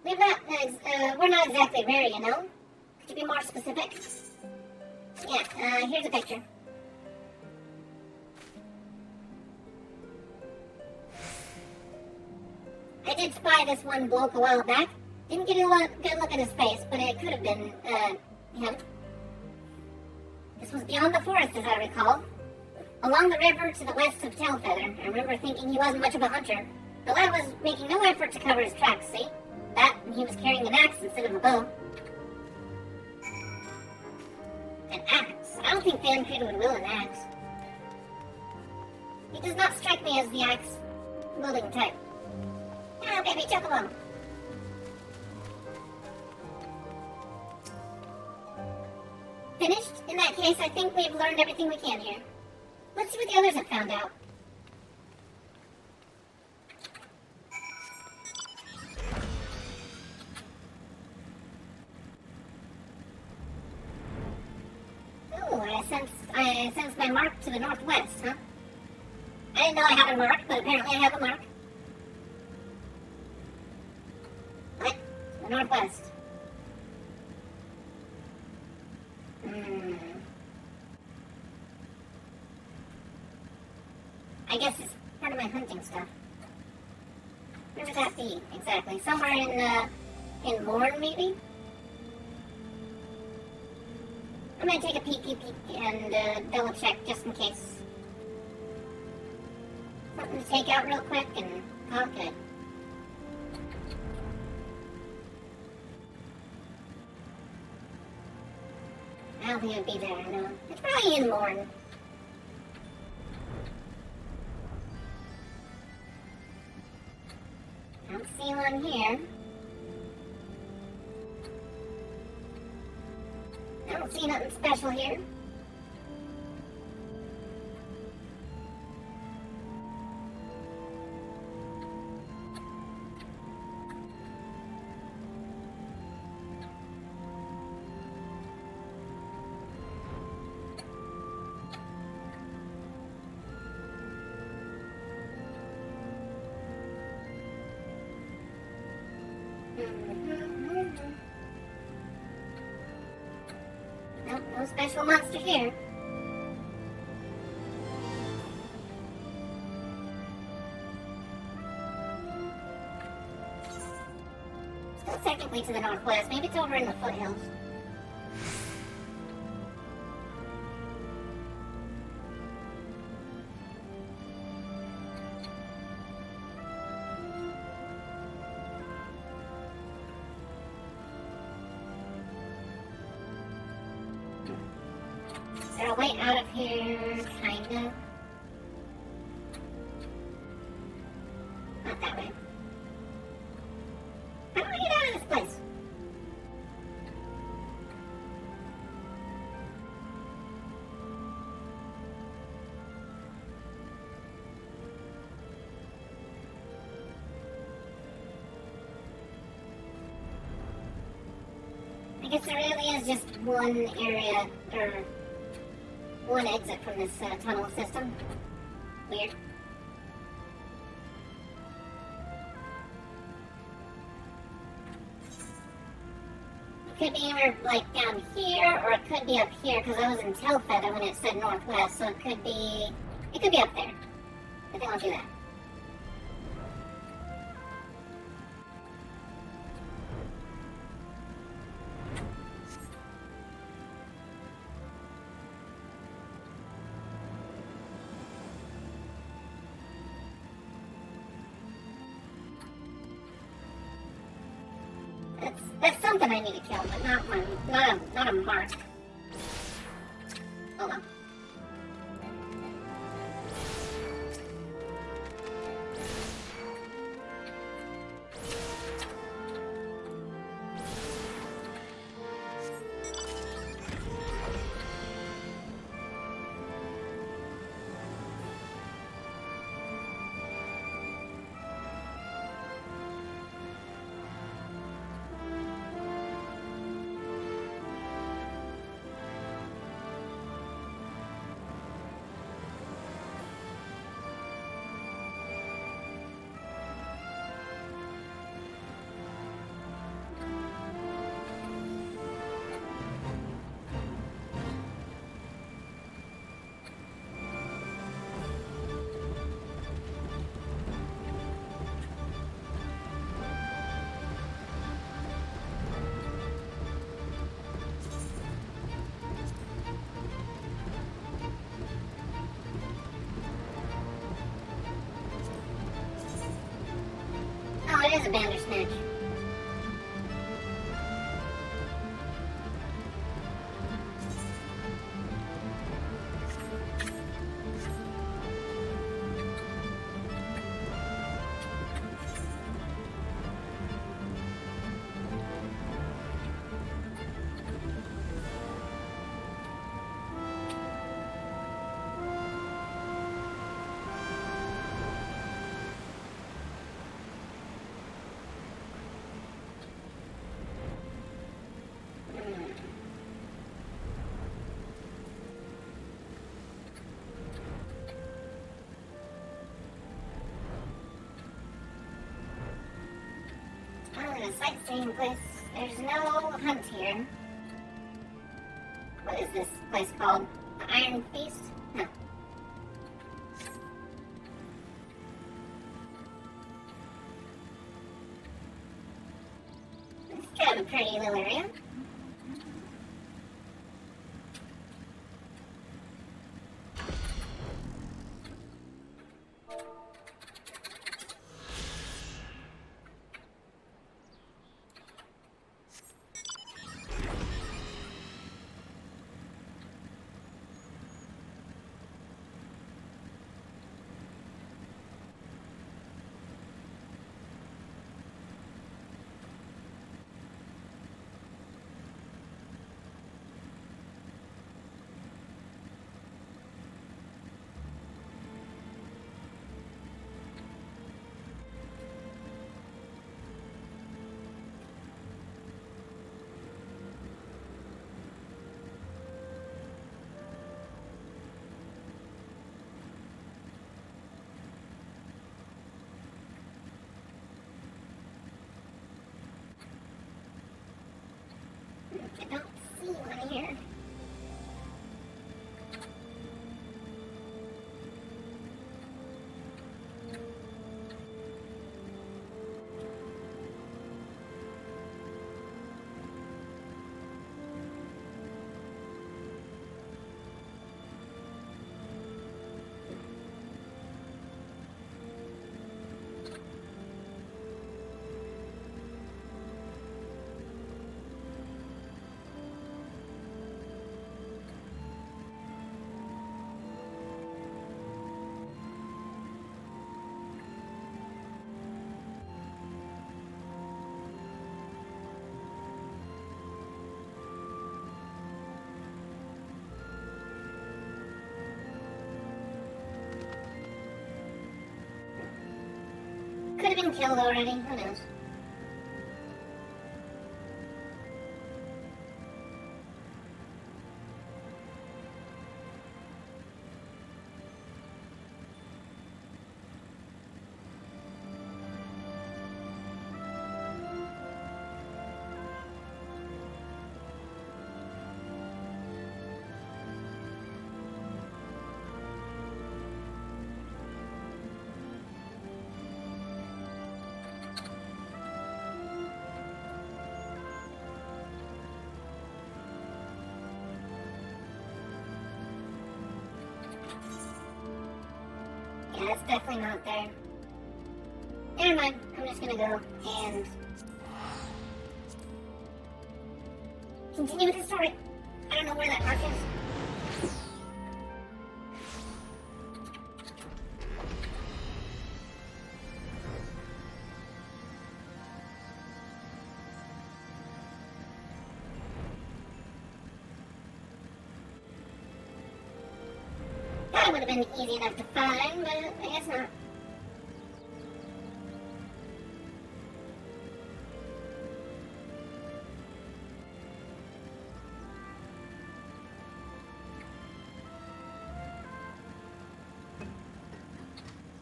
We're not exactly rare, you know. Could you be more specific? Yeah, here's a picture. I did spy this one bloke a while back. Didn't get a good look at his face, but it could have been, him. This was beyond the forest, as I recall. Along the river to the west of Tailfeather. I remember thinking he wasn't much of a hunter. The lad was making no effort to cover his tracks, see? That, and he was carrying an axe instead of a bow. An axe? I don't think Thancred would will an axe. He does not strike me as the axe-wielding type. Ah, baby, chocobo. Finished? In that case, I think we've learned everything we can here. Let's see what the others have found out. Oh, I sense my mark to the northwest, huh? I didn't know I had a mark, but apparently I have a mark. What? The northwest. I guess it's part of my hunting stuff. Where does that be, exactly? Somewhere in Morn, maybe? I'm gonna take a peek and double check just in case. Something to take out real quick and call it good. I don't think it'd be there, no. It's probably in Morn. I don't see one here. I don't see nothing special here. Nope, no special monster here. Still technically to the northwest. Maybe it's over in the foothills. Is there a way out of here? Kinda. Not that way. How do I get out of this place? I guess there really is just one area, or one exit from this tunnel system. Weird. It could be either like down here, or it could be up here, because I was in Telfetta when it said northwest, so it could be up there. I think I'll do that. That's something I need to kill, but not one. Not a mark. Hold on. Oh, it is a Bandersnatch. A sightseeing place. There's no hunt here. What is this place called? The Iron Feast? No. It's kind of a pretty little area. I don't see one here. Could have been killed already, who knows? that's definitely not there. Never mind. I'm just gonna go and continue with the story. I don't know where that mark is. That would have been easy enough to find, but I guess not.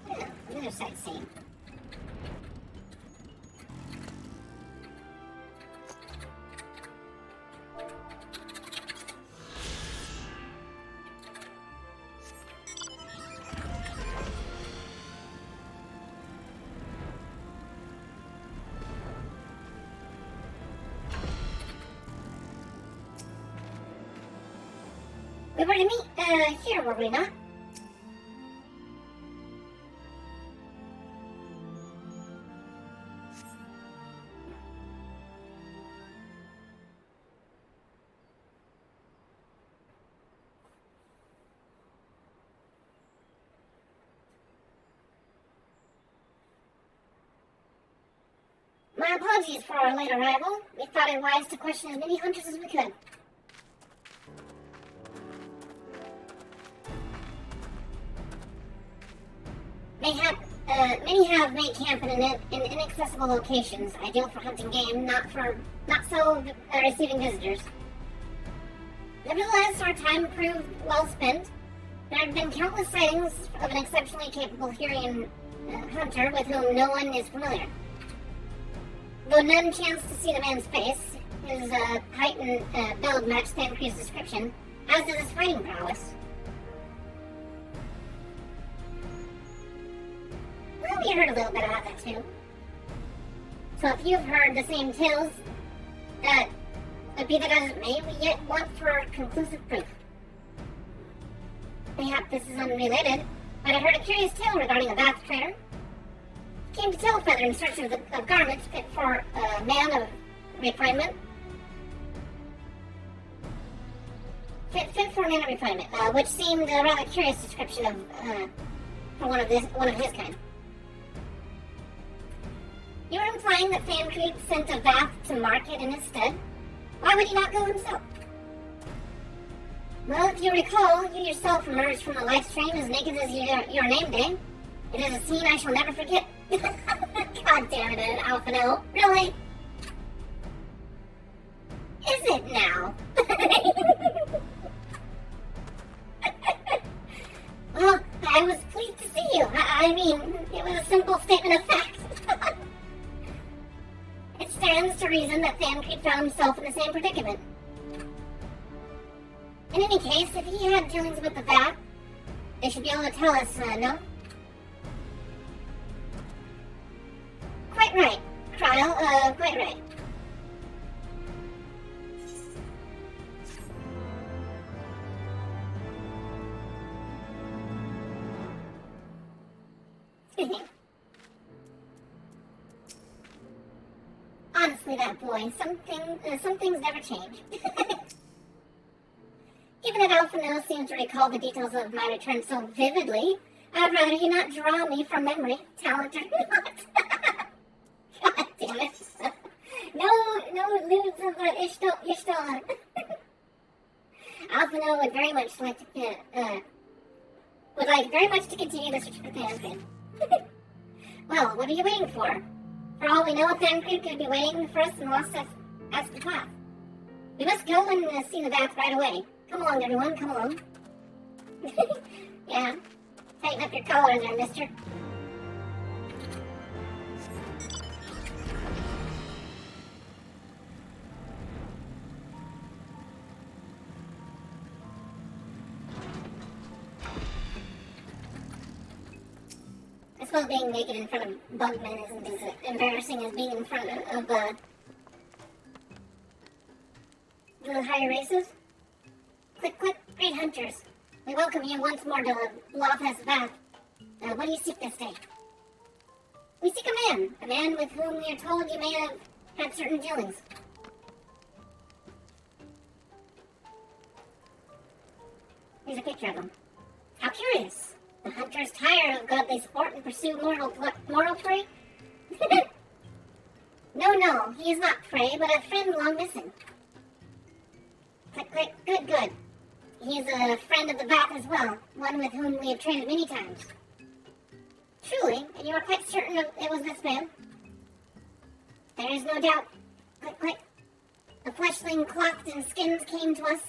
Yeah, another sightseeing. We were to meet, here, were we not? My apologies for our late arrival. We thought it wise to question as many hunters as we could. Many have made camp in inaccessible locations, ideal for hunting game, not so receiving visitors. Nevertheless, our time proved well spent. There have been countless sightings of an exceptionally capable Hurian hunter with whom no one is familiar. Though none chanced to see the man's face, his height and build matched Thancred's description, as did his fighting prowess. Well, we heard a little bit about that too. So if you've heard the same tales, be that as it may, we yet want for conclusive proof. Mayhap this is unrelated, but I heard a curious tale regarding a bath trader. Came to Tailfeather in search of garments fit for a man of refinement. Fit for a man of refinement, which seemed a rather curious description of for one of his kind. You were implying that Thancred sent a bath to market in his stead? Why would he not go himself? Well, if you recall, you yourself emerged from the life stream as naked as your name day. It is a scene I shall never forget. God damn it, Alphino. Really? Is it now? Well, I was pleased to see you. I mean, it was a simple statement of fact. It stands to reason that Thancred found himself in the same predicament. In any case, if he had dealings with the vat, they should be able to tell us, no? Quite right, Cryle, quite right. Honestly, that boy, some things never change. Given that Alphino seems to recall the details of my return so vividly, I'd rather he not draw me from memory, talent or not. God damn it. No news of Ishtar. Alphino would very much like to continue the search for Thancred. Well, what are you waiting for? For all we know, Thancred could be waiting for us in Lost Path. We must go and see the bath right away. Come along, everyone, come along. Yeah, tighten up your collar there, mister. I suppose being naked in front of bugmen isn't as embarrassing as being in front of the higher races. Click, click, great hunters. We welcome you once more to Lofthas Bath. What do you seek this day? We seek a man with whom we are told you may have had certain dealings. Here's a picture of him. How curious! The hunters tire of godly sport and pursue mortal prey? No, he is not prey, but a friend long missing. Click, click, good. He is a friend of the Bath as well, one with whom we have traded many times. Truly, and you are quite certain it was this man? There is no doubt. Click, click. A fleshling clothed in skins came to us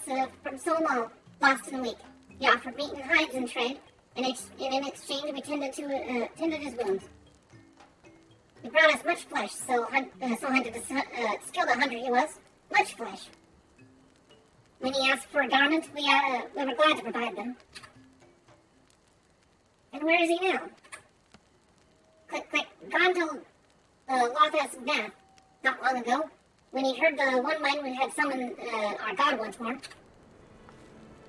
from Solomon, lost in a week. He offered meat and hides in trade, and in exchange we tended his wounds. He brought us much flesh, so hunted skilled a hunter he was. Much flesh. When he asked for a garment, we were glad to provide them. And where is he now? Click, click. Gone to Lothas Bath not long ago, when he heard the one mine we had summoned our god once more.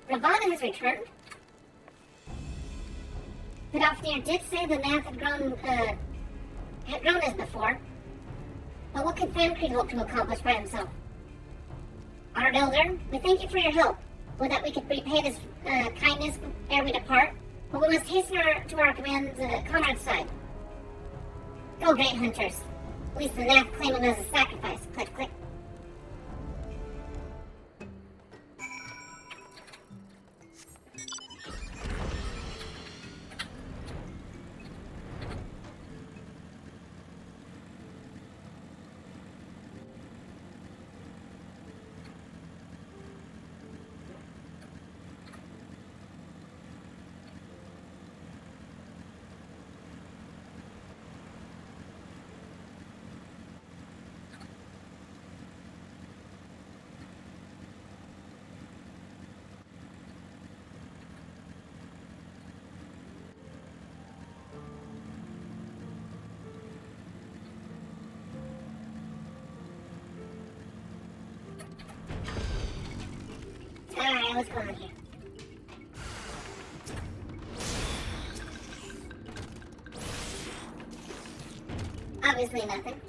Ravana has returned. Vidofnir did say the Nath had grown as before, but what could Thancred hope to accomplish by himself? Honored Elder, we thank you for your help. Would that we could repay this kindness ere we depart, but we must hasten to our comrade's side. Go, great hunters. At least the Nath claim him as a sacrifice. Click, click. Alright, what's going on here? Obviously nothing.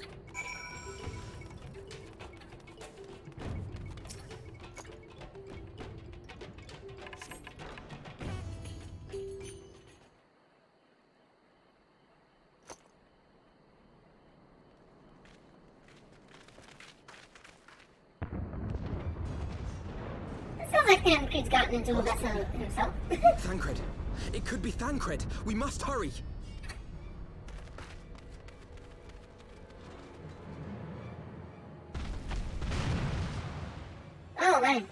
Sounds like Thancred's gotten into a mess of himself. Thancred! It could be Thancred! We must hurry! Oh, man.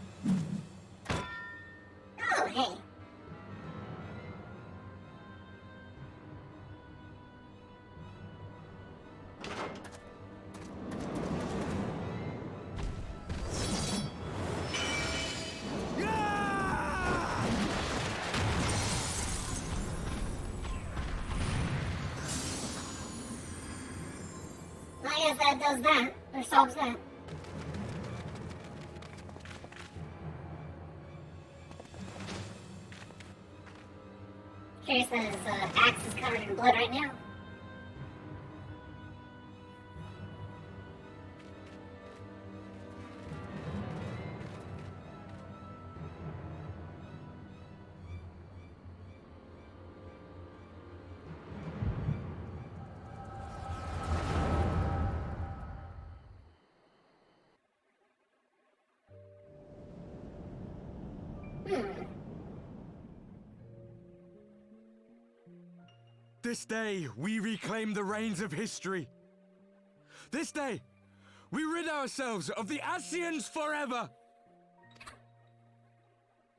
Oh, hey. I guess that does that, or solves that. Curious that his axe is covered in blood right now. This day, we reclaim the reins of history. This day, we rid ourselves of the Ascians forever!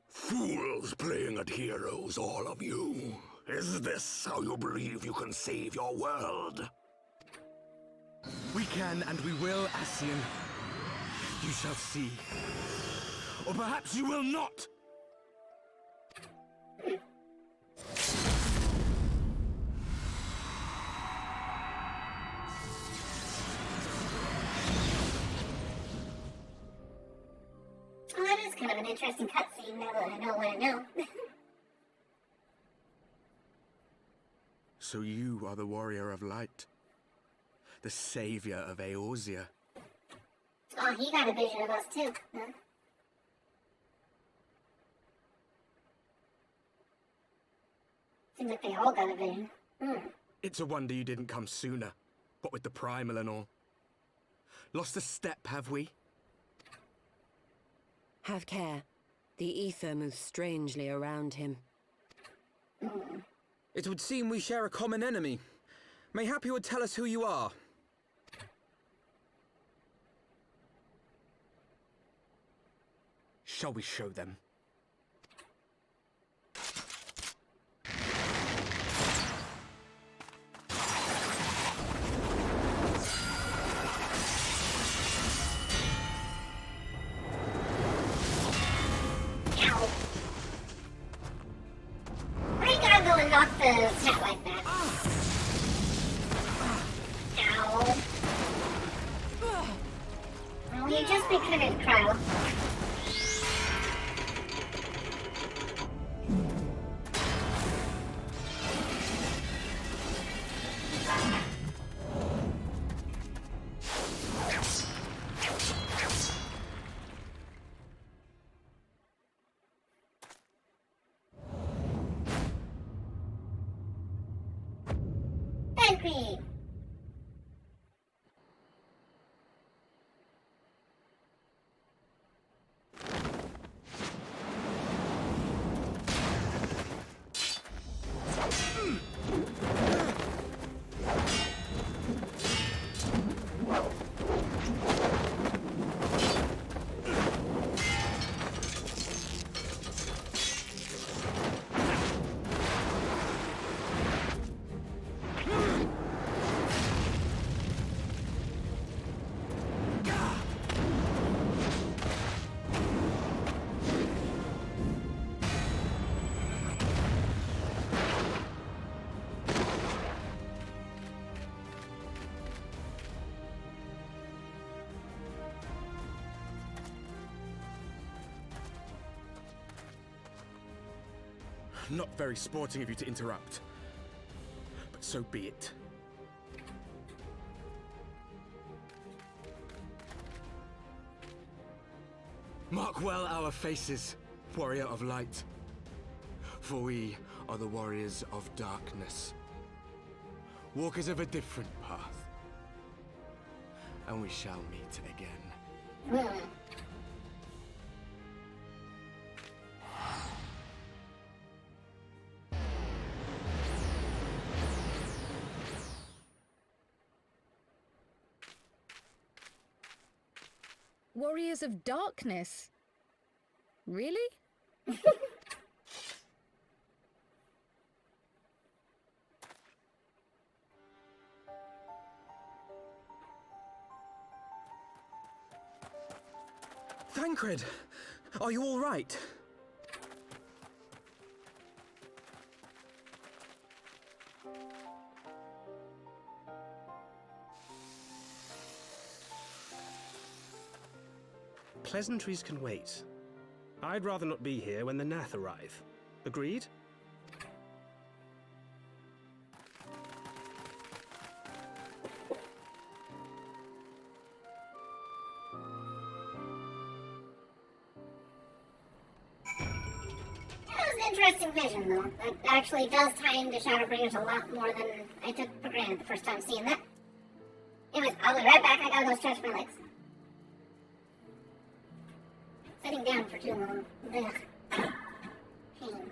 Fools playing at heroes, all of you. Is this how you believe you can save your world? We can and we will, Ascian. You shall see. Or perhaps you will not! Well, that is kind of an interesting cutscene now that I know what I know. So you are the warrior of light. The savior of Eorzea. Oh, he got a vision of us too, huh? Seems like they all got a vision. It's a wonder you didn't come sooner. What with the primal and all. Lost a step, have we? Have care. The ether moves strangely around him. It would seem we share a common enemy. Mayhap you would tell us who you are. Shall we show them? Why you gotta go and knock the snap like that? Ow. Well, you just recruited Crow. Angry. Not very sporting of you to interrupt. But so be it. Mark well our faces, warrior of light. For we are the warriors of darkness. Walkers of a different path. And we shall meet again. Warriors of Darkness? Really? Thancred! Are you all right? Pleasantries can wait. I'd rather not be here when the Nath arrive. Agreed? That was an interesting vision, though. That actually does tie into Shadowbringers a lot more than I took for granted the first time seeing that. Anyways, I'll be right back. I gotta go stretch my legs. Sitting down for too long. Ugh. Pain.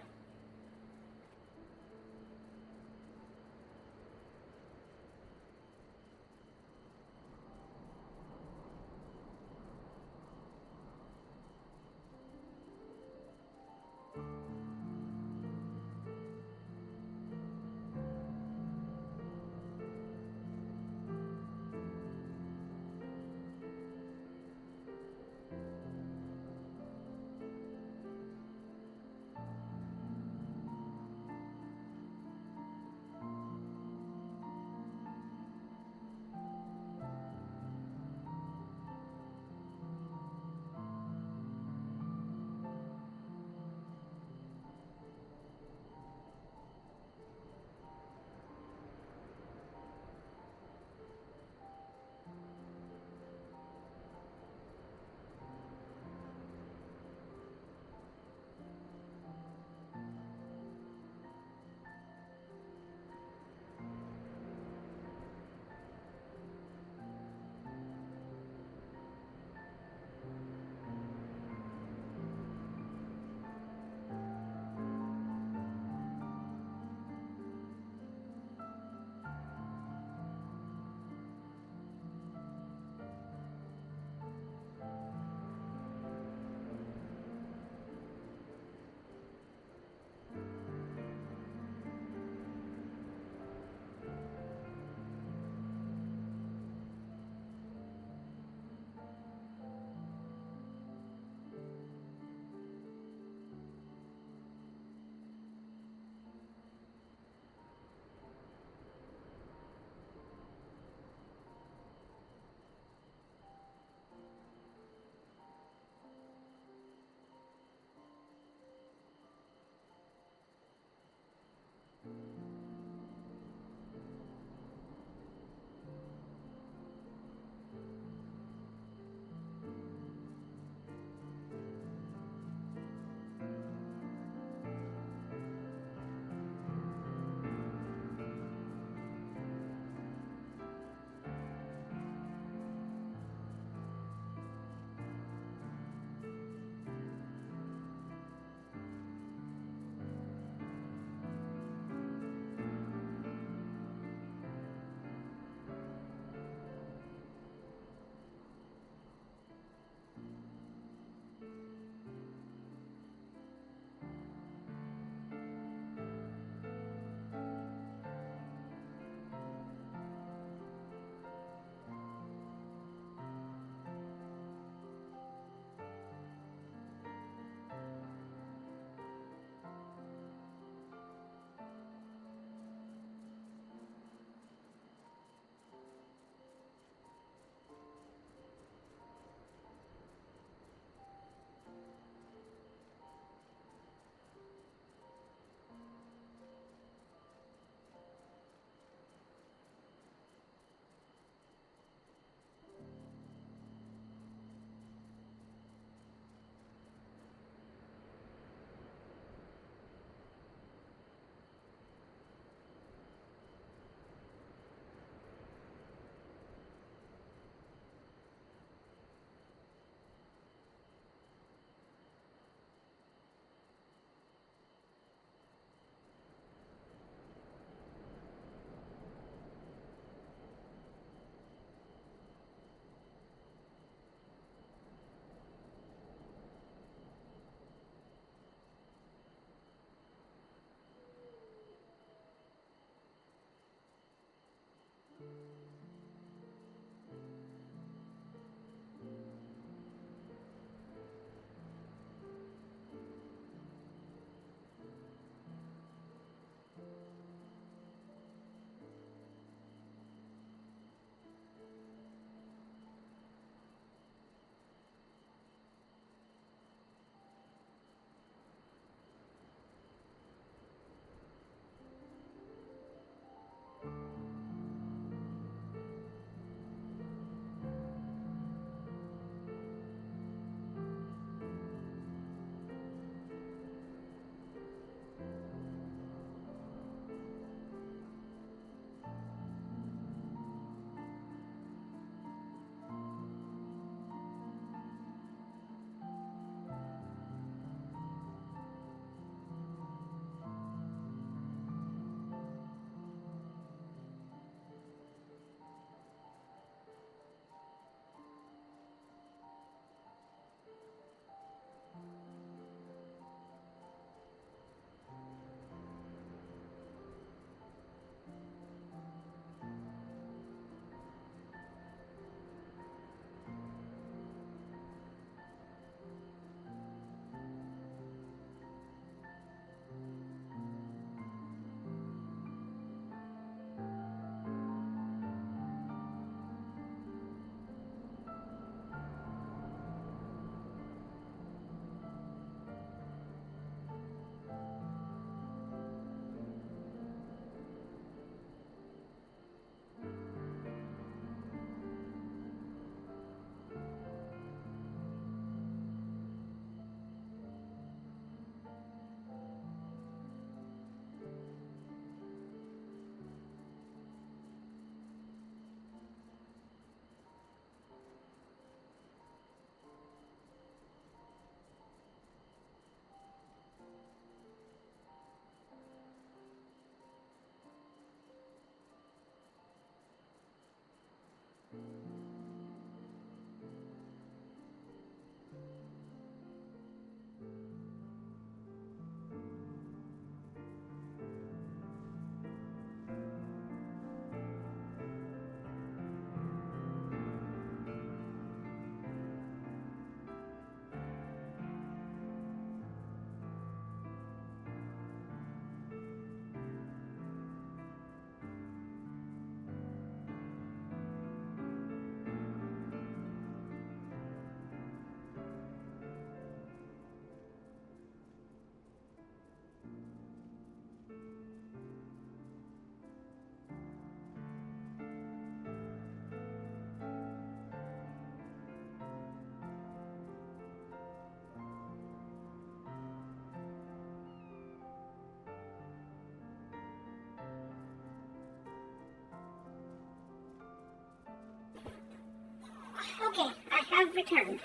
have returned.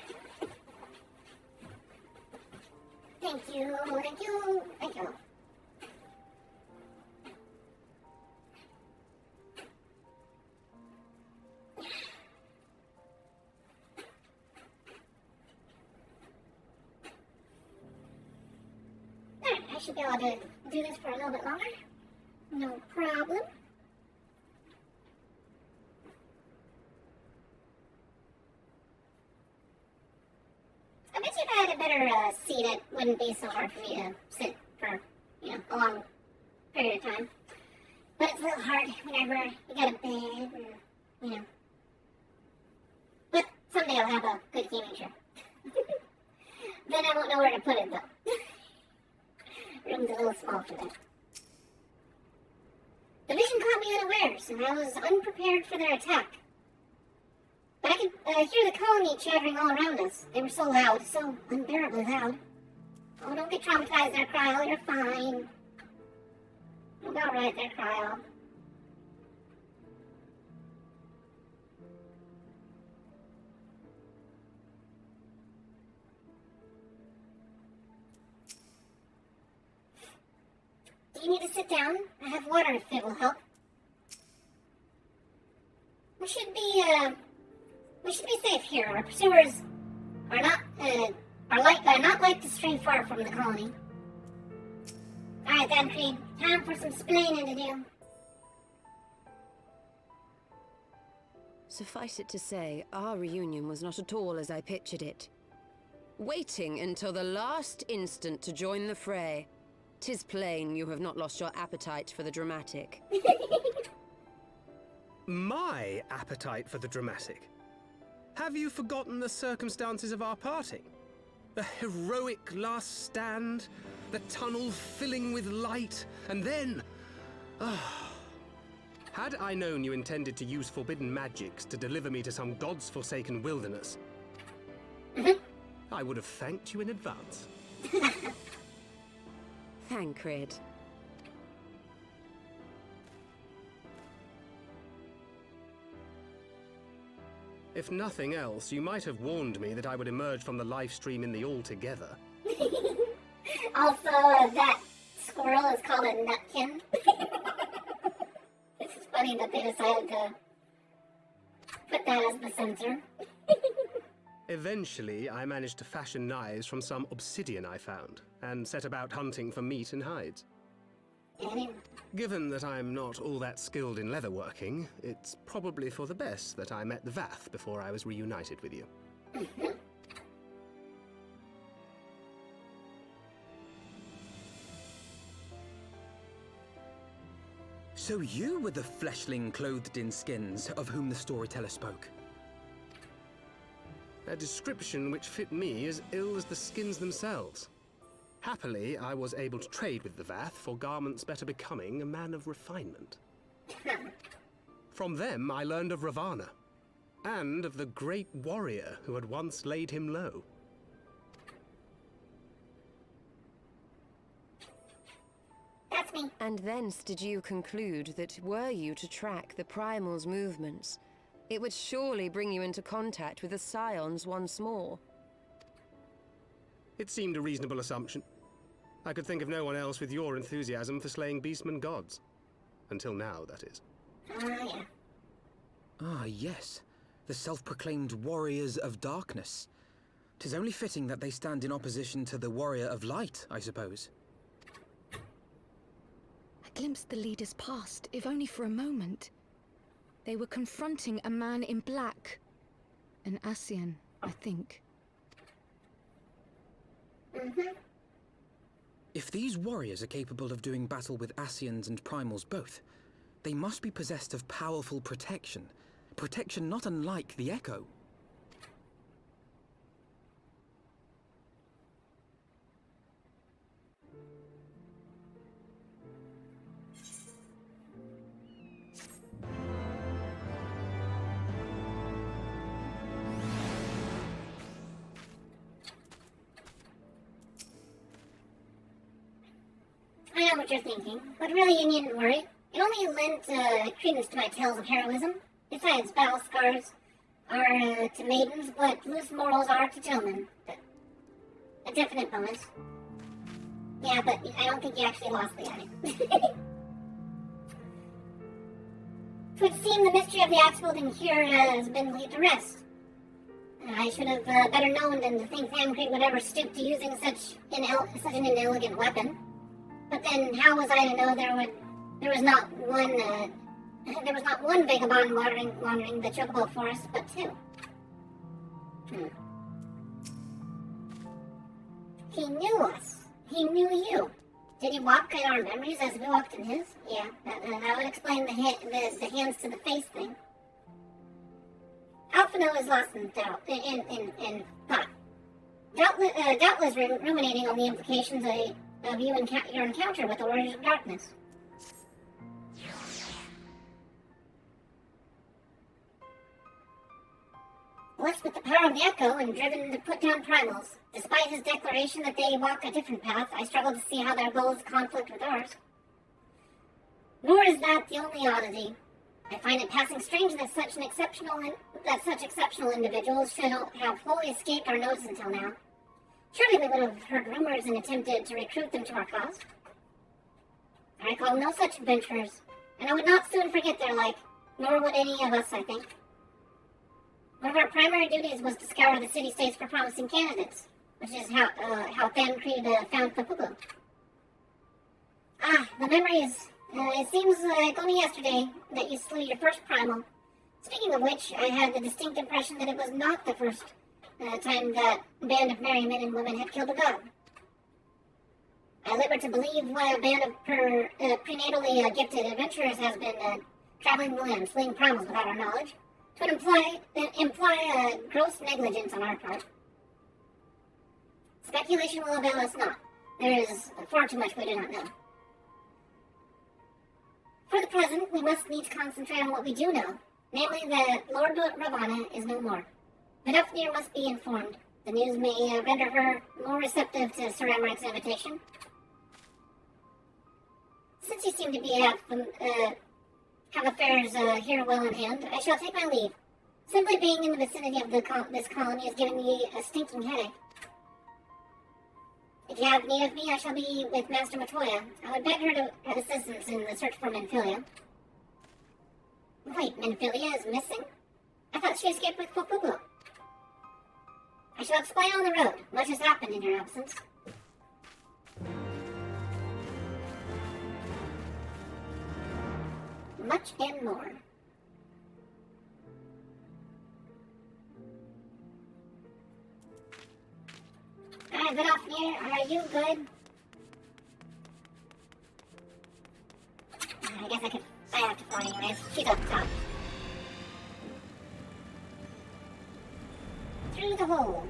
Thank you, thank you, thank you. Alright, I should be able to do this for a little bit longer. No problem. I bet you if I had a better seat, it wouldn't be so hard for me to sit for, a long period of time. But it's a little hard whenever you got a bed and, But someday I'll have a good gaming chair. Then I won't know where to put it, though. Room's a little small for that. The vision caught me unawares, and I was unprepared for their attack. But I could hear the colony chattering all around us. They were so loud, so unbearably loud. Oh, don't get traumatized there, Cryle. You're fine. You'll be alright there, Cryle. Do you need to sit down? I have water if it will help. We should be safe here. Our pursuers are not like to stray far from the colony. Alright then, Creed. Time for some splaining to do. Suffice it to say, our reunion was not at all as I pictured it. Waiting until the last instant to join the fray. 'Tis plain you have not lost your appetite for the dramatic. My appetite for the dramatic? Have you forgotten the circumstances of our parting? The heroic last stand, the tunnel filling with light, and then... Had I known you intended to use forbidden magics to deliver me to some god's forsaken wilderness, I would have thanked you in advance. Thancred. If nothing else, you might have warned me that I would emerge from the live stream in the altogether. Also, that squirrel is called a nutkin. It's funny that they decided to put that as the censor. Eventually, I managed to fashion knives from some obsidian I found, and set about hunting for meat and hides. Given that I'm not all that skilled in leatherworking, it's probably for the best that I met the Vath before I was reunited with you. So you were the fleshling clothed in skins of whom the storyteller spoke? A description which fit me as ill as the skins themselves. Happily, I was able to trade with the Vath for garments better becoming a man of refinement. From them, I learned of Ravana, and of the great warrior who had once laid him low. That's me. And thence did you conclude that were you to track the Primal's movements, it would surely bring you into contact with the Scions once more. It seemed a reasonable assumption. I could think of no one else with your enthusiasm for slaying beastmen gods. Until now, that is. Yeah. Ah, yes. The self-proclaimed warriors of darkness. 'Tis only fitting that they stand in opposition to the warrior of light, I suppose. I glimpsed the leaders past, if only for a moment. They were confronting a man in black. An Ascian, I think. If these warriors are capable of doing battle with Ascians and Primals both, they must be possessed of powerful protection. Protection not unlike the Echo. I know what you're thinking, but really you needn't worry. It only lent credence to my tales of heroism. Besides, battle scars are to maidens what loose morals are to gentlemen. A definite bonus. Yeah, but I don't think you actually lost the guy. It would seem the mystery of the axe-wielding cure has been laid to rest. I should have better known than to think Thancred would ever stoop to using such an inelegant weapon. But then, how was I to know there was not one vagabond wandering the chocobo forest, but two? He knew us. He knew you. Did he walk in our memories as we walked in his? Yeah, that would explain the hands to the face thing. Alphino is lost in thought. Doubtless ruminating on the implications of your encounter with the Warriors of Darkness. Blessed with the power of the Echo and driven to put down primals, despite his declaration that they walk a different path, I struggle to see how their goals conflict with ours. Nor is that the only oddity. I find it passing strange that such exceptional individuals should have wholly escaped our notice until now. Surely we would have heard rumors and attempted to recruit them to our cause. I recall no such adventurers, and I would not soon forget their like, nor would any of us, I think. One of our primary duties was to scour the city-states for promising candidates, which is how Thancred found Papuku. The memories. It seems like only yesterday that you slew your first primal. Speaking of which, I had the distinct impression that it was not the first time that band of merry men and women had killed a god. I labor to believe why a band of prenatally gifted adventurers has been traveling the land, slaying primals without our knowledge. It would imply gross negligence on our part. Speculation will avail us not. There is far too much we do not know. For the present, we must needs concentrate on what we do know, namely that Lord Ravana is no more. Vidofnir must be informed. The news may render her more receptive to Sir Amaric's invitation. Since you seem to be have affairs here well in hand, I shall take my leave. Simply being in the vicinity of this colony is giving me a stinking headache. If you have need of me, I shall be with Master Matoya. I would beg her to have assistance in the search for Menphilia. Wait, Menphilia is missing? I thought she escaped with Papuku. I shall explain on the road. Much has happened in her absence. Much and more. Alright, Vidofnir, are you good? I guess I have to fly anyways. She's up top. Through the hole.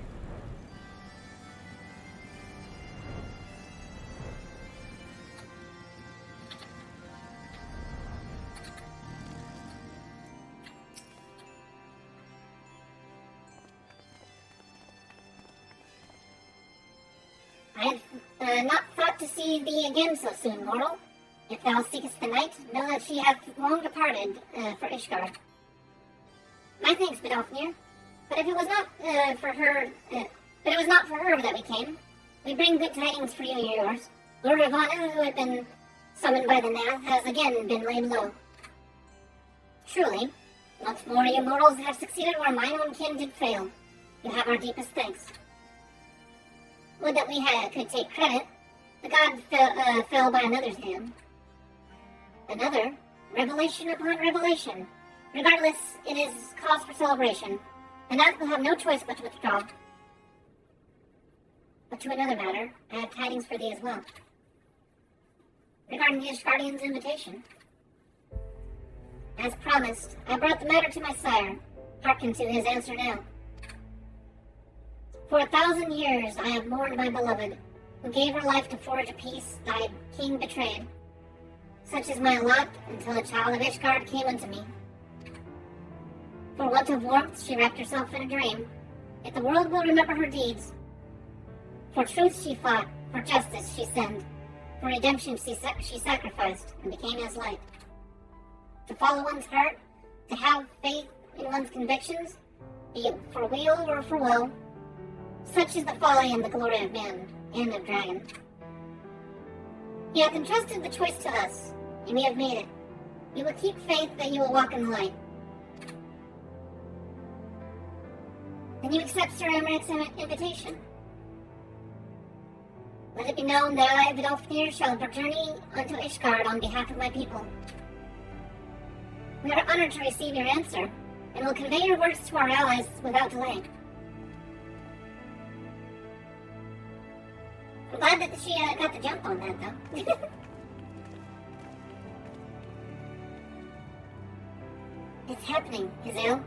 I had not thought to see thee again so soon, mortal. If thou seekest the night, know that she hath long departed for Ishgard. My thanks, Vidofnir. But if it was not for her, that we came. We bring good tidings for you and yours. Lord Ravana, who had been summoned by the Nath, has again been laid low. Truly, once more you mortals have succeeded where mine own kin did fail. You have our deepest thanks. Would that we could take credit. The god fell by another's hand. Another? Revelation upon revelation. Regardless, it is cause for celebration. The Nath will have no choice but to withdraw. But to another matter, I have tidings for thee as well. Regarding the Ishgardian's invitation. As promised, I brought the matter to my sire. Hearken to his answer now. For 1,000 years I have mourned my beloved, who gave her life to forge a peace, died king betrayed. Such is my lot, until a child of Ishgard came unto me. For want of warmth she wrapped herself in a dream, yet the world will remember her deeds. For truth she fought, for justice she sinned, for redemption she sacrificed, and became as light. To follow one's heart, to have faith in one's convictions, be it for weal or for woe. Such is the folly and the glory of man and of dragon. He hath entrusted the choice to us, and we have made it. You will keep faith that you will walk in the light. Then you accept Sir Emeric's invitation. Let it be known that I, Vidofnir, shall journey unto Ishgard on behalf of my people. We are honored to receive your answer, and will convey your words to our allies without delay. I'm glad that she got the jump on that, though. It's happening, Hazel.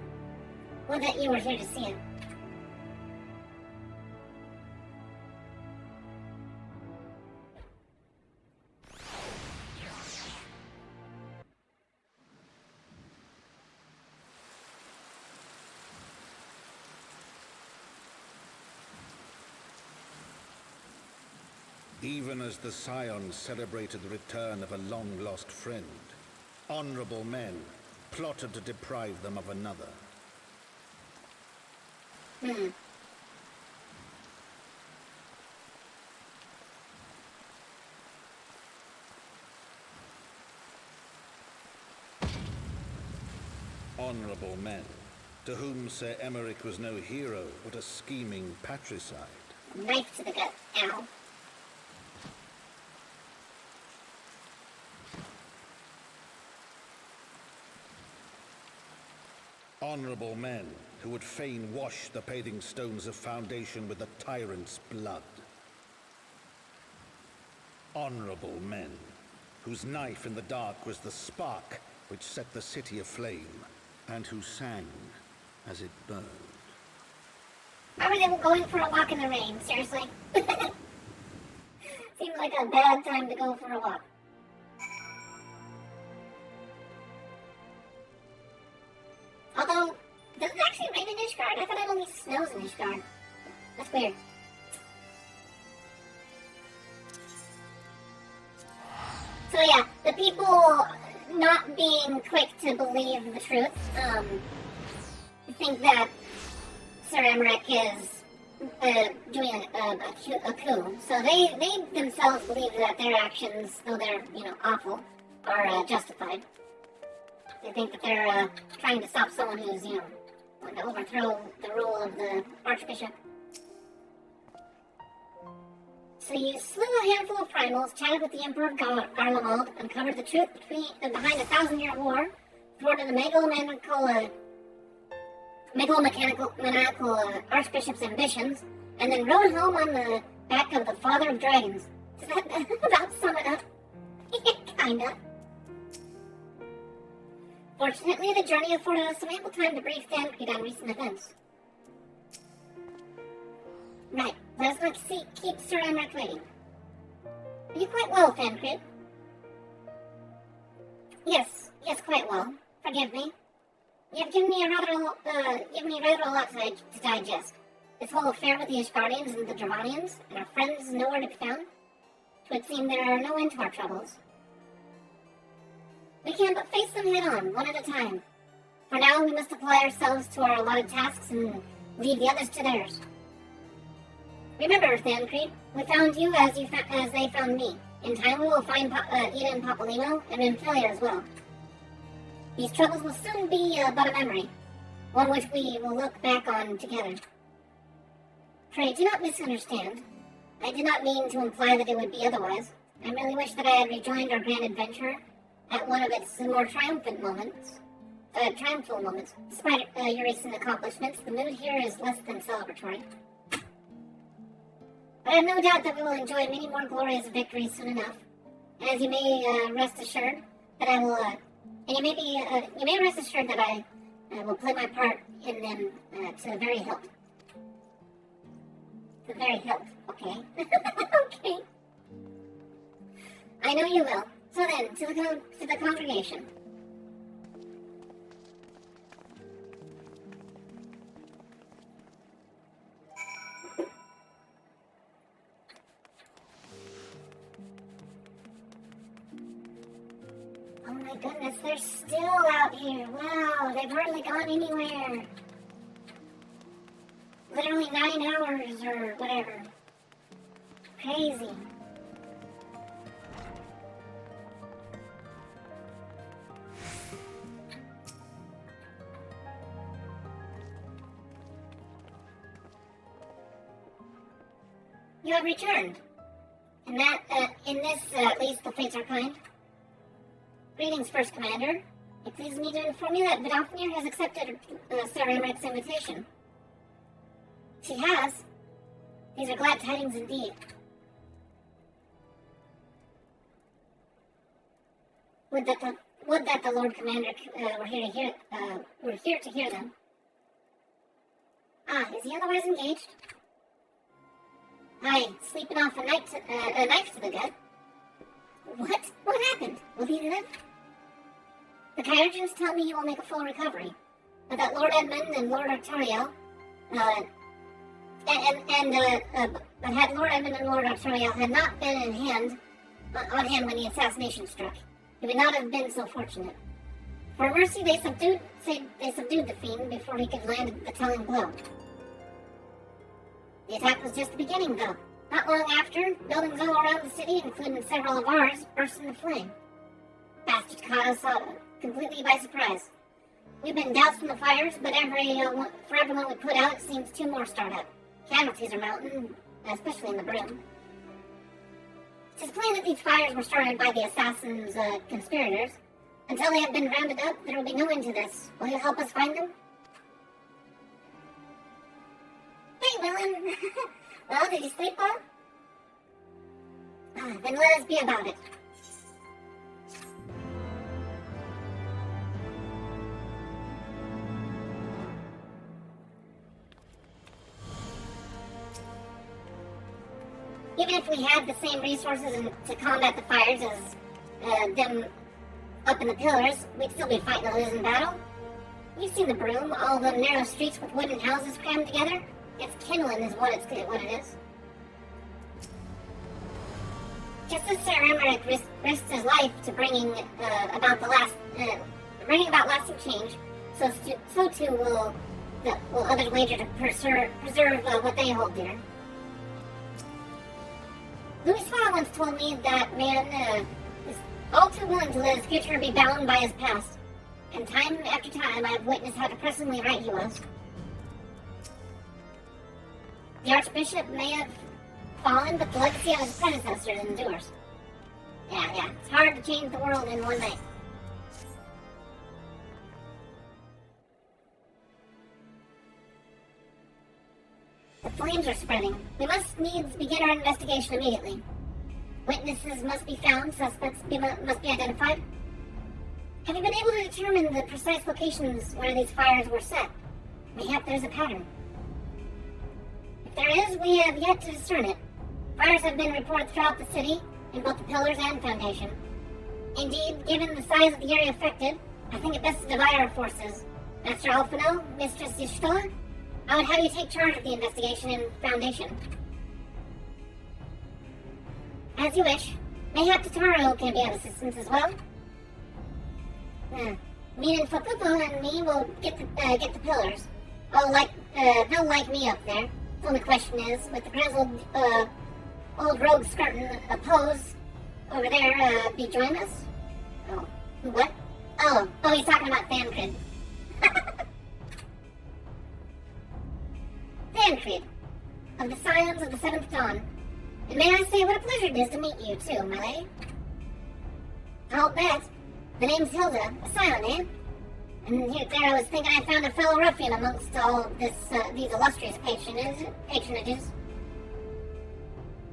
Would that you were here to see it. Even as the Scions celebrated the return of a long-lost friend, honorable men plotted to deprive them of another. Honorable men, to whom Sir Emeric was no hero, but a scheming patricide. Knife to the gut. Ow. Honorable men who would fain wash the paving stones of foundation with the tyrant's blood. Honorable men whose knife in the dark was the spark which set the city aflame, and who sang as it burned. Why were they going for a walk in the rain? Seriously? Seems like a bad time to go for a walk. Although, does it actually rain in Ishgard? I thought it only snows in Ishgard. That's weird. So yeah, the people not being quick to believe the truth, think that Sir Emeric is doing a coup. So they themselves believe that their actions, though they're, awful, are justified. They think that they're trying to stop someone who's, going to overthrow the rule of the Archbishop. So you slew a handful of primals, chatted with the Emperor of Garlemald, uncovered the truth behind a 1,000-year war, thwarted the megalomaniacal Archbishop's ambitions, and then rode home on the back of the Father of Dragons. Does that about sum it up? Kinda. Fortunately, the journey afforded us some ample time to brief Thancred on recent events. Right, let us not keep Sir Emeric waiting. Are you quite well, Thancred? Yes, quite well. Forgive me. You have given me rather a lot to digest. This whole affair with the Ishgardians and the Dravanians, and our friends nowhere to be found. It would seem there are no end to our troubles. We can but face them head-on, one at a time. For now, we must apply ourselves to our allotted tasks and leave the others to theirs. Remember, Thancred, we found you as they found me. In time, we will find Ida and Papalymo, and Renfilia as well. These troubles will soon be but a memory, one which we will look back on together. Pray, do not misunderstand. I did not mean to imply that it would be otherwise. I merely wish that I had rejoined our grand adventure at one of its more triumphant moments. Despite your recent accomplishments, the mood here is less than celebratory. But I have no doubt that we will enjoy many more glorious victories soon enough. And as you may rest assured that I will, you may rest assured that I will play my part in them to the very hilt. To the very hilt, okay? Okay. I know you will. So then, to the congregation. Oh my goodness, they're still out here. Wow, they've hardly gone anywhere. literally 9 hours or whatever. Crazy. You have returned. And that, in this, at least the fates are kind. Greetings, First Commander. It pleases me to inform you that Vidofnir has accepted Sir Emmeric's invitation. She has. These are glad tidings indeed. Would that the Lord Commander were here to hear them. Ah, is he otherwise engaged? Aye, sleeping off a knife to the gut. What? What happened? Will he live? The Kyurgens tell me he will make a full recovery, but that Lord Edmund and Lord Artoriel, but had Lord Edmund and Lord Artoriel had not been on hand when the assassination struck, he would not have been so fortunate. For mercy, they subdued the fiend before he could land the telling blow. The attack was just the beginning, though. Not long after, buildings all around the city, including several of ours, burst into flame. Bastards caught us completely by surprise. We've been doused in the fires, but for every one we put out, it seems 2 more start up. Casualties are mounting, especially in the Broom. It is plain that these fires were started by the assassins' conspirators. Until they have been rounded up, there will be no end to this. Will you help us find them? Hey, Willem! Well, did you sleep well? Then let us be about it. Even if we had the same resources to combat the fires as them up in the pillars, we'd still be fighting a losing battle. You've seen the Broom, all the narrow streets with wooden houses crammed together. It's kindling is what it is. Just as Sir Emmerich risked his life to bringing about lasting change, so too will others wager to preserve what they hold dear. Louis Farrell once told me that man is all too willing to let his future be bound by his past, and time after time I've witnessed how depressingly right he was. The Archbishop may have fallen, but the legacy of his predecessors endures. Yeah, it's hard to change the world in one night. The flames are spreading. We must needs begin our investigation immediately. Witnesses must be found, suspects must be identified. Have you been able to determine the precise locations where these fires were set? Mayhap there's a pattern. If there is, we have yet to discern it. Fires have been reported throughout the city, in both the pillars and foundation. Indeed, given the size of the area affected, I think it best to divide our forces. Master Alphino, Mistress Y'shtola, I would have you take charge of the investigation in foundation. As you wish. Mayhap Tataru can be of assistance as well. Me and Fapupo and me will get the pillars. They'll like me up there. The only question is, with the grizzled old rogue skirting a pose over there, be joining us? Oh, what? Oh, he's talking about Thancred. Thancred, of the Scions of the Seventh Dawn. And may I say what a pleasure it is to meet you too, my lady. I'll bet. The name's Hilda, a Scion, eh? And here there I was thinking I found a fellow ruffian amongst all these illustrious patronages.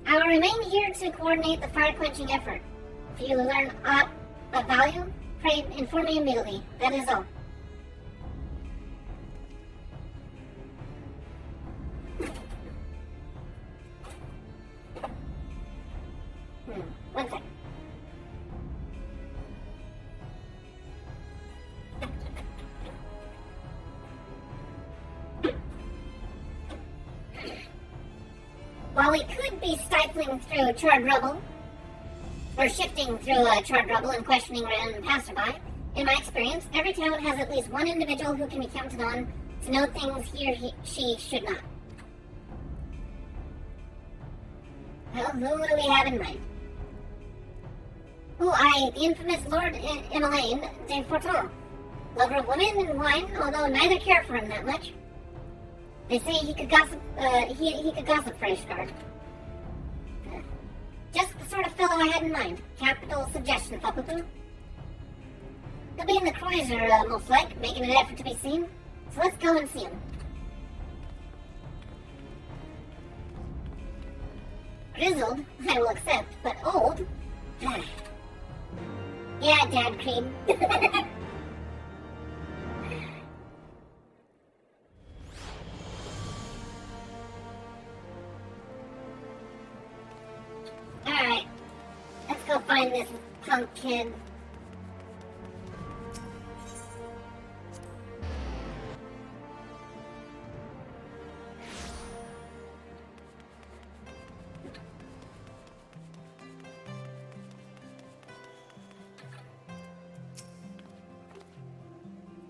I will remain here to coordinate the fire-quenching effort. If you learn aught of value, pray inform me immediately. That is all. One sec. While we could be stifling through charred rubble, or shifting through charred rubble and questioning random passerby, in my experience, every town has at least one individual who can be counted on to know things she should not. Well, who do we have in mind? The infamous Lord Emmeline de Forton. Lover of women and wine, although neither cared for him that much. They say he could gossip, he could gossip for Ishgard. Just the sort of fellow I had in mind. Capital suggestion, Papupu. He'll be in the cruiser, most like, making an effort to be seen. So let's go and see him. Grizzled, I will accept, but old? Yeah, Dad Cream. Alright, let's go find this punk kid.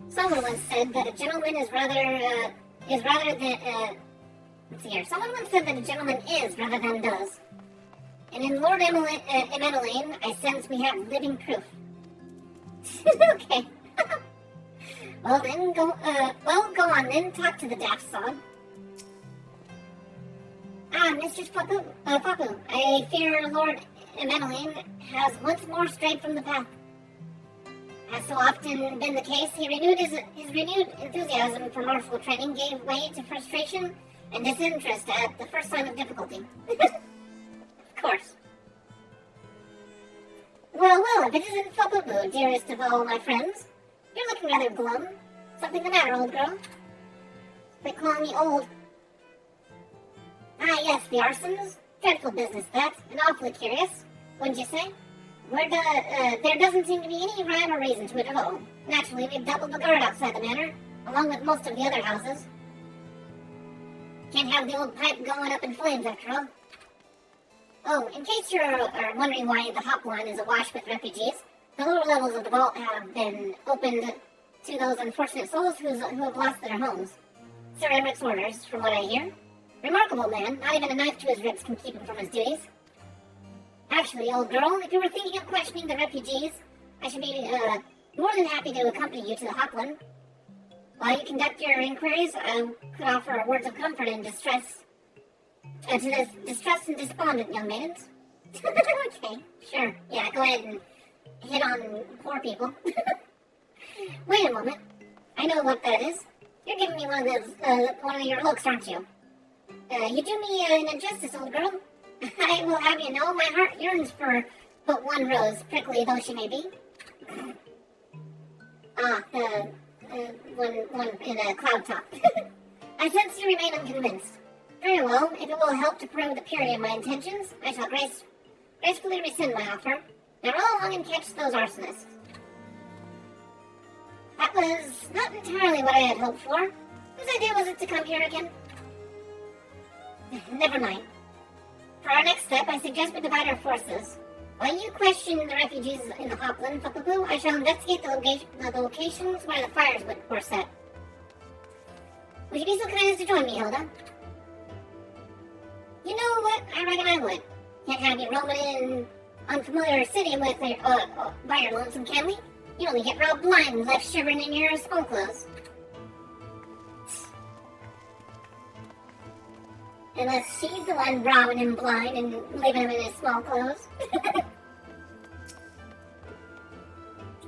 Someone once said that a gentleman is rather than, let's see here. Someone once said that a gentleman is rather than does. And in Lord Emmeline, I sense we have living proof. Okay. Well then, go on then, talk to the daft sod. Mistress Papu, I fear Lord Emmeline has once more strayed from the path. As so often been the case, his renewed enthusiasm for martial training gave way to frustration and disinterest at the first sign of difficulty. Of course. Well, if it isn't Papupu, dearest of all my friends. You're looking rather glum. Something the matter, old girl? Quit calling me old. Yes, the arsons. Dreadful business, that, and awfully curious, wouldn't you say? There doesn't seem to be any rhyme or reason to it at all. Naturally, we've doubled the guard outside the manor, along with most of the other houses. Can't have the old pipe going up in flames, after all. Oh, in case you're wondering why the hop line is awash with refugees, the lower levels of the vault have been opened to those unfortunate souls who have lost their homes. Sir Emmerich's orders, from what I hear. Remarkable man, not even a knife to his ribs can keep him from his duties. Actually, old girl, if you were thinking of questioning the refugees, I should be more than happy to accompany you to the Hopland. While you conduct your inquiries, I could offer words of comfort and distress to the distressed and despondent young maidens. Okay, sure. Yeah, go ahead and hit on poor people. Wait a moment. I know what that is. You're giving me one of your looks, aren't you? You do me an injustice, old girl. I will have you know my heart yearns for but one rose, prickly though she may be. One in a cloud top. I sense you remain unconvinced. Very well, if it will help to prove the purity of my intentions, I shall gracefully rescind my offer. Now roll along and catch those arsonists. That was not entirely what I had hoped for. Whose idea was it to come here again? Never mind. For our next step, I suggest we divide our forces. While you question the refugees in the Hopland, Papupu, I shall investigate the locations where the fires were set. Would you be so kind as to join me, Hilda? You know what? I reckon I would. Can't have you roaming in unfamiliar city with by your lonesome, can we? You only get robbed blind and left shivering in your small clothes. Unless she's the one robbing him blind and leaving him in his small clothes.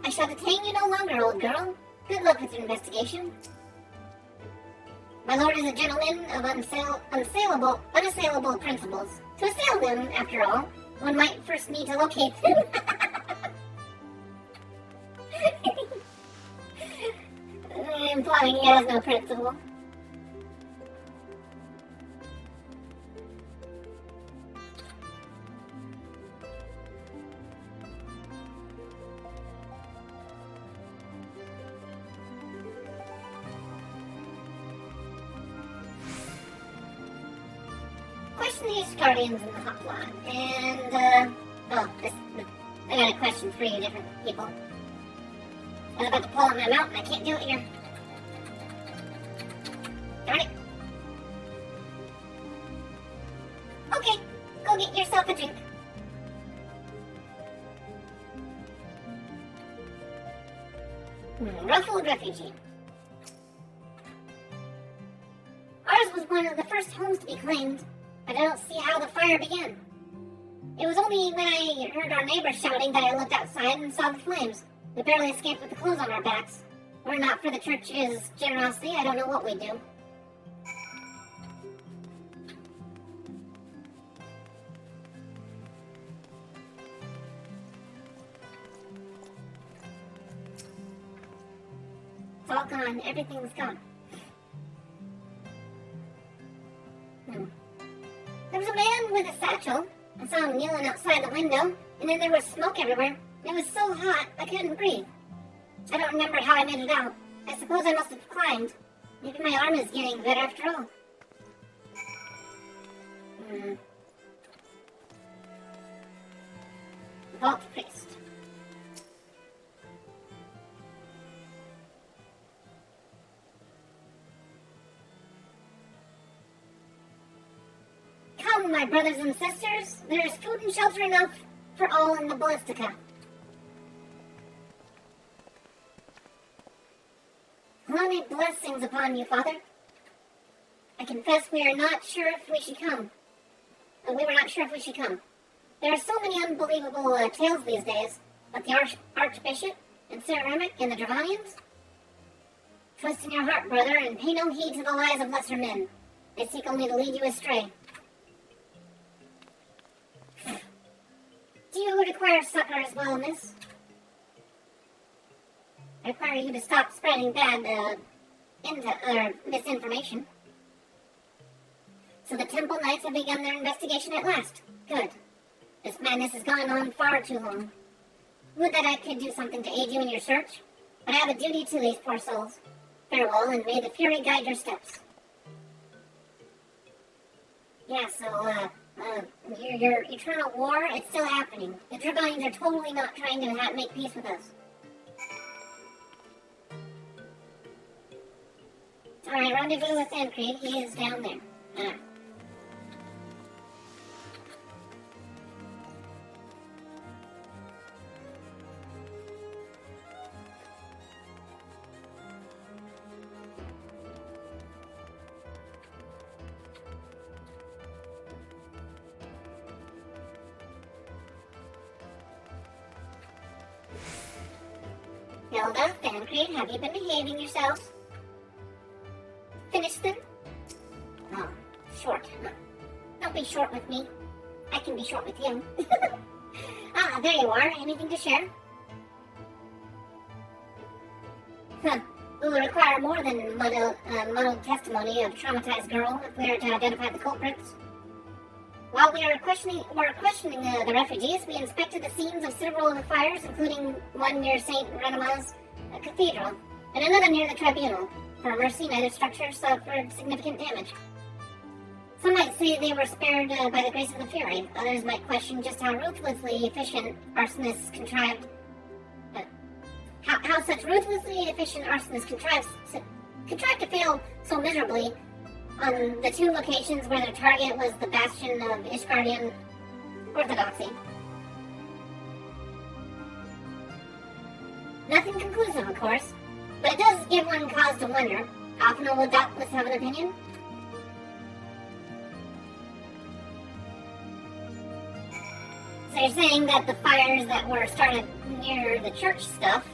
I shall detain you no longer, old girl. Good luck with your investigation. My lord is a gentleman of unassailable principles. To assail them, after all, one might first need to locate them. Implying he has no principle. Question these guardians in the hotline, and, I got a question for you different people. I was about to pull out my mouth, and I can't do it here. Darn it. Okay, go get yourself myself a drink. Ruffled refugee. Ours was one of the first homes to be claimed, but I don't see how the fire began. It was only when I heard our neighbors shouting that I looked outside and saw the flames. We barely escaped with the clothes on our backs. Were it not for the church's generosity, I don't know what we'd do. It's all gone. Everything's gone. There was a man with a satchel. I saw him kneeling outside the window, and then there was smoke everywhere. It was so hot, I couldn't breathe. I don't remember how I made it out. I suppose I must have climbed. Maybe my arm is getting better after all. Vault priest. Come, my brothers and sisters, there is food and shelter enough for all in the Ballistica. Allow me blessings upon you, Father. I confess we are not sure if we should come. We were not sure if we should come. There are so many unbelievable tales these days, like the Archbishop and Ceramic and the Dravanians. Trust in your heart, brother, and pay no heed to the lies of lesser men. They seek only to lead you astray. Do you require succor as well, miss? I require you to stop spreading bad misinformation. So the Temple Knights have begun their investigation at last. Good. This madness has gone on far too long. Would that I could do something to aid you in your search, but I have a duty to these poor souls. Farewell, and may the Fury guide your steps. Yeah, so, your eternal war, it's still happening. The Dragonians are totally not trying to make peace with us. Alright, rendezvous with Tancred. He is down there. Hilda, Tancred, have you been behaving yourselves? Finish them? Oh, short. Don't be short with me. I can be short with you. Ah, there you are. Anything to share? Huh. We will require more than muddled testimony of a traumatized girl if we are to identify the culprits. While we were questioning the refugees, we inspected the scenes of several of the fires, including one near St. Renema's Cathedral, and another near the Tribunal. For mercy, neither structure suffered significant damage. Some might say they were spared by the grace of the Fury. Others might question just how ruthlessly efficient arsonists contrived... how such ruthlessly efficient arsonists contrived to fail so miserably on the two locations where their target was the bastion of Ishgardian orthodoxy. Nothing conclusive, of course, but it does give one cause to wonder. Alphino will doubtless have an opinion. So you're saying that the fires that were started near the church stuff,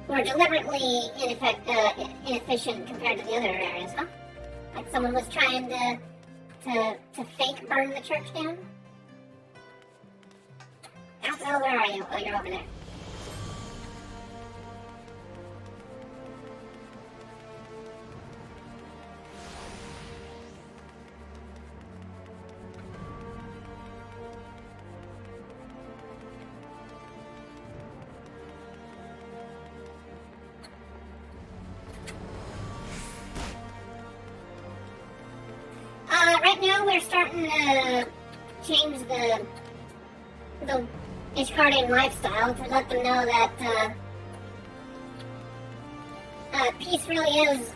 were deliberately inefficient compared to the other areas, huh? Like someone was trying to fake burn the church down? Alpha, where are you? Oh, you're over there. Right now we're starting to change the Ishgardian lifestyle to let them know that peace really is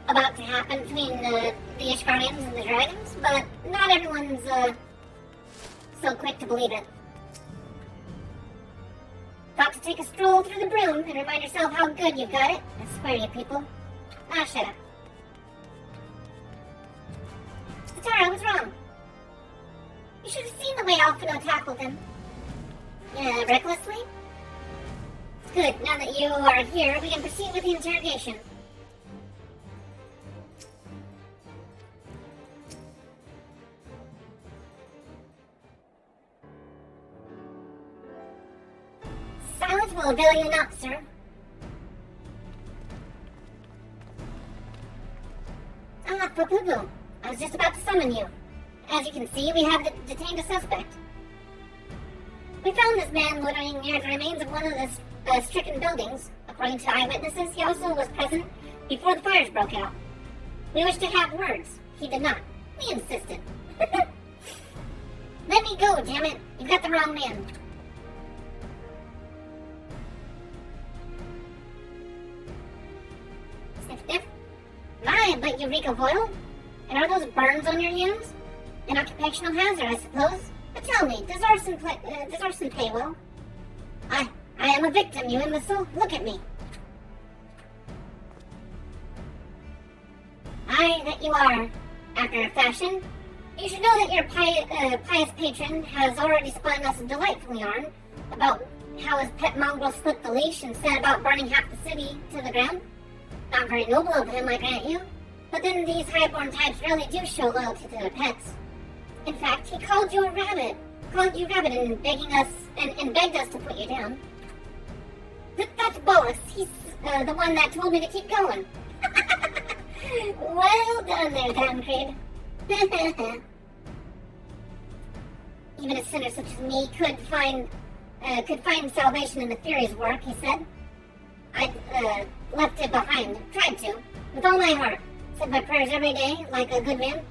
about to happen between the Ishgardians and the dragons, but not everyone's so quick to believe it. Thought to take a stroll through the broom and remind yourself how good you've got it. I swear, you people. Ah, shut up. Tara, what's wrong? You should have seen the way Alphino tackled him. Yeah, recklessly? Good, now that you are here, we can proceed with the interrogation. Silence will avail you not, sir. Ah, Papupu. I was just about to summon you. As you can see, we have detained a suspect. We found this man loitering near the remains of one of the stricken buildings. According to eyewitnesses, he also was present before the fires broke out. We wished to have words. He did not. We insisted. Let me go, damn it. You've got the wrong man. Sniff, sniff. My, but you reek of oil? And are those burns on your hands? An occupational hazard, I suppose. But tell me, does arson pay well? I am a victim, you imbecile. Look at me. Aye, that you are. After a fashion. You should know that your pious patron has already spun us a delightful yarn about how his pet mongrel slipped the leash and set about burning half the city to the ground. Not very noble of him, I grant you. But then these highborn types really do show loyalty to their pets. In fact, he called you a rabbit. And begged us to put you down. That's Bolus. He's the one that told me to keep going. Well done there, Tancred. Even a sinner such as me could find salvation in the Fury's work, he said. I left it behind. Tried to. With all my heart. Said my prayers every day, like a good man.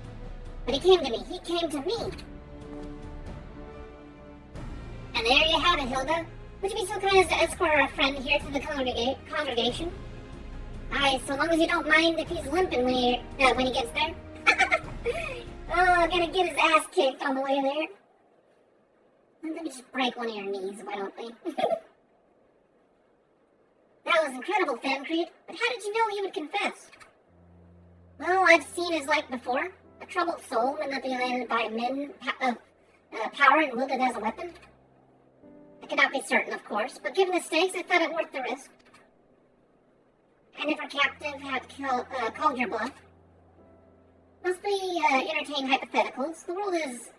But he came to me. He came to me. And there you have it, Hilda. Would you be so kind as to escort our friend here to the congregation? Aye, so long as you don't mind if he's limping when he gets there. Oh, gonna get his ass kicked on the way there. Let me just break one of your knees, why don't we? That was incredible, Thancred. But how did you know he would confess? Well, I've seen his like before. A troubled soul manipulated by men of power and wielded as a weapon. I cannot be certain, of course, but given the stakes, I thought it worth the risk. And if our captive had called your bluff, must we entertain hypotheticals? The world is,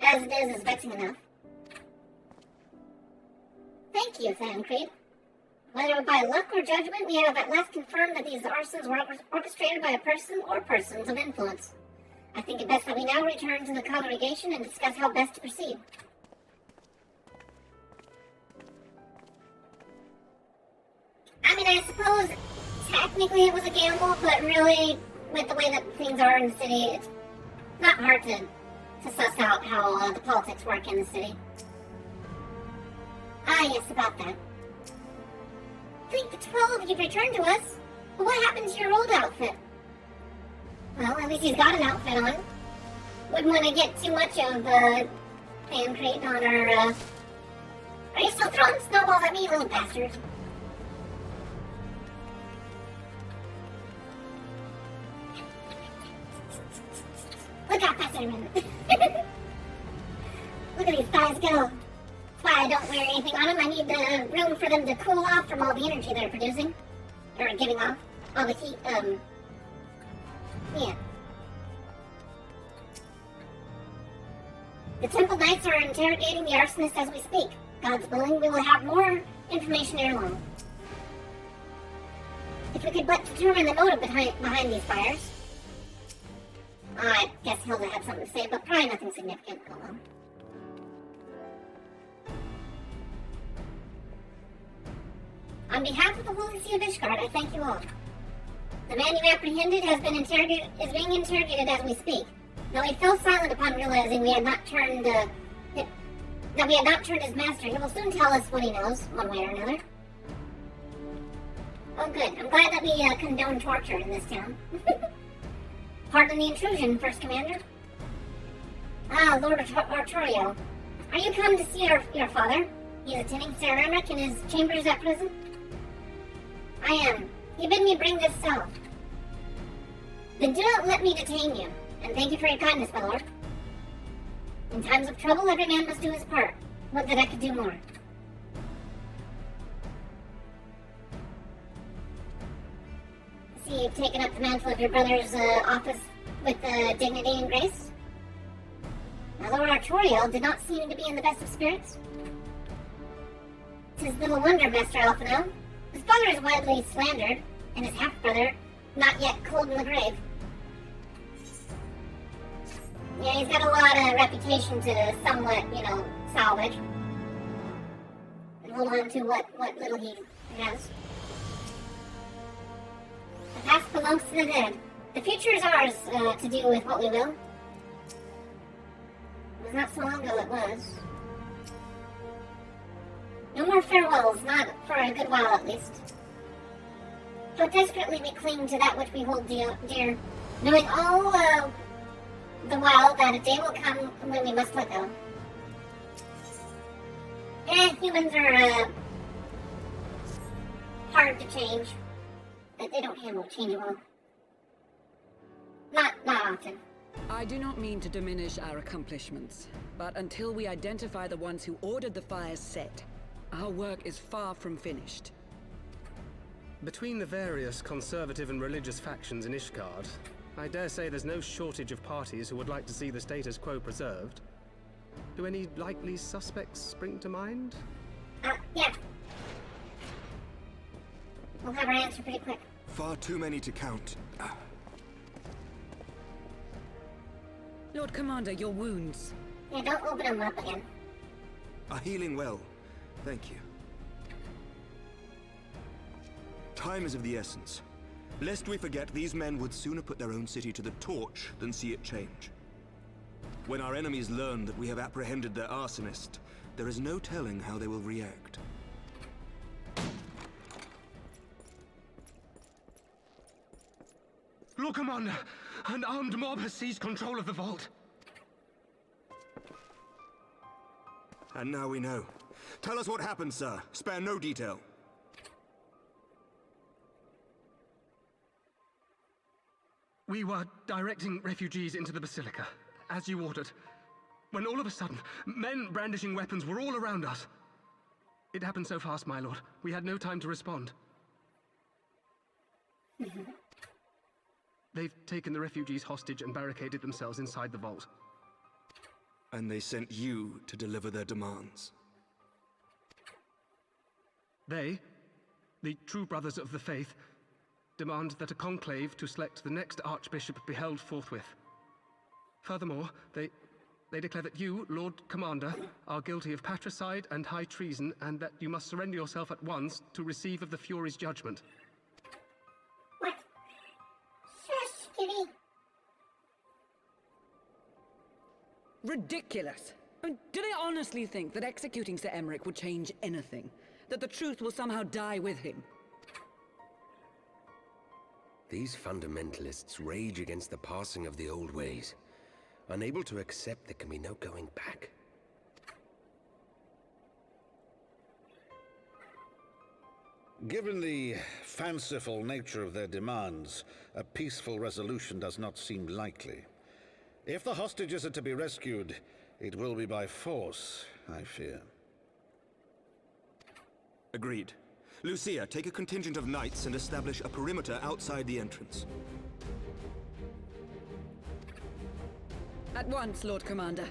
as it is vexing enough. Thank you, Thancred. Whether by luck or judgment, we have at last confirmed that these arsons were orchestrated by a person or persons of influence. I think it best that we now return to the congregation and discuss how best to proceed. I mean, I suppose technically it was a gamble, but really, with the way that things are in the city, it's not hard to suss out how the politics work in the city. Ah, yes, about that. Think the 12 you've returned to us. But what happened to your old outfit? Well, at least he's got an outfit on. Wouldn't want to get too much of Thancred on our, Are you still throwing snowballs at me, little bastard? Look how fast I run. Look at these thighs go. That's why I don't wear anything on them. I need the room for them to cool off from all the energy they're producing. Or giving off. All the heat, yeah. The Temple Knights are interrogating the arsonist as we speak. God's willing, we will have more information ere long. If we could but determine the motive behind these fires. I guess Hilda had something to say, but probably nothing significant. Oh well. On behalf of the Holy See of Ishgard, I thank you all. The man you apprehended is being interrogated as we speak. Though he fell silent upon realizing we had not turned his master, he will soon tell us what he knows, one way or another. Oh, good. I'm glad that we condone torture in this town. Pardon the intrusion, First Commander. Ah, Lord Arturio. Are you come to see your father? He is attending Sir Emmerich in his chambers at prison? I am. He bid me bring this salve. Then do not let me detain you, and thank you for your kindness, my lord. In times of trouble, every man must do his part. Would that I could do more. I see you've taken up the mantle of your brother's office with dignity and grace. Now, Lord Arturiel did not seem to be in the best of spirits. 'Tis little wonder, Master Alphino. His father is widely slandered, and his half-brother not yet cold in the grave. Yeah, he's got a lot of reputation to somewhat, salvage. And hold on to what little he has. The past belongs to the dead. The future is ours to do with what we will. It was not so long ago it was. No more farewells, not for a good while at least. How desperately we cling to that which we hold dear, knowing all the while that a day will come when we must let go. Humans are hard to change. They don't handle change well. Not often. I do not mean to diminish our accomplishments, but until we identify the ones who ordered the fires set, our work is far from finished. Between the various conservative and religious factions in Ishgard, I dare say there's no shortage of parties who would like to see the status quo preserved. Do any likely suspects spring to mind? Yeah. We'll have our answer pretty quick. Far too many to count. Lord Commander, your wounds. Yeah, don't open them up again. Are healing well. Thank you. Time is of the essence. Lest we forget, these men would sooner put their own city to the torch than see it change. When our enemies learn that we have apprehended their arsonist, there is no telling how they will react. Lord Commander, an armed mob has seized control of the vault. And now we know. Tell us what happened, sir. Spare no detail. We were directing refugees into the Basilica, as you ordered, when all of a sudden, men brandishing weapons were all around us. It happened so fast, my lord. We had no time to respond. They've taken the refugees hostage and barricaded themselves inside the vault. And they sent you to deliver their demands. They, the true brothers of the faith, demand that a conclave to select the next archbishop be held forthwith. Furthermore, they declare that you, Lord Commander, are guilty of patricide and high treason, and that you must surrender yourself at once to receive of the Fury's judgment. What? Shush, Kitty. Ridiculous! I mean, do they honestly think that executing Sir Emmerich would change anything? That the truth will somehow die with him? These fundamentalists rage against the passing of the old ways, unable to accept there can be no going back. Given the fanciful nature of their demands, a peaceful resolution does not seem likely. If the hostages are to be rescued, it will be by force, I fear. Agreed. Lucia, take a contingent of knights and establish a perimeter outside the entrance. At once, Lord Commander.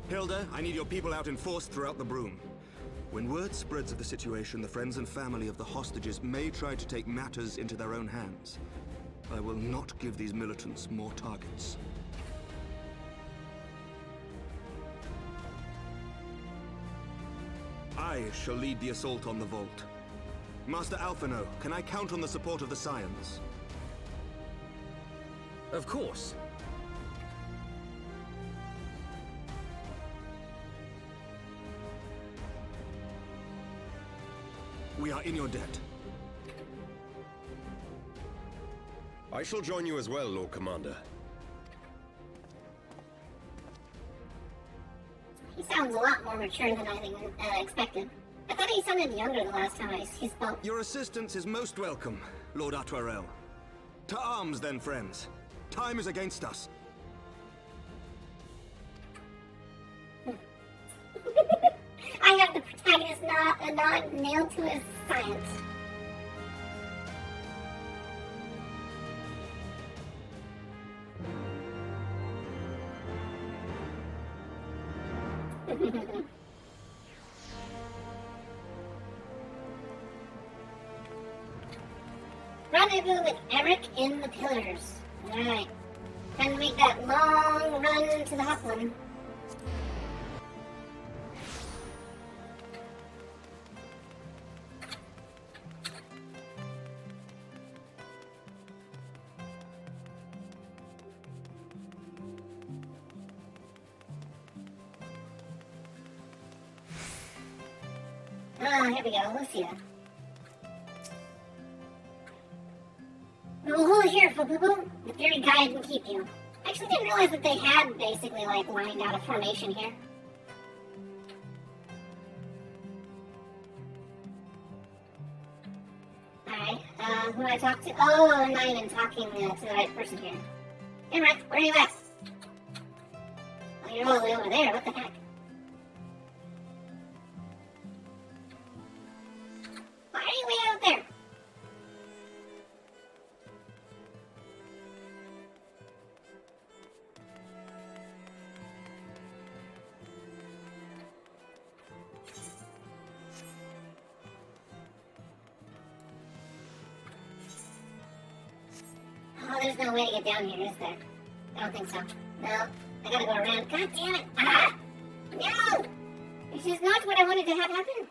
Hilda, I need your people out in force throughout the Broom. When word spreads of the situation, the friends and family of the hostages may try to take matters into their own hands. I will not give these militants more targets. I shall lead the assault on the vault. Master Alphino, can I count on the support of the Scions? Of course. We are in your debt. I shall join you as well, Lord Commander. He sounds a lot more mature than I expected. I thought he sounded younger the last time he spoke. Your assistance is most welcome, Lord Atwarel. To arms, then, friends. Time is against us. I have the protagonist nod nailed to his science. Rendezvous with Eric in the Pillars. Alright. Time to make that long run to the Hopland. Here we go, Lucia. We will hold here, Fububu. The fairy guide will keep you. I actually didn't realize that they had basically, like, lined out a formation here. Alright, who do I talk to? Oh, I'm not even talking to the right person here. Hey, Rick, where are you at? Oh, you're all the way over there, what the heck? Why are you way out there? Oh, there's no way to get down here, is there? I don't think so. No, I gotta go around. God damn it! Ah! No! This is not what I wanted to have happen.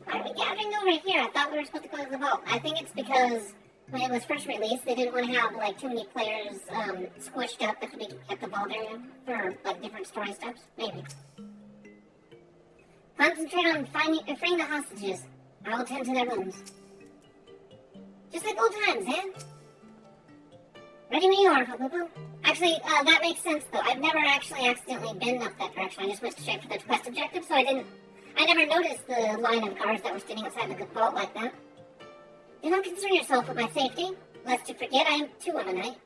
Why are we gathering over here? I thought we were supposed to go to the vault. I think it's because when it was first released, they didn't want to have like too many players squished up at the vault area for like different story steps. Maybe. Concentrate on freeing the hostages. I will tend to their wounds. Just like old times, eh? Ready when you are, Fububu. Actually, that makes sense though. I've never actually accidentally been up that direction. I just went straight for the quest objective, so I never noticed the line of guards that were standing outside the vault like that. Do not concern yourself with my safety, lest you forget I am too of a knight.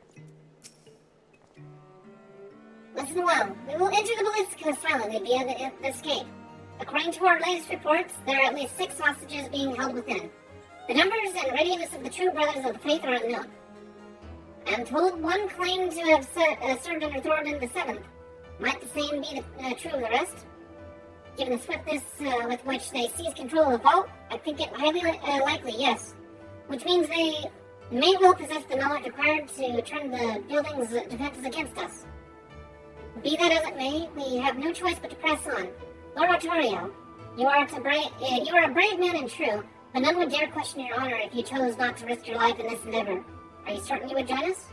Listen well. We will enter the Ballista silently via the escape. According to our latest reports, there are at least 6 hostages being held within. The numbers and readiness of the true brothers of the faith are unknown. I am told one claimed to have served under Thordan the Seventh. Might the same be true of the rest? Given the swiftness with which they seize control of the vault, I think it highly likely, yes. Which means they may well possess the knowledge required to turn the building's defenses against us. Be that as it may, we have no choice but to press on. Lord Artorio, you are a brave man and true, but none would dare question your honor if you chose not to risk your life in this endeavor. Are you certain you would join us?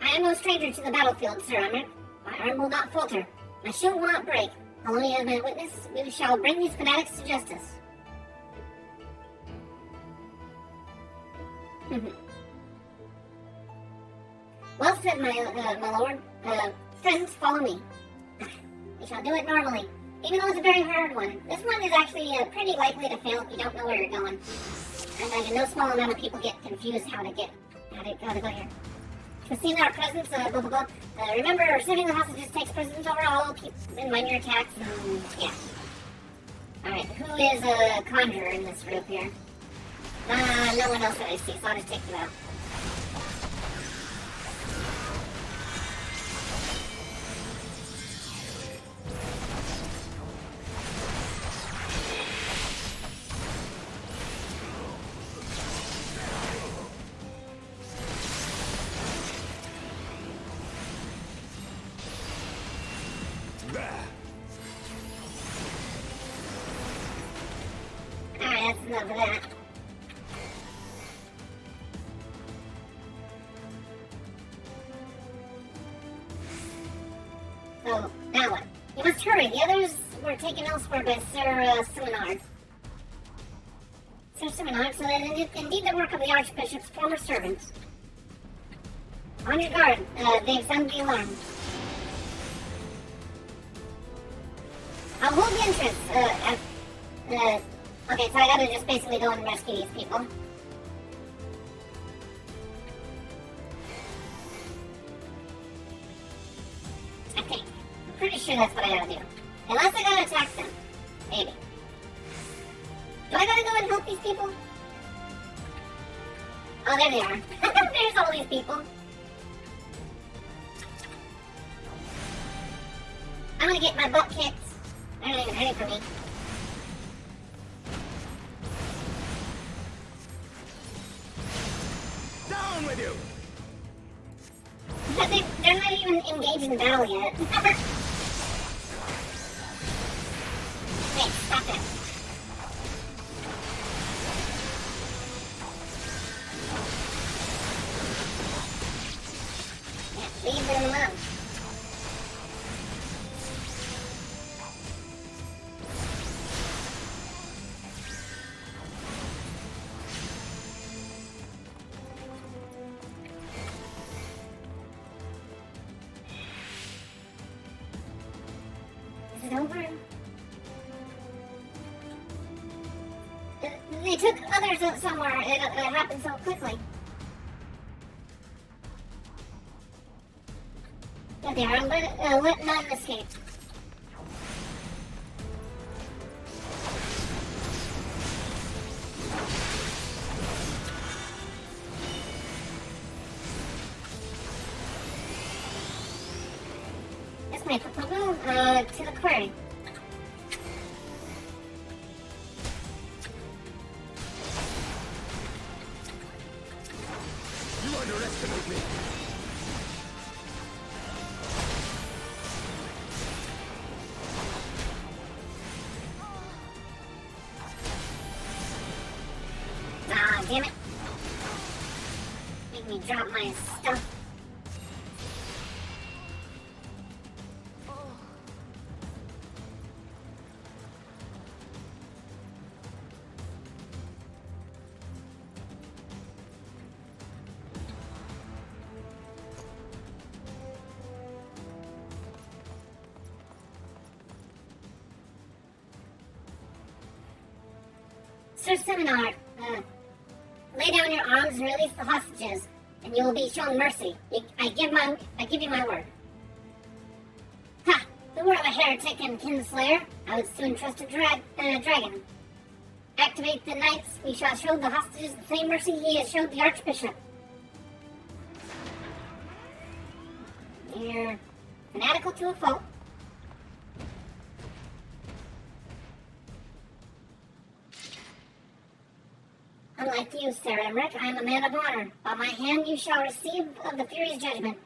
I am no stranger to the battlefield, Sir Emmerich. My arm will not falter. My shield will not break. How long you have been a witness, we shall bring these fanatics to justice. Well said, my lord. Friends, follow me. We shall do it normally, even though it's a very hard one. This one is actually pretty likely to fail if you don't know where you're going. I imagine no small amount of people get confused how to go here. To see our presence, blah blah blah. Remember, saving the hostages takes precedence over all. Keep in mind your attacks, and yeah. Alright, who is a conjurer in this group here? No one else that I see, so I'll just take them out. Oh, now what? You must hurry. The others were taken elsewhere by Sir Seminard. Sir Seminard, so that indeed the work of the Archbishop's former servants. On your guard. They've sounded the alarm. I'll hold the entrance. Okay, so I gotta just basically go and rescue these people. I think. I'm pretty sure that's what I gotta do. Unless I gotta attack them. Maybe. Do I gotta go and help these people? Oh, there they are. There's all these people. I'm gonna get my butt kicked. They're not even ready for me. Down with you! But they're not even engaged in battle yet. Hey, stop that. Yeah, leave them alone. Is it over? They took others somewhere. It happened so quickly. There they are. Let none escape. This might put the room to the quarry. You underestimate me. Ah, damn it. Make me drop my stuff. Sir Seminard, lay down your arms and release the hostages, and you will be shown mercy. I give you my word. Ha! The word of a heretic and kinslayer, I would soon trust a dragon. Activate the knights, we shall show the hostages the same mercy he has showed the Archbishop. You're fanatical to a fault. Unlike you, Sir Emmerich, I am a man of honor. By my hand you shall receive of the Fury's judgment.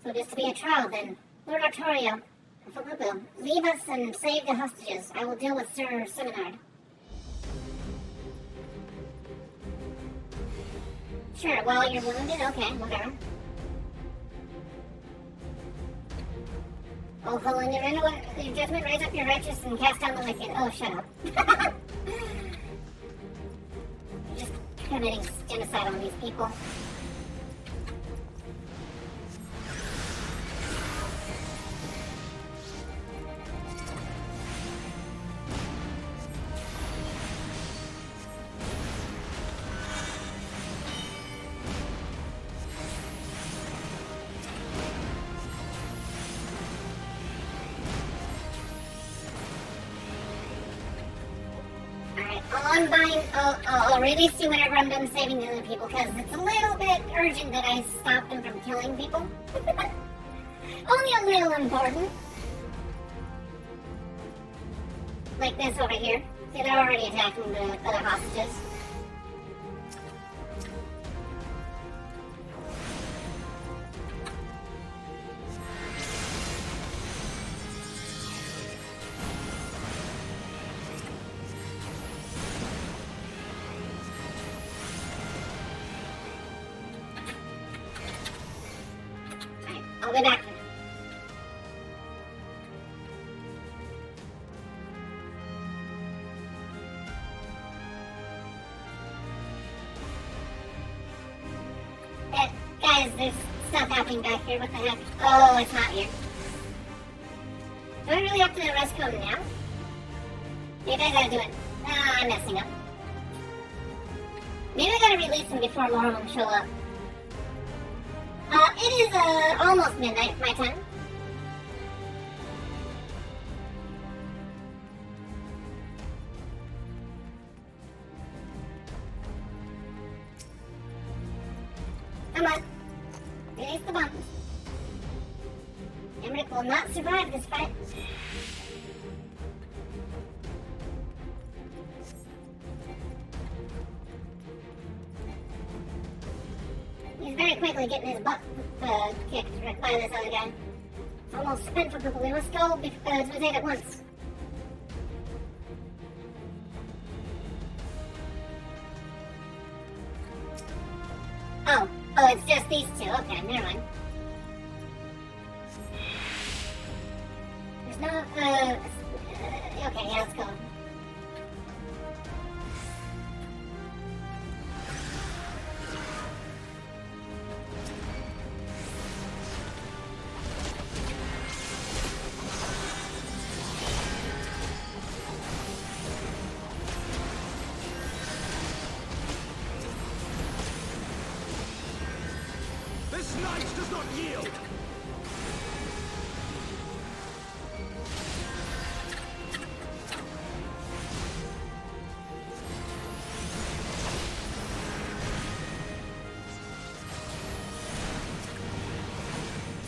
So it is to be a trial, then. Lord Artorio, Filippo, leave us and save the hostages. I will deal with Sir Seminard. Sure, well, you're wounded? Okay, whatever. Oh, Holland, your judgment, raise up your righteous and cast down the wicked. Oh, shut up. Just committing genocide on these people. I'll release you whenever I'm done saving the other people, because it's a little bit urgent that I stop them from killing people. Only a little important. Like this over here. See, they're already attacking the other hostages. I'll be back. Guys, there's stuff happening back here. What the heck? Oh, it's not here. Do I really have to rescue him now? Maybe I gotta do it. Ah, I'm messing up. Maybe I gotta release him before more of them show up. It is almost midnight, my time. Come on. Release the bombs. Emmerich will not survive this fight. He's very quickly getting his butt kicked by this other guy. Almost spent for people. Let's go to his aid at once. Oh, it's just these two. Okay, never mind. There's no, okay, yeah, let's go. This knight does not yield!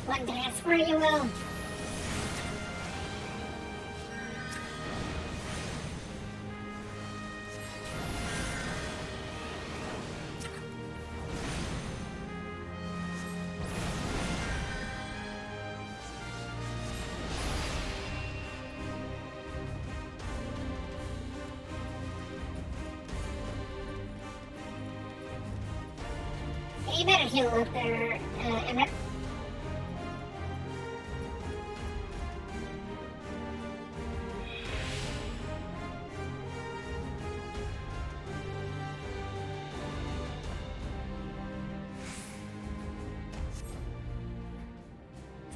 One dance where you will. You better heal up there, Emmerich.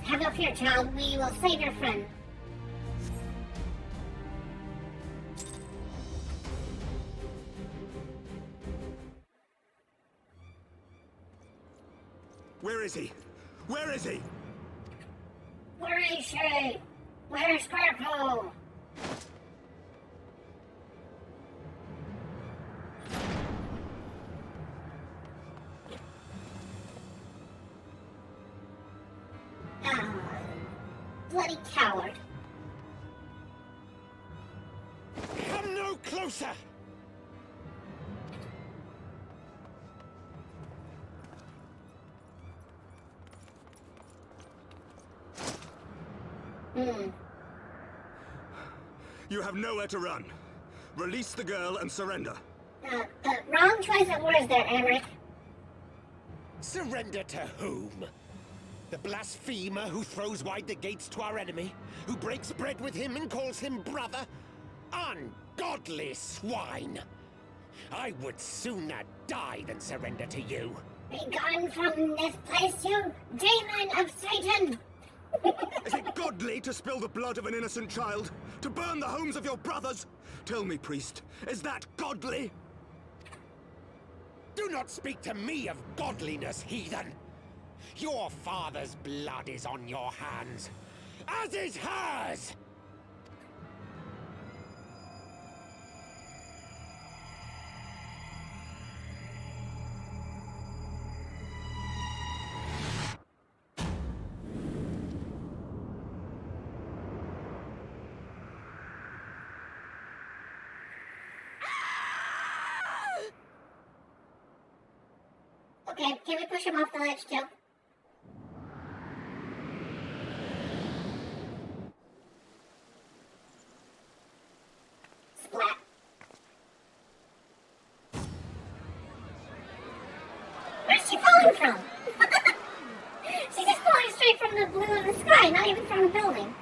Have no fear, child. We will save your friend. Where is he? Where is he? Where is she? Where's Scarecrow? Ah, bloody coward. Come no closer! You have nowhere to run. Release the girl and surrender. Wrong choice of words there, Emmerich. Surrender to whom? The blasphemer who throws wide the gates to our enemy? Who breaks bread with him and calls him brother? Ungodly swine! I would sooner die than surrender to you. Be gone from this place, you demon of Satan! Is it godly to spill the blood of an innocent child? To burn the homes of your brothers? Tell me, priest, is that godly? Do not speak to me of godliness, heathen! Your father's blood is on your hands, as is hers! Okay, can we push him off the ledge too? Splat. Where's she falling from? She's just falling straight from the blue of the sky, not even from the building.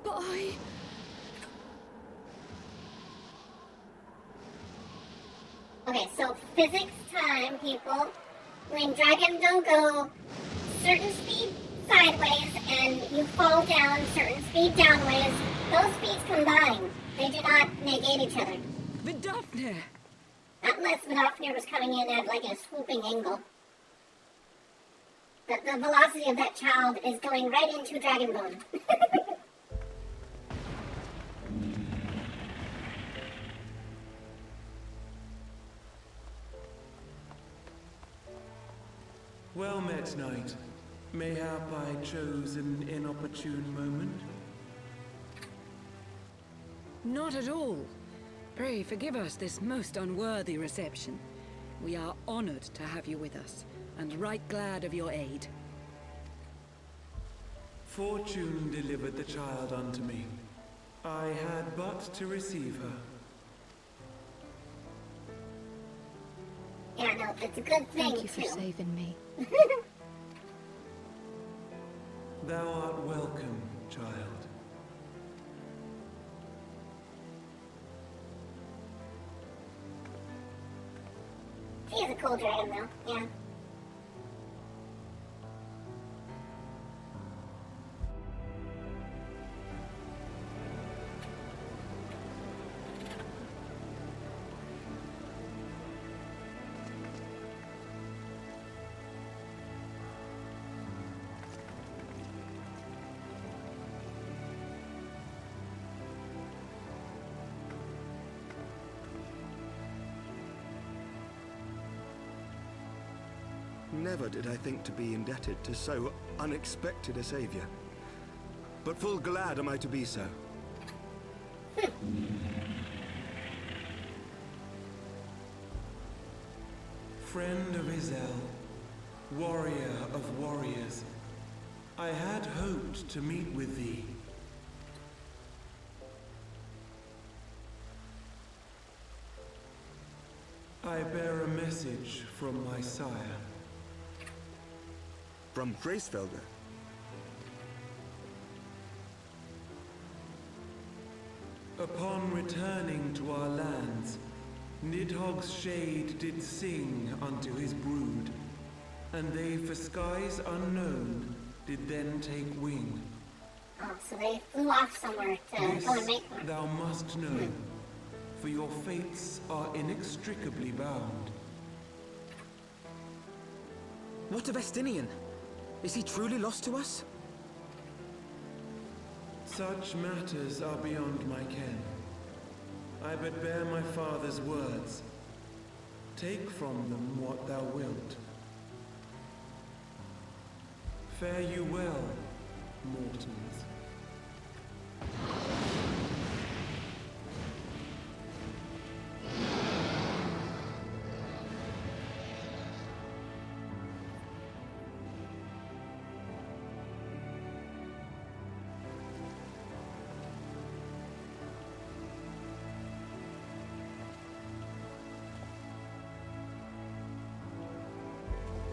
Bye. Okay, so physics time, people. When dragons don't go certain speed sideways and you fall down certain speed downways, those speeds combine. They do not negate each other. Vidofnir! Unless Vidofnir was coming in at like a swooping angle. The velocity of that child is going right into Dragonbone. Well met, knight. Mayhap I chose an inopportune moment? Not at all. Pray forgive us this most unworthy reception. We are honored to have you with us, and right glad of your aid. Fortune delivered the child unto me. I had but to receive her. Yeah, no, it's a good thing, Thank you for saving me. Thou art welcome, child. She is a cool dragon, though. Yeah. Never did I think to be indebted to so unexpected a savior. But full glad am I to be so. Friend of Izel, warrior of warriors, I had hoped to meet with thee. I bear a message from my sire. From Gracefelder? Upon returning to our lands, Nidhogg's shade did sing unto his brood, and they for skies unknown did then take wing. Oh, so they flew off somewhere to go and make one. Thou must know, for your fates are inextricably bound. What of Estinian? Is he truly lost to us? Such matters are beyond my ken. I but bear my father's words. Take from them what thou wilt. Fare you well, mortals.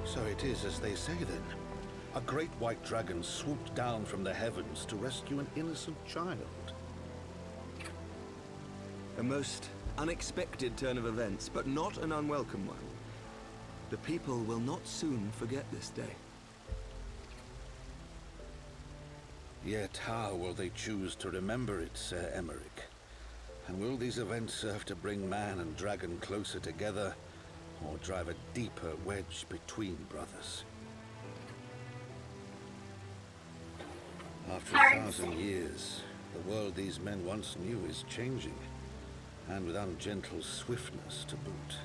So it is as they say then. A great white dragon swooped down from the heavens to rescue an innocent child. A most unexpected turn of events, but not an unwelcome one. The people will not soon forget this day. Yet how will they choose to remember it, Sir Emmerich? And will these events serve to bring man and dragon closer together, or drive a deeper wedge between brothers? After 1,000 years, the world these men once knew is changing, and with ungentle swiftness to boot.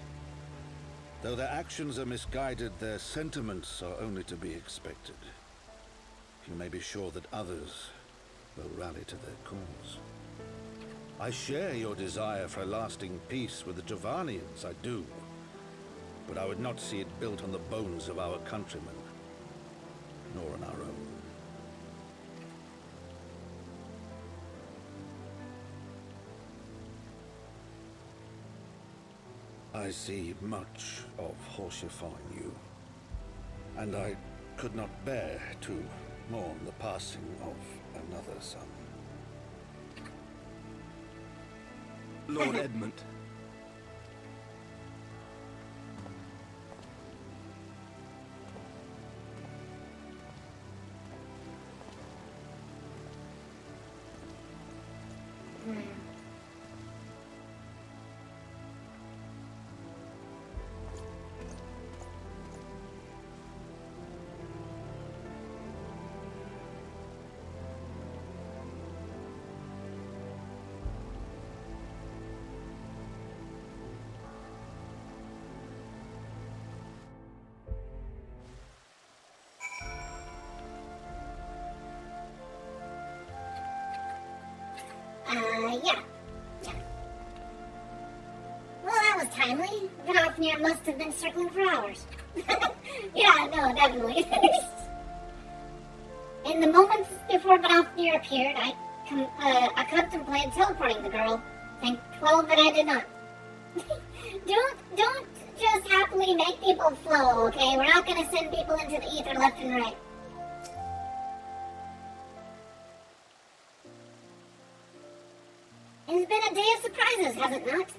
Though their actions are misguided, their sentiments are only to be expected. You may be sure that others will rally to their cause. I share your desire for a lasting peace with the Javanians, I do. But I would not see it built on the bones of our countrymen, nor on our own. I see much of Horsefar in you, and I could not bear to mourn the passing of another son. Lord Edmund. Yeah. Well, that was timely. Vidofnir must have been circling for hours. Yeah, no, definitely. In the moments before Vidofnir appeared, I contemplated teleporting the girl. Thank 12 that I did not. Don't just happily make people flow, okay? We're not gonna send people into the ether left and right. It has been a day of surprises, has it not?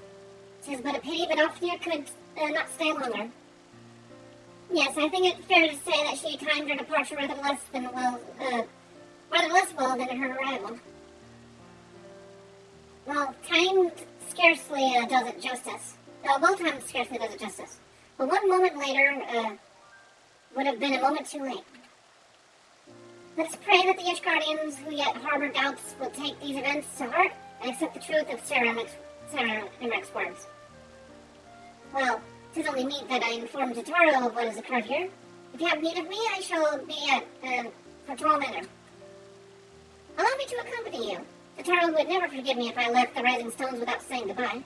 'Tis but a pity Vidofnir could not stay longer. Yes, I think it's fair to say that she timed her departure rather less well than her arrival. Well, timed scarcely does it justice. Well-timed scarcely does it justice. But one moment later would have been a moment too late. Let us pray that the Ishgardians who yet harbor doubts will take these events to heart and accept the truth of Sarah Emmerich words. Well, 'tis only meet that I inform Tataru of what has occurred here. If you have need of me, I shall be at Patrol Manor. Allow me to accompany you. Tataru would never forgive me if I left the Rising Stones without saying goodbye.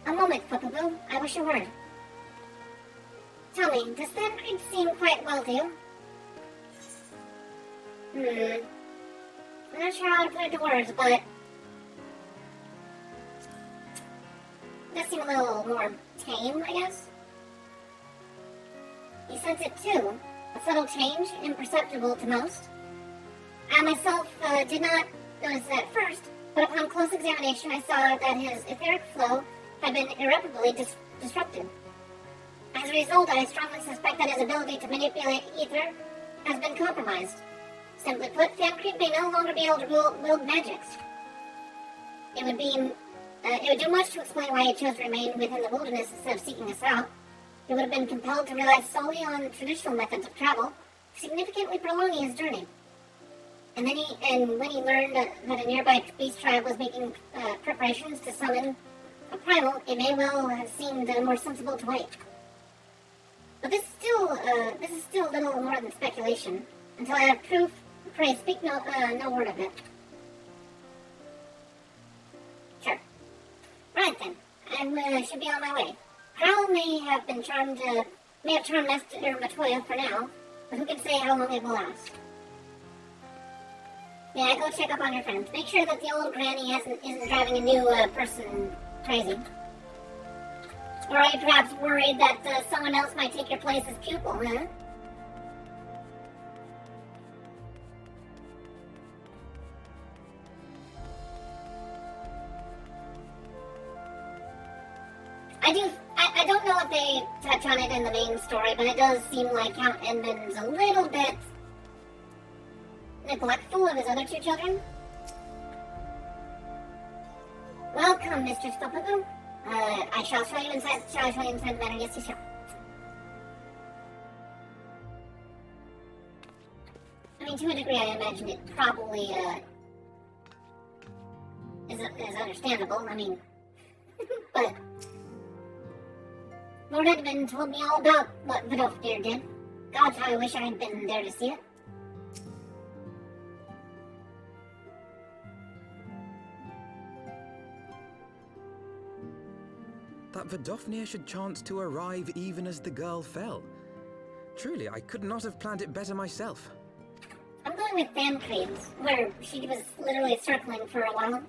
A moment, Footboo. I wish a word. Tell me, does Thancred seem quite well to you? I'm not sure how to put it into words, but it does seem a little more tame, I guess. You sense it too. A subtle change, imperceptible to most. I myself did not notice it at first, but upon close examination I saw that his etheric flow had been irreparably disrupted. As a result, I strongly suspect that his ability to manipulate ether has been compromised. Simply put, Thancred may no longer be able to wield magics. It would do much to explain why he chose to remain within the wilderness instead of seeking us out. He would have been compelled to rely solely on traditional methods of travel, significantly prolonging his journey. And when he learned that a nearby beast tribe was making preparations to summon a primal, it may well have seemed more sensible to wait. But this is still little more than speculation. Until I have proof, pray speak no word of it. Sure. Right then, I should be on my way. Crowl may have charmed Master Matoya for now, but who can say how long it will last? Yeah, go check up on your friends. Make sure that the old granny isn't driving a new person crazy. Or are you perhaps worried that someone else might take your place as pupil, huh? I don't know if they touch on it in the main story, but it does seem like Count Edmund's a little bit neglectful of his other two children. Welcome, Mr. Stopabu. I shall show you inside the manor. Yes, you shall. I mean, to a degree, I imagine it probably is understandable. I mean, but Lord Edmund told me all about what Vidofnir did. Gods, how I wish I had been there to see it. That Vidofnir should chance to arrive even as the girl fell. Truly, I could not have planned it better myself. I'm going with Thancred's, where she was literally circling for a while.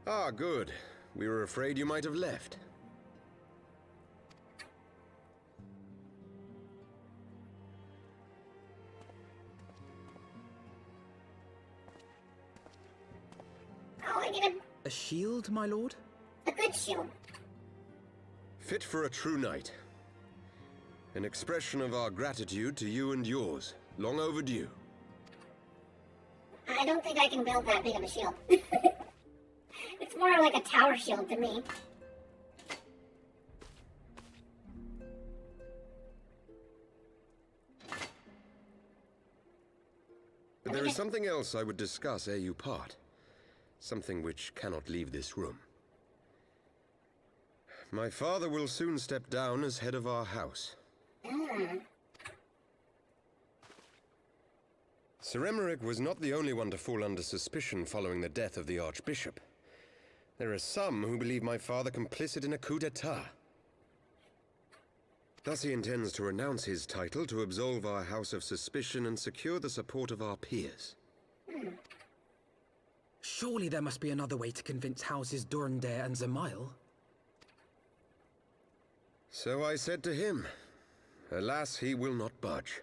Ah, good. We were afraid you might have left. I get A shield, my lord? a good shield. Fit for a true knight. An expression of our gratitude to you and yours. Long overdue. I don't think I can build that big of a shield. It's more like a tower shield to me. But there is something else I would discuss ere you part. Something which cannot leave this room. My father will soon step down as head of our house. Sir Emeric was not the only one to fall under suspicion following the death of the Archbishop. There are some who believe my father complicit in a coup d'etat. Thus he intends to renounce his title to absolve our house of suspicion and secure the support of our peers. Surely there must be another way to convince houses Durandare and Zamail. So I said to him. Alas, he will not budge.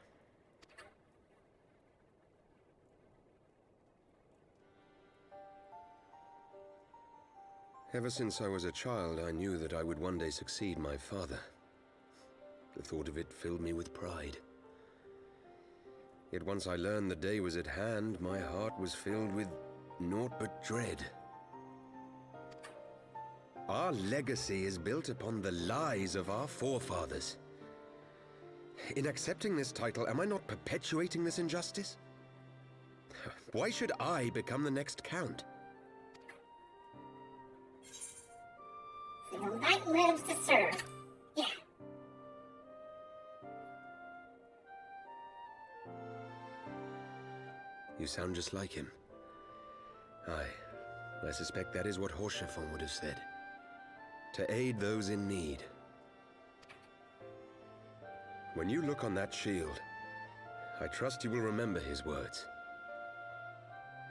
Ever since I was a child, I knew that I would one day succeed my father. The thought of it filled me with pride. Yet once I learned the day was at hand, my heart was filled with naught but dread. Our legacy is built upon the lies of our forefathers. In accepting this title, am I not perpetuating this injustice? Why should I become the next count? The knight lives to serve. Yeah. You sound just like him. Aye, I suspect that is what Horsefon would have said. To aid those in need. When you look on that shield, I trust you will remember his words.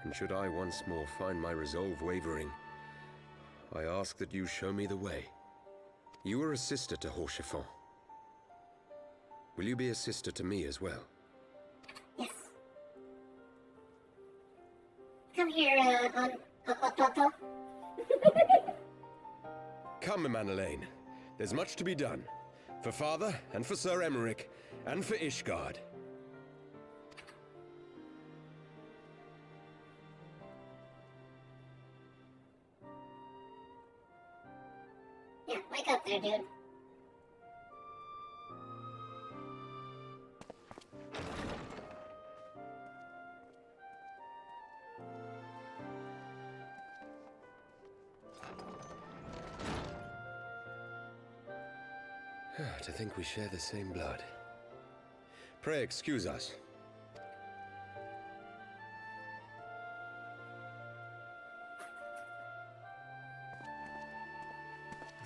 And should I once more find my resolve wavering, I ask that you show me the way. You are a sister to Horsefon. Will you be a sister to me as well? Yes. Come here, Toto. Come, Manalaine. There's much to be done. For Father, and for Sir Emeric, and for Ishgard. Yeah, wake up there, dude. To think we share the same blood. Pray excuse us.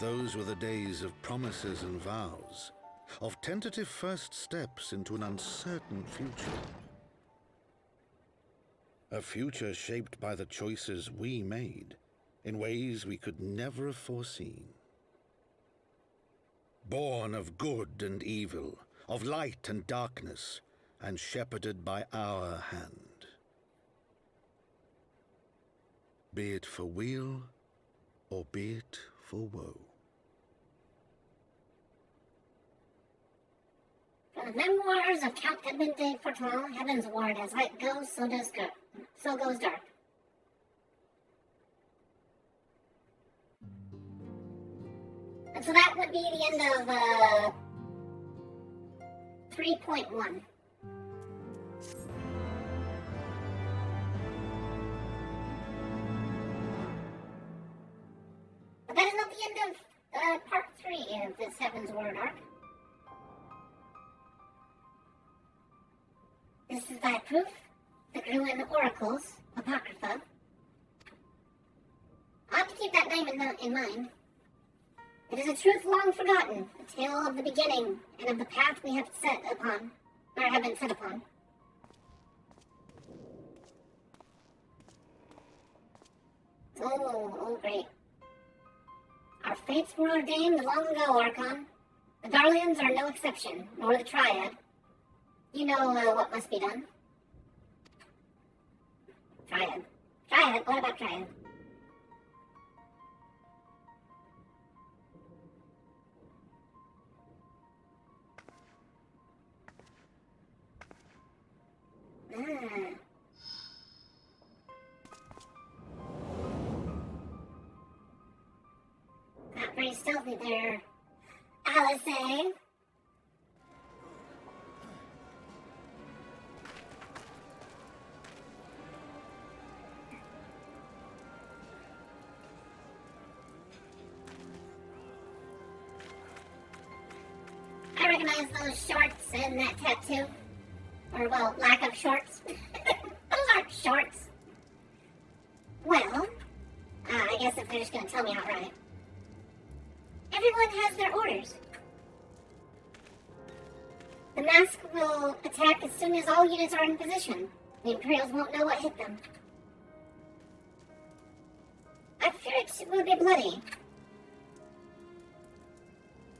Those were the days of promises and vows, of tentative first steps into an uncertain future. A future shaped by the choices we made, in ways we could never have foreseen. Born of good and evil, of light and darkness, and shepherded by our hand. Be it for weal, or be it for woe. From the memoirs of Count Edmund de Fortran, Heaven's Ward, as light goes, so goes dark. And so that would be the end of 3.1. But that is not the end of part 3 of this Heaven's Word arc. This is thy proof, the Gruin Oracles, Apocrypha. I have to keep that name in mind. It is a truth long forgotten, a tale of the beginning and of the path we have set upon, or have been set upon. Oh, great. Our fates were ordained long ago, Archon. The Garleans are no exception, nor the Triad. You know what must be done. Triad. What about Triad? very stealthy there, Alice. I recognize those shorts and that tattoo. Or, well, lack of shorts. Those aren't shorts. Well, I guess if they're just going to tell me outright. Everyone has their orders. The mask will attack as soon as all units are in position. The Imperials won't know what hit them. I fear it will be bloody.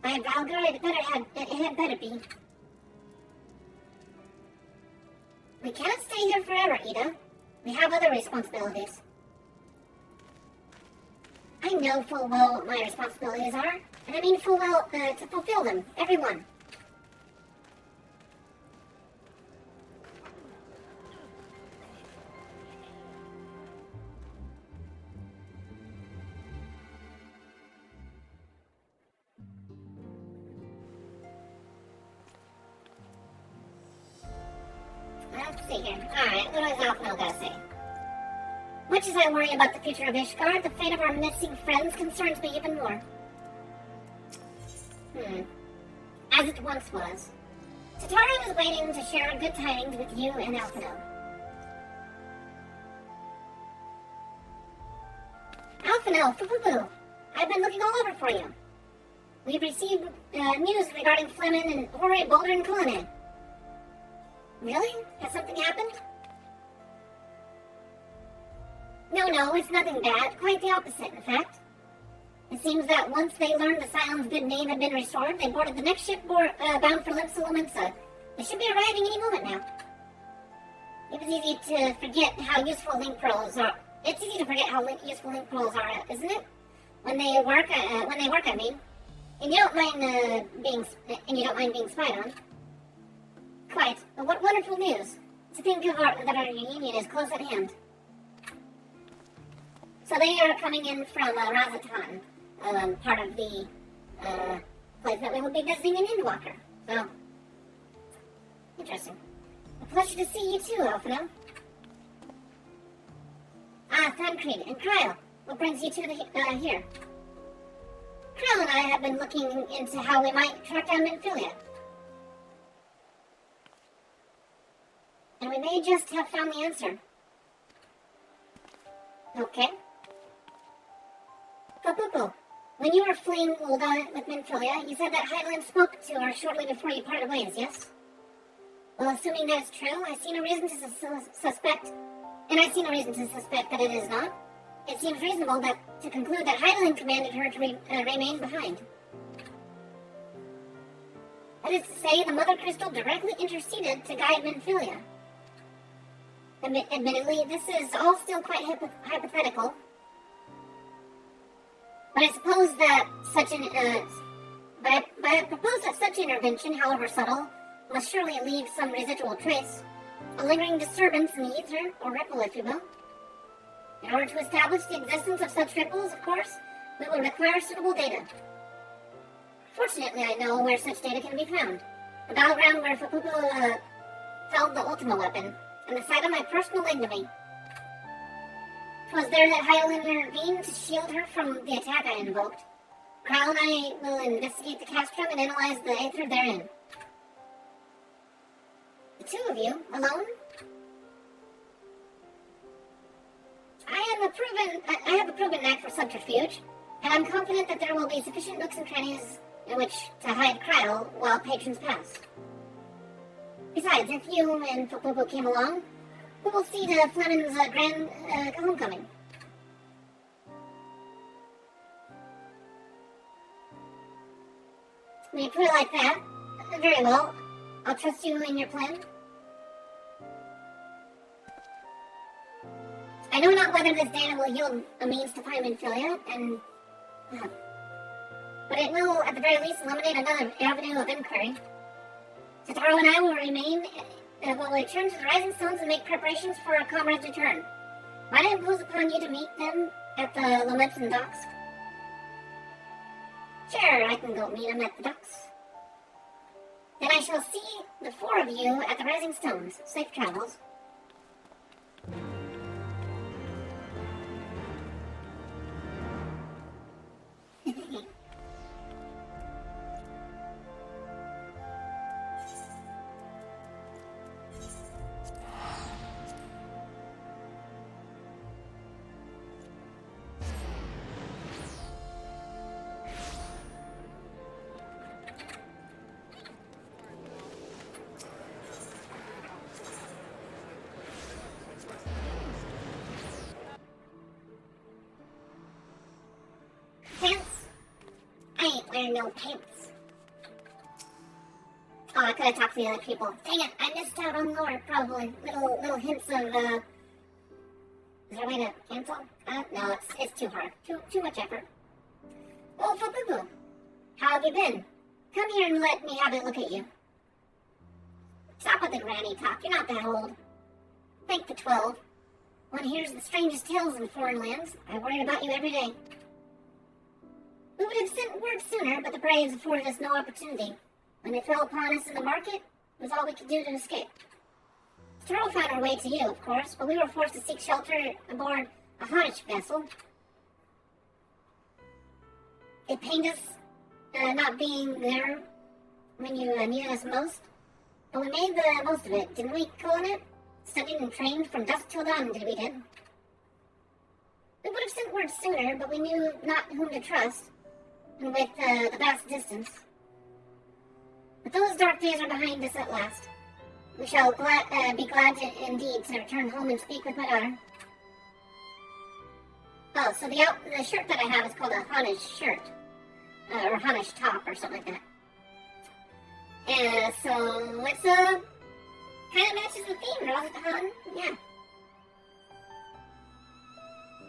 By Valgar, it had better be. We cannot stay here forever, Ida. We have other responsibilities. I know full well what my responsibilities are, and I mean full well to fulfill them, everyone. Let's see here. Alright, what does Alphenol gotta say? Much as I worry about the future of Ishgard, the fate of our missing friends concerns me even more. As it once was. Tataru is waiting to share good tidings with you and Alphenol. Alphenol, Fufubu, I've been looking all over for you. We've received news regarding Fleming and Jorge Boulder and Cullinan. Really? Has something happened? No, it's nothing bad. Quite the opposite, in fact. It seems that once they learned the Scion's good name had been restored, they boarded the next ship bound for Limsa. They should be arriving any moment now. It was easy to forget how useful link pearls are. It's easy to forget how useful link pearls are, isn't it? When they work, I mean. And you don't mind being spied on. Quite. But what wonderful news. To think of that our reunion is close at hand. So they are coming in from Razatan, part of the place that we will be visiting in Endwalker. So, interesting. A pleasure to see you too, Alphino. Thancred and Kyle. What brings you to here? Kyle and I have been looking into how we might track down Minfilia. And we may just have found the answer. Okay. Papupo, when you were fleeing Ulda with Minfilia, you said that Hydaelyn spoke to her shortly before you parted ways, yes? Well, assuming that is true, I see no reason to suspect that it is not. It seems reasonable to conclude that Hydaelyn commanded her to remain behind. That is to say, the Mother Crystal directly interceded to guide Minfilia. Admittedly, this is all still quite hypothetical. But I suppose that such intervention, however subtle, must surely leave some residual trace, a lingering disturbance in the ether, or ripple, if you will. In order to establish the existence of such ripples, of course, we will require suitable data. Fortunately, I know where such data can be found. The battleground where Fupupu felled the Ultima weapon, and the site of my personal ignominy. 'Twas there that Hydaelyn intervened to shield her from the attack I invoked. Kyle and I will investigate the castrum and analyze the aether therein. The two of you, alone? I have a proven knack for subterfuge, and I'm confident that there will be sufficient nooks and crannies in which to hide Kyle while patrons pass. Besides, if you and Fupupu came along, we will see to Fleming's grand homecoming. When you put it like that, very well. I'll trust you in your plan. I know not whether this data will yield a means to find Minfilia, but it will, at the very least, eliminate another avenue of inquiry. Tataru and I will return to the Rising Stones and make preparations for our comrade's return. Might I impose upon you to meet them at the Lamepson docks? Sure, I can go meet him at the docks. Then I shall see the 4 of you at the Rising Stones. Safe travels. Pants? I ain't wearing no pants. Oh, I could have talked to the other people. Dang it, I missed out on lore, probably. Little hints of, Is there a way to cancel? No, it's too hard. Too much effort. Oh, Boo-Boo, how have you been? Come here and let me have a look at you. Stop with the granny talk, you're not that old. Thank the 12. One hears the strangest tales in foreign lands. I worried about you every day. We would have sent word sooner, but the Braves afforded us no opportunity. When they fell upon us in the market, it was all we could do to escape. Taro found our way to you, of course, but we were forced to seek shelter aboard a Honish vessel. It pained us not being there when you needed us most, but we made the most of it, didn't we, Colonel? Studied and trained from dusk till dawn, we did. We would have sent word sooner, but we knew not whom to trust, and with the vast distance. But those dark days are behind us at last. We shall be glad indeed to return home and speak with my daughter. Oh, so the shirt that I have is called a Honish shirt. Or Honish top, or something like that. So it's kind of matches the theme, Hun. Yeah.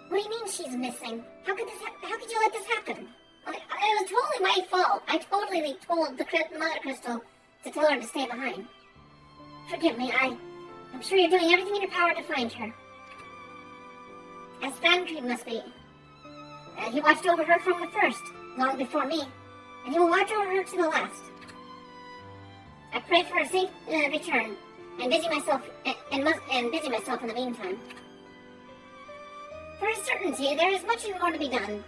What do you mean she's missing? How could you let this happen? It was totally my fault. I totally told the Mother Crystal to tell her to stay behind. Forgive me, I'm sure you're doing everything in your power to find her. As Thancred must be. He watched over her from the first, long before me, and he will watch over her to the last. I pray for a safe return, and busy myself in the meantime. For a certainty, there is much more to be done.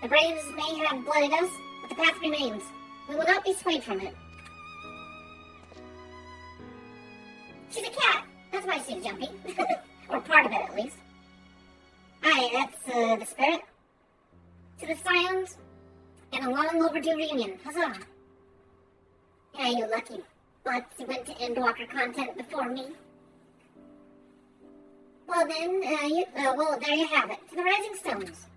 The Braves may have blooded us, but the path remains. We will not be swayed from it. She's a cat. That's why she's jumpy. Or part of it, at least. Aye, that's the spirit. To the Scions, and a long overdue reunion. Huzzah! Yeah, you lucky butts. You went to Endwalker content before me. Well then, there you have it. To the Rising Stones.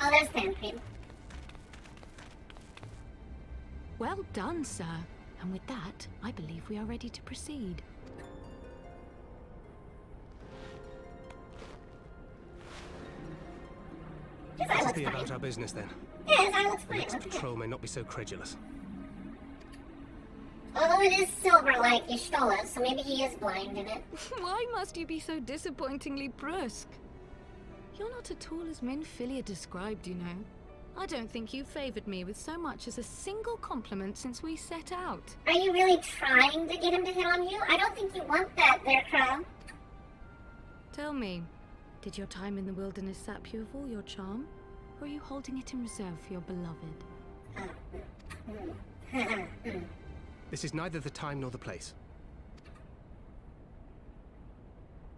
Oh, there's Thancred. Well done, sir. And with that, I believe we are ready to proceed. Let's be about our business then. Yes, I looks The fine. next patrol may not be so credulous. Although it is silver like Y'shtola, so maybe he is blind in it. Why must you be so disappointingly brusque? You're not at all as Minfilia described, you know. I don't think you favored me with so much as a single compliment since we set out. Are you really trying to get him to hit on you? I don't think you want that there, Crow. Tell me, did your time in the wilderness sap you of all your charm? Or are you holding it in reserve for your beloved? This is neither the time nor the place.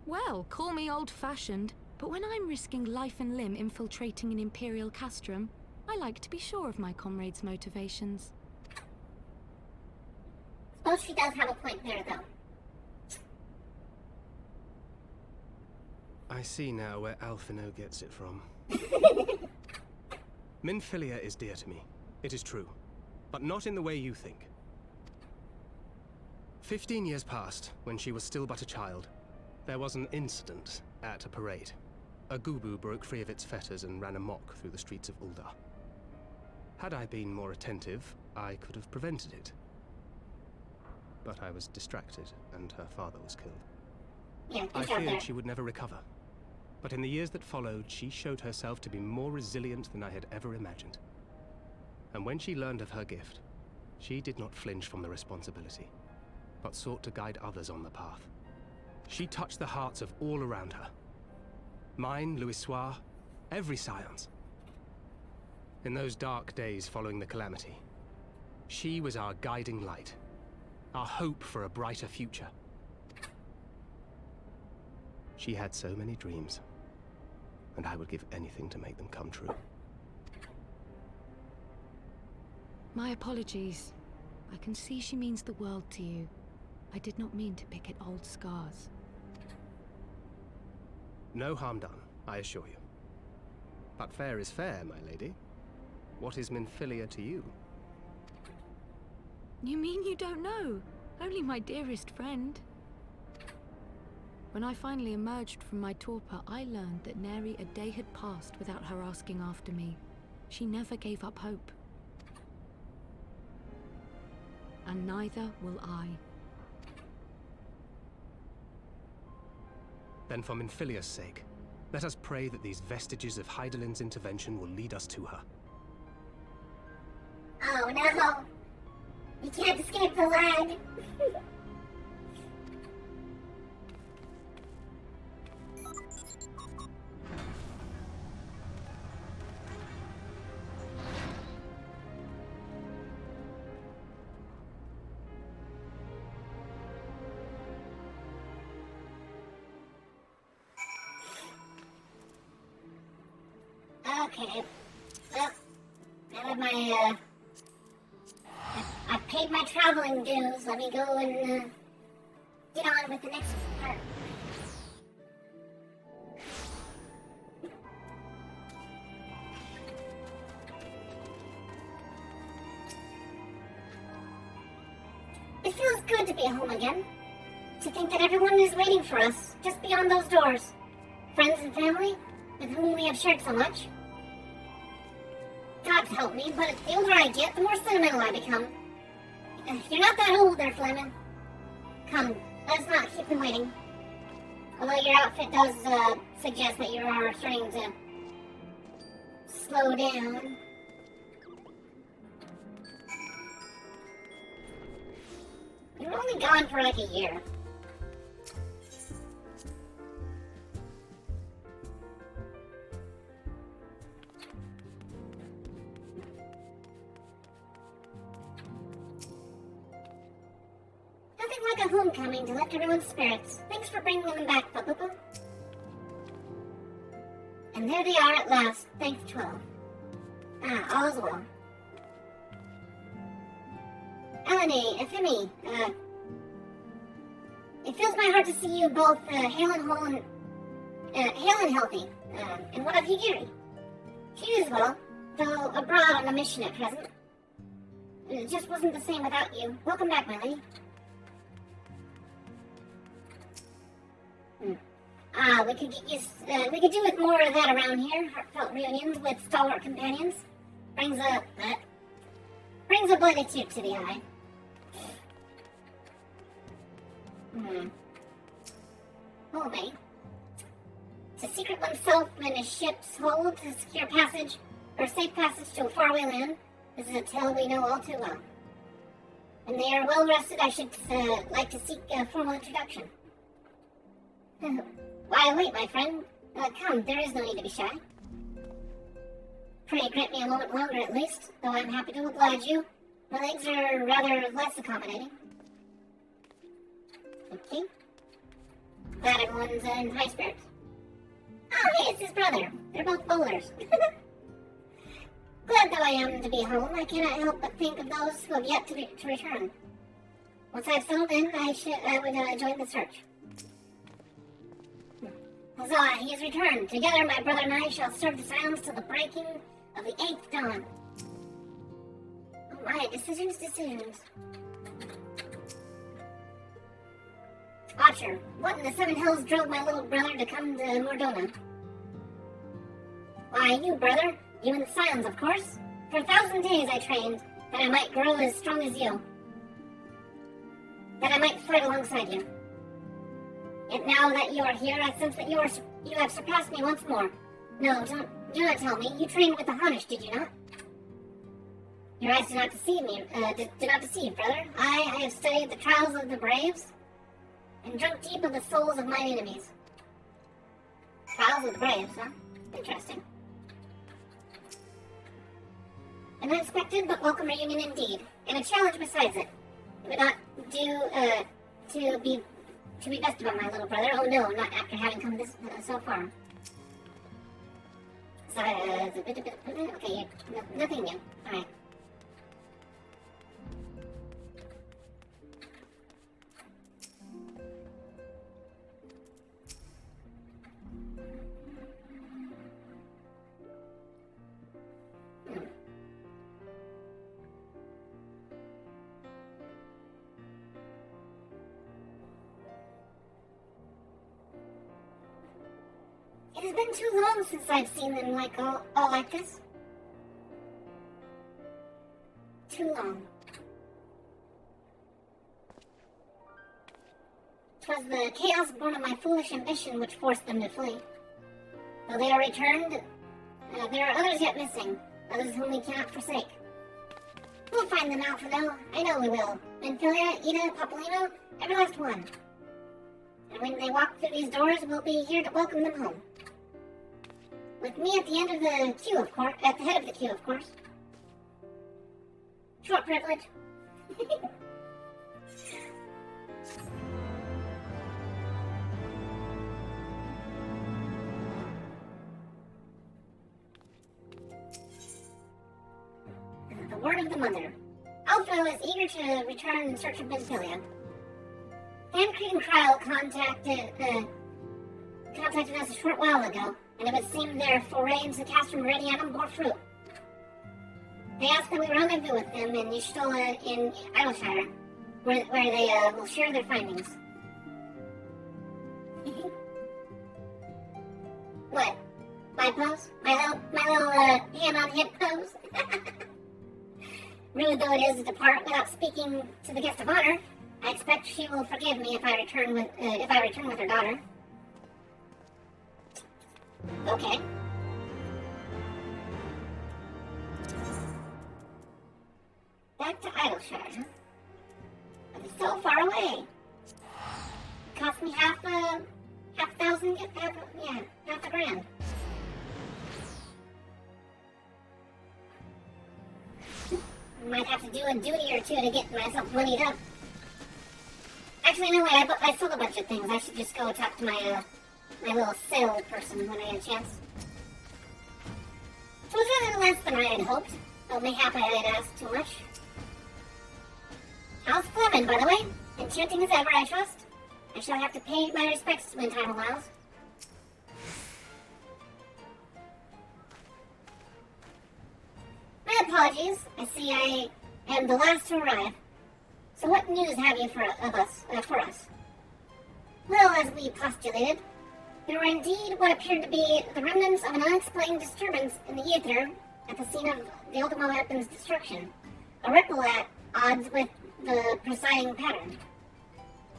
Well, call me old-fashioned, but when I'm risking life and limb infiltrating an Imperial castrum, I like to be sure of my comrade's motivations. Suppose she does have a point there, though. I see now where Alphino gets it from. Minfilia is dear to me. It is true. But not in the way you think. 15 years passed, when she was still but a child. There was an incident at a parade. A gubu broke free of its fetters and ran amok through the streets of Ul'dah. Had I been more attentive, I could have prevented it. But I was distracted, and her father was killed. Yeah, I good job feared there. she would never recover. But in the years that followed, she showed herself to be more resilient than I had ever imagined. And when she learned of her gift, she did not flinch from the responsibility, but sought to guide others on the path. She touched the hearts of all around her. Mine, Louisoix, every scions. In those dark days following the calamity, she was our guiding light, our hope for a brighter future. She had so many dreams, and I would give anything to make them come true. My apologies. I can see she means the world to you. I did not mean to pick at old scars. No harm done, I assure you. But fair is fair, my lady. What is Minfilia to you? You mean you don't know? Only my dearest friend. When I finally emerged from my torpor, I learned that nary a day had passed without her asking after me. She never gave up hope. And neither will I. Then for Minfilia's sake, let us pray that these vestiges of Hydaelyn's intervention will lead us to her. Oh no! You can't escape the lag! Okay. Well, now that my, I've paid my traveling dues, let me go and, get on with the next part. It feels good to be home again. To think that everyone is waiting for us, just beyond those doors. Friends and family, with whom we have shared so much. God help me, but the older I get, the more sentimental I become. You're not that old there, Fleming. Come, let's not keep them waiting. Although your outfit does suggest that you are starting to slow down. You were only gone for like a year. Nothing like a homecoming to lift everyone's spirits. Thanks for bringing them back, Papa. And there they are at last, thanks 12. All's well. Eleni, Ephemi, it fills my heart to see you both hale and whole and hale and healthy. And what of Higiri? She is well, though abroad on a mission at present. It just wasn't the same without you. Welcome back, my lady. We could get used, we could do with more of that around here. Heartfelt reunions with stalwart companions. Brings a bloody tear to the eye. Hold me. To secret oneself in a ship's hold to secure passage, or safe passage to a faraway land, this is a tale we know all too well. When they are well rested, I should like to seek a formal introduction. Why wait, my friend? Come, there is no need to be shy. Pray grant me a moment longer at least, though I'm happy to oblige you. My legs are rather less accommodating. Okay. Glad everyone's in high spirits. Oh, hey, it's his brother. They're both bowlers. Glad though I am to be home, I cannot help but think of those who have yet to return. Once I've settled in, I would join the search. Huzzah, he has returned. Together, my brother and I shall serve the Scions till the breaking of the 8th dawn. Alright, decisions. Archer, what in the Seven Hills drove my little brother to come to Mordona? Why, you, brother. You and the Scions, of course. For 1,000 days I trained, that I might grow as strong as you. That I might fight alongside you. Yet now that you are here, I sense that you have surpassed me once more. No, do not tell me. You trained with the Harnish, did you not? Your eyes do not deceive me, do not deceive, brother. I have studied the trials of the braves, and drunk deep of the souls of my enemies. Trials of the braves, huh? Interesting. An unexpected but welcome reunion indeed, and a challenge besides it. It would not do, to be best about my little brother. Oh no, not after having come this so far. So, okay, nothing new. Alright. It has been too long since I've seen them like all like this. Too long. 'Twas the chaos born of my foolish ambition which forced them to flee. Though they are returned, there are others yet missing, others whom we cannot forsake. We'll find them out, Fidel. I know we will. Menfilia, Ida, Popolino, every last one. And when they walk through these doors, we'll be here to welcome them home. With me at the end of the queue, of course. At the head of the queue, of course. Short privilege. The word of the mother. Alfredo is eager to return in search of Menfilia. Tancred and Kryle contacted us a short while ago, and it would seem their foray into the Castrum Meridianum bore fruit. They asked that we rendezvous with them in Y'shtola in Idyllshire, where they will share their findings. What? My pose? My little hand-on-hip pose? Rude though it is to depart without speaking to the guest of honor, I expect she will forgive me if I return with her daughter. Okay. Back to Idyllshire, huh? But it's so far away. It cost me half a grand. Might have to do a duty or two to get myself moneyed up. Actually, no way, I sold a bunch of things. I should just go talk to my little sales person when I get a chance. It was rather less than I had hoped. Though mayhap I had asked too much. How's Fleming, by the way? Enchanting as ever, I trust. I shall have to pay my respects when time allows. My apologies. I see I am the last to arrive. So what news have you for us? Well, as we postulated, there were indeed what appeared to be the remnants of an unexplained disturbance in the ether at the scene of the Ultima Weapon's destruction. A ripple at odds with the presiding pattern.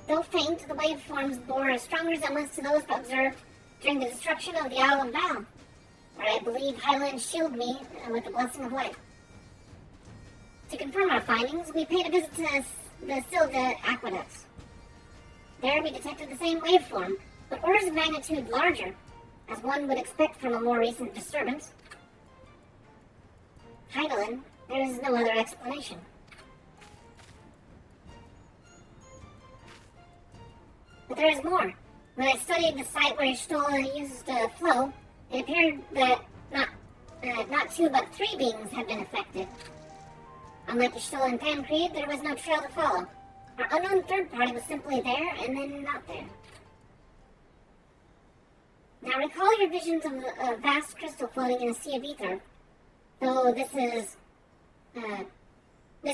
Though faint, the waveforms bore a strong resemblance to those observed during the destruction of the Isle of Val, where I believe Highland shielded me with the blessing of life. To confirm our findings, we paid a visit to the Silda aqueducts. There we detected the same waveform, but orders of magnitude larger, as one would expect from a more recent disturbance. Heidelin, there is no other explanation. But there is more. When I studied the site where Y'shtola used flow, it appeared that not two but three beings had been affected. Unlike Y'shtola and Tancred, there was no trail to follow. Our unknown third party was simply there and then not there. Now recall your visions of a vast crystal floating in a sea of ether. Though this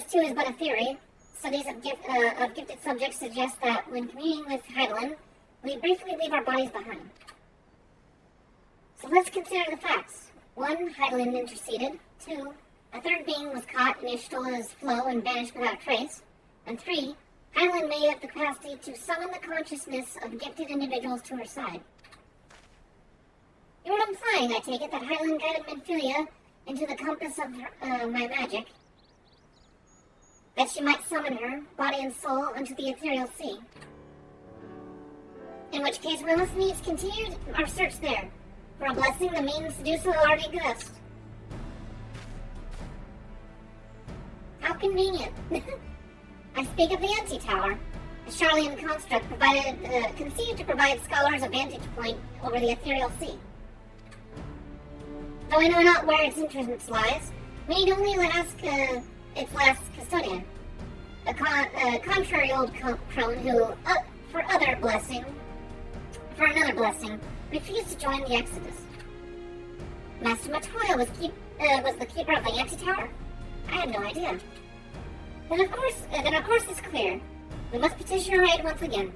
too is but a theory, Studies of gifted subjects suggest that when communing with Hydaelyn, we briefly leave our bodies behind. So let's consider the facts. 1, Hydaelyn interceded. 2, a third being was caught in Ishtola's flow and vanished without trace. And 3, Hydaelyn may have the capacity to summon the consciousness of gifted individuals to her side. You're implying, I take it, that Hydaelyn guided Minfilia into the compass of my magic, that she might summon her, body and soul, unto the ethereal sea. In which case we must needs continue our search there, for a blessing the means to do so already possessed. How convenient. I speak of the Anti-Tower, a Charlian construct conceived to provide scholars a vantage point over the ethereal sea. Though I know not where its entrance lies, we need only ask its last custodian, a contrary old crone who, for another blessing, refused to join the Exodus. Master Matoya was the keeper of the Anti-Tower? I had no idea. Then of course it's clear. We must petition her aid once again.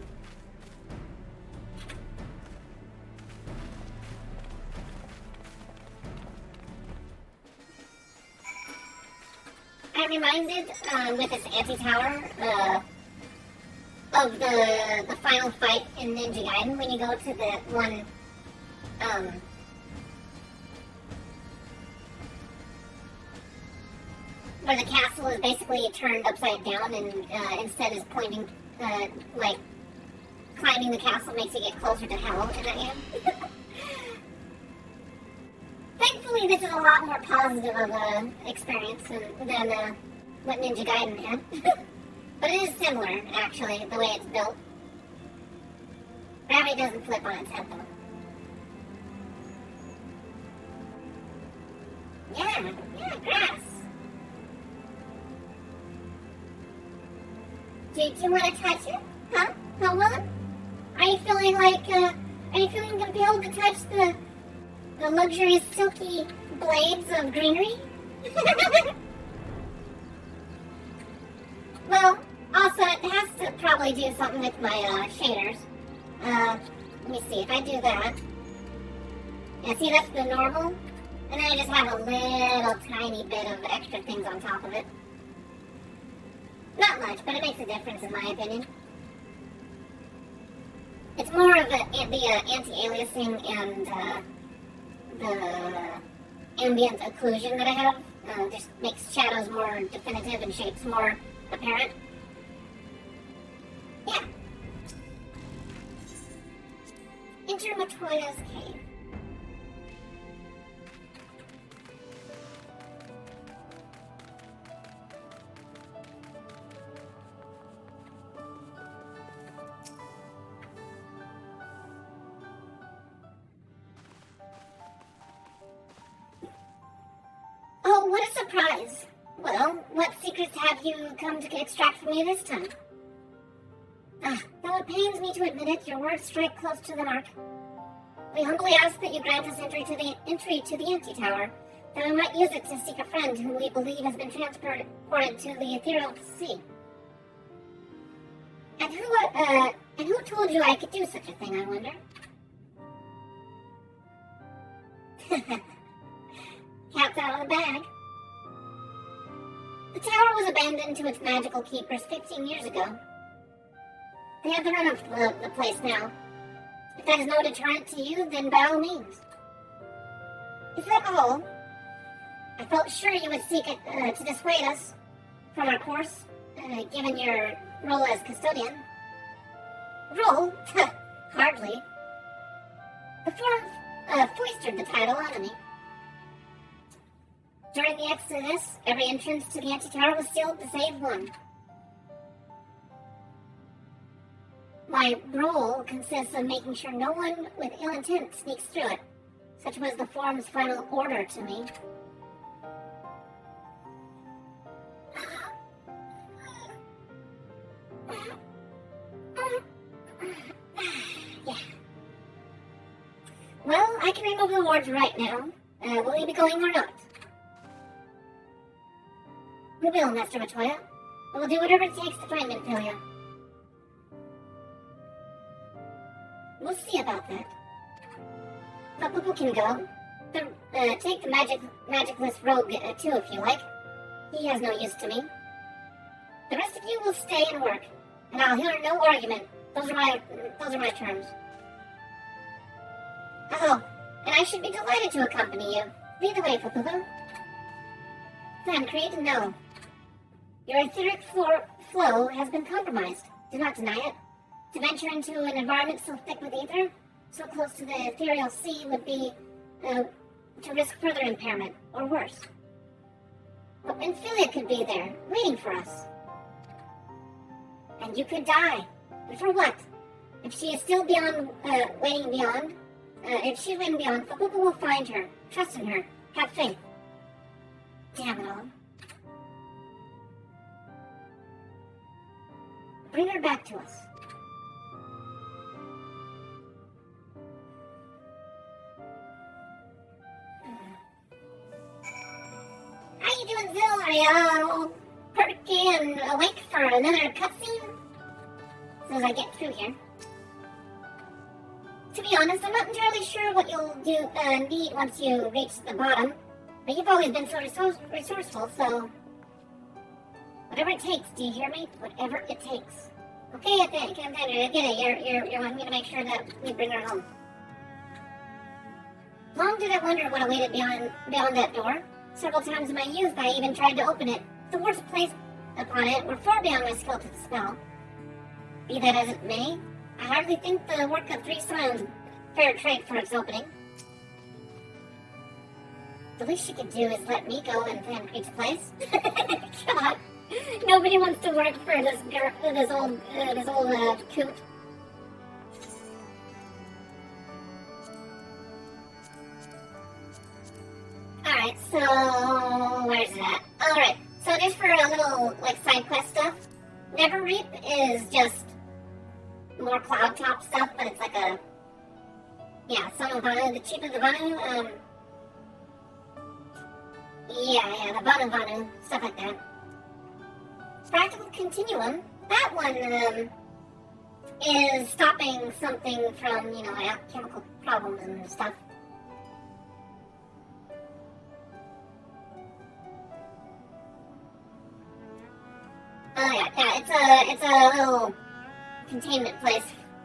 I'm reminded with this Anti-Tower of the final fight in Ninja Gaiden when you go to the one where the castle is basically turned upside down and instead is pointing, like, climbing the castle makes you get closer to hell in that game. Thankfully, this is a lot more positive of an experience than what Ninja Gaiden had. But it is similar, actually, the way it's built. Gravity doesn't flip on its head, though. Yeah, grass. Do you want to touch it? Huh? What? Are you feeling compelled to touch the luxurious silky blades of greenery? Well, also it has to probably do something with my shaders. Let me see, if I do that. Yeah, see, that's the normal. And then I just have a little tiny bit of extra things on top of it. Not much, but it makes a difference in my opinion. It's more of the anti-aliasing and the ambient occlusion that I have. Just makes shadows more definitive and shapes more apparent. Yeah. Enter Matoya's cave. Oh, what a surprise! Well, what secrets have you come to extract from me this time? Though it pains me to admit it, your words strike close to the mark. We humbly ask that you grant us entry to the Anti-Tower, that we might use it to seek a friend whom we believe has been transported to the ethereal sea. And who told you I could do such a thing, I wonder? Cat's out of the bag. The tower was abandoned to its magical keepers 15 years ago. They have the run of the place now. If that is no deterrent to you, then by all means. Is that all? I felt sure you would seek to dissuade us from our course, given your role as custodian. Role? Hardly. The forum foisted the title onto me. During the Exodus, every entrance to the Anti-Tower was sealed to save one. My role consists of making sure no one with ill intent sneaks through it. Such was the forum's final order to me. Yeah. Well, I can remove the wards right now. Will you be going or not? We will, Master Matoya. I will do whatever it takes to find Minfilia. We'll see about that. But people can go. Take the magicless rogue too, if you like. He has no use to me. The rest of you will stay and work, and I'll hear no argument. Those are my terms. Oh, and I should be delighted to accompany you. Lead the way, Papupu. Thancred, no. Your etheric flow has been compromised. Do not deny it. To venture into an environment so thick with ether, so close to the ethereal sea, would be to risk further impairment, or worse. But Minfilia could be there, waiting for us. And you could die. And for what? If she is still waiting beyond, Papupu will find her. Trust in her. Have faith. Damn it all. Bring her back to us. How you doing, Zil? Are you all perky and awake for another cutscene? As soon as I get through here. To be honest, I'm not entirely sure what you'll need once you reach the bottom. But you've always been so resourceful, so... Whatever it takes, do you hear me? Whatever it takes. Okay, I get it. You're wanting me to make sure that we bring her home. Long did I wonder what awaited beyond that door. Several times in my youth, I even tried to open it. The words placed upon it were far beyond my skill to dispel. Be that as it may, I hardly think the work of 3 scions fair trade for its opening. The least she could do is let me go in Thancred's place. God, nobody wants to work for this old coot. Alright, so where's it at? Alright, so just for a little side quest stuff, Never Reap is just more cloud top stuff, but it's like a Son of Vanu, the Chief of the Vanu, the Vanu, stuff like that. Practical Continuum, that one is stopping something from, chemical problems and stuff. It's a little containment place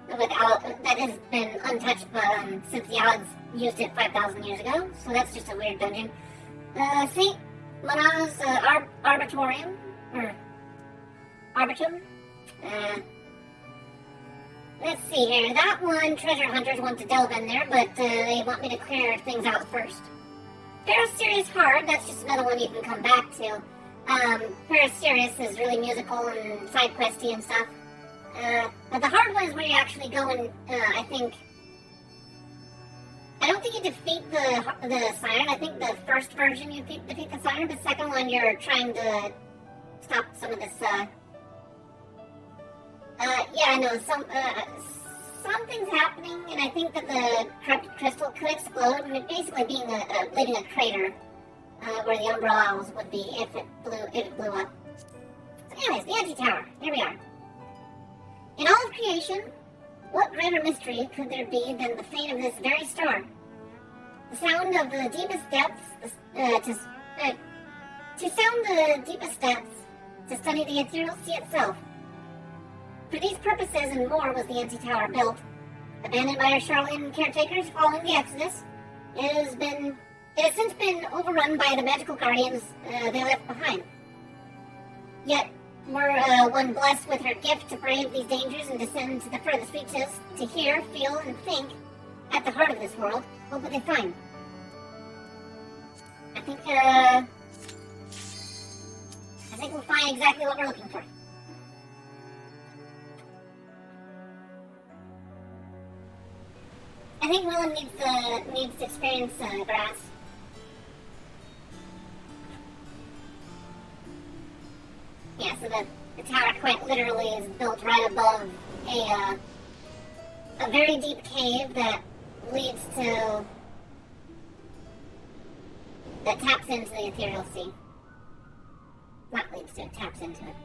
that has been untouched since the odds used it 5,000 years ago, so that's just a weird dungeon. St. Mana's Arbitorium, or Arbitrum. Let's see here. That one, treasure hunters want to delve in there, but they want me to clear things out first. Ferrosirius Hard, that's just another one you can come back to. Ferrosirius is really musical and side questy and stuff. But the hard one is where you actually go and, I don't think you defeat the siren. I think the first version you defeat the siren. The second one you're trying to stop some of this, something's happening, and I think that the corrupted crystal could explode, and it basically leaving a crater, where the Umbral Owls would be if it blew up. So anyways, the Anti-Tower. Here we are. In all of creation, what greater mystery could there be than the fate of this very star? The sound of the deepest depths, to sound the deepest depths, to study the ethereal sea itself. For these purposes and more was the Anti-Tower built. Abandoned by our Charlatan caretakers following the Exodus, it has since been overrun by the magical guardians they left behind. Yet, were one blessed with her gift to brave these dangers and descend to the furthest reaches, to hear, feel, and think, at the heart of this world, what would they find? I think we'll find exactly what we're looking for. I think Willem needs to experience grass. Yeah, so the tower quite literally is built right above a very deep cave that taps into the ethereal sea. Not leads to it, taps into it.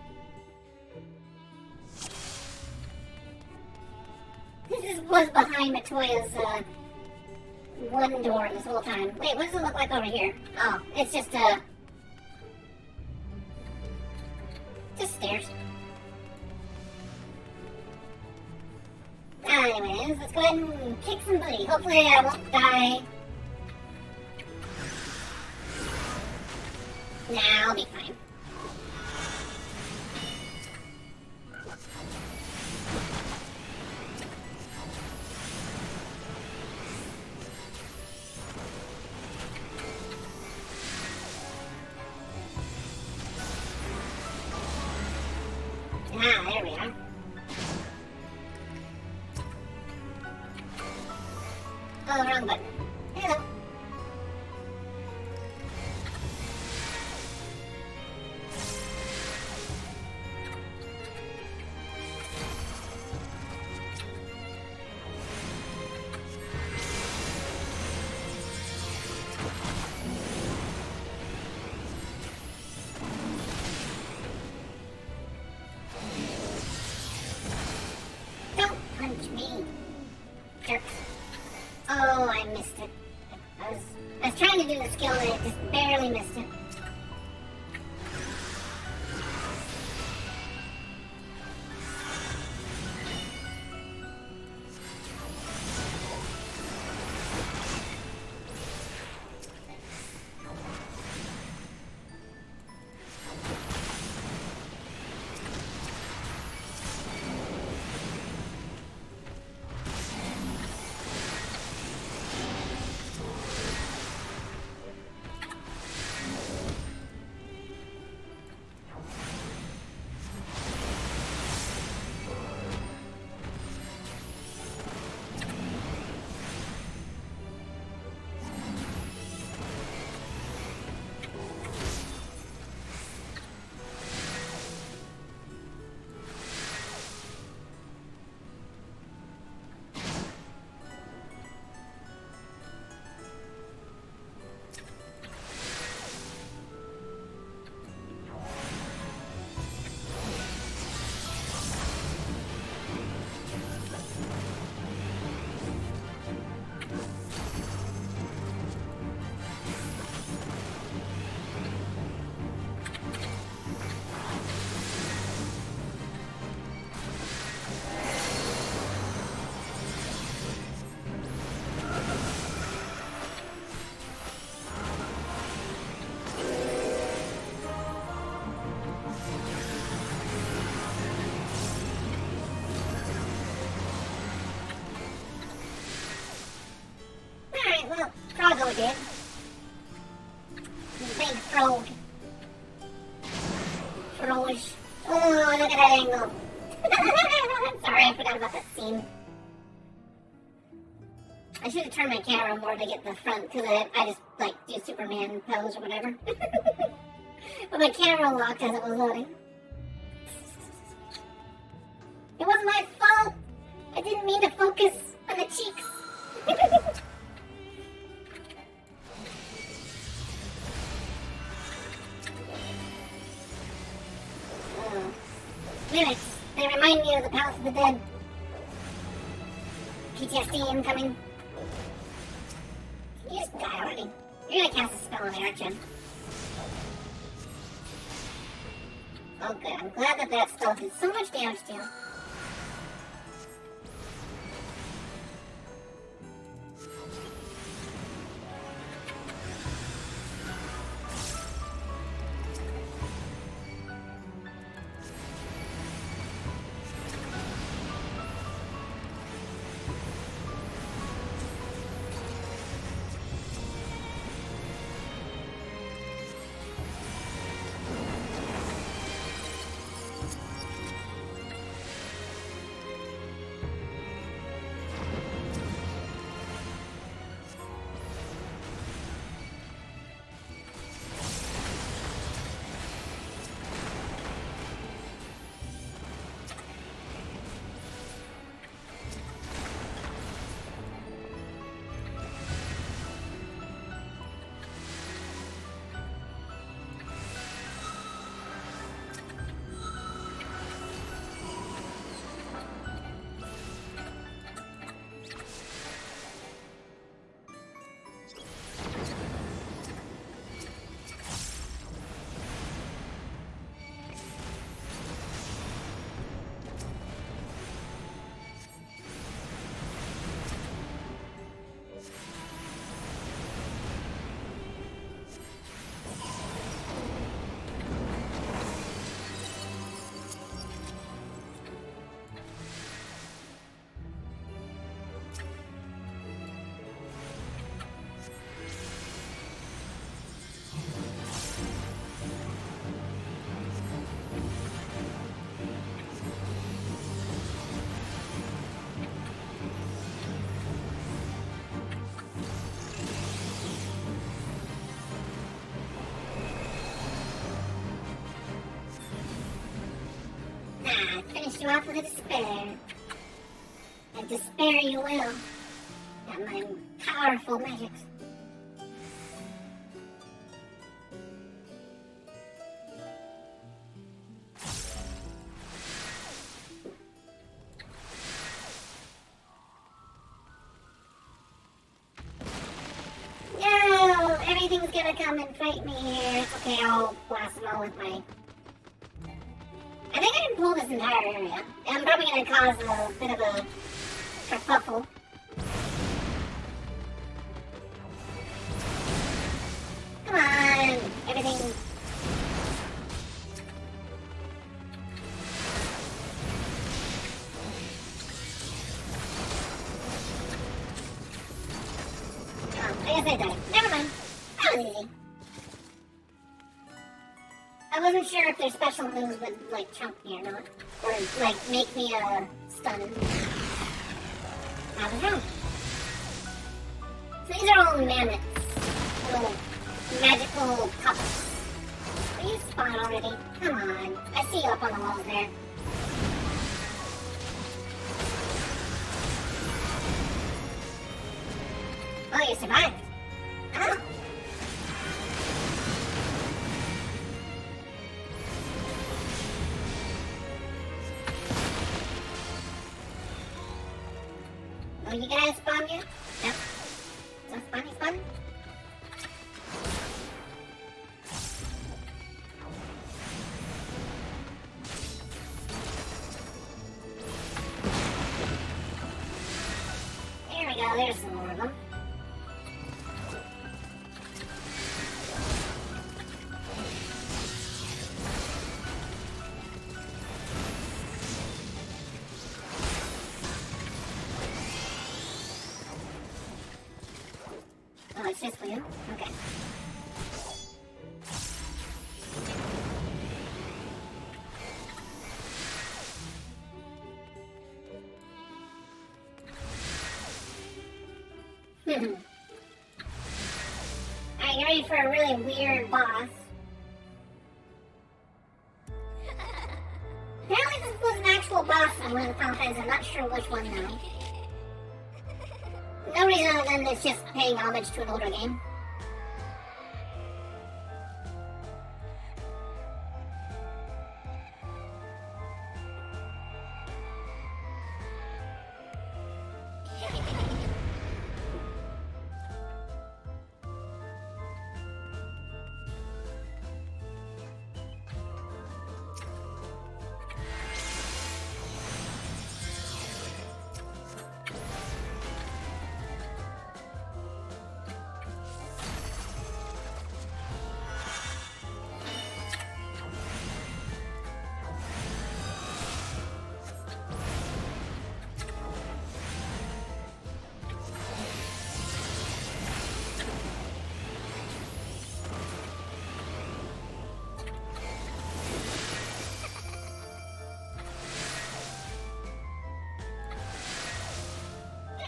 was behind Matoya's one door this whole time. Wait, what does it look like over here? Oh, it's just stairs. Anyways, let's go ahead and kick some booty. Hopefully I won't die. Nah, I'll be fine. Ah, there we are. Oh, wrong button. Hello. Don't punch me, jerks. Oh, I missed it. I was trying to do the skill and I just barely missed it. Well, Froggo did. The big frog. Froge. Oh, look at that angle. Sorry, I forgot about that scene. I should have turned my camera more to get the front, because I just, like, do Superman pose or whatever. But my camera locked as it was loading. It wasn't my fault! I didn't mean to focus on the cheeks. Mimics. They remind me of the Palace of the Dead. PTSD incoming. You just die already. You're gonna cast a spell on there, aren't you? Oh good, I'm glad that still did so much damage to him. finish you off with a despair. And despair you will. At my powerful magics. No! Everything's gonna come and fight me here. It's okay, I'll blast them all with my... I think I can pull this entire area. I'm probably gonna cause a bit of a kerfuffle. Come on! Everything... Oh, I guess I died. Never mind. That was easy. I wasn't sure if their special moves would, like, chunk me or not. Or, like, make me, stun. I was wrong. So these are all mammoths. Little magical puppets. Will you spawn already? Come on. I see you up on the walls there. Oh, you survived. Oh. Oh, you guys spawn yet? Nope. No spawny spawn? There we go, there's some more of them. Oh, it's just for you? Okay. Alright, you ready for a really weird boss? Apparently this was an actual boss in one of the Final Fantasies. I'm not sure which one now. No reason other than it's just paying homage to an older game.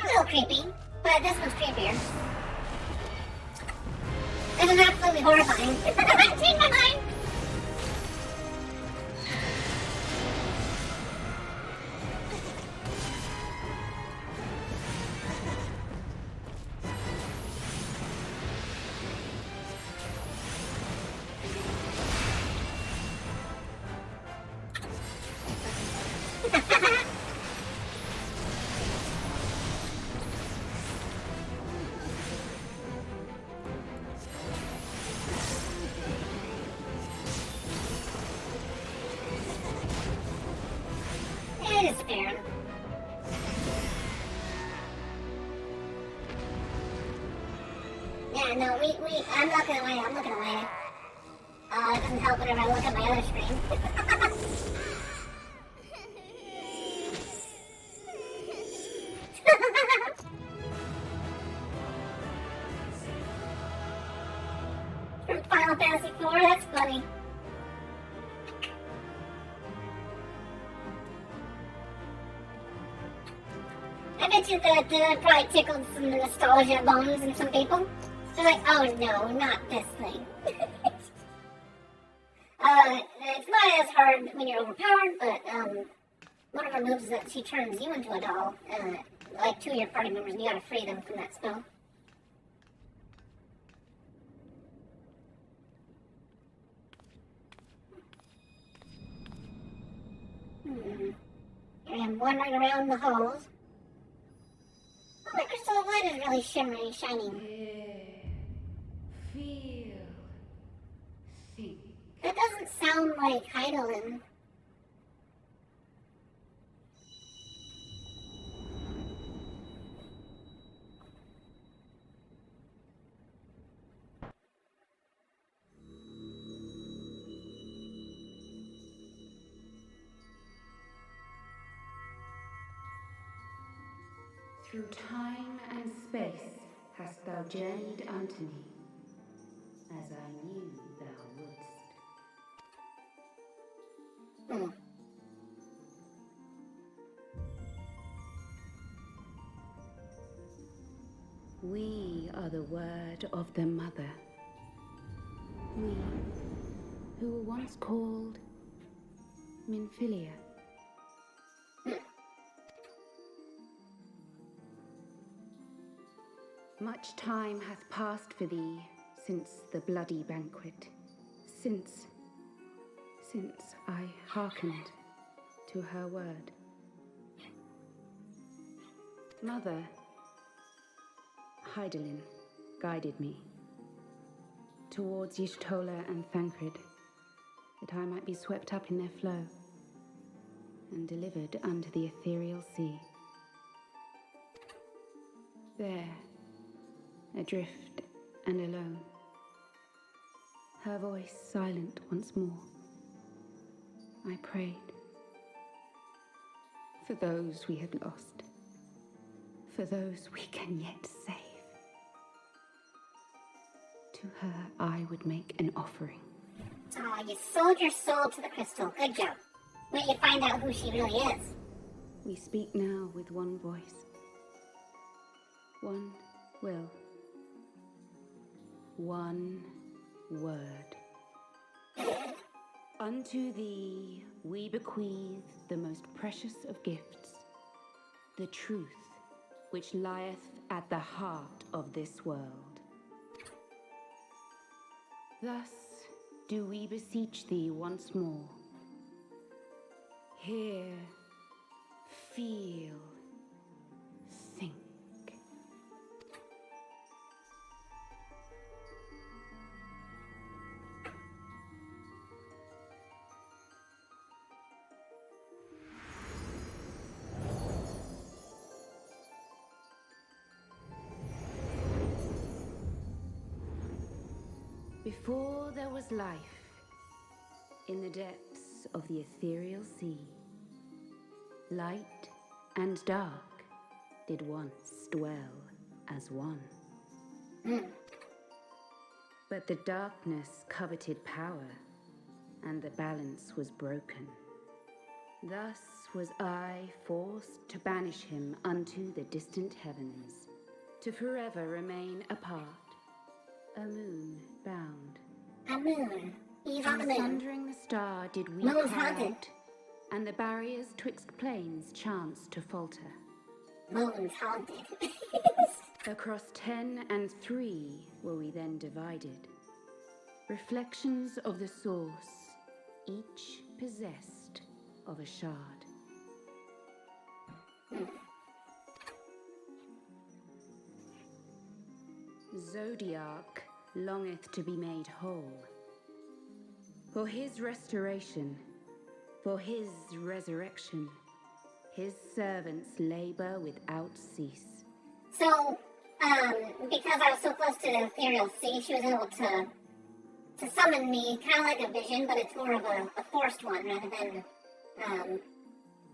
A little creepy, but this one's creepier. This is absolutely horrifying. I changed my mind! It is fair. Yeah, no, I'm looking away. It doesn't help whenever I look at my other screen. From Final Fantasy IV, that's funny. I bet you that probably tickled some nostalgia bones in some people. They're like, oh no, not this thing. It's not as hard when you're overpowered, but one of her moves is that she turns you into a doll, like two of your party members, and you gotta free them from that spell. Here I am wandering around the halls. Oh, the crystal of light is really shimmery, shining. Feel. Think. That doesn't sound like Heidelin. Through time and space hast thou journeyed unto me, as I knew thou wouldst. We are the word of the Mother. We, who were once called Minfilia. Much time hath passed for thee since the bloody banquet, since I hearkened to her word. Mother, Heidelin guided me towards Y'shtola and Thancred, that I might be swept up in their flow and delivered unto the ethereal sea. There, adrift and alone, her voice silent once more, I prayed for those we had lost, for those we can yet save. To her I would make an offering. Oh, you sold your soul to the crystal. Good job. Wait, you find out who she really is. We speak now with one voice, one will, one word. Unto thee we bequeath the most precious of gifts, the truth which lieth at the heart of this world. Thus do we beseech thee once more. Hear, feel, think. Before there was life, in the depths of the ethereal sea, light and dark did once dwell as one. But the darkness coveted power, and the balance was broken. Thus was I forced to banish him unto the distant heavens, to forever remain apart, a moon bound. A moon. He's on the moon. Sundering the star did we Moon's cry haunted. out, and the barriers twixt planes chanced to falter. Moon's haunted. Across 10 and 3 were we then divided. Reflections of the source, each possessed of a shard. Zodiac longeth to be made whole. For his restoration, for his resurrection, his servants labor without cease. So, because I was so close to the ethereal sea, she was able to summon me, kind of like a vision, but it's more of a forced one rather than,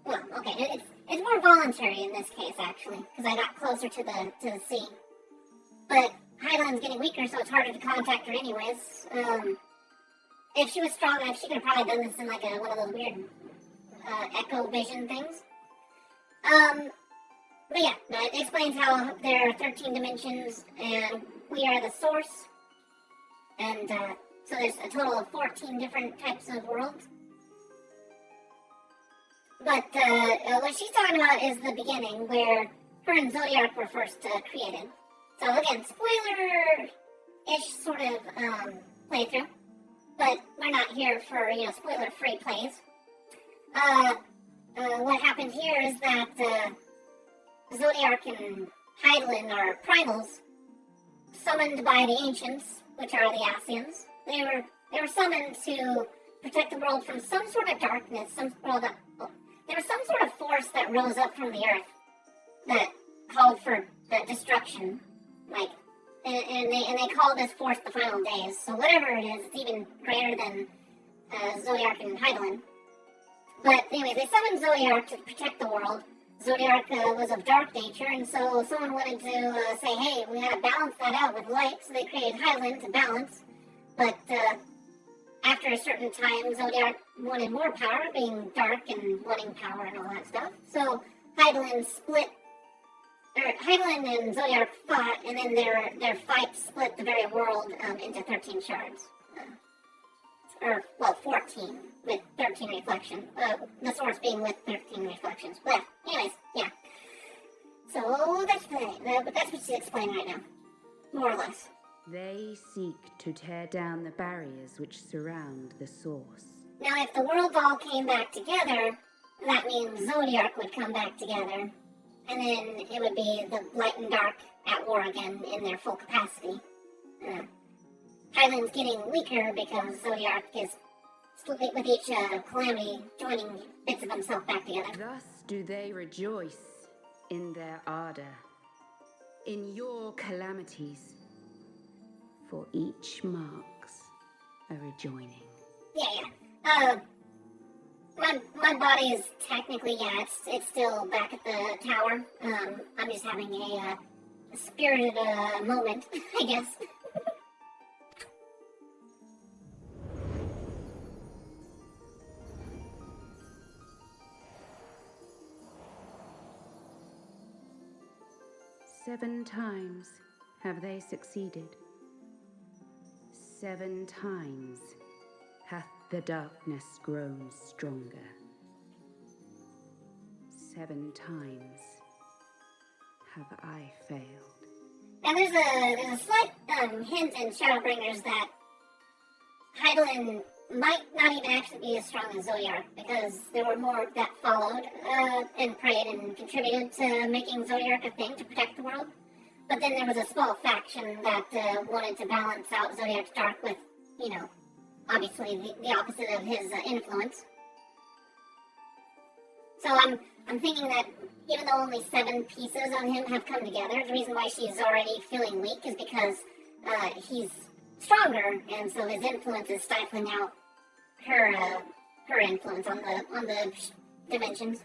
well, okay, it's more voluntary in this case, actually, because I got closer to the sea. But Highland's getting weaker, so it's harder to contact her anyways. If she was strong enough, she could have probably done this in like one of those weird echo vision things. But yeah, it explains how there are 13 dimensions, and we are the source. And so there's a total of 14 different types of worlds. But what she's talking about is the beginning, where her and Zodiac were first created. So again, spoiler-ish sort of playthrough, but we're not here for, spoiler-free plays. What happened here is that Zodiac and Hydaelyn are primals, summoned by the Ancients, which are the Ascians. They were summoned to protect the world from some sort of darkness, there was some sort of force that rose up from the earth that called for the destruction, and they call this force the Final Days. So whatever it is, it's even greater than Zodiac and Hydaelyn. But anyway, they summoned Zodiac to protect the world. Zodiac was of dark nature, and so someone wanted to say, hey, we gotta balance that out with light, so they created Hydaelyn to balance. But after a certain time, Zodiac wanted more power, being dark and wanting power and all that stuff. So Hydaelyn and Zodiac fought, and then their fight split the very world into 13 shards. 14 with 13 reflections. The source being with 13 reflections. But anyways, yeah. So that's what she's explaining right now, more or less. They seek to tear down the barriers which surround the source. Now, if the worlds all came back together, that means Zodiac would come back together, and then it would be the light and dark at war again in their full capacity. Hydaelyn's getting weaker because Zodiac is with each calamity joining bits of himself back together. Thus do they rejoice in their ardor, in your calamities, for each marks a rejoining. Yeah. My body is technically, it's still back at the tower. I'm just having a spirited moment, I guess. Seven times have they succeeded. 7 times hath the darkness grown stronger. 7 times have I failed. Now there's a slight hint in Shadowbringers that Hydaelyn might not even actually be as strong as Zodiac, because there were more that followed and prayed and contributed to making Zodiac a thing to protect the world. But then there was a small faction that wanted to balance out Zodiac's dark with, obviously the opposite of his influence. So I'm thinking that even though only 7 pieces on him have come together, the reason why she's already feeling weak is because he's stronger, and so his influence is stifling out her influence on the dimensions.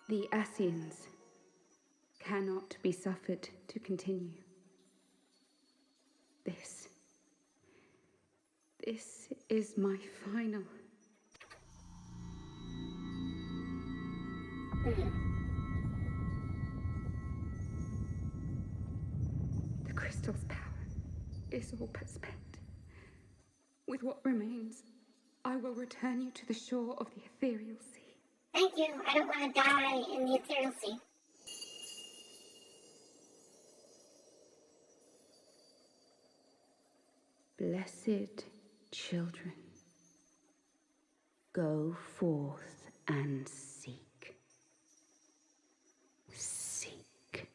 The Ascians cannot be suffered to continue. This is my final. The crystal's power is all but spent. With what remains, I will return you to the shore of the ethereal sea. Thank you. I don't want to die in the ethereal sea. Blessed children, go forth and seek. Seek.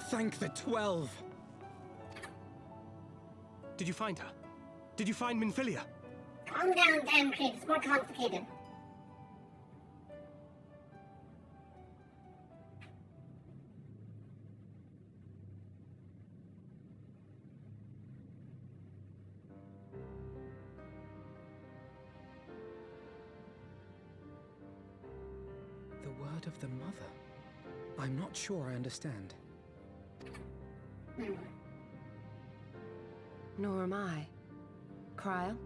Thank the 12! Did you find her? Did you find Minfilia? Calm down, Dan Creed. It's more complicated. The word of the mother. I'm not sure I understand. Nor am I. Cryle?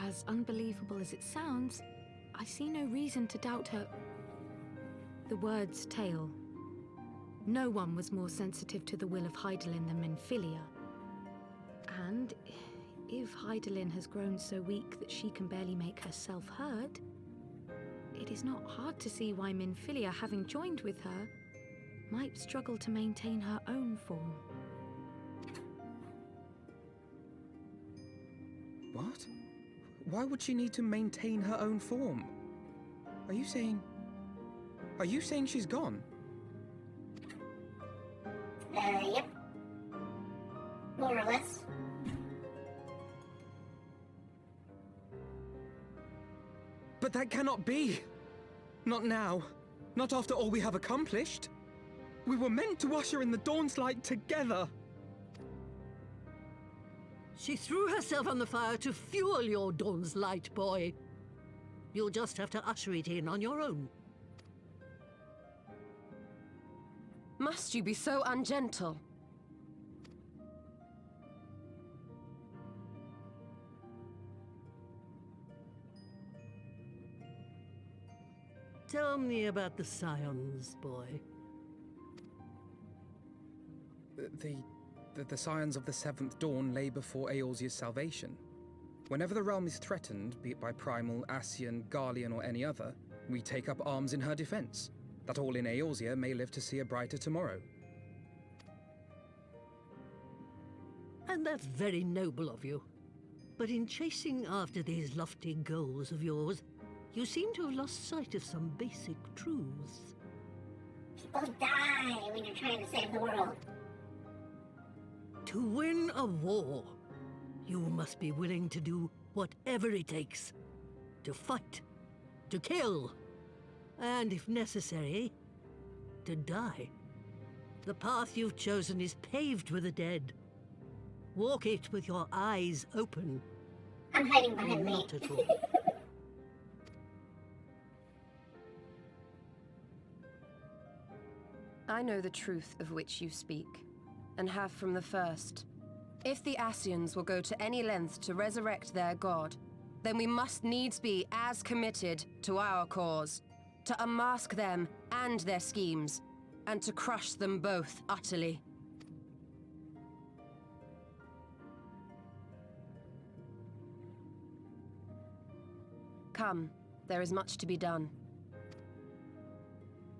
As unbelievable as it sounds, I see no reason to doubt her. The word's tale. No one was more sensitive to the will of Hydaelyn than Minfilia. And if Hydaelyn has grown so weak that she can barely make herself heard, it is not hard to see why Minfilia, having joined with her, might struggle to maintain her own form. What? Why would she need to maintain her own form? Are you saying she's gone? Yep. More or less. But that cannot be! Not now. Not after all we have accomplished. We were meant to usher in the dawn's light together. She threw herself on the fire to fuel your dawn's light, boy. You'll just have to usher it in on your own. Must you be so ungentle? Tell me about the Scions, boy. The scions of the Seventh Dawn lay before Eorzea's salvation. Whenever the realm is threatened, be it by Primal, Ascian, Garlean, or any other, we take up arms in her defense, that all in Eorzea may live to see a brighter tomorrow. And that's very noble of you. But in chasing after these lofty goals of yours, you seem to have lost sight of some basic truths. People die when you're trying to save the world. To win a war, you must be willing to do whatever it takes. To fight, to kill, and if necessary, to die. The path you've chosen is paved with the dead. Walk it with your eyes open. I'm hiding behind me. Not at all. I know the truth of which you speak, and have from the first. If the Ascians will go to any length to resurrect their god, then we must needs be as committed to our cause, to unmask them and their schemes, and to crush them both utterly. Come, there is much to be done.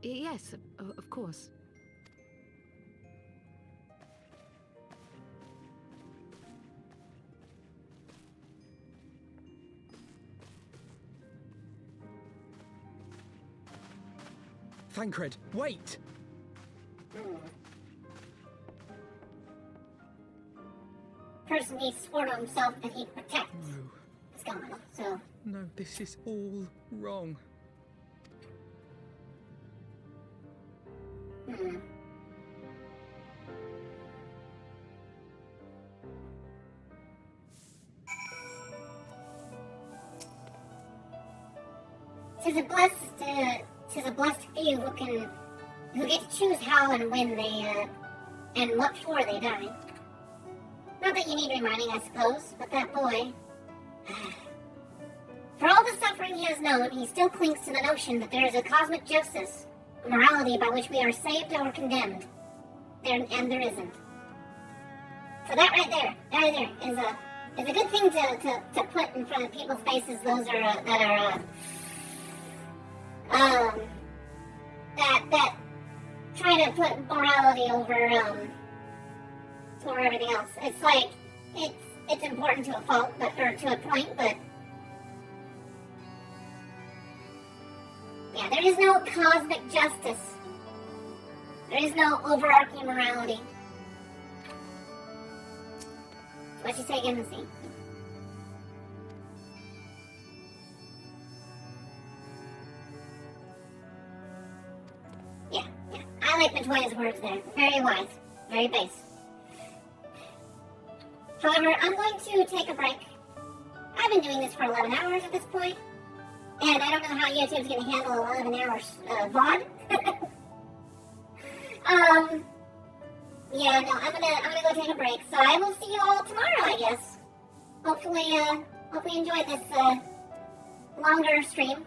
Yes, of course. Thancred, wait! Person he swore to himself that he'd protect. It's gone, so... No, this is all wrong. Tis a blessed few who get to choose how and when they, and what for they die. Not that you need reminding, I suppose, but that boy... For all the suffering he has known, he still clings to the notion that there is a cosmic justice, a morality by which we are saved or condemned. And there isn't. So that right there is a good thing to put in front of people's faces. Those are that try to put morality over everything else. It's like it's important to a fault, or to a point, but yeah, there is no cosmic justice. There is no overarching morality. What you say again, Missy? like Matoya's words there. Very wise. Very base. However, I'm going to take a break. I've been doing this for 11 hours at this point, and I don't know how YouTube's going to handle 11 hours VOD. Yeah, no, I'm gonna go take a break. So I will see you all tomorrow, I guess. Hopefully you enjoyed this longer stream.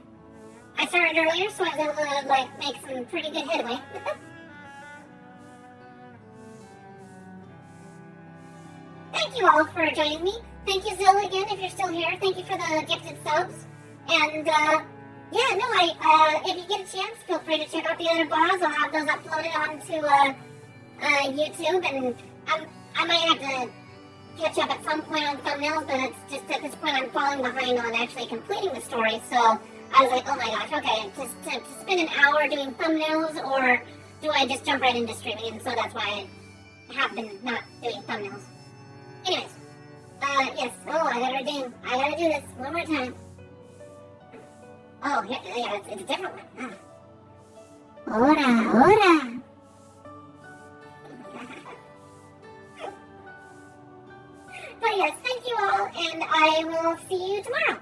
I started earlier, so I was able to make some pretty good headway. Thank you all for joining me. Thank you, Zill, again, if you're still here. Thank you for the gifted subs. And yeah, no, if you get a chance, feel free to check out the other VODs. I'll have those uploaded onto YouTube, and I might have to catch up at some point on thumbnails, but it's just at this point I'm falling behind on actually completing the story, so I was like, oh my gosh, okay, to spend an hour doing thumbnails, or do I just jump right into streaming? And so that's why I have been not doing thumbnails. Anyways, yes, I gotta do this one more time. Oh, yeah, it's a different one. Ora. But yes, thank you all, and I will see you tomorrow.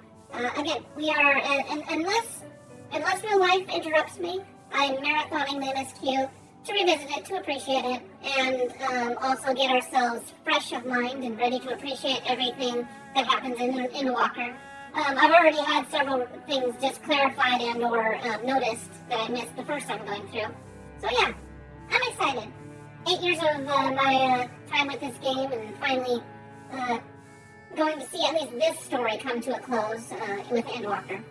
Again, we are, unless real life interrupts me, I'm marathoning the MSQ to revisit it, to appreciate it, and also get ourselves fresh of mind and ready to appreciate everything that happens in Endwalker. I've already had several things just clarified and or noticed that I missed the first time going through. So yeah, I'm excited. 8 years of my time with this game, and finally going to see at least this story come to a close with Endwalker.